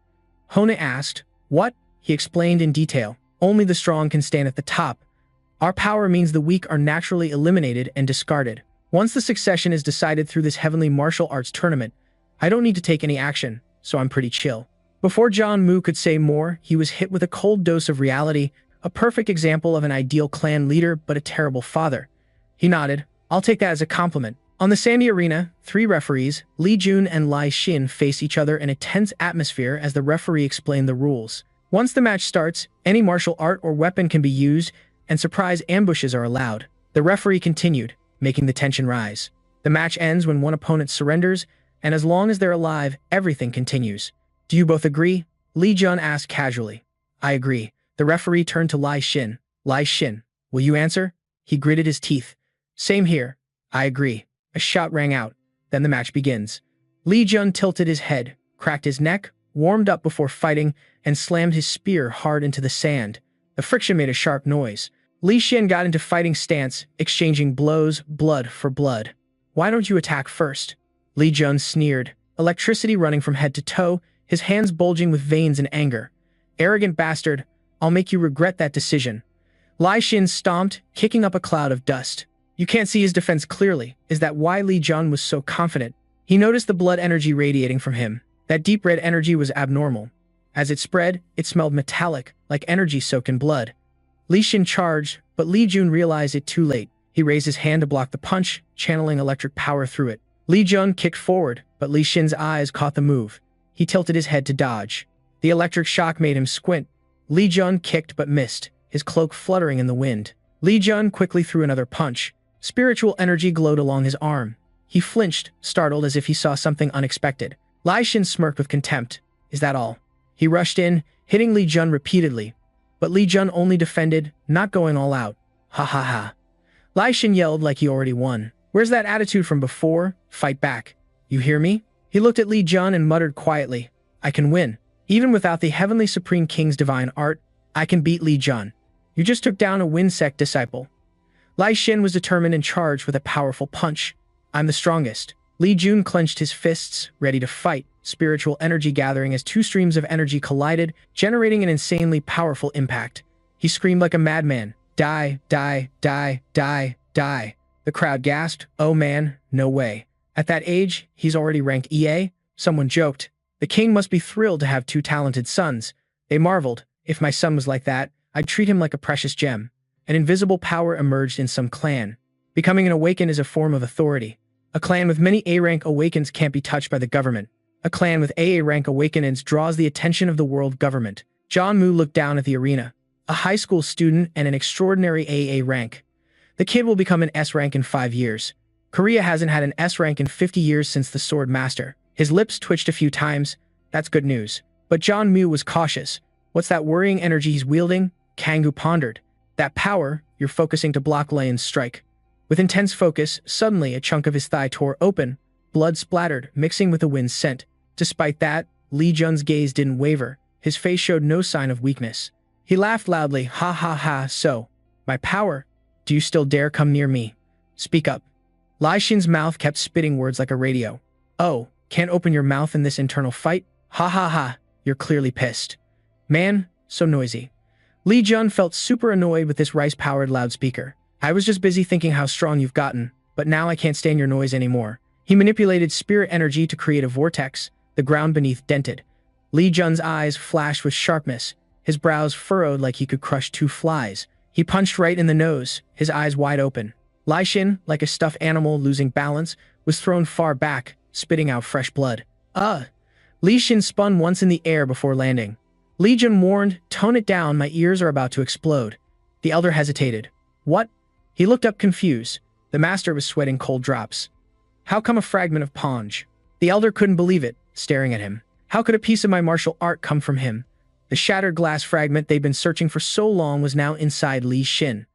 Hona asked. What? He explained in detail. Only the strong can stand at the top. Our power means the weak are naturally eliminated and discarded. Once the succession is decided through this heavenly martial arts tournament, I don't need to take any action, so I'm pretty chill. Before John Moo could say more, he was hit with a cold dose of reality, a perfect example of an ideal clan leader but a terrible father. He nodded. I'll take that as a compliment. On the sandy arena, 3 referees, Li Jun and Li Xin, face each other in a tense atmosphere as the referee explained the rules. Once the match starts, any martial art or weapon can be used, and surprise ambushes are allowed. The referee continued, making the tension rise. The match ends when one opponent surrenders, and as long as they're alive, everything continues. Do you both agree? Li Jun asked casually. I agree. The referee turned to Li Xin. Li Xin, will you answer? He gritted his teeth. Same here. I agree. A shout rang out. Then the match begins. Li Jun tilted his head, cracked his neck, warmed up before fighting, and slammed his spear hard into the sand. The friction made a sharp noise. Li Xin got into fighting stance, exchanging blows, blood for blood. Why don't you attack first? Li Jun sneered, electricity running from head to toe, his hands bulging with veins in anger. Arrogant bastard, I'll make you regret that decision. Li Xin stomped, kicking up a cloud of dust. You can't see his defense clearly. Is that why Li Jun was so confident? He noticed the blood energy radiating from him. That deep red energy was abnormal. As it spread, it smelled metallic, like energy soaked in blood. Li Xin charged, but Li Jun realized it too late. He raised his hand to block the punch, channeling electric power through it. Li Jun kicked forward, but Li Xin's eyes caught the move. He tilted his head to dodge. The electric shock made him squint. Li Jun kicked but missed, his cloak fluttering in the wind. Li Jun quickly threw another punch. Spiritual energy glowed along his arm. He flinched, startled as if he saw something unexpected. Li Xin smirked with contempt. Is that all? He rushed in, hitting Li Jun repeatedly. But Li Jun only defended, not going all out. Ha ha ha. Li Xin yelled like he already won. Where's that attitude from before? Fight back. You hear me? He looked at Li Jun and muttered quietly. I can win. Even without the Heavenly Supreme King's divine art, I can beat Li Jun. You just took down a Wind Sect disciple. Li Xin was determined and charged with a powerful punch. I'm the strongest. Li Jun clenched his fists, ready to fight, spiritual energy gathering as 2 streams of energy collided, generating an insanely powerful impact. He screamed like a madman. Die, die, die, die, die. The crowd gasped. Oh man, no way. At that age, he's already rank EA? Someone joked. The king must be thrilled to have 2 talented sons. They marveled. If my son was like that, I'd treat him like a precious gem. An invisible power emerged in some clan. Becoming an awakened is a form of authority. A clan with many A-rank awakens can't be touched by the government. A clan with AA-rank awakenings draws the attention of the world government. John Moo looked down at the arena. A high school student and an extraordinary AA rank. The kid will become an S rank in 5 years. Korea hasn't had an S rank in 50 years since the Sword Master. His lips twitched a few times. That's good news. But John Moo was cautious. What's that worrying energy he's wielding? Kangoo pondered. That power, you're focusing to block Layan's strike. With intense focus, suddenly a chunk of his thigh tore open. Blood splattered, mixing with the wind's scent. Despite that, Li Jun's gaze didn't waver. His face showed no sign of weakness. He laughed loudly. Ha ha ha, so. My power? Do you still dare come near me? Speak up. Li Xin's mouth kept spitting words like a radio. Oh, can't open your mouth in this internal fight? Ha ha ha, you're clearly pissed. Man, so noisy. Li Jun felt super annoyed with this rice-powered loudspeaker. I was just busy thinking how strong you've gotten, but now I can't stand your noise anymore. He manipulated spirit energy to create a vortex, the ground beneath dented. Li Jun's eyes flashed with sharpness, his brows furrowed like he could crush 2 flies. He punched right in the nose, his eyes wide open. Li Xin, like a stuffed animal losing balance, was thrown far back, spitting out fresh blood. Li Xin spun once in the air before landing. Li Jun warned, "Tone it down, my ears are about to explode." The elder hesitated. What? He looked up confused. The master was sweating cold drops. How come a fragment of Ponge? The elder couldn't believe it, staring at him. How could a piece of my martial art come from him? The shattered glass fragment they'd been searching for so long was now inside Li Xin.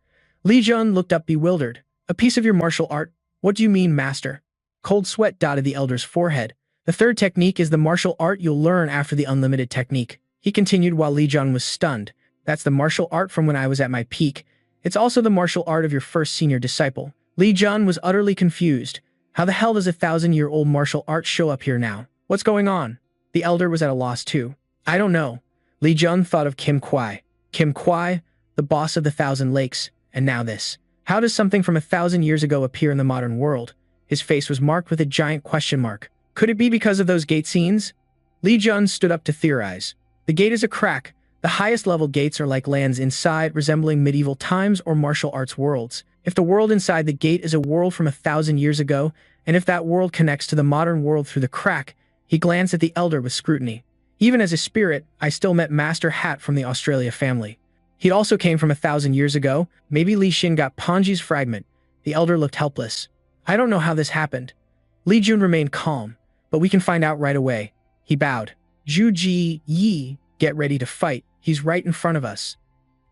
Li Jun looked up bewildered. A piece of your martial art? What do you mean, master? Cold sweat dotted the elder's forehead. The third technique is the martial art you'll learn after the unlimited technique. He continued while Li Jun was stunned. That's the martial art from when I was at my peak. It's also the martial art of your first senior disciple. Li Jun was utterly confused. How the hell does a 1,000-year-old martial art show up here now? What's going on? The elder was at a loss too. I don't know. Li Jun thought of Kim Kwai. Kim Kwai, the boss of the 1,000 Lakes, and now this. How does something from 1,000 years ago appear in the modern world? His face was marked with a giant question mark. Could it be because of those gate scenes? Li Jun stood up to theorize. The gate is a crack. The highest level gates are like lands inside, resembling medieval times or martial arts worlds. If the world inside the gate is a world from 1,000 years ago, and if that world connects to the modern world through the crack, he glanced at the elder with scrutiny. Even as a spirit, I still met Master Hat from the Australia family. He also came from 1,000 years ago. Maybe Li Xin got Ponji's fragment. The elder looked helpless. I don't know how this happened. Li Jun remained calm, but we can find out right away. He bowed. Zhu Ji Yi, get ready to fight. He's right in front of us.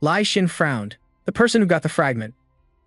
Li Xin frowned. The person who got the fragment.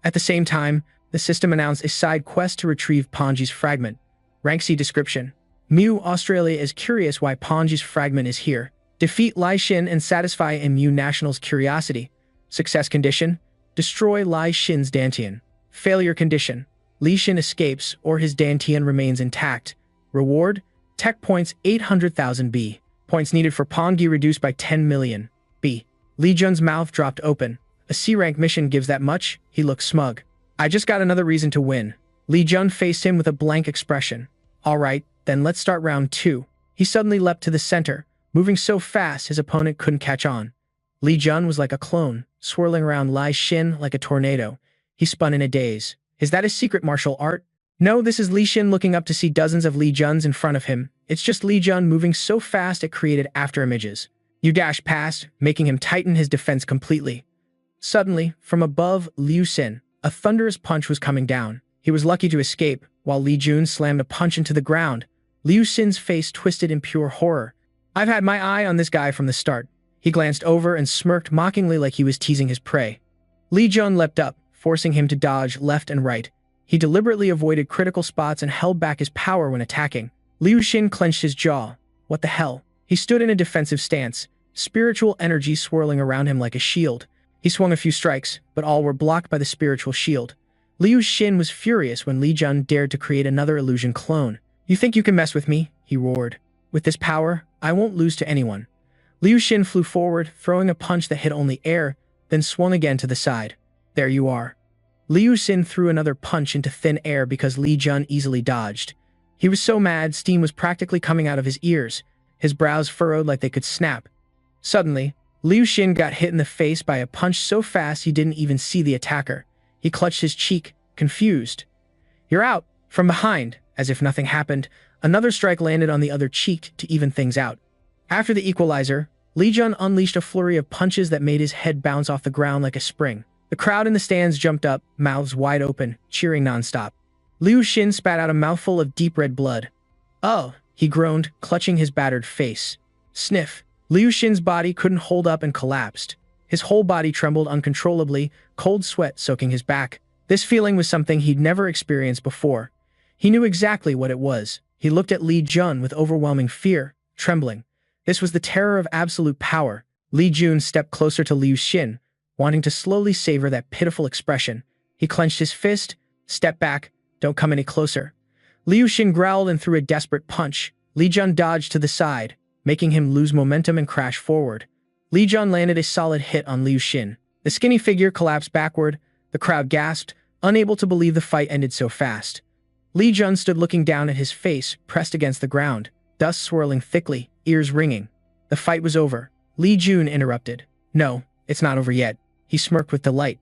At the same time, the system announced a side quest to retrieve Ponji's fragment. Rank C description. Mu Australia is curious why Ponji's fragment is here. Defeat Li Xin and satisfy MU National's curiosity. Success condition. Destroy Li Xin's Dantian. Failure condition. Li Xin escapes or his Dantian remains intact. Reward. Tech points 800,000 B. Points needed for Pongi reduced by 10 million B. Li Jun's mouth dropped open. A C-rank mission gives that much? He looked smug. I just got another reason to win. Li Jun faced him with a blank expression. Alright, then let's start round 2. He suddenly leapt to the center, moving so fast his opponent couldn't catch on. Li Jun was like a clone, swirling around Li Xin like a tornado. He spun in a daze. Is that a secret martial art? No, this is Li Xin looking up to see dozens of Li Juns in front of him. It's just Li Jun moving so fast it created afterimages. You dashed past, making him tighten his defense completely. Suddenly, from above Liu Xin, a thunderous punch was coming down. He was lucky to escape, while Li Jun slammed a punch into the ground. Liu Xin's face twisted in pure horror. I've had my eye on this guy from the start. He glanced over and smirked mockingly like he was teasing his prey. Li Jun leapt up, forcing him to dodge left and right. He deliberately avoided critical spots and held back his power when attacking. Liu Xin clenched his jaw. What the hell? He stood in a defensive stance, spiritual energy swirling around him like a shield. He swung a few strikes, but all were blocked by the spiritual shield. Liu Xin was furious when Li Jun dared to create another illusion clone. You think you can mess with me? He roared. With this power, I won't lose to anyone. Liu Xin flew forward, throwing a punch that hit only air, then swung again to the side. There you are. Liu Xin threw another punch into thin air because Li Jun easily dodged. He was so mad, steam was practically coming out of his ears. His brows furrowed like they could snap. Suddenly, Liu Xin got hit in the face by a punch so fast he didn't even see the attacker. He clutched his cheek, confused. You're out! From behind, as if nothing happened, another strike landed on the other cheek to even things out. After the equalizer, Li Jun unleashed a flurry of punches that made his head bounce off the ground like a spring. The crowd in the stands jumped up, mouths wide open, cheering nonstop. Liu Xin spat out a mouthful of deep red blood. Oh, he groaned, clutching his battered face. Sniff. Liu Xin's body couldn't hold up and collapsed. His whole body trembled uncontrollably, cold sweat soaking his back. This feeling was something he'd never experienced before. He knew exactly what it was. He looked at Li Jun with overwhelming fear, trembling. This was the terror of absolute power. Li Jun stepped closer to Liu Xin, wanting to slowly savor that pitiful expression. He clenched his fist. Step back. Don't come any closer. Liu Xin growled and threw a desperate punch. Li Jun dodged to the side, making him lose momentum and crash forward. Li Jun landed a solid hit on Liu Xin. The skinny figure collapsed backward. The crowd gasped, unable to believe the fight ended so fast. Li Jun stood looking down at his face, pressed against the ground, dust swirling thickly, ears ringing. The fight was over. Li Jun interrupted. No, it's not over yet. He smirked with delight.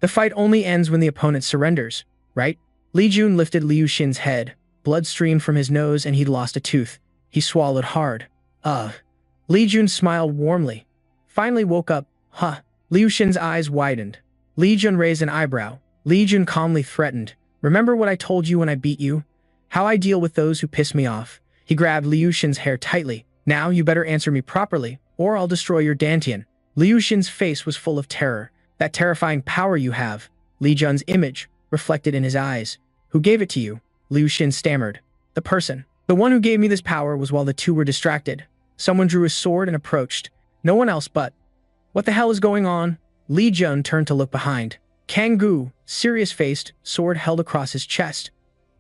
The fight only ends when the opponent surrenders, right? Li Jun lifted Liu Xin's head. Blood streamed from his nose and he'd lost a tooth. He swallowed hard. Li Jun smiled warmly. Finally woke up. Huh. Liu Xin's eyes widened. Li Jun raised an eyebrow. Li Jun calmly threatened. Remember what I told you when I beat you? How I deal with those who piss me off. He grabbed Liu Xin's hair tightly. Now you better answer me properly, or I'll destroy your dantian. Liu Xin's face was full of terror. That terrifying power you have. Li Jun's image reflected in his eyes. Who gave it to you? Liu Xin stammered. The person. The one who gave me this power was while the two were distracted. Someone drew his sword and approached. No one else but. What the hell is going on? Li Jun turned to look behind. Kang Gu, serious-faced, sword held across his chest.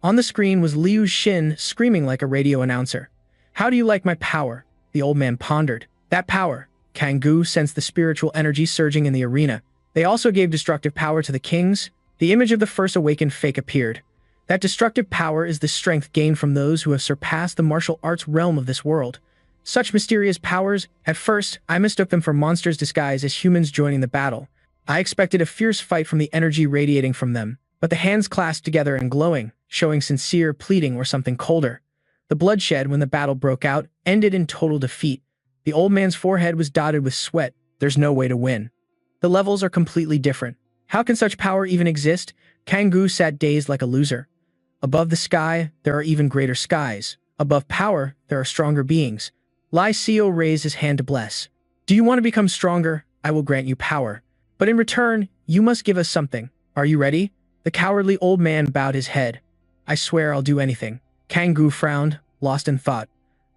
On the screen was Liu Xin screaming like a radio announcer. How do you like my power? The old man pondered. That power. Kang Gu sensed the spiritual energy surging in the arena. They also gave destructive power to the kings. The image of the first awakened fake appeared. That destructive power is the strength gained from those who have surpassed the martial arts realm of this world. Such mysterious powers, at first, I mistook them for monsters disguised as humans joining the battle. I expected a fierce fight from the energy radiating from them, but the hands clasped together and glowing, showing sincere pleading or something colder. The bloodshed when the battle broke out ended in total defeat. The old man's forehead was dotted with sweat. There's no way to win. The levels are completely different. How can such power even exist? Kang Gu sat dazed like a loser. Above the sky, there are even greater skies. Above power, there are stronger beings. Lai Xiao raised his hand to bless. Do you want to become stronger? I will grant you power. But in return, you must give us something. Are you ready? The cowardly old man bowed his head. I swear I'll do anything. Kang Gu frowned, lost in thought.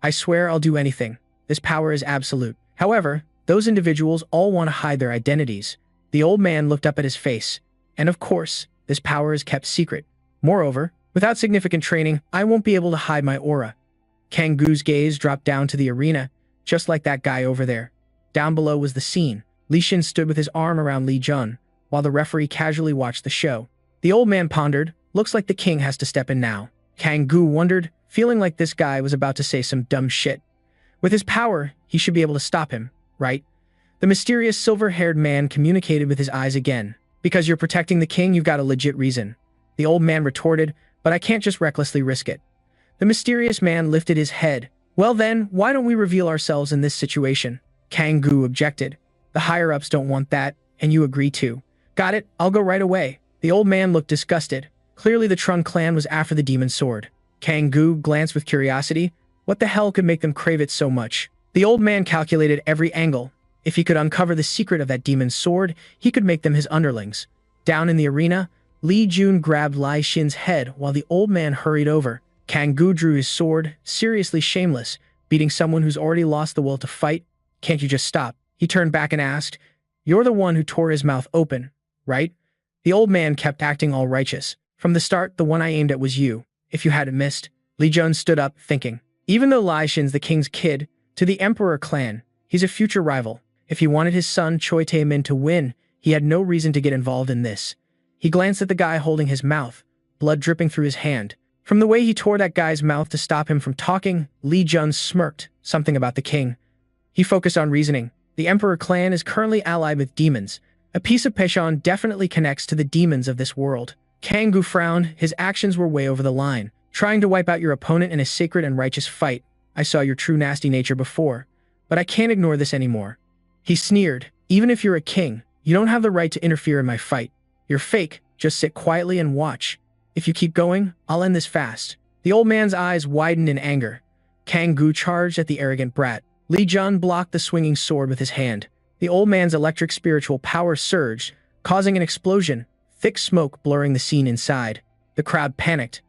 I swear I'll do anything. This power is absolute. However, those individuals all want to hide their identities. The old man looked up at his face. And of course, this power is kept secret. Moreover, without significant training, I won't be able to hide my aura. Kang Gu's gaze dropped down to the arena, just like that guy over there. Down below was the scene. Li Xin stood with his arm around Li Jun, while the referee casually watched the show. The old man pondered, looks like the king has to step in now. Kang Gu wondered, feeling like this guy was about to say some dumb shit. With his power, he should be able to stop him, right? The mysterious silver-haired man communicated with his eyes again. Because you're protecting the king, you've got a legit reason. The old man retorted, but I can't just recklessly risk it. The mysterious man lifted his head. Well then, why don't we reveal ourselves in this situation? Kang Gu objected. The higher-ups don't want that, and you agree too. Got it, I'll go right away. The old man looked disgusted. Clearly the Trun clan was after the demon sword. Kang Gu glanced with curiosity. What the hell could make them crave it so much? The old man calculated every angle. If he could uncover the secret of that demon's sword, he could make them his underlings. Down in the arena, Li Jun grabbed Lai Xin's head while the old man hurried over. Kang Gu drew his sword, seriously shameless, beating someone who's already lost the will to fight. Can't you just stop? He turned back and asked, You're the one who tore his mouth open, right? The old man kept acting all righteous. From the start, the one I aimed at was you. If you hadn't missed. Li Jun stood up, thinking. Even though Lai Xin's the king's kid, to the emperor clan, he's a future rival. If he wanted his son Choi Tae-min to win, he had no reason to get involved in this. He glanced at the guy holding his mouth, blood dripping through his hand. From the way he tore that guy's mouth to stop him from talking, Li Jun smirked, something about the king. He focused on reasoning. The emperor clan is currently allied with demons. A piece of Peshon definitely connects to the demons of this world. Kang Gu frowned, his actions were way over the line. Trying to wipe out your opponent in a sacred and righteous fight. I saw your true nasty nature before, but I can't ignore this anymore. He sneered, even if you're a king, you don't have the right to interfere in my fight. You're fake, just sit quietly and watch. If you keep going, I'll end this fast. The old man's eyes widened in anger. Kang Gu charged at the arrogant brat. Li Jun blocked the swinging sword with his hand. The old man's electric spiritual power surged, causing an explosion, thick smoke blurring the scene inside. The crowd panicked.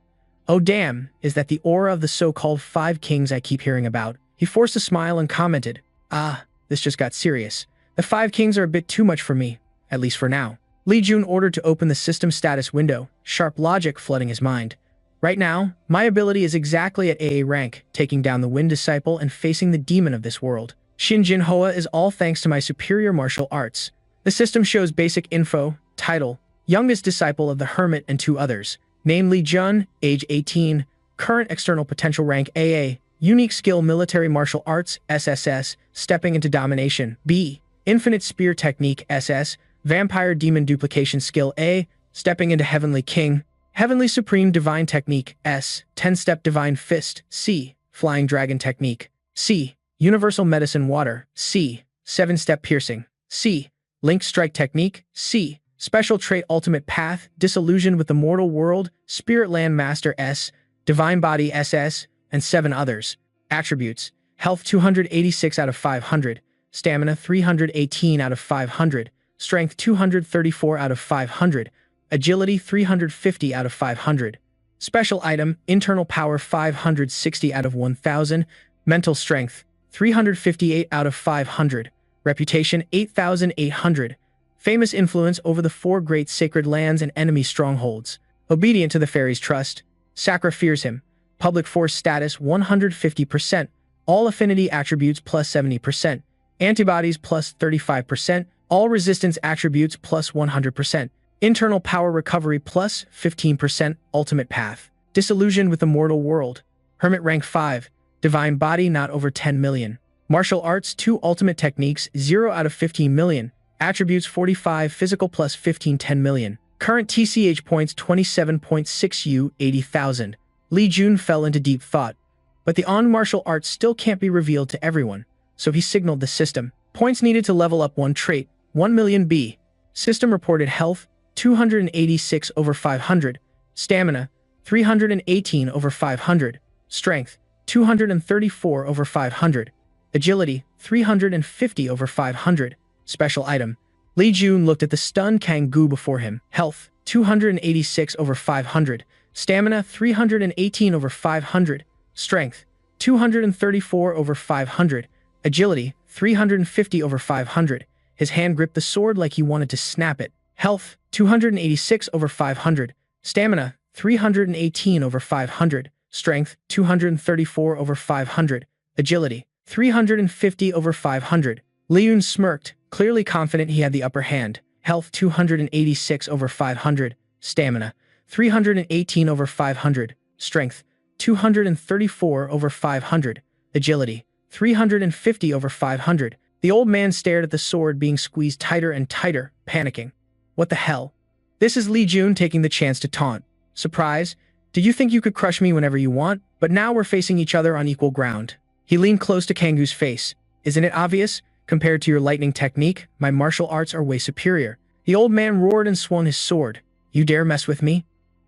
Oh damn, is that the aura of the so-called 5 kings I keep hearing about? He forced a smile and commented, this just got serious. The 5 kings are a bit too much for me, at least for now. Li Jun ordered to open the system status window, sharp logic flooding his mind. Right now, my ability is exactly at AA rank, taking down the Wind Disciple and facing the demon of this world. Shinjin Hoa is all thanks to my superior martial arts. The system shows basic info, title, youngest disciple of the hermit and 2 others, namely Jun, age 18, current external potential rank AA, unique skill military martial arts, SSS, stepping into domination, B, infinite spear technique, SS, vampire demon duplication skill A, stepping into heavenly king, heavenly supreme divine technique, S, 10-step divine fist, C, flying dragon technique, C, universal medicine water, C, 7-step piercing, C, link strike technique, C, special trait ultimate path, disillusion with the mortal world, spirit land master, S, divine body, SS, and 7 others. Attributes: health 286 out of 500, stamina 318 out of 500, strength 234 out of 500, agility 350 out of 500. Special item: internal power 560 out of 1000, mental strength 358 out of 500, reputation 8800, famous influence over the 4 great sacred lands and enemy strongholds, obedient to the fairies' trust, Sakura fears him, public force status 150%, all affinity attributes plus 70%, antibodies plus 35%, all resistance attributes plus 100%, internal power recovery plus 15%, ultimate path, disillusion with the mortal world, hermit rank 5, divine body not over 10 million, martial arts 2 ultimate techniques 0 out of 15 million, attributes 45 physical plus 15 10 million, current TCH points 27.6 U 80,000. Li Jun fell into deep thought, but the on-martial arts still can't be revealed to everyone, so he signaled the system. Points needed to level up 1 trait, 1 million B. System reported health, 286 over 500, stamina, 318 over 500, strength, 234 over 500, agility, 350 over 500, special item. Li Jun looked at the stunned Kang-gu before him. Health, 286 over 500, stamina 318 over 500, strength 234 over 500, agility 350 over 500. His hand gripped the sword like he wanted to snap it. Health 286 over 500, stamina 318 over 500, strength 234 over 500, agility 350 over 500. Liun smirked, clearly confident he had the upper hand. Health 286 over 500, stamina 318 over 500, strength 234 over 500, agility 350 over 500. The old man stared at the sword being squeezed tighter and tighter, panicking. What the hell? This is Li Jun taking the chance to taunt. Surprise? Did you think you could crush me whenever you want? But now we're facing each other on equal ground. He leaned close to Kanggu's face. Isn't it obvious? Compared to your lightning technique, my martial arts are way superior. The old man roared and swung his sword. You dare mess with me?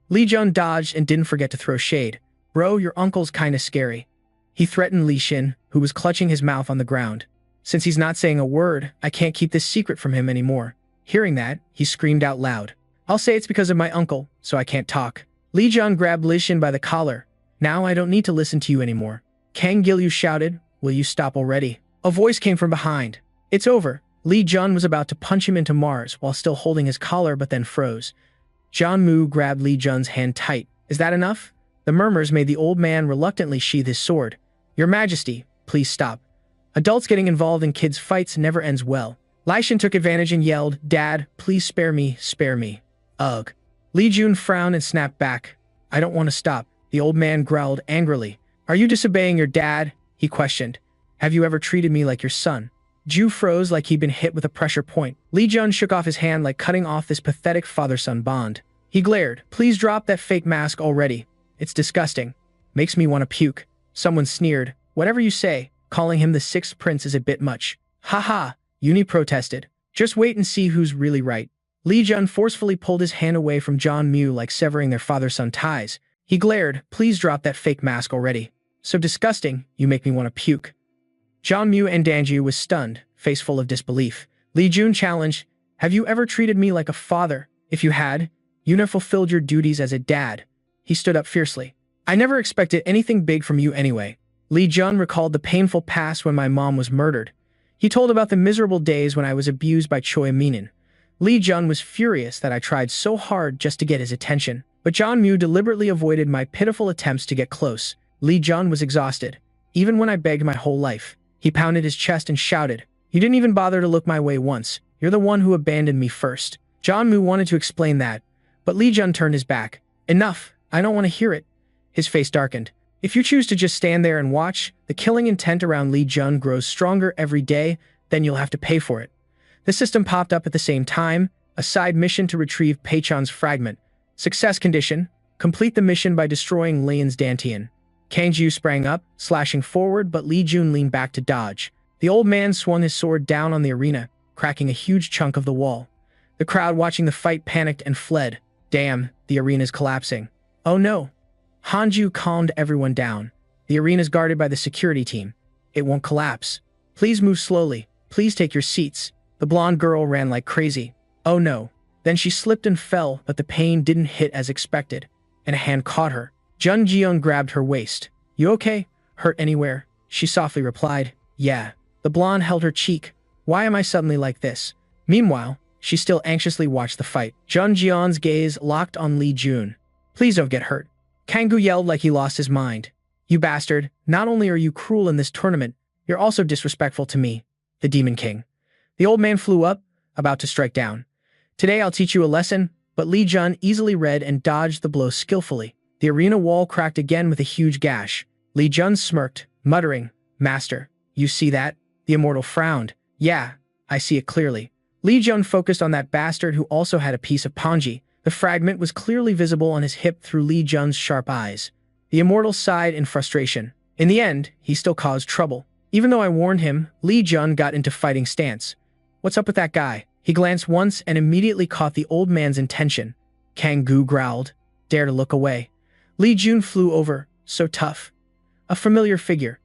Li Jun dodged and didn't forget to throw shade. Bro, your uncle's kinda scary. He threatened Li Xin, who was clutching his mouth on the ground. Since he's not saying a word, I can't keep this secret from him anymore. Hearing that, he screamed out loud. I'll say it's because of my uncle, so I can't talk. Li Jun grabbed Li Xin by the collar. Now I don't need to listen to you anymore. Kang Gilyu shouted, will you stop already? A voice came from behind. It's over. Li Jun was about to punch him into Mars while still holding his collar but then froze. Zhan Mu grabbed Li Jun's hand tight. Is that enough? The murmurs made the old man reluctantly sheath his sword. Your Majesty, please stop. Adults getting involved in kids' fights never ends well. Li Xin took advantage and yelled, Dad, please spare me, spare me. Ugh. Li Jun frowned and snapped back. I don't want to stop. The old man growled angrily. Are you disobeying your dad? He questioned. Have you ever treated me like your son? Ju froze like he'd been hit with a pressure point. Li Jun shook off his hand like cutting off this pathetic father-son bond. He glared. Please drop that fake mask already. It's disgusting. Makes me want to puke. Someone sneered. Whatever you say, calling him the sixth prince is a bit much. Ha ha, Uni protested. Just wait and see who's really right. Li Jun forcefully pulled his hand away from Zhan Mu like severing their father-son ties. He glared. Please drop that fake mask already. So disgusting, you make me want to puke. Zhan Mu and Danju was stunned, face full of disbelief. Li Jun challenged, have you ever treated me like a father? If you had, you never fulfilled your duties as a dad. He stood up fiercely. I never expected anything big from you anyway. Li Jun recalled the painful past when my mom was murdered. He told about the miserable days when I was abused by Choi Minin. Li Jun was furious that I tried so hard just to get his attention, but Zhan Mu deliberately avoided my pitiful attempts to get close. Li Jun was exhausted. Even when I begged my whole life, He pounded his chest and shouted, "You didn't even bother to look my way once. You're the one who abandoned me first." John Moo wanted to explain that, but Li Jun turned his back. "Enough, I don't want to hear it." His face darkened. "If you choose to just stand there and watch, the killing intent around Li Jun grows stronger every day, then you'll have to pay for it." The system popped up at the same time, a side mission to retrieve Peichon's fragment. Success condition: complete the mission by destroying Lian's Dantian. Kang Jiu sprang up, slashing forward, but Li Jun leaned back to dodge. The old man swung his sword down on the arena, cracking a huge chunk of the wall. The crowd watching the fight panicked and fled. "Damn, the arena's collapsing." "Oh no." Hanju calmed everyone down. "The arena's guarded by the security team. It won't collapse. Please move slowly. Please take your seats." The blonde girl ran like crazy. "Oh no." Then she slipped and fell, but the pain didn't hit as expected, and a hand caught her. Jun Jiyoung grabbed her waist. "You okay? Hurt anywhere?" She softly replied, "Yeah." The blonde held her cheek. "Why am I suddenly like this?" Meanwhile, she still anxiously watched the fight. Jun Jiyeon's gaze locked on Li Jun. "Please don't get hurt." Kanggu yelled like he lost his mind. "You bastard, not only are you cruel in this tournament, you're also disrespectful to me, the Demon King." The old man flew up, about to strike down. "Today I'll teach you a lesson," but Li Jun easily read and dodged the blow skillfully. The arena wall cracked again with a huge gash. Li Jun smirked, muttering, "Master, you see that?" The immortal frowned. "Yeah, I see it clearly." Li Jun focused on that bastard who also had a piece of Panji. The fragment was clearly visible on his hip through Li Jun's sharp eyes. The immortal sighed in frustration. In the end, he still caused trouble. Even though I warned him, Li Jun got into fighting stance. "What's up with that guy?" He glanced once and immediately caught the old man's intention. Kang Gu growled, "Dare to look away." Li Jun flew over, so tough. A familiar figure.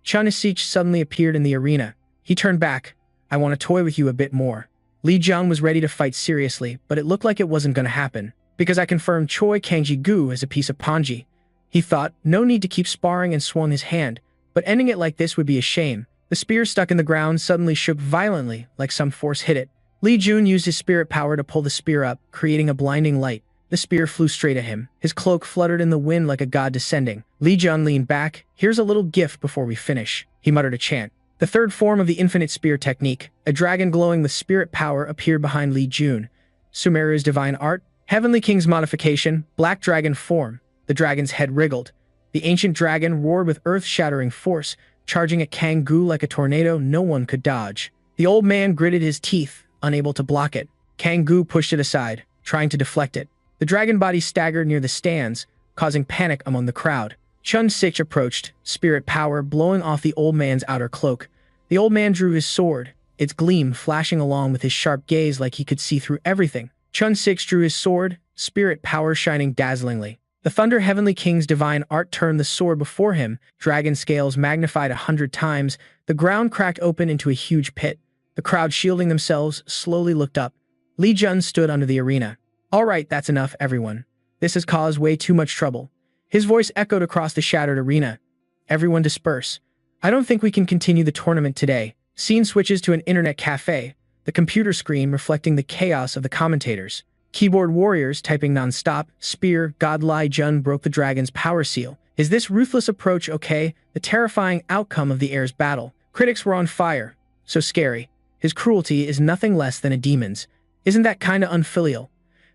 Chun Isich suddenly appeared in the arena. He turned back. "I want to toy with you a bit more." Li Jun was ready to fight seriously, but it looked like it wasn't going to happen, because I confirmed Choi Kangji Gu as a piece of Panji. He thought, no need to keep sparring, and swung his hand, but ending it like this would be a shame. The spear stuck in the ground suddenly shook violently, like some force hit it. Li Jun used his spirit power to pull the spear up, creating a blinding light. The spear flew straight at him. His cloak fluttered in the wind like a god descending. Li Jun leaned back. "Here's a little gift before we finish," he muttered a chant. The third form of the infinite spear technique, a dragon glowing with spirit power, appeared behind Li Jun. Sumeru's divine art, Heavenly King's modification, black dragon form. The dragon's head wriggled. The ancient dragon roared with earth-shattering force, charging at Kang Gu like a tornado no one could dodge. The old man gritted his teeth, unable to block it. Kang Gu pushed it aside, trying to deflect it. The dragon body staggered near the stands, causing panic among the crowd. Chun Sich approached, spirit power blowing off the old man's outer cloak. The old man drew his sword, its gleam flashing along with his sharp gaze like he could see through everything. Chun Sich drew his sword, spirit power shining dazzlingly. The Thunder Heavenly King's divine art turned the sword before him, dragon scales magnified 100 times. The ground cracked open into a huge pit. The crowd, shielding themselves, slowly looked up. Li Jun stood under the arena. "All right, that's enough, everyone. This has caused way too much trouble." His voice echoed across the shattered arena. "Everyone disperse. I don't think we can continue the tournament today." Scene switches to an internet cafe, the computer screen reflecting the chaos of the commentators. Keyboard warriors typing non-stop. Spear, God Li Jun broke the dragon's power seal. Is this ruthless approach okay? The terrifying outcome of the heir's battle. Critics were on fire. So scary. His cruelty is nothing less than a demon's. Isn't that kinda unfilial?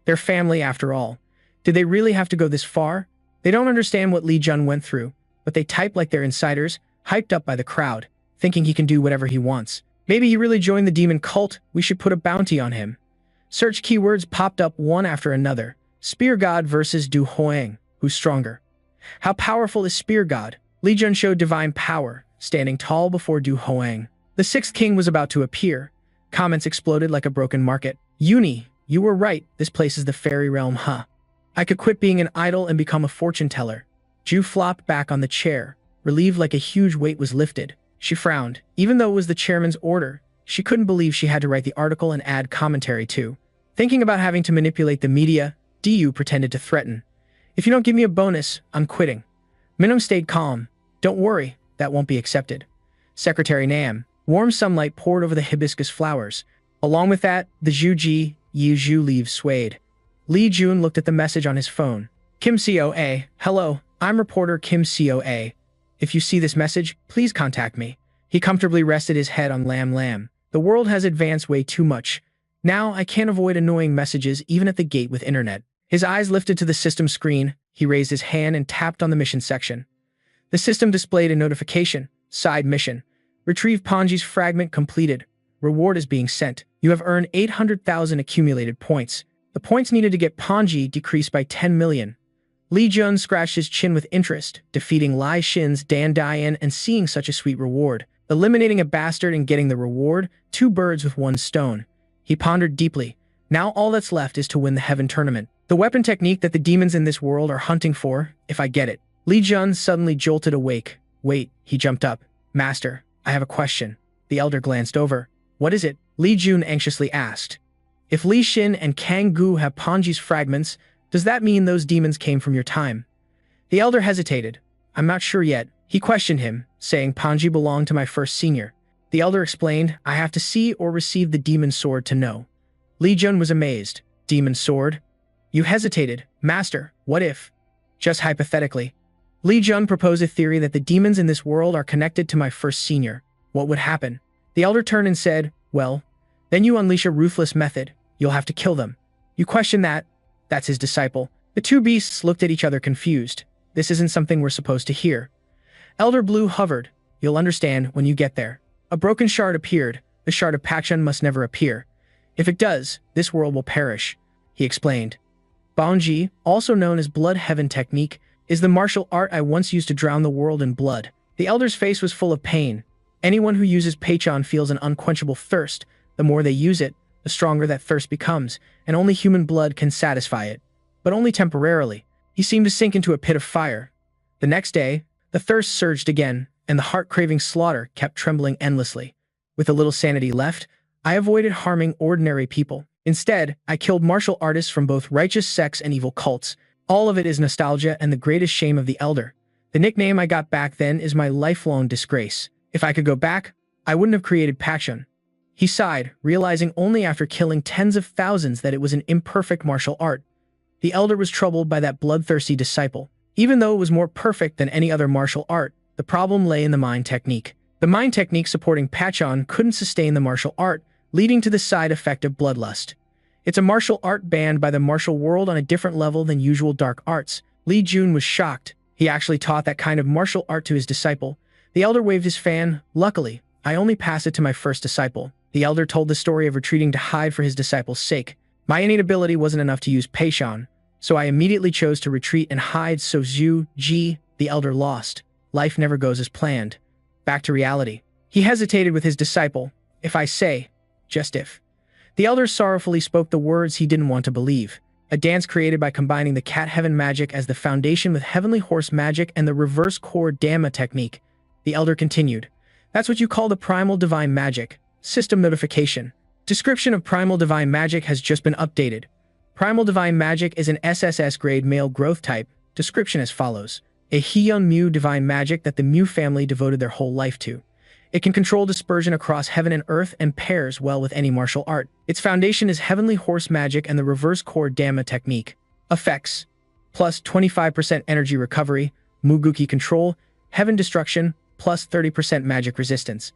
They're family after all. Did they really have to go this far? They don't understand what Li Jun went through, but they type like they're insiders, hyped up by the crowd, thinking he can do whatever he wants. Maybe he really joined the demon cult. We should put a bounty on him. Search keywords popped up one after another. Spear God versus Du Hoang. Who's stronger? How powerful is Spear God? Li Jun showed divine power, standing tall before Du Hoang. The sixth king was about to appear. Comments exploded like a broken market. "Uni, you were right. This place is the fairy realm, huh? I could quit being an idol and become a fortune teller." Ju flopped back on the chair, relieved like a huge weight was lifted. She frowned. Even though it was the chairman's order, she couldn't believe she had to write the article and add commentary too. Thinking about having to manipulate the media, Du pretended to threaten. "If you don't give me a bonus, I'm quitting." Minam stayed calm. "Don't worry, that won't be accepted." Secretary Nam. Warm sunlight poured over the hibiscus flowers. Along with that, the Zhu Yi Zhu leaves swayed. Li Jun looked at the message on his phone. "Kim COA, hello, I'm reporter Kim COA. If you see this message, please contact me." He comfortably rested his head on Lam Lam. The world has advanced way too much. Now I can't avoid annoying messages even at the gate with internet. His eyes lifted to the system screen. He raised his hand and tapped on the mission section. The system displayed a notification. Side mission. Retrieve Ponji's fragment completed. Reward is being sent. You have earned 800,000 accumulated points. The points needed to get Ponji decreased by 10 million. Li Jun scratched his chin with interest, defeating Lai Shin's Dan Dian and seeing such a sweet reward. Eliminating a bastard and getting the reward, 2 birds with 1 stone. He pondered deeply. Now all that's left is to win the Heaven Tournament. The weapon technique that the demons in this world are hunting for, if I get it. Li Jun suddenly jolted awake. Wait, he jumped up. Master, I have a question. The elder glanced over. What is it? Li Jun anxiously asked. If Li Xin and Kang Gu have Ponji's fragments, does that mean those demons came from your time? The elder hesitated. I'm not sure yet. He questioned him, saying Ponji belonged to my first senior. The elder explained, I have to see or receive the demon sword to know. Li Jun was amazed. Demon sword? You hesitated. Master, what if? Just hypothetically. Li Jun proposed a theory that the demons in this world are connected to my first senior. What would happen? The elder turned and said, well, then you unleash a ruthless method. You'll have to kill them. You question that? That's his disciple. The 2 beasts looked at each other confused. This isn't something we're supposed to hear. Elder Blue hovered. You'll understand when you get there. A broken shard appeared. The shard of Pakshan must never appear. If it does, this world will perish, he explained. Baonji, also known as Blood Heaven Technique, is the martial art I once used to drown the world in blood. The elder's face was full of pain. Anyone who uses Pachon feels an unquenchable thirst. The more they use it, the stronger that thirst becomes, and only human blood can satisfy it. But only temporarily. He seemed to sink into a pit of fire. The next day, the thirst surged again, and the heart-craving slaughter kept trembling endlessly. With a little sanity left, I avoided harming ordinary people. Instead, I killed martial artists from both righteous sects and evil cults. All of it is nostalgia and the greatest shame of the elder. The nickname I got back then is my lifelong disgrace. If I could go back, I wouldn't have created Pakshan. He sighed, realizing only after killing tens of thousands that it was an imperfect martial art. The elder was troubled by that bloodthirsty disciple. Even though it was more perfect than any other martial art, the problem lay in the mind technique. The mind technique supporting Pachon couldn't sustain the martial art, leading to the side effect of bloodlust. It's a martial art banned by the martial world on a different level than usual dark arts. Li Jun was shocked. He actually taught that kind of martial art to his disciple. The elder waved his fan. Luckily, I only passed it to my first disciple. The elder told the story of retreating to hide for his disciple's sake. My innate ability wasn't enough to use Pachon, so I immediately chose to retreat and hide so Zhu Ji, the elder, lost. Life never goes as planned. Back to reality. He hesitated with his disciple. If I say, just if. The elder sorrowfully spoke the words he didn't want to believe. A dance created by combining the cat heaven magic as the foundation with heavenly horse magic and the reverse core Dhamma technique. The elder continued. That's what you call the primal divine magic. System notification. Description of primal divine magic has just been updated. Primal divine magic is an SSS grade male growth type. Description as follows. A Hyun Mu divine magic that the Mu family devoted their whole life to. It can control dispersion across heaven and earth and pairs well with any martial art. Its foundation is heavenly horse magic and the reverse core Dhamma technique. Effects. Plus 25% energy recovery, Muguki control, heaven destruction, plus 30% magic resistance.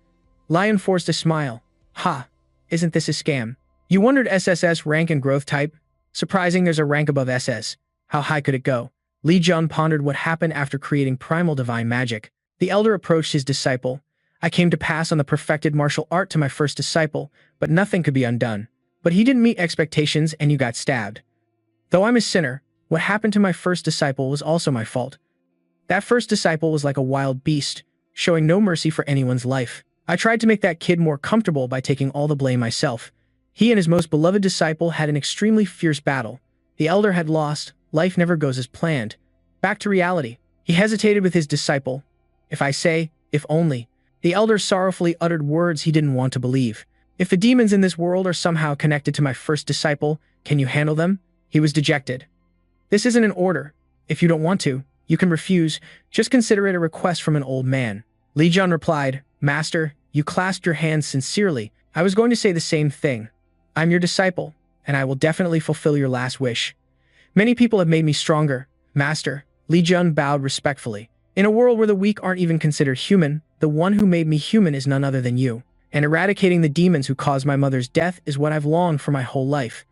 Lion forced a smile. Ha, isn't this a scam? You wondered SSS rank and growth type? Surprising there's a rank above SS. How high could it go? Li Jun pondered what happened after creating primal divine magic. The elder approached his disciple. I came to pass on the perfected martial art to my first disciple, but nothing could be undone. But he didn't meet expectations and you got stabbed. Though I'm a sinner, what happened to my first disciple was also my fault. That first disciple was like a wild beast, showing no mercy for anyone's life. I tried to make that kid more comfortable by taking all the blame myself. He and his most beloved disciple had an extremely fierce battle. The elder had lost. Life never goes as planned. Back to reality. He hesitated with his disciple. If I say, if only. The elder sorrowfully uttered words he didn't want to believe. If the demons in this world are somehow connected to my first disciple, can you handle them? He was dejected. This isn't an order. If you don't want to, you can refuse. Just consider it a request from an old man. Li Jun replied, Master, you clasped your hands sincerely. I was going to say the same thing. I'm your disciple, and I will definitely fulfill your last wish. Many people have made me stronger, Master. Li Jun bowed respectfully. In a world where the weak aren't even considered human, the one who made me human is none other than you. And eradicating the demons who caused my mother's death is what I've longed for my whole life.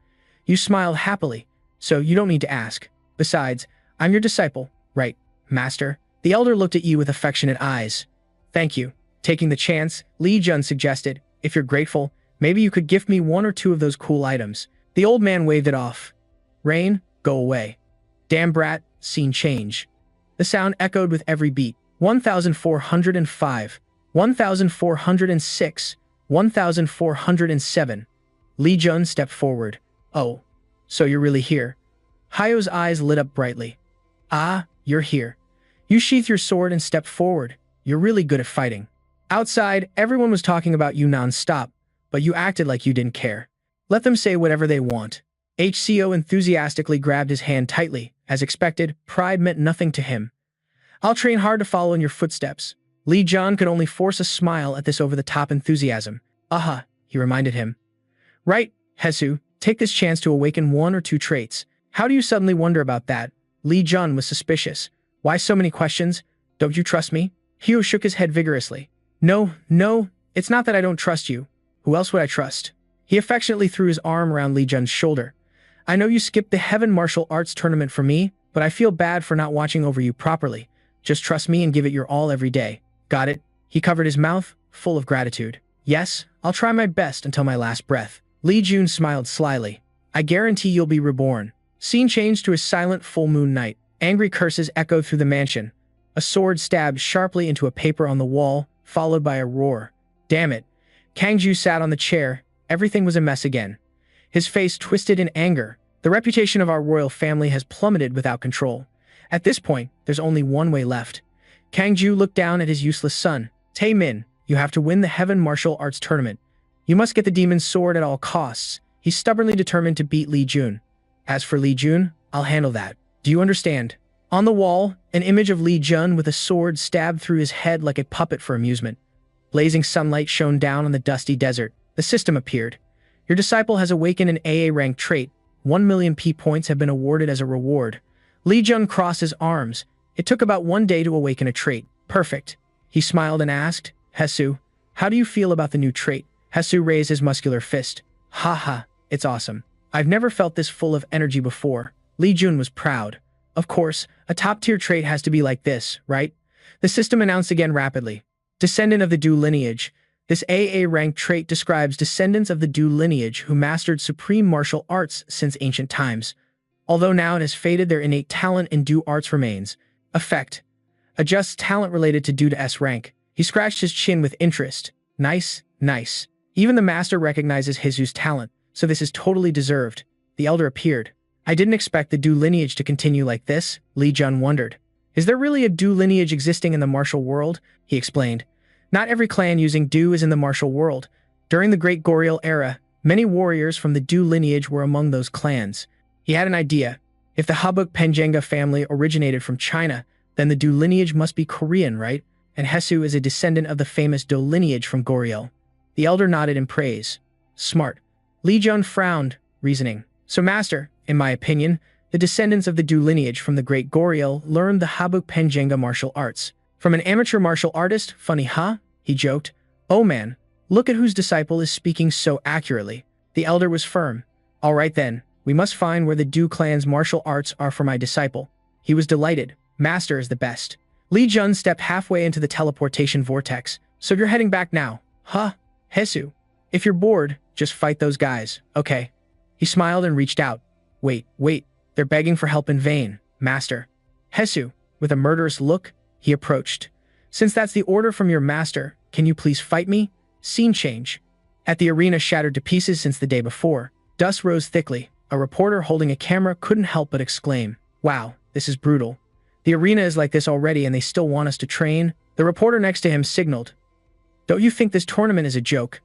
You smiled happily, so you don't need to ask. Besides, I'm your disciple, right, master? The elder looked at you with affectionate eyes. Thank you. Taking the chance, Li Jun suggested, if you're grateful, maybe you could gift me one or two of those cool items. The old man waved it off. Rain, go away. Damn brat, scene change. The sound echoed with every beat. 1405, 1406, 1407. Li Jun stepped forward. Oh, so you're really here. Hayo's eyes lit up brightly. Ah, you're here. You sheath your sword and step forward. You're really good at fighting. Outside, everyone was talking about you non-stop, but you acted like you didn't care. Let them say whatever they want. HCO enthusiastically grabbed his hand tightly. As expected, pride meant nothing to him. I'll train hard to follow in your footsteps. Li Jun could only force a smile at this over-the-top enthusiasm. Aha, he reminded him. Right, Hesu, take this chance to awaken one or two traits. How do you suddenly wonder about that? Li Jun was suspicious. Why so many questions? Don't you trust me? Hyo shook his head vigorously. No, it's not that I don't trust you. Who else would I trust? He affectionately threw his arm around Li Jun's shoulder. I know you skipped the Heaven Martial Arts tournament for me, but I feel bad for not watching over you properly. Just trust me and give it your all every day. Got it? He covered his mouth, full of gratitude. Yes, I'll try my best until my last breath. Li Jun smiled slyly. I guarantee you'll be reborn. Scene changed to a silent full moon night. Angry curses echoed through the mansion. A sword stabbed sharply into a paper on the wall, followed by a roar. Damn it. Kangju sat on the chair. Everything was a mess again. His face twisted in anger. The reputation of our royal family has plummeted without control. At this point, there's only one way left. Kangju looked down at his useless son. Tae Min, you have to win the Heaven Martial Arts tournament. You must get the demon's sword at all costs. He's stubbornly determined to beat Li Jun. As for Li Jun, I'll handle that. Do you understand? On the wall, an image of Li Jun with a sword stabbed through his head like a puppet for amusement. Blazing sunlight shone down on the dusty desert. The system appeared. Your disciple has awakened an AA-rank trait. 1 million P points have been awarded as a reward. Li Jun crossed his arms. It took about 1 day to awaken a trait. Perfect. He smiled and asked, Hesu, how do you feel about the new trait? Hesu raised his muscular fist. Haha, it's awesome. I've never felt this full of energy before. Li Jun was proud. Of course, a top-tier trait has to be like this, right? The system announced again rapidly. Descendant of the Du lineage. This AA-rank trait describes descendants of the Du lineage who mastered supreme martial arts since ancient times. Although now it has faded, their innate talent in Du arts remains. Effect. Adjusts talent related to Du to S rank. He scratched his chin with interest. Nice. Even the master recognizes Hisu's talent, so this is totally deserved. The elder appeared. I didn't expect the Du lineage to continue like this, Li Jun wondered. Is there really a Du lineage existing in the martial world? He explained. Not every clan using Du is in the martial world. During the Great Goryeo era, many warriors from the Du lineage were among those clans. He had an idea. If the Habuk Penjenga family originated from China, then the Du lineage must be Korean, right? And Hesu is a descendant of the famous Do lineage from Goryeo. The elder nodded in praise. Smart. Li Jun frowned, reasoning. So master, in my opinion, the descendants of the Du lineage from the Great Goryeo learned the Habuk Penjenga martial arts. From an amateur martial artist? Funny, huh? He joked. Oh man, look at whose disciple is speaking so accurately. The elder was firm. All right then, we must find where the Du clan's martial arts are for my disciple. He was delighted. Master is the best. Li Jun stepped halfway into the teleportation vortex. So you're heading back now? Huh? Hesu. If you're bored, just fight those guys, okay? He smiled and reached out. Wait, they're begging for help in vain, master. Hesu, with a murderous look, he approached. Since that's the order from your master, can you please fight me? Scene change. At the arena shattered to pieces since the day before, dust rose thickly. A reporter holding a camera couldn't help but exclaim, wow, this is brutal. The arena is like this already and they still want us to train? The reporter next to him signaled. Don't you think this tournament is a joke?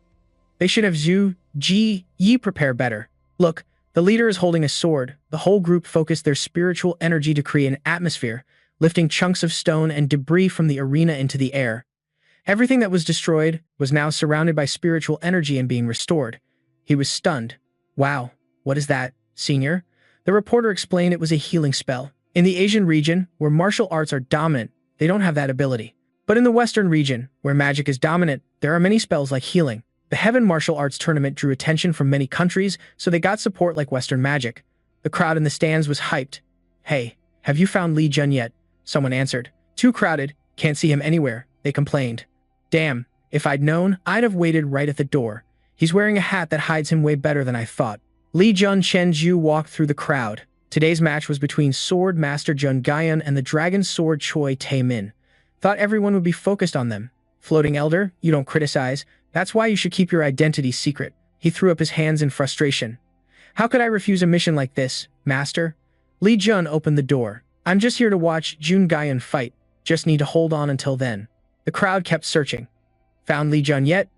They should have Yi prepare better. Look, the leader is holding a sword. The whole group focused their spiritual energy to create an atmosphere, lifting chunks of stone and debris from the arena into the air. Everything that was destroyed was now surrounded by spiritual energy and being restored. He was stunned. Wow, what is that, senior? The reporter explained it was a healing spell. In the Asian region, where martial arts are dominant, they don't have that ability. But in the Western region, where magic is dominant, there are many spells like healing. The Heaven Martial Arts Tournament drew attention from many countries, so they got support like Western magic. The crowd in the stands was hyped. Hey, have you found Li Jun yet? Someone answered. Too crowded, can't see him anywhere, they complained. Damn, if I'd known, I'd have waited right at the door. He's wearing a hat that hides him way better than I thought. Li Jun Chenju walked through the crowd. Today's match was between Sword Master Jun Gaian and the Dragon Sword Choi Tae-min. Thought everyone would be focused on them. Floating Elder, you don't criticize. That's why you should keep your identity secret. He threw up his hands in frustration. How could I refuse a mission like this, Master? Li Jun opened the door. I'm just here to watch Jun Gaian fight. Just need to hold on until then. The crowd kept searching. Found Li Jun yet?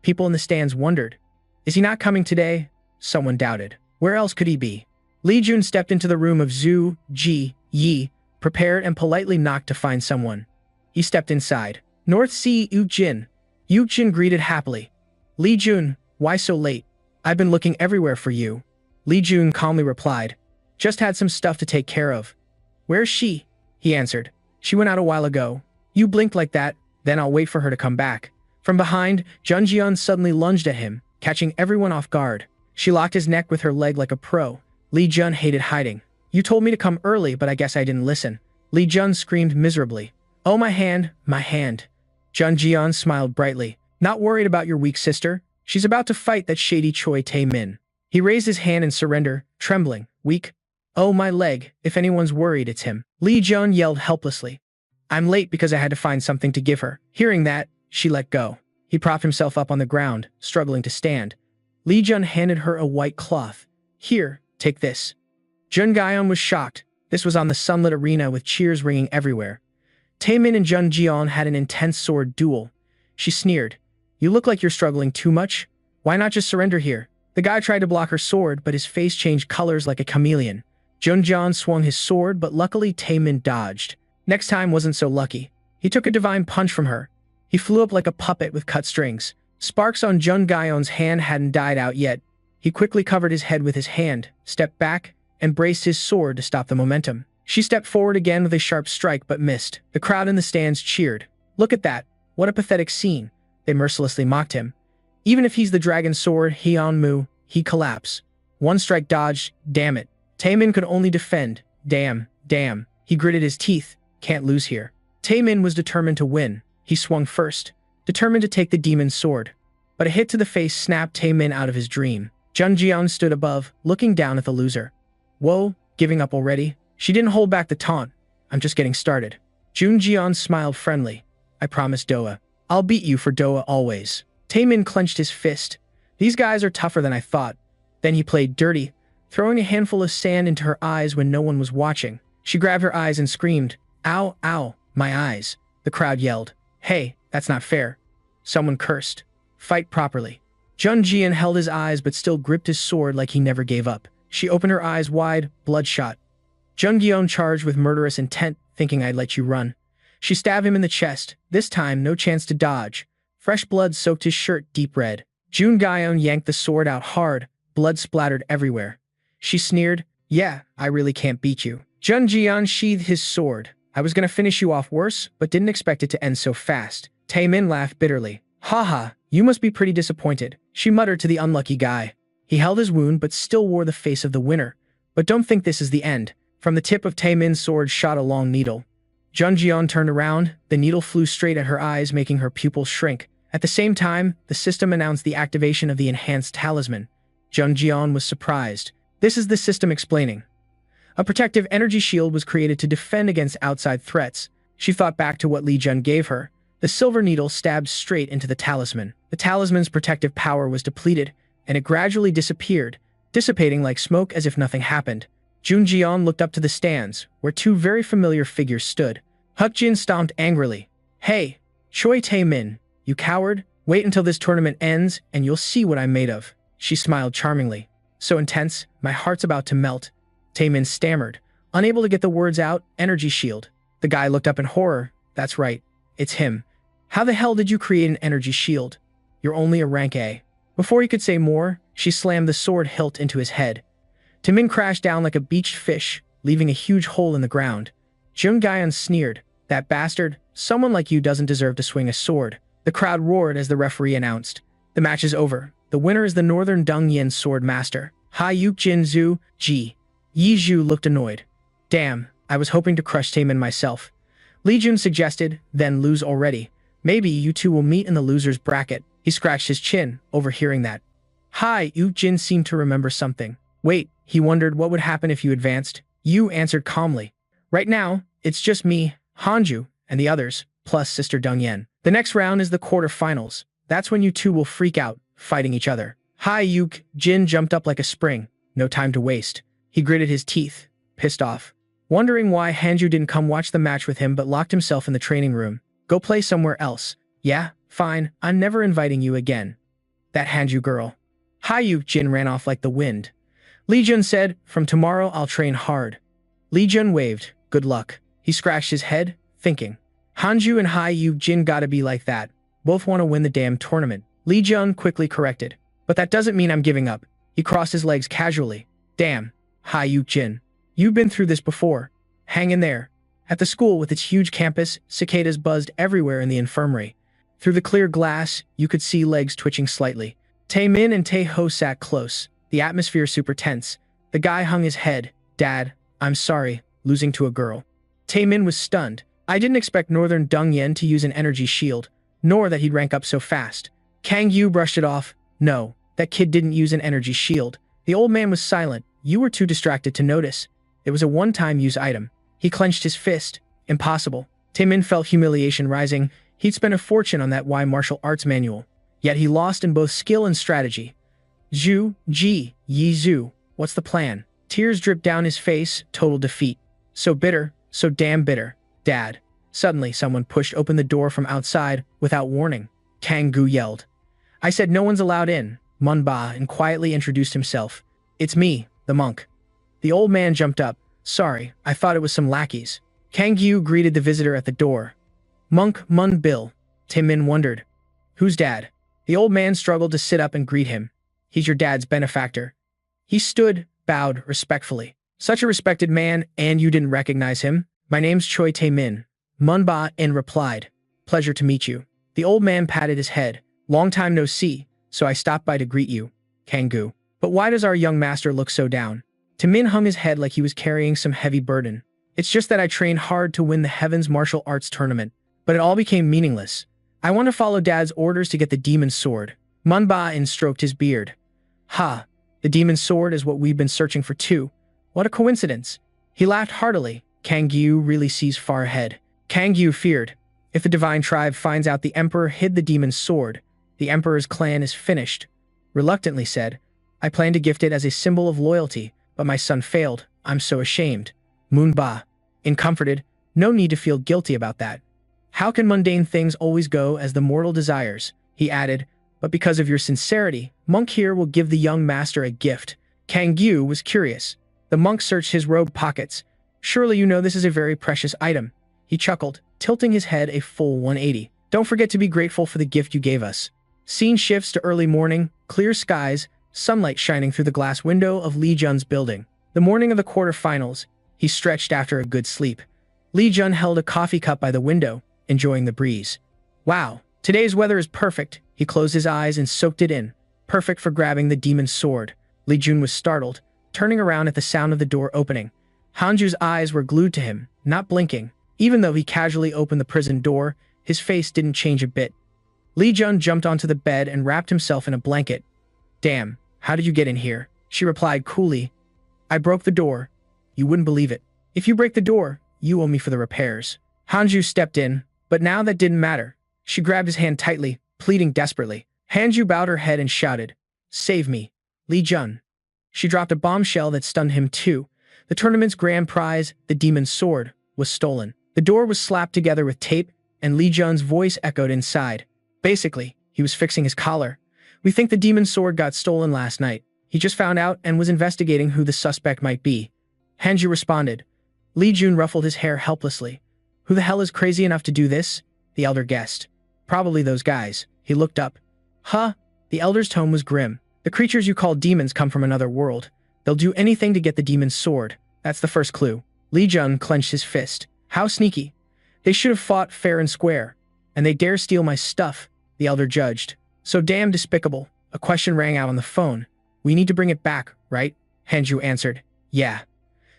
People in the stands wondered. Is he not coming today? Someone doubted. Where else could he be? Li Jun stepped into the room of Zhu, Ji, Yi, prepared and politely knocked to find someone. He stepped inside. North Sea Yu Jin. Yu Jin greeted happily. Li Jun, why so late? I've been looking everywhere for you. Li Jun calmly replied. Just had some stuff to take care of. Where's she? He answered. She went out a while ago. You blinked like that, then I'll wait for her to come back. From behind, Jun Jian suddenly lunged at him, catching everyone off guard. She locked his neck with her leg like a pro. Li Jun hated hiding. You told me to come early, but I guess I didn't listen. Li Jun screamed miserably. Oh, my hand, my hand. Jun Jian smiled brightly. Not worried about your weak sister? She's about to fight that shady Choi Tae-min. He raised his hand in surrender, trembling. Weak? Oh, my leg. If anyone's worried, it's him. Li Jun yelled helplessly. I'm late because I had to find something to give her. Hearing that, she let go. He propped himself up on the ground, struggling to stand. Li Jun handed her a white cloth. Here, take this. Jun Gaian was shocked. This was on the sunlit arena with cheers ringing everywhere. Tae-min and Jun Jian had an intense sword duel. She sneered. You look like you're struggling too much. Why not just surrender here? The guy tried to block her sword, but his face changed colors like a chameleon. Jun Jian swung his sword, but luckily Tae-min dodged. Next time wasn't so lucky. He took a divine punch from her. He flew up like a puppet with cut strings. Sparks on Jun Gaian's hand hadn't died out yet. He quickly covered his head with his hand, stepped back, and braced his sword to stop the momentum. She stepped forward again with a sharp strike but missed. The crowd in the stands cheered. Look at that. What a pathetic scene. They mercilessly mocked him. Even if he's the dragon sword, Hyunmu, he'd collapse. One strike dodged. Damn it. Tae-min could only defend. Damn. He gritted his teeth. Can't lose here. Tae-min was determined to win. He swung first, determined to take the demon's sword. But a hit to the face snapped Tae-min out of his dream. Jun Jian stood above, looking down at the loser. Whoa, giving up already? She didn't hold back the taunt. I'm just getting started. Jun Jian smiled friendly. I promise Doa. I'll beat you for Doa always. Tae-min clenched his fist. These guys are tougher than I thought. Then he played dirty, throwing a handful of sand into her eyes when no one was watching. She grabbed her eyes and screamed, Ow, ow, my eyes. The crowd yelled. Hey, that's not fair. Someone cursed. Fight properly. Jun Jian held his eyes but still gripped his sword like he never gave up. She opened her eyes wide, bloodshot. Jun Gyeon charged with murderous intent, thinking I'd let you run. She stabbed him in the chest. This time, no chance to dodge. Fresh blood soaked his shirt deep red. Jun Gyeon yanked the sword out hard. Blood splattered everywhere. She sneered, Yeah, I really can't beat you. Jun Jian sheathed his sword. I was gonna finish you off worse, but didn't expect it to end so fast. Tae-min laughed bitterly. Haha, you must be pretty disappointed, she muttered to the unlucky guy. He held his wound but still wore the face of the winner. But don't think this is the end. From the tip of Tae-min's sword shot a long needle. Jun Jian turned around. The needle flew straight at her eyes, making her pupils shrink. At the same time, the system announced the activation of the enhanced talisman. Jun Jian was surprised. This is the system explaining. A protective energy shield was created to defend against outside threats. She thought back to what Li Jun gave her. The silver needle stabbed straight into the talisman. The talisman's protective power was depleted, and it gradually disappeared, dissipating like smoke as if nothing happened. Jun Jian looked up to the stands, where two very familiar figures stood. Huk Jin stomped angrily. Hey, Choi Tae-min, you coward. Wait until this tournament ends, and you'll see what I'm made of. She smiled charmingly. So intense, my heart's about to melt. Tae-min stammered, unable to get the words out. Energy shield. The guy looked up in horror. That's right, it's him. How the hell did you create an energy shield? You're only a rank A. Before he could say more, she slammed the sword hilt into his head. Tae-min crashed down like a beached fish, leaving a huge hole in the ground. Jun Gyeon sneered. That bastard, someone like you doesn't deserve to swing a sword. The crowd roared as the referee announced. The match is over. The winner is the Northern Dongyan Sword Master. Ha Yuk Jin Zhu, Ji. Yi Zhu looked annoyed. Damn, I was hoping to crush Taemin myself. Li Jun suggested, then lose already. Maybe you two will meet in the loser's bracket. He scratched his chin, overhearing that. Hai Yuk Jin seemed to remember something. Wait, he wondered what would happen if you advanced. Yu answered calmly. Right now, it's just me, Hanju, and the others, plus Sister Dongyan. The next round is the quarterfinals. That's when you two will freak out, fighting each other. Hai Yuk Jin jumped up like a spring. No time to waste. He gritted his teeth, pissed off. Wondering why Hanju didn't come watch the match with him but locked himself in the training room. Go play somewhere else. Yeah, fine, I'm never inviting you again. That Hanju girl. Hai Yuk Jin ran off like the wind. Li Jun said, from tomorrow I'll train hard. Li Jun waved, good luck. He scratched his head, thinking. Hanju and Hai Yuk Jin gotta be like that. Both want to win the damn tournament. Li Jun quickly corrected. But that doesn't mean I'm giving up. He crossed his legs casually. Damn, Hai Yuk Jin. You've been through this before. Hang in there. At the school with its huge campus, cicadas buzzed everywhere in the infirmary. Through the clear glass, you could see legs twitching slightly. Taemin and Tae-ho sat close, the atmosphere super tense. The guy hung his head. Dad, I'm sorry, losing to a girl. Taemin was stunned. I didn't expect Northern Dongyan to use an energy shield, nor that he'd rank up so fast. Kang Yu brushed it off. No, that kid didn't use an energy shield. The old man was silent. You were too distracted to notice. It was a one-time use item. He clenched his fist. Impossible. Taemin felt humiliation rising. He'd spent a fortune on that Y martial arts manual. Yet he lost in both skill and strategy. Zhu, Ji, Yi Zhu, what's the plan? Tears dripped down his face, total defeat. So bitter, so damn bitter. Dad. Suddenly, someone pushed open the door from outside, without warning. Kang Gu yelled. I said no one's allowed in, Manhwa, and quietly introduced himself. It's me, the monk. The old man jumped up. Sorry, I thought it was some lackeys. Kang Gu greeted the visitor at the door. Monk Mun Bill. Taemin wondered. Who's dad? The old man struggled to sit up and greet him. He's your dad's benefactor. He stood, bowed respectfully. Such a respected man, and you didn't recognize him? My name's Choi Taemin. Manhwa En replied. Pleasure to meet you. The old man patted his head. Long time no see, so I stopped by to greet you, Kang Gu. But why does our young master look so down? Taemin hung his head like he was carrying some heavy burden. It's just that I trained hard to win the Heavens Martial Arts Tournament, but it all became meaningless. I want to follow Dad's orders to get the Demon Sword. Manhwa En stroked his beard. Ha, the Demon Sword is what we've been searching for too. What a coincidence. He laughed heartily. Kang Gu really sees far ahead. Kang Gu feared. If the Divine Tribe finds out the Emperor hid the Demon Sword, the Emperor's clan is finished. Reluctantly said, I plan to gift it as a symbol of loyalty, but my son failed. I'm so ashamed. Manhwa En comforted. No need to feel guilty about that. How can mundane things always go as the mortal desires? He added, but because of your sincerity, Monk here will give the young master a gift. Kang Gu was curious. The monk searched his robe pockets. Surely you know this is a very precious item. He chuckled, tilting his head a full 180. Don't forget to be grateful for the gift you gave us. Scene shifts to early morning, clear skies, sunlight shining through the glass window of Li Jun's building. The morning of the quarterfinals, he stretched after a good sleep. Li Jun held a coffee cup by the window, enjoying the breeze. Wow, today's weather is perfect. He closed his eyes and soaked it in. Perfect for grabbing the demon's sword. Li Jun was startled, turning around at the sound of the door opening. Hanju's eyes were glued to him, not blinking. Even though he casually opened the prison door, his face didn't change a bit. Li Jun jumped onto the bed and wrapped himself in a blanket. Damn, how did you get in here? She replied coolly. I broke the door. You wouldn't believe it. If you break the door, you owe me for the repairs. Hanju stepped in, but now that didn't matter. She grabbed his hand tightly, pleading desperately. Hanju bowed her head and shouted, Save me, Li Jun. She dropped a bombshell that stunned him too. The tournament's grand prize, the demon's sword, was stolen. The door was slapped together with tape, and Li Jun's voice echoed inside. Basically, he was fixing his collar. We think the demon's sword got stolen last night. He just found out and was investigating who the suspect might be. Hanju responded. Li Jun ruffled his hair helplessly. Who the hell is crazy enough to do this? The elder guessed. Probably those guys. He looked up. Huh? The elder's tone was grim. The creatures you call demons come from another world. They'll do anything to get the demon's sword. That's the first clue. Li Jun clenched his fist. How sneaky. They should have fought fair and square. And they dare steal my stuff, the elder judged. So damn despicable. A question rang out on the phone. We need to bring it back, right? Hanju answered. Yeah.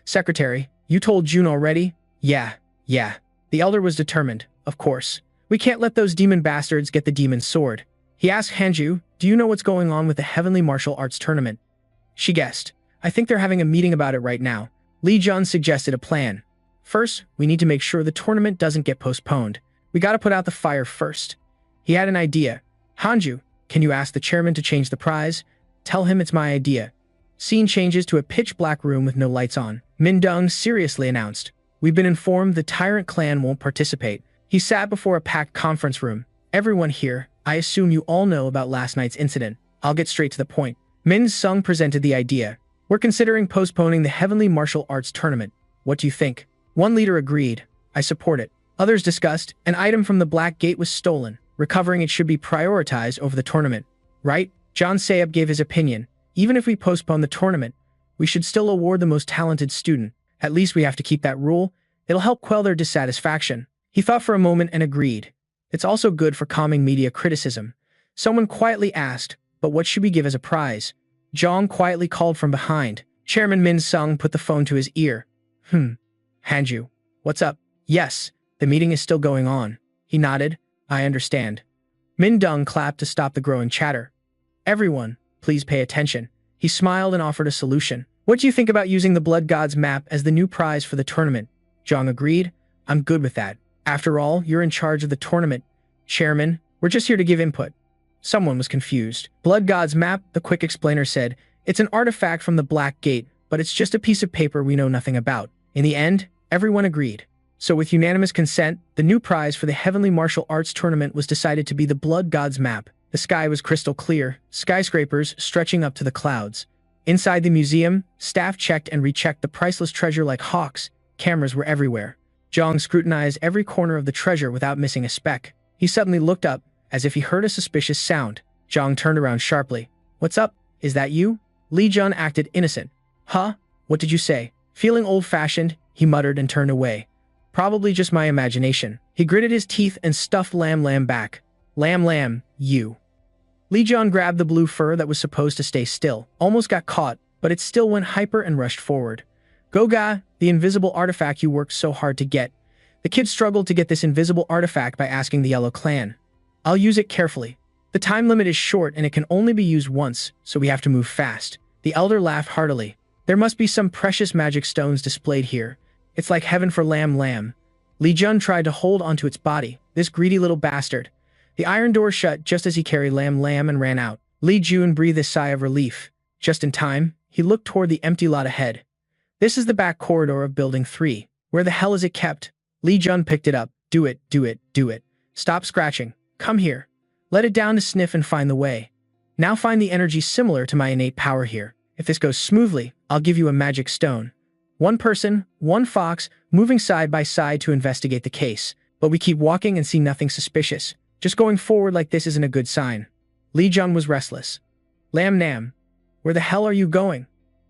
Secretary, you told June already? Yeah. The elder was determined, of course. We can't let those demon bastards get the demon sword. He asked Hanju, do you know what's going on with the Heavenly Martial Arts Tournament? She guessed. I think they're having a meeting about it right now. Li Jun suggested a plan. First, we need to make sure the tournament doesn't get postponed. We gotta put out the fire first. He had an idea. Hanju, can you ask the chairman to change the prize? Tell him it's my idea. Scene changes to a pitch-black room with no lights on. Mindung seriously announced. We've been informed the Tyrant clan won't participate. He sat before a packed conference room. Everyone here, I assume you all know about last night's incident. I'll get straight to the point. Min Sung presented the idea. We're considering postponing the Heavenly Martial Arts Tournament. What do you think? One leader agreed. I support it. Others discussed. An item from the Black Gate was stolen. Recovering it should be prioritized over the tournament. Right? John Sayab gave his opinion. Even if we postpone the tournament, we should still award the most talented student. At least we have to keep that rule. It'll help quell their dissatisfaction. He thought for a moment and agreed. It's also good for calming media criticism. Someone quietly asked, but what should we give as a prize? Zhang quietly called from behind. Chairman Min Sung put the phone to his ear. Hanju, what's up? Yes, the meeting is still going on. He nodded. I understand. Min Dung clapped to stop the growing chatter. Everyone, please pay attention. He smiled and offered a solution. What do you think about using the Blood God's map as the new prize for the tournament? Zhang agreed. I'm good with that. After all, you're in charge of the tournament. Chairman, we're just here to give input. Someone was confused. Blood God's map, the quick explainer said. It's an artifact from the Black Gate, but it's just a piece of paper we know nothing about. In the end, everyone agreed. So with unanimous consent, the new prize for the Heavenly Martial Arts Tournament was decided to be the Blood God's map. The sky was crystal clear, skyscrapers stretching up to the clouds. Inside the museum, staff checked and rechecked the priceless treasure like hawks. Cameras were everywhere. Zhang scrutinized every corner of the treasure without missing a speck. He suddenly looked up, as if he heard a suspicious sound. Zhang turned around sharply. What's up? Is that you? Li Jun acted innocent. Huh? What did you say? Feeling old-fashioned, he muttered and turned away. Probably just my imagination. He gritted his teeth and stuffed Lam back. Lam, you. Li Jun grabbed the blue fur that was supposed to stay still. Almost got caught, but it still went hyper and rushed forward. Goga, the invisible artifact you worked so hard to get. The kid struggled to get this invisible artifact by asking the Yellow Clan. I'll use it carefully. The time limit is short and it can only be used once, so we have to move fast. The elder laughed heartily. There must be some precious magic stones displayed here. It's like heaven for Lam. Li Jun tried to hold onto its body, this greedy little bastard. The iron door shut just as he carried Lam and ran out. Li Jun breathed a sigh of relief. Just in time, he looked toward the empty lot ahead. This is the back corridor of Building 3. Where the hell is it kept? Li Jun picked it up. Do it. Stop scratching. Come here. Let it down to sniff and find the way. Now find the energy similar to my innate power here. If this goes smoothly, I'll give you a magic stone. One person, one fox, moving side by side to investigate the case. But we keep walking and see nothing suspicious. Just going forward like this isn't a good sign. Li Jun was restless. Lam Nam, where the hell are you going?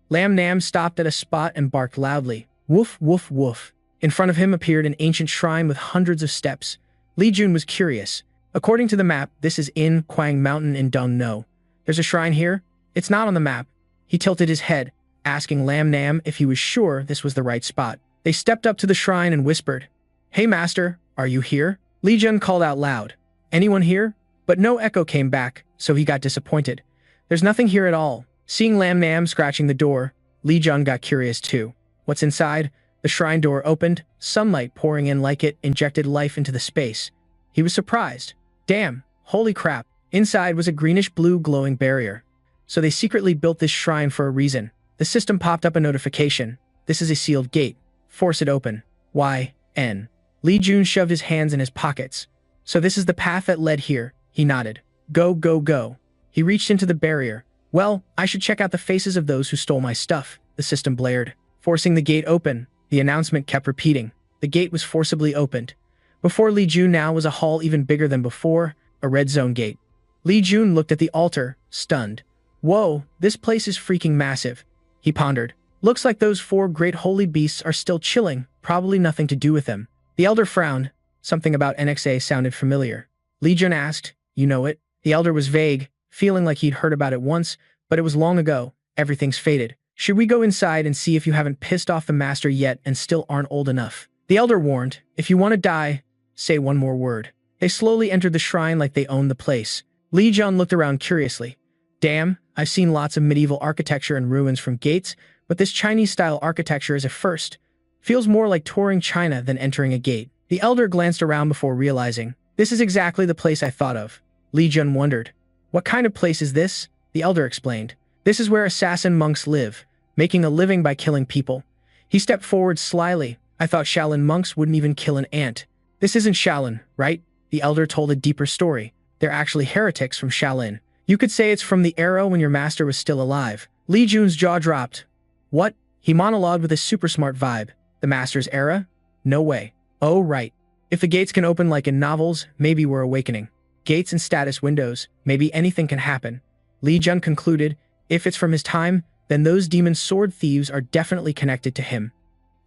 Lam Nam stopped at a spot and barked loudly. Woof, woof, woof. In front of him appeared an ancient shrine with hundreds of steps. Li Jun was curious. According to the map, this is in Quang Mountain in Dung No. There's a shrine here? It's not on the map. He tilted his head, asking Lam Nam if he was sure this was the right spot. They stepped up to the shrine and whispered, Hey master, are you here? Li Jun called out loud. Anyone here? But no echo came back, so he got disappointed. There's nothing here at all. Seeing Lam Nam scratching the door, Li Jun got curious too. What's inside? The shrine door opened, sunlight pouring in like it injected life into the space. He was surprised. Damn, holy crap. Inside was a greenish-blue glowing barrier. So they secretly built this shrine for a reason. The system popped up a notification. This is a sealed gate. Force it open. Y-N. Li Jun shoved his hands in his pockets. So this is the path that led here. He nodded. Go. He reached into the barrier. Well, I should check out the faces of those who stole my stuff, the system blared. Forcing the gate open, the announcement kept repeating. The gate was forcibly opened. Before Li Jun now was a hall even bigger than before, a red zone gate. Li Jun looked at the altar, stunned. Whoa, this place is freaking massive. He pondered. Looks like those 4 great holy beasts are still chilling, probably nothing to do with them. The elder frowned. Something about NXA sounded familiar. Li Jun asked, "You know it?" The elder was vague, feeling like he'd heard about it once, but it was long ago. Everything's faded. "Should we go inside and see if you haven't pissed off the master yet and still aren't old enough?" The elder warned, "If you want to die, say one more word." They slowly entered the shrine like they owned the place. Li Jun looked around curiously. "Damn, I've seen lots of medieval architecture and ruins from gates, but this Chinese-style architecture is a first. Feels more like touring China than entering a gate." The elder glanced around before realizing, "This is exactly the place I thought of." Li Jun wondered, "What kind of place is this?" The elder explained, "This is where assassin monks live, making a living by killing people." He stepped forward slyly. "I thought Shaolin monks wouldn't even kill an ant." "This isn't Shaolin, right?" The elder told a deeper story. "They're actually heretics from Shaolin. You could say it's from the era when your master was still alive." Li Jun's jaw dropped. "What?" He monologued with a super smart vibe. "The master's era? No way." "Oh, right. If the gates can open like in novels, maybe we're awakening. Gates and status windows, maybe anything can happen." Li Jun concluded, "If it's from his time, then those demon sword thieves are definitely connected to him."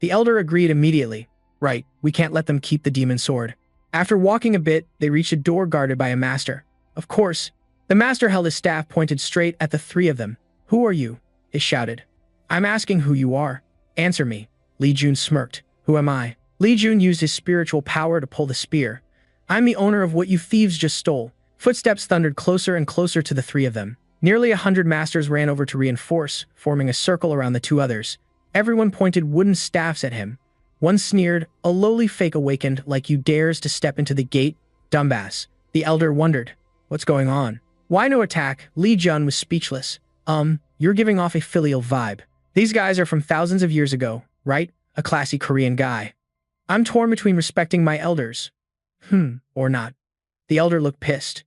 The elder agreed immediately. "Right, we can't let them keep the demon sword." After walking a bit, they reached a door guarded by a master. Of course, the master held his staff pointed straight at the three of them. "Who are you?" he shouted. "I'm asking who you are. Answer me." Li Jun smirked. "Who am I?" Li Jun used his spiritual power to pull the spear. "I'm the owner of what you thieves just stole." Footsteps thundered closer and closer to the three of them. Nearly 100 masters ran over to reinforce, forming a circle around the two others. Everyone pointed wooden staffs at him. One sneered, "A lowly fake awakened like you dares to step into the gate, dumbass." The elder wondered, "What's going on? Why no attack?" Li Jun was speechless. You're giving off a filial vibe. These guys are from thousands of years ago, right? A classy Korean guy. I'm torn between respecting my elders. Or not." The elder looked pissed.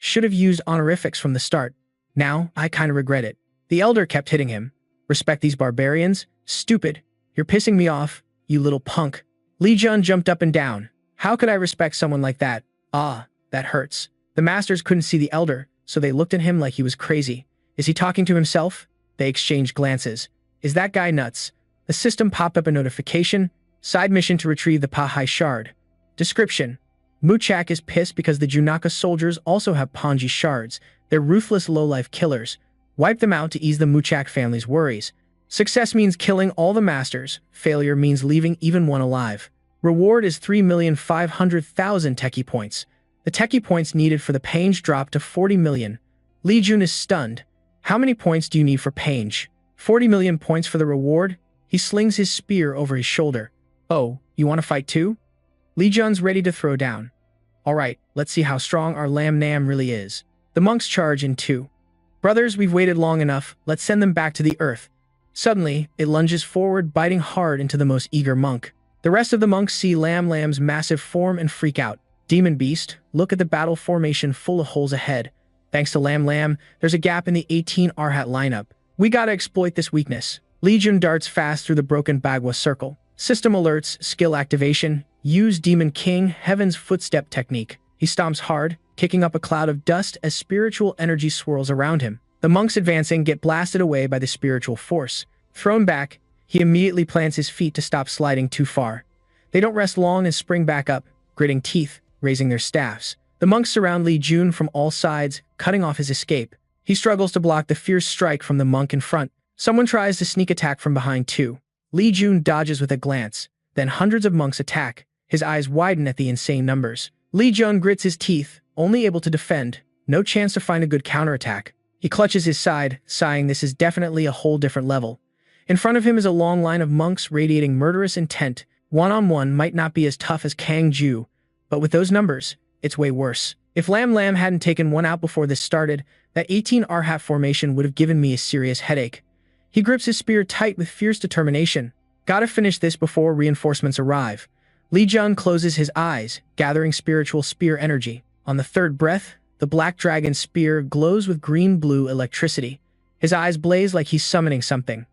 Should have used honorifics from the start. Now, I kinda regret it." The elder kept hitting him. "Respect these barbarians? Stupid. You're pissing me off, you little punk." Li Jun jumped up and down. "How could I respect someone like that? That hurts." The masters couldn't see the elder, so they looked at him like he was crazy. Is he talking to himself? They exchanged glances. Is that guy nuts? The system popped up a notification. Side mission to retrieve the Pahai Shard. Description: Muchak is pissed because the Junaka soldiers also have Ponji shards. They're ruthless low-life killers. Wipe them out to ease the Muchak family's worries. Success means killing all the masters. Failure means leaving even one alive. Reward is 3,500,000 techie points. The techie points needed for the Pange dropped to 40 million. Li Jun is stunned. How many points do you need for Pange? 40 million points for the reward? He slings his spear over his shoulder. "Oh, you want to fight too?" Li Jun's ready to throw down. "Alright, let's see how strong our Lam Nam really is." The monks charge in 2. "Brothers, we've waited long enough. Let's send them back to the earth." Suddenly, it lunges forward, biting hard into the most eager monk. The rest of the monks see Lam Lam's massive form and freak out. "Demon beast, look at the battle formation full of holes ahead. Thanks to Lam Lam, there's a gap in the 18 Arhat lineup. We gotta exploit this weakness." Li Jun darts fast through the broken Bagua circle. System alerts, skill activation, use Demon King, Heaven's Footstep technique. He stomps hard, kicking up a cloud of dust as spiritual energy swirls around him. The monks advancing get blasted away by the spiritual force. Thrown back, he immediately plants his feet to stop sliding too far. They don't rest long and spring back up, gritting teeth, raising their staffs. The monks surround Li Jun from all sides, cutting off his escape. He struggles to block the fierce strike from the monk in front. Someone tries to sneak attack from behind too. Li Jun dodges with a glance. Then hundreds of monks attack. His eyes widen at the insane numbers. Li Jun grits his teeth, only able to defend. No chance to find a good counterattack. He clutches his side, sighing this is definitely a whole different level. In front of him is a long line of monks radiating murderous intent. One-on-one might not be as tough as Kang Ju, but with those numbers, it's way worse. If Lam Lam hadn't taken one out before this started, that 18 Arhat formation would have given me a serious headache. He grips his spear tight with fierce determination. Gotta finish this before reinforcements arrive. Li Jun closes his eyes, gathering spiritual spear energy. On the third breath, the black dragon spear glows with green-blue electricity. His eyes blaze like he's summoning something.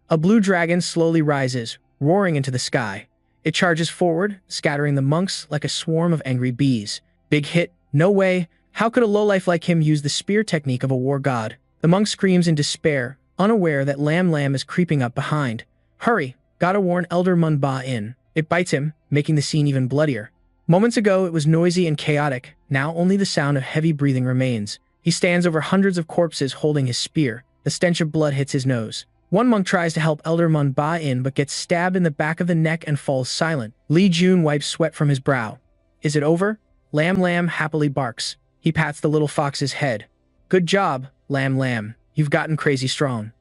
A blue dragon slowly rises, roaring into the sky. It charges forward, scattering the monks like a swarm of angry bees. Big hit. No way. How could a lowlife like him use the spear technique of a war god? The monk screams in despair, unaware that Lam Lam is creeping up behind. Hurry, gotta warn Elder Munba in. It bites him, making the scene even bloodier. Moments ago, it was noisy and chaotic. Now only the sound of heavy breathing remains. He stands over hundreds of corpses holding his spear. The stench of blood hits his nose. One monk tries to help Elder Manhwa in but gets stabbed in the back of the neck and falls silent. Li Jun wipes sweat from his brow. Is it over? Lamb Lamb happily barks. He pats the little fox's head. Good job, Lamb Lamb. You've gotten crazy strong.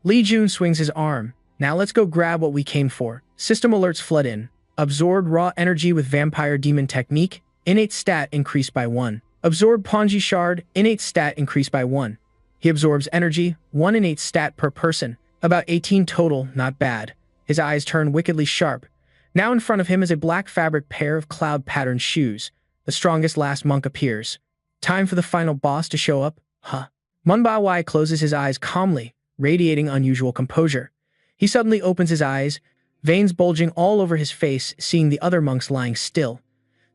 Li Jun swings his arm. Now let's go grab what we came for. System alerts flood in. Absorbed raw energy with vampire demon technique. Innate stat increased by 1. Absorbed Ponji shard. Innate stat increased by 1. He absorbs energy. 1 innate stat per person. About 18 total, not bad. His eyes turn wickedly sharp. Now in front of him is a black fabric pair of cloud-patterned shoes. The strongest last monk appears. Time for the final boss to show up? Huh. Manhwa closes his eyes calmly, radiating unusual composure. He suddenly opens his eyes, veins bulging all over his face, seeing the other monks lying still.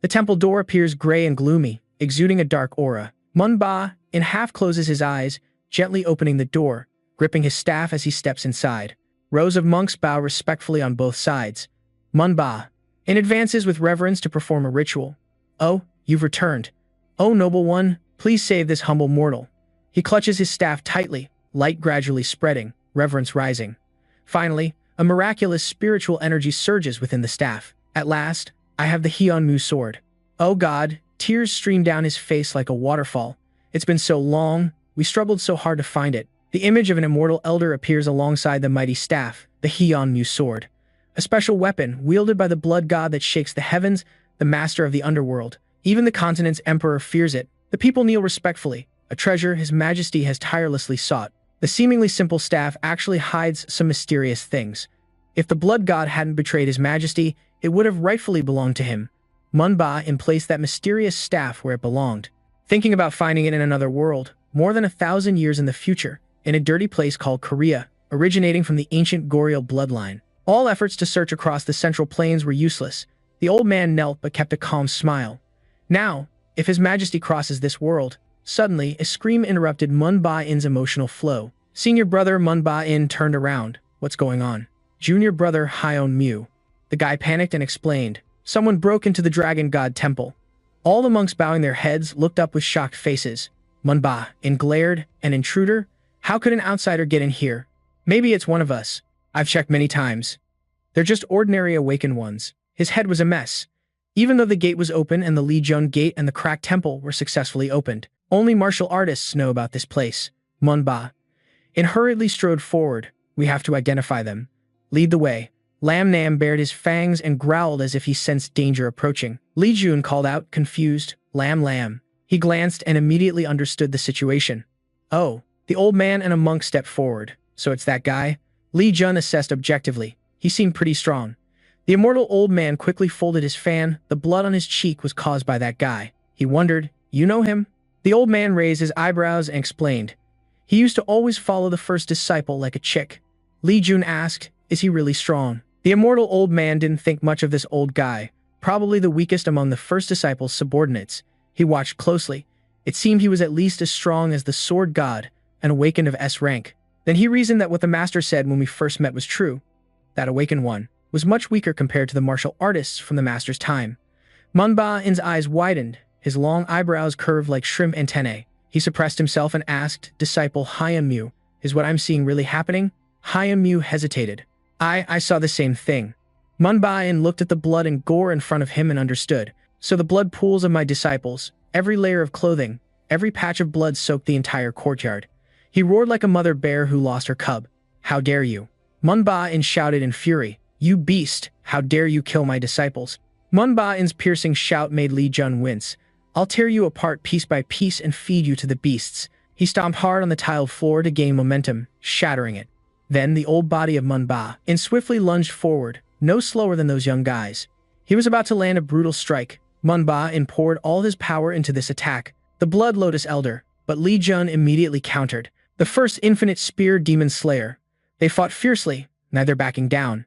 The temple door appears gray and gloomy, exuding a dark aura. Manhwa in half closes his eyes, gently opening the door, gripping his staff as he steps inside. Rows of monks bow respectfully on both sides. Manhwa advances with reverence to perform a ritual. Oh, you've returned. Oh, noble one, please save this humble mortal. He clutches his staff tightly, light gradually spreading, reverence rising. Finally, a miraculous spiritual energy surges within the staff. At last, I have the Hyunmu sword. Oh God, tears stream down his face like a waterfall. It's been so long, we struggled so hard to find it. The image of an immortal elder appears alongside the mighty staff, the Hyunmu sword. A special weapon, wielded by the blood god that shakes the heavens, the master of the underworld. Even the continent's emperor fears it. The people kneel respectfully, a treasure his majesty has tirelessly sought. The seemingly simple staff actually hides some mysterious things. If the blood god hadn't betrayed his majesty, it would have rightfully belonged to him. Manhwa placed that mysterious staff where it belonged. Thinking about finding it in another world, more than 1,000 years in the future, in a dirty place called Korea, originating from the ancient Goryeo bloodline. All efforts to search across the central plains were useless. The old man knelt but kept a calm smile. Now, if his majesty crosses this world, suddenly a scream interrupted Manhwa's emotional flow. Senior brother Manhwa turned around. What's going on? Junior brother Hyunmu. The guy panicked and explained. Someone broke into the dragon god temple. All the monks bowing their heads looked up with shocked faces. Manhwa glared. An intruder? How could an outsider get in here? Maybe it's one of us. I've checked many times. They're just ordinary awakened ones. His head was a mess. Even though the gate was open and the Li Jun gate and the cracked temple were successfully opened, only martial artists know about this place. Manhwa hurriedly strode forward. We have to identify them. Lead the way. Lam Nam bared his fangs and growled as if he sensed danger approaching. Li Jun called out, confused, Lam Lam. He glanced and immediately understood the situation. Oh, the old man and a monk stepped forward. So it's that guy? Li Jun assessed objectively. He seemed pretty strong. The immortal old man quickly folded his fan. The blood on his cheek was caused by that guy. He wondered, you know him? The old man raised his eyebrows and explained. He used to always follow the first disciple like a chick. Li Jun asked, is he really strong? The immortal old man didn't think much of this old guy, probably the weakest among the first disciple's subordinates. He watched closely. It seemed he was at least as strong as the sword god, an awakened of S rank. Then he reasoned that what the master said when we first met was true. That awakened one was much weaker compared to the martial artists from the master's time. Manhwa's eyes widened, his long eyebrows curved like shrimp antennae. He suppressed himself and asked, Disciple Hyunmu, is what I'm seeing really happening? Hyunmu hesitated. I saw the same thing. Manhwa looked at the blood and gore in front of him and understood. So the blood pools of my disciples, every layer of clothing, every patch of blood soaked the entire courtyard. He roared like a mother bear who lost her cub. How dare you? Manhwa shouted in fury. You beast, how dare you kill my disciples? Manhwa's piercing shout made Li Jun wince. I'll tear you apart piece by piece and feed you to the beasts. He stomped hard on the tiled floor to gain momentum, shattering it. Then the old body of Manhwa swiftly lunged forward, no slower than those young guys. He was about to land a brutal strike. Manhwa poured all his power into this attack. The Blood Lotus Elder, but Li Jun immediately countered. The first infinite spear demon slayer. They fought fiercely, neither backing down.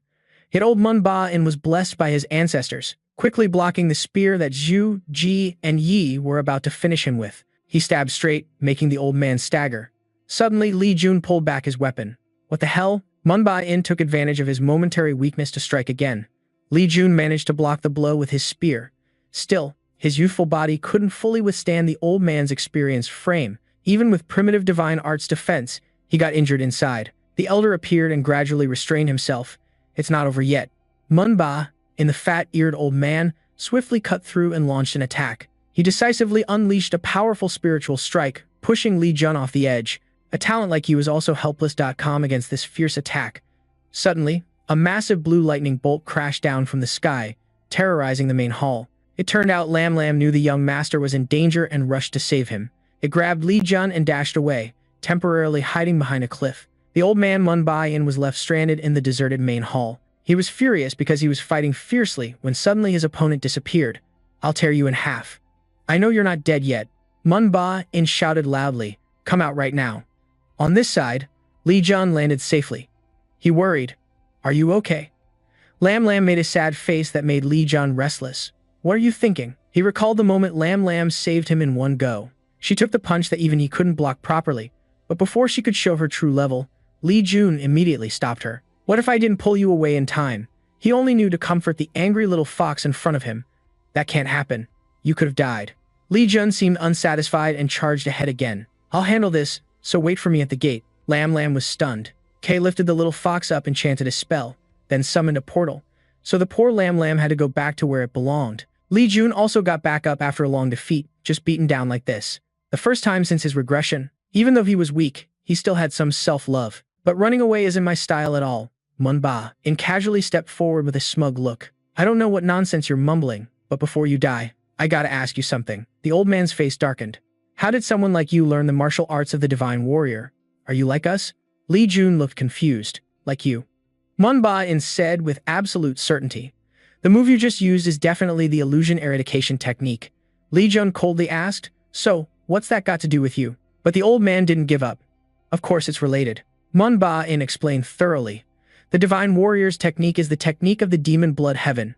Yet old Manhwa was blessed by his ancestors, quickly blocking the spear that Zhu, Ji, and Yi were about to finish him with. He stabbed straight, making the old man stagger. Suddenly, Li Jun pulled back his weapon. What the hell? Manhwa took advantage of his momentary weakness to strike again. Li Jun managed to block the blow with his spear. Still, his youthful body couldn't fully withstand the old man's experienced frame. Even with primitive divine arts defense, he got injured inside. The elder appeared and gradually restrained himself. It's not over yet. Manhwa, in the fat-eared old man, swiftly cut through and launched an attack. He decisively unleashed a powerful spiritual strike, pushing Li Jun off the edge. A talent like you is also helpless.com against this fierce attack. Suddenly, a massive blue lightning bolt crashed down from the sky, terrorizing the main hall. It turned out Lam Lam knew the young master was in danger and rushed to save him. It grabbed Li Jun and dashed away, temporarily hiding behind a cliff. The old man Manhwa was left stranded in the deserted main hall. He was furious because he was fighting fiercely when suddenly his opponent disappeared. I'll tear you in half. I know you're not dead yet. Manhwa shouted loudly, come out right now. On this side, Li Jun landed safely. He worried. Are you okay? Lam Lam made a sad face that made Li Jun restless. What are you thinking? He recalled the moment Lam Lam saved him in one go. She took the punch that even he couldn't block properly, but before she could show her true level, Li Jun immediately stopped her. What if I didn't pull you away in time? He only knew to comfort the angry little fox in front of him. That can't happen. You could have died. Li Jun seemed unsatisfied and charged ahead again. I'll handle this, so wait for me at the gate. Lam Lam was stunned. Kay lifted the little fox up and chanted a spell, then summoned a portal. So the poor Lam Lam had to go back to where it belonged. Li Jun also got back up after a long defeat, just beaten down like this. The first time since his regression. Even though he was weak, he still had some self-love. But running away isn't my style at all. Manhwa casually stepped forward with a smug look. I don't know what nonsense you're mumbling, but before you die, I gotta ask you something. The old man's face darkened. How did someone like you learn the martial arts of the divine warrior? Are you like us? Li Jun looked confused. Like you. Manhwa said with absolute certainty. The move you just used is definitely the illusion eradication technique. Li Jun coldly asked, so, what's that got to do with you? But the old man didn't give up. Of course it's related. Manhwa explained thoroughly. The divine warrior's technique is the technique of the demon blood heaven.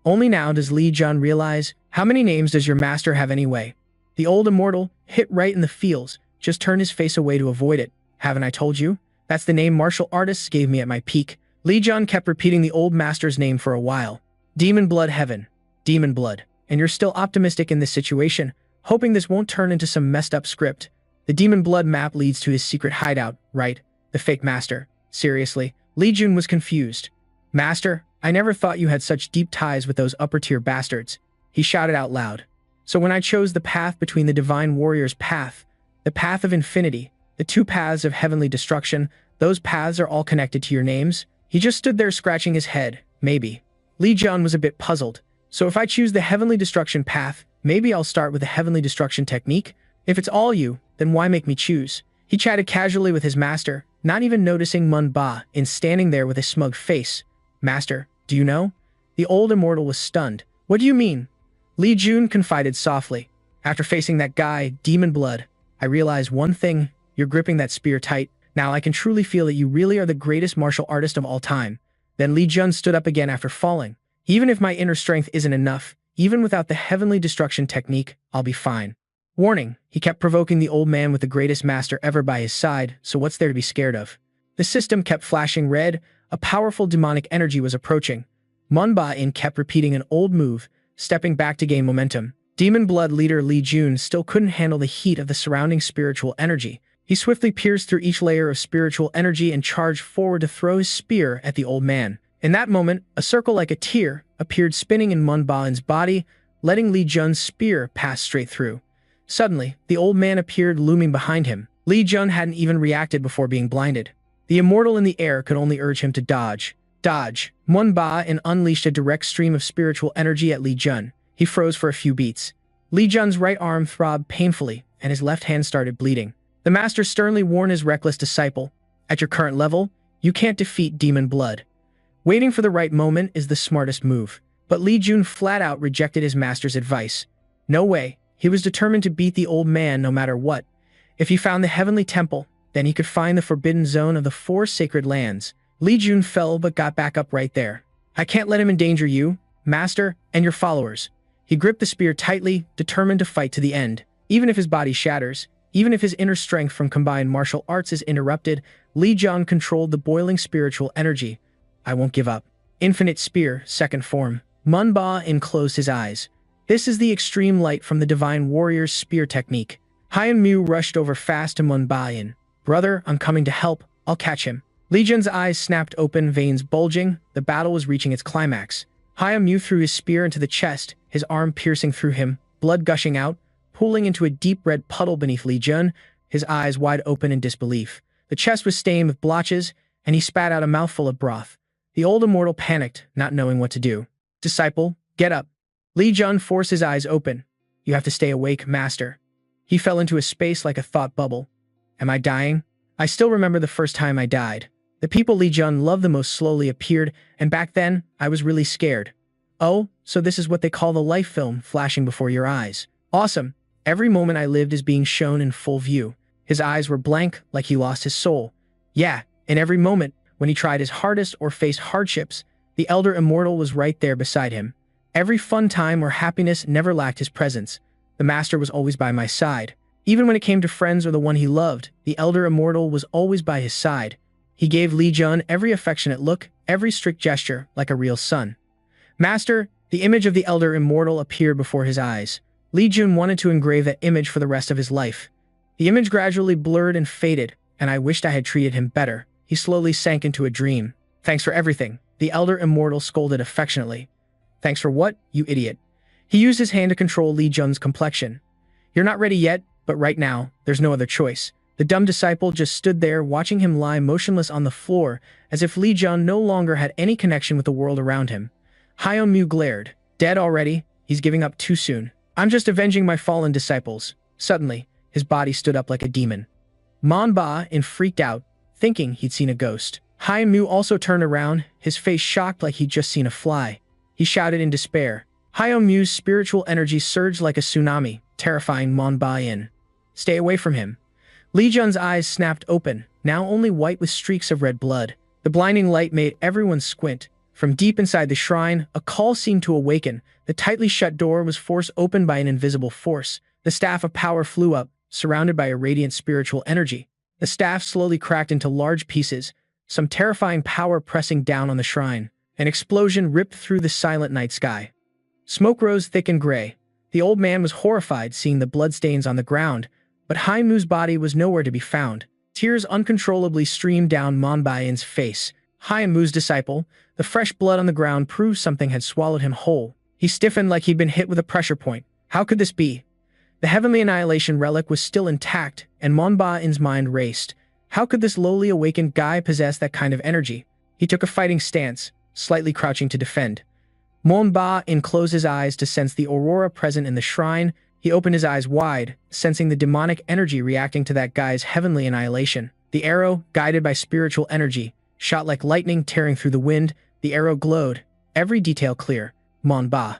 Only now does Li Jun realize, how many names does your master have anyway? The old immortal, hit right in the feels, just turned his face away to avoid it. Haven't I told you? That's the name martial artists gave me at my peak. Li Jun kept repeating the old master's name for a while. Demon blood heaven. Demon blood. And you're still optimistic in this situation, hoping this won't turn into some messed up script. The demon blood map leads to his secret hideout, right? The fake master. Seriously, Li Jun was confused. Master, I never thought you had such deep ties with those upper-tier bastards. He shouted out loud. So when I chose the path between the divine warrior's path, the path of infinity, the two paths of heavenly destruction, those paths are all connected to your names? He just stood there scratching his head. Maybe. Li Jun was a bit puzzled. So if I choose the heavenly destruction path, maybe I'll start with the heavenly destruction technique? If it's all you, then why make me choose? He chatted casually with his master, not even noticing Manhwa standing there with a smug face. Master, do you know? The old immortal was stunned. What do you mean? Li Jun confided softly. After facing that guy, Demon Blood, I realized one thing. You're gripping that spear tight. Now I can truly feel that you really are the greatest martial artist of all time. Then Li Jun stood up again after falling. Even if my inner strength isn't enough, even without the heavenly destruction technique, I'll be fine. Warning, he kept provoking the old man with the greatest master ever by his side, so what's there to be scared of? The system kept flashing red, a powerful demonic energy was approaching. Manhwa kept repeating an old move, stepping back to gain momentum. Demon Blood leader Li Jun still couldn't handle the heat of the surrounding spiritual energy. He swiftly pierced through each layer of spiritual energy and charged forward to throw his spear at the old man. In that moment, a circle like a tear appeared spinning in Manhwa's body, letting Li Jun's spear pass straight through. Suddenly, the old man appeared looming behind him. Li Jun hadn't even reacted before being blinded. The immortal in the air could only urge him to dodge. Dodge. Manhwa unleashed a direct stream of spiritual energy at Li Jun. He froze for a few beats. Li Jun's right arm throbbed painfully, and his left hand started bleeding. The master sternly warned his reckless disciple, at your current level, you can't defeat Demon Blood. Waiting for the right moment is the smartest move. But Li Jun flat out rejected his master's advice. No way. He was determined to beat the old man no matter what. If he found the heavenly temple, then he could find the forbidden zone of the 4 sacred lands. Li Jun fell but got back up right there. I can't let him endanger you, master, and your followers. He gripped the spear tightly, determined to fight to the end. Even if his body shatters, even if his inner strength from combined martial arts is interrupted, Li Jun controlled the boiling spiritual energy. I won't give up. Infinite Spear, second form. Manhwa closed his eyes. This is the extreme light from the Divine Warrior's spear technique. Hyun Mu rushed over fast to Manhwa. Brother, I'm coming to help. I'll catch him. Lee Jun's eyes snapped open, veins bulging. The battle was reaching its climax. Hyun Mu threw his spear into the chest, his arm piercing through him, blood gushing out, pooling into a deep red puddle beneath Lee Jun, his eyes wide open in disbelief. The chest was stained with blotches, and he spat out a mouthful of broth. The old immortal panicked, not knowing what to do. Disciple, get up. Lee Jun forced his eyes open. You have to stay awake, master. He fell into a space like a thought bubble. Am I dying? I still remember the first time I died. The people Lee Jun loved the most slowly appeared, and back then, I was really scared. Oh, so this is what they call the life film flashing before your eyes. Awesome. Every moment I lived is being shown in full view. His eyes were blank, like he lost his soul. Yeah, in every moment, when he tried his hardest or faced hardships, the elder immortal was right there beside him. Every fun time or happiness never lacked his presence. The master was always by my side. Even when it came to friends or the one he loved, the elder immortal was always by his side. He gave Lee Jun every affectionate look, every strict gesture, like a real son. Master, the image of the elder immortal appeared before his eyes. Lee Jun wanted to engrave that image for the rest of his life. The image gradually blurred and faded, and I wished I had treated him better. He slowly sank into a dream. Thanks for everything, the elder immortal scolded affectionately. Thanks for what, you idiot? He used his hand to control Lee Jun's complexion. You're not ready yet, but right now, there's no other choice. The dumb disciple just stood there watching him lie motionless on the floor, as if Lee Jun no longer had any connection with the world around him. Hyun Mu glared. Dead already? He's giving up too soon. I'm just avenging my fallen disciples. Suddenly, his body stood up like a demon. Manhwa freaked out, thinking he'd seen a ghost. Hyun Mu also turned around, his face shocked like he'd just seen a fly. He shouted in despair. Hyun Mu's spiritual energy surged like a tsunami, terrifying Manhwa. Stay away from him. Lee Jun's eyes snapped open, now only white with streaks of red blood. The blinding light made everyone squint. From deep inside the shrine, a call seemed to awaken. The tightly shut door was forced open by an invisible force. The staff of power flew up, surrounded by a radiant spiritual energy. The staff slowly cracked into large pieces, some terrifying power pressing down on the shrine. An explosion ripped through the silent night sky. Smoke rose thick and gray. The old man was horrified seeing the bloodstains on the ground, but Hyun Mu's body was nowhere to be found. Tears uncontrollably streamed down Manhwa's face. Hyun Mu's disciple, the fresh blood on the ground proved something had swallowed him whole. He stiffened like he'd been hit with a pressure point. How could this be? The heavenly annihilation relic was still intact, and Manhwa's mind raced. How could this lowly awakened guy possess that kind of energy? He took a fighting stance, slightly crouching to defend. Manhwa closed his eyes to sense the aurora present in the shrine. He opened his eyes wide, sensing the demonic energy reacting to that guy's heavenly annihilation. The arrow, guided by spiritual energy, shot like lightning tearing through the wind. The arrow glowed, every detail clear. Manhwa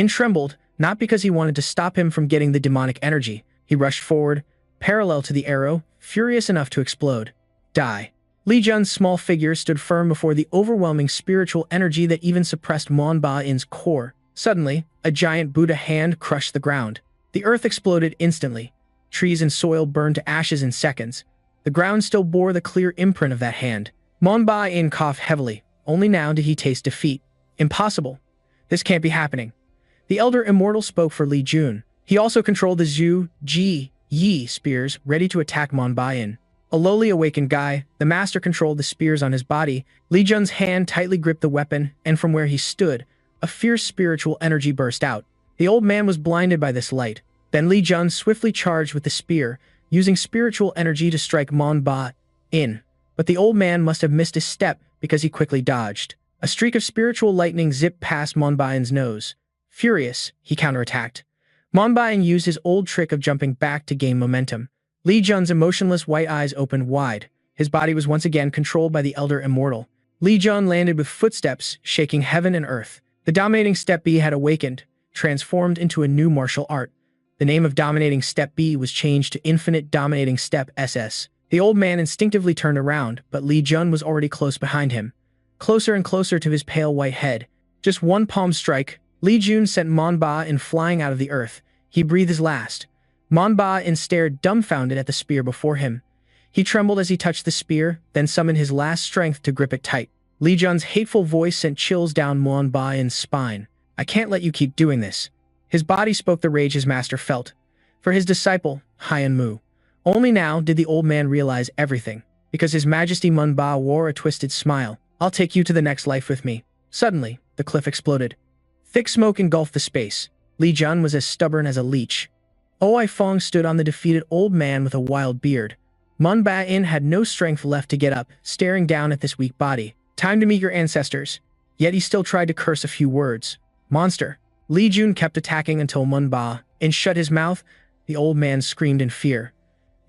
trembled, not because he wanted to stop him from getting the demonic energy. He rushed forward, parallel to the arrow, furious enough to explode. Die. Lee Jun's small figure stood firm before the overwhelming spiritual energy that even suppressed Manhwa's core. Suddenly, a giant Buddha hand crushed the ground. The earth exploded instantly. Trees and soil burned to ashes in seconds. The ground still bore the clear imprint of that hand. Manhwa coughed heavily. Only now did he taste defeat. Impossible. This can't be happening. The elder immortal spoke for Lee Jun. He also controlled the Zhu, Ji, Yi spears, ready to attack Manhwa. A lowly awakened guy, the master controlled the spears on his body. Lee Jun's hand tightly gripped the weapon, and from where he stood, a fierce spiritual energy burst out. The old man was blinded by this light. Then Lee Jun swiftly charged with the spear, using spiritual energy to strike Manhwa. But the old man must have missed a step because he quickly dodged. A streak of spiritual lightning zipped past Manhwa's nose. Furious, he counterattacked. Manhwa used his old trick of jumping back to gain momentum. Lee Jun's emotionless white eyes opened wide. His body was once again controlled by the elder immortal. Lee Jun landed with footsteps, shaking heaven and earth. The dominating step B had awakened, transformed into a new martial art. The name of dominating step B was changed to infinite dominating step SS. The old man instinctively turned around, but Lee Jun was already close behind him. Closer and closer to his pale white head. Just one palm strike, Lee Jun sent Manhwa flying out of the earth. He breathed his last. Manhwa stared dumbfounded at the spear before him. He trembled as he touched the spear, then summoned his last strength to grip it tight. Lee Jun's hateful voice sent chills down Manhwa's spine. I can't let you keep doing this. His body spoke the rage his master felt. For his disciple, Mu. Only now did the old man realize everything, because His Majesty Manhwa wore a twisted smile. I'll take you to the next life with me. Suddenly, the cliff exploded. Thick smoke engulfed the space. Li Jun was as stubborn as a leech. Oi Fong stood on the defeated old man with a wild beard. Mun Ba-in had no strength left to get up, staring down at this weak body. Time to meet your ancestors. Yet he still tried to curse a few words. Monster. Li Jun kept attacking until Mun Ba-in shut his mouth. The old man screamed in fear.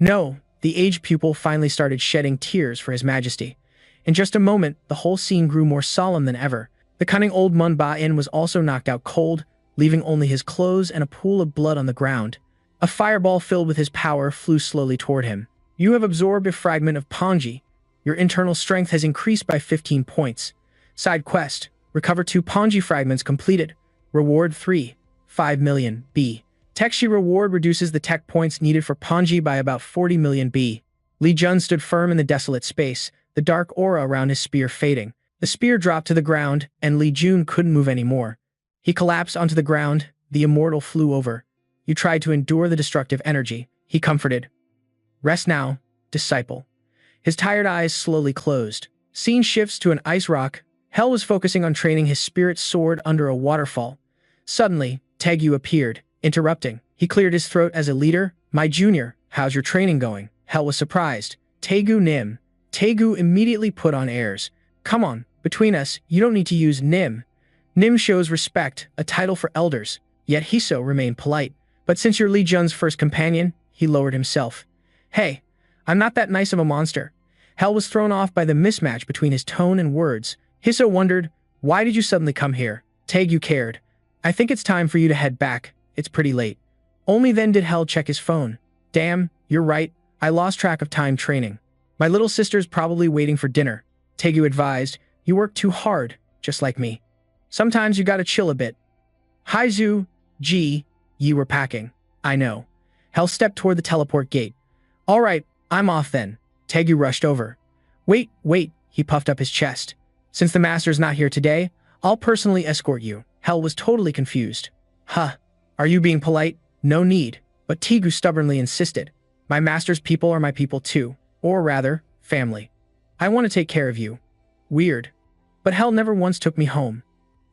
No, the aged pupil finally started shedding tears for His Majesty. In just a moment, the whole scene grew more solemn than ever. The cunning old Mun Ba-in was also knocked out cold, leaving only his clothes and a pool of blood on the ground. A fireball filled with his power flew slowly toward him. You have absorbed a fragment of Ponji. Your internal strength has increased by 15 points. Side quest. Recover 2 Ponji fragments completed. Reward 3. 5 million B. Tekshi reward reduces the tech points needed for Ponji by about 40 million B. Li Jun stood firm in the desolate space, the dark aura around his spear fading. The spear dropped to the ground, and Li Jun couldn't move anymore. He collapsed onto the ground. The immortal flew over. You tried to endure the destructive energy, he comforted. Rest now, disciple. His tired eyes slowly closed. Scene shifts to an ice rock. Hell was focusing on training his spirit sword under a waterfall. Suddenly, Tegu appeared, interrupting. He cleared his throat as a leader. My junior, how's your training going? Hell was surprised. Tegu Nim. Tegu immediately put on airs. Come on, between us, you don't need to use Nim. Nim shows respect, a title for elders. Yet Hiso remained polite. But since you're Li Jun's first companion, he lowered himself. Hey, I'm not that nice of a monster. Hell was thrown off by the mismatch between his tone and words. Hiso wondered, why did you suddenly come here? Tegu cared. I think it's time for you to head back. It's pretty late. Only then did Hell check his phone. Damn, you're right. I lost track of time training. My little sister's probably waiting for dinner. Tegu advised, you work too hard, just like me. Sometimes you gotta chill a bit. Haizu, G, ye were packing. I know. Hell stepped toward the teleport gate. All right, I'm off then. Tegu rushed over. Wait, he puffed up his chest. Since the master's not here today, I'll personally escort you. Hell was totally confused. Huh, are you being polite? No need. But Tegu stubbornly insisted. My master's people are my people too. Or rather, family. I want to take care of you. Weird. But Hell never once took me home.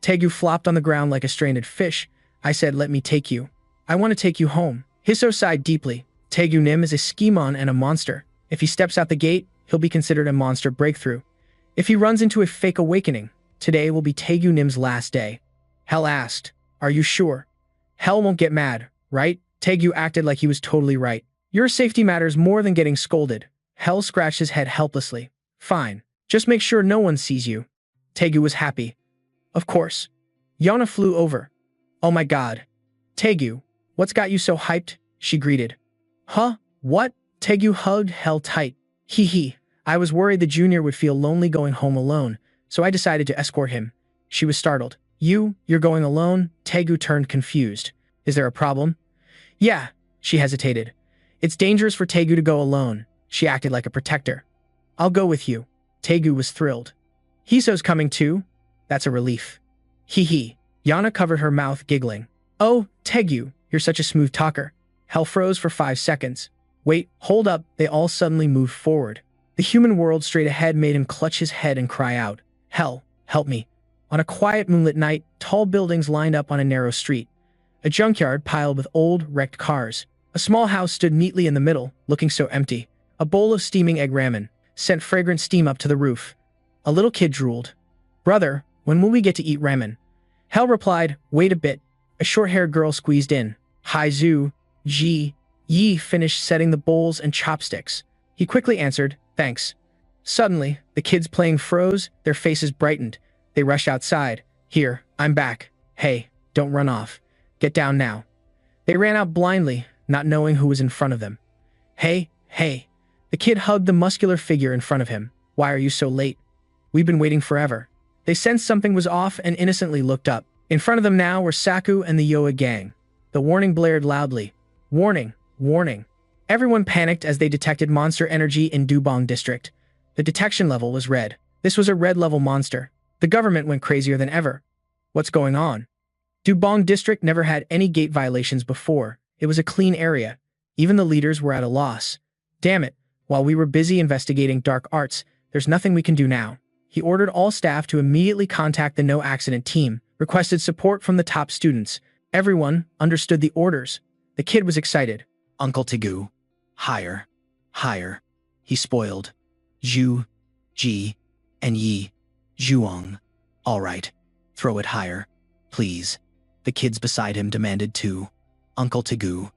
Tegu flopped on the ground like a stranded fish. I said, let me take you. I want to take you home. Hiso sighed deeply. Tegu Nim is a schemon and a monster. If he steps out the gate, he'll be considered a monster breakthrough. If he runs into a fake awakening, today will be Tegu Nim's last day. Hell asked, are you sure? Hell won't get mad, right? Tegu acted like he was totally right. Your safety matters more than getting scolded. Hell scratched his head helplessly. Fine. Just make sure no one sees you. Tegu was happy. Of course. Yana flew over. Oh my god. Tegu, what's got you so hyped? She greeted. Huh? What? Tegu hugged Hell tight. Hee hee. I was worried the junior would feel lonely going home alone, so I decided to escort him. She was startled. You're going alone? Tegu turned confused. Is there a problem? Yeah, she hesitated. It's dangerous for Tegu to go alone. She acted like a protector. I'll go with you. Tegu was thrilled. Hiso's coming too? That's a relief. Hee hee. Yana covered her mouth, giggling. Oh, Tegu, you're such a smooth talker. Hell froze for 5 seconds. Wait, hold up. They all suddenly moved forward. The human world straight ahead made him clutch his head and cry out. Hell, help me. On a quiet moonlit night, tall buildings lined up on a narrow street. A junkyard piled with old, wrecked cars. A small house stood neatly in the middle, looking so empty. A bowl of steaming egg ramen sent fragrant steam up to the roof. A little kid drooled. Brother, when will we get to eat ramen? Hell replied, wait a bit. A short-haired girl squeezed in. Haizu, Ji, Yi finished setting the bowls and chopsticks. He quickly answered, thanks. Suddenly, the kids playing froze, their faces brightened. They rushed outside. Here, I'm back. Hey, don't run off. Get down now. They ran out blindly, not knowing who was in front of them. Hey. The kid hugged the muscular figure in front of him. Why are you so late? We've been waiting forever. They sensed something was off and innocently looked up. In front of them now were Saku and the Yoa gang. The warning blared loudly. Warning, warning. Everyone panicked as they detected monster energy in Dubong district. The detection level was red. This was a red-level monster. The government went crazier than ever. What's going on? Dubong District never had any gate violations before. It was a clean area. Even the leaders were at a loss. Damn it, while we were busy investigating dark arts, there's nothing we can do now. He ordered all staff to immediately contact the No Accident team, requested support from the top students. Everyone understood the orders. The kid was excited. Uncle Tegu. Higher. Higher. He spoiled. Zhu, Ji, and Yi. Zhuang. All right. Throw it higher. Please. The kids beside him demanded too. Uncle Tegu.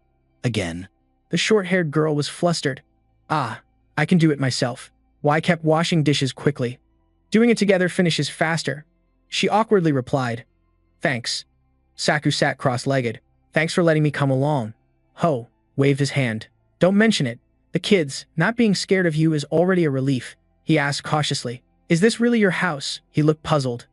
Again. The short-haired girl was flustered. Ah, I can do it myself. Why kept washing dishes quickly? Doing it together finishes faster. She awkwardly replied. Thanks. Saku sat cross-legged. Thanks for letting me come along. Ho, waved his hand. Don't mention it. The kids, not being scared of you is already a relief. He asked cautiously. Is this really your house? He looked puzzled.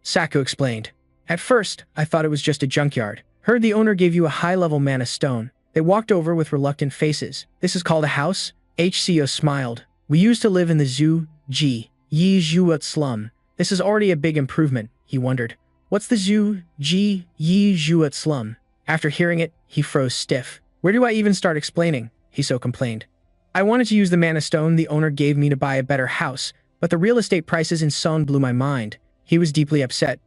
Saku explained. At first, I thought it was just a junkyard. Heard the owner gave you a high-level mana stone. They walked over with reluctant faces. This is called a house? HCO smiled. We used to live in the Zhu, Ji, Yi Zhuot slum. This is already a big improvement, he wondered. What's the Zhu, Ji, Yi Zhuot slum? After hearing it, he froze stiff. Where do I even start explaining? He so complained. I wanted to use the mana stone the owner gave me to buy a better house, but the real estate prices in Seoul blew my mind. He was deeply upset.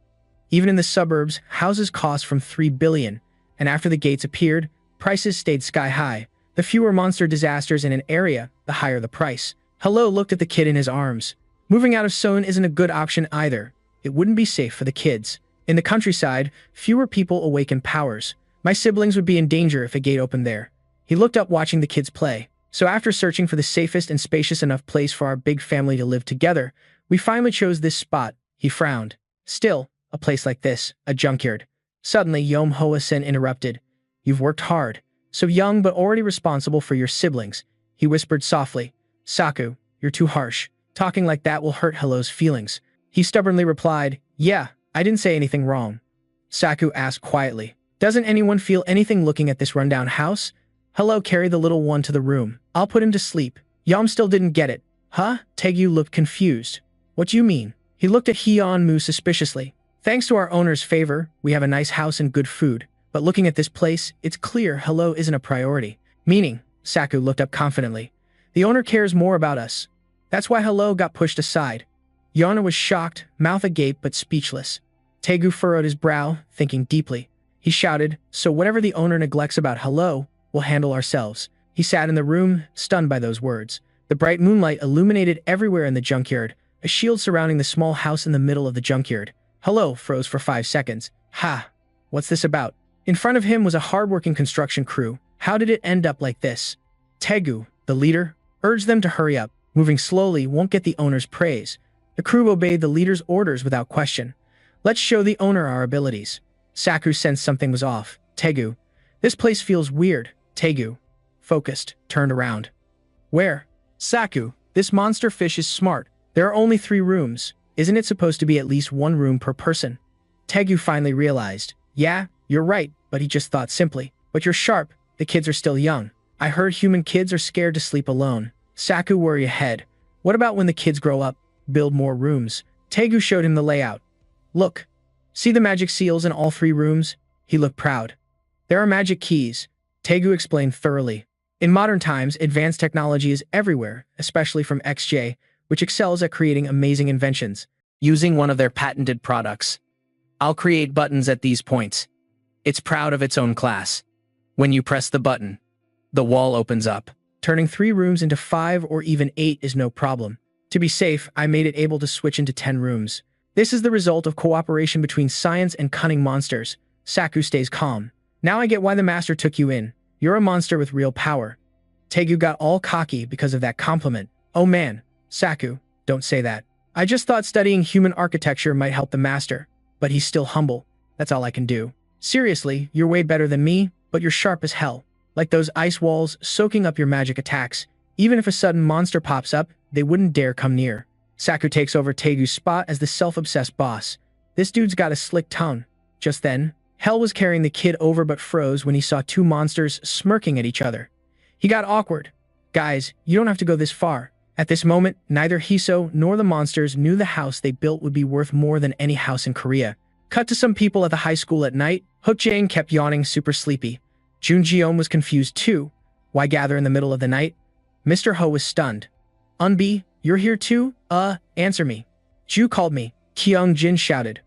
Even in the suburbs, houses cost from 3 billion, and after the gates appeared, prices stayed sky-high. The fewer monster disasters in an area, the higher the price. Hello looked at the kid in his arms. Moving out of Seoul isn't a good option either. It wouldn't be safe for the kids. In the countryside, fewer people awaken powers. My siblings would be in danger if a gate opened there. He looked up watching the kids play. So after searching for the safest and spacious enough place for our big family to live together, we finally chose this spot. He frowned. Still, a place like this, a junkyard. Suddenly, Yom Hoa-sen interrupted. You've worked hard. So young but already responsible for your siblings. He whispered softly. Saku, you're too harsh. Talking like that will hurt Hello's feelings. He stubbornly replied, Yeah, I didn't say anything wrong. Saku asked quietly. Doesn't anyone feel anything looking at this rundown house? Hello, carry the little one to the room. I'll put him to sleep. Yom still didn't get it. Huh? Taegu looked confused. What do you mean? He looked at Hyun-mu suspiciously. Thanks to our owner's favor, we have a nice house and good food. But looking at this place, it's clear Hello isn't a priority. Meaning, Saku looked up confidently. The owner cares more about us. That's why Hello got pushed aside. Yana was shocked, mouth agape but speechless. Taegu furrowed his brow, thinking deeply. He shouted, So whatever the owner neglects about Hello, we'll handle ourselves. He sat in the room, stunned by those words. The bright moonlight illuminated everywhere in the junkyard, a shield surrounding the small house in the middle of the junkyard. Hello froze for 5 seconds. Ha! What's this about? In front of him was a hard-working construction crew. How did it end up like this? Taegu, the leader, urged them to hurry up. Moving slowly won't get the owner's praise. The crew obeyed the leader's orders without question. Let's show the owner our abilities. Saku sensed something was off. Taegu, this place feels weird. Taegu, focused, turned around. Where? Saku, this monster fish is smart. There are only 3 rooms. Isn't it supposed to be at least 1 room per person? Taegu finally realized. Yeah, you're right, but he just thought simply. But you're sharp. The kids are still young. I heard human kids are scared to sleep alone. Saku worried ahead. What about when the kids grow up? Build more rooms. Taegu showed him the layout. Look. See the magic seals in all 3 rooms? He looked proud. There are magic keys. Taegu explained thoroughly. In modern times, advanced technology is everywhere, especially from XJ, which excels at creating amazing inventions. Using one of their patented products. I'll create buttons at these points. It's proud of its own class. When you press the button, the wall opens up. Turning 3 rooms into 5 or even 8 is no problem. To be safe, I made it able to switch into 10 rooms. This is the result of cooperation between science and cunning monsters. Saku stays calm. Now I get why the master took you in. You're a monster with real power. Taegu got all cocky because of that compliment. Oh man, Saku, don't say that. I just thought studying human architecture might help the master. But he's still humble. That's all I can do. Seriously, you're way better than me, but you're sharp as hell. Like those ice walls soaking up your magic attacks. Even if a sudden monster pops up, they wouldn't dare come near. Saku takes over Taegu's spot as the self-obsessed boss. This dude's got a slick tongue. Just then, Hell was carrying the kid over but froze when he saw 2 monsters smirking at each other. He got awkward. Guys, you don't have to go this far. At this moment, neither Hiso nor the monsters knew the house they built would be worth more than any house in Korea. Cut to some people at the high school at night. Hook Jane kept yawning, super sleepy. Jun Jeon was confused too. Why gather in the middle of the night? Mr. Ho was stunned. Unbi, you're here too? Answer me. Ju called me. Kyung Jin shouted.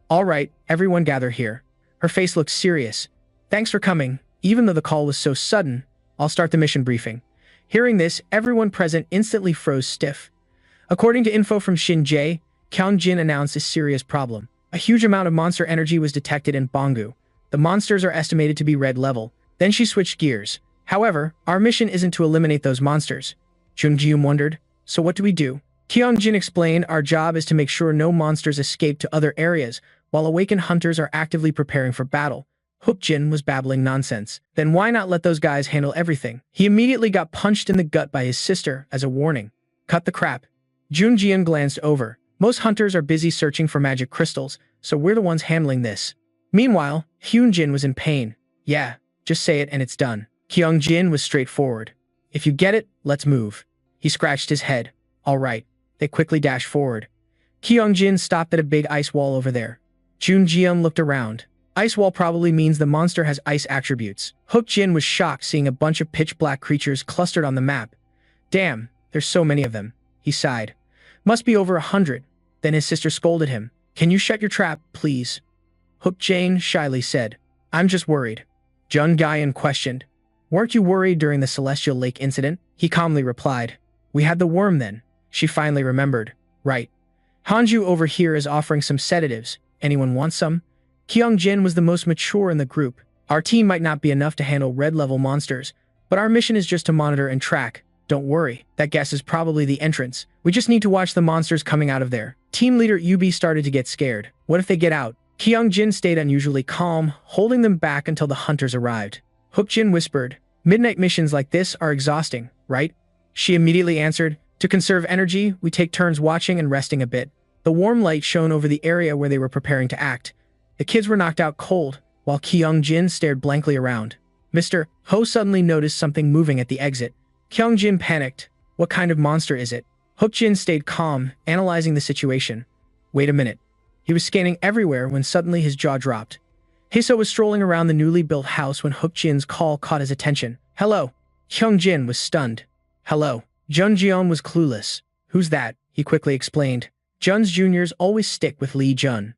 All right, everyone gather here. Her face looked serious. Thanks for coming. Even though the call was so sudden, I'll start the mission briefing. Hearing this, everyone present instantly froze stiff. According to info from Shin Jae, Kyung Jin announced a serious problem. A huge amount of monster energy was detected in Banggu. The monsters are estimated to be red level. Then she switched gears. However, our mission isn't to eliminate those monsters. Jung Ji-yoon wondered, so what do we do? Kyung Jin explained, our job is to make sure no monsters escape to other areas, while awakened hunters are actively preparing for battle. Hook Jin was babbling nonsense. Then why not let those guys handle everything? He immediately got punched in the gut by his sister as a warning. Cut the crap. Jun Jian glanced over. Most hunters are busy searching for magic crystals, so we're the ones handling this. Meanwhile, Hyun Jin was in pain. Yeah, just say it and it's done. Kyung Jin was straightforward. If you get it, let's move. He scratched his head. All right. They quickly dashed forward. Kyung Jin stopped at a big ice wall over there. Jun Jian looked around. Ice wall probably means the monster has ice attributes. Hook Jin was shocked seeing a bunch of pitch-black creatures clustered on the map. Damn, there's so many of them. He sighed. Must be over 100. Then his sister scolded him. Can you shut your trap, please? Hook Jane shyly said. I'm just worried. Jun Gaian questioned. Weren't you worried during the Celestial Lake incident? He calmly replied. We had the worm then. She finally remembered. Right. Hanju over here is offering some sedatives. Anyone want some? Kyung Jin was the most mature in the group. Our team might not be enough to handle red-level monsters, but our mission is just to monitor and track. Don't worry, that guess is probably the entrance. We just need to watch the monsters coming out of there. Team leader Yubi started to get scared. What if they get out? Kyung Jin stayed unusually calm, holding them back until the hunters arrived. Hook Jin whispered, midnight missions like this are exhausting, right? She immediately answered, to conserve energy, we take turns watching and resting a bit. The warm light shone over the area where they were preparing to act. The kids were knocked out cold, while Kyung Jin stared blankly around. Mr. Ho suddenly noticed something moving at the exit. Kyung Jin panicked. What kind of monster is it? Hook Jin stayed calm, analyzing the situation. Wait a minute. He was scanning everywhere when suddenly his jaw dropped. Hiso was strolling around the newly built house when Hook Jin's call caught his attention. Hello. Kyung Jin was stunned. Hello. Jun Jeon was clueless. Who's that? He quickly explained. Jun's juniors always stick with Lee Jun.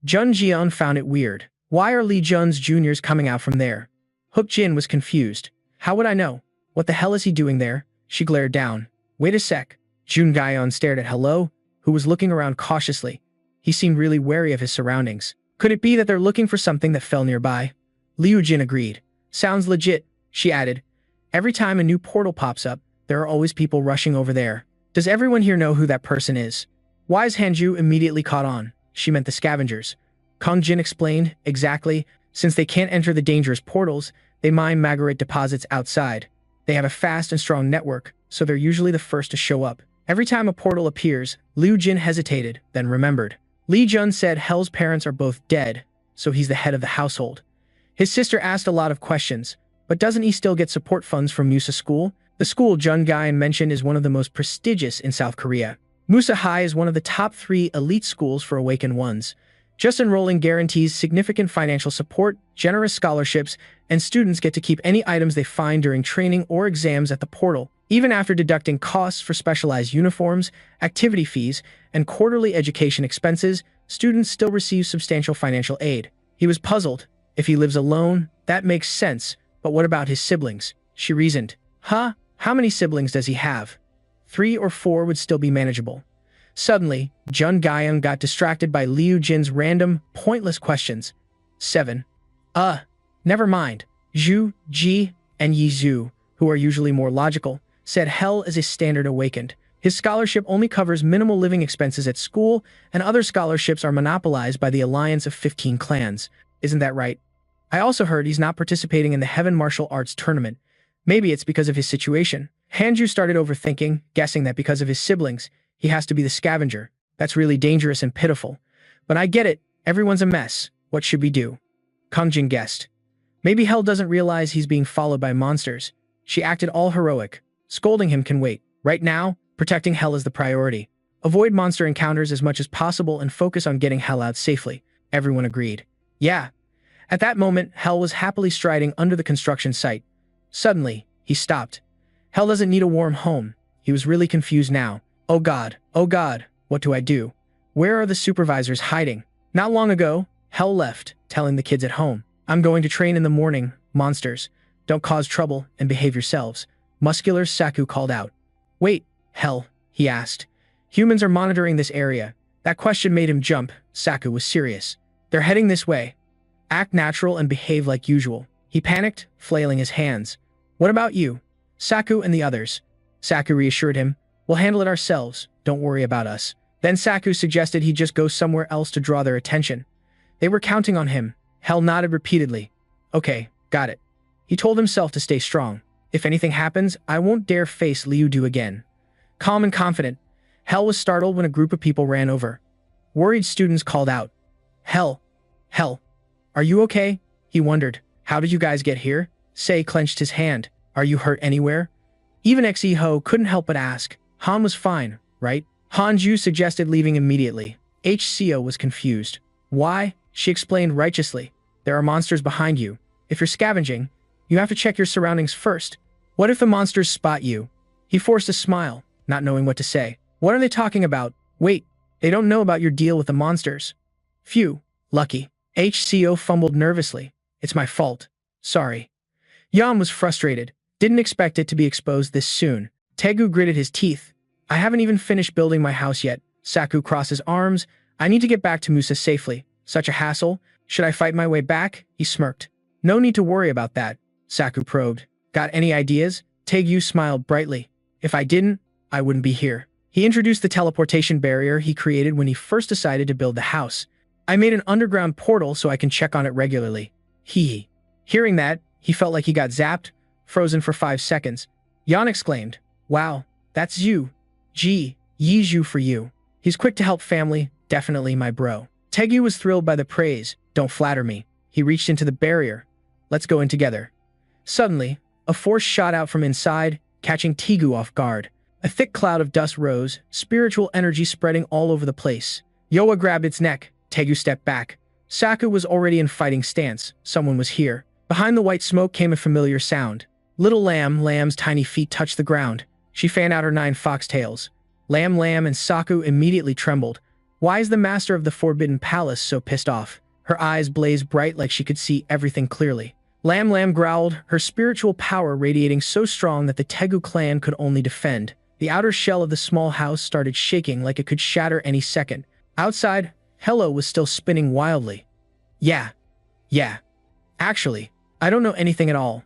Jun Jeon found it weird. Why are Lee Jun's juniors coming out from there? Hook Jin was confused. How would I know? What the hell is he doing there? She glared down. Wait a sec. Jun Gyeon stared at Hello, who was looking around cautiously. He seemed really wary of his surroundings. Could it be that they're looking for something that fell nearby? Liu Jin agreed. Sounds legit, she added. Every time a new portal pops up, there are always people rushing over there. Does everyone here know who that person is? Wise Hanju immediately caught on. She meant the scavengers. Kong Jin explained, exactly. Since they can't enter the dangerous portals, they mine magarite deposits outside. They have a fast and strong network, so they're usually the first to show up. Every time a portal appears, Liu Jin hesitated, then remembered. Lee Jun said Hell's parents are both dead, so he's the head of the household. His sister asked a lot of questions, but doesn't he still get support funds from Musa School? The school Jun Gyeon mentioned is one of the most prestigious in South Korea. Musa High is one of the top 3 elite schools for awakened ones. Just enrolling guarantees significant financial support, generous scholarships, and students get to keep any items they find during training or exams at the portal. Even after deducting costs for specialized uniforms, activity fees, and quarterly education expenses, students still receive substantial financial aid. He was puzzled. If he lives alone, that makes sense, but what about his siblings? She reasoned. Huh? How many siblings does he have? 3 or 4 would still be manageable. Suddenly, Jun Gyeong got distracted by Liu Jin's random, pointless questions. 7. Never mind. Zhu, Ji, and Yi Zhu, who are usually more logical, said Hell is a standard awakened. His scholarship only covers minimal living expenses at school, and other scholarships are monopolized by the alliance of 15 clans. Isn't that right? I also heard he's not participating in the Heaven Martial Arts tournament. Maybe it's because of his situation. Hanju started overthinking, guessing that because of his siblings, he has to be the scavenger. That's really dangerous and pitiful. But I get it. Everyone's a mess. What should we do? Kang Jin guessed. Maybe Hell doesn't realize he's being followed by monsters. She acted all heroic. Scolding him can wait. Right now, protecting Hell is the priority. Avoid monster encounters as much as possible and focus on getting Hell out safely. Everyone agreed. Yeah. At that moment, Hell was happily striding under the construction site. Suddenly, he stopped. Hell doesn't need a warm home. He was really confused now. Oh God, what do I do? Where are the supervisors hiding? Not long ago, Hell left, telling the kids at home, I'm going to train in the morning, monsters. Don't cause trouble and behave yourselves. Muscular Saku called out. Wait, Hell, he asked. Humans are monitoring this area. That question made him jump. Saku was serious. They're heading this way. Act natural and behave like usual. He panicked, flailing his hands. What about you? Saku and the others. Saku reassured him. We'll handle it ourselves. Don't worry about us. Then Saku suggested he just go somewhere else to draw their attention. They were counting on him. Hell nodded repeatedly. Okay, got it. He told himself to stay strong. If anything happens, I won't dare face Liu Du again. Calm and confident, Hell was startled when a group of people ran over. Worried students called out. Hell, are you okay? He wondered. How did you guys get here? Sei clenched his hand. Are you hurt anywhere? Even Xe-Ho couldn't help but ask. Han was fine, right? Hanju suggested leaving immediately. HCO was confused. Why? She explained righteously. There are monsters behind you. If you're scavenging, you have to check your surroundings first. What if the monsters spot you? He forced a smile, not knowing what to say. What are they talking about? Wait, they don't know about your deal with the monsters. Phew, lucky. HCO fumbled nervously. It's my fault. Sorry. Yam was frustrated. Didn't expect it to be exposed this soon. Tegu gritted his teeth. I haven't even finished building my house yet. Saku crossed his arms. I need to get back to Musa safely. Such a hassle. Should I fight my way back? He smirked. No need to worry about that. Saku probed. Got any ideas? Tegu smiled brightly. If I didn't, I wouldn't be here. He introduced the teleportation barrier he created when he first decided to build the house. I made an underground portal so I can check on it regularly. Hee. Hearing that, he felt like he got zapped, frozen for 5 seconds. Yan exclaimed, Wow, that's you. Gee, Yizhu for you. He's quick to help family, definitely my bro. Tegu was thrilled by the praise. Don't flatter me. He reached into the barrier. Let's go in together. Suddenly, a force shot out from inside, catching Tegu off guard. A thick cloud of dust rose, spiritual energy spreading all over the place. Yoa grabbed its neck. Tegu stepped back. Saku was already in fighting stance. Someone was here. Behind the white smoke came a familiar sound. Little Lamb's tiny feet touched the ground. She fanned out her 9 foxtails. Lamb and Saku immediately trembled. Why is the master of the Forbidden Palace so pissed off? Her eyes blazed bright like she could see everything clearly. Lamb growled, her spiritual power radiating so strong that the Tegu clan could only defend. The outer shell of the small house started shaking like it could shatter any second. Outside, Hello was still spinning wildly. Yeah. Actually, I don't know anything at all.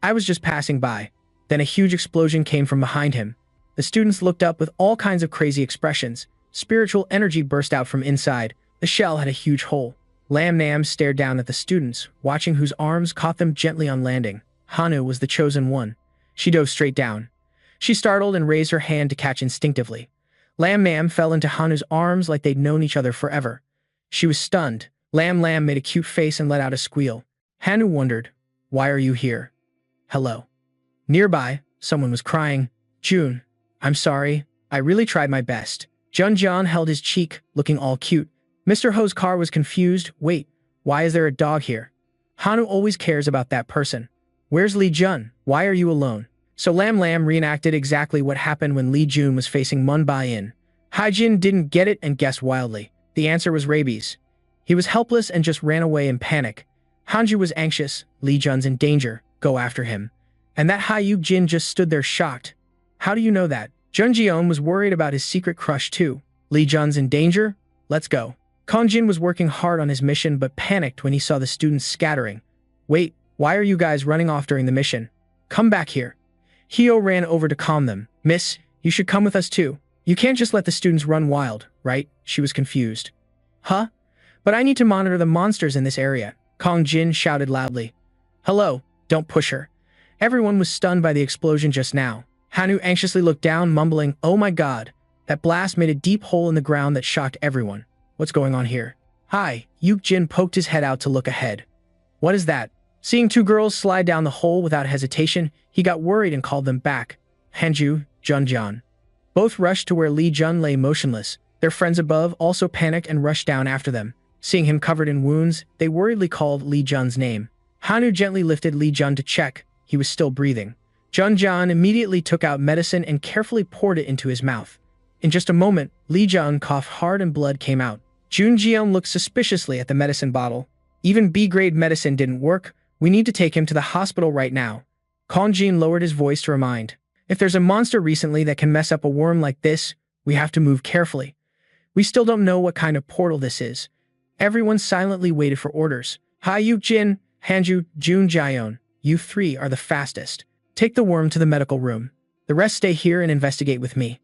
I was just passing by. Then a huge explosion came from behind him. The students looked up with all kinds of crazy expressions. Spiritual energy burst out from inside. The shell had a huge hole. Lam stared down at the students, watching whose arms caught them gently on landing. Hanu was the chosen one. She dove straight down. She startled and raised her hand to catch instinctively. Lam fell into Hanu's arms like they'd known each other forever. She was stunned. Lam made a cute face and let out a squeal. Hanu wondered, Why are you here? Hello. Nearby, someone was crying. Jun, I'm sorry. I really tried my best. Junjian held his cheek, looking all cute. Mr. Ho's car was confused. Wait, why is there a dog here? Hanu always cares about that person. Where's Li Jun? Why are you alone? So Lam reenacted exactly what happened when Li Jun was facing Mun Bai-in. Haijin didn't get it and guessed wildly. The answer was rabies. He was helpless and just ran away in panic. Hanju was anxious. Li Jun's in danger. Go after him. And that Haiyuk Jin just stood there shocked. How do you know that? Junjion was worried about his secret crush too. Li Jun's in danger? Let's go. Kongjin was working hard on his mission but panicked when he saw the students scattering. Wait, why are you guys running off during the mission? Come back here. Hio ran over to calm them. Miss, you should come with us too. You can't just let the students run wild, right? She was confused. Huh? But I need to monitor the monsters in this area. Kongjin shouted loudly. Hello, don't push her. Everyone was stunned by the explosion just now. Hanu anxiously looked down, mumbling, Oh my god. That blast made a deep hole in the ground that shocked everyone. What's going on here? Hi, Yuk Jin poked his head out to look ahead. What is that? Seeing 2 girls slide down the hole without hesitation, he got worried and called them back. Hanju, Junjian. Both rushed to where Li Jun lay motionless. Their friends above also panicked and rushed down after them. Seeing him covered in wounds, they worriedly called Li Jun's name. Hanwoo gently lifted Li Jun to check. He was still breathing. Jun immediately took out medicine and carefully poured it into his mouth. In just a moment, Li Jun coughed hard and blood came out. Jun Jian looked suspiciously at the medicine bottle. Even B-grade medicine didn't work. We need to take him to the hospital right now. Kong Jin lowered his voice to remind. If there's a monster recently that can mess up a worm like this, we have to move carefully. We still don't know what kind of portal this is. Everyone silently waited for orders. Yu Jin, Hanju, Jun Jian, you three are the fastest. Take the worm to the medical room. The rest stay here and investigate with me.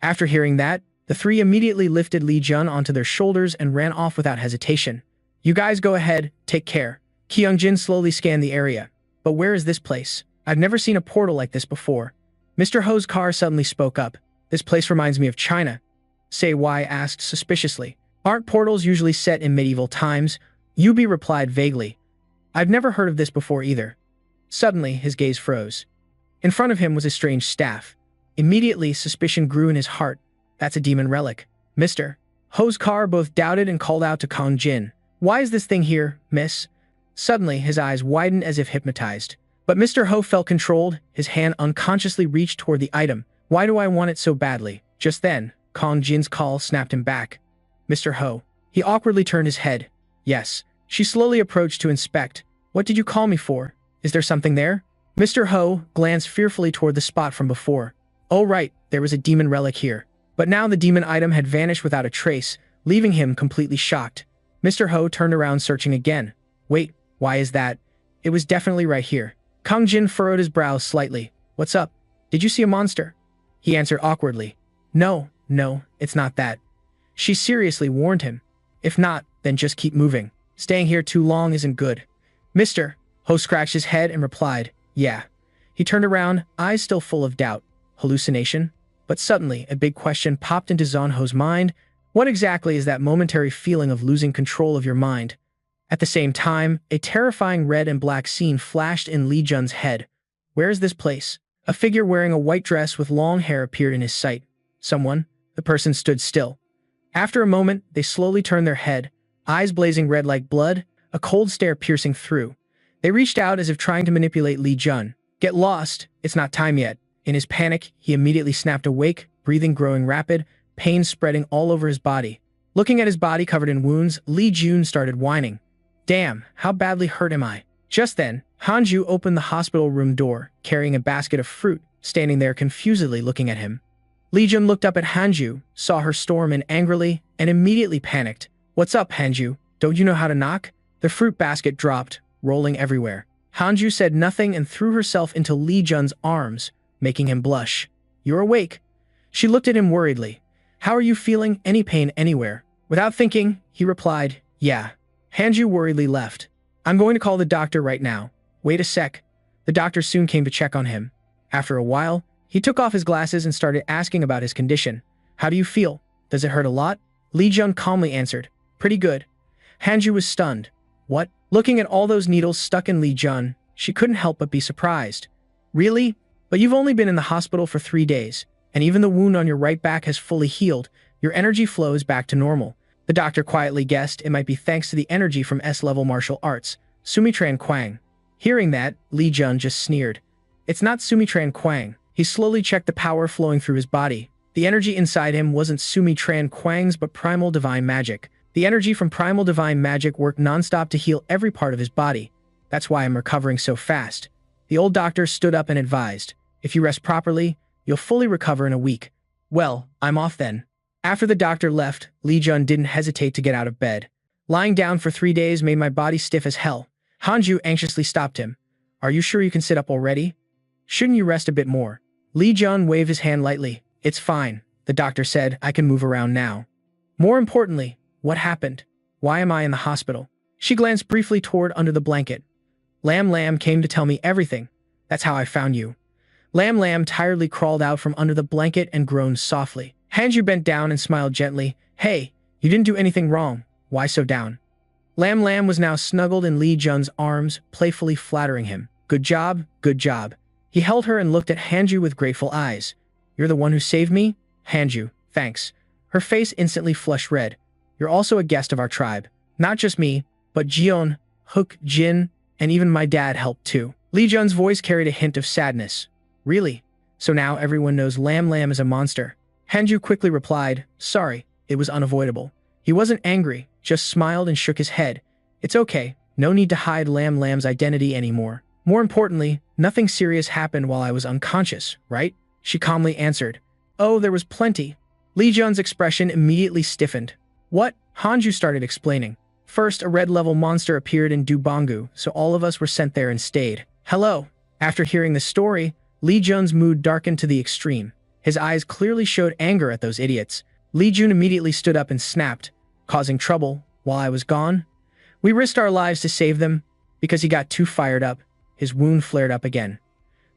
After hearing that, the three immediately lifted Li Jun onto their shoulders and ran off without hesitation. You guys go ahead, take care. Kyung Jin slowly scanned the area. But where is this place? I've never seen a portal like this before. Mr. Ho's car suddenly spoke up. This place reminds me of China. Say why asked suspiciously. Aren't portals usually set in medieval times? Yubi replied vaguely. I've never heard of this before either. Suddenly, his gaze froze. In front of him was a strange staff. Immediately, suspicion grew in his heart. That's a demon relic. Mr. Ho's car both doubted and called out to Kong Jin. Why is this thing here, miss? Suddenly, his eyes widened as if hypnotized. But Mr. Ho felt controlled. His hand unconsciously reached toward the item. Why do I want it so badly? Just then, Kong Jin's call snapped him back. Mr. Ho. He awkwardly turned his head. Yes. She slowly approached to inspect. What did you call me for? Is there something there? Mr. Ho glanced fearfully toward the spot from before. Oh right, there was a demon relic here. But now the demon item had vanished without a trace, leaving him completely shocked. Mr. Ho turned around searching again. Wait, why is that? It was definitely right here. Kong Jin furrowed his brows slightly. What's up? Did you see a monster? He answered awkwardly. No, it's not that. She seriously warned him. If not, then just keep moving. Staying here too long isn't good. Mr. Ho scratched his head and replied, yeah. He turned around, eyes still full of doubt. Hallucination? But suddenly, a big question popped into Zon Ho's mind. What exactly is that momentary feeling of losing control of your mind? At the same time, a terrifying red and black scene flashed in Li Jun's head. Where is this place? A figure wearing a white dress with long hair appeared in his sight. Someone? The person stood still. After a moment, they slowly turned their head, eyes blazing red like blood, a cold stare piercing through. They reached out as if trying to manipulate Li Jun. Get lost, it's not time yet. In his panic, he immediately snapped awake, breathing growing rapid, pain spreading all over his body. Looking at his body covered in wounds, Li Jun started whining. Damn, how badly hurt am I? Just then, Hanju opened the hospital room door, carrying a basket of fruit, standing there confusedly looking at him. Li Jun looked up at Hanju, saw her storm in angrily, and immediately panicked. What's up, Hanju? Don't you know how to knock? The fruit basket dropped, rolling everywhere. Hanju said nothing and threw herself into Li Jun's arms, making him blush. You're awake. She looked at him worriedly. How are you feeling? Any pain anywhere? Without thinking, he replied, yeah. Hanju worriedly left. I'm going to call the doctor right now. Wait a sec. The doctor soon came to check on him. After a while, he took off his glasses and started asking about his condition. How do you feel? Does it hurt a lot? Li Jun calmly answered. Pretty good. Hanju was stunned. What? Looking at all those needles stuck in Li Jun, she couldn't help but be surprised. Really? But you've only been in the hospital for 3 days, and even the wound on your right back has fully healed. Your energy flow is back to normal. The doctor quietly guessed it might be thanks to the energy from S-level martial arts, Sumitran Quang. Hearing that, Li Jun just sneered. It's not Sumitran Quang. He slowly checked the power flowing through his body. The energy inside him wasn't Sumitran Quang's but primal divine magic. The energy from primal divine magic worked non-stop to heal every part of his body. That's why I'm recovering so fast. The old doctor stood up and advised, if you rest properly, you'll fully recover in a week. Well, I'm off then. After the doctor left, Li Jun didn't hesitate to get out of bed. Lying down for 3 days made my body stiff as hell. Hanju anxiously stopped him. Are you sure you can sit up already? Shouldn't you rest a bit more? Li Jun waved his hand lightly. It's fine, the doctor said. I can move around now. More importantly, what happened? Why am I in the hospital? She glanced briefly toward under the blanket. Lam came to tell me everything. That's how I found you. Lam tiredly crawled out from under the blanket and groaned softly. Hanju bent down and smiled gently. Hey, you didn't do anything wrong. Why so down? Lam was now snuggled in Li Jun's arms, playfully flattering him. Good job, good job. He held her and looked at Hanju with grateful eyes. You're the one who saved me? Hanju, thanks. Her face instantly flushed red. You're also a guest of our tribe. Not just me, but Jion, Hook, Jin, and even my dad helped too. Lee Jun's voice carried a hint of sadness. Really? So now everyone knows Lam Lam is a monster. Hanju quickly replied, sorry, it was unavoidable. He wasn't angry, just smiled and shook his head. It's okay, no need to hide Lam Lam's identity anymore. More importantly, nothing serious happened while I was unconscious, right? She calmly answered. Oh, there was plenty. Lee Jun's expression immediately stiffened. What? Hanju started explaining. First, a red-level monster appeared in Dubangu, so all of us were sent there and stayed. Hello. After hearing the story, Lee Jun's mood darkened to the extreme. His eyes clearly showed anger at those idiots. Lee Jun immediately stood up and snapped, causing trouble while I was gone. We risked our lives to save them because he got too fired up. His wound flared up again.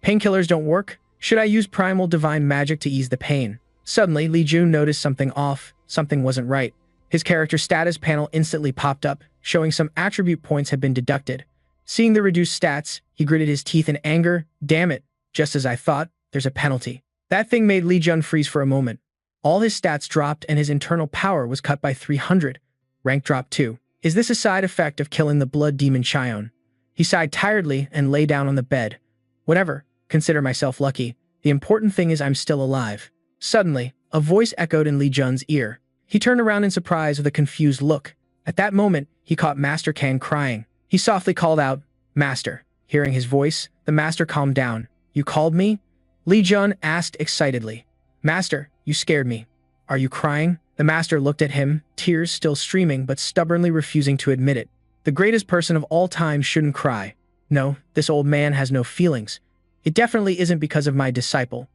Painkillers don't work? Should I use primal divine magic to ease the pain? Suddenly, Lee Jun noticed something off. Something wasn't right. His character status panel instantly popped up, showing some attribute points had been deducted. Seeing the reduced stats, he gritted his teeth in anger. Damn it, just as I thought, there's a penalty. That thing made Lee Jun freeze for a moment. All his stats dropped and his internal power was cut by 300. Rank dropped too. Is this a side effect of killing the blood demon Chion? He sighed tiredly and lay down on the bed. Whatever, consider myself lucky. The important thing is I'm still alive. Suddenly, a voice echoed in Lee Jun's ear. He turned around in surprise with a confused look. At that moment, he caught Master Kan crying. He softly called out, Master. Hearing his voice, the master calmed down. You called me? Lee Jun asked excitedly. Master, you scared me. Are you crying? The master looked at him, tears still streaming but stubbornly refusing to admit it. The greatest person of all time shouldn't cry. No, this old man has no feelings. It definitely isn't because of my disciple.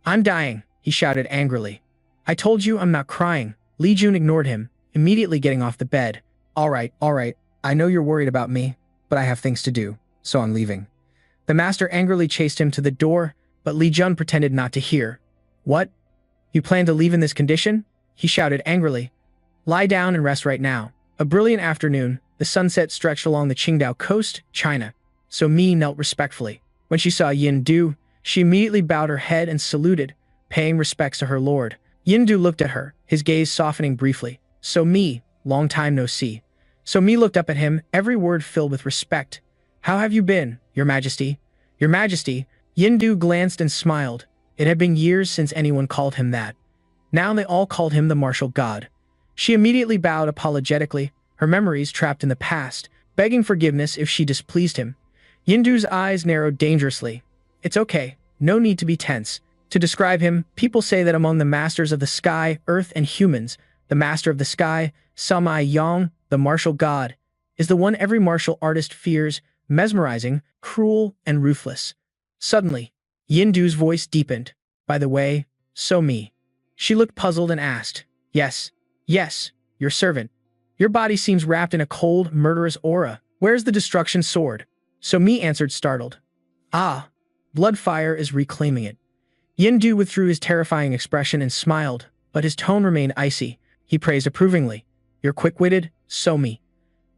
I'm dying, he shouted angrily. I told you I'm not crying. Lee Jun ignored him, immediately getting off the bed. All right, I know you're worried about me, but I have things to do, so I'm leaving. The master angrily chased him to the door, but Lee Jun pretended not to hear. What? You plan to leave in this condition? He shouted angrily. Lie down and rest right now. A brilliant afternoon, the sunset stretched along the Qingdao coast, China. So Mi knelt respectfully. When she saw Yin Du, she immediately bowed her head and saluted, paying respects to her lord. Yin Du looked at her, his gaze softening briefly. So Mi, long time no see. So Mi looked up at him, every word filled with respect. How have you been, Your Majesty? Your Majesty. Yin Du glanced and smiled. It had been years since anyone called him that. Now they all called him the martial god. She immediately bowed apologetically, her memories trapped in the past, begging forgiveness if she displeased him. Yin Du's eyes narrowed dangerously. It's okay, no need to be tense. To describe him, people say that among the masters of the sky, earth, and humans, the master of the sky, Samai Yang, the martial god, is the one every martial artist fears, mesmerizing, cruel, and ruthless. Suddenly, Yin Du's voice deepened. By the way, so Mi. She looked puzzled and asked, Yes, your servant. Your body seems wrapped in a cold, murderous aura. Where's the destruction sword? So Mi answered startled. Ah, Bloodfire is reclaiming it. Yin Du withdrew his terrifying expression and smiled, but his tone remained icy. He praised approvingly. You're quick-witted, so Mi.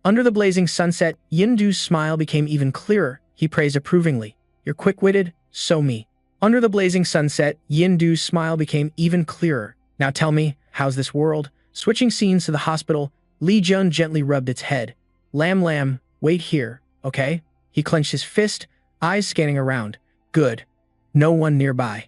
Under the blazing sunset, Yin Du's smile became even clearer. He praised approvingly. You're quick-witted, so Mi. Under the blazing sunset, Yin Du's smile became even clearer. Now tell me, how's this world? Switching scenes to the hospital, Lee Jun gently rubbed its head. Lam, wait here, okay? He clenched his fist, eyes scanning around. Good. No one nearby.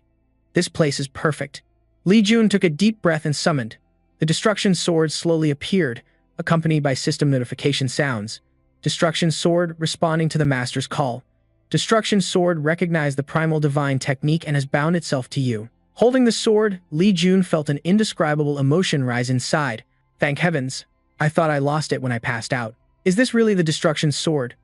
This place is perfect. Lee Jun took a deep breath and summoned. The destruction sword slowly appeared, accompanied by system notification sounds. Destruction sword responding to the master's call. Destruction sword recognized the primal divine technique and has bound itself to you. Holding the sword, Lee Jun felt an indescribable emotion rise inside. Thank heavens. I thought I lost it when I passed out. Is this really the destruction sword?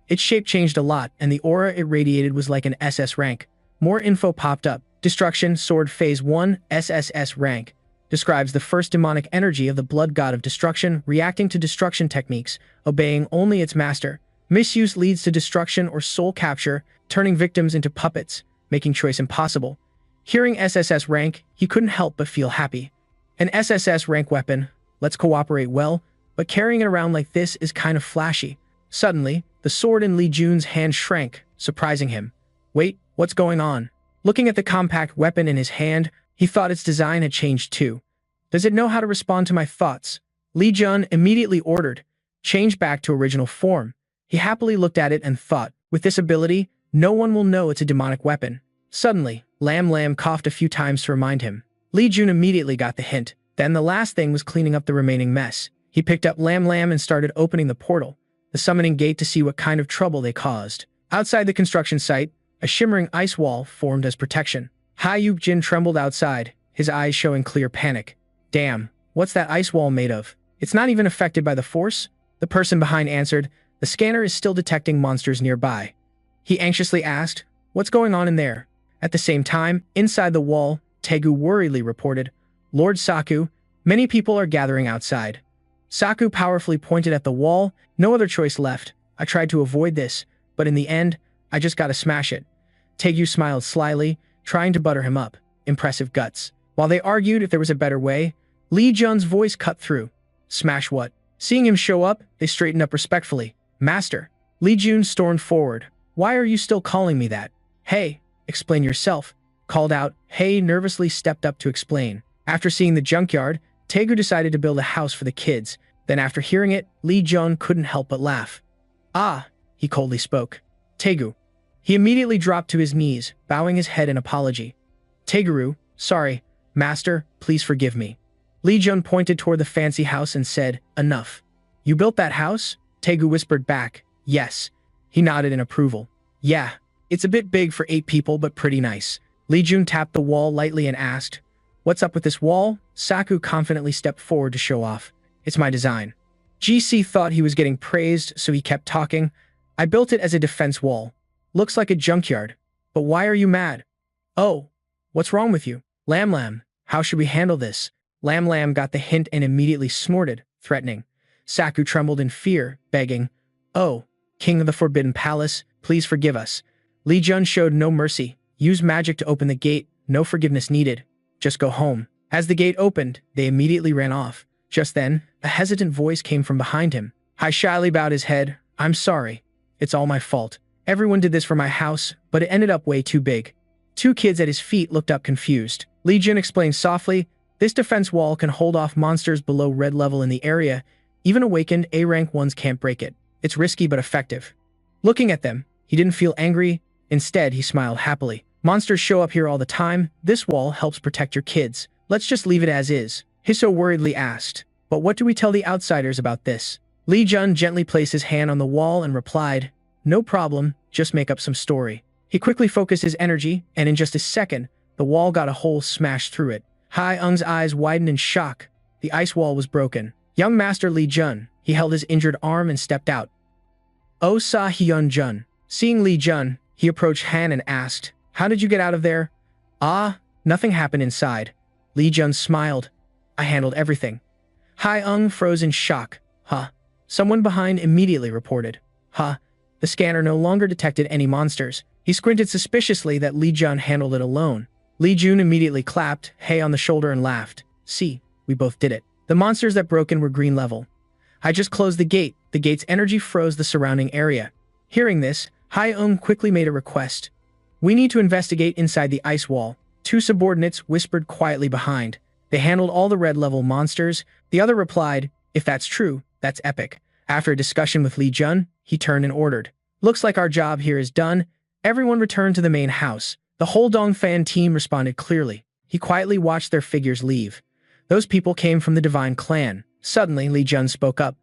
Its shape changed a lot, and the aura it radiated was like an SS rank. More info popped up. Destruction Sword Phase 1 SSS-Rank describes the first demonic energy of the blood god of destruction reacting to destruction techniques, obeying only its master. Misuse leads to destruction or soul capture, turning victims into puppets, making choice impossible. Hearing SSS rank, he couldn't help but feel happy. An SSS rank weapon, let's cooperate well, but carrying it around like this is kind of flashy. Suddenly, the sword in Lee Jun's hand shrank, surprising him. Wait, what's going on? Looking at the compact weapon in his hand, he thought its design had changed too. Does it know how to respond to my thoughts? Lee Jun immediately ordered. changed back to original form. He happily looked at it and thought, with this ability, no one will know it's a demonic weapon. Suddenly, Lam Lam coughed a few times to remind him. Li Jun immediately got the hint. Then the last thing was cleaning up the remaining mess. He picked up Lam Lam and started opening the portal, the summoning gate, to see what kind of trouble they caused. Outside the construction site, a shimmering ice wall formed as protection. Hayuk Jin trembled outside, his eyes showing clear panic. Damn, what's that ice wall made of? It's not even affected by the force? The person behind answered, the scanner is still detecting monsters nearby. He anxiously asked, what's going on in there? At the same time, inside the wall, Tegu worriedly reported, Lord Saku, many people are gathering outside. Saku powerfully pointed at the wall, no other choice left. I tried to avoid this, but in the end, I just gotta smash it. Tegu smiled slyly, trying to butter him up. Impressive guts. While they argued if there was a better way, Li Jun's voice cut through. Smash what? Seeing him show up, they straightened up respectfully. Master. Li Jun stormed forward. Why are you still calling me that? Hey, explain yourself. Called out, Hey nervously stepped up to explain. After seeing the junkyard, Tegu decided to build a house for the kids. Then after hearing it, Li Jun couldn't help but laugh. Ah, he coldly spoke. Tegu. He immediately dropped to his knees, bowing his head in apology. Teguru, sorry, master, please forgive me. Li Jun pointed toward the fancy house and said, enough. You built that house? Tegu whispered back, yes. He nodded in approval. Yeah, it's a bit big for 8 people but pretty nice. Li Jun tapped the wall lightly and asked, what's up with this wall? Saku confidently stepped forward to show off. It's my design. GC thought he was getting praised, so he kept talking. I built it as a defense wall. Looks like a junkyard. But why are you mad? Oh, what's wrong with you? Lam Lam, how should we handle this? Lam Lam got the hint and immediately snorted, threatening. Saku trembled in fear, begging, oh, King of the Forbidden Palace, please forgive us. Li Jun showed no mercy. Use magic to open the gate, no forgiveness needed. Just go home. As the gate opened, they immediately ran off. Just then, a hesitant voice came from behind him. Hai shyly bowed his head. I'm sorry. It's all my fault. Everyone did this for my house, but it ended up way too big. 2 kids at his feet looked up confused. Li Jun explained softly, this defense wall can hold off monsters below red level in the area. Even awakened A-rank ones can't break it. It's risky but effective. Looking at them, he didn't feel angry. Instead, he smiled happily. Monsters show up here all the time. This wall helps protect your kids. Let's just leave it as is. Hiso worriedly asked, but what do we tell the outsiders about this? Li Jun gently placed his hand on the wall and replied, no problem, just make up some story. He quickly focused his energy, and in just a second, the wall got a hole smashed through it. Hai Ung's eyes widened in shock. The ice wall was broken. Young Master Li Jun, he held his injured arm and stepped out. Oh Sa Hyun Jun. Seeing Li Jun, he approached Han and asked, how did you get out of there? Ah, nothing happened inside. Li Jun smiled. I handled everything. Hai Ung froze in shock. Huh. Someone behind immediately reported. Huh. The scanner no longer detected any monsters. He squinted suspiciously that Li Jun handled it alone. Li Jun immediately clapped Hay on the shoulder and laughed. See, we both did it. The monsters that broke in were green level. I just closed the gate. The gate's energy froze the surrounding area. Hearing this, Hai Ung quickly made a request. We need to investigate inside the ice wall. 2 subordinates whispered quietly behind. They handled all the red level monsters. The other replied, if that's true, that's epic. After a discussion with Li Jun, he turned and ordered. Looks like our job here is done. Everyone returned to the main house. The whole Dongfan team responded clearly. He quietly watched their figures leave. Those people came from the Divine Clan. Suddenly, Li Jun spoke up.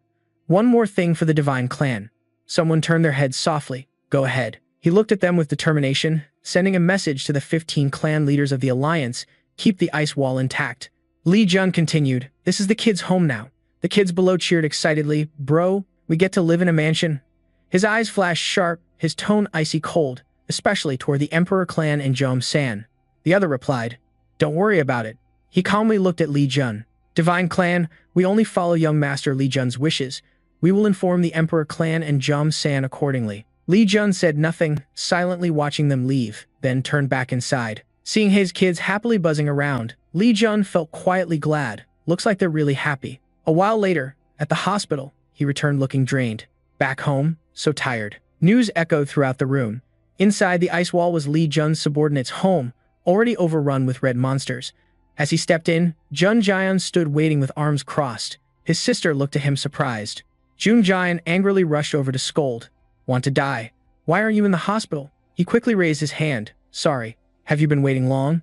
One more thing for the Divine Clan. Someone turned their heads softly. Go ahead. He looked at them with determination, sending a message to the 15 clan leaders of the Alliance, keep the ice wall intact. Li Jun continued, this is the kids' home now. The kids below cheered excitedly, bro, we get to live in a mansion. His eyes flashed sharp, his tone icy cold, especially toward the Emperor clan and Jom-san. The other replied, don't worry about it. He calmly looked at Li Jun. Divine Clan, we only follow young Master Li Jun's wishes. We will inform the Emperor clan and Jom-san accordingly. Li Jun said nothing, silently watching them leave, then turned back inside. Seeing his kids happily buzzing around, Li Jun felt quietly glad. Looks like they're really happy. A while later, at the hospital, he returned looking drained. Back home, so tired. News echoed throughout the room. Inside the ice wall was Li Jun's subordinate's home, already overrun with red monsters. As he stepped in, Jun Jian stood waiting with arms crossed. His sister looked at him surprised. Jun Jian angrily rushed over to scold. Want to die? Why aren't you in the hospital? He quickly raised his hand. Sorry. Have you been waiting long?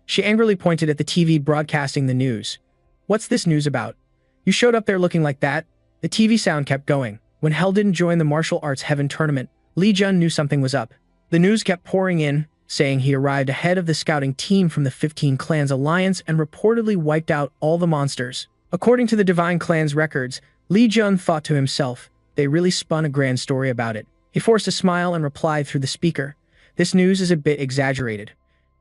She angrily pointed at the TV broadcasting the news. What's this news about? You showed up there looking like that? The TV sound kept going. When Hell didn't join the martial arts heaven tournament, Li Jun knew something was up. The news kept pouring in, saying he arrived ahead of the scouting team from the 15 Clans Alliance and reportedly wiped out all the monsters. According to the Divine Clan's records, Li Jun thought to himself, they really spun a grand story about it. He forced a smile and replied through the speaker, this news is a bit exaggerated.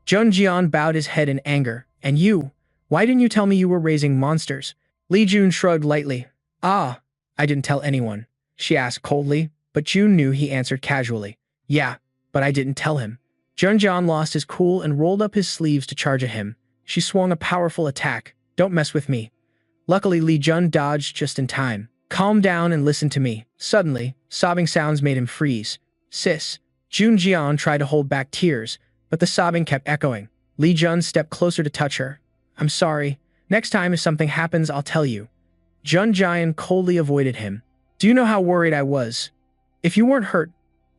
Jun Jian bowed his head in anger. And you? Why didn't you tell me you were raising monsters? Li Jun shrugged lightly. I didn't tell anyone. She asked coldly, but Jun knew he answered casually. Yeah, but I didn't tell him. Jun Jian lost his cool and rolled up his sleeves to charge at him. She swung a powerful attack. Don't mess with me. Luckily, Li Jun dodged just in time. Calm down and listen to me. Suddenly, sobbing sounds made him freeze. Sis. Jun Jian tried to hold back tears, but the sobbing kept echoing. Li Jun stepped closer to touch her. I'm sorry. Next time if something happens, I'll tell you. Jun Jian coldly avoided him. Do you know how worried I was? If you weren't hurt,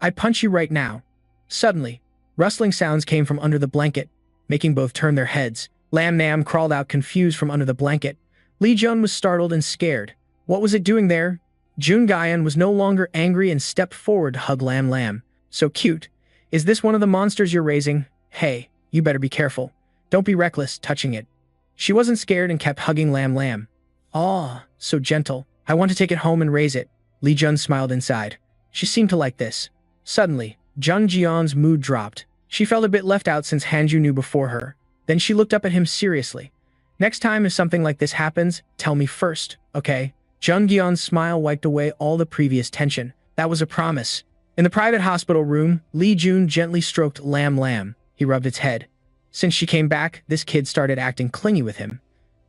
I'd punch you right now. Suddenly, rustling sounds came from under the blanket, making both turn their heads. Lam Nam crawled out confused from under the blanket. Li Jun was startled and scared. What was it doing there? Jun Jian was no longer angry and stepped forward to hug Lam Lam. So cute. Is this one of the monsters you're raising? Hey, you better be careful. Don't be reckless touching it. She wasn't scared and kept hugging Lam Lam. Aw, so gentle. I want to take it home and raise it. Li Jun smiled inside. She seemed to like this. Suddenly, Jun Jian's mood dropped. She felt a bit left out since Hanju knew before her. Then she looked up at him seriously. Next time if something like this happens, tell me first, okay? Jun Jian's smile wiped away all the previous tension. That was a promise. In the private hospital room, Li Jun gently stroked Lam Lam. He rubbed its head. Since she came back, this kid started acting clingy with him.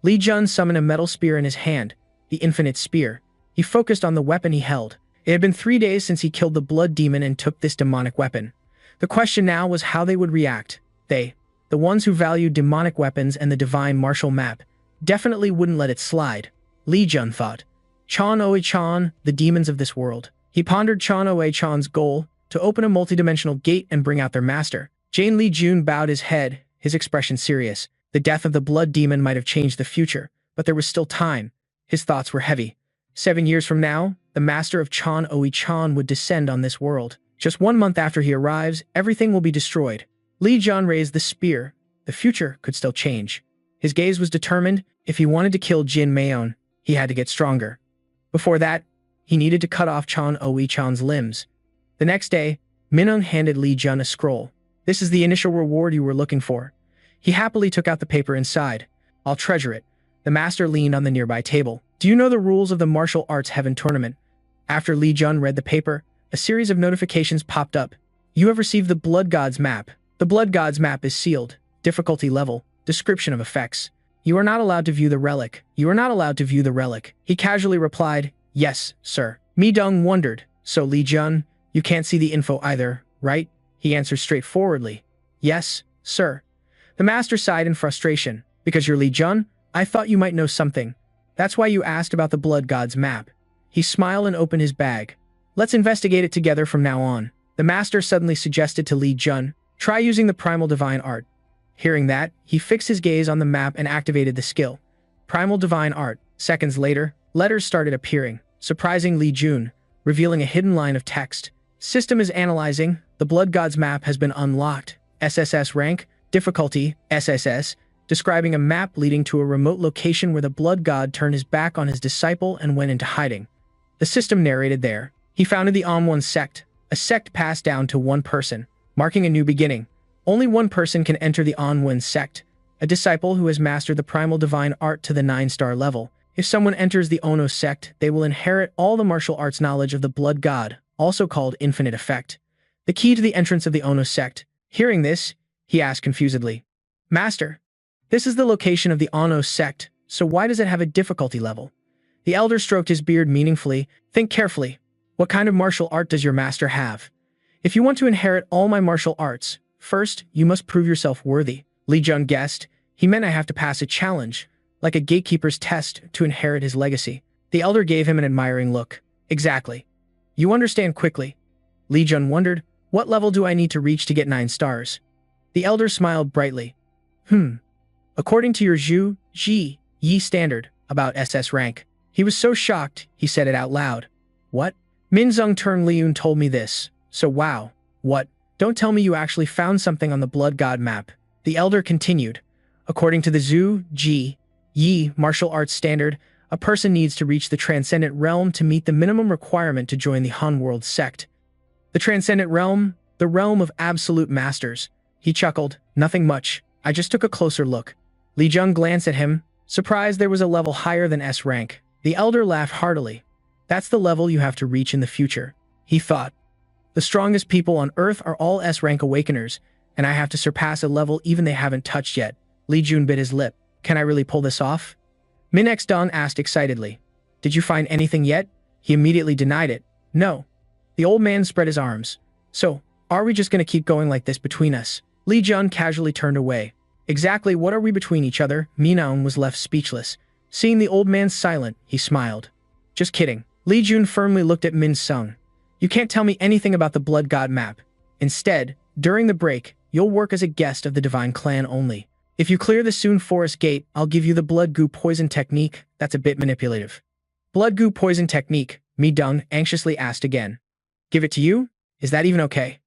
Li Jun summoned a metal spear in his hand, the infinite spear. He focused on the weapon he held. It had been 3 days since he killed the blood demon and took this demonic weapon. The question now was how they would react. They, the ones who valued demonic weapons and the divine martial map, definitely wouldn't let it slide. Li Jun thought. Chan Oe Chan, the demons of this world. He pondered Chan Oe Chan's goal, to open a multidimensional gate and bring out their master. Jane Li Jun bowed his head, his expression serious. The death of the blood demon might have changed the future, but there was still time. His thoughts were heavy. 7 years from now, the master of Chan Oe Chan would descend on this world. Just 1 month after he arrives, everything will be destroyed. Li Jun raised the spear. The future could still change. His gaze was determined. If he wanted to kill Jin Mayon, he had to get stronger. Before that, he needed to cut off Chan Oe Chan's limbs. The next day, Minung handed Li Jun a scroll. This is the initial reward you were looking for. He happily took out the paper inside. I'll treasure it. The master leaned on the nearby table. Do you know the rules of the martial arts heaven tournament? After Li Jun read the paper, a series of notifications popped up. You have received the Blood God's map. The Blood God's map is sealed. Difficulty level. Description of effects. You are not allowed to view the relic. You are not allowed to view the relic. He casually replied, Yes, sir. Mi Dong wondered. So Li Jun, you can't see the info either, right? He answered straightforwardly. Yes, sir. The master sighed in frustration. Because you're Li Jun, I thought you might know something. That's why you asked about the Blood God's map. He smiled and opened his bag. Let's investigate it together from now on. The master suddenly suggested to Li Jun, try using the Primal Divine Art. Hearing that, he fixed his gaze on the map and activated the skill. Primal Divine Art. Seconds later, letters started appearing, surprising Li Jun, revealing a hidden line of text. System is analyzing. The Blood God's map has been unlocked. SSS-Rank. Difficulty. SSS. Describing a map leading to a remote location where the Blood God turned his back on his disciple and went into hiding. The system narrated there. He founded the Onwon sect, a sect passed down to one person, marking a new beginning. Only one person can enter the Onwon sect, a disciple who has mastered the Primal Divine Art to the 9-star level. If someone enters the Ono sect, they will inherit all the martial arts knowledge of the Blood God, also called Infinite Effect. The key to the entrance of the Ono sect. Hearing this, he asked confusedly, Master, this is the location of the Ono sect, so why does it have a difficulty level? The elder stroked his beard meaningfully. Think carefully. What kind of martial art does your master have? If you want to inherit all my martial arts, first, you must prove yourself worthy. Li Jun guessed. He meant I have to pass a challenge, like a gatekeeper's test, to inherit his legacy. The elder gave him an admiring look. Exactly. You understand quickly. Li Jun wondered, what level do I need to reach to get 9 stars? The elder smiled brightly. According to your Zhu, Ji, Yi standard, about SS rank. He was so shocked, he said it out loud. What? Minzong turned Liun told me this. So wow. What? Don't tell me you actually found something on the blood god map. The elder continued. According to the Zhu, Ji, Yi martial arts standard, a person needs to reach the transcendent realm to meet the minimum requirement to join the Han World sect. The transcendent realm? The realm of absolute masters. He chuckled. Nothing much. I just took a closer look. Li Jun glanced at him, surprised there was a level higher than S rank. The elder laughed heartily. That's the level you have to reach in the future, he thought. The strongest people on Earth are all S rank awakeners, and I have to surpass a level even they haven't touched yet. Li Jun bit his lip. Can I really pull this off? Min X Don asked excitedly. Did you find anything yet? He immediately denied it. No. The old man spread his arms. So, are we just gonna keep going like this between us? Li Jun casually turned away. Exactly what are we between each other? Minaon was left speechless. Seeing the old man silent, he smiled. Just kidding. Li Jun firmly looked at Min Sung. You can't tell me anything about the blood god map. Instead, during the break, you'll work as a guest of the divine clan only. If you clear the Soon Forest Gate, I'll give you the blood goo poison technique. That's a bit manipulative. Blood goo poison technique, Mi Dung anxiously asked again. Give it to you? Is that even okay?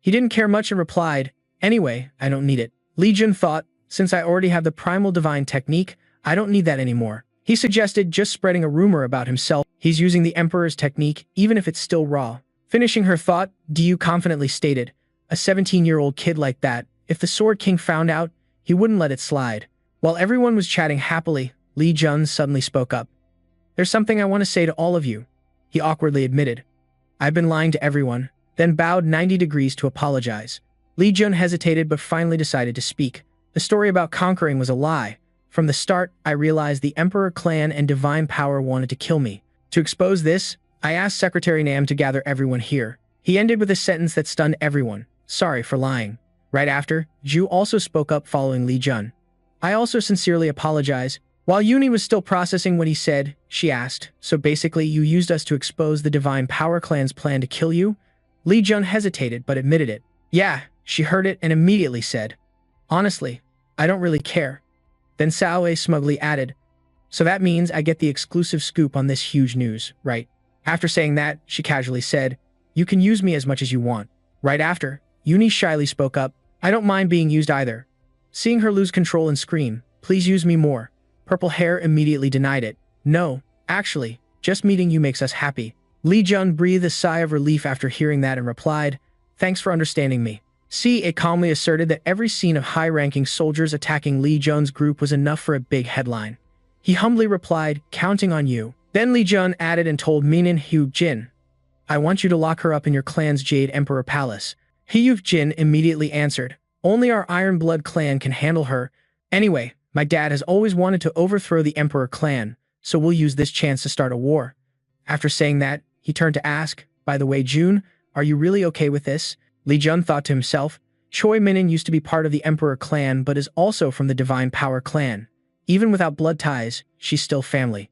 He didn't care much and replied, anyway, I don't need it. Li Jun thought, since I already have the primal divine technique, I don't need that anymore. He suggested just spreading a rumor about himself. He's using the Emperor's technique, even if it's still raw. Finishing her thought, Du confidently stated, a 17-year-old kid like that, if the Sword King found out, he wouldn't let it slide. While everyone was chatting happily, Li Jun suddenly spoke up. There's something I want to say to all of you, he awkwardly admitted. I've been lying to everyone, then bowed 90 degrees to apologize. Li Jun hesitated but finally decided to speak. The story about conquering was a lie. From the start, I realized the Emperor clan and divine power wanted to kill me. To expose this, I asked Secretary Nam to gather everyone here. He ended with a sentence that stunned everyone. Sorry for lying. Right after, Zhu also spoke up following Li Jun. I also sincerely apologize. While Yuni was still processing what he said, she asked, so basically you used us to expose the divine power clan's plan to kill you? Li Jun hesitated but admitted it. Yeah, she heard it and immediately said, honestly, I don't really care. Then Sao smugly added, so that means I get the exclusive scoop on this huge news, right? After saying that, she casually said, you can use me as much as you want. Right after, Yuni shyly spoke up, I don't mind being used either. Seeing her lose control and scream, please use me more. Purple Hair immediately denied it. No, actually, just meeting you makes us happy. Li Jun breathed a sigh of relief after hearing that and replied, thanks for understanding me. CA calmly asserted that every scene of high-ranking soldiers attacking Li Jun's group was enough for a big headline. He humbly replied, counting on you. Then Li Jun added and told Minin Hu Jin, I want you to lock her up in your clan's Jade Emperor Palace. Hu Jin immediately answered, only our Iron Blood clan can handle her. Anyway, my dad has always wanted to overthrow the Emperor clan, so we'll use this chance to start a war. After saying that, he turned to ask, by the way, June, are you really okay with this? Li Jun thought to himself, Choi Minin used to be part of the Emperor clan but is also from the Divine Power clan. Even without blood ties, she's still family.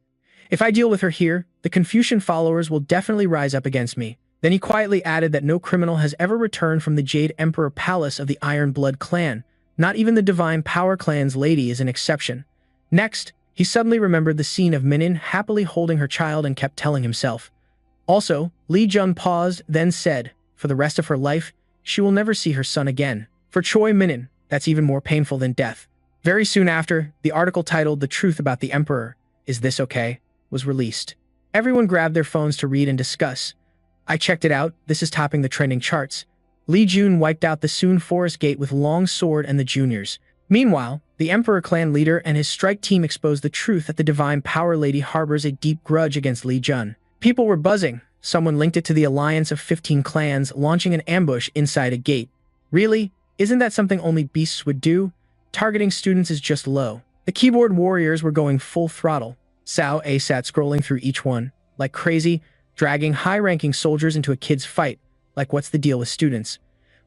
If I deal with her here, the Confucian followers will definitely rise up against me. Then he quietly added that no criminal has ever returned from the Jade Emperor Palace of the Iron Blood clan. Not even the Divine Power clan's lady is an exception. Next, he suddenly remembered the scene of Minin happily holding her child and kept telling himself. Also, Li Jun paused, then said, for the rest of her life, she will never see her son again. For Choi Minin, that's even more painful than death. Very soon after, the article titled The Truth About the Emperor, Is This Okay? Was released. Everyone grabbed their phones to read and discuss. I checked it out, this is topping the trending charts. Li Jun wiped out the Soon Forest Gate with Long Sword and the juniors. Meanwhile, the Emperor clan leader and his strike team exposed the truth that the Divine Power Lady harbors a deep grudge against Li Jun. People were buzzing. Someone linked it to the alliance of 15 clans launching an ambush inside a gate. Really? Isn't that something only beasts would do? Targeting students is just low. The keyboard warriors were going full throttle. Sao sat scrolling through each one, like crazy, dragging high-ranking soldiers into a kid's fight, like what's the deal with students?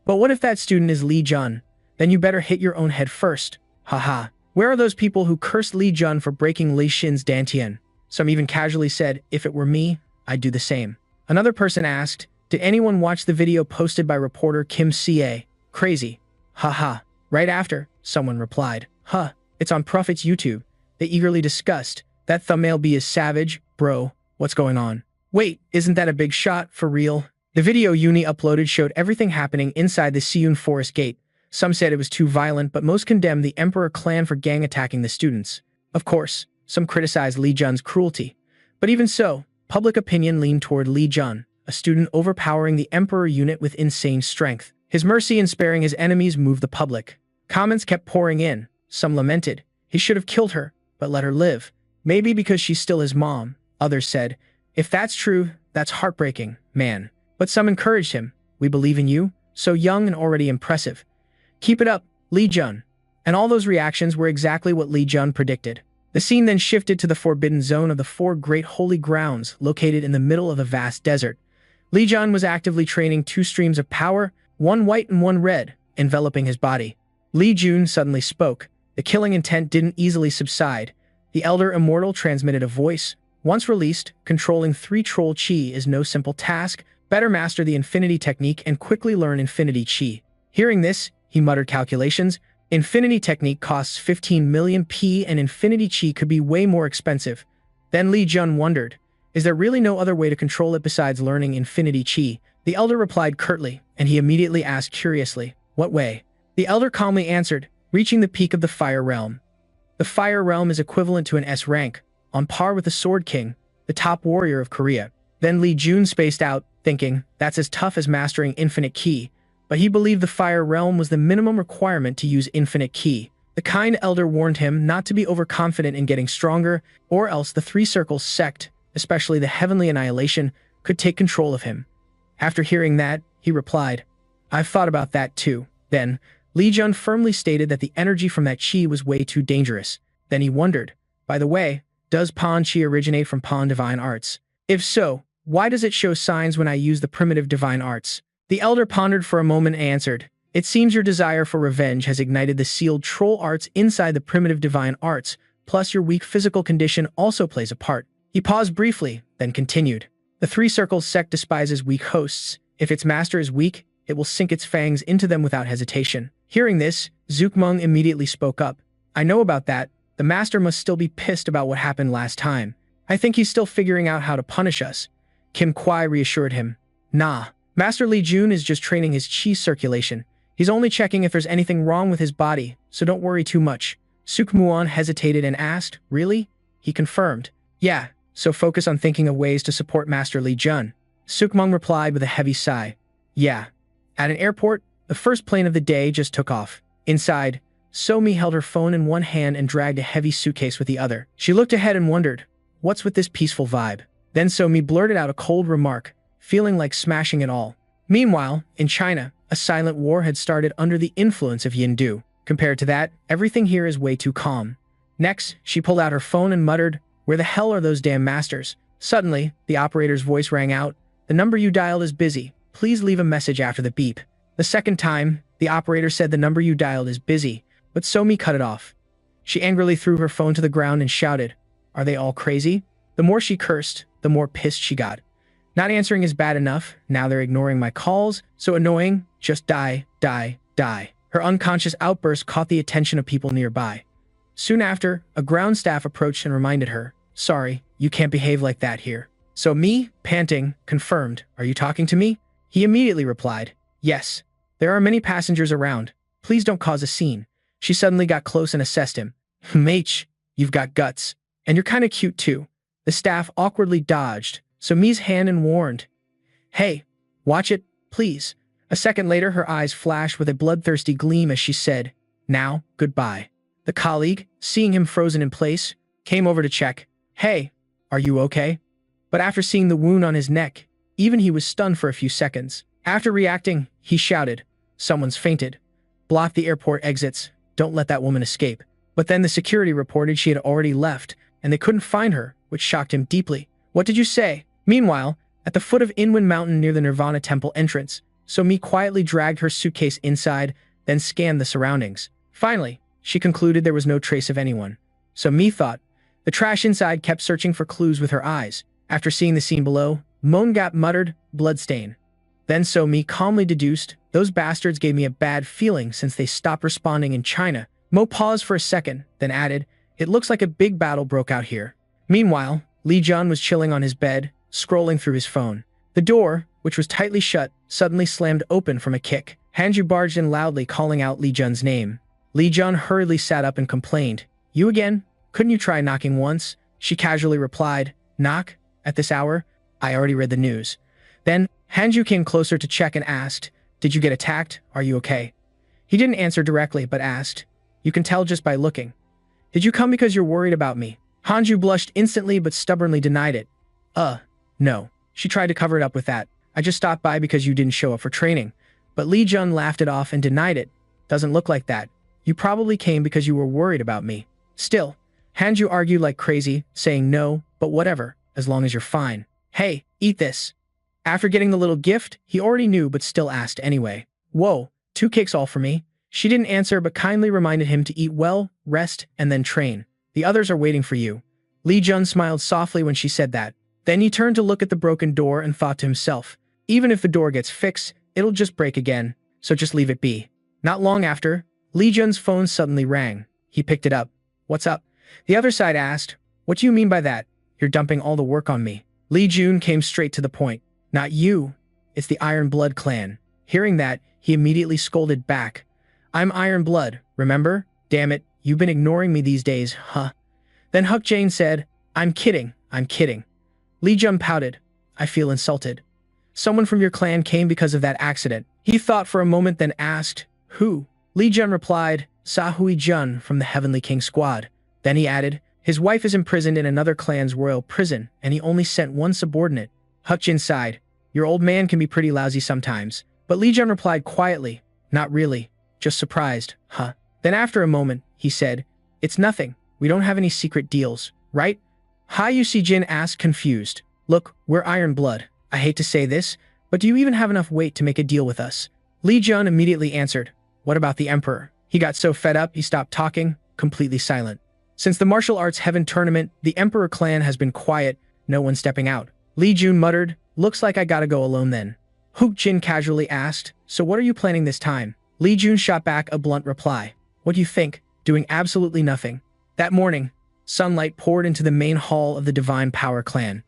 But what if that student is Li Jun? Then you better hit your own head first. Haha. Where are those people who cursed Li Jun for breaking Li Xin's dantian? Some even casually said, if it were me, I'd do the same. Another person asked, did anyone watch the video posted by reporter Kim CA? Crazy. Haha. Right after, someone replied, huh, it's on Prophet's YouTube. They eagerly discussed, that thumbnail be is savage, bro, what's going on? Wait, isn't that a big shot, for real? The video Uni uploaded showed everything happening inside the Seoul Forest Gate. Some said it was too violent, but most condemned the Emperor clan for gang attacking the students. Of course, some criticized Lee Jun's cruelty. But even so, public opinion leaned toward Lee Jun, a student overpowering the Emperor unit with insane strength. His mercy in sparing his enemies moved the public. Comments kept pouring in. Some lamented, he should have killed her, but let her live. Maybe because she's still his mom. Others said, if that's true, that's heartbreaking, man. But some encouraged him. We believe in you, so young and already impressive. Keep it up, Lee Jun. And all those reactions were exactly what Lee Jun predicted. The scene then shifted to the forbidden zone of the 4 great holy grounds located in the middle of a vast desert. Lee Jun was actively training 2 streams of power, one white and one red, enveloping his body. Lee Jun suddenly spoke. The killing intent didn't easily subside. The Elder Immortal transmitted a voice. Once released, controlling 3 troll chi is no simple task. Better master the Infinity Technique and quickly learn Infinity Chi. Hearing this, he muttered calculations. Infinity Technique costs 15 million P and Infinity Chi could be way more expensive. Then Lee Jun wondered, is there really no other way to control it besides learning Infinity Chi? The Elder replied curtly, and he immediately asked curiously, what way? The Elder calmly answered, reaching the peak of the Fire Realm. The Fire Realm is equivalent to an S rank, on par with the Sword King, the top warrior of Korea. Then Lee Jun spaced out, thinking, that's as tough as mastering Infinite Ki. But he believed the Fire Realm was the minimum requirement to use Infinite Ki. The kind Elder warned him not to be overconfident in getting stronger, or else the 3 Circles sect, especially the Heavenly Annihilation, could take control of him. After hearing that, he replied, I've thought about that too. Then, Lee Jun firmly stated that the energy from that chi was way too dangerous. Then he wondered, by the way, does Pan Chi originate from Pan Divine Arts? If so, why does it show signs when I use the primitive Divine Arts? The Elder pondered for a moment and answered, it seems your desire for revenge has ignited the sealed troll arts inside the primitive Divine Arts, plus your weak physical condition also plays a part. He paused briefly, then continued. The 3 Circles sect despises weak hosts. If its master is weak, it will sink its fangs into them without hesitation. Hearing this, Zukmung immediately spoke up. I know about that. The master must still be pissed about what happened last time. I think he's still figuring out how to punish us. Kim Kwai reassured him. Nah, Master Lee Jun is just training his chi circulation. He's only checking if there's anything wrong with his body, so don't worry too much. Sukmuon hesitated and asked, really? He confirmed. Yeah, so focus on thinking of ways to support Master Lee Jun. Sukmung replied with a heavy sigh. Yeah. At an airport, the first plane of the day just took off. Inside, Somi held her phone in one hand and dragged a heavy suitcase with the other. She looked ahead and wondered, what's with this peaceful vibe? Then Somi blurted out a cold remark, feeling like smashing it all. Meanwhile, in China, a silent war had started under the influence of Yindu. Compared to that, everything here is way too calm. Next, she pulled out her phone and muttered, where the hell are those damn masters? Suddenly, the operator's voice rang out. The number you dialed is busy. Please leave a message after the beep. The second time, the operator said the number you dialed is busy, but Somi cut it off. She angrily threw her phone to the ground and shouted, are they all crazy? The more she cursed, the more pissed she got. Not answering is bad enough, now they're ignoring my calls, so annoying, just die, die, die. Her unconscious outburst caught the attention of people nearby. Soon after, a ground staff approached and reminded her, sorry, you can't behave like that here. So me, panting, confirmed, are you talking to me? He immediately replied, yes. There are many passengers around. Please don't cause a scene. She suddenly got close and assessed him. Mate, you've got guts. And you're kinda cute too. The staff awkwardly dodged, so Mi's hand and warned, hey, watch it, please. A second later, her eyes flashed with a bloodthirsty gleam as she said, now, goodbye. The colleague, seeing him frozen in place, came over to check. Hey, are you okay? But after seeing the wound on his neck, even he was stunned for a few seconds. After reacting, he shouted, someone's fainted. Block the airport exits. Don't let that woman escape. But then the security reported she had already left, and they couldn't find her, which shocked him deeply. What did you say? Meanwhile, at the foot of Inwin Mountain near the Nirvana Temple entrance, Somi quietly dragged her suitcase inside, then scanned the surroundings. Finally, she concluded there was no trace of anyone. So Mi thought. The trash inside kept searching for clues with her eyes. After seeing the scene below, Mongap muttered, bloodstain. Then So Mi calmly deduced, those bastards gave me a bad feeling since they stopped responding in China. Mo paused for a second, then added, it looks like a big battle broke out here. Meanwhile, Li Jun was chilling on his bed, scrolling through his phone. The door, which was tightly shut, suddenly slammed open from a kick. Hanju barged in loudly, calling out Li Jun's name. Li Jun hurriedly sat up and complained. You again? Couldn't you try knocking once? She casually replied, knock? At this hour? I already read the news. Then, Hanju came closer to check and asked, did you get attacked? Are you okay? He didn't answer directly, but asked, you can tell just by looking. Did you come because you're worried about me? Hanju blushed instantly but stubbornly denied it. No. She tried to cover it up with that. I just stopped by because you didn't show up for training. But Li Jun laughed it off and denied it. Doesn't look like that. You probably came because you were worried about me. Still, Hanju argued like crazy, saying no, but whatever, as long as you're fine. Hey, eat this. After getting the little gift, he already knew but still asked anyway. Whoa, 2 cakes all for me? She didn't answer but kindly reminded him to eat well, rest, and then train. The others are waiting for you. Li Jun smiled softly when she said that. Then he turned to look at the broken door and thought to himself, even if the door gets fixed, it'll just break again, so just leave it be. Not long after, Li Jun's phone suddenly rang. He picked it up. What's up? The other side asked, what do you mean by that? You're dumping all the work on me. Li Jun came straight to the point. Not you. It's the Iron Blood clan. Hearing that, he immediately scolded back. I'm Iron Blood, remember? Damn it, you've been ignoring me these days, huh? Then Huck Jane said, I'm kidding. Li Jun pouted. I feel insulted. Someone from your clan came because of that accident. He thought for a moment then asked, who? Li Jun replied, Sahui Jun from the Heavenly King squad. Then he added, his wife is imprisoned in another clan's royal prison, and he only sent one subordinate. Huck Jin sighed. Your old man can be pretty lousy sometimes. But Li Jun replied quietly, not really, just surprised, huh? Then after a moment, he said, it's nothing. We don't have any secret deals, right? Yu Jin asked confused. Look, we're Iron Blood. I hate to say this, but do you even have enough weight to make a deal with us? Li Jun immediately answered, what about the Emperor? He got so fed up he stopped talking, completely silent. Since the martial arts heaven tournament, the Emperor clan has been quiet, no one stepping out. Li Jun muttered, looks like I gotta go alone then. Huck Jin casually asked, so what are you planning this time? Li Jun shot back a blunt reply. What do you think? Doing absolutely nothing. That morning, sunlight poured into the main hall of the Divine Power clan.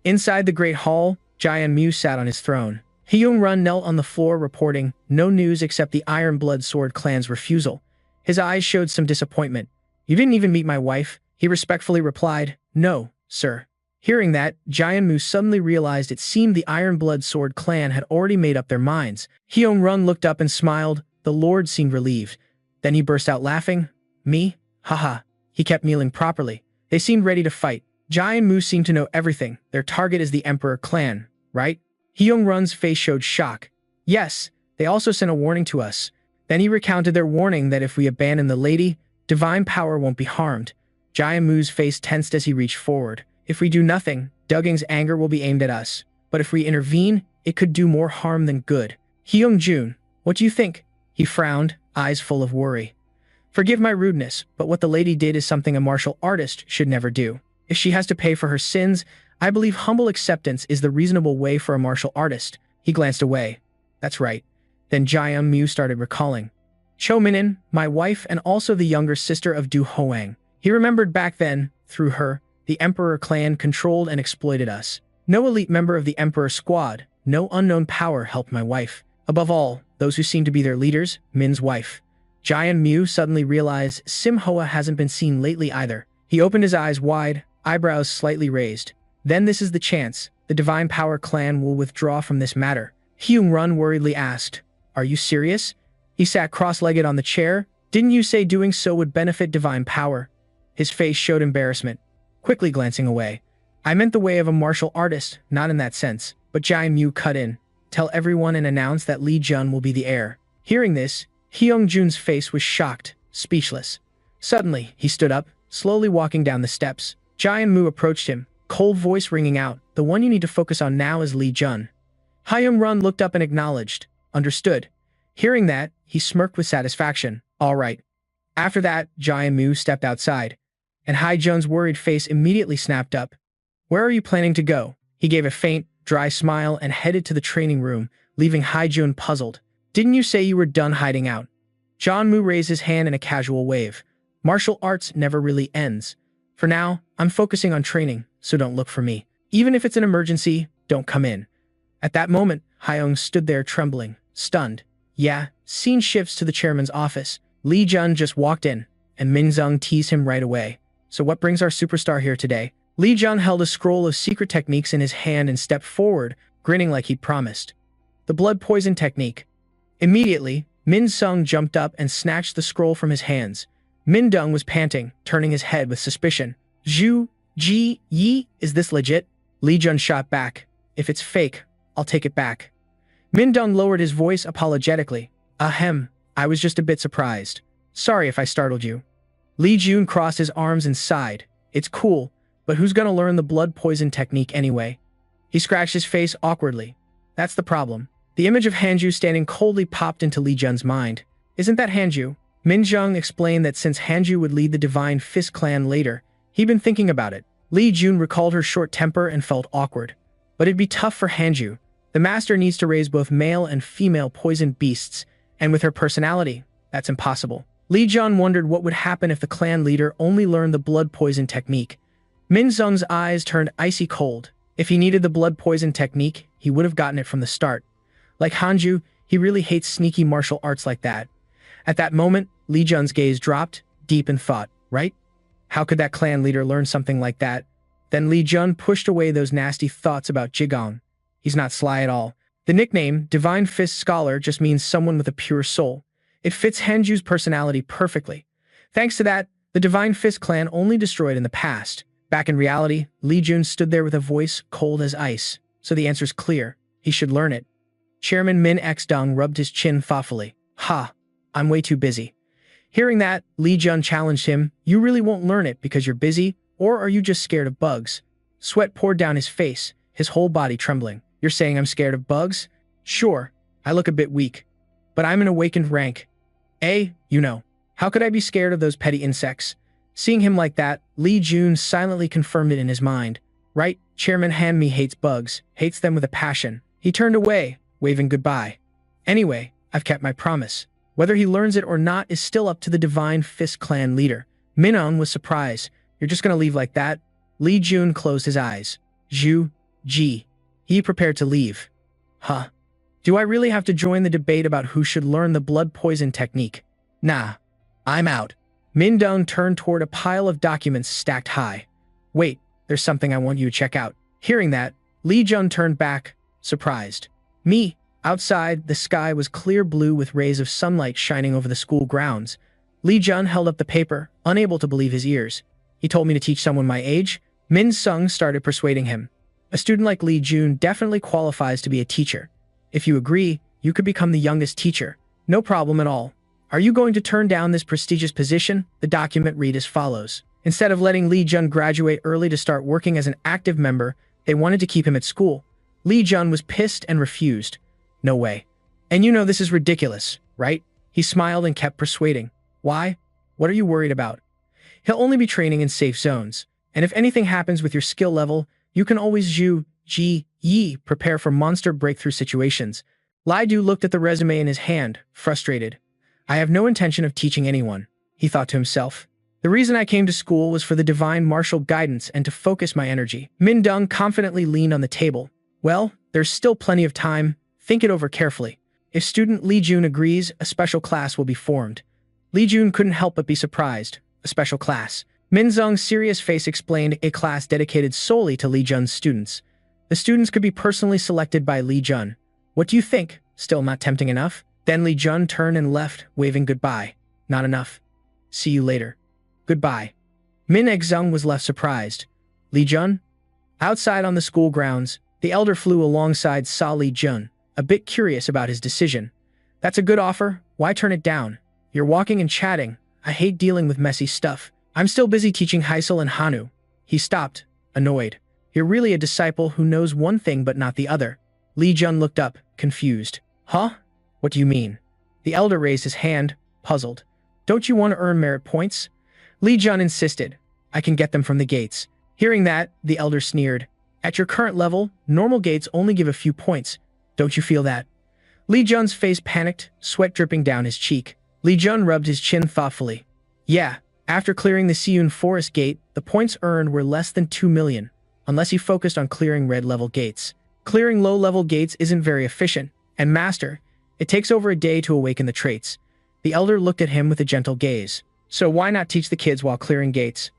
Inside the great hall, Jian Mu sat on his throne. Hyung Run knelt on the floor reporting, no news except the Iron Blood Sword clan's refusal. His eyes showed some disappointment. You didn't even meet my wife? He respectfully replied, no, sir. Hearing that, Jian Mu suddenly realized it seemed the Iron Blood Sword clan had already made up their minds. Hyung Run looked up and smiled. The lord seemed relieved. Then he burst out laughing. Me? Haha. He kept kneeling properly. They seemed ready to fight. Jian Mu seemed to know everything. Their target is the Emperor clan, right? Hyung Run's face showed shock. Yes, they also sent a warning to us. Then he recounted their warning that if we abandon the lady, divine power won't be harmed. Jian Mu's face tensed as he reached forward. If we do nothing, Dugging's anger will be aimed at us. But if we intervene, it could do more harm than good. Hyung Jun, what do you think? He frowned, eyes full of worry. Forgive my rudeness, but what the lady did is something a martial artist should never do. If she has to pay for her sins, I believe humble acceptance is the reasonable way for a martial artist. He glanced away. That's right. Then Jian Mu started recalling. Cho Minin, my wife and also the younger sister of Du Hoang. He remembered back then, through her, the Emperor clan controlled and exploited us. No elite member of the Emperor squad, no unknown power helped my wife. Above all, those who seem to be their leaders, Min's wife. Jian Mu suddenly realized Sim Hoa hasn't been seen lately either. He opened his eyes wide, eyebrows slightly raised. Then this is the chance. The Divine Power clan will withdraw from this matter. Hyung Run worriedly asked, are you serious? He sat cross-legged on the chair. Didn't you say doing so would benefit Divine Power? His face showed embarrassment, quickly glancing away. I meant the way of a martial artist, not in that sense. But Jian Mu cut in. Tell everyone and announce that Li Jun will be the heir. Hearing this, Hyung Jun's face was shocked, speechless. Suddenly, he stood up, slowly walking down the steps. Jian Mu approached him, cold voice ringing out, the one you need to focus on now is Li Jun. Hyung Run looked up and acknowledged, understood. Hearing that, he smirked with satisfaction. All right. After that, Jian Mu stepped outside, and Hai Jun's worried face immediately snapped up. Where are you planning to go? He gave a faint, dry smile and headed to the training room, leaving Haijun puzzled. Didn't you say you were done hiding out? John-Moo raised his hand in a casual wave. Martial arts never really ends. For now, I'm focusing on training, so don't look for me. Even if it's an emergency, don't come in. At that moment, Hyung stood there trembling, stunned. Yeah, scene shifts to the chairman's office. Lee Jun just walked in, and Min Zung teased him right away. So what brings our superstar here today? Lee Jun held a scroll of secret techniques in his hand and stepped forward, grinning like he'd promised. The blood poison technique. Immediately, Min Sung jumped up and snatched the scroll from his hands. Min Dung was panting, turning his head with suspicion. Zhu, Ji, Yi, is this legit? Lee Jun shot back. If it's fake, I'll take it back. Min Dung lowered his voice apologetically. Ahem, I was just a bit surprised. Sorry if I startled you. Lee Jun crossed his arms and sighed. It's cool, but who's gonna learn the blood poison technique anyway? He scratched his face awkwardly. That's the problem. The image of Hanju standing coldly popped into Lee Jun's mind. Isn't that Hanju? Min Jung explained that since Hanju would lead the Divine Fist clan later, he'd been thinking about it. Lee Jun recalled her short temper and felt awkward. But it'd be tough for Hanju. The master needs to raise both male and female poisoned beasts, and with her personality, that's impossible. Lee Jun wondered what would happen if the clan leader only learned the blood poison technique. Min Zung's eyes turned icy cold. If he needed the blood poison technique, he would have gotten it from the start. Like Hanju, he really hates sneaky martial arts like that. At that moment, Lee Jun's gaze dropped, deep in thought, right? How could that clan leader learn something like that? Then Lee Jun pushed away those nasty thoughts about Jigong. He's not sly at all. The nickname, Divine Fist Scholar, just means someone with a pure soul. It fits Hanju's personality perfectly. Thanks to that, the Divine Fist clan only destroyed in the past. Back in reality, Lee Jun stood there with a voice cold as ice. So the answer's clear. He should learn it. Chairman Min X Dung rubbed his chin thoughtfully. Ha, I'm way too busy. Hearing that, Lee Jun challenged him. You really won't learn it because you're busy, or are you just scared of bugs? Sweat poured down his face, his whole body trembling. You're saying I'm scared of bugs? Sure, I look a bit weak. But I'm an awakened rank. You know. How could I be scared of those petty insects? Seeing him like that, Lee Jun silently confirmed it in his mind. Right, Chairman Han-mi hates bugs, hates them with a passion. He turned away, waving goodbye. Anyway, I've kept my promise. Whether he learns it or not is still up to the Divine Fist clan leader. Minong was surprised. You're just gonna leave like that? Lee Jun closed his eyes. Zhu, Ji. He prepared to leave. Huh. Do I really have to join the debate about who should learn the blood poison technique? Nah. I'm out. Min Dung turned toward a pile of documents stacked high. Wait, there's something I want you to check out. Hearing that, Lee Jun turned back, surprised. Me. Outside, the sky was clear blue with rays of sunlight shining over the school grounds. Lee Jun held up the paper, unable to believe his ears. He told me to teach someone my age. Min Sung started persuading him. A student like Lee Jun definitely qualifies to be a teacher. If you agree, you could become the youngest teacher. No problem at all. Are you going to turn down this prestigious position? The document read as follows. Instead of letting Lee Jun graduate early to start working as an active member, they wanted to keep him at school. Lee Jun was pissed and refused. No way. And you know this is ridiculous, right? He smiled and kept persuading. Why? What are you worried about? He'll only be training in safe zones. And if anything happens with your skill level, you can always Yi prepare for monster breakthrough situations. Lai Du looked at the resume in his hand, frustrated. I have no intention of teaching anyone, he thought to himself. The reason I came to school was for the divine martial guidance and to focus my energy. Min Dung confidently leaned on the table. Well, there's still plenty of time. Think it over carefully. If student Lee Jun agrees, a special class will be formed. Lee Jun couldn't help but be surprised. A special class. Min Zung's serious face explained a class dedicated solely to Lee Jun's students. The students could be personally selected by Lee Jun. What do you think? Still not tempting enough? Then Lee Jun turned and left, waving goodbye. Not enough. See you later. Goodbye. Min Zung was left surprised. Lee Jun? Outside on the school grounds, the elder flew alongside Sa Lee Jun, a bit curious about his decision. That's a good offer. Why turn it down? You're walking and chatting. I hate dealing with messy stuff. I'm still busy teaching Haisel and Hanu. He stopped, annoyed. You're really a disciple who knows one thing but not the other. Lee Jun looked up, confused. Huh? What do you mean? The elder raised his hand, puzzled. Don't you want to earn merit points? Lee Jun insisted. I can get them from the gates. Hearing that, the elder sneered. At your current level, normal gates only give a few points. Don't you feel that? Lee Jun's face panicked, sweat dripping down his cheek. Lee Jun rubbed his chin thoughtfully. Yeah, after clearing the Siyun Forest Gate, the points earned were less than 2 million, unless he focused on clearing red-level gates. Clearing low-level gates isn't very efficient, and Master, it takes over a day to awaken the traits. The elder looked at him with a gentle gaze. So why not teach the kids while clearing gates?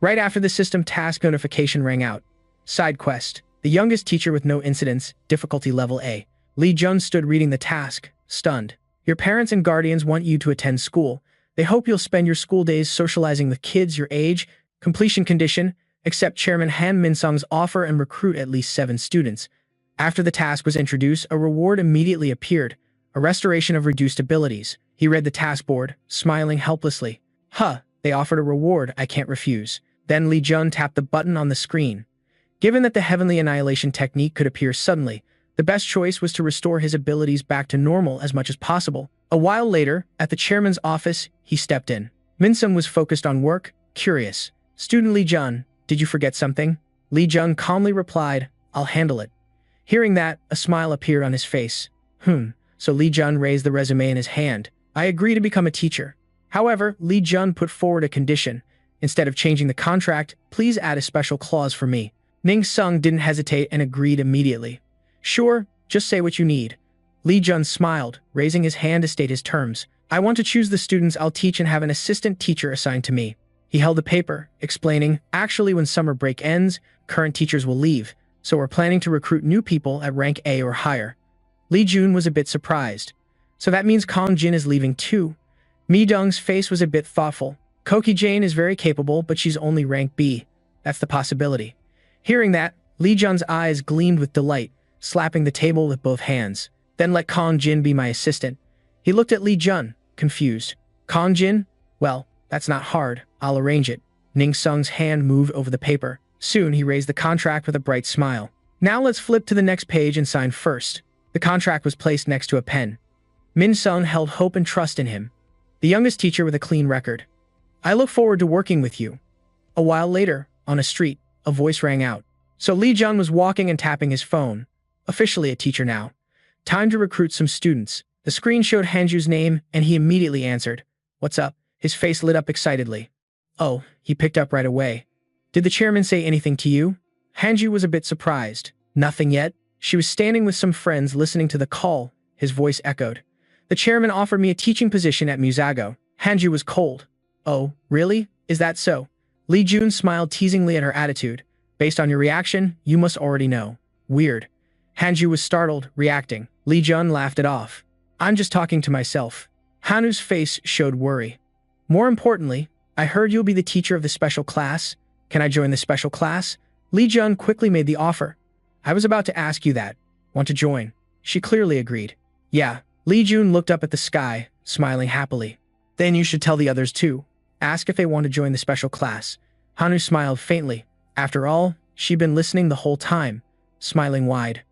Right after the system task notification rang out. Side quest. The youngest teacher with no incidents, difficulty level A. Lee Jun stood reading the task, stunned. Your parents and guardians want you to attend school. They hope you'll spend your school days socializing with kids your age. Completion condition. Accept Chairman Han Min-sung's offer and recruit at least 7 students. After the task was introduced, a reward immediately appeared. A restoration of reduced abilities. He read the task board, smiling helplessly. Huh, they offered a reward I can't refuse. Then Lee Jun tapped the button on the screen. Given that the Heavenly Annihilation technique could appear suddenly, the best choice was to restore his abilities back to normal as much as possible. A while later, at the chairman's office, he stepped in. Min-sung was focused on work, curious. Student Lee Jun, did you forget something? Lee Jun calmly replied, I'll handle it. Hearing that, a smile appeared on his face. So Lee Jun raised the resume in his hand. I agree to become a teacher. However, Lee Jun put forward a condition. Instead of changing the contract, please add a special clause for me. Ning Sung didn't hesitate and agreed immediately. Sure, just say what you need. Lee Jun smiled, raising his hand to state his terms. I want to choose the students I'll teach and have an assistant teacher assigned to me. He held the paper, explaining, actually when summer break ends, current teachers will leave, so we're planning to recruit new people at rank A or higher. Lee Jun was a bit surprised. So that means Kong Jin is leaving too? Mi Dong's face was a bit thoughtful. Koki Jane is very capable, but she's only rank B. That's the possibility. Hearing that, Lee Jun's eyes gleamed with delight, slapping the table with both hands. Then let Kong Jin be my assistant. He looked at Lee Jun, confused. Kong Jin? Well, that's not hard. I'll arrange it. Ning Sung's hand moved over the paper. Soon he raised the contract with a bright smile. Now let's flip to the next page and sign first. The contract was placed next to a pen. Min Sung held hope and trust in him. The youngest teacher with a clean record. I look forward to working with you. A while later, on a street, a voice rang out. So Lee Jun was walking and tapping his phone. Officially a teacher now. Time to recruit some students. The screen showed Hanju's name, and he immediately answered. What's up? His face lit up excitedly. Oh, he picked up right away. Did the chairman say anything to you? Hanju was a bit surprised. Nothing yet. She was standing with some friends listening to the call. His voice echoed. The chairman offered me a teaching position at Musago. Hanju was cold. Oh, really? Is that so? Lee Jun smiled teasingly at her attitude. Based on your reaction, you must already know. Weird. Hanju was startled, reacting. Lee Jun laughed it off. I'm just talking to myself. Hanu's face showed worry. More importantly, I heard you'll be the teacher of the special class. Can I join the special class? Lee Jun quickly made the offer. I was about to ask you that. Want to join? She clearly agreed. Yeah. Lee Jun looked up at the sky, smiling happily. Then you should tell the others too. Ask if they want to join the special class. Hanu smiled faintly. After all, she'd been listening the whole time, smiling wide.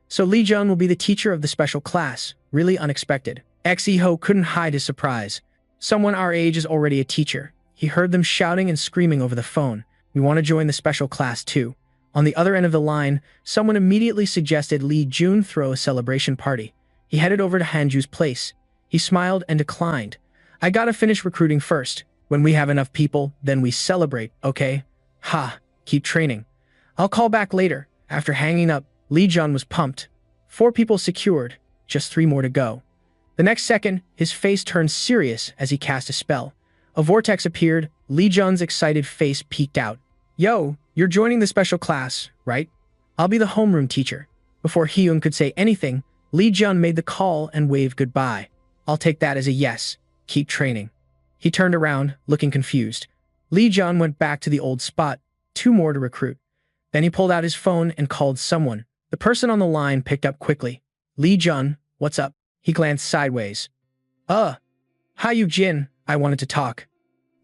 So Lee Jun will be the teacher of the special class. Really unexpected. Ex-Eho couldn't hide his surprise. Someone our age is already a teacher. He heard them shouting and screaming over the phone. We want to join the special class too. On the other end of the line, someone immediately suggested Lee Jun throw a celebration party. He headed over to Hanju's place. He smiled and declined. I gotta finish recruiting first. When we have enough people, then we celebrate, okay? Ha, keep training. I'll call back later. After hanging up, Lee Jun was pumped. 4 people secured, just 3 more to go. The next second, his face turned serious as he cast a spell. A vortex appeared. Lee Jun's excited face peeked out. Yo, you're joining the special class, right? I'll be the homeroom teacher. Before Hyun could say anything, Lee Jun made the call and waved goodbye. I'll take that as a yes. Keep training. He turned around, looking confused. Lee Jun went back to the old spot, 2 more to recruit. Then he pulled out his phone and called someone. The person on the line picked up quickly. Lee Jun, what's up? He glanced sideways. Hi Jin, I wanted to talk.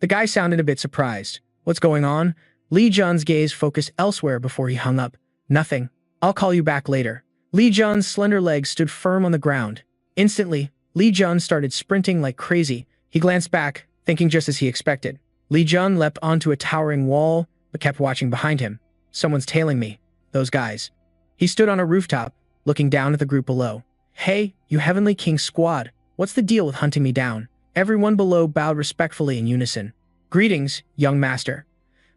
The guy sounded a bit surprised. What's going on? Lee Jun's gaze focused elsewhere before he hung up. Nothing. I'll call you back later. Lee Jun's slender legs stood firm on the ground. Instantly, Lee Jun started sprinting like crazy. He glanced back, thinking just as he expected. Lee Jun leapt onto a towering wall, but kept watching behind him. Someone's tailing me. Those guys. He stood on a rooftop, looking down at the group below. Hey, you Heavenly King squad, what's the deal with hunting me down? Everyone below bowed respectfully in unison. Greetings, young master.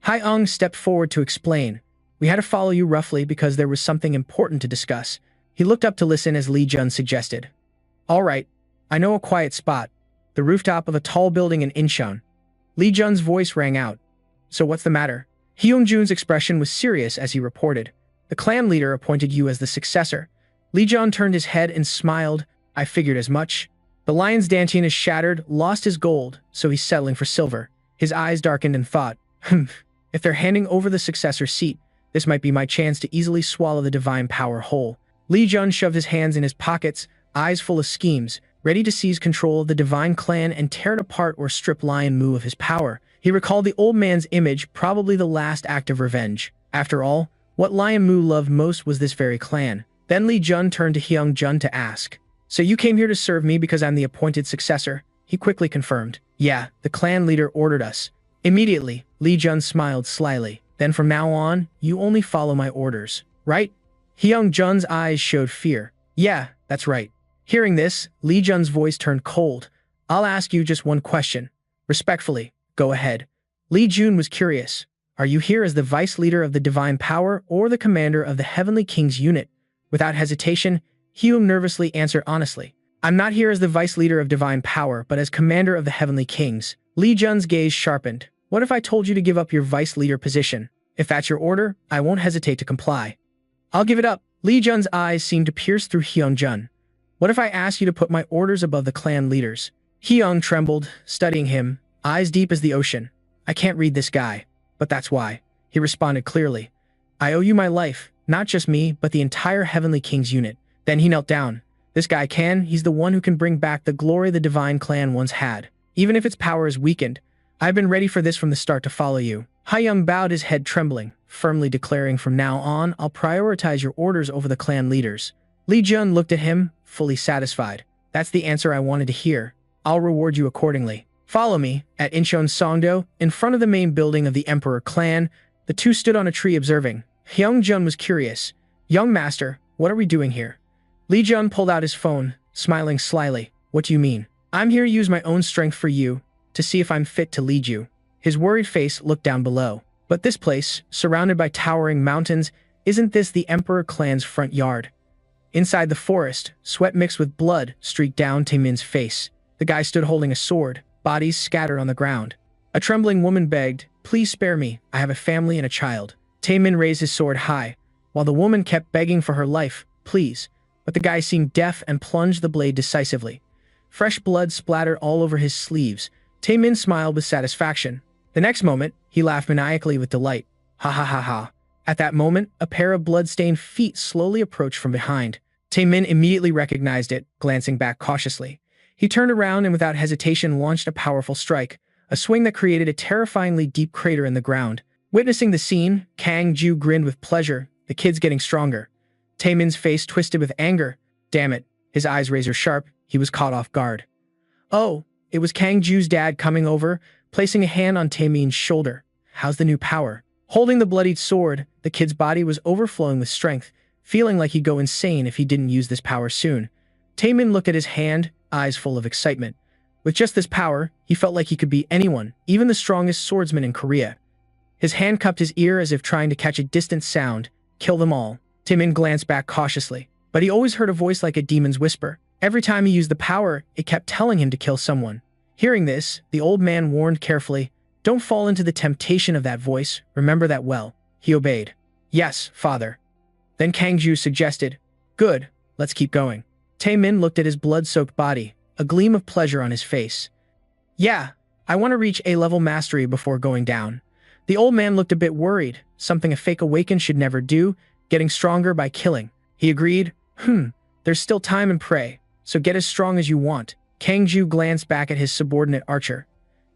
Hai-Ung stepped forward to explain. We had to follow you roughly because there was something important to discuss. He looked up to listen as Li Jun suggested. All right, I know a quiet spot. The rooftop of a tall building in Incheon. Li Jun's voice rang out. So what's the matter? Hyung-jun's expression was serious as he reported. The clan leader appointed you as the successor. Li Jun turned his head and smiled. I figured as much. The lion's dantian is shattered, lost his gold, so he's settling for silver. His eyes darkened in thought. If they're handing over the successor seat, this might be my chance to easily swallow the divine power whole. Li Jun shoved his hands in his pockets, eyes full of schemes, ready to seize control of the divine clan and tear it apart or strip Lion Mu of his power. He recalled the old man's image, probably the last act of revenge. After all, what Lion Mu loved most was this very clan. Then Li Jun turned to Hyung Jun to ask. So you came here to serve me because I'm the appointed successor? He quickly confirmed. Yeah, the clan leader ordered us. Immediately, Li Jun smiled slyly. Then from now on, you only follow my orders, right? Hyung Jun's eyes showed fear. Yeah, that's right. Hearing this, Li Jun's voice turned cold. I'll ask you just one question. Respectfully, go ahead. Li Jun was curious. Are you here as the vice leader of the divine power or the commander of the Heavenly King's unit? Without hesitation, Hyung nervously answered honestly. I'm not here as the vice leader of divine power, but as commander of the Heavenly Kings. Li Jun's gaze sharpened. What if I told you to give up your vice leader position? If that's your order, I won't hesitate to comply. I'll give it up. Li Jun's eyes seemed to pierce through Hyung Jun. What if I asked you to put my orders above the clan leaders? Hyung trembled, studying him, eyes deep as the ocean. I can't read this guy, but that's why. He responded clearly. I owe you my life, not just me, but the entire Heavenly King's unit. Then he knelt down. This guy he's the one who can bring back the glory the divine clan once had. Even if its power is weakened, I've been ready for this from the start to follow you. Hyung bowed his head trembling, firmly declaring from now on, I'll prioritize your orders over the clan leaders. Li Jun looked at him, fully satisfied. That's the answer I wanted to hear. I'll reward you accordingly. Follow me. At Incheon Songdo, in front of the main building of the Emperor clan, the two stood on a tree observing. Hyung Jun was curious. Young master, what are we doing here? Li Jun pulled out his phone, smiling slyly. What do you mean? I'm here to use my own strength for you, to see if I'm fit to lead you. His worried face looked down below. But this place, surrounded by towering mountains, isn't this the Emperor clan's front yard? Inside the forest, sweat mixed with blood streaked down Taemin's face. The guy stood holding a sword, bodies scattered on the ground. A trembling woman begged, please spare me, I have a family and a child. Taemin raised his sword high, while the woman kept begging for her life, please. But the guy seemed deaf and plunged the blade decisively. Fresh blood splattered all over his sleeves. Taemin smiled with satisfaction. The next moment, he laughed maniacally with delight. Ha ha ha ha. At that moment, a pair of blood-stained feet slowly approached from behind. Taemin immediately recognized it, glancing back cautiously. He turned around and without hesitation launched a powerful strike, a swing that created a terrifyingly deep crater in the ground. Witnessing the scene, Kang Ju grinned with pleasure, the kid's getting stronger. Taemin's face twisted with anger. Damn it, his eyes razor-sharp, he was caught off guard. Oh, it was Kang Ju's dad coming over, placing a hand on Taemin's shoulder. How's the new power? Holding the bloodied sword, the kid's body was overflowing with strength, feeling like he'd go insane if he didn't use this power soon. Taemin looked at his hand, eyes full of excitement. With just this power, he felt like he could beat anyone, even the strongest swordsman in Korea. His hand cupped his ear as if trying to catch a distant sound. Kill them all. Taemin glanced back cautiously, but he always heard a voice like a demon's whisper. Every time he used the power, it kept telling him to kill someone. Hearing this, the old man warned carefully, don't fall into the temptation of that voice, remember that well. He obeyed. Yes, father. Then Kang Ju suggested, good, let's keep going. Taemin looked at his blood-soaked body, a gleam of pleasure on his face. Yeah, I want to reach A-level mastery before going down. The old man looked a bit worried, something a fake awakened should never do, getting stronger by killing. He agreed, there's still time and pray, so get as strong as you want. Kang Ju glanced back at his subordinate archer.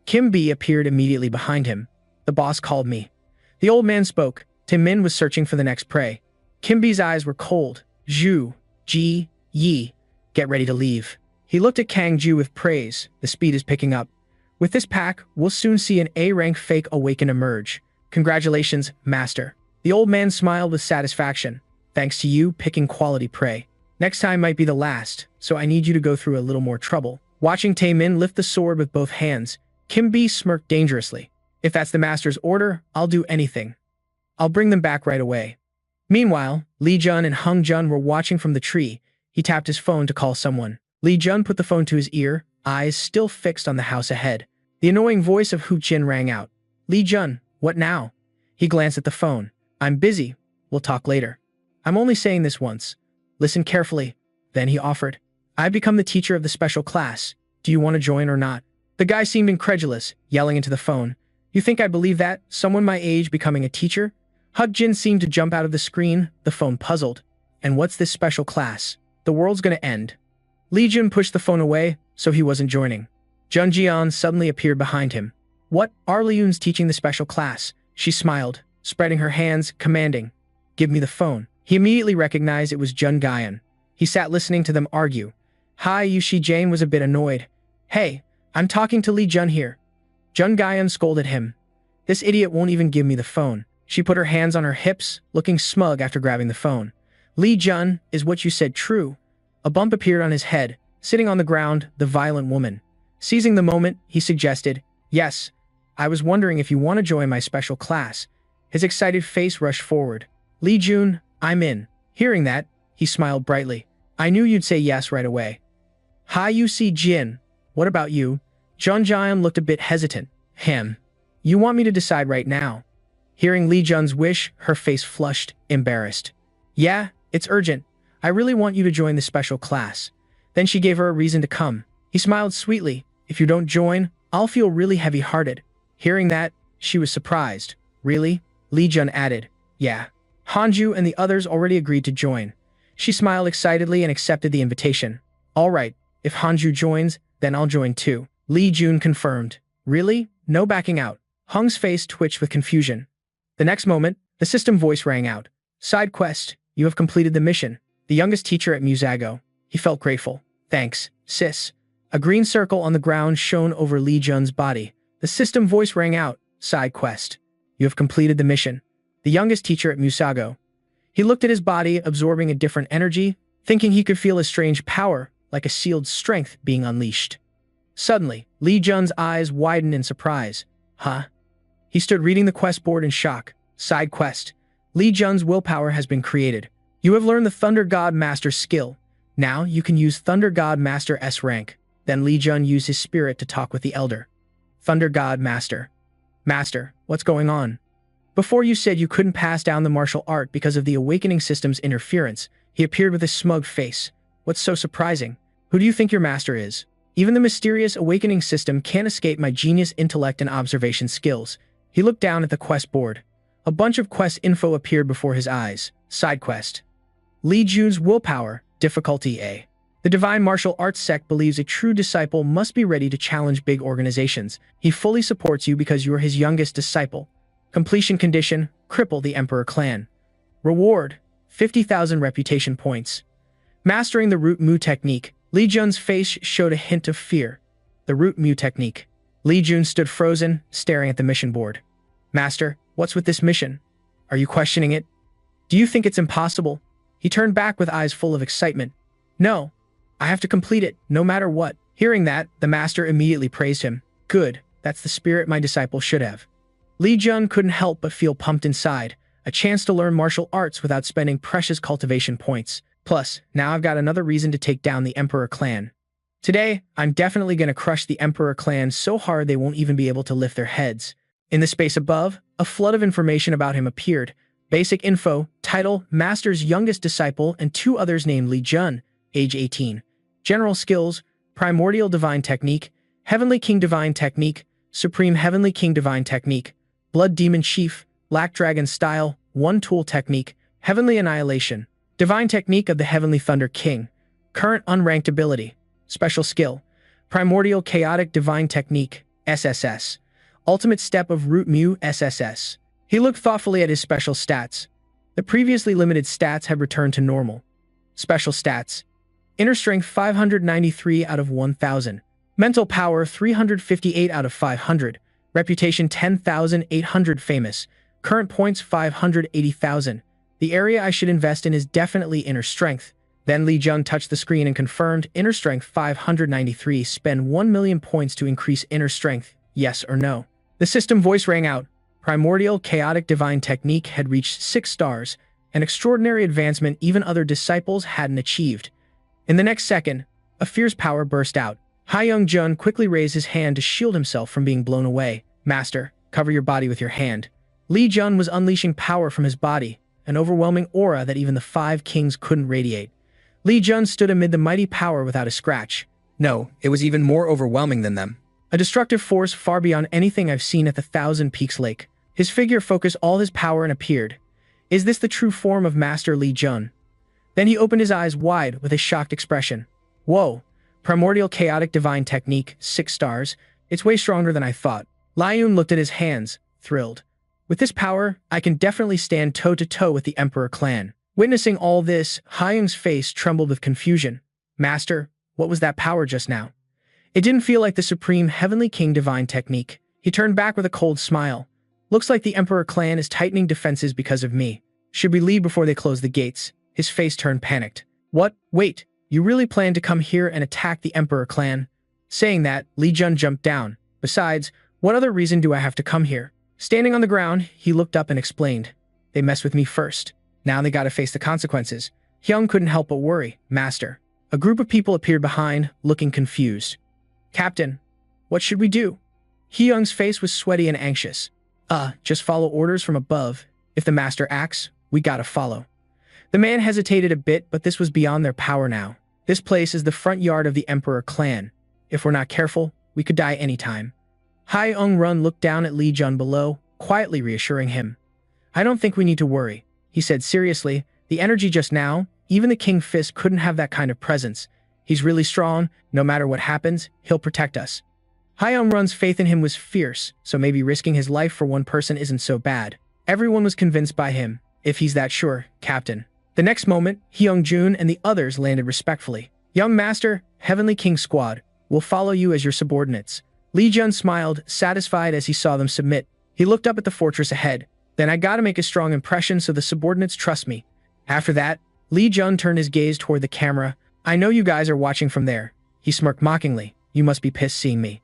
Kim Bi appeared immediately behind him. The boss called me. The old man spoke. Taemin was searching for the next prey. Kim Bi's eyes were cold. Zhu, Ji, Yi, get ready to leave. He looked at Kang Ju with praise. The speed is picking up. With this pack, we'll soon see an A-rank fake awaken emerge. Congratulations, Master. The old man smiled with satisfaction. Thanks to you picking quality prey. Next time might be the last, so I need you to go through a little more trouble. Watching Tae-min lift the sword with both hands, Kim B smirked dangerously. If that's the master's order, I'll do anything. I'll bring them back right away. Meanwhile, Lee Jun and Hung Jun were watching from the tree. He tapped his phone to call someone. Lee Jun put the phone to his ear, eyes still fixed on the house ahead. The annoying voice of Hu Jin rang out. Lee Jun, what now? He glanced at the phone. I'm busy. We'll talk later. I'm only saying this once. Listen carefully. Then he offered. I've become the teacher of the special class. Do you want to join or not? The guy seemed incredulous, yelling into the phone. You think I believe that? Someone my age becoming a teacher? Hug Jin seemed to jump out of the screen, the phone puzzled. And what's this special class? The world's gonna end. Lee Jun pushed the phone away, so he wasn't joining. Jun Jian suddenly appeared behind him. What? Are Leun's teaching the special class? She smiled, spreading her hands, commanding. Give me the phone. He immediately recognized it was Jun Guyan. He sat listening to them argue. Hai Yushi Jane was a bit annoyed. Hey, I'm talking to Lee Jun here. Jun Guyan scolded him. This idiot won't even give me the phone. She put her hands on her hips, looking smug after grabbing the phone. Lee Jun, is what you said true? A bump appeared on his head, sitting on the ground, the violent woman. Seizing the moment, he suggested, Yes, I was wondering if you want to join my special class. His excited face rushed forward. Lee Jun, I'm in. Hearing that, he smiled brightly. I knew you'd say yes right away. Hi Yusi Jin, what about you? Jun Jian looked a bit hesitant. You want me to decide right now? Hearing Lee Jun's wish, her face flushed, embarrassed. Yeah, it's urgent. I really want you to join the special class. Then she gave her a reason to come. He smiled sweetly. If you don't join, I'll feel really heavy-hearted. Hearing that, she was surprised. Really? Lee Jun added. Yeah. Hanju and the others already agreed to join. She smiled excitedly and accepted the invitation. All right, if Hanju joins, then I'll join too. Lee Jun confirmed. Really? No backing out. Hung's face twitched with confusion. The next moment, the system voice rang out. Side quest, you have completed the mission. The youngest teacher at Musago. He felt grateful. Thanks, sis. A green circle on the ground shone over Lee Jun's body. The system voice rang out. Side quest. You have completed the mission. The youngest teacher at Musago. He looked at his body, absorbing a different energy, thinking he could feel a strange power, like a sealed strength being unleashed. Suddenly, Lee Jun's eyes widened in surprise. Huh? He stood reading the quest board in shock. Side quest. Lee Jun's willpower has been created. You have learned the Thunder God Master skill. Now you can use Thunder God Master S rank. Then Lee Jun used his spirit to talk with the Elder. Thunder God Master. Master, what's going on? Before you said you couldn't pass down the martial art because of the awakening system's interference, he appeared with a smug face. What's so surprising? Who do you think your master is? Even the mysterious awakening system can't escape my genius intellect and observation skills. He looked down at the quest board. A bunch of quest info appeared before his eyes. Side quest. Lee Jun's willpower, difficulty A. The Divine Martial Arts sect believes a true disciple must be ready to challenge big organizations. He fully supports you because you are his youngest disciple. Completion condition, cripple the Emperor clan. Reward, 50,000 reputation points. Mastering the Root Mu technique, Lee Jun's face showed a hint of fear. The Root Mu technique. Lee Jun stood frozen, staring at the mission board. Master, what's with this mission? Are you questioning it? Do you think it's impossible? He turned back with eyes full of excitement. No, I have to complete it, no matter what. Hearing that, the master immediately praised him. Good, that's the spirit my disciple should have. Lee Jun couldn't help but feel pumped inside, a chance to learn martial arts without spending precious cultivation points. Plus, now I've got another reason to take down the Emperor clan. Today, I'm definitely going to crush the Emperor clan so hard they won't even be able to lift their heads. In the space above, a flood of information about him appeared. Basic info, title, Master's youngest disciple, and 2 others named Lee Jun, age 18. General skills, Primordial Divine Technique, Heavenly King Divine Technique, Supreme Heavenly King Divine Technique, Blood Demon Chief, Black Dragon Style, One Tool Technique, Heavenly Annihilation, Divine Technique of the Heavenly Thunder King, Current Unranked Ability, Special Skill, Primordial Chaotic Divine Technique, SSS, Ultimate Step of Root Mu, SSS. He looked thoughtfully at his special stats. The previously limited stats had returned to normal. Special stats. Inner Strength 593 out of 1,000. Mental Power 358 out of 500. Reputation 10,800 famous. Current points 580,000. The area I should invest in is definitely inner strength. Then Li Jun touched the screen and confirmed inner strength 593. Spend 1 million points to increase inner strength. Yes or no? The system voice rang out. Primordial Chaotic Divine Technique had reached 6 stars, an extraordinary advancement even other disciples hadn't achieved. In the next second, a fierce power burst out. Young Jun quickly raised his hand to shield himself from being blown away. Master, cover your body with your hand. Li Jun was unleashing power from his body, an overwhelming aura that even the 5 kings couldn't radiate. Li Jun stood amid the mighty power without a scratch. No, it was even more overwhelming than them. A destructive force far beyond anything I've seen at the Thousand Peaks Lake. His figure focused all his power and appeared. Is this the true form of Master Li Jun? Then he opened his eyes wide with a shocked expression. Whoa! Primordial Chaotic Divine Technique, 6 stars. It's way stronger than I thought. Liun looked at his hands, thrilled. With this power, I can definitely stand toe-to-toe with the Emperor clan. Witnessing all this, Hyung's face trembled with confusion. Master, what was that power just now? It didn't feel like the supreme Heavenly King Divine Technique. He turned back with a cold smile. Looks like the Emperor clan is tightening defenses because of me. Should we leave before they close the gates? His face turned panicked. What? Wait, you really plan to come here and attack the Emperor clan? Saying that, Li Jun jumped down. Besides, what other reason do I have to come here? Standing on the ground, he looked up and explained. They messed with me first. Now they gotta face the consequences. Hyung couldn't help but worry. Master. A group of people appeared behind, looking confused. Captain, what should we do? Hyung's face was sweaty and anxious. Just follow orders from above. If the master acts, we gotta follow. The man hesitated a bit, but this was beyond their power now. This place is the front yard of the Emperor clan. If we're not careful, we could die anytime. Run looked down at Li Jun below, quietly reassuring him. I don't think we need to worry, he said seriously. The energy just now, even the King Fist couldn't have that kind of presence. He's really strong. No matter what happens, he'll protect us. Run's faith in him was fierce, so maybe risking his life for one person isn't so bad. Everyone was convinced by him. If he's that sure, Captain. The next moment, Hyung-jun and the others landed respectfully. Young Master, Heavenly King Squad, will follow you as your subordinates. Li Jun smiled, satisfied as he saw them submit. He looked up at the fortress ahead. Then I gotta make a strong impression so the subordinates trust me. After that, Li Jun turned his gaze toward the camera. I know you guys are watching from there. He smirked mockingly. You must be pissed seeing me.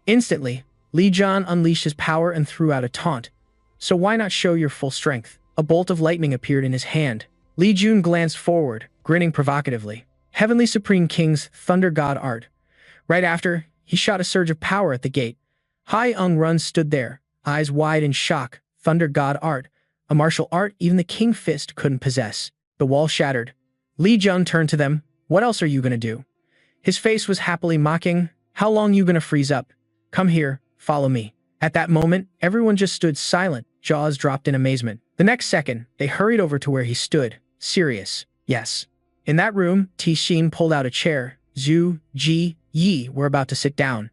Instantly, Li Jun unleashed his power and threw out a taunt. So why not show your full strength? A bolt of lightning appeared in his hand. Li Jun glanced forward, grinning provocatively. Heavenly Supreme King's Thunder God art. Right after, he shot a surge of power at the gate. Run stood there, eyes wide in shock. Thunder God art, a martial art even the King Fist couldn't possess. The wall shattered. Li Jun turned to them. What else are you gonna do? His face was happily mocking. How long you gonna freeze up? Come here, follow me. At that moment, everyone just stood silent, jaws dropped in amazement. The next second, they hurried over to where he stood, serious. Yes. In that room, T-Shin pulled out a chair. Zhu, Ji, Yi were about to sit down.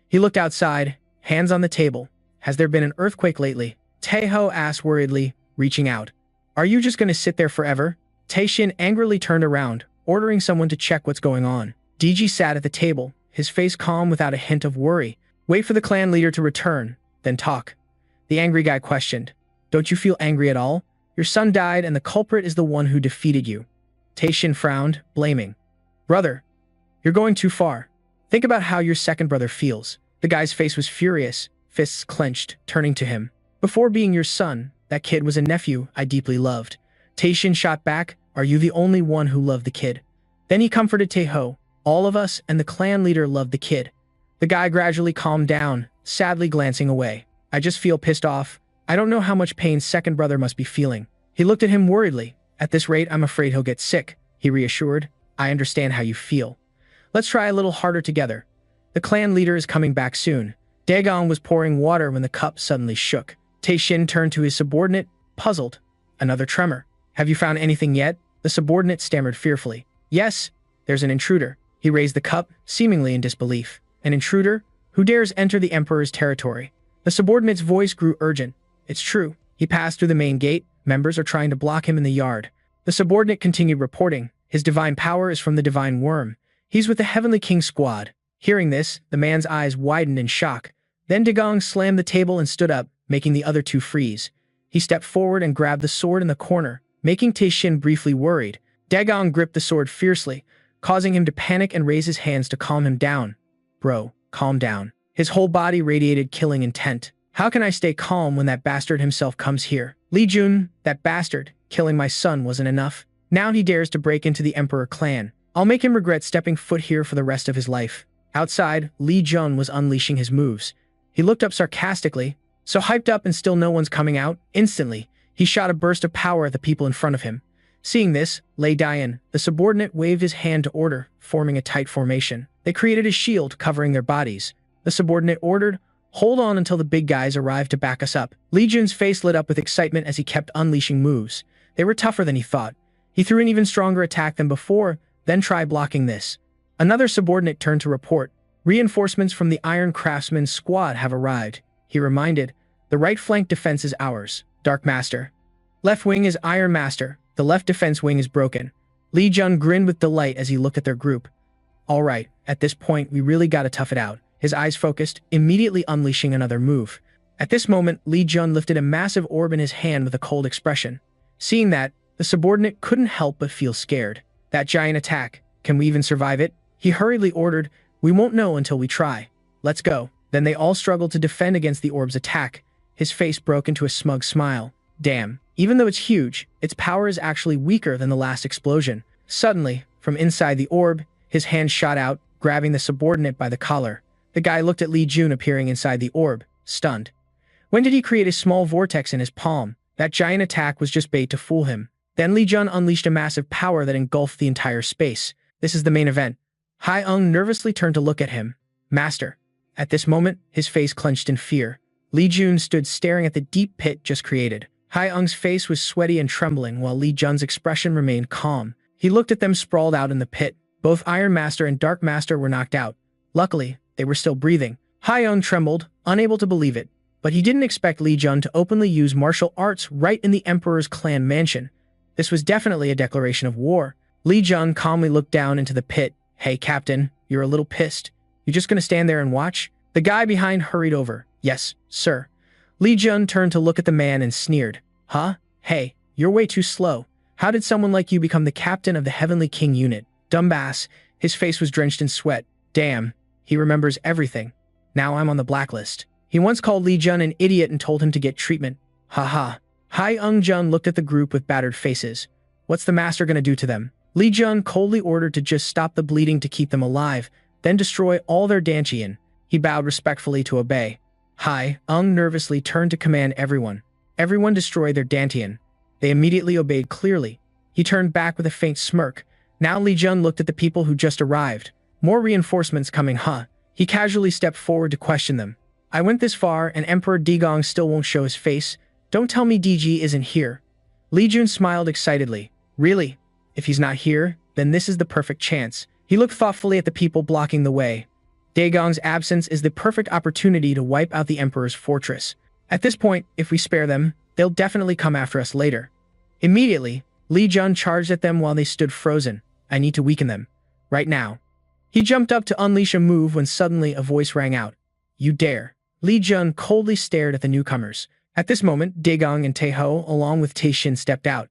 He looked outside, hands on the table. Has there been an earthquake lately? Taeho asked worriedly, reaching out. Are you just gonna sit there forever? Tae-shin angrily turned around, ordering someone to check what's going on. DG sat at the table, his face calm without a hint of worry. Wait for the clan leader to return, then talk. The angry guy questioned. Don't you feel angry at all? Your son died and the culprit is the one who defeated you. Tae-shin frowned, blaming. Brother, you're going too far. Think about how your second brother feels. The guy's face was furious, fists clenched, turning to him. Before being your son, that kid was a nephew I deeply loved. Tae-shin shot back, are you the only one who loved the kid? Then he comforted Taeho. All of us and the clan leader loved the kid. The guy gradually calmed down, sadly glancing away. I just feel pissed off. I don't know how much pain second brother must be feeling. He looked at him worriedly. At this rate, I'm afraid he'll get sick, he reassured. I understand how you feel. Let's try a little harder together. The clan leader is coming back soon. Dagon was pouring water when the cup suddenly shook. Tae-shin turned to his subordinate, puzzled. Another tremor. Have you found anything yet? The subordinate stammered fearfully. Yes, there's an intruder. He raised the cup, seemingly in disbelief. An intruder? Who dares enter the Emperor's territory? The subordinate's voice grew urgent. It's true. He passed through the main gate. Members are trying to block him in the yard. The subordinate continued reporting. His divine power is from the divine worm. He's with the Heavenly King Squad. Hearing this, the man's eyes widened in shock. Then Dagong slammed the table and stood up, making the other two freeze. He stepped forward and grabbed the sword in the corner, making Taishin briefly worried. Dagon gripped the sword fiercely, causing him to panic and raise his hands to calm him down. Bro, calm down. His whole body radiated killing intent. How can I stay calm when that bastard himself comes here? Li Jun, that bastard, killing my son wasn't enough. Now he dares to break into the Emperor clan. I'll make him regret stepping foot here for the rest of his life. Outside, Li Jun was unleashing his moves. He looked up sarcastically. So hyped up and still no one's coming out? Instantly, he shot a burst of power at the people in front of him. Seeing this, Lei Dian, the subordinate, waved his hand to order, forming a tight formation. They created a shield covering their bodies. The subordinate ordered, "Hold on until the big guys arrive to back us up." Li Jun's face lit up with excitement as he kept unleashing moves. They were tougher than he thought. He threw an even stronger attack than before, then tried blocking this. Another subordinate turned to report. Reinforcements from the Iron Craftsman's squad have arrived. He reminded, "The right flank defense is ours. Dark Master. Left wing is Iron Master. The left defense wing is broken." Li Jun grinned with delight as he looked at their group. "All right, at this point, we really gotta tough it out." His eyes focused, immediately unleashing another move. At this moment, Li Jun lifted a massive orb in his hand with a cold expression. Seeing that, the subordinate couldn't help but feel scared. That giant attack, can we even survive it? He hurriedly ordered, "We won't know until we try. Let's go." Then they all struggled to defend against the orb's attack. His face broke into a smug smile. Damn, even though it's huge, its power is actually weaker than the last explosion. Suddenly, from inside the orb, his hand shot out, grabbing the subordinate by the collar. The guy looked at Li Jun appearing inside the orb, stunned. When did he create a small vortex in his palm? That giant attack was just bait to fool him. Then Li Jun unleashed a massive power that engulfed the entire space. This is the main event. Hai Ung nervously turned to look at him. Master. At this moment, his face clenched in fear. Li Jun stood staring at the deep pit just created. Hai Ung's face was sweaty and trembling while Li Jun's expression remained calm. He looked at them sprawled out in the pit. Both Iron Master and Dark Master were knocked out. Luckily, they were still breathing. Hai Ung trembled, unable to believe it, but he didn't expect Li Jun to openly use martial arts right in the Emperor's clan mansion. This was definitely a declaration of war. Li Jun calmly looked down into the pit. "Hey, Captain, you're a little pissed. You just gonna stand there and watch?" The guy behind hurried over. "Yes, sir." Li Jun turned to look at the man and sneered. "Huh? Hey, you're way too slow. How did someone like you become the captain of the Heavenly King unit?" Dumbass. His face was drenched in sweat. Damn, he remembers everything. Now I'm on the blacklist. He once called Li Jun an idiot and told him to get treatment. Haha. Hai Ung Jun looked at the group with battered faces. What's the master gonna do to them? Li Jun coldly ordered to just stop the bleeding to keep them alive, then destroy all their Dantian. He bowed respectfully to obey. Hai Ung nervously turned to command everyone. Everyone destroy their Dantian. They immediately obeyed clearly. He turned back with a faint smirk. Now Li Jun looked at the people who just arrived. More reinforcements coming, huh? He casually stepped forward to question them. I went this far and Emperor Digong still won't show his face. Don't tell me DG isn't here. Li Jun smiled excitedly. Really? If he's not here, then this is the perfect chance. He looked thoughtfully at the people blocking the way. Daegong's absence is the perfect opportunity to wipe out the Emperor's fortress. At this point, if we spare them, they'll definitely come after us later. Immediately, Li Jun charged at them while they stood frozen. I need to weaken them. Right now. He jumped up to unleash a move when suddenly a voice rang out. You dare. Li Jun coldly stared at the newcomers. At this moment, Daegong and Taeho, along with Taeshin, stepped out.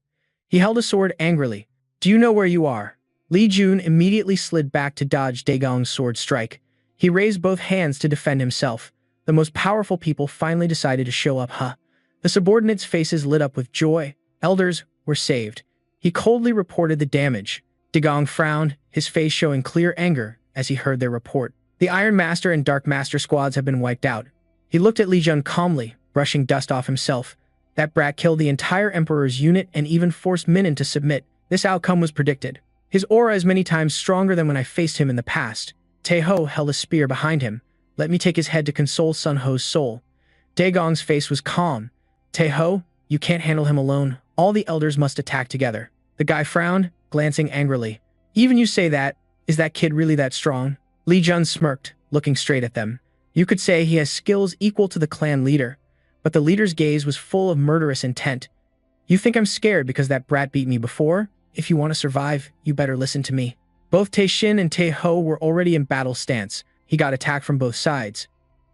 He held a sword angrily. Do you know where you are? Li Jun immediately slid back to dodge Daegong's sword strike. He raised both hands to defend himself. The most powerful people finally decided to show up, huh? The subordinates' faces lit up with joy. Elders were saved. He coldly reported the damage. Daegong frowned, his face showing clear anger as he heard their report. The Iron Master and Dark Master squads have been wiped out. He looked at Li Jun calmly, brushing dust off himself. That brat killed the entire Emperor's unit and even forced Minin to submit. This outcome was predicted. His aura is many times stronger than when I faced him in the past. Taeho held a spear behind him. Let me take his head to console Sun Ho's soul. Daegong's face was calm. Taeho, you can't handle him alone. All the elders must attack together. The guy frowned, glancing angrily. Even you say that? Is that kid really that strong? Li Jun smirked, looking straight at them. You could say he has skills equal to the clan leader, but the leader's gaze was full of murderous intent. You think I'm scared because that brat beat me before? If you want to survive, you better listen to me. Both Taeshin and Taeho were already in battle stance. He got attacked from both sides.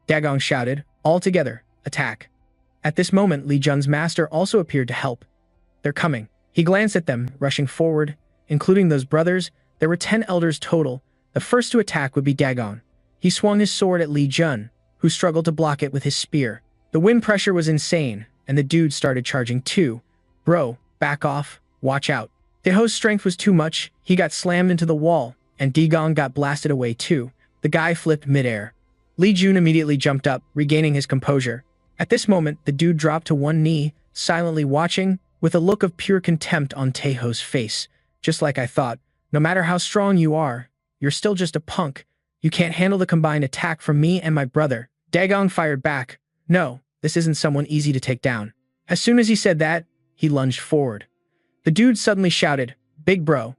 Daegong shouted, all together, attack. At this moment, Li Jun's master also appeared to help. They're coming. He glanced at them, rushing forward. Including those brothers, there were 10 elders total. The first to attack would be Dagon. He swung his sword at Li Jun, who struggled to block it with his spear. The wind pressure was insane, and the dude started charging too. Bro, back off, watch out. Taeho's strength was too much, he got slammed into the wall, and Dagon got blasted away too. The guy flipped midair. Li Jun immediately jumped up, regaining his composure. At this moment, the dude dropped to one knee, silently watching, with a look of pure contempt on Taeho's face. Just like I thought, no matter how strong you are, you're still just a punk. You can't handle the combined attack from me and my brother. Dagon fired back. No, this isn't someone easy to take down. As soon as he said that, he lunged forward. The dude suddenly shouted, "Big bro."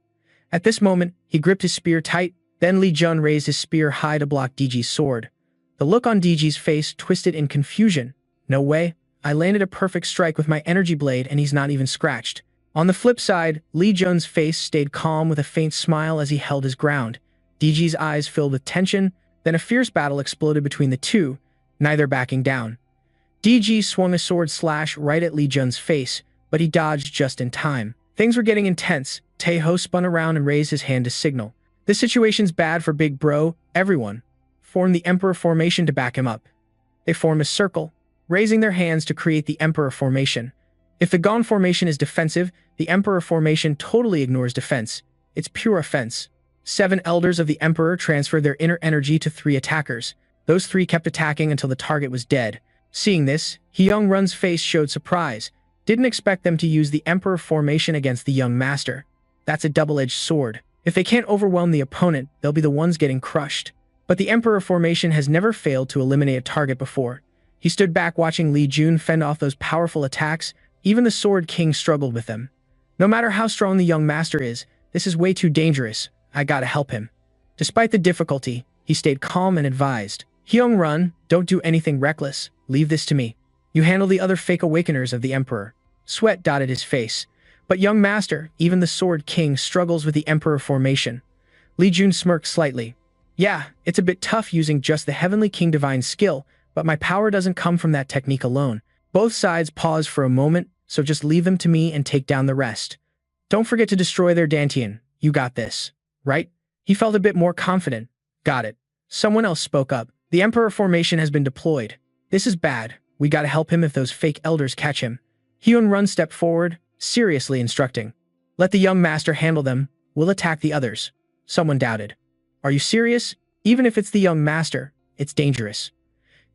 At this moment, he gripped his spear tight, then Li Jun raised his spear high to block DG's sword. The look on DG's face twisted in confusion. No way, I landed a perfect strike with my energy blade and he's not even scratched. On the flip side, Li Jun's face stayed calm with a faint smile as he held his ground. DG's eyes filled with tension, then a fierce battle exploded between the two, neither backing down. DG swung a sword slash right at Li Jun's face, but he dodged just in time. Things were getting intense. Taeho spun around and raised his hand to signal. This situation's bad for Big Bro. Everyone formed the Emperor formation to back him up. They form a circle, raising their hands to create the Emperor formation. If the Gon formation is defensive, the Emperor formation totally ignores defense. It's pure offense. 7 elders of the Emperor transferred their inner energy to 3 attackers. Those 3 kept attacking until the target was dead. Seeing this, Hyung Run's face showed surprise. Didn't expect them to use the Emperor formation against the young master. That's a double-edged sword. If they can't overwhelm the opponent, they'll be the ones getting crushed. But the Emperor formation has never failed to eliminate a target before. He stood back watching Li Jun fend off those powerful attacks. Even the Sword King struggled with them. No matter how strong the young master is, this is way too dangerous. I gotta help him. Despite the difficulty, he stayed calm and advised. Hyung Run, don't do anything reckless. Leave this to me. You handle the other fake awakeners of the Emperor. Sweat dotted his face. But young master, even the Sword King struggles with the Emperor formation. Li Jun smirked slightly. Yeah, it's a bit tough using just the Heavenly King Divine skill, but my power doesn't come from that technique alone. Both sides paused for a moment, so just leave them to me and take down the rest. Don't forget to destroy their Dantian. You got this. Right? He felt a bit more confident. Got it. Someone else spoke up. The Emperor formation has been deployed. This is bad. We gotta help him if those fake elders catch him. Hyun Run stepped forward, seriously instructing. Let the young master handle them. We'll attack the others. Someone doubted. Are you serious? Even if it's the young master, it's dangerous.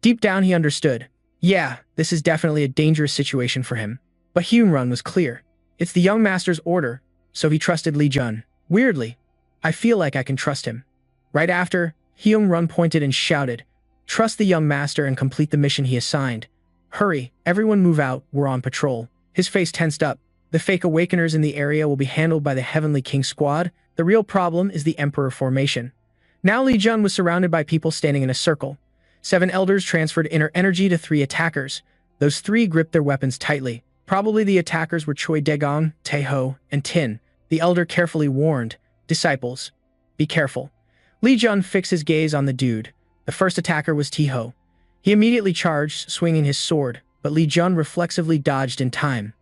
Deep down he understood. Yeah, this is definitely a dangerous situation for him. But Hyun Run was clear. It's the young master's order, so he trusted Li Jun. Weirdly, I feel like I can trust him. Right after, Hyun Run pointed and shouted, "Trust the young master and complete the mission he assigned. Hurry, everyone move out, we're on patrol." His face tensed up. The fake awakeners in the area will be handled by the Heavenly King squad. The real problem is the Emperor formation. Now Li Jun was surrounded by people standing in a circle. 7 elders transferred inner energy to 3 attackers. Those 3 gripped their weapons tightly. Probably the attackers were Choi Daegong, Taeho, and Tin. The elder carefully warned, "Disciples, be careful." Li Jun fixed his gaze on the dude. The first attacker was Taeho. He immediately charged, swinging his sword, but Li Jun reflexively dodged in time.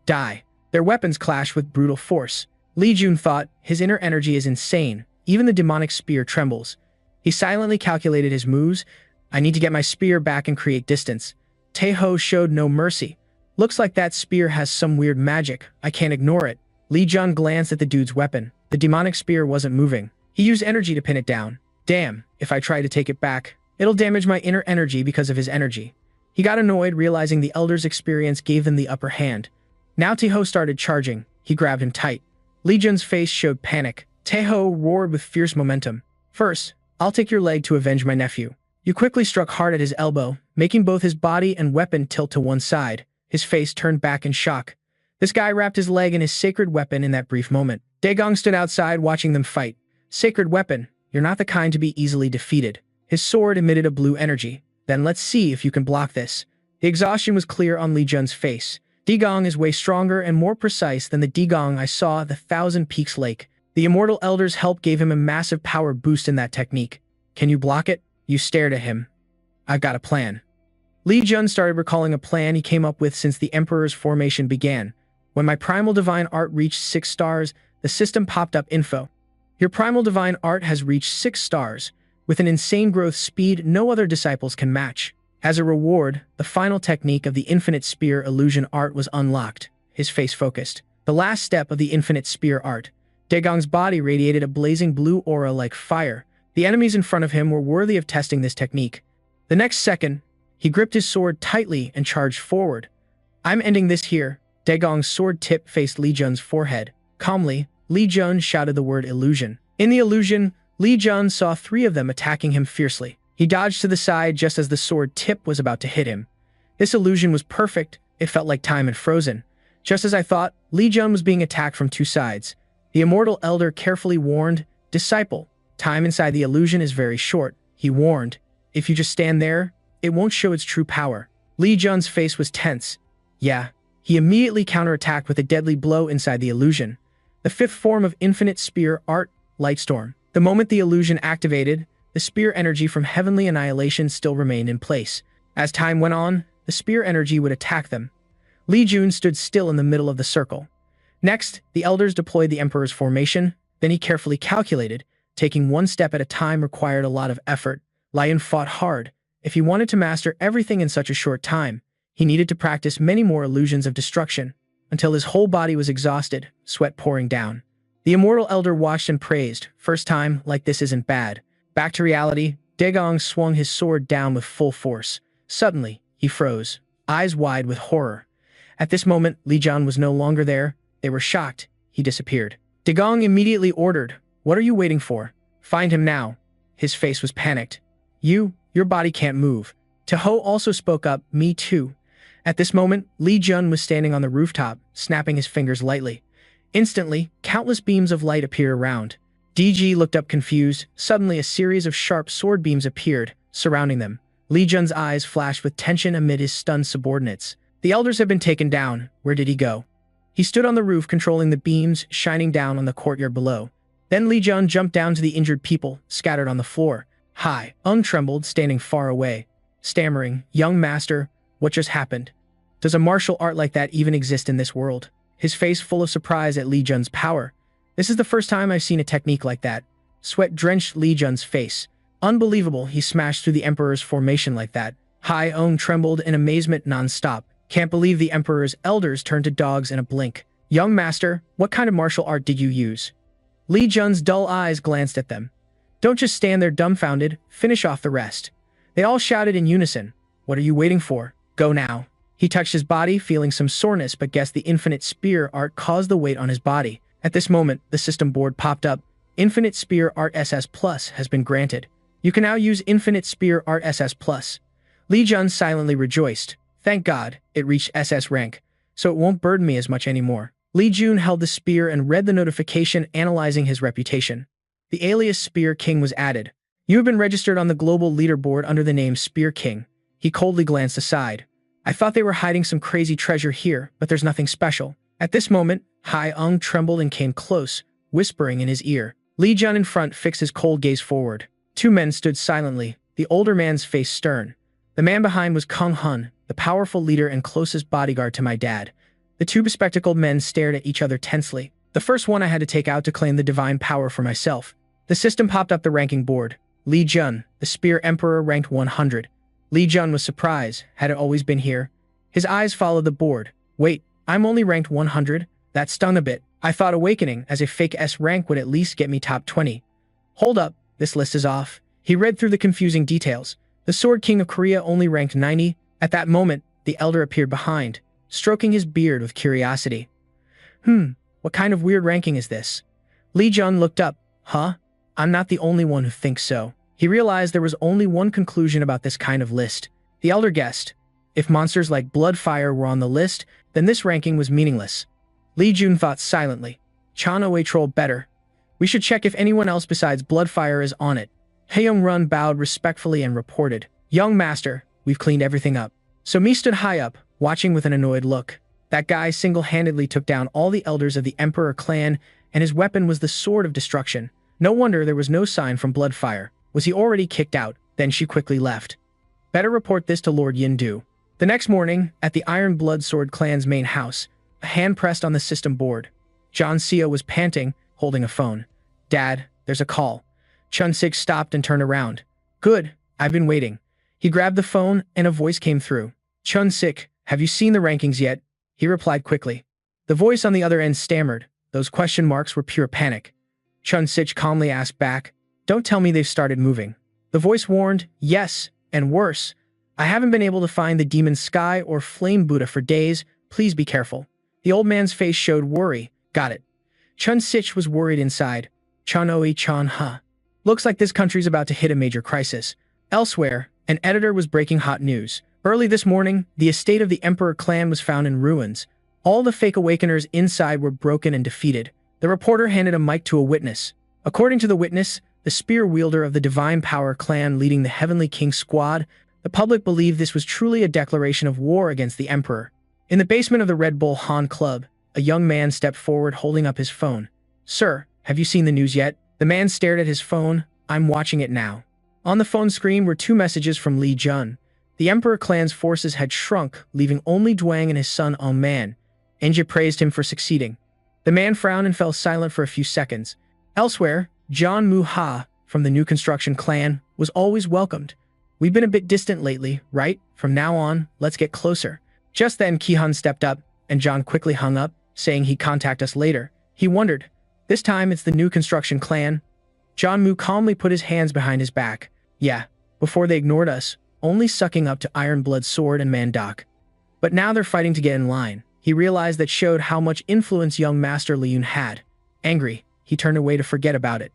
Die. Their weapons clashed with brutal force. Li Jun thought, his inner energy is insane. Even the demonic spear trembles. He silently calculated his moves. I need to get my spear back and create distance. Taeho showed no mercy. Looks like that spear has some weird magic. I can't ignore it. Li Jun glanced at the dude's weapon. The demonic spear wasn't moving. He used energy to pin it down. Damn, if I try to take it back, it'll damage my inner energy because of his energy. He got annoyed, realizing the elder's experience gave them the upper hand. Now Taeho started charging. He grabbed him tight. Li Jun's face showed panic. Taeho roared with fierce momentum. First, I'll take your leg to avenge my nephew. You quickly struck hard at his elbow, making both his body and weapon tilt to one side. His face turned back in shock. This guy wrapped his leg in his sacred weapon in that brief moment. Daegong stood outside watching them fight. Sacred weapon, you're not the kind to be easily defeated. His sword emitted a blue energy. Then let's see if you can block this. The exhaustion was clear on Li Jun's face. Daegong is way stronger and more precise than the Daegong I saw at the Thousand Peaks Lake. The Immortal Elder's help gave him a massive power boost in that technique. Can you block it? You stared at him. I've got a plan. Li Jun started recalling a plan he came up with since the Emperor's formation began. When my Primal Divine Art reached 6 stars, the system popped up info. Your Primal Divine Art has reached 6 stars, with an insane growth speed no other disciples can match. As a reward, the final technique of the Infinite Spear Illusion Art was unlocked. His face focused. The last step of the Infinite Spear Art. Daegong's body radiated a blazing blue aura like fire. The enemies in front of him were worthy of testing this technique. The next second, he gripped his sword tightly and charged forward. I'm ending this here. Daegong's sword tip faced Li Jun's forehead. Calmly, Li Jun shouted the word illusion. In the illusion, Li Jun saw 3 of them attacking him fiercely. He dodged to the side just as the sword tip was about to hit him. This illusion was perfect. It felt like time had frozen. Just as I thought, Li Jun was being attacked from 2 sides. The Immortal Elder carefully warned, "Disciple, time inside the illusion is very short," he warned. "If you just stand there, it won't show its true power." Li Jun's face was tense. Yeah, he immediately counterattacked with a deadly blow inside the illusion. The 5th form of Infinite Spear Art, Lightstorm. The moment the illusion activated, the spear energy from Heavenly Annihilation still remained in place. As time went on, the spear energy would attack them. Li Jun stood still in the middle of the circle. Next, the elders deployed the Emperor's formation, then he carefully calculated. Taking 1 step at a time required a lot of effort. Lion fought hard. If he wanted to master everything in such a short time, he needed to practice many more illusions of destruction, until his whole body was exhausted, sweat pouring down. The Immortal Elder watched and praised. First time like this isn't bad. Back to reality, Daegong swung his sword down with full force. Suddenly, he froze, eyes wide with horror. At this moment, Li Jun was no longer there. They were shocked. He disappeared. Daegong immediately ordered, "What are you waiting for? Find him now." His face was panicked. Your body can't move." Taho also spoke up, "Me too." At this moment, Li Jun was standing on the rooftop, snapping his fingers lightly. Instantly, countless beams of light appeared around. DG looked up confused. Suddenly, a series of sharp sword beams appeared, surrounding them. Li Jun's eyes flashed with tension amid his stunned subordinates. The elders have been taken down. Where did he go? He stood on the roof controlling the beams shining down on the courtyard below. Then Li Jun jumped down to the injured people, scattered on the floor. Hi, trembled, standing far away. Stammering, "Young master, what just happened? Does a martial art like that even exist in this world?" His face full of surprise at Li Jun's power. "This is the first time I've seen a technique like that." Sweat drenched Li Jun's face. Unbelievable, he smashed through the Emperor's formation like that. Hai Ong trembled in amazement non-stop. Can't believe the Emperor's elders turned to dogs in a blink. "Young master, what kind of martial art did you use?" Li Jun's dull eyes glanced at them. "Don't just stand there dumbfounded, finish off the rest." They all shouted in unison. "What are you waiting for? Go now." He touched his body, feeling some soreness, but guessed the Infinite Spear Art caused the weight on his body. At this moment, the system board popped up. Infinite Spear Art SS Plus has been granted. You can now use Infinite Spear Art SS Plus. Li Jun silently rejoiced. Thank God, it reached SS rank, so it won't burden me as much anymore. Li Jun held the spear and read the notification analyzing his reputation. The alias Spear King was added. You have been registered on the global leaderboard under the name Spear King. He coldly glanced aside. I thought they were hiding some crazy treasure here, but there's nothing special. At this moment, Hai Ung trembled and came close, whispering in his ear. Li Jun in front fixed his cold gaze forward. 2 men stood silently, the older man's face stern. The man behind was Kung Hun, the powerful leader and closest bodyguard to my dad. The 2 bespectacled men stared at each other tensely. The first one I had to take out to claim the divine power for myself. The system popped up the ranking board. Li Jun, the Spear Emperor, ranked 100. Li Jun was surprised. Had it always been here? His eyes followed the board. Wait, I'm only ranked 100? That stung a bit. I thought awakening as a fake S rank would at least get me top 20. Hold up, this list is off. He read through the confusing details. The Sword King of Korea only ranked 90. At that moment, the elder appeared behind, stroking his beard with curiosity. What kind of weird ranking is this? Li Jun looked up. Huh? I'm not the only one who thinks so. He realized there was only one conclusion about this kind of list. The elder guessed. If monsters like Bloodfire were on the list, then this ranking was meaningless. Li Jun thought silently. Chan Oe troll better. We should check if anyone else besides Bloodfire is on it. Haeyoung Run bowed respectfully and reported. Young master, we've cleaned everything up. So Mi stood high up, watching with an annoyed look. That guy single-handedly took down all the elders of the Emperor clan, and his weapon was the Sword of Destruction. No wonder there was no sign from Bloodfire. Was he already kicked out? Then she quickly left. Better report this to Lord Yindu. The next morning, at the Iron Blood Sword clan's main house, a hand pressed on the system board. John Seo was panting, holding a phone. Dad, there's a call. Chun Sik stopped and turned around. Good, I've been waiting. He grabbed the phone and a voice came through. Chun Sik, have you seen the rankings yet? He replied quickly. The voice on the other end stammered. Those question marks were pure panic. Chun Sik calmly asked back, don't tell me they've started moving. The voice warned, yes, and worse. I haven't been able to find the Demon Sky or Flame Buddha for days. Please be careful. The old man's face showed worry. Got it. Chun Sik was worried inside. Chun Oi Chun Ha. Looks like this country's about to hit a major crisis. Elsewhere, an editor was breaking hot news. Early this morning, the estate of the Emperor clan was found in ruins. All the fake awakeners inside were broken and defeated. The reporter handed a mic to a witness. According to the witness, the spear wielder of the Divine Power clan leading the Heavenly King squad, the public believed this was truly a declaration of war against the Emperor. In the basement of the Red Bull Han Club, a young man stepped forward holding up his phone. Sir, have you seen the news yet? The man stared at his phone. I'm watching it now. On the phone screen were two messages from Li Jun. The Emperor clan's forces had shrunk, leaving only Duang and his son Man. Enja praised him for succeeding. The man frowned and fell silent for a few seconds. Elsewhere, John Mu Ha, from the New Construction clan, was always welcomed. We've been a bit distant lately, right? From now on, let's get closer. Just then, Ki-hun stepped up, and John quickly hung up, saying he'd contact us later. He wondered. This time, it's the New Construction clan. John Mu calmly put his hands behind his back. Yeah, before they ignored us, only sucking up to Iron Blood Sword and Mandak. But now they're fighting to get in line. He realized that showed how much influence young Master Liyun had. Angry, he turned away to forget about it.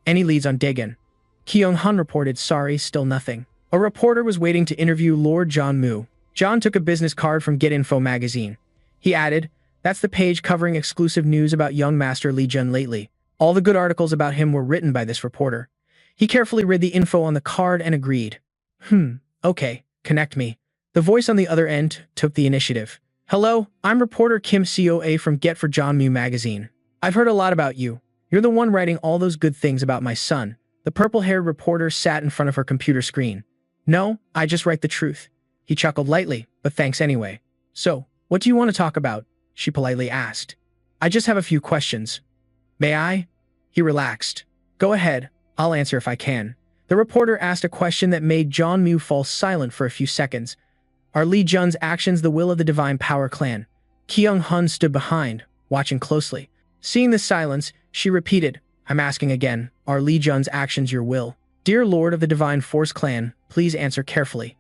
Any leads on Dagon? Kyung-hun reported, sorry, still nothing. A reporter was waiting to interview Lord John Mu. John took a business card from Get Info magazine. He added, that's the page covering exclusive news about young Master Li Jun lately. All the good articles about him were written by this reporter. He carefully read the info on the card and agreed. Okay, connect me. The voice on the other end took the initiative. Hello, I'm reporter Kim Coa from Get for John Mu magazine. I've heard a lot about you. You're the one writing all those good things about my son. The purple-haired reporter sat in front of her computer screen. No, I just write the truth. He chuckled lightly, but thanks anyway. So, what do you want to talk about? She politely asked. I just have a few questions. May I? He relaxed. Go ahead, I'll answer if I can. The reporter asked a question that made John Mu fall silent for a few seconds. Are Li Jun's actions the will of the Divine Power clan? Kyung-hun stood behind, watching closely. Seeing the silence, she repeated, I'm asking again, are Li Jun's actions your will? Dear Lord of the Divine Force clan, please answer carefully.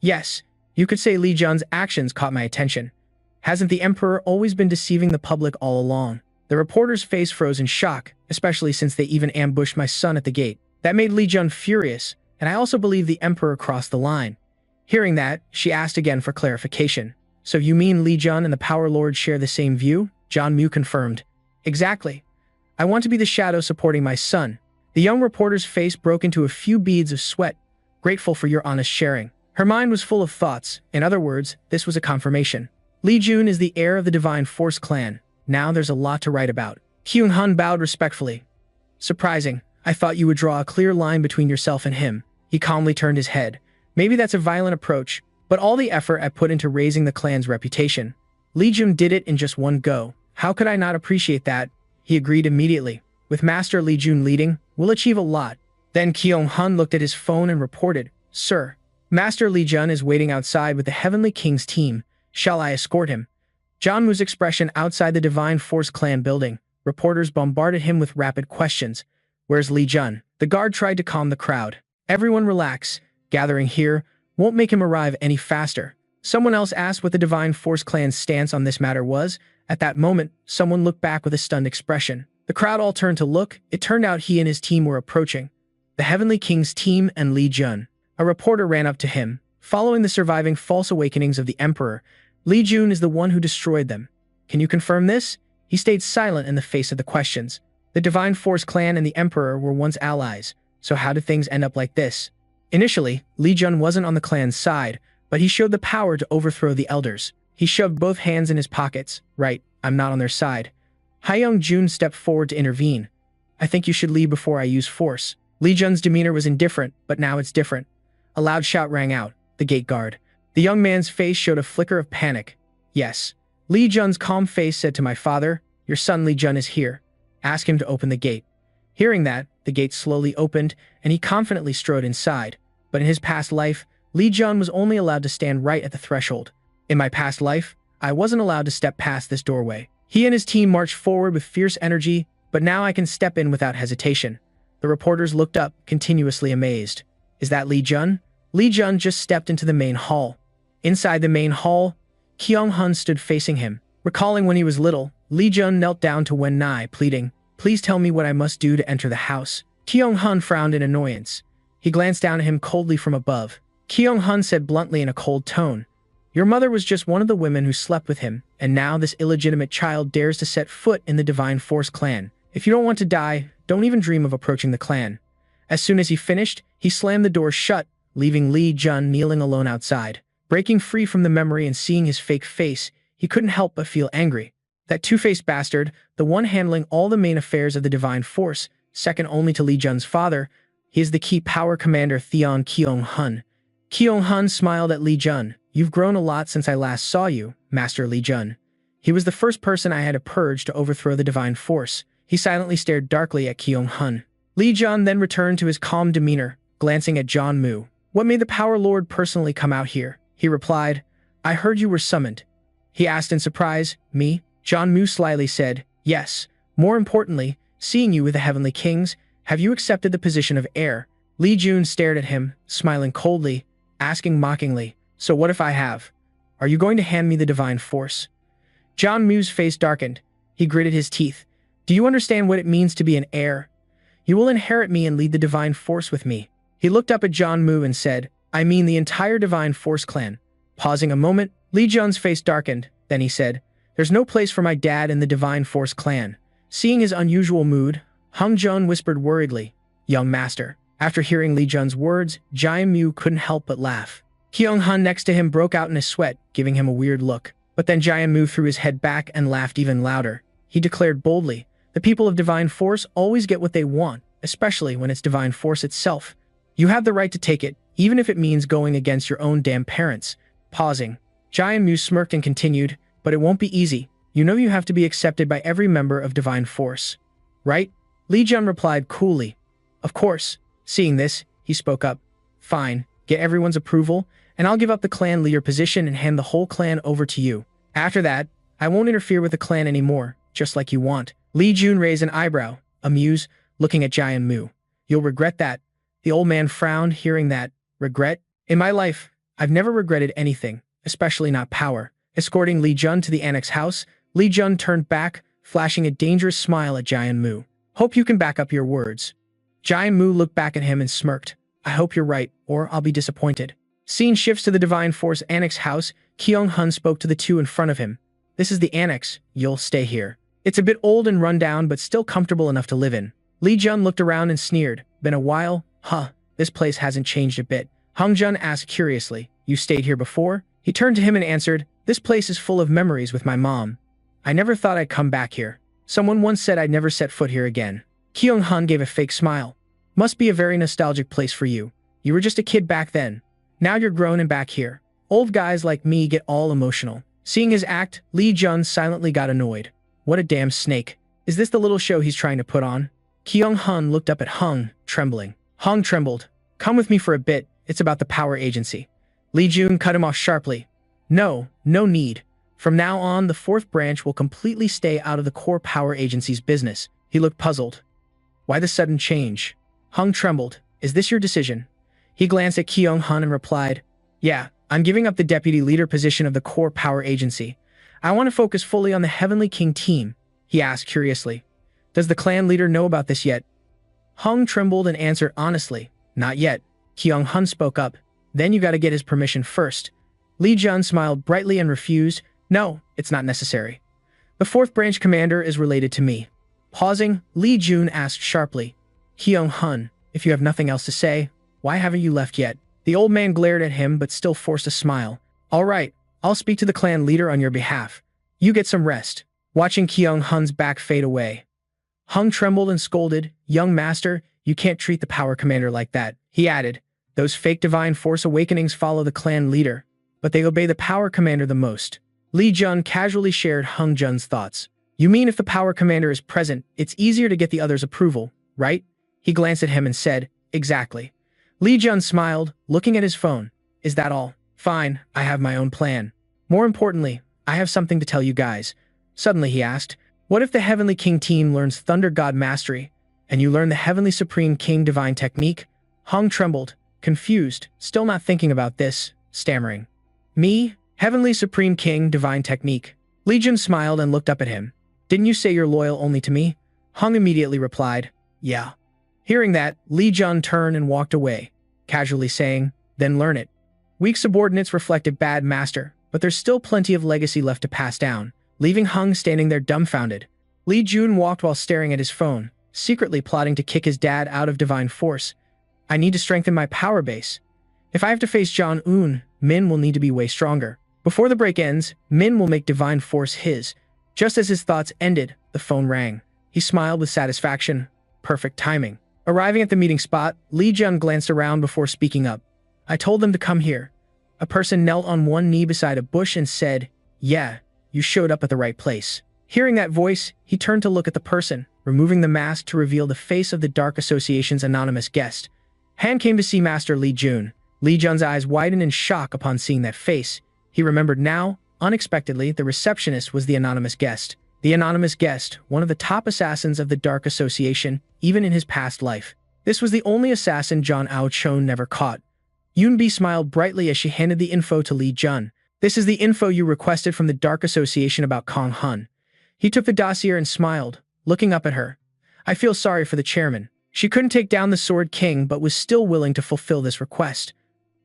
Yes, you could say Li Jun's actions caught my attention. Hasn't the Emperor always been deceiving the public all along? The reporter's face froze in shock, especially since they even ambushed my son at the gate. That made Li Jun furious, and I also believe the Emperor crossed the line. Hearing that, she asked again for clarification. So you mean Li Jun and the Power Lord share the same view? John Mu confirmed. Exactly. I want to be the shadow supporting my son. The young reporter's face broke into a few beads of sweat, grateful for your honest sharing. Her mind was full of thoughts. In other words, this was a confirmation. Li Jun is the heir of the Divine Force clan. Now there's a lot to write about. Kyung-hun bowed respectfully. Surprising. I thought you would draw a clear line between yourself and him. He calmly turned his head. Maybe that's a violent approach, but all the effort I put into raising the clan's reputation. Li Jun did it in just one go. How could I not appreciate that? He agreed immediately. With Master Li Jun leading, we'll achieve a lot. Then Kyung-hun looked at his phone and reported, Sir, Master Li Jun is waiting outside with the Heavenly King's team. Shall I escort him? John Mu's expression outside the Divine Force clan building. Reporters bombarded him with rapid questions. Where's Li Jun? The guard tried to calm the crowd. Everyone relax. Gathering here won't make him arrive any faster. Someone else asked what the Divine Force clan's stance on this matter was. At that moment, someone looked back with a stunned expression. The crowd all turned to look. It turned out he and his team were approaching. The Heavenly King's team and Li Jun. A reporter ran up to him. Following the surviving false awakenings of the Emperor, Li Jun is the one who destroyed them. Can you confirm this? He stayed silent in the face of the questions. The Divine Force clan and the Emperor were once allies. So how did things end up like this? Initially, Li Jun wasn't on the clan's side, but he showed the power to overthrow the elders. He shoved both hands in his pockets. Right, I'm not on their side. Hayoung Jun stepped forward to intervene. I think you should leave before I use force. Li Jun's demeanor was indifferent, but now it's different. A loud shout rang out. The gate guard. The young man's face showed a flicker of panic. Yes. Li Jun's calm face said to my father, "Your son Li Jun is here. Ask him to open the gate." Hearing that, the gate slowly opened, and he confidently strode inside. But in his past life, Li Jun was only allowed to stand right at the threshold. In my past life, I wasn't allowed to step past this doorway. He and his team marched forward with fierce energy, but now I can step in without hesitation. The reporters looked up, continuously amazed. Is that Li Jun? Li Jun just stepped into the main hall. Inside the main hall, Kyung-hun stood facing him. Recalling when he was little, Li Jun knelt down to Wen Nai, pleading, "Please tell me what I must do to enter the house." Kyung-hun frowned in annoyance. He glanced down at him coldly from above. Kyung-hun said bluntly in a cold tone, "Your mother was just one of the women who slept with him, and now this illegitimate child dares to set foot in the Divine Force clan. If you don't want to die, don't even dream of approaching the clan." As soon as he finished, he slammed the door shut, leaving Li Jun kneeling alone outside. Breaking free from the memory and seeing his fake face, he couldn't help but feel angry. That two-faced bastard, the one handling all the main affairs of the Divine Force, second only to Li Jun's father, he is the key power commander Theon Kyung-hun. Kyung-hun smiled at Li Jun. "You've grown a lot since I last saw you, Master Li Jun." He was the first person I had to purge to overthrow the Divine Force. He silently stared darkly at Kyung-hun. Li Jun then returned to his calm demeanor, glancing at John Mu. "What made the Power Lord personally come out here?" He replied, "I heard you were summoned." He asked in surprise, "Me?" John Mu slyly said, "Yes. More importantly, seeing you with the Heavenly Kings, have you accepted the position of heir?" Li Jun stared at him, smiling coldly, asking mockingly, "So what if I have? Are you going to hand me the Divine Force?" John Mu's face darkened. He gritted his teeth. "Do you understand what it means to be an heir? You will inherit me and lead the Divine Force with me." He looked up at John Mu and said, "I mean the entire Divine Force clan." Pausing a moment, Li Jun's face darkened. Then he said, "There's no place for my dad in the Divine Force clan." Seeing his unusual mood, Hung Jun whispered worriedly, "Young master." After hearing Li Jun's words, Jian Mu couldn't help but laugh. Kyung-hun next to him broke out in a sweat, giving him a weird look. But then Jian Mu threw his head back and laughed even louder. He declared boldly, "The people of Divine Force always get what they want, especially when it's Divine Force itself. You have the right to take it, even if it means going against your own damn parents." Pausing, Jian Mu smirked and continued, "But it won't be easy. You know you have to be accepted by every member of Divine Force, right?" Li Jun replied coolly, "Of course." Seeing this, he spoke up, "Fine, get everyone's approval, and I'll give up the clan leader position and hand the whole clan over to you. After that, I won't interfere with the clan anymore, just like you want." Li Jun raised an eyebrow, amused, looking at Jian Mu. "You'll regret that." The old man frowned, hearing that. "Regret? In my life, I've never regretted anything, especially not power." Escorting Li Jun to the annex house, Li Jun turned back, flashing a dangerous smile at Jian Mu. "Hope you can back up your words." Jian Mu looked back at him and smirked. "I hope you're right, or I'll be disappointed." Scene shifts to the Divine Force Annex house. Kyung-hun spoke to the two in front of him. "This is the annex. You'll stay here. It's a bit old and run down, but still comfortable enough to live in." Li Jun looked around and sneered. "Been a while? Huh, this place hasn't changed a bit." Hung Jun asked curiously, "You stayed here before?" He turned to him and answered, "This place is full of memories with my mom. I never thought I'd come back here. Someone once said I'd never set foot here again." Kyung-hun gave a fake smile. "Must be a very nostalgic place for you. You were just a kid back then. Now you're grown and back here. Old guys like me get all emotional." Seeing his act, Li Jun silently got annoyed. What a damn snake. Is this the little show he's trying to put on? Kyung-hun looked up at Hung, trembling. Hung trembled. "Come with me for a bit. It's about the power agency." Li Jun cut him off sharply. No need. From now on, the fourth branch will completely stay out of the core power agency's business." He looked puzzled. "Why the sudden change?" Hung trembled. "Is this your decision?" He glanced at Kyung-hun and replied, "Yeah, I'm giving up the deputy leader position of the core power agency. I want to focus fully on the Heavenly King team." He asked curiously, "Does the clan leader know about this yet?" Hung trembled and answered honestly, "Not yet." Kyung-hun spoke up, "Then you gotta get his permission first." Li Jun smiled brightly and refused, "No, it's not necessary. The fourth branch commander is related to me." Pausing, Li Jun asked sharply, "Kyung-hun, if you have nothing else to say, why haven't you left yet?" The old man glared at him but still forced a smile. "All right, I'll speak to the clan leader on your behalf. You get some rest." Watching Kyung-hun's back fade away, Hung trembled and scolded, "Young master, you can't treat the power commander like that." He added, Those fake divine force awakenings follow the clan leader, but they obey the power commander the most. Li Jun casually shared Hung Jun's thoughts. You mean if the power commander is present, it's easier to get the others' approval, right? He glanced at him and said, exactly. Li Jun smiled, looking at his phone. Is that all? Fine, I have my own plan. More importantly, I have something to tell you guys. Suddenly he asked, what if the Heavenly King team learns Thunder God Mastery, and you learn the Heavenly Supreme King Divine Technique? Hung trembled, confused, still not thinking about this, stammering. Me? Heavenly Supreme King Divine Technique. Li Jun smiled and looked up at him. Didn't you say you're loyal only to me? Hung immediately replied, yeah. Hearing that, Li Jun turned and walked away, casually saying, then learn it. Weak subordinates reflected bad master, but there's still plenty of legacy left to pass down, leaving Hung standing there dumbfounded. Li Jun walked while staring at his phone, secretly plotting to kick his dad out of divine force. I need to strengthen my power base. If I have to face Jong-un, Min will need to be way stronger. Before the break ends, Min will make divine force his. Just as his thoughts ended, the phone rang. He smiled with satisfaction. Perfect timing. Arriving at the meeting spot, Li Jun glanced around before speaking up. I told them to come here. A person knelt on one knee beside a bush and said, yeah, you showed up at the right place. Hearing that voice, he turned to look at the person, removing the mask to reveal the face of the Dark Association's anonymous guest. Han came to see Master Li Jun. Li Jun's eyes widened in shock upon seeing that face. He remembered now, unexpectedly, the receptionist was the anonymous guest. The anonymous guest, one of the top assassins of the Dark Association, even in his past life. This was the only assassin John Ao Chon never caught. Yunbi smiled brightly as she handed the info to Li Jun. This is the info you requested from the Dark Association about Kong Hun. He took the dossier and smiled, looking up at her. I feel sorry for the chairman. She couldn't take down the Sword King but was still willing to fulfill this request.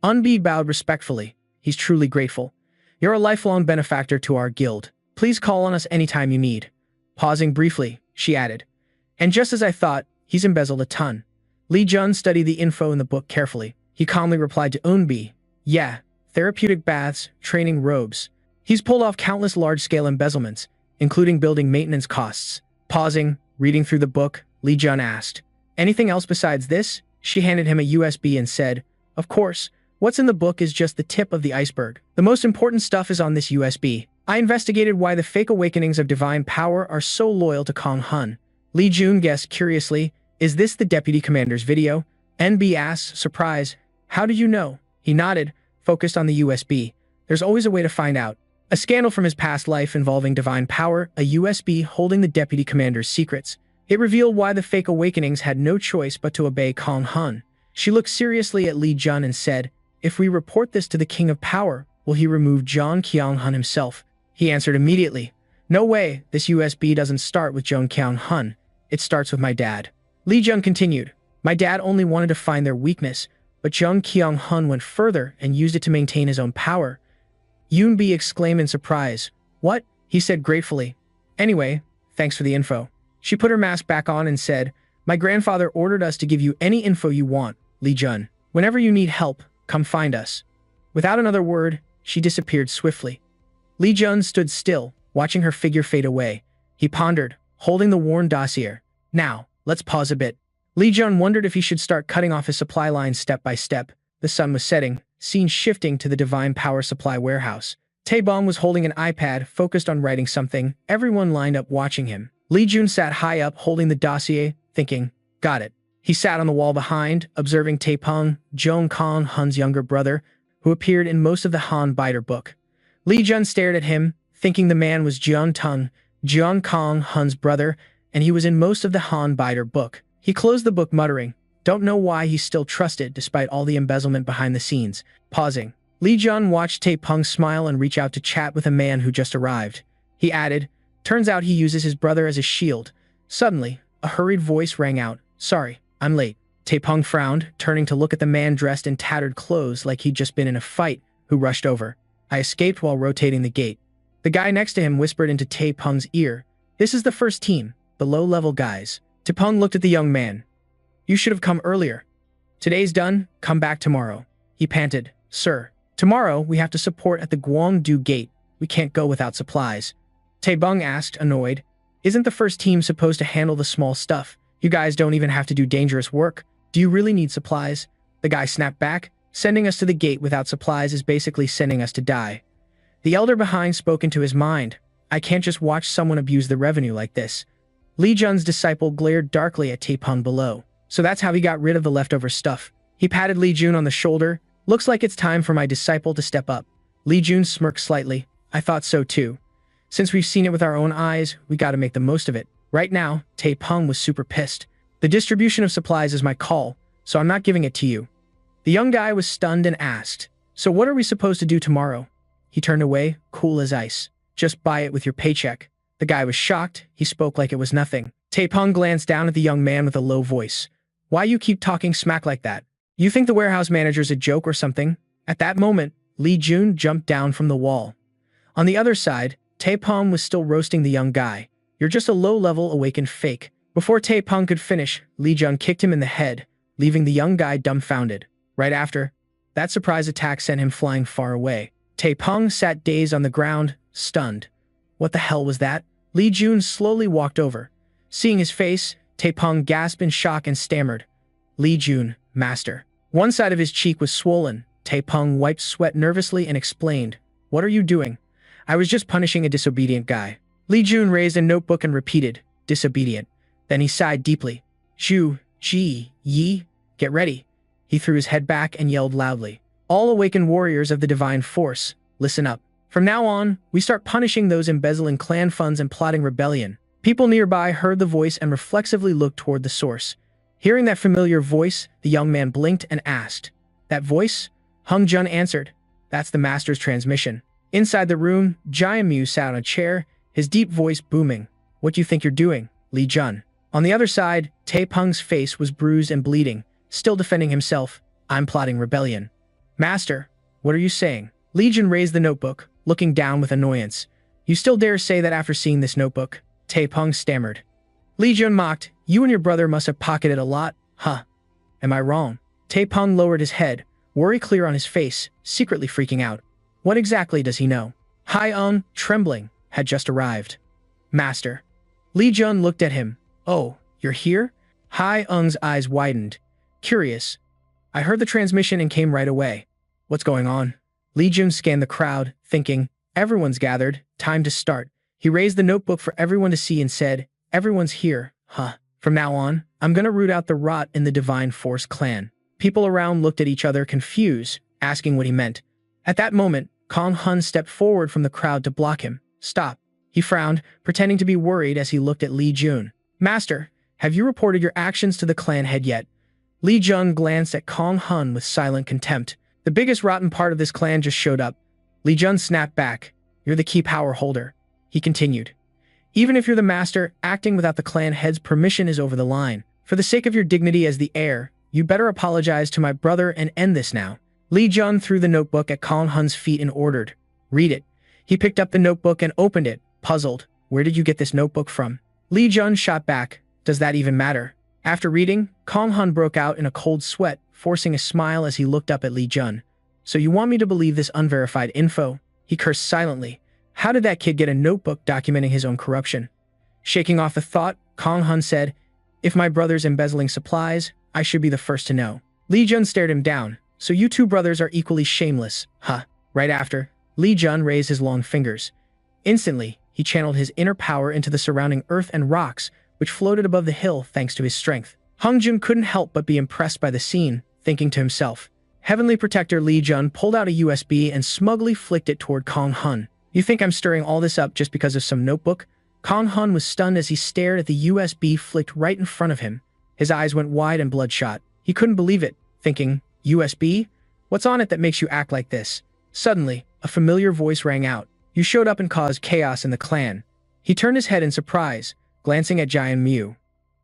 Unbi bowed respectfully. He's truly grateful. You're a lifelong benefactor to our guild. Please call on us anytime you need. Pausing briefly, she added. And just as I thought, he's embezzled a ton. Li Jun studied the info in the book carefully. He calmly replied to Unbi. Yeah, therapeutic baths, training robes. He's pulled off countless large-scale embezzlements, including building maintenance costs. Pausing, reading through the book, Li Jun asked, anything else besides this? She handed him a USB and said, of course, what's in the book is just the tip of the iceberg. The most important stuff is on this USB. I investigated why the fake awakenings of divine power are so loyal to Kong Hun. Li Jun guessed curiously, is this the deputy commander's video? NB asked, surprised, how did you know? He nodded, focused on the USB. There's always a way to find out. A scandal from his past life involving divine power, a USB holding the deputy commander's secrets. It revealed why the fake awakenings had no choice but to obey Kong Hun. She looked seriously at Li Jun and said, if we report this to the King of Power, will he remove Zhang Qianghun himself? He answered immediately, no way, this USB doesn't start with Zhang Qianghun. It starts with my dad. Li Jun continued, my dad only wanted to find their weakness, but Zhang Qianghun went further and used it to maintain his own power. Yunbi exclaimed in surprise. What? He said gratefully. Anyway, thanks for the info. She put her mask back on and said, my grandfather ordered us to give you any info you want, Li Jun. Whenever you need help, come find us. Without another word, she disappeared swiftly. Li Jun stood still, watching her figure fade away. He pondered, holding the worn dossier. Now, let's pause a bit. Li Jun wondered if he should start cutting off his supply lines step by step. The sun was setting, scene shifting to the Divine Power Supply warehouse. Taebong was holding an iPad, focused on writing something, everyone lined up watching him. Li Jun sat high up holding the dossier, thinking, got it. He sat on the wall behind, observing Taepeng, Zhong Kong Hun's younger brother, who appeared in most of the Han Biter book. Li Jun stared at him, thinking the man was Jian Tung, Zhong Kong Hun's brother, and he was in most of the Han Biter book. He closed the book muttering, don't know why he's still trusted despite all the embezzlement behind the scenes. Pausing, Li Jun watched Taepeng smile and reach out to chat with a man who just arrived. He added, turns out he uses his brother as a shield. Suddenly, a hurried voice rang out, sorry, I'm late. Taepeng frowned, turning to look at the man dressed in tattered clothes like he'd just been in a fight, who rushed over. I escaped while rotating the gate. The guy next to him whispered into Taepeng's ear, this is the first team, the low-level guys. Taepeng looked at the young man. You should have come earlier. Today's done, come back tomorrow. He panted, sir. Tomorrow, we have to support at the Guangdu gate. We can't go without supplies. Taepeng asked, annoyed. Isn't the first team supposed to handle the small stuff? You guys don't even have to do dangerous work. Do you really need supplies? The guy snapped back. Sending us to the gate without supplies is basically sending us to die. The elder behind spoke into his mind. I can't just watch someone abuse the revenue like this. Li Jun's disciple glared darkly at Taepeng below. So that's how he got rid of the leftover stuff. He patted Li Jun on the shoulder. Looks like it's time for my disciple to step up. Li Jun smirked slightly. I thought so too. Since we've seen it with our own eyes, we gotta make the most of it. Right now, Taepeng was super pissed. The distribution of supplies is my call, so I'm not giving it to you. The young guy was stunned and asked, so what are we supposed to do tomorrow? He turned away, cool as ice. Just buy it with your paycheck. The guy was shocked. He spoke like it was nothing. Taepeng glanced down at the young man with a low voice. Why you keep talking smack like that? You think the warehouse manager's a joke or something? At that moment, Li Jun jumped down from the wall. On the other side, Taepeng was still roasting the young guy. You're just a low-level awakened fake. Before Taepeng could finish, Li Jun kicked him in the head, leaving the young guy dumbfounded. Right after, that surprise attack sent him flying far away. Taepeng sat dazed on the ground, stunned. What the hell was that? Li Jun slowly walked over. Seeing his face, Taepeng gasped in shock and stammered. Li Jun, master. One side of his cheek was swollen. Taepeng wiped sweat nervously and explained. What are you doing? I was just punishing a disobedient guy. Li Jun raised a notebook and repeated, disobedient. Then he sighed deeply. Zhu, Ji, Yi, get ready. He threw his head back and yelled loudly. All awakened warriors of the divine force, listen up. From now on, we start punishing those embezzling clan funds and plotting rebellion. People nearby heard the voice and reflexively looked toward the source. Hearing that familiar voice, the young man blinked and asked. That voice? Hung Jun answered. That's the master's transmission. Inside the room, Jianmu sat on a chair, his deep voice booming. What do you think you're doing, Li Jun? On the other side, Taepeng's face was bruised and bleeding. Still defending himself, I'm plotting rebellion. Master, what are you saying? Li Jun raised the notebook, looking down with annoyance. You still dare say that after seeing this notebook? Taepeng stammered. Li Jun mocked. You and your brother must have pocketed a lot, huh? Am I wrong? Taepeng lowered his head, worry clear on his face, secretly freaking out. What exactly does he know? Hai-Ung, trembling, had just arrived. Master. Li Jun looked at him. Oh, you're here? Hai-Ung's eyes widened. Curious. I heard the transmission and came right away. What's going on? Li Jun scanned the crowd, thinking, everyone's gathered, time to start. He raised the notebook for everyone to see and said, everyone's here, huh? From now on, I'm gonna root out the rot in the Divine Force clan. People around looked at each other confused, asking what he meant. At that moment, Kong Hun stepped forward from the crowd to block him. Stop. He frowned, pretending to be worried as he looked at Li Jun. Master, have you reported your actions to the clan head yet? Li Jun glanced at Kong Hun with silent contempt. The biggest rotten part of this clan just showed up. Li Jun snapped back. You're the key power holder. He continued. Even if you're the master, acting without the clan head's permission is over the line. For the sake of your dignity as the heir, you better apologize to my brother and end this now. Li Jun threw the notebook at Kong Hun's feet and ordered. Read it. He picked up the notebook and opened it, puzzled. Where did you get this notebook from? Li Jun shot back. Does that even matter? After reading, Kong Hun broke out in a cold sweat, forcing a smile as he looked up at Li Jun. So you want me to believe this unverified info? He cursed silently. How did that kid get a notebook documenting his own corruption? Shaking off the thought, Kong Hun said, if my brother's embezzling supplies, I should be the first to know. Li Jun stared him down. So you two brothers are equally shameless, huh? Right after, Li Jun raised his long fingers. Instantly, he channeled his inner power into the surrounding earth and rocks, which floated above the hill thanks to his strength. Hung Jun couldn't help but be impressed by the scene, thinking to himself. Heavenly Protector Li Jun pulled out a USB and smugly flicked it toward Kong Hun. You think I'm stirring all this up just because of some notebook? Kong Hun was stunned as he stared at the USB flicked right in front of him. His eyes went wide and bloodshot. He couldn't believe it, thinking, USB? What's on it that makes you act like this? Suddenly, a familiar voice rang out. You showed up and caused chaos in the clan. He turned his head in surprise, glancing at Jianmu.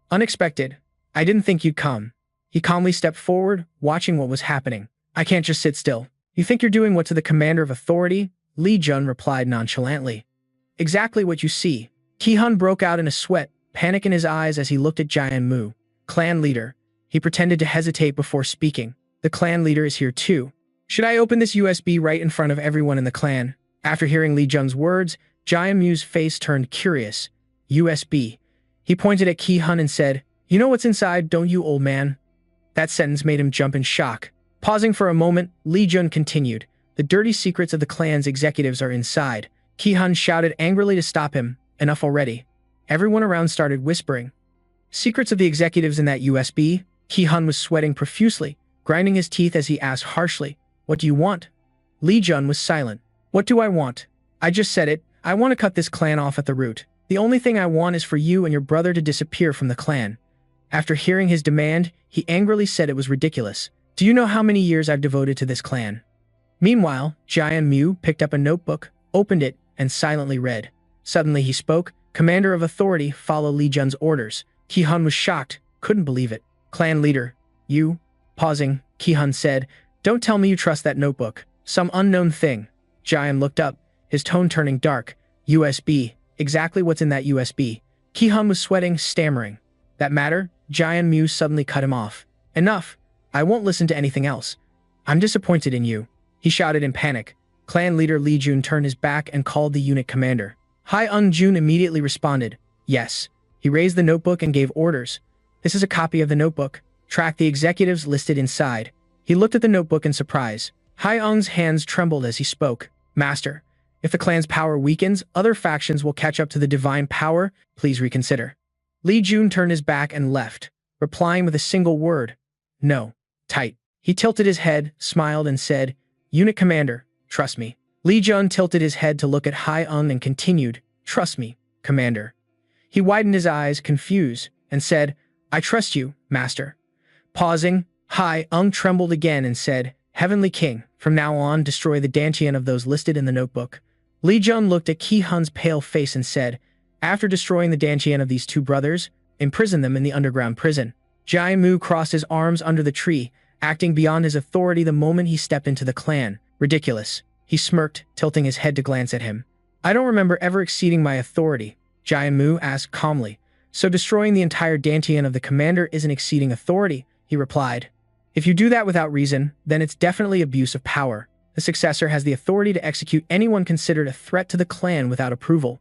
Unexpected. I didn't think you'd come. He calmly stepped forward, watching what was happening. I can't just sit still. You think you're doing what to the commander of authority? Li Jun replied nonchalantly. Exactly what you see. Ki-hun broke out in a sweat, panic in his eyes as he looked at Jianmu. Clan leader. He pretended to hesitate before speaking. The clan leader is here too. Should I open this USB right in front of everyone in the clan? After hearing Li Jun's words, Jianmu's face turned curious. USB. He pointed at Ki-hun and said, You know what's inside, don't you, old man? That sentence made him jump in shock. Pausing for a moment, Li Jun continued. The dirty secrets of the clan's executives are inside. Ki-hun shouted angrily to stop him. Enough already. Everyone around started whispering. Secrets of the executives in that USB? Ki-hun was sweating profusely, grinding his teeth as he asked harshly, "What do you want?" Li Jun was silent. "What do I want? I just said it. I want to cut this clan off at the root. The only thing I want is for you and your brother to disappear from the clan." After hearing his demand, he angrily said it was ridiculous. "Do you know how many years I've devoted to this clan?" Meanwhile, Jian Mu picked up a notebook, opened it, and silently read. Suddenly he spoke. "Commander of authority, follow Li Jun's orders." Ki-hun was shocked, couldn't believe it. "Clan leader, you?" Pausing, Ki-hun said, "Don't tell me you trust that notebook. Some unknown thing." Jian looked up, his tone turning dark. "USB. Exactly what's in that USB?" Ki-hun was sweating, stammering. "That matter?" Jian Mu suddenly cut him off. "Enough. I won't listen to anything else. I'm disappointed in you," he shouted in panic. Clan leader Li Jun turned his back and called the unit commander. Hai Jun immediately responded, "Yes." He raised the notebook and gave orders. "This is a copy of the notebook. Track the executives listed inside." He looked at the notebook in surprise. Hai-Ung's hands trembled as he spoke. "Master, if the clan's power weakens, other factions will catch up to the divine power. Please reconsider." Li Jun turned his back and left, replying with a single word. "No." Tight. He tilted his head, smiled, and said, "Unit commander, trust me." Li Jun tilted his head to look at Hai-Ung and continued, "Trust me, commander." He widened his eyes, confused, and said, "I trust you, master." Pausing, Hai-Ung trembled again and said, "Heavenly King, from now on destroy the dantian of those listed in the notebook." Li Jun looked at Ki-hun's pale face and said, "After destroying the dantian of these two brothers, imprison them in the underground prison." Jian Mu crossed his arms under the tree, acting beyond his authority the moment he stepped into the clan. "Ridiculous." He smirked, tilting his head to glance at him. "I don't remember ever exceeding my authority," Jian Mu asked calmly. "So destroying the entire dantian of the commander isn't exceeding authority," he replied. "If you do that without reason, then it's definitely abuse of power. The successor has the authority to execute anyone considered a threat to the clan without approval.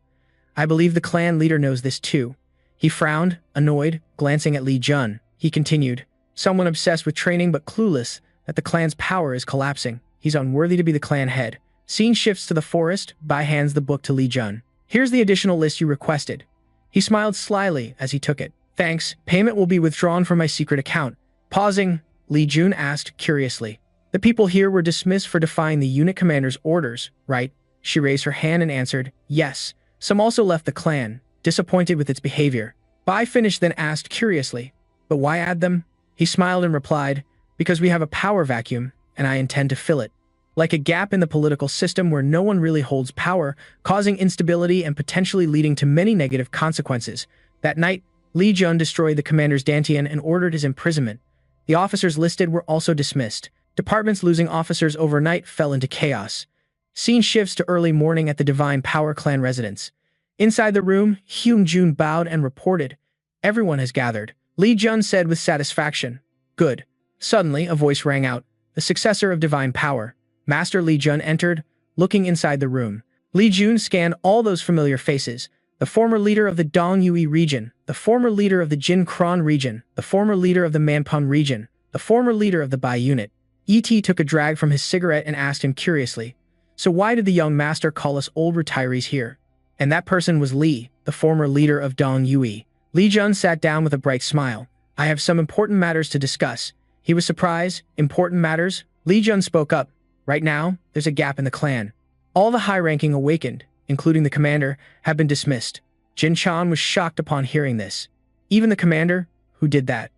I believe the clan leader knows this too." He frowned, annoyed, glancing at Li Jun. He continued, "Someone obsessed with training but clueless that the clan's power is collapsing. He's unworthy to be the clan head." Scene shifts to the forest. Bai hands the book to Li Jun. "Here's the additional list you requested." He smiled slyly as he took it. "Thanks. Payment will be withdrawn from my secret account." Pausing, Li Jun asked curiously, "The people here were dismissed for defying the unit commander's orders, right?" She raised her hand and answered, "Yes." Some also left the clan, disappointed with its behavior. Bai finished, then asked curiously, "But why add them?" He smiled and replied, "Because we have a power vacuum, and I intend to fill it. Like a gap in the political system where no one really holds power, causing instability and potentially leading to many negative consequences." That night, Li Jun destroyed the commander's dantian and ordered his imprisonment. The officers listed were also dismissed. Departments losing officers overnight fell into chaos. Scene shifts to early morning at the Divine Power Clan residence. Inside the room, Hyung Jun bowed and reported, "Everyone has gathered." Li Jun said with satisfaction, "Good." Suddenly, a voice rang out. The successor of Divine Power, Master Li Jun, entered, looking inside the room. Li Jun scanned all those familiar faces. The former leader of the Dongyue region, the former leader of the Jin Kron region, the former leader of the Manpun region, the former leader of the Bai unit. E.T. took a drag from his cigarette and asked him curiously, "So why did the young master call us old retirees here?" And that person was Li, the former leader of Dongyue. Li Jun sat down with a bright smile. "I have some important matters to discuss." He was surprised. "Important matters?" Li Jun spoke up. "Right now, there's a gap in the clan. All the high-ranking awakened, including the commander, have been dismissed." Jin Chan was shocked upon hearing this. "Even the commander? Who did that?"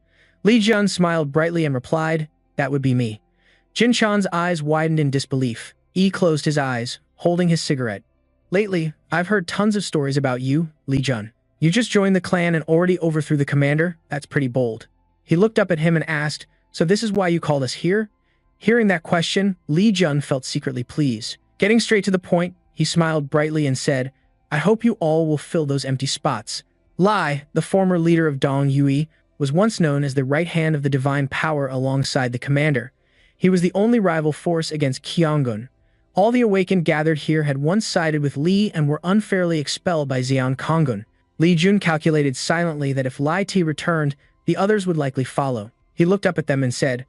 Li Jun smiled brightly and replied, "That would be me." Jin Chan's eyes widened in disbelief. He closed his eyes, holding his cigarette. "Lately, I've heard tons of stories about you, Li Jun. You just joined the clan and already overthrew the commander? That's pretty bold." He looked up at him and asked, "So this is why you called us here?" Hearing that question, Li Jun felt secretly pleased. Getting straight to the point, he smiled brightly and said, "I hope you all will fill those empty spots." Lai, the former leader of Dongyue, was once known as the right hand of the divine power alongside the commander. He was the only rival force against Kyongun. All the awakened gathered here had once sided with Li and were unfairly expelled by Xian Kongun. Li Jun calculated silently that if Lai Ti returned, the others would likely follow. He looked up at them and said,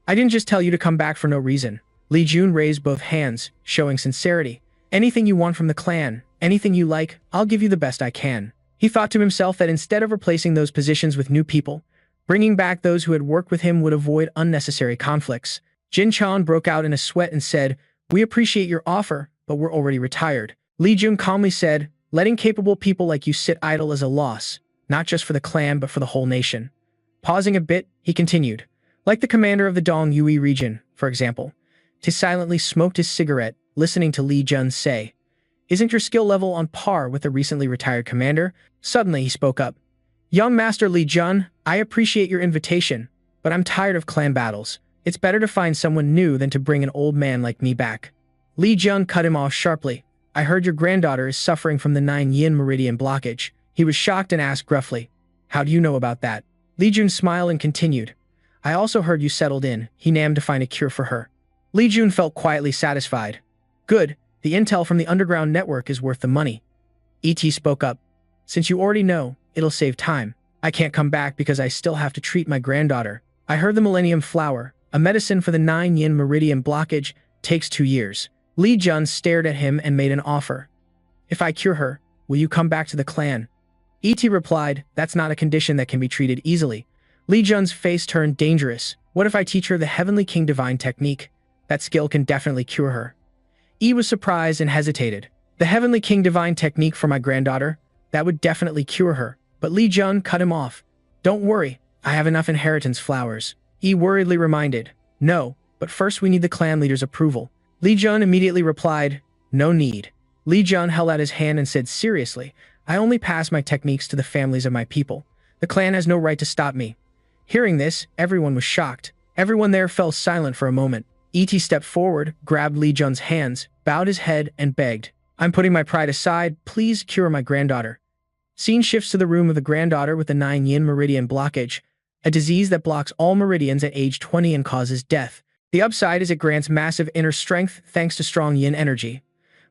I didn't just tell you to come back for no reason. Li Jun raised both hands, showing sincerity. Anything you want from the clan, anything you like, I'll give you the best I can. He thought to himself that instead of replacing those positions with new people, bringing back those who had worked with him would avoid unnecessary conflicts. Jin Chan broke out in a sweat and said, We appreciate your offer, but we're already retired. Li Jun calmly said, Letting capable people like you sit idle is a loss, not just for the clan but for the whole nation. Pausing a bit, he continued, Like the commander of the Dong Yui region, for example. He silently smoked his cigarette, listening to Li Jun say, Isn't your skill level on par with the recently retired commander? Suddenly he spoke up. Young Master Li Jun, I appreciate your invitation, but I'm tired of clan battles. It's better to find someone new than to bring an old man like me back. Li Jun cut him off sharply. I heard your granddaughter is suffering from the 9 yin meridian blockage. He was shocked and asked gruffly, How do you know about that? Li Jun smiled and continued, I also heard you settled in Henan to find a cure for her. Li Jun felt quietly satisfied. Good, the intel from the underground network is worth the money. E.T. spoke up. Since you already know, it'll save time. I can't come back because I still have to treat my granddaughter. I heard the Millennium Flower, a medicine for the 9 yin meridian blockage, takes 2 years. Li Jun stared at him and made an offer. If I cure her, will you come back to the clan? E.T. replied, That's not a condition that can be treated easily. Li Jun's face turned dangerous. What if I teach her the Heavenly King Divine technique? That skill can definitely cure her. E was surprised and hesitated. The Heavenly King Divine technique for my granddaughter? That would definitely cure her. But Li Jun cut him off. Don't worry, I have enough inheritance flowers. E worriedly reminded. No, but first we need the clan leader's approval. Li Jun immediately replied, No need. Li Jun held out his hand and said seriously, I only pass my techniques to the families of my people. The clan has no right to stop me. Hearing this, everyone was shocked. Everyone there fell silent for a moment. E.T. stepped forward, grabbed Li Jun's hands, bowed his head, and begged, I'm putting my pride aside, please cure my granddaughter. Scene shifts to the room of the granddaughter with the 9 yin meridian blockage, a disease that blocks all meridians at age 20 and causes death. The upside is it grants massive inner strength thanks to strong yin energy.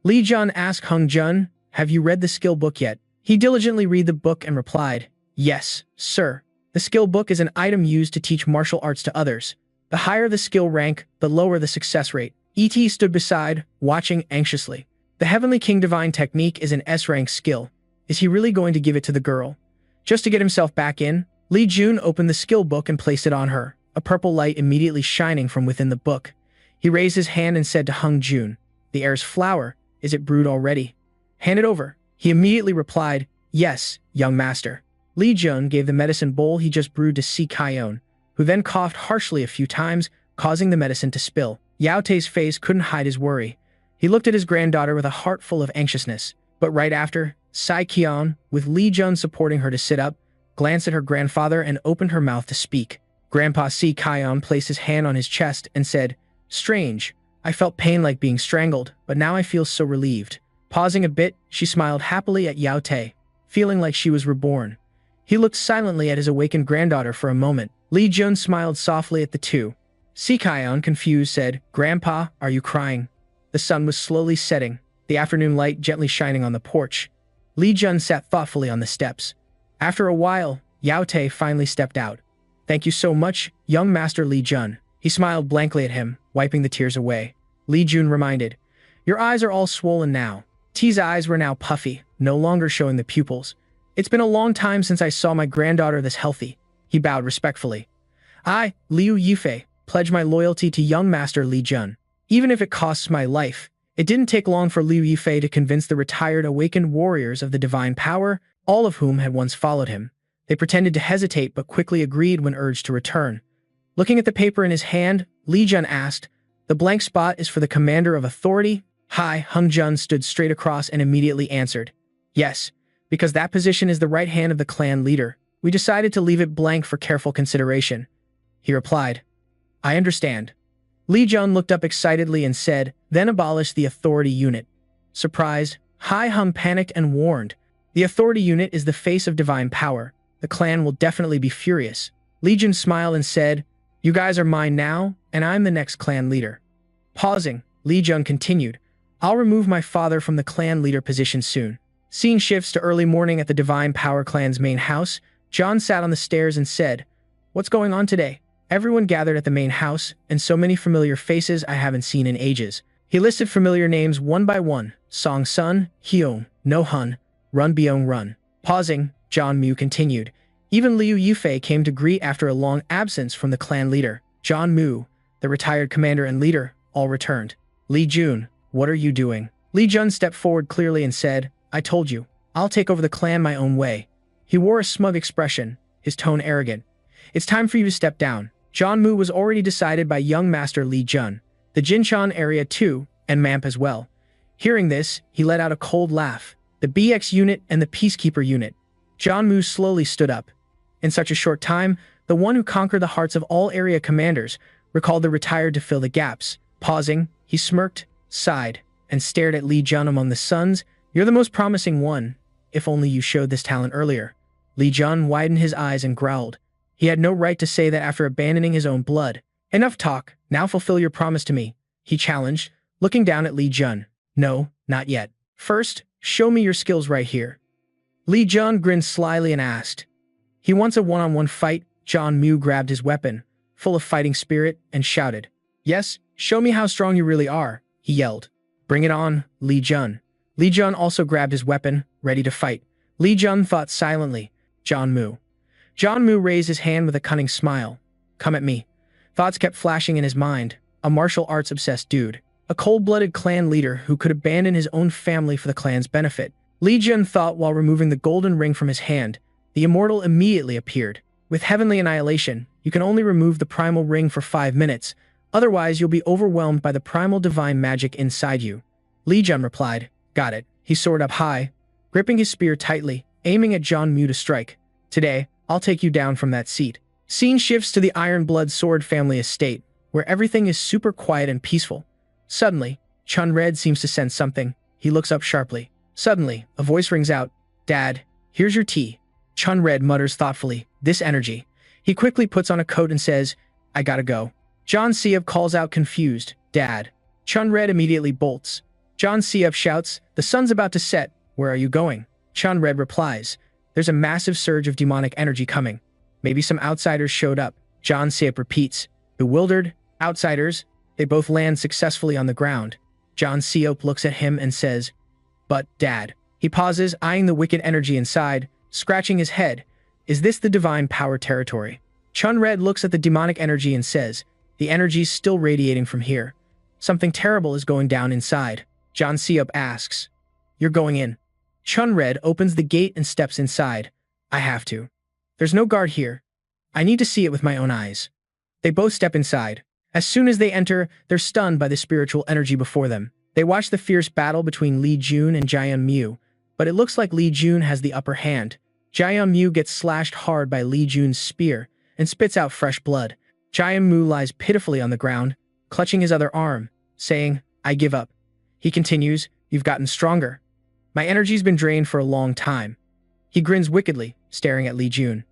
Li Jun asked Hung Jun, Have you read the skill book yet? He diligently read the book and replied, Yes, sir. The skill book is an item used to teach martial arts to others. The higher the skill rank, the lower the success rate. E.T. stood beside, watching anxiously. The Heavenly King Divine technique is an S-rank skill. Is he really going to give it to the girl? Just to get himself back in, Li Jun opened the skill book and placed it on her, a purple light immediately shining from within the book. He raised his hand and said to Hung Jun, The heir's flower, is it brewed already? Hand it over. He immediately replied, Yes, young master. Li Jun gave the medicine bowl he just brewed to Si Kaion, who then coughed harshly a few times, causing the medicine to spill. Yao Tei's face couldn't hide his worry. He looked at his granddaughter with a heart full of anxiousness. But right after, Sai Qian, with Li Jun supporting her to sit up, glanced at her grandfather and opened her mouth to speak. Grandpa Si Kaion placed his hand on his chest and said, Strange. I felt pain like being strangled, but now I feel so relieved. Pausing a bit, she smiled happily at Yao Tei, feeling like she was reborn. He looked silently at his awakened granddaughter for a moment. Li Jun smiled softly at the two. Si Kaion, confused, said, Grandpa, are you crying? The sun was slowly setting, the afternoon light gently shining on the porch. Li Jun sat thoughtfully on the steps. After a while, Yao Tei finally stepped out. Thank you so much, young master Li Jun. He smiled blankly at him, wiping the tears away. Li Jun reminded, Your eyes are all swollen now. T's eyes were now puffy, no longer showing the pupils. It's been a long time since I saw my granddaughter this healthy. He bowed respectfully. I, Liu Yifei, pledge my loyalty to young master Li Jun. Even if it costs my life. It didn't take long for Liu Yifei to convince the retired awakened warriors of the divine power, all of whom had once followed him. They pretended to hesitate but quickly agreed when urged to return. Looking at the paper in his hand, Li Jun asked, The blank spot is for the commander of authority? Hi, Hung Jun stood straight across and immediately answered, Yes, because that position is the right hand of the clan leader. We decided to leave it blank for careful consideration. He replied, I understand. Li Jun looked up excitedly and said, Then abolish the authority unit. Surprised, Hai Hung panicked and warned, The authority unit is the face of divine power. The clan will definitely be furious. Li Jun smiled and said, You guys are mine now, and I'm the next clan leader. Pausing, Li Jun continued, I'll remove my father from the clan leader position soon. Scene shifts to early morning at the Divine Power Clan's main house. John sat on the stairs and said, What's going on today? Everyone gathered at the main house, and so many familiar faces I haven't seen in ages. He listed familiar names one by one. Song Sun, Hyung, No Hun, Run Byung Run. Pausing, John Mu continued. Even Liu Yufei came to greet after a long absence from the clan leader. John Mu, the retired commander and leader, all returned. Li Jun, what are you doing? Li Jun stepped forward clearly and said, I told you, I'll take over the clan my own way. He wore a smug expression, his tone arrogant. It's time for you to step down. John Mu was already decided by young master Li Jun, the Jinshan area too, and Mamp as well. Hearing this, he let out a cold laugh. The BX unit and the Peacekeeper unit. John Mu slowly stood up. In such a short time, the one who conquered the hearts of all area commanders recalled the retired to fill the gaps. Pausing, he smirked, sighed, and stared at Li Jun among the sons. You're the most promising one. If only you showed this talent earlier. Li Jun widened his eyes and growled. He had no right to say that after abandoning his own blood. Enough talk, now fulfill your promise to me, he challenged, looking down at Li Jun. No, not yet. First, show me your skills right here. Li Jun grinned slyly and asked. He wants a one-on-one fight. John Mu grabbed his weapon, full of fighting spirit, and shouted. Yes, show me how strong you really are, he yelled. Bring it on, Li Jun. Li Jun also grabbed his weapon, ready to fight. Li Jun thought silently. John Mu. John Mu raised his hand with a cunning smile. Come at me. Thoughts kept flashing in his mind. A martial arts-obsessed dude. A cold-blooded clan leader who could abandon his own family for the clan's benefit. Li Jun thought while removing the golden ring from his hand. The immortal immediately appeared. With heavenly annihilation, you can only remove the primal ring for 5 minutes. Otherwise, you'll be overwhelmed by the primal divine magic inside you. Li Jun replied. Got it. He soared up high, gripping his spear tightly, aiming at John Mu to strike. Today, I'll take you down from that seat. Scene shifts to the Iron Blood Sword family estate, where everything is super quiet and peaceful. Suddenly, Chun Red seems to sense something. He looks up sharply. Suddenly, a voice rings out. Dad, here's your tea. Chun Red mutters thoughtfully. This energy. He quickly puts on a coat and says, I gotta go. John Seop calls out confused. Dad. Chun Red immediately bolts. John Seop shouts, the sun's about to set. Where are you going? Chun Red replies, there's a massive surge of demonic energy coming. Maybe some outsiders showed up. John Seop repeats, bewildered, outsiders. They both land successfully on the ground. John Seop looks at him and says, but, Dad. He pauses, eyeing the wicked energy inside, scratching his head. Is this the divine power territory? Chun Red looks at the demonic energy and says, the energy's still radiating from here. Something terrible is going down inside. John Seop asks, you're going in? Chun Red opens the gate and steps inside. I have to. There's no guard here. I need to see it with my own eyes. They both step inside. As soon as they enter, they're stunned by the spiritual energy before them. They watch the fierce battle between Li Jun and Jian Mu, but it looks like Li Jun has the upper hand. Jian Mu gets slashed hard by Li Jun's spear and spits out fresh blood. Jian Mu lies pitifully on the ground, clutching his other arm, saying, I give up. He continues, you've gotten stronger. My energy's been drained for a long time. He grins wickedly, staring at Li Jun.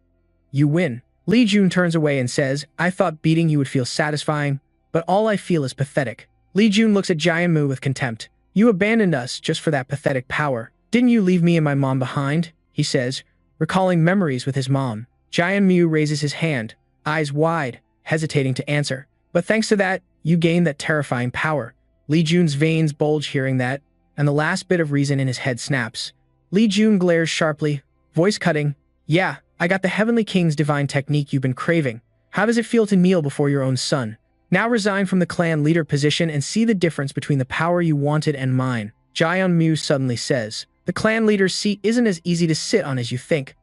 You win. Li Jun turns away and says, I thought beating you would feel satisfying, but all I feel is pathetic. Li Jun looks at Jian Mu with contempt. You abandoned us just for that pathetic power. Didn't you leave me and my mom behind? He says, recalling memories with his mom. Jian Mu raises his hand, eyes wide, hesitating to answer. But thanks to that, you gained that terrifying power. Li Jun's veins bulge hearing that, and the last bit of reason in his head snaps. Li Jun glares sharply, voice cutting. Yeah, I got the Heavenly King's divine technique you've been craving. How does it feel to kneel before your own son? Now resign from the clan leader position and see the difference between the power you wanted and mine. Jian Mu suddenly says, the clan leader's seat isn't as easy to sit on as you think.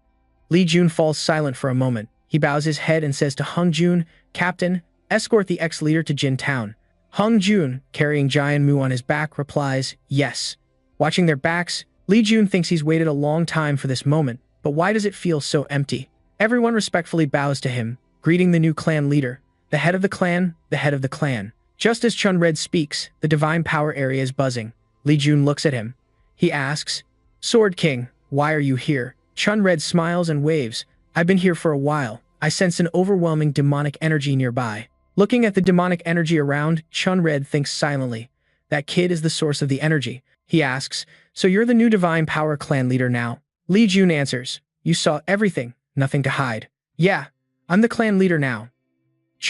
Li Jun falls silent for a moment. He bows his head and says to Hung Jun, Captain, escort the ex-leader to Jin Town. Hung Jun, carrying Jian Mu on his back, replies, yes. Watching their backs, Li Jun thinks he's waited a long time for this moment, but why does it feel so empty? Everyone respectfully bows to him, greeting the new clan leader. The head of the clan, the head of the clan. Just as Chun Red speaks, the divine power area is buzzing. Li Jun looks at him. He asks, Sword King, why are you here? Chun Red smiles and waves. I've been here for a while. I sense an overwhelming demonic energy nearby. Looking at the demonic energy around, Chun Red thinks silently. That kid is the source of the energy. He asks, so you're the new divine power clan leader now? Li Jun answers, you saw everything, nothing to hide. Yeah, I'm the clan leader now.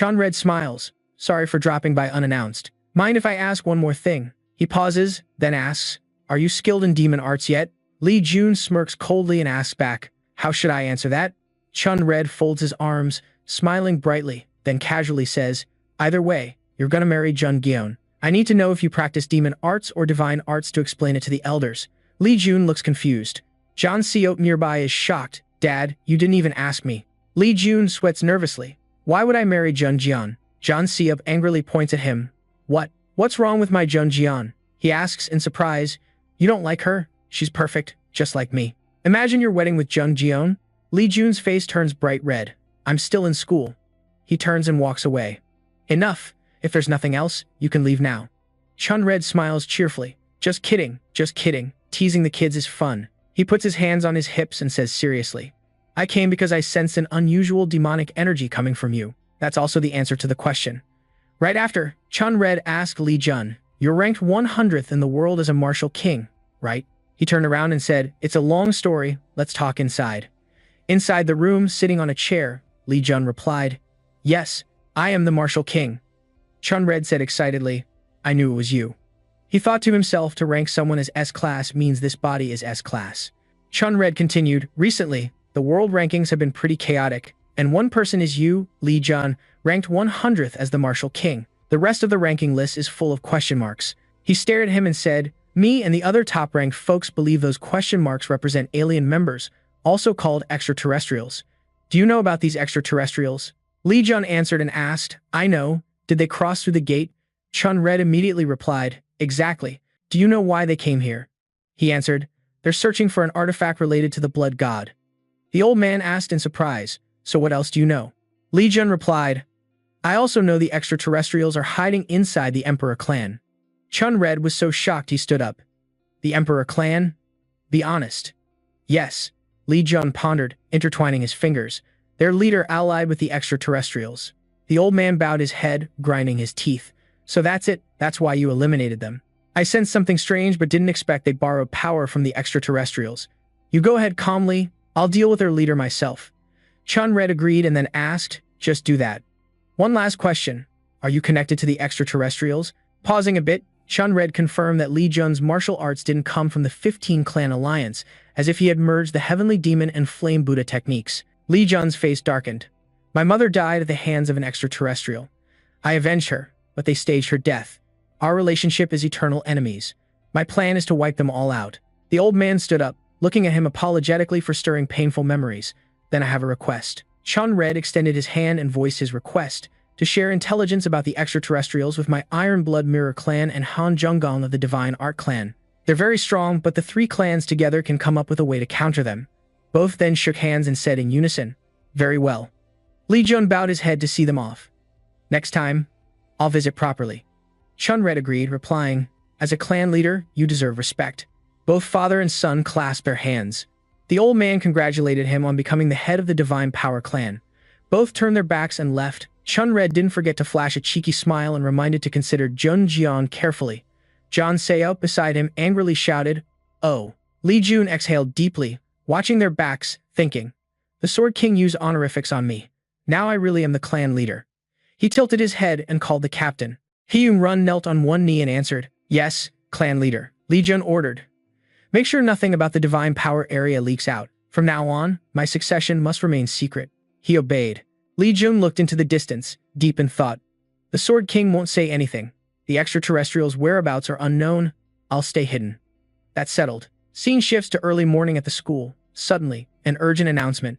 Red smiles. Sorry for dropping by unannounced. Mind if I ask one more thing? He pauses, then asks, are you skilled in demon arts yet? Lee Jun smirks coldly and asks back, how should I answer that? Red folds his arms, smiling brightly, then casually says, either way, you're gonna marry Jun Gyeon. I need to know if you practice demon arts or divine arts to explain it to the elders. Lee Jun looks confused. John Seop nearby is shocked. Dad, you didn't even ask me. Lee Jun sweats nervously. Why would I marry Jun Jian? John Seop angrily points at him. What's wrong with my Jun Jian? He asks in surprise. You don't like her? She's perfect, just like me. Imagine your wedding with Jun Jian. Lee Jun's face turns bright red. I'm still in school. He turns and walks away. Enough. If there's nothing else, you can leave now. Red smiles cheerfully. Just kidding, just kidding. Teasing the kids is fun. He puts his hands on his hips and says seriously, I came because I sense an unusual demonic energy coming from you. That's also the answer to the question. Right after, Red asked Lee Jun, you're ranked 100th in the world as a martial king, right? He turned around and said, it's a long story, let's talk inside. Inside the room, sitting on a chair, Lee Jun replied, yes, I am the martial king. Red said excitedly, I knew it was you. He thought to himself to rank someone as S-class means this body is S-class. Red continued, recently, the world rankings have been pretty chaotic, and one person is you, Lee Jun, ranked 100th as the martial king. The rest of the ranking list is full of question marks. He stared at him and said, me and the other top-ranked folks believe those question marks represent alien members, also called extraterrestrials. Do you know about these extraterrestrials? Lee Jun answered and asked, I know. Did they cross through the gate? Red immediately replied, exactly. Do you know why they came here? He answered, they're searching for an artifact related to the blood god. The old man asked in surprise, so what else do you know? Lee Jun replied, I also know the extraterrestrials are hiding inside the Emperor clan. Red was so shocked he stood up. The Emperor clan? Be honest. Yes. Lee Jun pondered, intertwining his fingers. Their leader allied with the extraterrestrials. The old man bowed his head, grinding his teeth. So that's it, that's why you eliminated them. I sensed something strange but didn't expect they borrowed power from the extraterrestrials. You go ahead calmly, I'll deal with their leader myself. Red agreed and then asked, just do that. One last question. Are you connected to the extraterrestrials? Pausing a bit, Red confirmed that Lee Jun's martial arts didn't come from the 15-clan alliance, as if he had merged the Heavenly Demon and Flame Buddha techniques. Lee Jun's face darkened. My mother died at the hands of an extraterrestrial. I avenged her, but they staged her death. Our relationship is eternal enemies. My plan is to wipe them all out. The old man stood up, looking at him apologetically for stirring painful memories. Then I have a request. Red extended his hand and voiced his request to share intelligence about the extraterrestrials with my Iron Blood Mirror clan and Han Junggong of the Divine Art clan. They're very strong, but the three clans together can come up with a way to counter them. Both then shook hands and said in unison, very well. Lee Jun bowed his head to see them off. Next time, I'll visit properly. Red agreed, replying, as a clan leader, you deserve respect. Both father and son clasped their hands. The old man congratulated him on becoming the head of the Divine Power clan. Both turned their backs and left. Red didn't forget to flash a cheeky smile and reminded to consider Jun Jian carefully. John Seop beside him angrily shouted, oh. Lee Jun exhaled deeply, watching their backs, thinking, the Sword King used honorifics on me. Now I really am the clan leader. He tilted his head and called the captain. Hyun Run knelt on one knee and answered, yes, clan leader. Lee Jun ordered. Make sure nothing about the Divine Power area leaks out. From now on, my succession must remain secret. He obeyed. Lee Jun looked into the distance, deep in thought. The Sword King won't say anything. The extraterrestrials' whereabouts are unknown. I'll stay hidden. That's settled. Scene shifts to early morning at the school. Suddenly, an urgent announcement.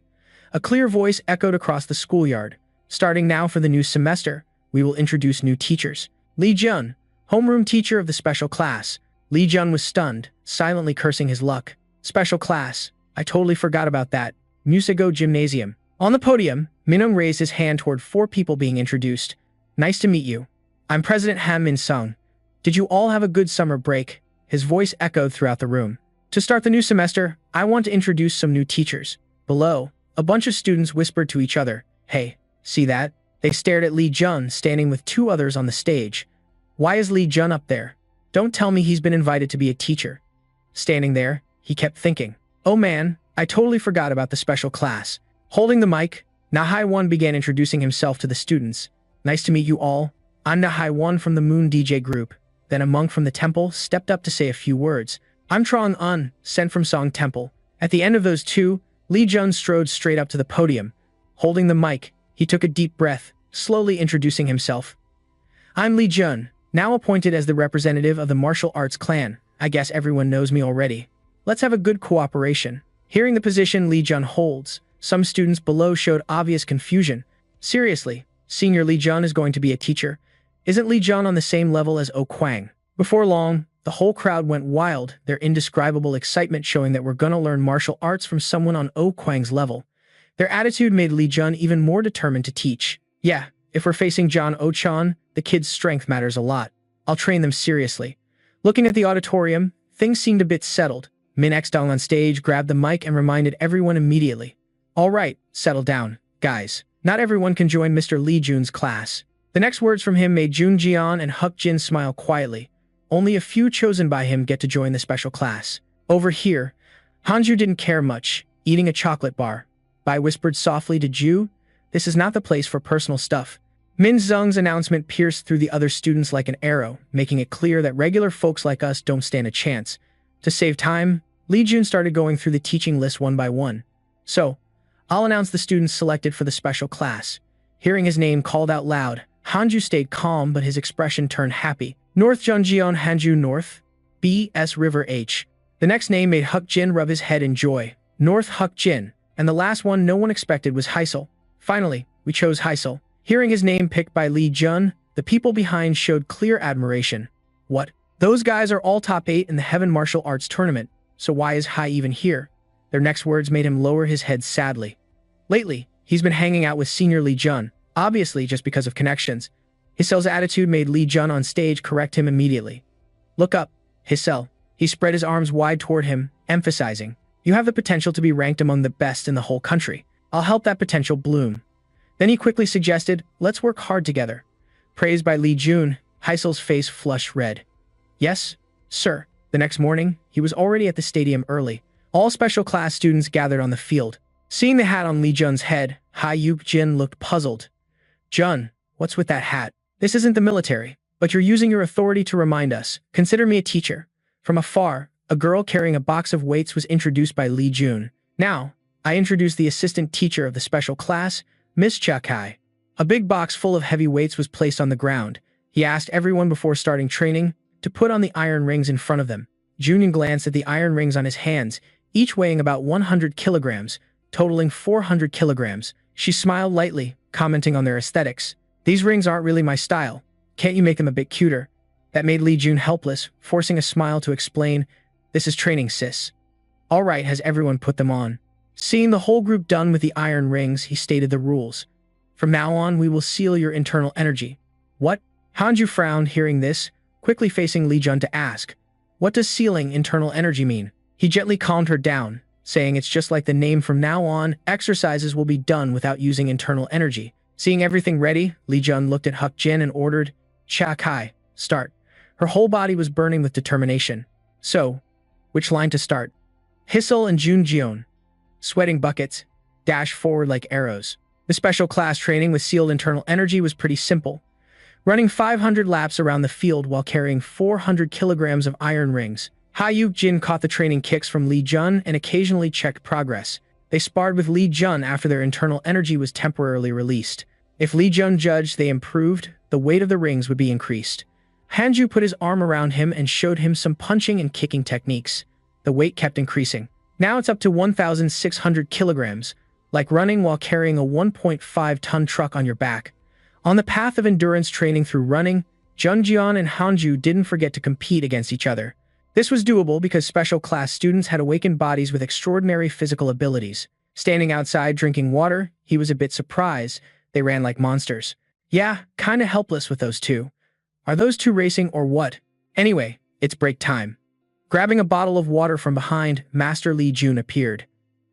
A clear voice echoed across the schoolyard. Starting now for the new semester, we will introduce new teachers. Lee Jun, homeroom teacher of the special class. Lee Jun was stunned, silently cursing his luck. Special class. I totally forgot about that. Musico Gymnasium. On the podium, Minung raised his hand toward 4 people being introduced. Nice to meet you. I'm President Han Min-sung. Did you all have a good summer break? His voice echoed throughout the room. To start the new semester, I want to introduce some new teachers. Below, a bunch of students whispered to each other, hey, see that? They stared at Lee Jun standing with 2 others on the stage. Why is Lee Jun up there? Don't tell me he's been invited to be a teacher. Standing there, he kept thinking, oh man, I totally forgot about the special class. Holding the mic, Nahai Won began introducing himself to the students. Nice to meet you all. I'm Nahai One from the Moon DJ group. Then a monk from the temple stepped up to say a few words. I'm Trong Un, sent from Song Temple. At the end of those two, Lee Jun strode straight up to the podium. Holding the mic, he took a deep breath, slowly introducing himself. I'm Lee Jun, now appointed as the representative of the martial arts clan. I guess everyone knows me already. Let's have a good cooperation. Hearing the position Lee Jun holds, some students below showed obvious confusion. Seriously, Senior Lee Jun is going to be a teacher. Isn't Lee Jun on the same level as Oh Kwang? Before long, the whole crowd went wild, their indescribable excitement showing that we're gonna learn martial arts from someone on Oh Kwang's level. Their attitude made Lee Jun even more determined to teach. Yeah, if we're facing John Oh-chan, the kid's strength matters a lot. I'll train them seriously. Looking at the auditorium, things seemed a bit settled. Min X-Dong on stage grabbed the mic and reminded everyone immediately. All right, settle down, guys. Not everyone can join Mr. Lee Jun's class. The next words from him made Jun Jian and Huck Jin smile quietly. Only a few chosen by him get to join the special class. Over here, Hanju didn't care much, eating a chocolate bar. Bai whispered softly to Ju, this is not the place for personal stuff. Min Zheng's announcement pierced through the other students like an arrow, making it clear that regular folks like us don't stand a chance. To save time, Lee Jun started going through the teaching list one by one. So, I'll announce the students selected for the special class. Hearing his name called out loud, Hanju stayed calm but his expression turned happy. North Junjion Hanju North, B.S. River H. The next name made Huck Jin rub his head in joy. North Huck Jin. And the last one no one expected was Heisel. Finally, we chose Heisel. Hearing his name picked by Lee Jun, the people behind showed clear admiration. What? Those guys are all top 8 in the Heaven Martial Arts Tournament, so why is Hai even here? Their next words made him lower his head sadly. Lately, he's been hanging out with Senior Lee Jun, obviously just because of connections. Hisel's attitude made Lee Jun on stage correct him immediately. Look up, Hisel. He spread his arms wide toward him, emphasizing, you have the potential to be ranked among the best in the whole country. I'll help that potential bloom. Then he quickly suggested, let's work hard together. Praised by Lee Jun, Heisel's face flushed red. Yes, sir. The next morning, he was already at the stadium early. All special class students gathered on the field. Seeing the hat on Lee Jun's head, Hai Yuk Jin looked puzzled. Jun, what's with that hat? This isn't the military, but you're using your authority to remind us. Consider me a teacher. From afar, a girl carrying a box of weights was introduced by Lee Jun. Now, I introduce the assistant teacher of the special class, Miss Cha Kai. A big box full of heavy weights was placed on the ground. He asked everyone before starting training to put on the iron rings in front of them. Junyun glanced at the iron rings on his hands, each weighing about 100 kilograms, totaling 400 kilograms. She smiled lightly, commenting on their aesthetics. These rings aren't really my style. Can't you make them a bit cuter? That made Lee Jun helpless, forcing a smile to explain, this is training, sis. All right, has everyone put them on? Seeing the whole group done with the iron rings, he stated the rules. From now on, we will seal your internal energy. What? Hanju frowned hearing this, quickly facing Lee Jun to ask, what does sealing internal energy mean? He gently calmed her down, saying it's just like the name. From now on, exercises will be done without using internal energy. Seeing everything ready, Lee Jun looked at Huck Jin and ordered, Cha Kai, start. Her whole body was burning with determination. So, which line to start? Hisel and Jun Jion. Sweating buckets, dashed forward like arrows. The special class training with sealed internal energy was pretty simple. Running 500 laps around the field while carrying 400 kilograms of iron rings. Hai Yuk Jin caught the training kicks from Lee Jun and occasionally checked progress. They sparred with Lee Jun after their internal energy was temporarily released. If Lee Jun judged they improved, the weight of the rings would be increased. Hanju put his arm around him and showed him some punching and kicking techniques. The weight kept increasing. Now it's up to 1,600 kilograms, like running while carrying a 1.5-ton truck on your back. On the path of endurance training through running, Jungjian and Hanju didn't forget to compete against each other. This was doable because special class students had awakened bodies with extraordinary physical abilities. Standing outside drinking water, he was a bit surprised. They ran like monsters. Yeah, kinda helpless with those two. Are those two racing or what? Anyway, it's break time. Grabbing a bottle of water from behind, Master Lee Jun appeared.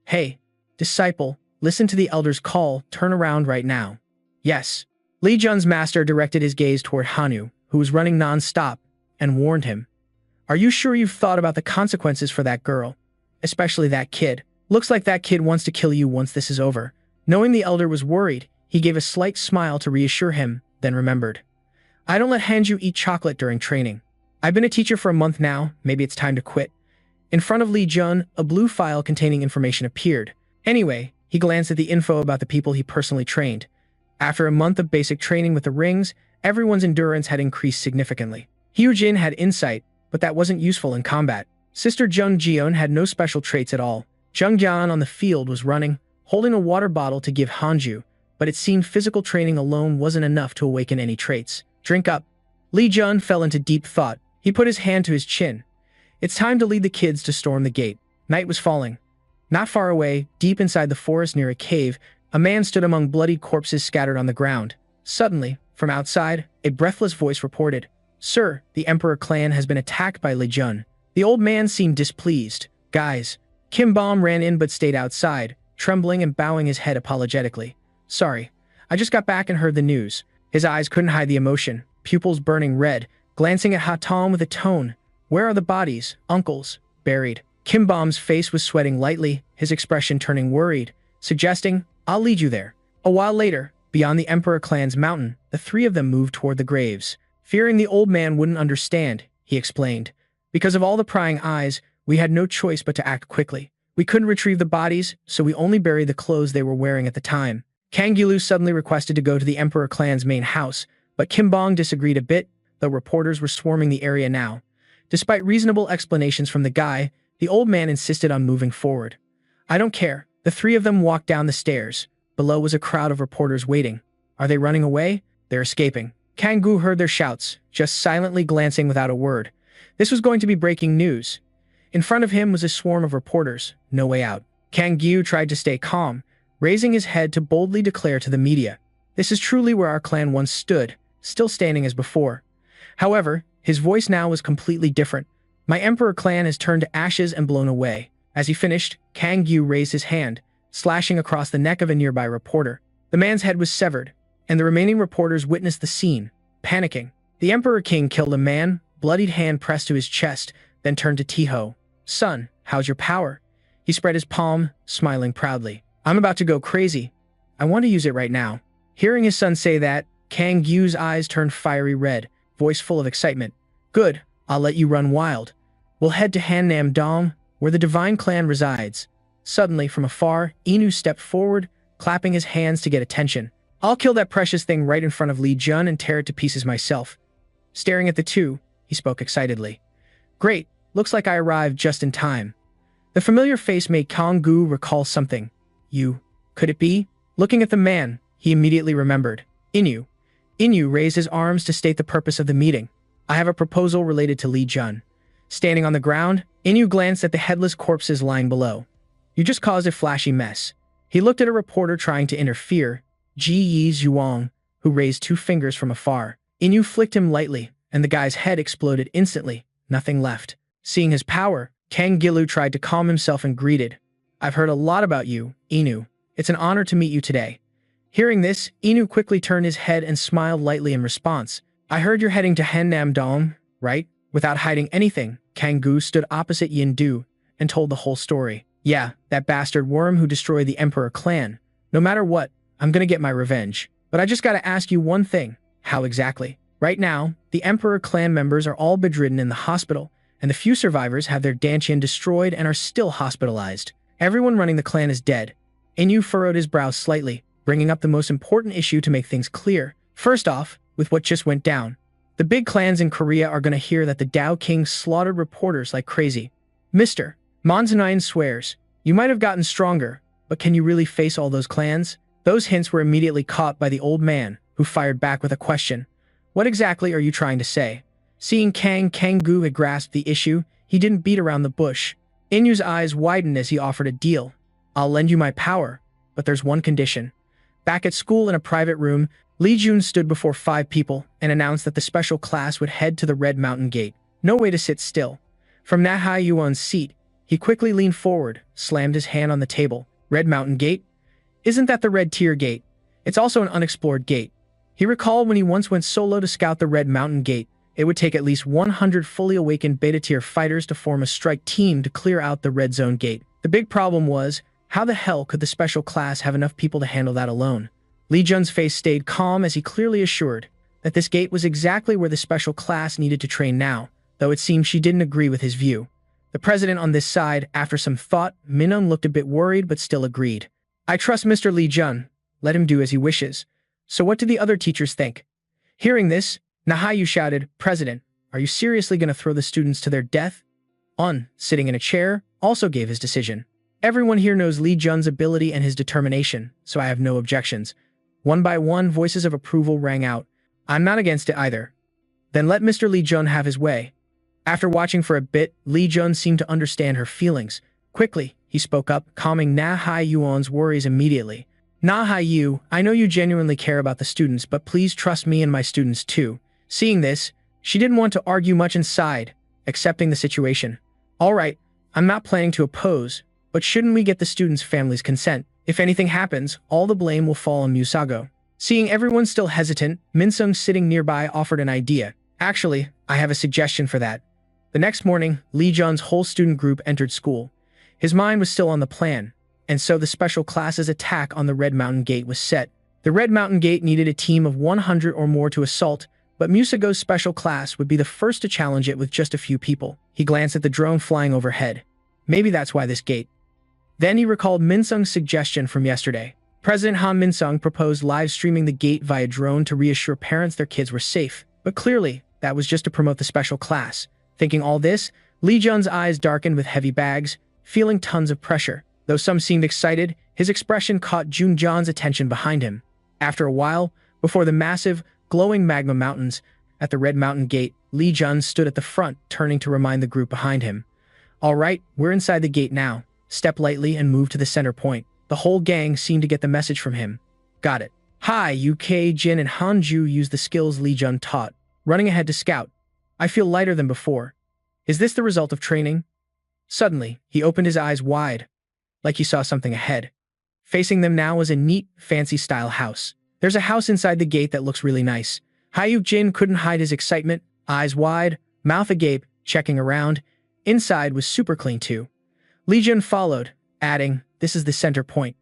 Hey, disciple, listen to the elder's call, turn around right now. Yes. Lee Jun's master directed his gaze toward Hanu, who was running non-stop, and warned him. Are you sure you've thought about the consequences for that girl? Especially that kid. Looks like that kid wants to kill you once this is over. Knowing the elder was worried, he gave a slight smile to reassure him. then remembered. I don't let Hanju eat chocolate during training. I've been a teacher for a month now, maybe it's time to quit. In front of Lee Jun, a blue file containing information appeared. Anyway, he glanced at the info about the people he personally trained. After a month of basic training with the rings, everyone's endurance had increased significantly. Hyujin had insight, but that wasn't useful in combat. Sister Jung Jeon had no special traits at all. Jung Jian on the field was running, holding a water bottle to give Hanju, but it seemed physical training alone wasn't enough to awaken any traits. Drink up. Lee Jun fell into deep thought. He put his hand to his chin. It's time to lead the kids to storm the gate. Night was falling. Not far away, deep inside the forest near a cave, a man stood among bloodied corpses scattered on the ground. Suddenly, from outside, a breathless voice reported, "Sir, the Emperor clan has been attacked by Lee Jun." The old man seemed displeased. "Guys." Kim Bom ran in but stayed outside, trembling and bowing his head apologetically. "Sorry, I just got back and heard the news." His eyes couldn't hide the emotion, pupils burning red, glancing at Hatom with a tone. "Where are the bodies, uncles?" "Buried." Kim Bom's face was sweating lightly, his expression turning worried, suggesting, "I'll lead you there." A while later, beyond the Emperor clan's mountain, the three of them moved toward the graves. Fearing the old man wouldn't understand, he explained. "Because of all the prying eyes, we had no choice but to act quickly. We couldn't retrieve the bodies, so we only buried the clothes they were wearing at the time." Kang Gilu suddenly requested to go to the Emperor clan's main house, but Kim Bong disagreed a bit, though reporters were swarming the area now. Despite reasonable explanations from the guy, the old man insisted on moving forward. "I don't care." The three of them walked down the stairs. Below was a crowd of reporters waiting. Are they running away? They're escaping. Kang Gu heard their shouts, just silently glancing without a word. This was going to be breaking news. In front of him was a swarm of reporters. No way out. Kang Gu tried to stay calm, raising his head to boldly declare to the media, "This is truly where our clan once stood, still standing as before." However, his voice now was completely different. "My Emperor clan has turned to ashes and blown away." As he finished, Kang Gu raised his hand, slashing across the neck of a nearby reporter. The man's head was severed, and the remaining reporters witnessed the scene, panicking. The Emperor King killed a man, bloodied hand pressed to his chest, then turned to Tiho. "Son, how's your power?" He spread his palm, smiling proudly. "I'm about to go crazy. I want to use it right now." Hearing his son say that, Kang Gu's eyes turned fiery red, voice full of excitement. "Good, I'll let you run wild. We'll head to Hannam Dong, where the Divine Clan resides." Suddenly, from afar, Inu stepped forward, clapping his hands to get attention. "I'll kill that precious thing right in front of Lee Jun and tear it to pieces myself." Staring at the two, he spoke excitedly. "Great, looks like I arrived just in time." The familiar face made Kang Gu recall something. "You, could it be?" Looking at the man, he immediately remembered. Inu. Inu raised his arms to state the purpose of the meeting. "I have a proposal related to Lee Jun." Standing on the ground, Inu glanced at the headless corpses lying below. "You just caused a flashy mess." He looked at a reporter trying to interfere, Ji Yi Zhuang, who raised two fingers from afar. Inu flicked him lightly, and the guy's head exploded instantly, nothing left. Seeing his power, Kang Gilu tried to calm himself and greeted, "I've heard a lot about you, Inu. It's an honor to meet you today." Hearing this, Inu quickly turned his head and smiled lightly in response. "I heard you're heading to Hannam Dong, right?" Without hiding anything, Kang Gu stood opposite Yin Du and told the whole story. "Yeah, that bastard worm who destroyed the Emperor clan. No matter what, I'm gonna get my revenge. But I just gotta ask you one thing. How exactly?" Right now, the Emperor clan members are all bedridden in the hospital, and the few survivors have their Dantian destroyed and are still hospitalized. Everyone running the clan is dead. Inu furrowed his brow slightly, bringing up the most important issue to make things clear. First off, with what just went down, the big clans in Korea are gonna hear that the Tao King slaughtered reporters like crazy. "Mr. Monzanine swears, you might have gotten stronger, but can you really face all those clans?" Those hints were immediately caught by the old man, who fired back with a question. "What exactly are you trying to say?" Seeing Kang Gu had grasped the issue, he didn't beat around the bush. Inu's eyes widened as he offered a deal. "I'll lend you my power, but there's one condition." Back at school in a private room, Lee Jun stood before 5 people and announced that the special class would head to the Red Mountain Gate. No way to sit still. From Nahai Yuan's seat, he quickly leaned forward, slammed his hand on the table. "Red Mountain Gate? Isn't that the Red Tier Gate? It's also an unexplored gate." He recalled when he once went solo to scout the Red Mountain Gate. It would take at least 100 fully awakened beta-tier fighters to form a strike team to clear out the Red Zone Gate. The big problem was, how the hell could the special class have enough people to handle that alone? Li Jun's face stayed calm as he clearly assured that this gate was exactly where the special class needed to train now, though it seemed she didn't agree with his view. The president on this side, after some thought, Minung looked a bit worried but still agreed. I trust Mr. Li Jun. Let him do as he wishes. So what do the other teachers think? Hearing this, Nahayu shouted, President, are you seriously going to throw the students to their death? Un, sitting in a chair, also gave his decision. Everyone here knows Li Jun's ability and his determination, so I have no objections. One by one, voices of approval rang out. I'm not against it either. Then let Mr. Li Jun have his way. After watching for a bit, Li Jun seemed to understand her feelings. Quickly, he spoke up, calming Na Hai Yuan's worries immediately. Na Hai Yu, I know you genuinely care about the students, but please trust me and my students too. Seeing this, she didn't want to argue much and sighed, accepting the situation. All right, I'm not planning to oppose, but shouldn't we get the students' families' consent? If anything happens, all the blame will fall on Musago. Seeing everyone still hesitant, Minsung sitting nearby offered an idea. Actually, I have a suggestion for that. The next morning, Li Jun's whole student group entered school. His mind was still on the plan, and so the special class's attack on the Red Mountain Gate was set. The Red Mountain Gate needed a team of 100 or more to assault, but Musago's special class would be the first to challenge it with just a few people. He glanced at the drone flying overhead. Maybe that's why this gate. Then he recalled Minsung's suggestion from yesterday. President Han Minsung proposed live streaming the gate via drone to reassure parents their kids were safe, but clearly, that was just to promote the special class. Thinking all this, Li Jun's eyes darkened with heavy bags, feeling tons of pressure. Though some seemed excited, his expression caught Jun John's attention behind him. After a while, before the massive, glowing magma mountains at the Red Mountain Gate, Li Jun stood at the front, turning to remind the group behind him. All right, we're inside the gate now. Step lightly and move to the center point. The whole gang seemed to get the message from him. Got it. Hi, UK, Jin and Hanju used the skills Li Jun taught, running ahead to scout. I feel lighter than before. Is this the result of training? Suddenly, he opened his eyes wide, like he saw something ahead. Facing them now was a neat, fancy-style house. There's a house inside the gate that looks really nice. Hyuk Jin couldn't hide his excitement, eyes wide, mouth agape, checking around. Inside was super clean too. Li Jun followed, adding, this is the center point.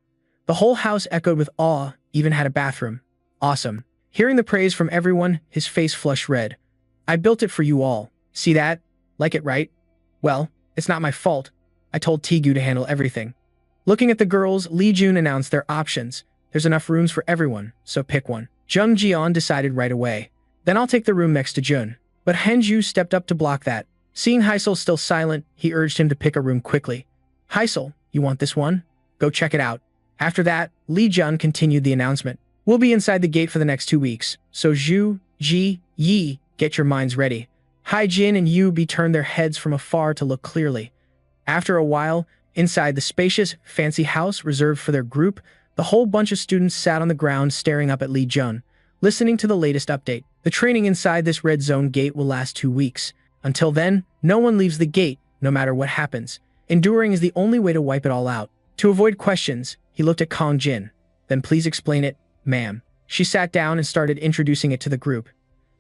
The whole house echoed with awe, even had a bathroom. Awesome. Hearing the praise from everyone, his face flushed red. I built it for you all. See that? Like it, right? Well, it's not my fault. I told Tigu to handle everything. Looking at the girls, Li Jun announced their options. There's enough rooms for everyone, so pick one. Jung Jian decided right away. Then I'll take the room next to Jun. But Henju stepped up to block that. Seeing Heisel still silent, he urged him to pick a room quickly. Heisel, you want this one? Go check it out. After that, Li Jun continued the announcement. We'll be inside the gate for the next 2 weeks, so Zhu, Ji, Yi, get your minds ready. Hai Jin and Yu Bi turned their heads from afar to look clearly. After a while, inside the spacious, fancy house reserved for their group, the whole bunch of students sat on the ground staring up at Li Jun, listening to the latest update. The training inside this red zone gate will last 2 weeks. Until then, no one leaves the gate, no matter what happens. Enduring is the only way to wipe it all out. To avoid questions, he looked at Kong Jin. Then please explain it, ma'am. She sat down and started introducing it to the group.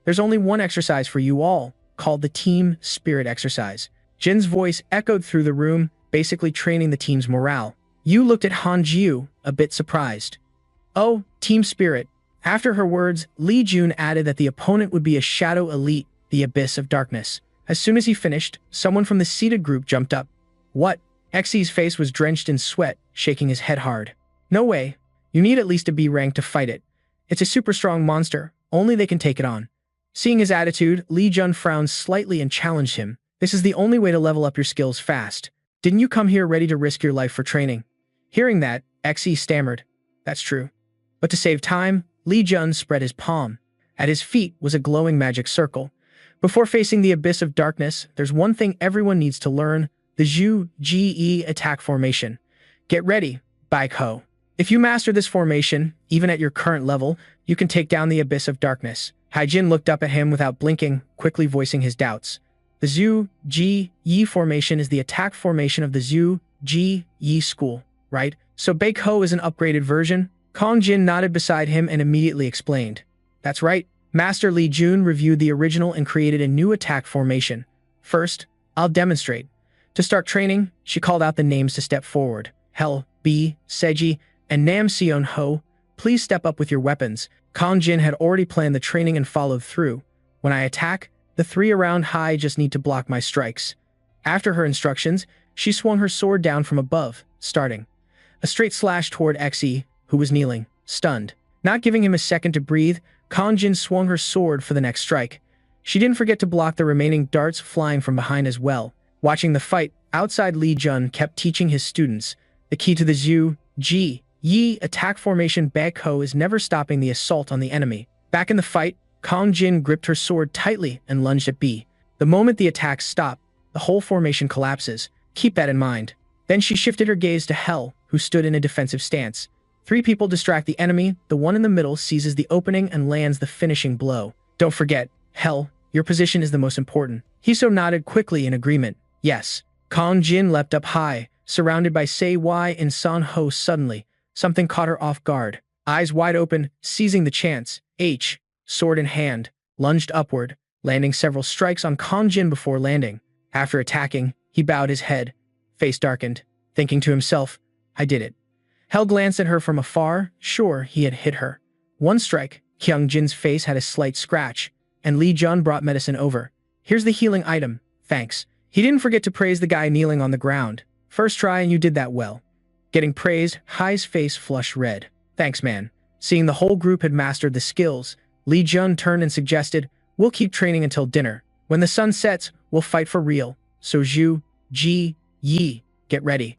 There's only one exercise for you all, called the Team Spirit exercise. Jin's voice echoed through the room, basically training the team's morale. Yu looked at Han Jiu, a bit surprised. Oh, Team Spirit. After her words, Li Jun added that the opponent would be a shadow elite, the Abyss of Darkness. As soon as he finished, someone from the seated group jumped up. What? Xe's face was drenched in sweat, shaking his head hard. No way. You need at least a B rank to fight it. It's a super strong monster. Only they can take it on. Seeing his attitude, Li Jun frowned slightly and challenged him. This is the only way to level up your skills fast. Didn't you come here ready to risk your life for training? Hearing that, Xe stammered. That's true. But to save time, Li Jun spread his palm. At his feet was a glowing magic circle. Before facing the Abyss of Darkness, there's one thing everyone needs to learn, the Zhu Ge attack formation. Get ready, Baiko. If you master this formation, even at your current level, you can take down the Abyss of Darkness. Haijin looked up at him without blinking, quickly voicing his doubts. The Zhu Ge formation is the attack formation of the Zhu Ge school, right? So Baiko is an upgraded version? Kong Jin nodded beside him and immediately explained. That's right. Master Li Jun reviewed the original and created a new attack formation. First, I'll demonstrate. To start training, she called out the names to step forward. Hel, Bi, Seji, and Nam Sion Ho. please step up with your weapons. Kang Jin had already planned the training and followed through. When I attack, the three around high just need to block my strikes. After her instructions, she swung her sword down from above, starting a straight slash toward Xe, who was kneeling, stunned. Not giving him a second to breathe, Kang Jin swung her sword for the next strike. She didn't forget to block the remaining darts flying from behind as well. Watching the fight, outside Li Jun kept teaching his students the key to the Zhu, Ji, Yi attack formation. Baekho is never stopping the assault on the enemy. Back in the fight, Kang Jin gripped her sword tightly and lunged at B. The moment the attacks stop, the whole formation collapses. Keep that in mind. Then she shifted her gaze to Hell, who stood in a defensive stance. Three people distract the enemy, the one in the middle seizes the opening and lands the finishing blow. Don't forget, Hell, your position is the most important. Hiso nodded quickly in agreement. Yes. Kang Jin leapt up high, surrounded by Sei Wai and San Ho. Suddenly, something caught her off guard. Eyes wide open, seizing the chance, H, sword in hand, lunged upward, landing several strikes on Kang Jin before landing. After attacking, he bowed his head, face darkened, thinking to himself, I did it. Hell glanced at her from afar, sure he had hit her. One strike, Kyung Jin's face had a slight scratch, and Li Jun brought medicine over. Here's the healing item, thanks. He didn't forget to praise the guy kneeling on the ground. First try and you did that well. Getting praised, Hai's face flushed red. Thanks, man. Seeing the whole group had mastered the skills, Li Jun turned and suggested, we'll keep training until dinner. When the sun sets, we'll fight for real. So Zhu, Ji, Yi, get ready.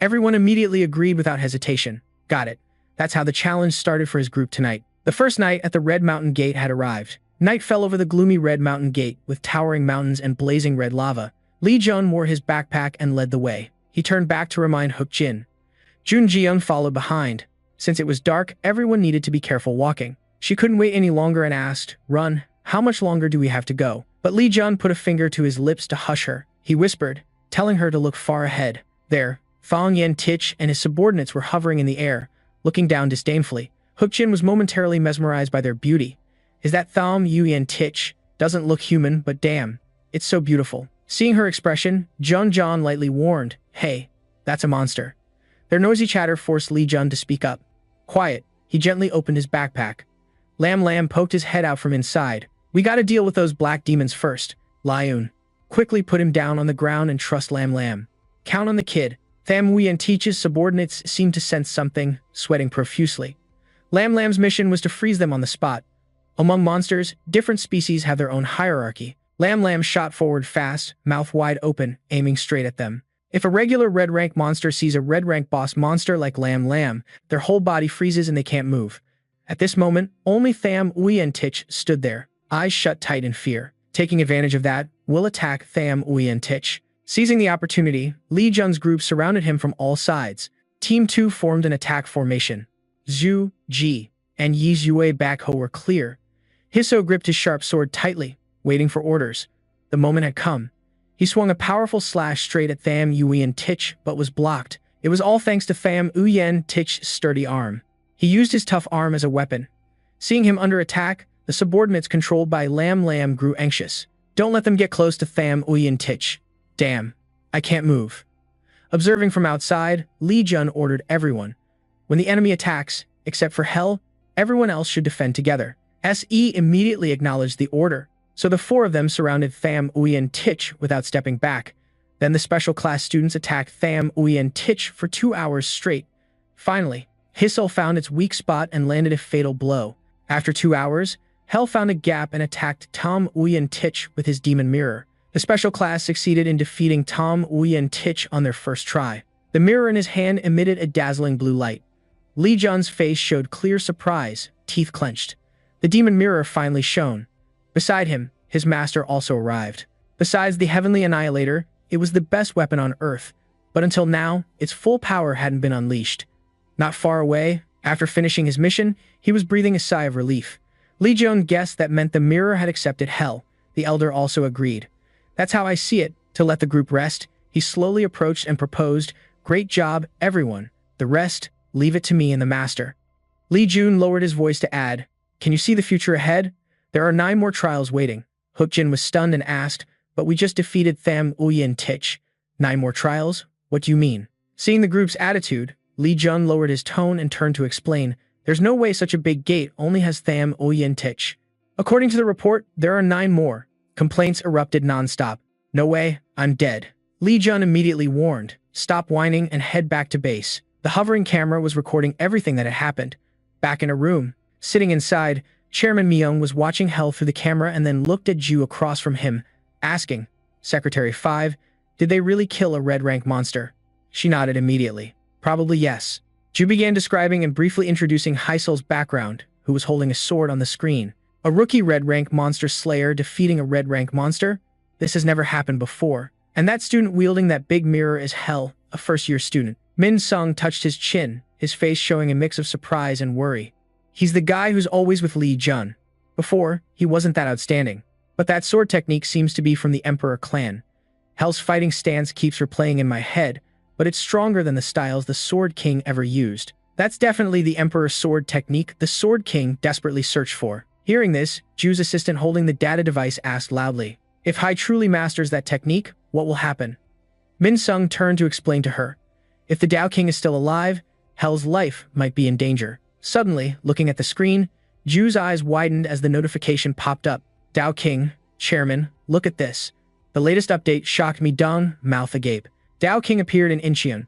Everyone immediately agreed without hesitation. Got it. That's how the challenge started for his group tonight. The first night at the Red Mountain Gate had arrived. Night fell over the gloomy Red Mountain Gate with towering mountains and blazing red lava. Li Jun wore his backpack and led the way. He turned back to remind Hook Jin. Jun Jiyoung followed behind. Since it was dark, everyone needed to be careful walking. She couldn't wait any longer and asked, Run, how much longer do we have to go? But Li Jun put a finger to his lips to hush her. He whispered, telling her to look far ahead. There, Fang Yen Tich and his subordinates were hovering in the air, looking down disdainfully. Hook Jin was momentarily mesmerized by their beauty. Is that Tham Yu Yen Tich? Doesn't look human, but damn, it's so beautiful. Seeing her expression, Jun John lightly warned, Hey, that's a monster. Their noisy chatter forced Li Jun to speak up. Quiet, he gently opened his backpack. Lam Lam poked his head out from inside. We gotta deal with those black demons first. Liun quickly put him down on the ground and trust Lam Lam. Count on the kid. Tham Wu and Teach's subordinates seemed to sense something, sweating profusely. Lam Lam's mission was to freeze them on the spot. Among monsters, different species have their own hierarchy. Lam Lam shot forward fast, mouth wide open, aiming straight at them. If a regular red rank monster sees a red rank boss monster like Lam Lam, their whole body freezes and they can't move. At this moment, only Tham Wu and Tich stood there, eyes shut tight in fear. Taking advantage of that, we'll attack Tham Wu and Tich. Seizing the opportunity, Li Jun's group surrounded him from all sides. Team 2 formed an attack formation. Zhu, Ji, and Yi's Yue Backho were clear. Hiso gripped his sharp sword tightly, waiting for orders. The moment had come. He swung a powerful slash straight at Tham Yu and Tich, but was blocked. It was all thanks to Tham Yen Tich's sturdy arm. He used his tough arm as a weapon. Seeing him under attack, the subordinates controlled by Lam Lam grew anxious. Don't let them get close to Tham Yen Tich. Damn, I can't move. Observing from outside, Li Jun ordered everyone. When the enemy attacks, except for Hell, everyone else should defend together. SE immediately acknowledged the order, so the four of them surrounded Tham Yen Tich without stepping back. Then the special class students attacked Tham Yen Tich for 2 hours straight. Finally, Hiso found its weak spot and landed a fatal blow. After 2 hours, Hell found a gap and attacked Tham Yen Tich with his demon mirror. The special class succeeded in defeating Tham Yen Tich on their first try. The mirror in his hand emitted a dazzling blue light. Li Jun's face showed clear surprise, teeth clenched. The demon mirror finally shone. Beside him, his master also arrived. Besides the Heavenly Annihilator, it was the best weapon on Earth, but until now, its full power hadn't been unleashed. Not far away, after finishing his mission, he was breathing a sigh of relief. Li Jun guessed that meant the mirror had accepted Hell. The elder also agreed. That's how I see it. To let the group rest, he slowly approached and proposed, Great job, everyone. The rest, leave it to me and the master. Li Jun lowered his voice to add, Can you see the future ahead? There are 9 more trials waiting. Hook Jin was stunned and asked, But we just defeated Tham Yen Tich. 9 more trials? What do you mean? Seeing the group's attitude, Li Jun lowered his tone and turned to explain, There's no way such a big gate only has Tham Oyen Tich. According to the report, there are 9 more. Complaints erupted nonstop. No way, I'm dead. Lee Jun immediately warned, stop whining and head back to base. The hovering camera was recording everything that had happened. Back in a room, sitting inside, Chairman Myung was watching Hell through the camera and then looked at Ju across from him, asking, Secretary 5, did they really kill a red rank monster? She nodded immediately. Probably yes. Ju began describing and briefly introducing Heisel's background, who was holding a sword on the screen. A rookie red rank monster slayer defeating a red rank monster? This has never happened before. And that student wielding that big mirror is Hell, a first-year student. Min Sung touched his chin, his face showing a mix of surprise and worry. He's the guy who's always with Lee Jun. Before, he wasn't that outstanding. But that sword technique seems to be from the Emperor clan. Hell's fighting stance keeps replaying in my head, but it's stronger than the styles the Sword King ever used. That's definitely the Emperor's sword technique the Sword King desperately searched for. Hearing this, Ju's assistant holding the data device asked loudly, if Hai truly masters that technique, what will happen? Min Sung turned to explain to her. If the Dao King is still alive, Hell's life might be in danger. Suddenly, looking at the screen, Ju's eyes widened as the notification popped up. Dao King, Chairman, look at this. The latest update shocked me dung, mouth agape. Dao King appeared in Incheon.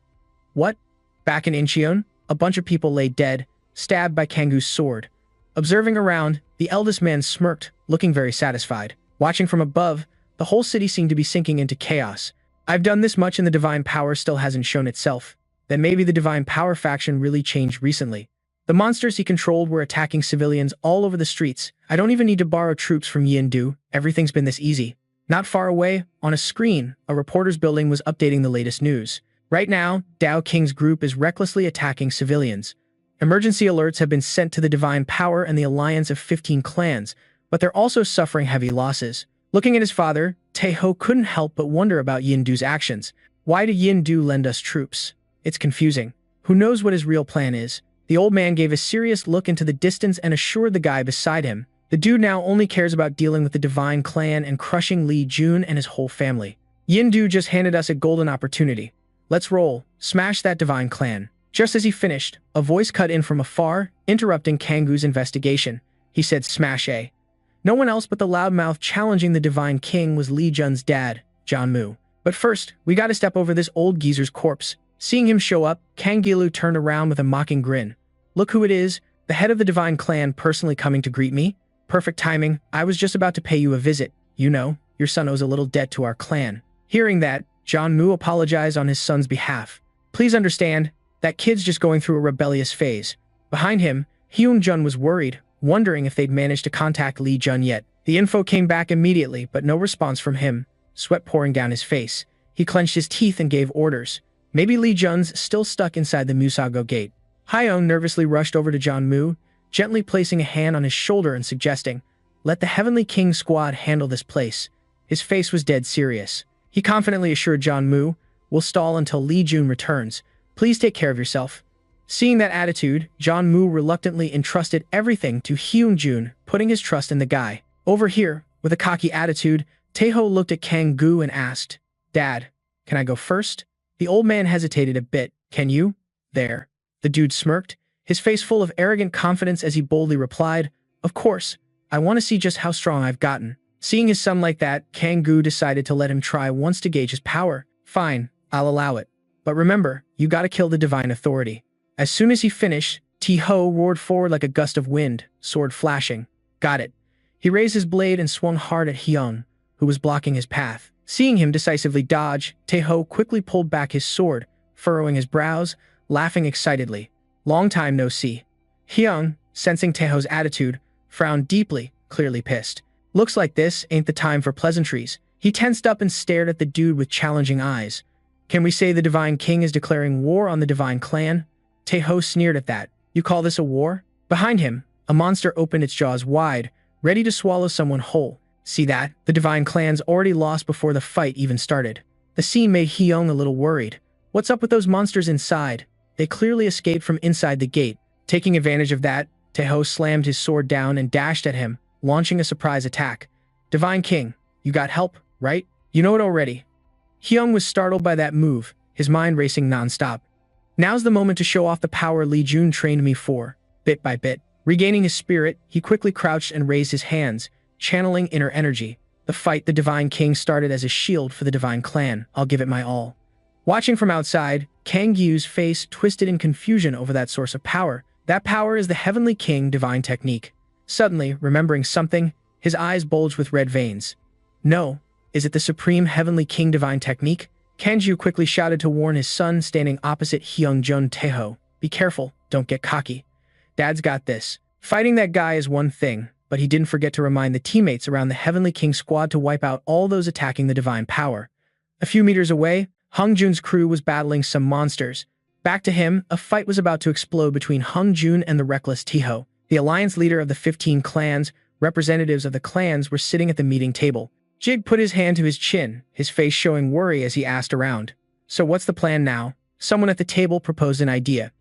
What? Back in Incheon, a bunch of people lay dead, stabbed by Kangoo's sword. Observing around, the eldest man smirked, looking very satisfied. Watching from above, the whole city seemed to be sinking into chaos. I've done this much and the divine power still hasn't shown itself. Then maybe the divine power faction really changed recently. The monsters he controlled were attacking civilians all over the streets. I don't even need to borrow troops from Yindu. Everything's been this easy. Not far away, on a screen, a reporter's building was updating the latest news. Right now, Dao King's group is recklessly attacking civilians. Emergency alerts have been sent to the divine power and the alliance of 15 clans, but they're also suffering heavy losses. Looking at his father, Taeho couldn't help but wonder about Yindu's actions. Why did Yindu lend us troops? It's confusing. Who knows what his real plan is? The old man gave a serious look into the distance and assured the guy beside him. The dude now only cares about dealing with the divine clan and crushing Lee Jun and his whole family. Yindu just handed us a golden opportunity. Let's roll. Smash that divine clan. Just as he finished, a voice cut in from afar, interrupting Kangoo's investigation. He said smash A. No one else but the loudmouth challenging the divine king was Lee Jun's dad, John Moo. But first, we gotta step over this old geezer's corpse. Seeing him show up, Kang Gilu turned around with a mocking grin. Look who it is, the head of the divine clan personally coming to greet me? Perfect timing, I was just about to pay you a visit. You know, your son owes a little debt to our clan. Hearing that, John Moo apologized on his son's behalf. Please understand, that kid's just going through a rebellious phase. Behind him, Hyun Jun was worried, wondering if they'd managed to contact Lee Jun yet. The info came back immediately, but no response from him, sweat pouring down his face. He clenched his teeth and gave orders. Maybe Lee Jun's still stuck inside the Musago gate. Hyun nervously rushed over to John Moo, gently placing a hand on his shoulder and suggesting, let the Heavenly King squad handle this place. His face was dead serious. He confidently assured John Moo, we'll stall until Lee Jun returns. Please take care of yourself. Seeing that attitude, John Moo reluctantly entrusted everything to Hyun Jun, putting his trust in the guy. Over here, with a cocky attitude, Taeho looked at Kang Gu and asked, Dad, can I go first? The old man hesitated a bit. Can you? There. The dude smirked, his face full of arrogant confidence as he boldly replied, Of course, I want to see just how strong I've gotten. Seeing his son like that, Kang Gu decided to let him try once to gauge his power. Fine, I'll allow it. But remember, you gotta kill the divine authority. As soon as he finished, T-Ho roared forward like a gust of wind, sword flashing. Got it. He raised his blade and swung hard at Hyun, who was blocking his path. Seeing him decisively dodge, Taeho quickly pulled back his sword, furrowing his brows, laughing excitedly. Long time no see. Hyun, sensing Taeho's attitude, frowned deeply, clearly pissed. Looks like this ain't the time for pleasantries. He tensed up and stared at the dude with challenging eyes. Can we say the Divine King is declaring war on the Divine Clan? Taeho sneered at that. You call this a war? Behind him, a monster opened its jaws wide, ready to swallow someone whole. See that? The Divine Clan's already lost before the fight even started. The scene made Hyung a little worried. What's up with those monsters inside? They clearly escaped from inside the gate. Taking advantage of that, Taeho slammed his sword down and dashed at him, launching a surprise attack. Divine King, you got help, right? You know it already. Hyung was startled by that move, his mind racing non-stop. Now's the moment to show off the power Lee Jun trained me for. bit by bit. Regaining his spirit, he quickly crouched and raised his hands, channeling inner energy. The fight the Divine King started as a shield for the Divine Clan. I'll give it my all. Watching from outside, Kang Yu's face twisted in confusion over that source of power. That power is the Heavenly King Divine Technique. Suddenly, remembering something, his eyes bulged with red veins. No, is it the Supreme Heavenly King Divine Technique? Kanju quickly shouted to warn his son standing opposite Hyungjun Taeho. Be careful, don't get cocky. Dad's got this. Fighting that guy is one thing, but he didn't forget to remind the teammates around the Heavenly King squad to wipe out all those attacking the divine power. A few meters away, Hungjun's crew was battling some monsters. Back to him, a fight was about to explode between Hungjun and the reckless Taeho. The alliance leader of the 15 clans, representatives of the clans, were sitting at the meeting table. Jig put his hand to his chin, his face showing worry as he asked around. So what's the plan now? Someone at the table proposed an idea.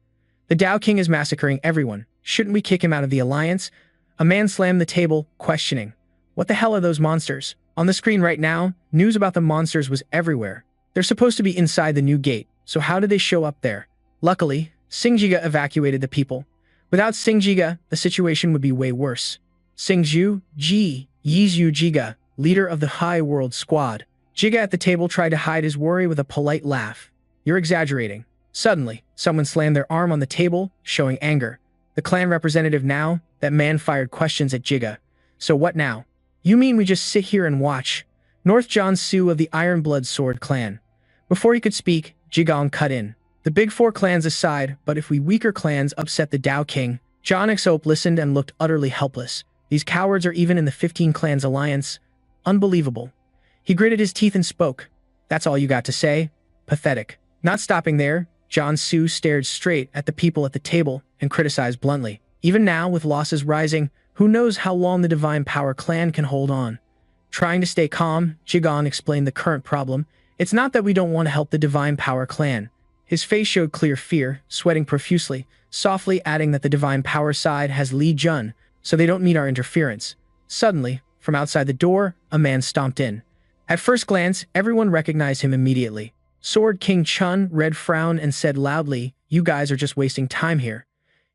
The Tao King is massacring everyone. Shouldn't we kick him out of the alliance? A man slammed the table, questioning. What the hell are those monsters? On the screen right now, news about the monsters was everywhere. They're supposed to be inside the new gate, so how did they show up there? Luckily, Singjiga evacuated the people. Without Singjiga, the situation would be way worse. Singju, Ji, Yizhu Jiga, leader of the High World Squad. Jiga at the table tried to hide his worry with a polite laugh. You're exaggerating. Suddenly, someone slammed their arm on the table, showing anger. The clan representative now, that man fired questions at Jiga. So what now? You mean we just sit here and watch? North John Su of the Ironblood Sword clan. Before he could speak, Jigong cut in. The big four clans aside, but if we weaker clans upset the Tao King, John Xop listened and looked utterly helpless. These cowards are even in the 15 clans alliance. Unbelievable. He gritted his teeth and spoke. That's all you got to say? Pathetic. Not stopping there, John Su stared straight at the people at the table and criticized bluntly. Even now, with losses rising, who knows how long the Divine Power clan can hold on? Trying to stay calm, Jigon explained the current problem. It's not that we don't want to help the Divine Power clan. His face showed clear fear, sweating profusely, softly adding that the Divine Power side has Li Jun, so they don't need our interference. Suddenly, from outside the door, a man stomped in. At first glance, everyone recognized him immediately. Sword King Chun Red frowned and said loudly, "You guys are just wasting time here."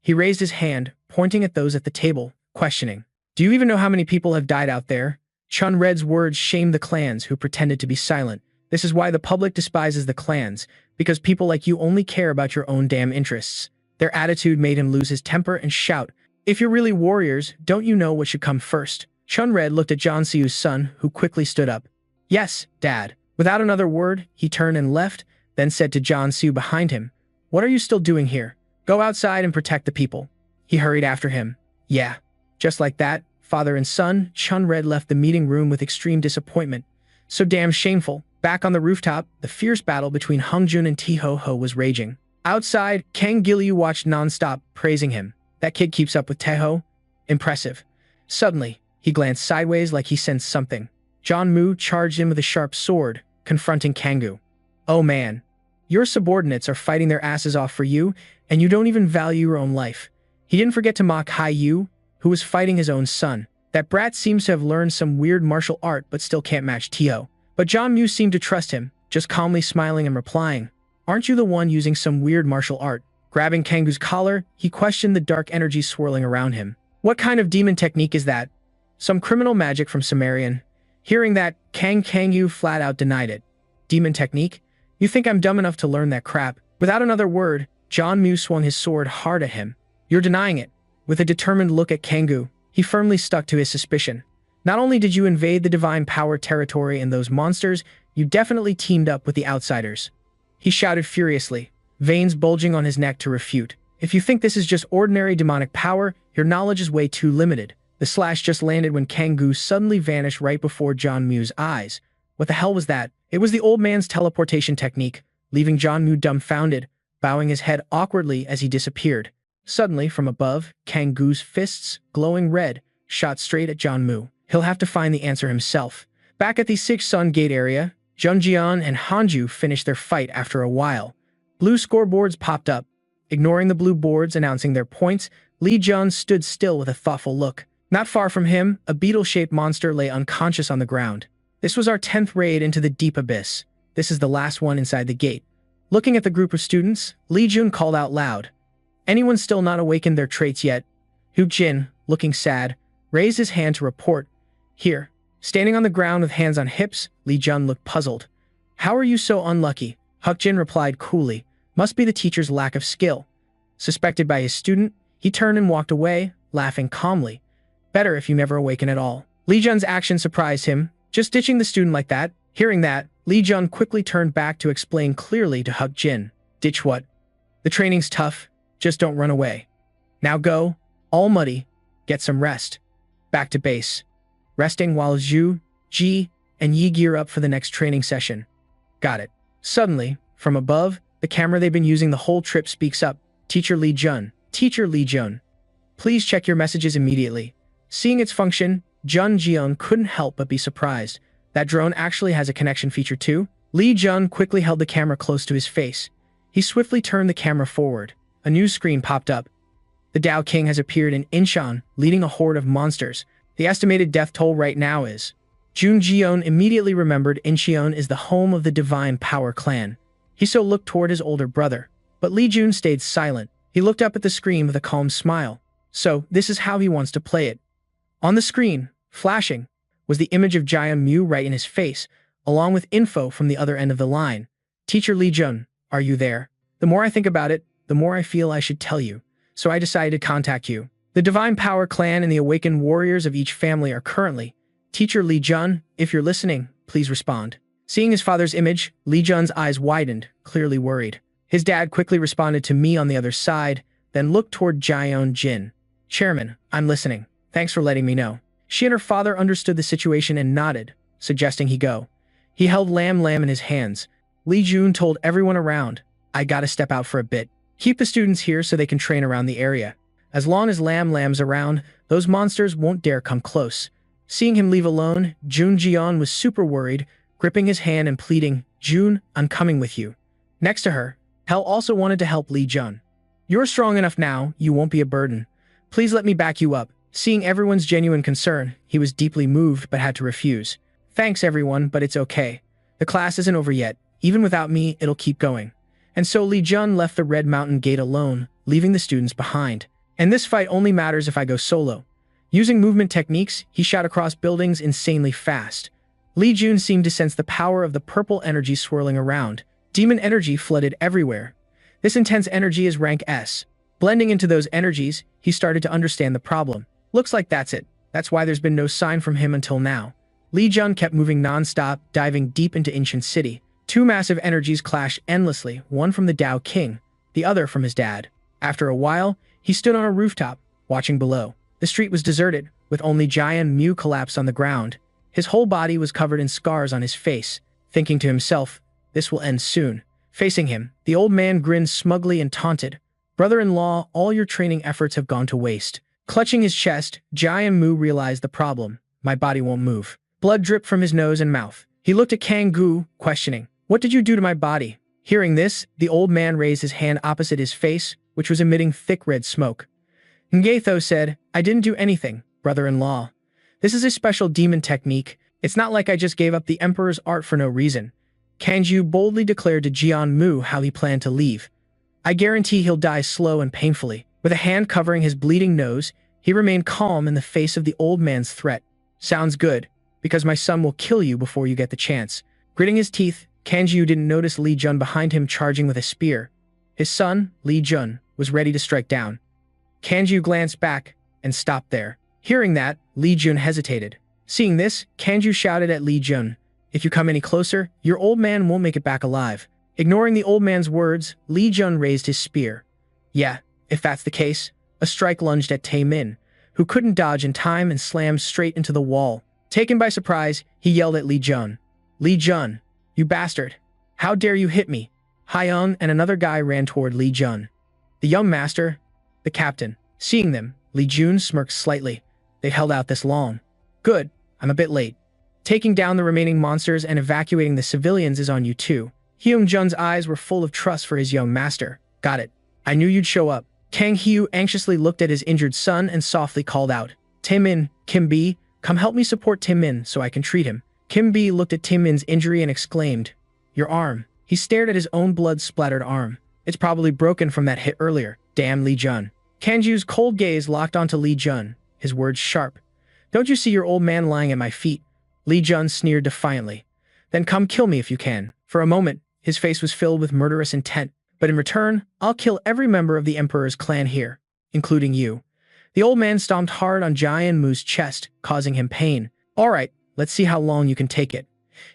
He raised his hand, pointing at those at the table, questioning. "Do you even know how many people have died out there?" Chun Red's words shamed the clans who pretended to be silent. This is why the public despises the clans, because people like you only care about your own damn interests. Their attitude made him lose his temper and shout, "If you're really warriors, don't you know what should come first?" Chun Red looked at John Siu's son, who quickly stood up. "Yes, Dad." Without another word, he turned and left, then said to John Siu behind him, "What are you still doing here? Go outside and protect the people." He hurried after him. Yeah. Just like that, father and son, Chun Red left the meeting room with extreme disappointment. So damn shameful. Back on the rooftop, the fierce battle between Hungjun and Tiho-ho was raging. Outside, Kang Gilyu watched nonstop, praising him. That kid keeps up with Taeho. Impressive. Suddenly, he glanced sideways like he sensed something. John Mu charged in with a sharp sword, confronting Kanggu. "Oh man, your subordinates are fighting their asses off for you, and you don't even value your own life." He didn't forget to mock Hai Yu, who was fighting his own son. That brat seems to have learned some weird martial art but still can't match Tio. But John Mu seemed to trust him, just calmly smiling and replying, "Aren't you the one using some weird martial art?" Grabbing Kanggu's collar, he questioned the dark energy swirling around him. "What kind of demon technique is that?" "Some criminal magic from Sumerian." Hearing that, Kangyu flat out denied it. "Demon technique? You think I'm dumb enough to learn that crap?" Without another word, John Mu swung his sword hard at him. "You're denying it." With a determined look at Kanggu, he firmly stuck to his suspicion. "Not only did you invade the Divine Power territory and those monsters, you definitely teamed up with the outsiders." He shouted furiously, veins bulging on his neck to refute. "If you think this is just ordinary demonic power, your knowledge is way too limited." The slash just landed when Kanggu suddenly vanished right before John Mu's eyes. What the hell was that? It was the old man's teleportation technique, leaving John Mu dumbfounded, bowing his head awkwardly as he disappeared. Suddenly, from above, Kanggu's fists, glowing red, shot straight at John Mu. He'll have to find the answer himself. Back at the Six Sun Gate area, Junjian and Hanju finished their fight after a while. Blue scoreboards popped up. Ignoring the blue boards announcing their points, Li Jun stood still with a thoughtful look. Not far from him, a beetle-shaped monster lay unconscious on the ground. "This was our 10th raid into the deep abyss. This is the last one inside the gate." Looking at the group of students, Li Jun called out loud, anyone still not awakened their traits yet? Hu Jin, looking sad, raised his hand to report. Here. Standing on the ground with hands on hips, Li Jun looked puzzled. How are you so unlucky? Hu Jin replied coolly. Must be the teacher's lack of skill. Suspected by his student, he turned and walked away, laughing calmly. Better if you never awaken at all. Li Jun's action surprised him, just ditching the student like that. Hearing that, Li Jun quickly turned back to explain clearly to Hu Jin. Ditch what? The training's tough, just don't run away. Now go, all muddy, get some rest. Back to base. Resting while Zhu, Ji, and Yi gear up for the next training session. Got it. Suddenly, from above, the camera they've been using the whole trip speaks up. Teacher Li Jun. Teacher Li Jun. Please check your messages immediately. Seeing its function, Jun Jion couldn't help but be surprised. That drone actually has a connection feature too? Li Jun quickly held the camera close to his face. He swiftly turned the camera forward. A new screen popped up. The Tao King has appeared in Inshan, leading a horde of monsters. The estimated death toll right now is... Jun Jion immediately remembered Incheon is the home of the Divine Power clan. He so looked toward his older brother. But Li Jun stayed silent. He looked up at the screen with a calm smile. So, this is how he wants to play it. On the screen, flashing, was the image of Jian Mu right in his face, along with info from the other end of the line. Teacher Li Jun, are you there? The more I think about it, the more I feel I should tell you. So I decided to contact you. The Divine Power clan and the awakened warriors of each family are currently... Teacher Li Jun, if you're listening, please respond. Seeing his father's image, Li Jun's eyes widened, clearly worried. His dad quickly responded to me on the other side, then looked toward Jion Jin. Chairman, I'm listening. Thanks for letting me know. She and her father understood the situation and nodded, suggesting he go. He held Lam Lam in his hands. Li Jun told everyone around, I gotta step out for a bit. Keep the students here so they can train around the area. As long as Lam Lam's around, those monsters won't dare come close. Seeing him leave alone, Jun Jion was super worried, gripping his hand and pleading, Jun, I'm coming with you. Next to her, Hel also wanted to help Li Jun. You're strong enough now, you won't be a burden. Please let me back you up. Seeing everyone's genuine concern, he was deeply moved but had to refuse. Thanks everyone, but it's okay. The class isn't over yet. Even without me, it'll keep going. And so Li Jun left the Red Mountain Gate alone, leaving the students behind. And this fight only matters if I go solo. Using movement techniques, he shot across buildings insanely fast. Li Jun seemed to sense the power of the purple energy swirling around. Demon energy flooded everywhere. This intense energy is rank S. Blending into those energies, he started to understand the problem. Looks like that's it. That's why there's been no sign from him until now. Li Jun kept moving non-stop, diving deep into ancient city. Two massive energies clashed endlessly, one from the Tao King, the other from his dad. After a while, he stood on a rooftop, watching below. The street was deserted, with only Jian Mu collapsed on the ground. His whole body was covered in scars on his face, thinking to himself, this will end soon. Facing him, the old man grinned smugly and taunted. Brother-in-law, all your training efforts have gone to waste. Clutching his chest, Jian Mu realized the problem. My body won't move. Blood dripped from his nose and mouth. He looked at Kang Gu, questioning, what did you do to my body? Hearing this, the old man raised his hand opposite his face, which was emitting thick red smoke. Ngatho said, I didn't do anything, brother-in-law. This is a special demon technique. It's not like I just gave up the Emperor's art for no reason. Kanju boldly declared to Jian Mu how he planned to leave. I guarantee he'll die slow and painfully. With a hand covering his bleeding nose, he remained calm in the face of the old man's threat. Sounds good, because my son will kill you before you get the chance. Gritting his teeth, Kanju didn't notice Li Jun behind him charging with a spear. His son, Li Jun, was ready to strike down. Kanju glanced back and stopped there. Hearing that, Li Jun hesitated. Seeing this, Kanju shouted at Li Jun, if you come any closer, your old man won't make it back alive. Ignoring the old man's words, Li Jun raised his spear. Yeah, if that's the case. A strike lunged at Tae Min, who couldn't dodge in time and slammed straight into the wall. Taken by surprise, he yelled at Li Jun. Li Jun, you bastard. How dare you hit me? Hyung and another guy ran toward Li Jun. The young master, the captain. Seeing them, Li Jun smirked slightly. They held out this long. Good, I'm a bit late. Taking down the remaining monsters and evacuating the civilians is on you too. Hyung Jun's eyes were full of trust for his young master. Got it. I knew you'd show up. Kang Hyu anxiously looked at his injured son and softly called out, Taemin, Kim Bi, come help me support Taemin so I can treat him. Kim Bi looked at Taemin's injury and exclaimed, your arm. He stared at his own blood-splattered arm. It's probably broken from that hit earlier. Damn Li Jun. Kanju's cold gaze locked onto Li Jun, his words sharp. Don't you see your old man lying at my feet? Li Jun sneered defiantly. Then come kill me if you can. For a moment, his face was filled with murderous intent. But in return, I'll kill every member of the Emperor's clan here, including you. The old man stomped hard on Jian Mu's chest, causing him pain. All right, let's see how long you can take it.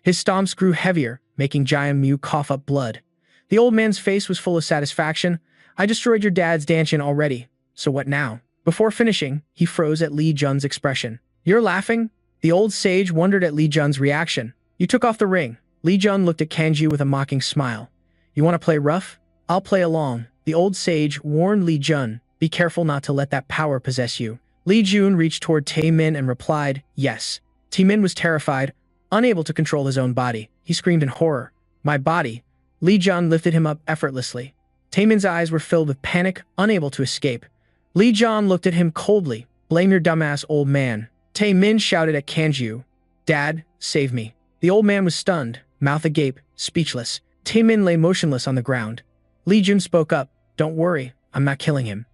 His stomps grew heavier, making Jian Mu cough up blood. The old man's face was full of satisfaction. I destroyed your dad's Danshin already, so what now? Before finishing, he froze at Li Jun's expression. You're laughing? The old sage wondered at Li Jun's reaction. You took off the ring. Li Jun looked at Kanju with a mocking smile. You want to play rough? I'll play along. The old sage warned Li Jun. Be careful not to let that power possess you. Li Jun reached toward Tae Min and replied, yes. Tae Min was terrified, unable to control his own body. He screamed in horror. My body. Li Jun lifted him up effortlessly. Tae Min's eyes were filled with panic, unable to escape. Li Jun looked at him coldly. Blame your dumbass old man. Tae Min shouted at Kanju. Dad, save me. The old man was stunned, mouth agape, speechless. Tae Min lay motionless on the ground. Li Jun spoke up. Don't worry, I'm not killing him.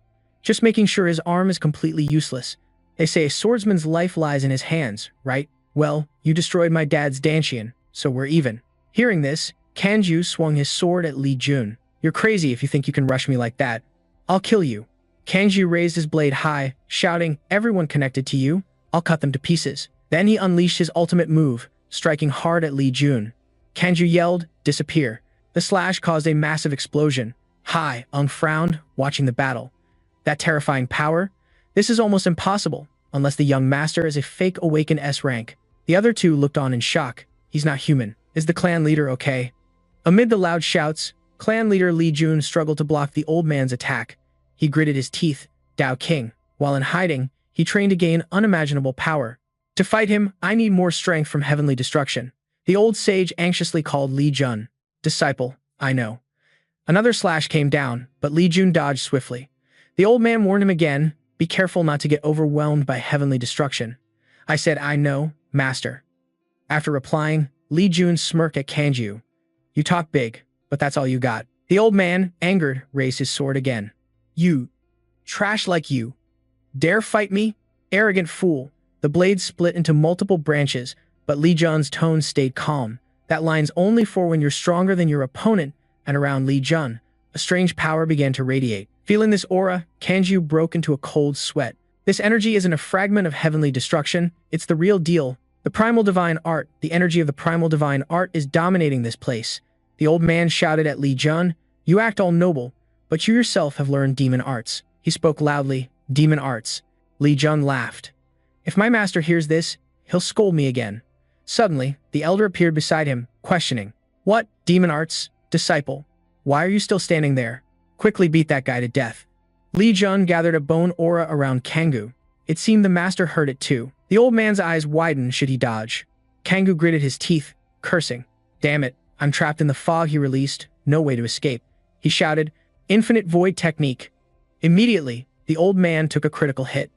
Just making sure his arm is completely useless. They say a swordsman's life lies in his hands, right? Well, you destroyed my dad's Danshin, so we're even. Hearing this, Kanju swung his sword at Li Jun. You're crazy if you think you can rush me like that. I'll kill you. Kanju raised his blade high, shouting, everyone connected to you, I'll cut them to pieces. Then he unleashed his ultimate move, striking hard at Li Jun. Kanju yelled, disappear. The slash caused a massive explosion. Hai Ung frowned, watching the battle. That terrifying power? This is almost impossible, unless the young master is a fake awakened S-rank. The other two looked on in shock. He's not human. Is the clan leader okay? Amid the loud shouts, clan leader Li Jun struggled to block the old man's attack. He gritted his teeth. Dao King. While in hiding, he trained to gain unimaginable power. To fight him, I need more strength from heavenly destruction. The old sage anxiously called Li Jun. Disciple, I know. Another slash came down, but Li Jun dodged swiftly. The old man warned him again, be careful not to get overwhelmed by heavenly destruction. I said, I know, master. After replying, Li Jun smirked at Kanju. You talk big, but that's all you got. The old man, angered, raised his sword again. You, trash like you, dare fight me? Arrogant fool. The blade split into multiple branches, but Li Jun's tone stayed calm. That line's only for when you're stronger than your opponent, and around Li Jun, a strange power began to radiate. Feeling this aura, Kanju broke into a cold sweat. This energy isn't a fragment of heavenly destruction, it's the real deal. The primal divine art, the energy of the primal divine art is dominating this place. The old man shouted at Li Jun, you act all noble, but you yourself have learned demon arts. He spoke loudly, demon arts. Li Jun laughed. If my master hears this, he'll scold me again. Suddenly, the elder appeared beside him, questioning. What, demon arts? Disciple, why are you still standing there? Quickly beat that guy to death. Li Jun gathered a bone aura around Kangu. It seemed the master heard it too. The old man's eyes widened should he dodge. Kangu gritted his teeth, cursing. Damn it, I'm trapped in the fog he released, no way to escape. He shouted, Infinite Void Technique. Immediately, the old man took a critical hit.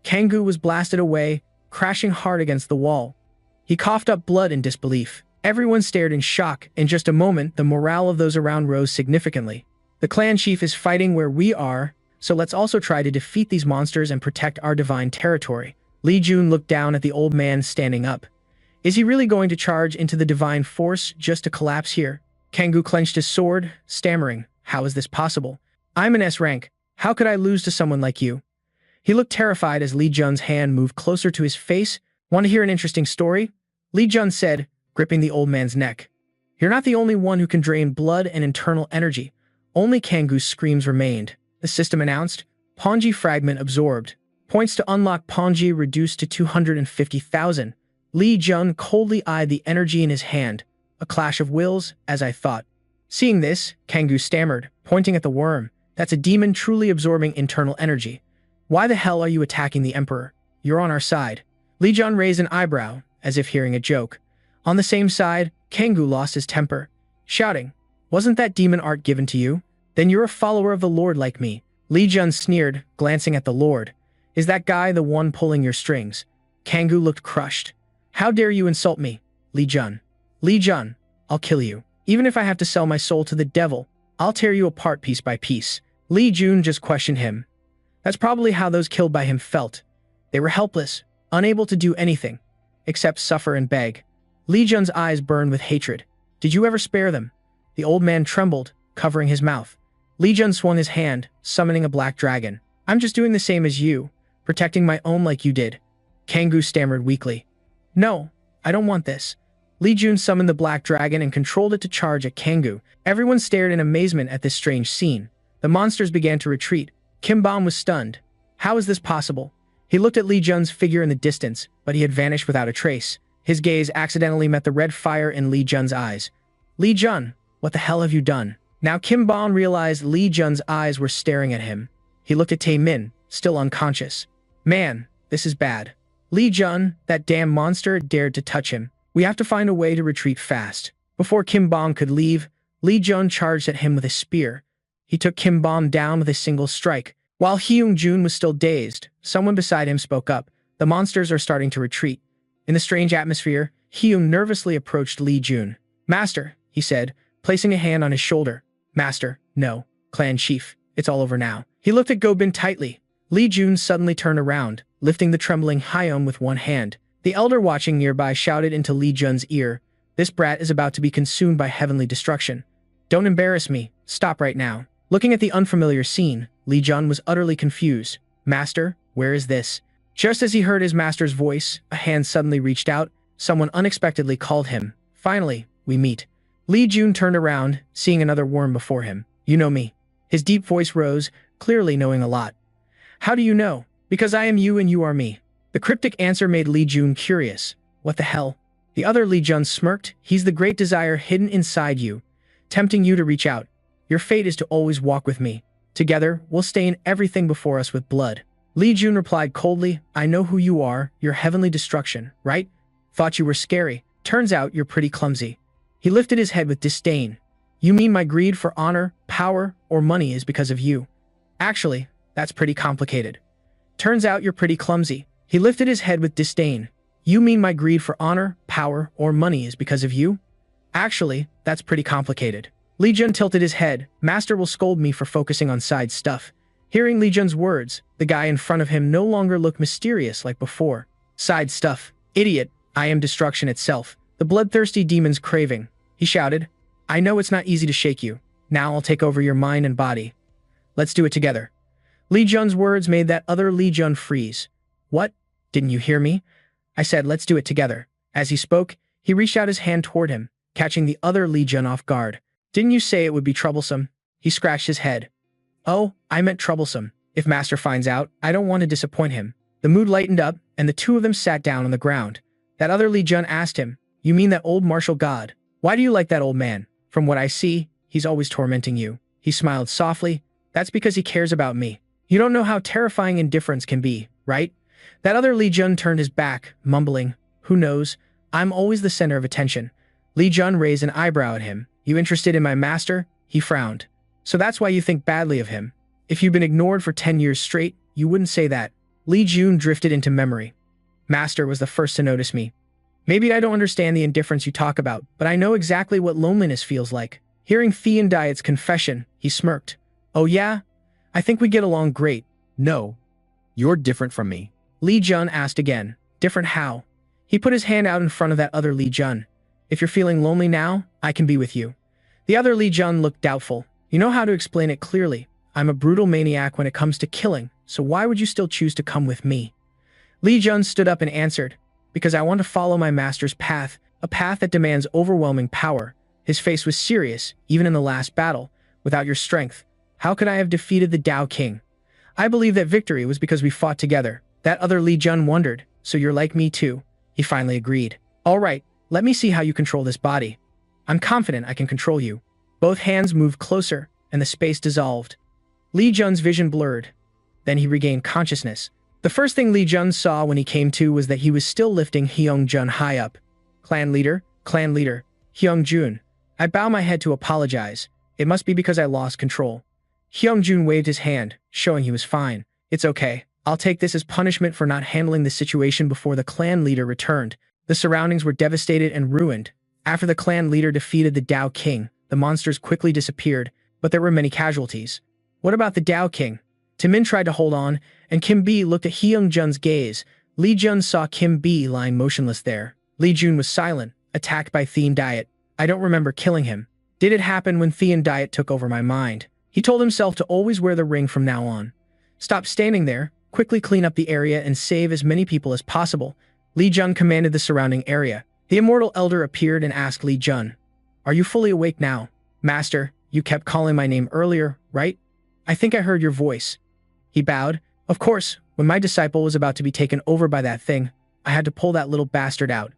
Kangu was blasted away, crashing hard against the wall. He coughed up blood in disbelief. Everyone stared in shock. In just a moment, the morale of those around rose significantly. The clan chief is fighting where we are, so let's also try to defeat these monsters and protect our divine territory. Li Jun looked down at the old man standing up. Is he really going to charge into the divine force just to collapse here? Kangu clenched his sword, stammering, how is this possible? I'm an S-rank. How could I lose to someone like you? He looked terrified as Li Jun's hand moved closer to his face. Want to hear an interesting story? Li Jun said, gripping the old man's neck. You're not the only one who can drain blood and internal energy. Only Kangu's screams remained. The system announced, Ponji fragment absorbed. Points to unlock Ponji reduced to 250,000. Li Jun coldly eyed the energy in his hand. A clash of wills, as I thought. Seeing this, Kangu stammered, pointing at the worm. That's a demon truly absorbing internal energy. Why the hell are you attacking the Emperor? You're on our side. Li Jun raised an eyebrow, as if hearing a joke. On the same side, Kangu lost his temper, shouting, Wasn't that demon art given to you? Then you're a follower of the Lord like me. Li Jun sneered, glancing at the Lord. Is that guy the one pulling your strings? Kangu looked crushed. How dare you insult me, Li Jun? Li Jun, I'll kill you. Even if I have to sell my soul to the devil, I'll tear you apart piece by piece. Lee Jun just questioned him. That's probably how those killed by him felt. They were helpless, unable to do anything, except suffer and beg. Lee Jun's eyes burned with hatred. Did you ever spare them? The old man trembled, covering his mouth. Lee Jun swung his hand, summoning a black dragon. I'm just doing the same as you, protecting my own like you did. Kangoo stammered weakly. No, I don't want this. Lee Jun summoned the black dragon and controlled it to charge at Kangoo. Everyone stared in amazement at this strange scene. The monsters began to retreat. Kim Bom was stunned. How is this possible? He looked at Lee Jun's figure in the distance, but he had vanished without a trace. His gaze accidentally met the red fire in Lee Jun's eyes. Lee Jun, what the hell have you done? Now Kim Bom realized Lee Jun's eyes were staring at him. He looked at Tae Min, still unconscious. Man, this is bad. Lee Jun, that damn monster, dared to touch him. We have to find a way to retreat fast. Before Kim Bom could leave, Lee Jun charged at him with a spear. He took Kim Bom down with a single strike. While Hyung Jun was still dazed, someone beside him spoke up. The monsters are starting to retreat. In the strange atmosphere, Hyung nervously approached Lee Jun. Master, he said, placing a hand on his shoulder. Master, no. Clan chief, it's all over now. He looked at Go-bin tightly. Lee Jun suddenly turned around, lifting the trembling Hyung with one hand. The elder watching nearby shouted into Lee Jun's ear, "This brat is about to be consumed by heavenly destruction. Don't embarrass me. Stop right now." Looking at the unfamiliar scene, Lee Jun was utterly confused. Master, where is this? Just as he heard his master's voice, a hand suddenly reached out. Someone unexpectedly called him. Finally, we meet. Lee Jun turned around, seeing another worm before him. You know me. His deep voice rose, clearly knowing a lot. How do you know? Because I am you and you are me. The cryptic answer made Lee Jun curious. What the hell? The other Lee Jun smirked. He's the great desire hidden inside you, tempting you to reach out. Your fate is to always walk with me. Together, we'll stain everything before us with blood. Lee Jun replied coldly, I know who you are, your heavenly destruction, right? Thought you were scary. Turns out you're pretty clumsy. He lifted his head with disdain. You mean my greed for honor, power, or money is because of you? Actually, that's pretty complicated. Turns out you're pretty clumsy. He lifted his head with disdain. You mean my greed for honor, power, or money is because of you? Actually, that's pretty complicated. Lee Jun tilted his head. Master will scold me for focusing on side stuff. Hearing Lee Jun's words, the guy in front of him no longer looked mysterious like before. Side stuff. Idiot. I am destruction itself. The bloodthirsty demon's craving. He shouted. I know it's not easy to shake you. Now I'll take over your mind and body. Let's do it together. Lee Jun's words made that other Lee Jun freeze. What? Didn't you hear me? I said let's do it together. As he spoke, he reached out his hand toward him, catching the other Lee Jun off guard. Didn't you say it would be troublesome? He scratched his head. Oh, I meant troublesome. If Master finds out, I don't want to disappoint him. The mood lightened up, and the two of them sat down on the ground. That other Lee Jun asked him, You mean that old martial god? Why do you like that old man? From what I see, he's always tormenting you. He smiled softly. That's because he cares about me. You don't know how terrifying indifference can be, right? That other Lee Jun turned his back, mumbling, Who knows? I'm always the center of attention. Lee Jun raised an eyebrow at him. You interested in my master? He frowned. So that's why you think badly of him. If you've been ignored for 10 years straight, you wouldn't say that. Lee Jun drifted into memory. Master was the first to notice me. Maybe I don't understand the indifference you talk about, but I know exactly what loneliness feels like. Hearing Thean Diet's confession, he smirked. Oh yeah? I think we get along great. No. You're different from me. Lee Jun asked again. Different how? He put his hand out in front of that other Lee Jun. If you're feeling lonely now, I can be with you. The other Lee Jun looked doubtful. You know how to explain it clearly. I'm a brutal maniac when it comes to killing, so why would you still choose to come with me? Lee Jun stood up and answered, Because I want to follow my master's path, a path that demands overwhelming power. His face was serious, even in the last battle. Without your strength, how could I have defeated the Tao King? I believe that victory was because we fought together. That other Lee Jun wondered, so you're like me too. He finally agreed. All right, let me see how you control this body. I'm confident I can control you. Both hands moved closer, and the space dissolved. Lee Jun's vision blurred. Then he regained consciousness. The first thing Lee Jun saw when he came to was that he was still lifting Hyung Jun high up. Clan leader, Hyung Jun. I bow my head to apologize. It must be because I lost control. Hyung Jun waved his hand, showing he was fine. It's okay. I'll take this as punishment for not handling the situation before the clan leader returned. The surroundings were devastated and ruined. After the clan leader defeated the Tao King, the monsters quickly disappeared, but there were many casualties. What about the Tao King? Taemin tried to hold on, and Kim B looked at Hyung Jun's gaze. Lee Jun saw Kim B lying motionless there. Lee Jun was silent, attacked by Thean Diet. I don't remember killing him. Did it happen when Thean Diet took over my mind? He told himself to always wear the ring from now on. Stop standing there, quickly clean up the area and save as many people as possible. Lee Jun commanded the surrounding area. The Immortal Elder appeared and asked Lee Jun, "Are you fully awake now? Master, you kept calling my name earlier, right? I think I heard your voice." He bowed. Of course, when my disciple was about to be taken over by that thing, I had to pull that little bastard out.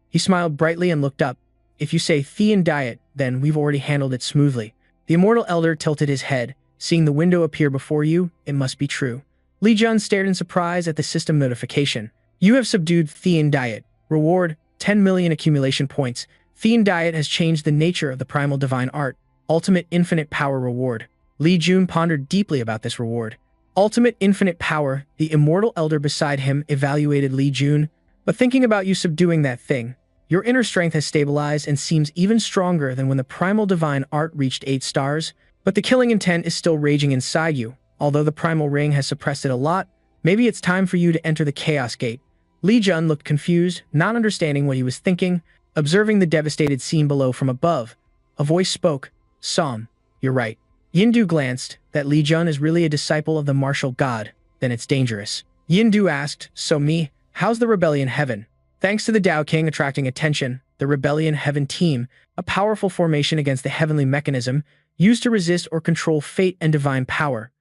He smiled brightly and looked up. If you say Thean Diet, then we've already handled it smoothly. The Immortal Elder tilted his head. Seeing the window appear before you, it must be true. Lee Jun stared in surprise at the system notification. You have subdued Thean Diet. Reward, 10 million accumulation points. Thean Diet has changed the nature of the primal divine art. Ultimate infinite power reward. Lee Jun pondered deeply about this reward. Ultimate infinite power, the Immortal Elder beside him evaluated Lee Jun. But thinking about you subduing that thing, your inner strength has stabilized and seems even stronger than when the primal divine art reached 8 stars. But the killing intent is still raging inside you. Although the primal ring has suppressed it a lot, maybe it's time for you to enter the Chaos Gate. Lee Jun looked confused, not understanding what he was thinking, observing the devastated scene below from above. A voice spoke, "Som, you're right." Yindu glanced, that Lee Jun is really a disciple of the martial god, then it's dangerous. Yindu asked, "So me, how's the Rebellion Heaven?" Thanks to the Tao King attracting attention, the Rebellion Heaven team, a powerful formation against the heavenly mechanism, used to resist or control fate and divine power.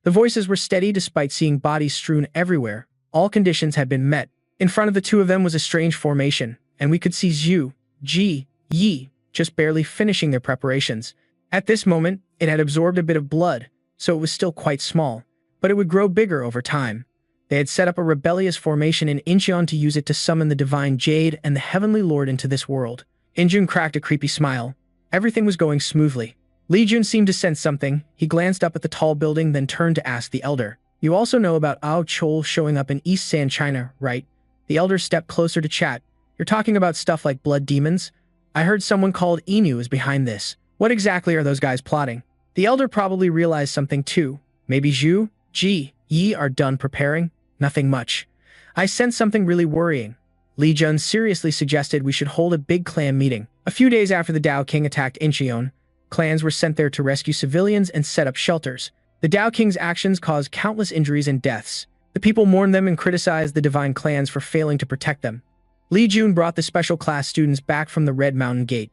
The voices were steady despite seeing bodies strewn everywhere. All conditions had been met. In front of the two of them was a strange formation, and we could see Zhu, Ji, Yi, just barely finishing their preparations. At this moment, it had absorbed a bit of blood, so it was still quite small, but it would grow bigger over time. They had set up a rebellious formation in Incheon to use it to summon the divine Jade and the Heavenly Lord into this world. Injun cracked a creepy smile. Everything was going smoothly. Lee Jun seemed to sense something. He glanced up at the tall building, then turned to ask the Elder. You also know about Ao Chol showing up in East San China, right? The Elder stepped closer to chat. You're talking about stuff like blood demons? I heard someone called Inu is behind this. What exactly are those guys plotting? The Elder probably realized something too. Maybe Zhu, Ji, Yi are done preparing? Nothing much. I sense something really worrying. Lee Jun seriously suggested we should hold a big clan meeting. A few days after the Tao King attacked Incheon, clans were sent there to rescue civilians and set up shelters. The Tao King's actions caused countless injuries and deaths. The people mourned them and criticized the divine clans for failing to protect them. Lee Jun brought the special class students back from the Red Mountain Gate.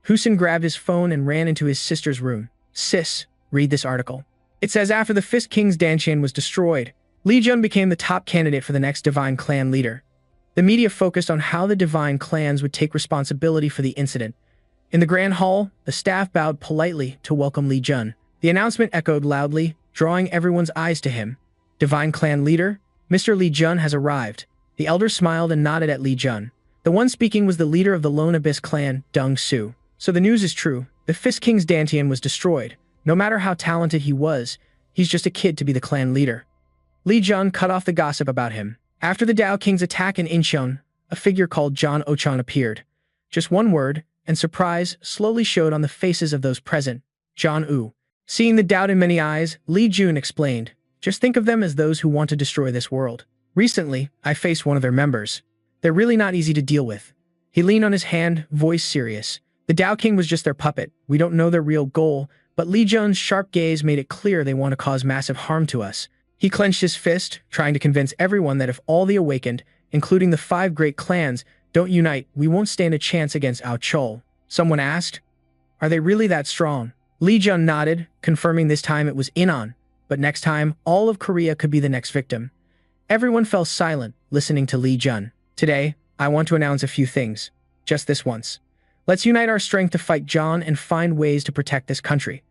Husin grabbed his phone and ran into his sister's room. Sis, read this article. It says after the Fist King's Danshan was destroyed, Lee Jun became the top candidate for the next divine clan leader. The media focused on how the divine clans would take responsibility for the incident. In the Grand Hall, the staff bowed politely to welcome Lee Jun. The announcement echoed loudly, drawing everyone's eyes to him. Divine Clan Leader, Mr. Lee Jun has arrived. The Elder smiled and nodded at Lee Jun. The one speaking was the leader of the Lone Abyss clan, Dung Su. So the news is true. The Fist King's Dantian was destroyed. No matter how talented he was, he's just a kid to be the clan leader. Lee Jun cut off the gossip about him. After the Tao King's attack in Incheon, a figure called John Ochan appeared. Just one word, and surprise slowly showed on the faces of those present. John U. Seeing the doubt in many eyes, Lee Jun explained, just think of them as those who want to destroy this world. Recently, I faced one of their members. They're really not easy to deal with. He leaned on his hand, voice serious. The Tao King was just their puppet. We don't know their real goal, but Lee Jun's sharp gaze made it clear they want to cause massive harm to us. He clenched his fist, trying to convince everyone that if all the awakened, including the 5 great clans, don't unite, we won't stand a chance against Ao Chol. Someone asked, are they really that strong? Lee Jun nodded, confirming this time it was Inon, but next time, all of Korea could be the next victim. Everyone fell silent, listening to Lee Jun. Today, I want to announce a few things. Just this once. Let's unite our strength to fight John and find ways to protect this country.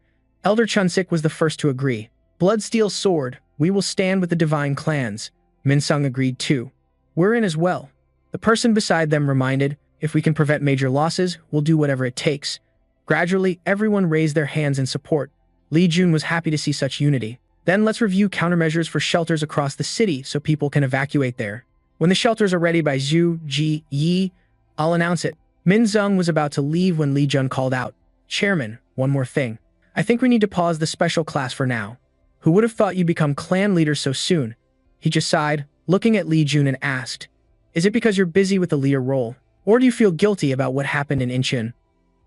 Elder Chunsik was the first to agree. Bloodsteel sword, we will stand with the divine clans. Minsung agreed too. We're in as well. The person beside them reminded, if we can prevent major losses, we'll do whatever it takes. Gradually, everyone raised their hands in support. Lee Jun was happy to see such unity. Then let's review countermeasures for shelters across the city so people can evacuate there. When the shelters are ready by Zhu, Ji, Yi, I'll announce it. Min Zung was about to leave when Lee Jun called out, Chairman, one more thing. I think we need to pause the special class for now. Who would have thought you'd become clan leader so soon? He just sighed, looking at Li Jun and asked, is it because you're busy with the leader role? Or do you feel guilty about what happened in Incheon?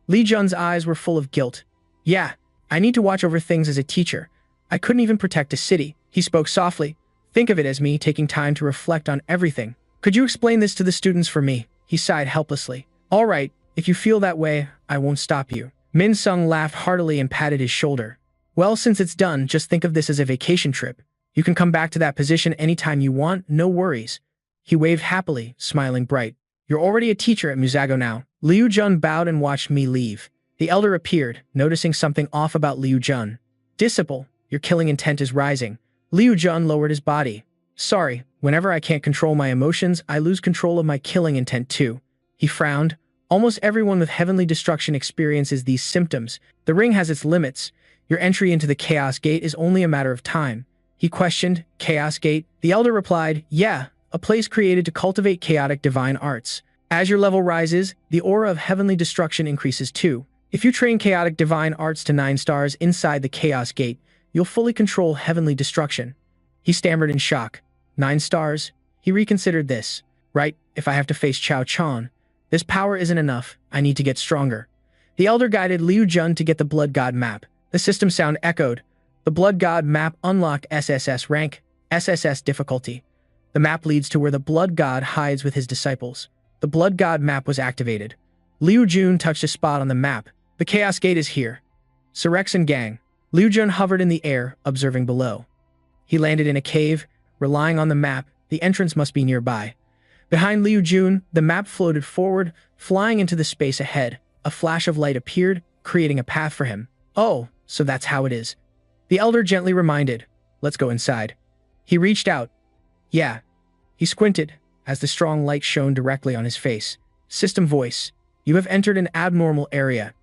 Li Jun's eyes were full of guilt. Yeah, I need to watch over things as a teacher. I couldn't even protect a city. He spoke softly. Think of it as me taking time to reflect on everything. Could you explain this to the students for me? He sighed helplessly. All right, if you feel that way, I won't stop you. Min Sung laughed heartily and patted his shoulder. Well, since it's done, just think of this as a vacation trip. You can come back to that position anytime you want, no worries. He waved happily, smiling bright. You're already a teacher at Musago now. Liu Jun bowed and watched me leave. The elder appeared, noticing something off about Liu Jun. Disciple, your killing intent is rising. Liu Jun lowered his body. Sorry, whenever I can't control my emotions, I lose control of my killing intent too. He frowned. Almost everyone with heavenly destruction experiences these symptoms. The ring has its limits. Your entry into the Chaos Gate is only a matter of time. He questioned, Chaos Gate? The elder replied, yeah, a place created to cultivate chaotic divine arts. As your level rises, the aura of heavenly destruction increases too. If you train chaotic divine arts to 9 stars inside the Chaos Gate, you'll fully control heavenly destruction. He stammered in shock. 9 stars? He reconsidered this. Right, if I have to face Chao Chan. This power isn't enough. I need to get stronger. The elder guided Liu Jun to get the Blood God map. The system sound echoed. The Blood God map unlocked SSS-Rank, SSS difficulty. The map leads to where the Blood God hides with his disciples. The Blood God map was activated. Liu Jun touched a spot on the map. The Chaos Gate is here. Surex and gang. Liu Jun hovered in the air, observing below. He landed in a cave, relying on the map. The entrance must be nearby. Behind Liu Jun, the map floated forward, flying into the space ahead. A flash of light appeared, creating a path for him. Oh, so that's how it is. The elder gently reminded, let's go inside. He reached out. Yeah. He squinted, as the strong light shone directly on his face. System voice. You have entered an abnormal area.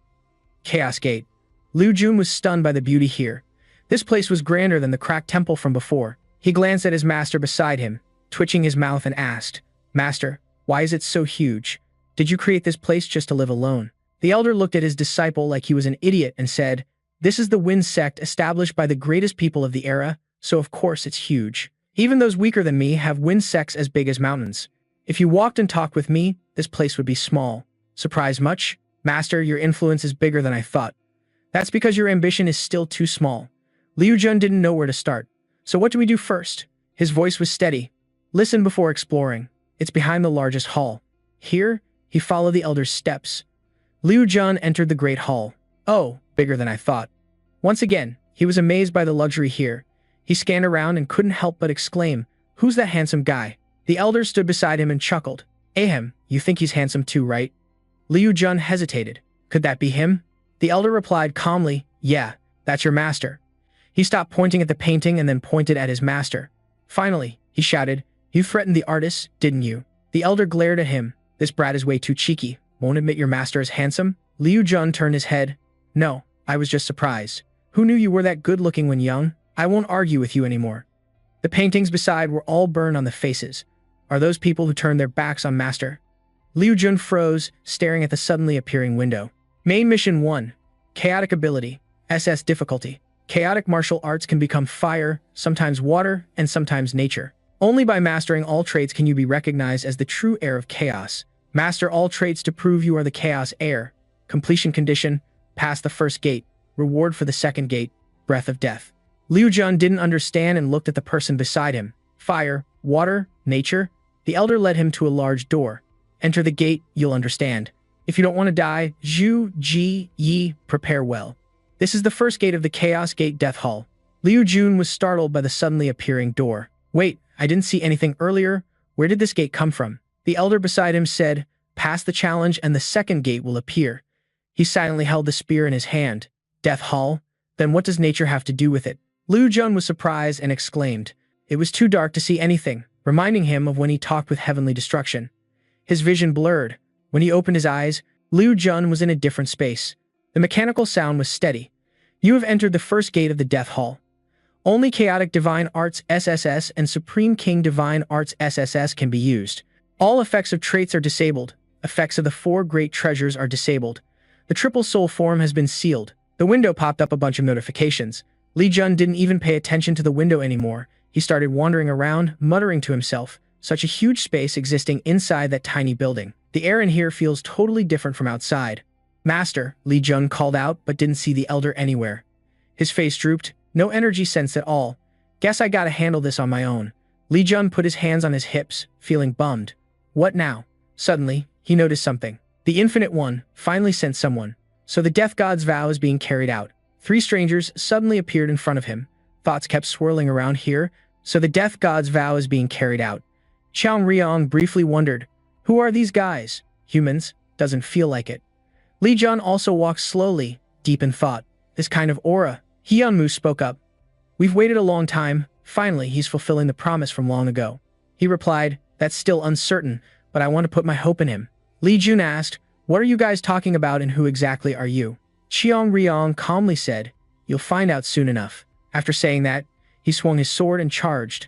Chaos Gate. Liu Jun was stunned by the beauty here. This place was grander than the cracked temple from before. He glanced at his master beside him, twitching his mouth and asked, Master, why is it so huge? Did you create this place just to live alone? The elder looked at his disciple like he was an idiot and said, this is the Wind sect established by the greatest people of the era, so of course it's huge. Even those weaker than me have wind sects as big as mountains. If you walked and talked with me, this place would be small. Surprised much? Master, your influence is bigger than I thought. That's because your ambition is still too small. Liu Jun didn't know where to start. So what do we do first? His voice was steady. Listen before exploring. It's behind the largest hall. Here, he followed the elder's steps. Liu Jun entered the great hall. Oh, bigger than I thought. Once again, he was amazed by the luxury here. He scanned around and couldn't help but exclaim, who's that handsome guy? The elder stood beside him and chuckled. Ahem, you think he's handsome too, right? Liu Jun hesitated. Could that be him? The elder replied calmly, yeah, that's your master. He stopped pointing at the painting and then pointed at his master. Finally, he shouted, you threatened the artist, didn't you? The elder glared at him. This brat is way too cheeky. Won't admit your master is handsome? Liu Jun turned his head. No, I was just surprised. Who knew you were that good-looking when young? I won't argue with you anymore. The paintings beside were all burned on the faces. Are those people who turned their backs on master? Liu Jun froze, staring at the suddenly appearing window. Main Mission 1. Chaotic Ability. SS Difficulty. Chaotic martial arts can become fire, sometimes water, and sometimes nature. Only by mastering all traits can you be recognized as the true heir of chaos. Master all traits to prove you are the chaos heir. Completion condition. Pass the first gate. Reward for the second gate. Breath of death. Liu Jun didn't understand and looked at the person beside him. Fire, water, nature. The elder led him to a large door. Enter the gate, you'll understand. If you don't want to die, Zhu, Ji, Yi, prepare well. This is the first gate of the Chaos Gate Death Hall. Liu Jun was startled by the suddenly appearing door. Wait, I didn't see anything earlier. Where did this gate come from? The elder beside him said, pass the challenge and the second gate will appear. He silently held the spear in his hand. Death Hall? Then what does nature have to do with it? Liu Jun was surprised and exclaimed. It was too dark to see anything, reminding him of when he talked with heavenly destruction. His vision blurred. When he opened his eyes, Liu Jun was in a different space. The mechanical sound was steady. You have entered the first gate of the Death Hall. Only Chaotic Divine Arts SSS and Supreme King Divine Arts SSS can be used. All effects of traits are disabled. Effects of the 4 great treasures are disabled. The triple soul form has been sealed. The window popped up a bunch of notifications. Li Jun didn't even pay attention to the window anymore. He started wandering around, muttering to himself, such a huge space existing inside that tiny building. The air in here feels totally different from outside. Master, Li Jun called out but didn't see the elder anywhere. His face drooped, no energy sense at all. Guess I gotta handle this on my own. Li Jun put his hands on his hips, feeling bummed. What now? Suddenly, he noticed something. The Infinite One finally sent someone. So the Death God's vow is being carried out. 3 strangers suddenly appeared in front of him. Thoughts kept swirling around here. So the Death God's vow is being carried out. Xiao Riong briefly wondered, who are these guys? Humans? Doesn't feel like it. Li Jun also walked slowly, deep in thought. This kind of aura. Hyunmu spoke up. We've waited a long time. Finally, he's fulfilling the promise from long ago. He replied, that's still uncertain, but I want to put my hope in him. Li Jun asked, what are you guys talking about and who exactly are you? Xiao Riong calmly said, you'll find out soon enough. After saying that, he swung his sword and charged.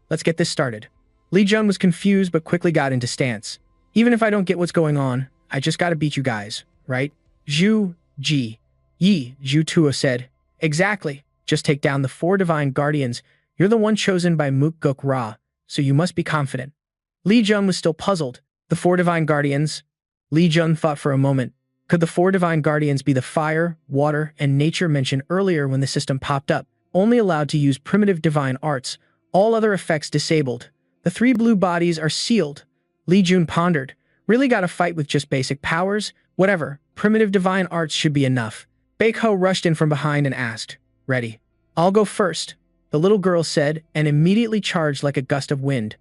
Let's get this started. Li Jun was confused but quickly got into stance. Even if I don't get what's going on, I just gotta beat you guys, right? Zhu, Ji, Yi, Zhu Tuo said, exactly. Just take down the 4 divine guardians. You're the one chosen by Mook Guk Ra, so you must be confident. Li Jun was still puzzled. The 4 divine guardians? Li Jun thought for a moment. Could the 4 divine guardians be the fire, water, and nature mentioned earlier when the system popped up, only allowed to use primitive divine arts, all other effects disabled? The 3 blue bodies are sealed. Li Jun pondered. Really gotta fight with just basic powers? Whatever, primitive divine arts should be enough. Baekho rushed in from behind and asked, ready. I'll go first, the little girl said, and immediately charged like a gust of wind.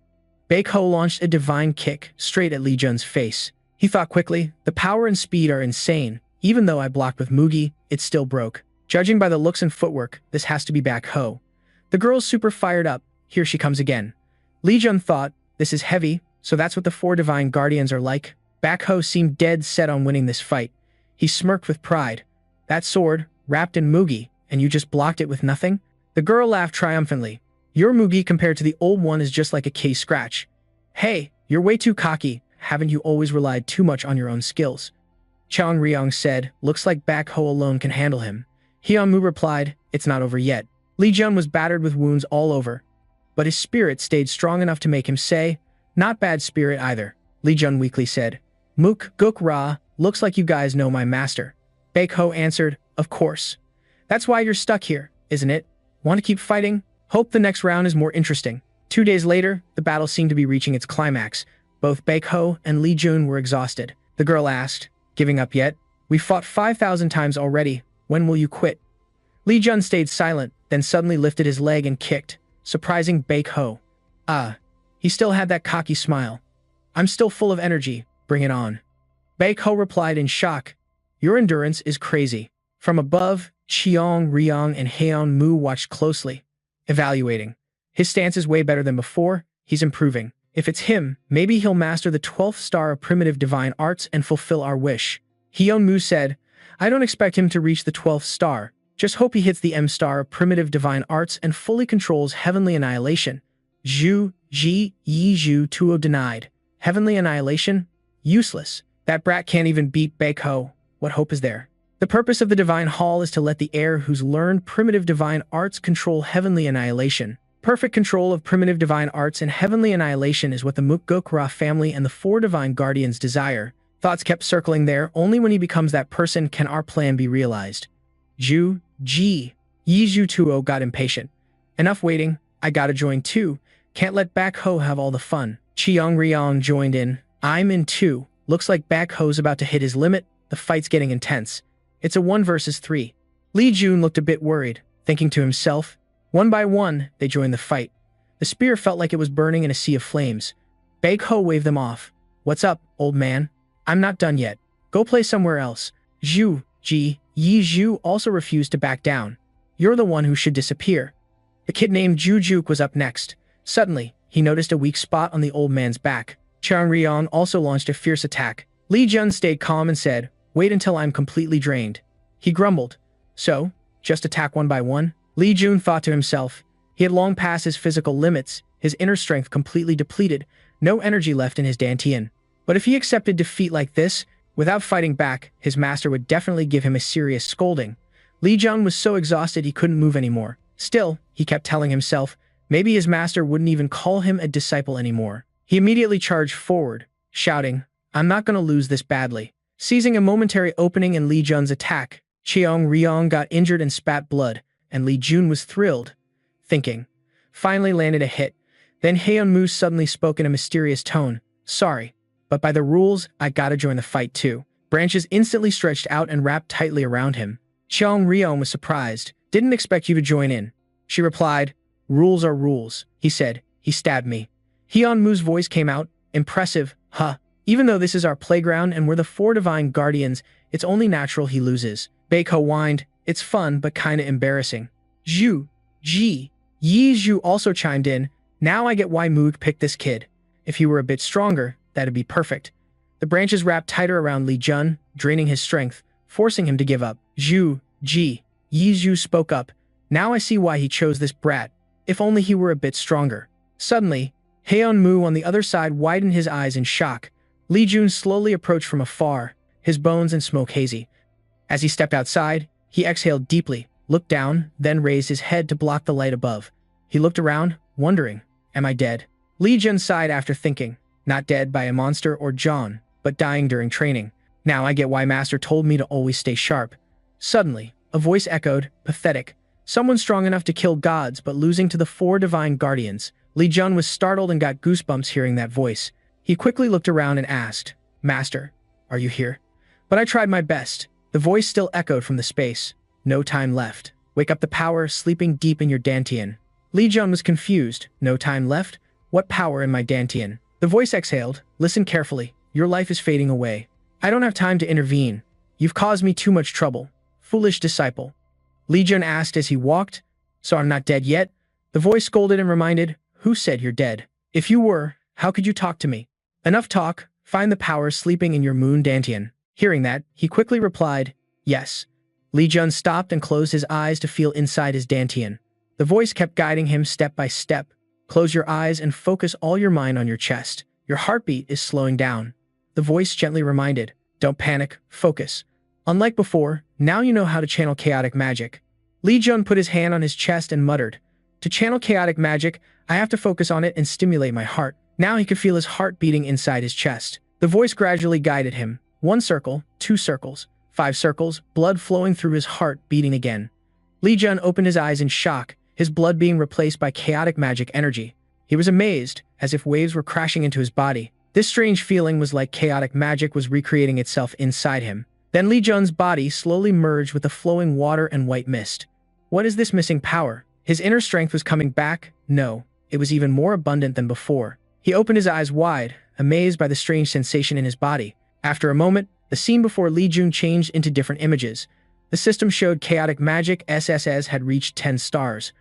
Baekho launched a divine kick straight at Li Jun's face. He thought quickly, the power and speed are insane. Even though I blocked with Mugi, it still broke. Judging by the looks and footwork, this has to be Baekho. The girl's super fired up. Here she comes again. Li Jun thought, this is heavy, so that's what the 4 divine guardians are like. Baekho seemed dead set on winning this fight. He smirked with pride. That sword, wrapped in Mugi, and you just blocked it with nothing? The girl laughed triumphantly. Your Mugi compared to the old one is just like a case scratch. Hey, you're way too cocky. Haven't you always relied too much on your own skills? Chang Riong said, looks like Baekho alone can handle him. Hyunmu replied, it's not over yet. Li Jun was battered with wounds all over, but his spirit stayed strong enough to make him say, not bad spirit either. Li Jun weakly said, Mook Guk Ra, looks like you guys know my master. Baekho answered, of course. That's why you're stuck here, isn't it? Want to keep fighting? Hope the next round is more interesting. 2 days later, the battle seemed to be reaching its climax. Both Baekho and Li Jun were exhausted. The girl asked, giving up yet? We fought 5,000 times already. When will you quit? Li Jun stayed silent, then suddenly lifted his leg and kicked, surprising Baekho. He still had that cocky smile. I'm still full of energy. Bring it on. Baekho replied in shock. Your endurance is crazy. From above, Xiong, Riong, and Hyunmu watched closely, evaluating. His stance is way better than before. He's improving. If it's him, maybe he'll master the 12th star of primitive divine arts and fulfill our wish. Hyunmu said, I don't expect him to reach the 12th star. Just hope he hits the M star of primitive divine arts and fully controls heavenly annihilation. Zhu, Ji, Yi Zhu Tuo denied. Heavenly annihilation? Useless. That brat can't even beat Baekho. What hope is there? The purpose of the Divine Hall is to let the heir who's learned primitive divine arts control heavenly annihilation. Perfect control of primitive divine arts and heavenly annihilation is what the Mook Guk Ra family and the 4 divine guardians desire. Thoughts kept circling there. Only when he becomes that person can our plan be realized. Zhu, Ji, Yi Zhu Tuo got impatient. Enough waiting. I gotta join too. Can't let Baekho have all the fun. Chiang Riong joined in. I'm in too. Looks like Baekho's about to hit his limit. The fight's getting intense. It's a 1 versus 3. Li Jun looked a bit worried, thinking to himself. One by one, they joined the fight. The spear felt like it was burning in a sea of flames. Baekho waved them off. What's up, old man? I'm not done yet. Go play somewhere else. Zhu, Ji, Yi Zhu also refused to back down. You're the one who should disappear. The kid named Jujuk was up next. Suddenly, he noticed a weak spot on the old man's back. Chang Riong also launched a fierce attack. Li Jun stayed calm and said, wait until I'm completely drained. He grumbled. So, just attack one by one? Li Jun thought to himself. He had long passed his physical limits, his inner strength completely depleted, no energy left in his dantian. But if he accepted defeat like this, without fighting back, his master would definitely give him a serious scolding. Li Jun was so exhausted he couldn't move anymore. Still, he kept telling himself, maybe his master wouldn't even call him a disciple anymore. He immediately charged forward, shouting, I'm not gonna lose this badly. Seizing a momentary opening in Li Jun's attack, Cheong Ryong got injured and spat blood, and Li Jun was thrilled, thinking, finally landed a hit. Then Hyunmoo suddenly spoke in a mysterious tone, sorry, but by the rules, I gotta join the fight too. Branches instantly stretched out and wrapped tightly around him. Cheong Ryong was surprised, didn't expect you to join in. She replied, rules are rules, he said, he stabbed me. Hyunmoo's voice came out, impressive, huh? Even though this is our playground and we're the four divine guardians, it's only natural he loses. Baiko whined, it's fun but kinda embarrassing. Zhu, Ji, Yi Zhu also chimed in, now I get why Moog picked this kid. If he were a bit stronger, that'd be perfect. The branches wrapped tighter around Li Jun, draining his strength, forcing him to give up. Zhu, Ji, Yi Zhu spoke up, now I see why he chose this brat. If only he were a bit stronger. Suddenly, Hyunmoo on the other side widened his eyes in shock. Li Jun slowly approached from afar, his bones and smoke hazy. As he stepped outside, he exhaled deeply, looked down, then raised his head to block the light above. He looked around, wondering, am I dead? Li Jun sighed after thinking, not dead by a monster or John, but dying during training. Now I get why Master told me to always stay sharp. Suddenly, a voice echoed, pathetic. Someone strong enough to kill gods but losing to the four divine guardians. Li Jun was startled and got goosebumps hearing that voice. He quickly looked around and asked, Master, are you here? But I tried my best. The voice still echoed from the space. No time left. Wake up the power sleeping deep in your dantian. Li Jun was confused. No time left? What power in my dantian? The voice exhaled. Listen carefully. Your life is fading away. I don't have time to intervene. You've caused me too much trouble. Foolish disciple. Li Jun asked as he walked. So I'm not dead yet? The voice scolded and reminded, who said you're dead? If you were, how could you talk to me? Enough talk. Find the power sleeping in your moon dantian. Hearing that, he quickly replied, yes. Li Jun stopped and closed his eyes to feel inside his dantian. The voice kept guiding him step by step. Close your eyes and focus all your mind on your chest. Your heartbeat is slowing down. The voice gently reminded, don't panic, focus. Unlike before, now you know how to channel chaotic magic. Li Jun put his hand on his chest and muttered, to channel chaotic magic, I have to focus on it and stimulate my heart. Now he could feel his heart beating inside his chest. The voice gradually guided him. 1 circle, 2 circles, 5 circles, blood flowing through his heart beating again. Li Jun opened his eyes in shock, his blood being replaced by chaotic magic energy. He was amazed, as if waves were crashing into his body. This strange feeling was like chaotic magic was recreating itself inside him. Then Li Jun's body slowly merged with the flowing water and white mist. What is this missing power? His inner strength was coming back? No, it was even more abundant than before. He opened his eyes wide, amazed by the strange sensation in his body. After a moment, the scene before Li Jun changed into different images. The system showed chaotic magic SSS had reached 10 stars.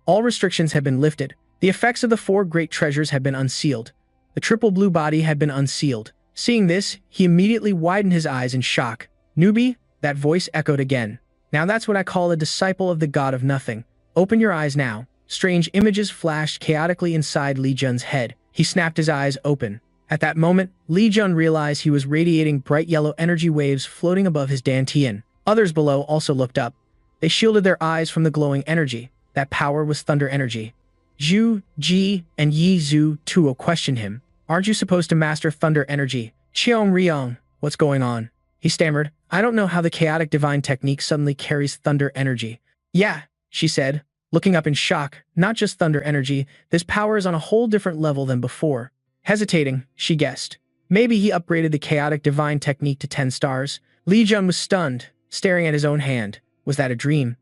All restrictions had been lifted. The effects of the 4 great treasures had been unsealed. The triple blue body had been unsealed. Seeing this, he immediately widened his eyes in shock. Newbie, that voice echoed again. Now that's what I call a disciple of the god of nothing. Open your eyes now. Strange images flashed chaotically inside Li Jun's head. He snapped his eyes open. At that moment, Li Jun realized he was radiating bright yellow energy waves floating above his dantian. Others below also looked up. They shielded their eyes from the glowing energy. That power was thunder energy. Zhu, Ji, and Yi Zhu Tuo questioned him. Aren't you supposed to master thunder energy? Cheong Ryong, what's going on? He stammered. I don't know how the chaotic divine technique suddenly carries thunder energy. Yeah, she said, looking up in shock. Not just thunder energy, this power is on a whole different level than before. Hesitating, she guessed. Maybe he upgraded the chaotic divine technique to 10 stars. Li Jun was stunned, staring at his own hand. Was that a dream?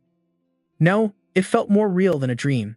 No, it felt more real than a dream.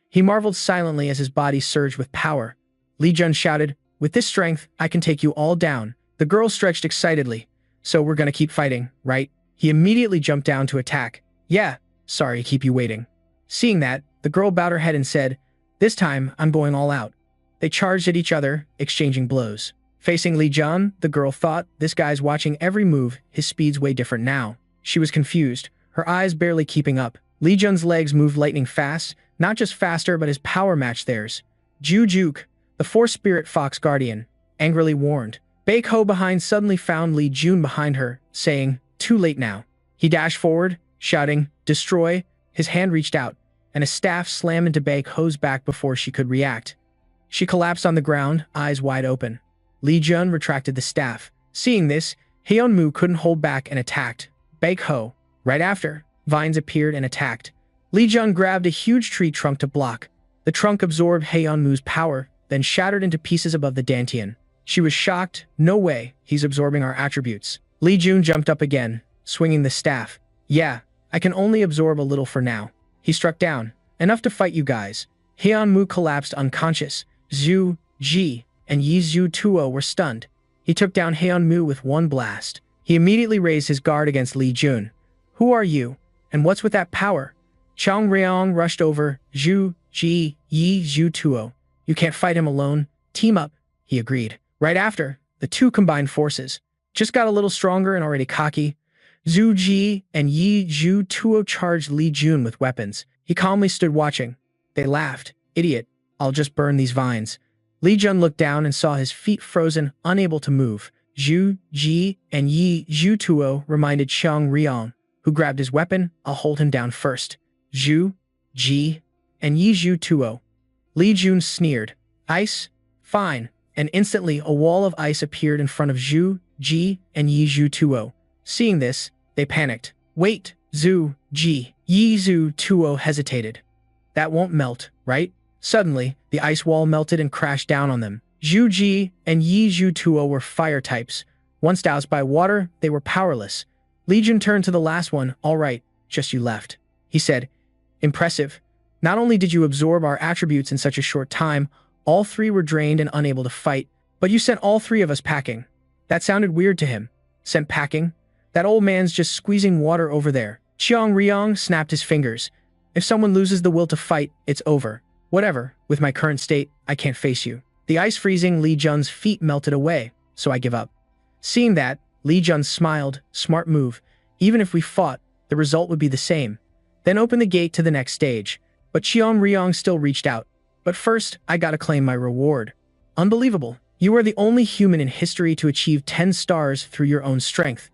He marveled silently as his body surged with power. Li Jun shouted, with this strength, I can take you all down. The girl stretched excitedly. So we're gonna keep fighting, right? He immediately jumped down to attack. Yeah, sorry to keep you waiting. Seeing that, the girl bowed her head and said, this time, I'm going all out. They charged at each other, exchanging blows. Facing Li Jun, the girl thought, this guy's watching every move, his speed's way different now. She was confused, her eyes barely keeping up. Li Jun's legs moved lightning fast, not just faster but his power matched theirs. Ju Juk, the four-spirit fox guardian, angrily warned. Baek Ho behind suddenly found Li Jun behind her, saying, too late now. He dashed forward, shouting, "Destroy!" His hand reached out, and a staff slammed into Baek Ho's back before she could react. She collapsed on the ground, eyes wide open. Lee Jun retracted the staff. Seeing this, Hyunmoo couldn't hold back and attacked Baek Ho. Right after, vines appeared and attacked. Lee Jun grabbed a huge tree trunk to block. The trunk absorbed Hyunmoo's power, then shattered into pieces above the dantian. She was shocked. "No way, he's absorbing our attributes." Lee Jun jumped up again, swinging the staff. "Yeah, I can only absorb a little for now." He struck down. "Enough to fight you guys." Hyunmoo collapsed unconscious. Zhu, Ji, and Yi Zhu Tuo were stunned. He took down Hyunmoo with one blast. He immediately raised his guard against Lee Jun. "Who are you? And what's with that power?" Chang Ryong rushed over. "Zhu, Ji, Yi Zhu Tuo. You can't fight him alone. Team up," he agreed. Right after, the two combined forces. Just got a little stronger and already cocky. Zhu Ji and Yi Zhu Tuo charged Lee Jun with weapons. He calmly stood watching. They laughed. "Idiot, I'll just burn these vines." Lee Jun looked down and saw his feet frozen, unable to move. Zhu Ji and Yi Zhu Tuo reminded Chang Ryong, who grabbed his weapon. "I'll hold him down first." Zhu, Ji, and Yi Zhu Tuo. Lee Jun sneered. "Ice? Fine." And instantly a wall of ice appeared in front of Zhu, Ji, and Yi Zhu Tuo. Seeing this, they panicked. "Wait!" Zhu, Ji, Yi Zhu Tuo hesitated. "That won't melt, right?" Suddenly, the ice wall melted and crashed down on them. Zhu Ji and Yi Zhu Tuo were fire types. Once doused by water, they were powerless. Lee Jun turned to the last one. "All right, just you left," he said. "Impressive. Not only did you absorb our attributes in such a short time, all three were drained and unable to fight, but you sent all three of us packing." That sounded weird to him. Sent packing? That old man's just squeezing water over there. Chiang Ryong snapped his fingers. "If someone loses the will to fight, it's over. Whatever, with my current state, I can't face you." The ice freezing Lee Jun's feet melted away, so I give up. Seeing that, Lee Jun smiled. "Smart move. Even if we fought, the result would be the same." Then opened the gate to the next stage. But Chiang Ryong still reached out. "But first, I gotta claim my reward." "Unbelievable. You are the only human in history to achieve 10 stars through your own strength."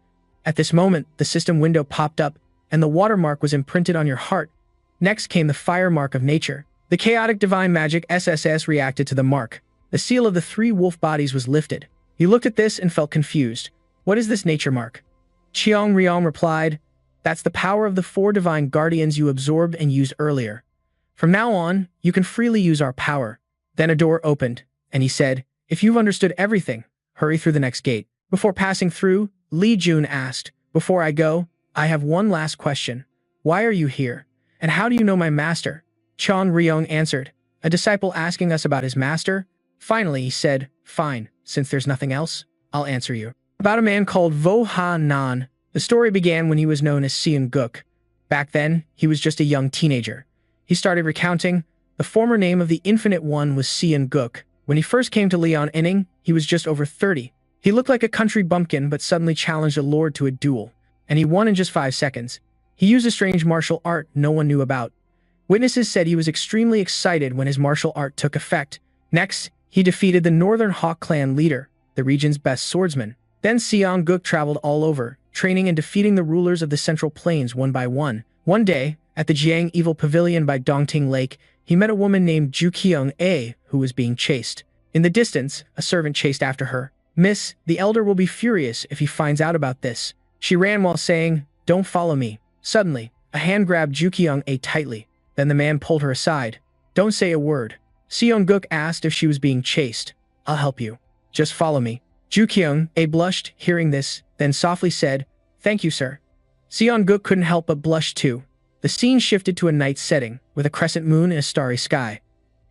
At this moment, the system window popped up, and the watermark was imprinted on your heart. Next came the fire mark of nature. The chaotic divine magic SSS reacted to the mark. The seal of the 3 wolf bodies was lifted. He looked at this and felt confused. "What is this nature mark?" Chiang Ryong replied, "That's the power of the 4 divine guardians you absorbed and used earlier. From now on, you can freely use our power." Then a door opened, and he said, "If you've understood everything, hurry through the next gate." Before passing through, Lee Jun asked, "Before I go, I have one last question. Why are you here? And how do you know my master?" Chang Ryong answered, "A disciple asking us about his master?" Finally, he said, "Fine, since there's nothing else, I'll answer you." About a man called Vo Ha Nan. The story began when he was known as Seon Guk. Back then, he was just a young teenager. He started recounting. The former name of the Infinite One was Seon Guk. When he first came to Leon Inning, he was just over 30. He looked like a country bumpkin but suddenly challenged a lord to a duel, and he won in just 5 seconds. He used a strange martial art no one knew about. Witnesses said he was extremely excited when his martial art took effect. Next, he defeated the Northern Hawk clan leader, the region's best swordsman. Then Seon Guk traveled all over, training and defeating the rulers of the Central Plains one by one. One day, at the Jiang Evil Pavilion by Dongting Lake, he met a woman named Ju Kyung-a who was being chased. In the distance, a servant chased after her. "Miss, the elder will be furious if he finds out about this." She ran while saying, "Don't follow me." Suddenly, a hand grabbed Ju Kyung-a tightly. Then the man pulled her aside. "Don't say a word." Seon Guk asked if she was being chased. "I'll help you. Just follow me." Ju Kyung-a blushed, hearing this, then softly said, "Thank you, sir." Seon Guk couldn't help but blush too. The scene shifted to a night setting, with a crescent moon and a starry sky.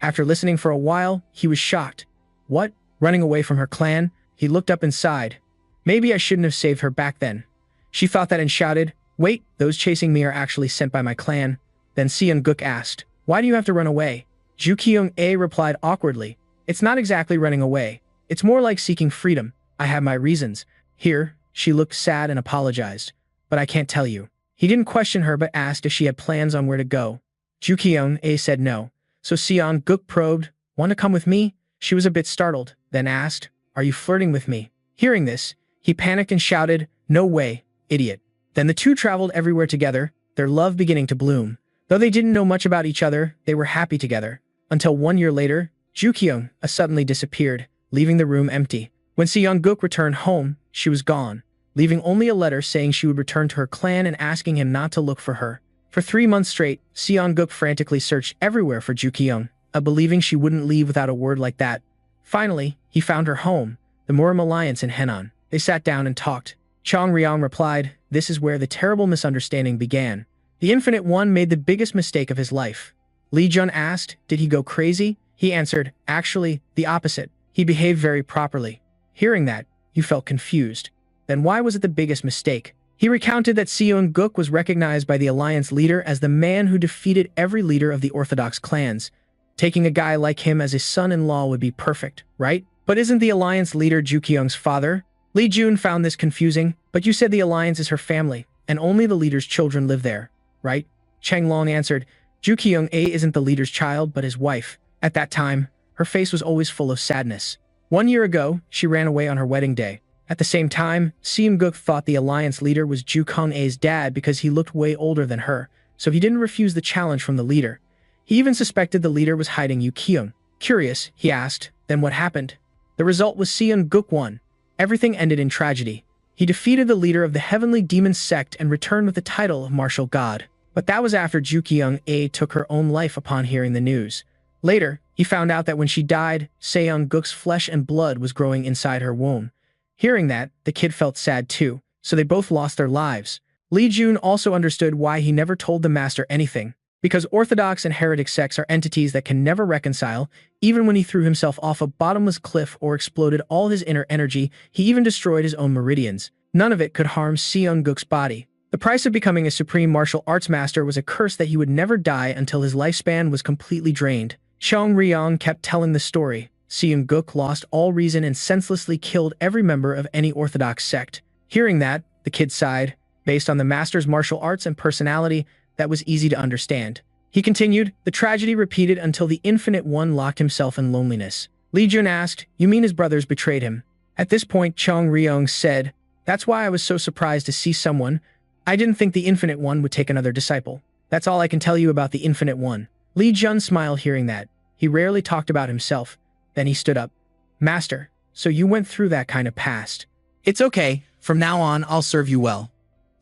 After listening for a while, he was shocked. What? Running away from her clan? He looked up and sighed. Maybe I shouldn't have saved her back then. She thought that and shouted, "Wait, those chasing me are actually sent by my clan." Then Seon Guk asked, "Why do you have to run away?" Ju Kyung-a replied awkwardly, "It's not exactly running away. It's more like seeking freedom. I have my reasons." Here, she looked sad and apologized. "But I can't tell you." He didn't question her but asked if she had plans on where to go. Ju Kyung-a said no. So Seon Guk probed, "Want to come with me?" She was a bit startled, then asked, "Are you flirting with me?" Hearing this, he panicked and shouted, "No way, idiot." Then the two traveled everywhere together. their love beginning to bloom. Though they didn't know much about each other, they were happy together. Until 1 year later, Jukyung suddenly disappeared, leaving the room empty. When Seongguk returned home, she was gone, leaving only a letter saying she would return to her clan and asking him not to look for her. For 3 months straight, Seongguk frantically searched everywhere for Jukyung, believing she wouldn't leave without a word like that. Finally, he found her home, the Murim Alliance in Henan. They sat down and talked. Chong Ryong replied, "This is where the terrible misunderstanding began. The Infinite One made the biggest mistake of his life." Lee Jun asked, "Did he go crazy?" He answered, "Actually, the opposite. He behaved very properly." Hearing that, you felt confused. Then why was it the biggest mistake? He recounted that Seongguk was recognized by the Alliance leader as the man who defeated every leader of the Orthodox clans. Taking a guy like him as his son-in-law would be perfect, right? But isn't the Alliance leader Jukyung's father? Lee Jun found this confusing, but you said the Alliance is her family, and only the leader's children live there, right? Cheng Long answered, Jukyung isn't the leader's child, but his wife. At that time, her face was always full of sadness. 1 year ago, she ran away on her wedding day. At the same time, Seongguk thought the Alliance leader was Jukyung A's dad because he looked way older than her, so he didn't refuse the challenge from the leader. He even suspected the leader was hiding Jukyung. Curious, he asked, then what happened? The result was Seongguk won. Everything ended in tragedy. He defeated the leader of the Heavenly Demon sect and returned with the title of Martial God. But that was after Jukyung A took her own life upon hearing the news. Later, he found out that when she died, Seongguk's flesh and blood was growing inside her womb. Hearing that, the kid felt sad too, so they both lost their lives. Lee Jun also understood why he never told the master anything. Because Orthodox and heretic sects are entities that can never reconcile. Even when he threw himself off a bottomless cliff or exploded all his inner energy, he even destroyed his own meridians. None of it could harm Seongguk's body. The price of becoming a supreme martial arts master was a curse that he would never die until his lifespan was completely drained. Chong Ryong kept telling the story. Seongguk lost all reason and senselessly killed every member of any Orthodox sect. Hearing that, the kid sighed. Based on the master's martial arts and personality, that was easy to understand. He continued, the tragedy repeated until the Infinite One locked himself in loneliness. Lee Jun asked, you mean his brothers betrayed him? At this point, Chong Ryong said, that's why I was so surprised to see someone. I didn't think the Infinite One would take another disciple. That's all I can tell you about the Infinite One. Lee Jun smiled hearing that. He rarely talked about himself. Then he stood up. Master, so you went through that kind of past. It's okay. From now on, I'll serve you well.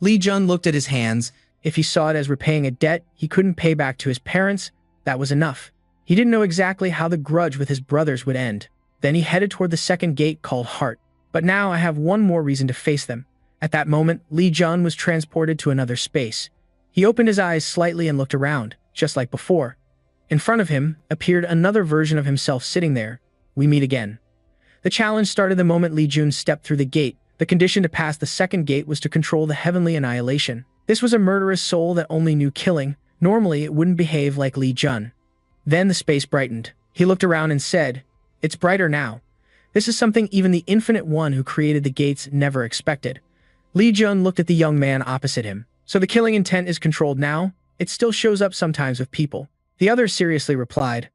Lee Jun looked at his hands. If he saw it as repaying a debt he couldn't pay back to his parents, that was enough. He didn't know exactly how the grudge with his brothers would end. Then he headed toward the second gate called Heart. But now I have one more reason to face them. At that moment, Lee Jun was transported to another space. He opened his eyes slightly and looked around, just like before. In front of him appeared another version of himself sitting there. We meet again. The challenge started the moment Lee Jun stepped through the gate. The condition to pass the second gate was to control the heavenly annihilation. This was a murderous soul that only knew killing. Normally, it wouldn't behave like Lee Jun. Then the space brightened. He looked around and said, it's brighter now. This is something even the Infinite One who created the gates never expected. Lee Jun looked at the young man opposite him. So the killing intent is controlled now? It still shows up sometimes with people. The other seriously replied,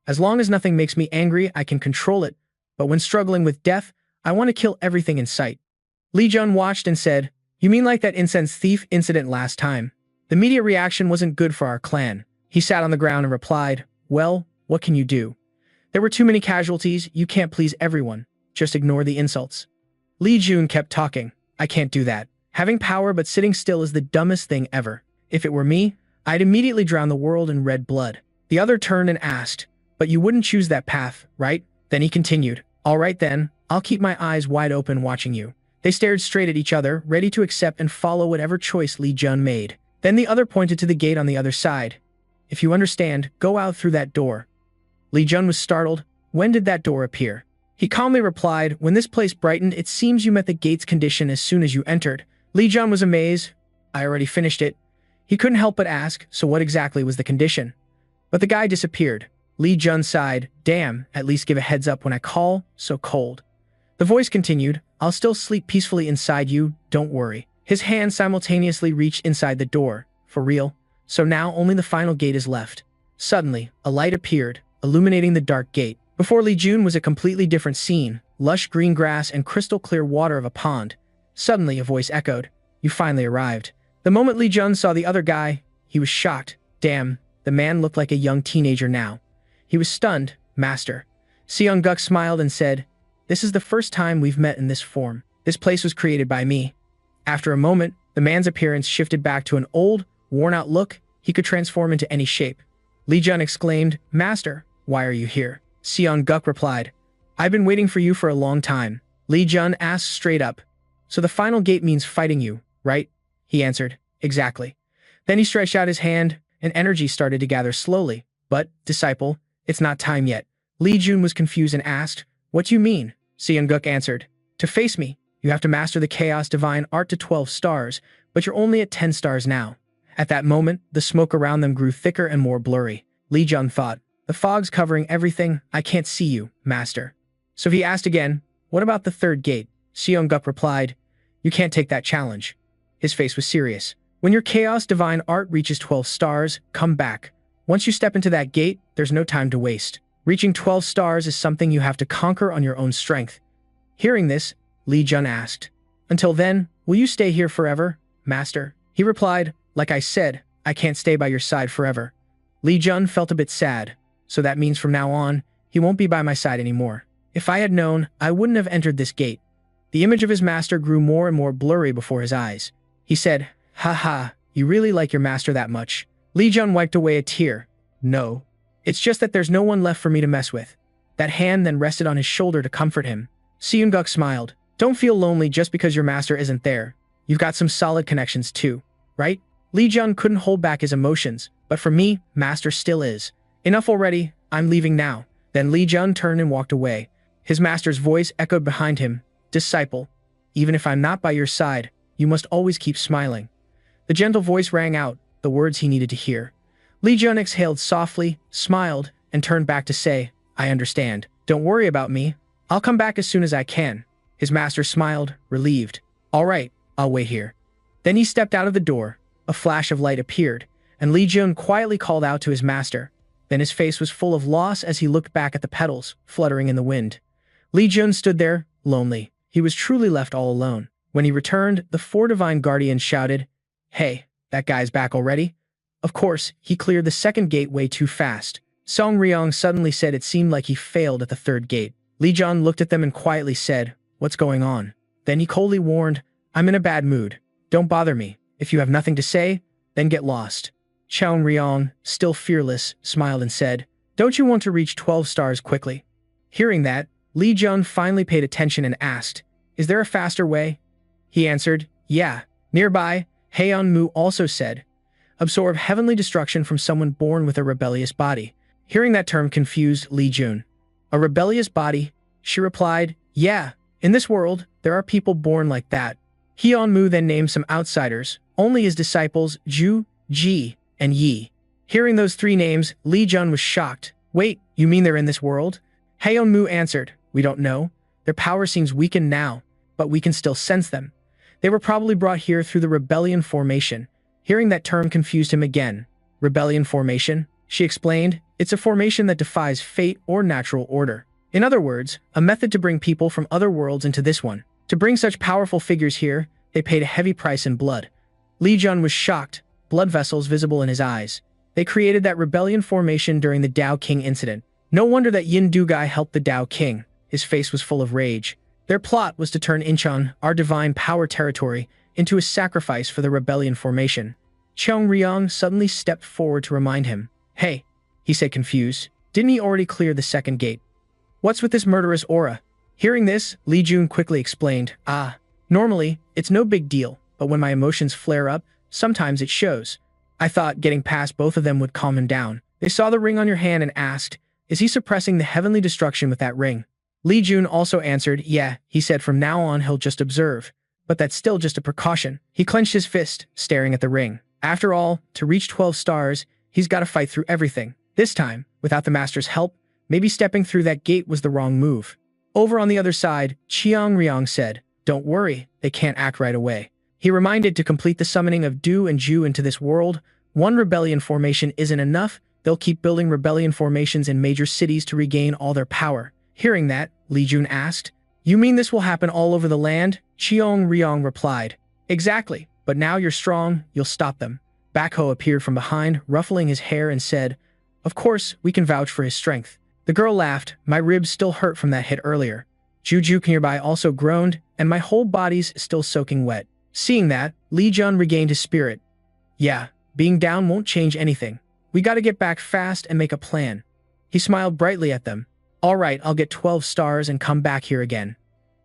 as long as nothing makes me angry, I can control it. But when struggling with death, I want to kill everything in sight. Lee Jun watched and said, you mean like that incense thief incident last time? The media reaction wasn't good for our clan. He sat on the ground and replied, well, what can you do? There were too many casualties, you can't please everyone. Just ignore the insults. Lee Jun kept talking. I can't do that. Having power but sitting still is the dumbest thing ever. If it were me, I'd immediately drown the world in red blood. The other turned and asked, but you wouldn't choose that path, right? Then he continued, all right then, I'll keep my eyes wide open watching you. They stared straight at each other, ready to accept and follow whatever choice Lee Jun made. Then the other pointed to the gate on the other side. If you understand, go out through that door. Lee Jun was startled. When did that door appear? He calmly replied, when this place brightened, it seems you met the gate's condition as soon as you entered. Lee Jun was amazed. I already finished it. He couldn't help but ask, so what exactly was the condition? But the guy disappeared. Lee Jun sighed, damn, at least give a heads up when I call, so cold. The voice continued, I'll still sleep peacefully inside you, don't worry. His hand simultaneously reached inside the door. For real? So now only the final gate is left. Suddenly, a light appeared, illuminating the dark gate. Before Lee Jun was a completely different scene, lush green grass and crystal clear water of a pond. Suddenly a voice echoed, you finally arrived. The moment Li Jun saw the other guy, he was shocked. Damn, the man looked like a young teenager now. He was stunned. Master. Seong-guk smiled and said, "This is the first time we've met in this form. This place was created by me." After a moment, the man's appearance shifted back to an old, worn-out look. He could transform into any shape. Li Jun exclaimed, "Master, why are you here?" Seong-guk replied, "I've been waiting for you for a long time." Li Jun asked straight up, "So the final gate means fighting you, right?" He answered, "Exactly." Then he stretched out his hand, and energy started to gather slowly. "But, disciple, it's not time yet." Li Jun was confused and asked, "What do you mean?" Seong-guk answered, "To face me, you have to master the Chaos Divine Art to 12 stars, but you're only at 10 stars now." At that moment, the smoke around them grew thicker and more blurry. Li Jun thought, "The fog's covering everything. I can't see you, master." So he asked again, "What about the third gate?" Seong-guk replied, "You can't take that challenge." His face was serious. "When your Chaos Divine Art reaches 12 stars, come back. Once you step into that gate, there's no time to waste. Reaching 12 stars is something you have to conquer on your own strength." Hearing this, Li Jun asked, "Until then, will you stay here forever, master?" He replied, "Like I said, I can't stay by your side forever." Li Jun felt a bit sad. "So that means from now on, he won't be by my side anymore. If I had known, I wouldn't have entered this gate." The image of his master grew more and more blurry before his eyes. He said, "Ha ha, you really like your master that much?" Li Jun wiped away a tear. "No. It's just that there's no one left for me to mess with." That hand then rested on his shoulder to comfort him. Seong-guk smiled. "Don't feel lonely just because your master isn't there. You've got some solid connections too, right?" Li Jun couldn't hold back his emotions, "But for me, master still is." "Enough already, I'm leaving now." Then Li Jun turned and walked away. His master's voice echoed behind him, "Disciple, even if I'm not by your side, you must always keep smiling." The gentle voice rang out, the words he needed to hear. Li Jun exhaled softly, smiled, and turned back to say, "I understand. Don't worry about me. I'll come back as soon as I can." His master smiled, relieved. "All right, I'll wait here." Then he stepped out of the door. A flash of light appeared, and Li Jun quietly called out to his master. Then his face was full of loss as he looked back at the petals, fluttering in the wind. Li Jun stood there, lonely. He was truly left all alone. When he returned, the 4 divine guardians shouted, "Hey, that guy's back already?" Of course, he cleared the second gate way too fast. Song Ryong suddenly said it seemed like he failed at the third gate. Li Jun looked at them and quietly said, "What's going on?" Then he coldly warned, "I'm in a bad mood. Don't bother me. If you have nothing to say, then get lost." Chong Ryong, still fearless, smiled and said, "Don't you want to reach 12 stars quickly?" Hearing that, Li Jun finally paid attention and asked, "Is there a faster way?" He answered, "Yeah." Nearby, Haeon Mu also said, "Absorb heavenly destruction from someone born with a rebellious body." Hearing that term confused Li Jun. "A rebellious body?" She replied, "Yeah, in this world, there are people born like that." Haeon Mu then named some outsiders, only his disciples Ju, Ji, and Yi. Hearing those 3 names, Li Jun was shocked. "Wait, you mean they're in this world?" Haeon Mu answered, "We don't know. Their power seems weakened now, but we can still sense them. They were probably brought here through the rebellion formation." Hearing that term confused him again. "Rebellion formation?" She explained, "It's a formation that defies fate or natural order. In other words, a method to bring people from other worlds into this one. To bring such powerful figures here, they paid a heavy price in blood." Li Jun was shocked, blood vessels visible in his eyes. They created that rebellion formation during the Dao King incident. No wonder that Yin Dugai helped the Dao King. His face was full of rage. Their plot was to turn Incheon, our divine power territory, into a sacrifice for the rebellion formation. Cheong Ryong suddenly stepped forward to remind him. "Hey," he said confused, "didn't he already clear the second gate? What's with this murderous aura?" Hearing this, Li Jun quickly explained, Normally, it's no big deal, but when my emotions flare up, sometimes it shows. I thought getting past both of them would calm him down." They saw the ring on your hand and asked, "Is he suppressing the heavenly destruction with that ring?" Li Jun also answered, "Yeah," he said from now on he'll just observe. But that's still just a precaution. He clenched his fist, staring at the ring. After all, to reach 12 stars, he's got to fight through everything. This time, without the master's help, maybe stepping through that gate was the wrong move. Over on the other side, Cheong Ryong said, "Don't worry, they can't act right away." He reminded to complete the summoning of Du and Ju into this world. One rebellion formation isn't enough. They'll keep building rebellion formations in major cities to regain all their power. Hearing that, Li Jun asked, "You mean this will happen all over the land?" Cheong Ryong replied, "Exactly. but now you're strong, you'll stop them. Backho appeared from behind, ruffling his hair and said, "Of course, we can vouch for his strength." The girl laughed. "My ribs still hurt from that hit earlier." Juju nearby also groaned, "And my whole body's still soaking wet." Seeing that, Lee Jun regained his spirit. "Yeah, being down won't change anything. We gotta get back fast and make a plan." He smiled brightly at them. "All right, I'll get 12 stars and come back here again."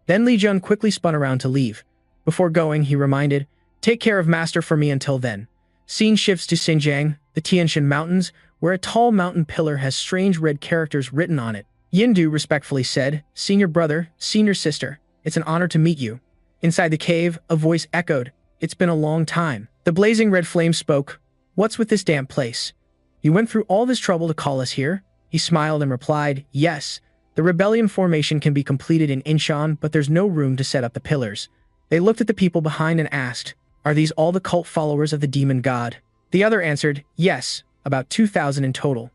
Then Lee Jun quickly spun around to leave. Before going, he reminded, "Take care of Master for me until then." Scene shifts to Xinjiang, the Tianshan Mountains, where a tall mountain pillar has strange red characters written on it. Yindu respectfully said, "Senior brother, senior sister, it's an honor to meet you." Inside the cave, a voice echoed, "It's been a long time." The blazing red flame spoke, "What's with this damp place? You went through all this trouble to call us here?" He smiled and replied, "Yes, the rebellion formation can be completed in Inshan, but there's no room to set up the pillars." They looked at the people behind and asked, "Are these all the cult followers of the demon god?" The other answered, "Yes, about 2,000 in total."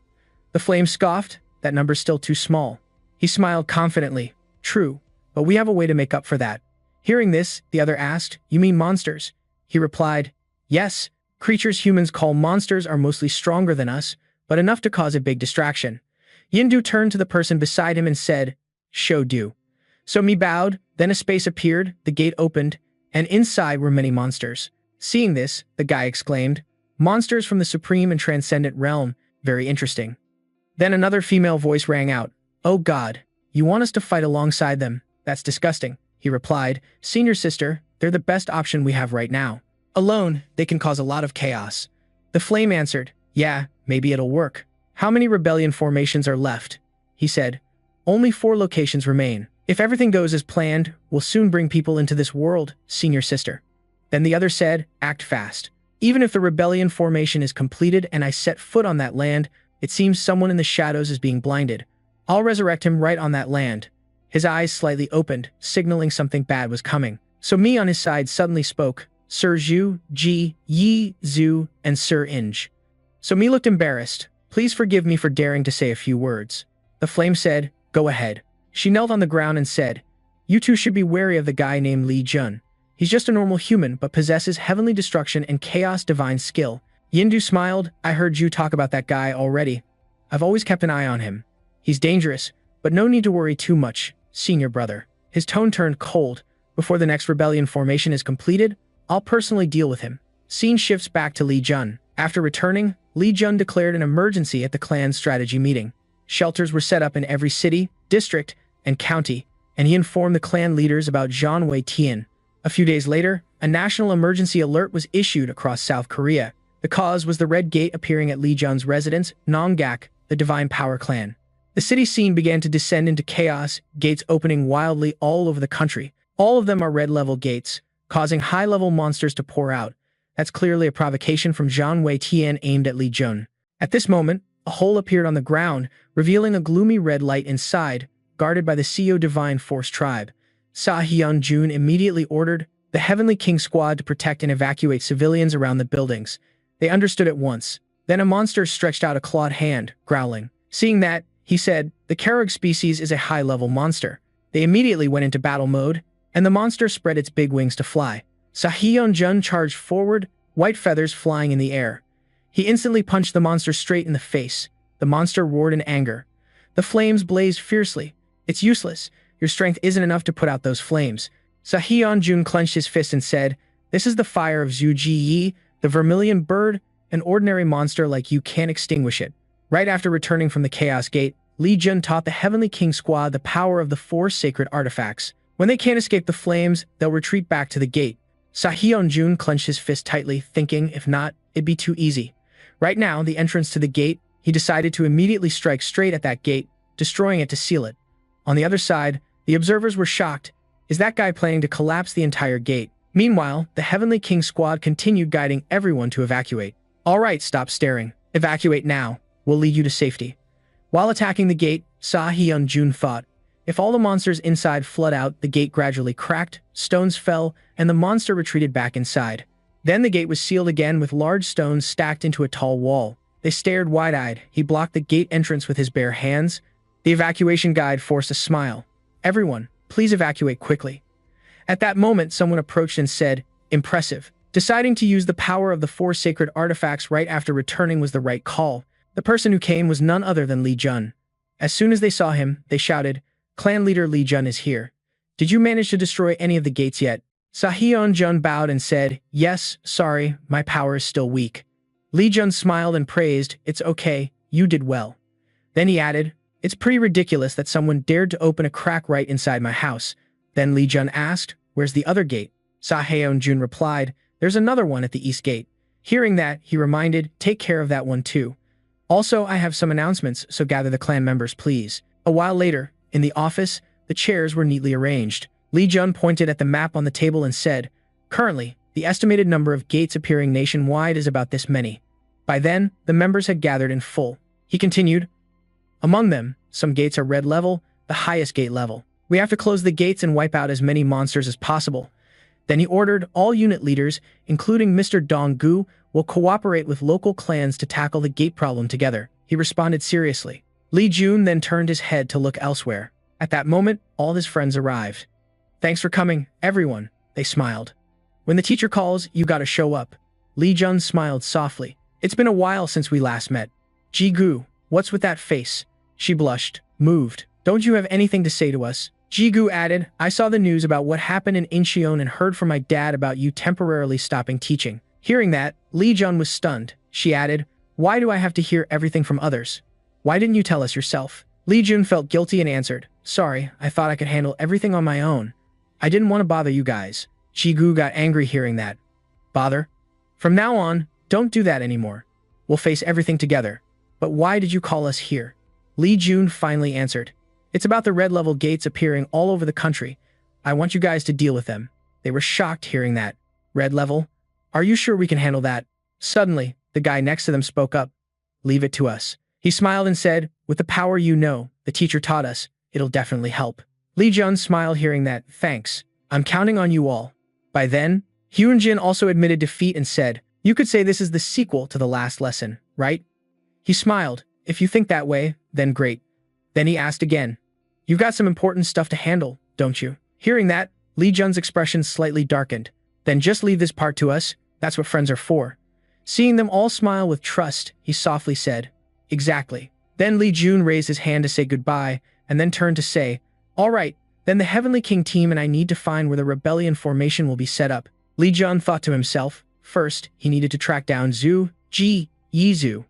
The flame scoffed, "That number's still too small." He smiled confidently, "True, but we have a way to make up for that." Hearing this, the other asked, "You mean monsters?" He replied, "Yes, creatures humans call monsters are mostly stronger than us, but enough to cause a big distraction." Yindu turned to the person beside him and said, "Show do." So Mi bowed, then a space appeared, the gate opened, and inside were many monsters. Seeing this, the guy exclaimed, "Monsters from the supreme and transcendent realm, very interesting." Then another female voice rang out, "Oh God, you want us to fight alongside them? That's disgusting." He replied, "Senior sister, they're the best option we have right now. Alone, they can cause a lot of chaos." The flame answered, "Yeah, maybe it'll work." "How many rebellion formations are left?" He said, "Only 4 locations remain. If everything goes as planned, we'll soon bring people into this world, senior sister." Then the other said, "Act fast. Even if the rebellion formation is completed and I set foot on that land, it seems someone in the shadows is being blinded. I'll resurrect him right on that land." His eyes slightly opened, signaling something bad was coming. So Mi on his side suddenly spoke, "Sir Zhu, Ji, Yi, Zhu, and Sir Inge." So Mi looked embarrassed. "Please forgive me for daring to say a few words." The flame said, "Go ahead." She knelt on the ground and said, "You two should be wary of the guy named Lee Jun. He's just a normal human but possesses heavenly destruction and chaos divine skill." Yindu smiled, "I heard you talk about that guy already. I've always kept an eye on him. He's dangerous, but no need to worry too much, senior brother." His tone turned cold. "Before the next rebellion formation is completed, I'll personally deal with him." Scene shifts back to Lee Jun. After returning, Lee Jun declared an emergency at the clan's strategy meeting. Shelters were set up in every city, district, and county, and he informed the clan leaders about Zhang Wei Tian. A few days later, a national emergency alert was issued across South Korea. The cause was the Red Gate appearing at Lee Jun's residence, Nonggak, the Divine Power clan. The city scene began to descend into chaos, gates opening wildly all over the country. All of them are red-level gates, causing high-level monsters to pour out. That's clearly a provocation from Zhang Wei Tian aimed at Lee Jun. At this moment, a hole appeared on the ground, revealing a gloomy red light inside, guarded by the Seo Divine Force tribe. Sa Hyun-jun immediately ordered the Heavenly King squad to protect and evacuate civilians around the buildings. They understood at once. Then a monster stretched out a clawed hand, growling. Seeing that, he said, "The Karog species is a high-level monster." They immediately went into battle mode, and the monster spread its big wings to fly. Sa Hyun-jun charged forward, white feathers flying in the air. He instantly punched the monster straight in the face. The monster roared in anger. The flames blazed fiercely. "It's useless. Your strength isn't enough to put out those flames." Sa Hyun-jun clenched his fist and said, "This is the fire of Zhu Ji-yi, the vermilion bird. An ordinary monster like you can't extinguish it." Right after returning from the Chaos Gate, Lee Jun taught the Heavenly King squad the power of the 4 sacred artifacts. When they can't escape the flames, they'll retreat back to the gate. Sa Hyun-jun clenched his fist tightly, thinking, if not, it'd be too easy. Right now, the entrance to the gate, he decided to immediately strike straight at that gate, destroying it to seal it. On the other side, the observers were shocked. Is that guy planning to collapse the entire gate? Meanwhile, the Heavenly King squad continued guiding everyone to evacuate. "All right, stop staring. Evacuate now. We'll lead you to safety." While attacking the gate, Sa Hyun-jun thought, if all the monsters inside flood out, the gate gradually cracked, stones fell, and the monster retreated back inside. Then the gate was sealed again with large stones stacked into a tall wall. They stared wide-eyed. He blocked the gate entrance with his bare hands. The evacuation guide forced a smile. "Everyone, please evacuate quickly." At that moment, someone approached and said, "Impressive. Deciding to use the power of the 4 sacred artifacts right after returning was the right call. The person who came was none other than Li Jun. As soon as they saw him, they shouted, "Clan leader Li Jun is here. Did you manage to destroy any of the gates yet?" Sahyeon Jun bowed and said, "Yes, sorry, my power is still weak." Li Jun smiled and praised, "It's okay, you did well." Then he added, "It's pretty ridiculous that someone dared to open a crack right inside my house." Then Li Jun asked, "Where's the other gate?" Sahyeon Jun replied, "There's another one at the east gate." Hearing that, he reminded, "Take care of that one too. Also, I have some announcements, so gather the clan members, please." A while later, in the office, the chairs were neatly arranged. Li Jun pointed at the map on the table and said, "Currently, the estimated number of gates appearing nationwide is about this many." By then, the members had gathered in full. He continued, "Among them, some gates are red level, the highest gate level. We have to close the gates and wipe out as many monsters as possible." Then he ordered all unit leaders, including Mr. Dong-gu, will cooperate with local clans to tackle the gate problem together. He responded seriously. Li Jun then turned his head to look elsewhere. At that moment, all his friends arrived. "Thanks for coming, everyone," they smiled. "When the teacher calls, you gotta show up." Li Jun smiled softly. "It's been a while since we last met." "Ji-gu, what's with that face?" She blushed, moved. "Don't you have anything to say to us?" Ji-gu added, "I saw the news about what happened in Incheon and heard from my dad about you temporarily stopping teaching." Hearing that, Li Jun was stunned. She added, "Why do I have to hear everything from others? Why didn't you tell us yourself?" Li Jun felt guilty and answered, "Sorry, I thought I could handle everything on my own. I didn't want to bother you guys." Ji-gu got angry hearing that. "Bother? From now on, don't do that anymore. We'll face everything together. But why did you call us here?" Li Jun finally answered, "It's about the red level gates appearing all over the country. I want you guys to deal with them." They were shocked hearing that. "Red level? Are you sure we can handle that?" Suddenly, the guy next to them spoke up. "Leave it to us." He smiled and said, "With the power you know, the teacher taught us, it'll definitely help." Li Jun smiled hearing that. "Thanks. I'm counting on you all." By then, Hyunjin also admitted defeat and said, "You could say this is the sequel to the last lesson, right?" He smiled. "If you think that way, then great." Then he asked again, "You've got some important stuff to handle, don't you?" Hearing that, Li Jun's expression slightly darkened. "Then just leave this part to us, that's what friends are for." Seeing them all smile with trust, he softly said, "Exactly." Then Li Jun raised his hand to say goodbye, and then turned to say, "All right, then the Heavenly King team and I need to find where the rebellion formation will be set up." Li Jun thought to himself, first, he needed to track down Zhu, Ji, Yizu,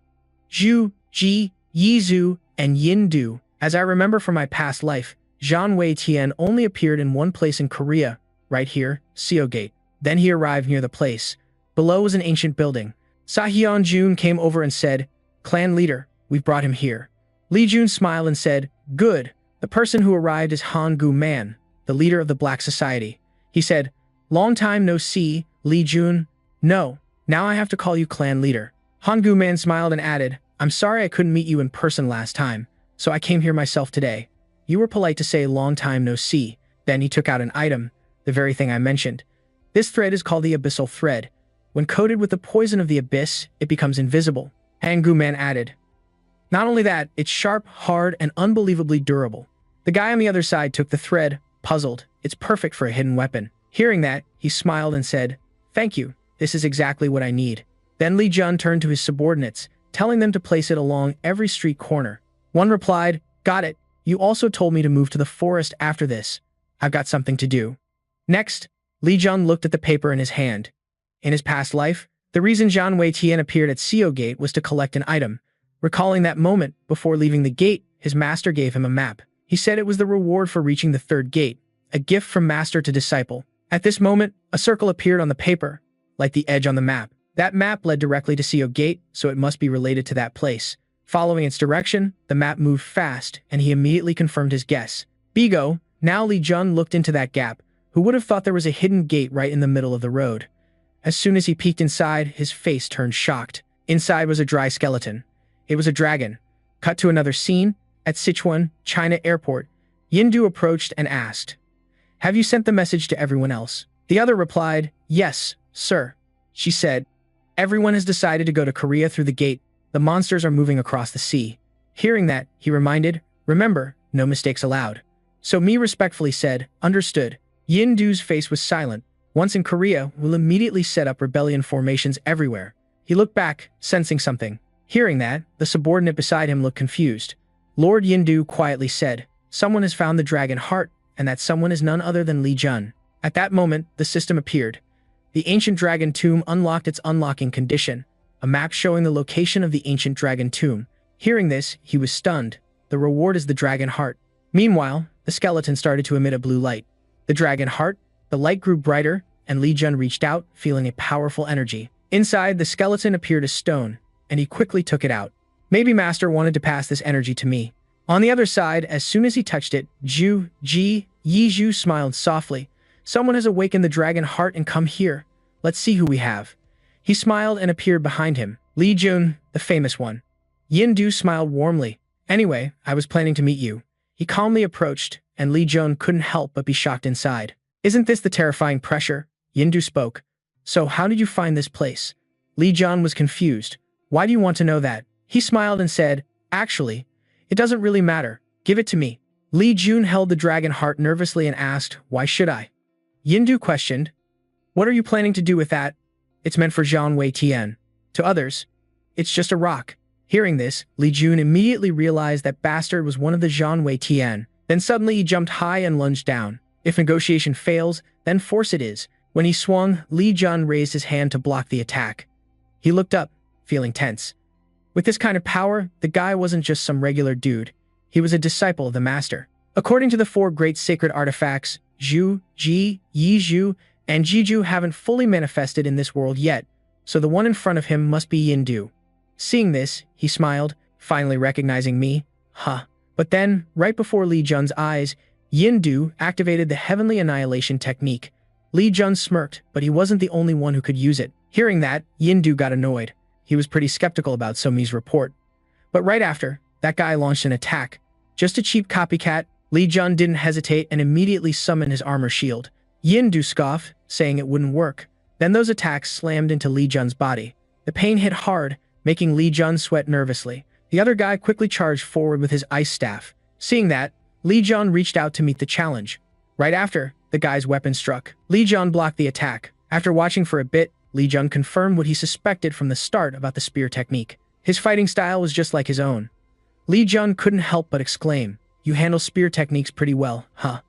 Zhu, Ji, Yizu, and Yindu. As I remember from my past life, Zhang Wei Tian only appeared in one place in Korea, right here, Seo Gate. Then he arrived near the place. Below was an ancient building. Sahyeon Jun came over and said, "Clan leader, we've brought him here." Li Jun smiled and said, "Good. The person who arrived is Han Gu Man, the leader of the Black Society." He said, "Long time no see, Li Jun." "No, now I have to call you clan leader." Han Gu Man smiled and added, "I'm sorry I couldn't meet you in person last time, so I came here myself today. You were polite to say long time no see." Then he took out an item, the very thing I mentioned. This thread is called the Abyssal Thread. When coated with the poison of the abyss, it becomes invisible. Han Gu Man added, "Not only that, it's sharp, hard, and unbelievably durable." The guy on the other side took the thread, puzzled. "It's perfect for a hidden weapon." Hearing that, he smiled and said, "Thank you. This is exactly what I need." Then Li Jun turned to his subordinates, telling them to place it along every street corner. One replied, "Got it. You also told me to move to the forest after this. I've got something to do." Next, Li Jun looked at the paper in his hand. In his past life, the reason Zhang Wei Tian appeared at Seo Gate was to collect an item. Recalling that moment, before leaving the gate, his master gave him a map. He said it was the reward for reaching the third gate, a gift from master to disciple. At this moment, a circle appeared on the paper, like the edge on the map. That map led directly to Seo Gate, so it must be related to that place. Following its direction, the map moved fast, and he immediately confirmed his guess. Bigo, now Li Jun looked into that gap. Who would have thought there was a hidden gate right in the middle of the road? As soon as he peeked inside, his face turned shocked. Inside was a dry skeleton. It was a dragon. Cut to another scene. At Sichuan, China Airport, Yindu approached and asked, "Have you sent the message to everyone else?" The other replied, "Yes, sir." She said, "Everyone has decided to go to Korea through the gate. The monsters are moving across the sea." Hearing that, he reminded, "Remember, no mistakes allowed." So Mi respectfully said, "Understood." Yindu's face was silent. once in Korea, will immediately set up rebellion formations everywhere. He looked back, sensing something. Hearing that, the subordinate beside him looked confused. Lord Yindu quietly said, "Someone has found the dragon heart, and that someone is none other than Li Jun." At that moment, the system appeared. The ancient dragon tomb unlocked its unlocking condition, a map showing the location of the ancient dragon tomb. Hearing this, he was stunned. The reward is the dragon heart. Meanwhile, the skeleton started to emit a blue light. The dragon heart, the light grew brighter, and Li Jun reached out, feeling a powerful energy. Inside, the skeleton appeared as stone, and he quickly took it out. Maybe Master wanted to pass this energy to me. On the other side, as soon as he touched it, Yizhu smiled softly. "Someone has awakened the dragon heart and come here. Let's see who we have." He smiled and appeared behind him. Li Jun, the famous one. Yindu smiled warmly. "Anyway, I was planning to meet you." He calmly approached, and Li Jun couldn't help but be shocked inside. "Isn't this the terrifying pressure?" Yindu spoke. "So how did you find this place?" Li Jun was confused. "Why do you want to know that?" He smiled and said, "Actually, it doesn't really matter. Give it to me." Li Jun held the dragon heart nervously and asked, "Why should I?" Yindu questioned, "What are you planning to do with that?" "It's meant for Zhang Wei Tian. To others, it's just a rock." Hearing this, Li Jun immediately realized that bastard was one of the Zhang Wei Tian. Then suddenly he jumped high and lunged down. If negotiation fails, then force it is. When he swung, Li Jun raised his hand to block the attack. He looked up, feeling tense. With this kind of power, the guy wasn't just some regular dude. He was a disciple of the master. According to the four great sacred artifacts, Zhu, Ji, Yizhu, and Jiju haven't fully manifested in this world yet, so the one in front of him must be Yindu. Seeing this, he smiled, finally recognizing me. Huh. But then, right before Li Jun's eyes, Yindu activated the Heavenly Annihilation technique. Li Jun smirked, but he wasn't the only one who could use it. Hearing that, Yindu got annoyed. He was pretty skeptical about Somi's report. But right after, that guy launched an attack. Just a cheap copycat, Li Jun didn't hesitate and immediately summoned his armor shield. Yindu scoffed, saying it wouldn't work. Then those attacks slammed into Li Jun's body. The pain hit hard, making Li Jun sweat nervously. The other guy quickly charged forward with his ice staff. Seeing that, Li Jun reached out to meet the challenge. Right after, the guy's weapon struck. Li Jun blocked the attack. After watching for a bit, Li Jun confirmed what he suspected from the start about the spear technique. His fighting style was just like his own. Li Jun couldn't help but exclaim, "You handle spear techniques pretty well, huh?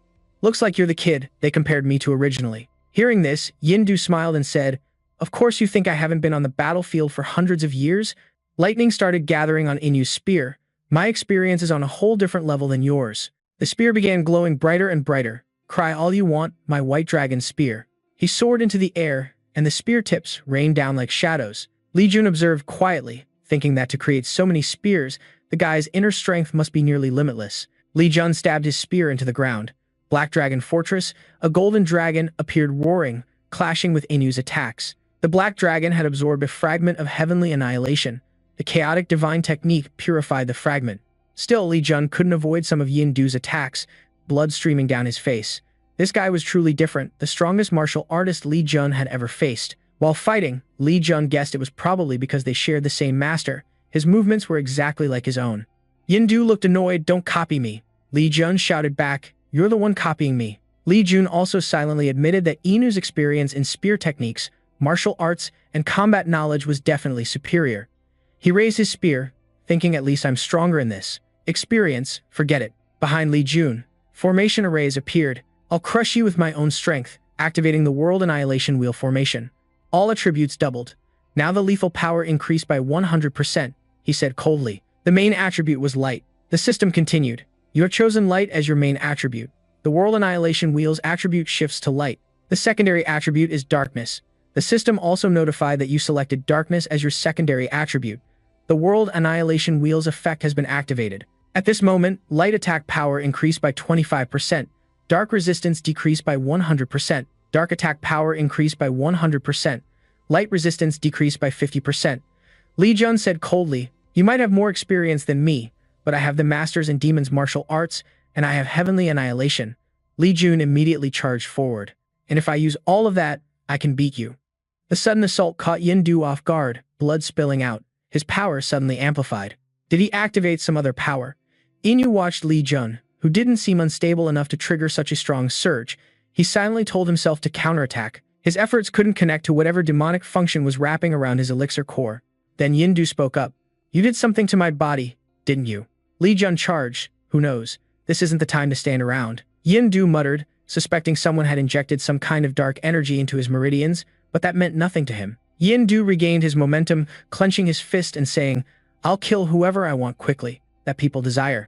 Looks like you're the kid they compared me to originally." Hearing this, Yindu smiled and said, "Of course you think I haven't been on the battlefield for hundreds of years?" Lightning started gathering on Inu's spear. "My experience is on a whole different level than yours." The spear began glowing brighter and brighter. "Cry all you want, my white dragon spear." He soared into the air, and the spear tips rained down like shadows. Li Jun observed quietly, thinking that to create so many spears, the guy's inner strength must be nearly limitless. Li Jun stabbed his spear into the ground. Black Dragon Fortress, a golden dragon, appeared roaring, clashing with Inu's attacks. The Black Dragon had absorbed a fragment of Heavenly Annihilation. The chaotic divine technique purified the fragment. Still, Li Jun couldn't avoid some of Yindu's attacks, blood streaming down his face. This guy was truly different, the strongest martial artist Li Jun had ever faced. While fighting, Li Jun guessed it was probably because they shared the same master. His movements were exactly like his own. Yindu looked annoyed. "Don't copy me." Li Jun shouted back, "You're the one copying me." Li Jun also silently admitted that Inu's experience in spear techniques, martial arts, and combat knowledge was definitely superior. He raised his spear, thinking, "At least I'm stronger in this. Experience, forget it." Behind Li Jun, formation arrays appeared. "I'll crush you with my own strength," activating the World Annihilation Wheel formation. All attributes doubled. Now the lethal power increased by 100%, he said coldly. The main attribute was light. The system continued. "You have chosen light as your main attribute. The World Annihilation Wheel's attribute shifts to light. The secondary attribute is darkness. The system also notified that you selected darkness as your secondary attribute. The World Annihilation Wheel's effect has been activated. At this moment, light attack power increased by 25%. Dark resistance decreased by 100%. Dark attack power increased by 100%. Light resistance decreased by 50%. Li Jun said coldly, "You might have more experience than me, but I have the Masters and Demons martial arts, and I have Heavenly Annihilation." Li Jun immediately charged forward. "And if I use all of that, I can beat you." The sudden assault caught Yindu off guard, blood spilling out. His power suddenly amplified. Did he activate some other power? Inu watched Li Jun, who didn't seem unstable enough to trigger such a strong surge. He silently told himself to counterattack. His efforts couldn't connect to whatever demonic function was wrapping around his elixir core. Then Yindu spoke up. You did something to my body, didn't you? Li Jun charged. Who knows? This isn't the time to stand around. Yindu muttered, suspecting someone had injected some kind of dark energy into his meridians, but that meant nothing to him. Yindu regained his momentum, clenching his fist and saying, I'll kill whoever I want quickly, that people desire.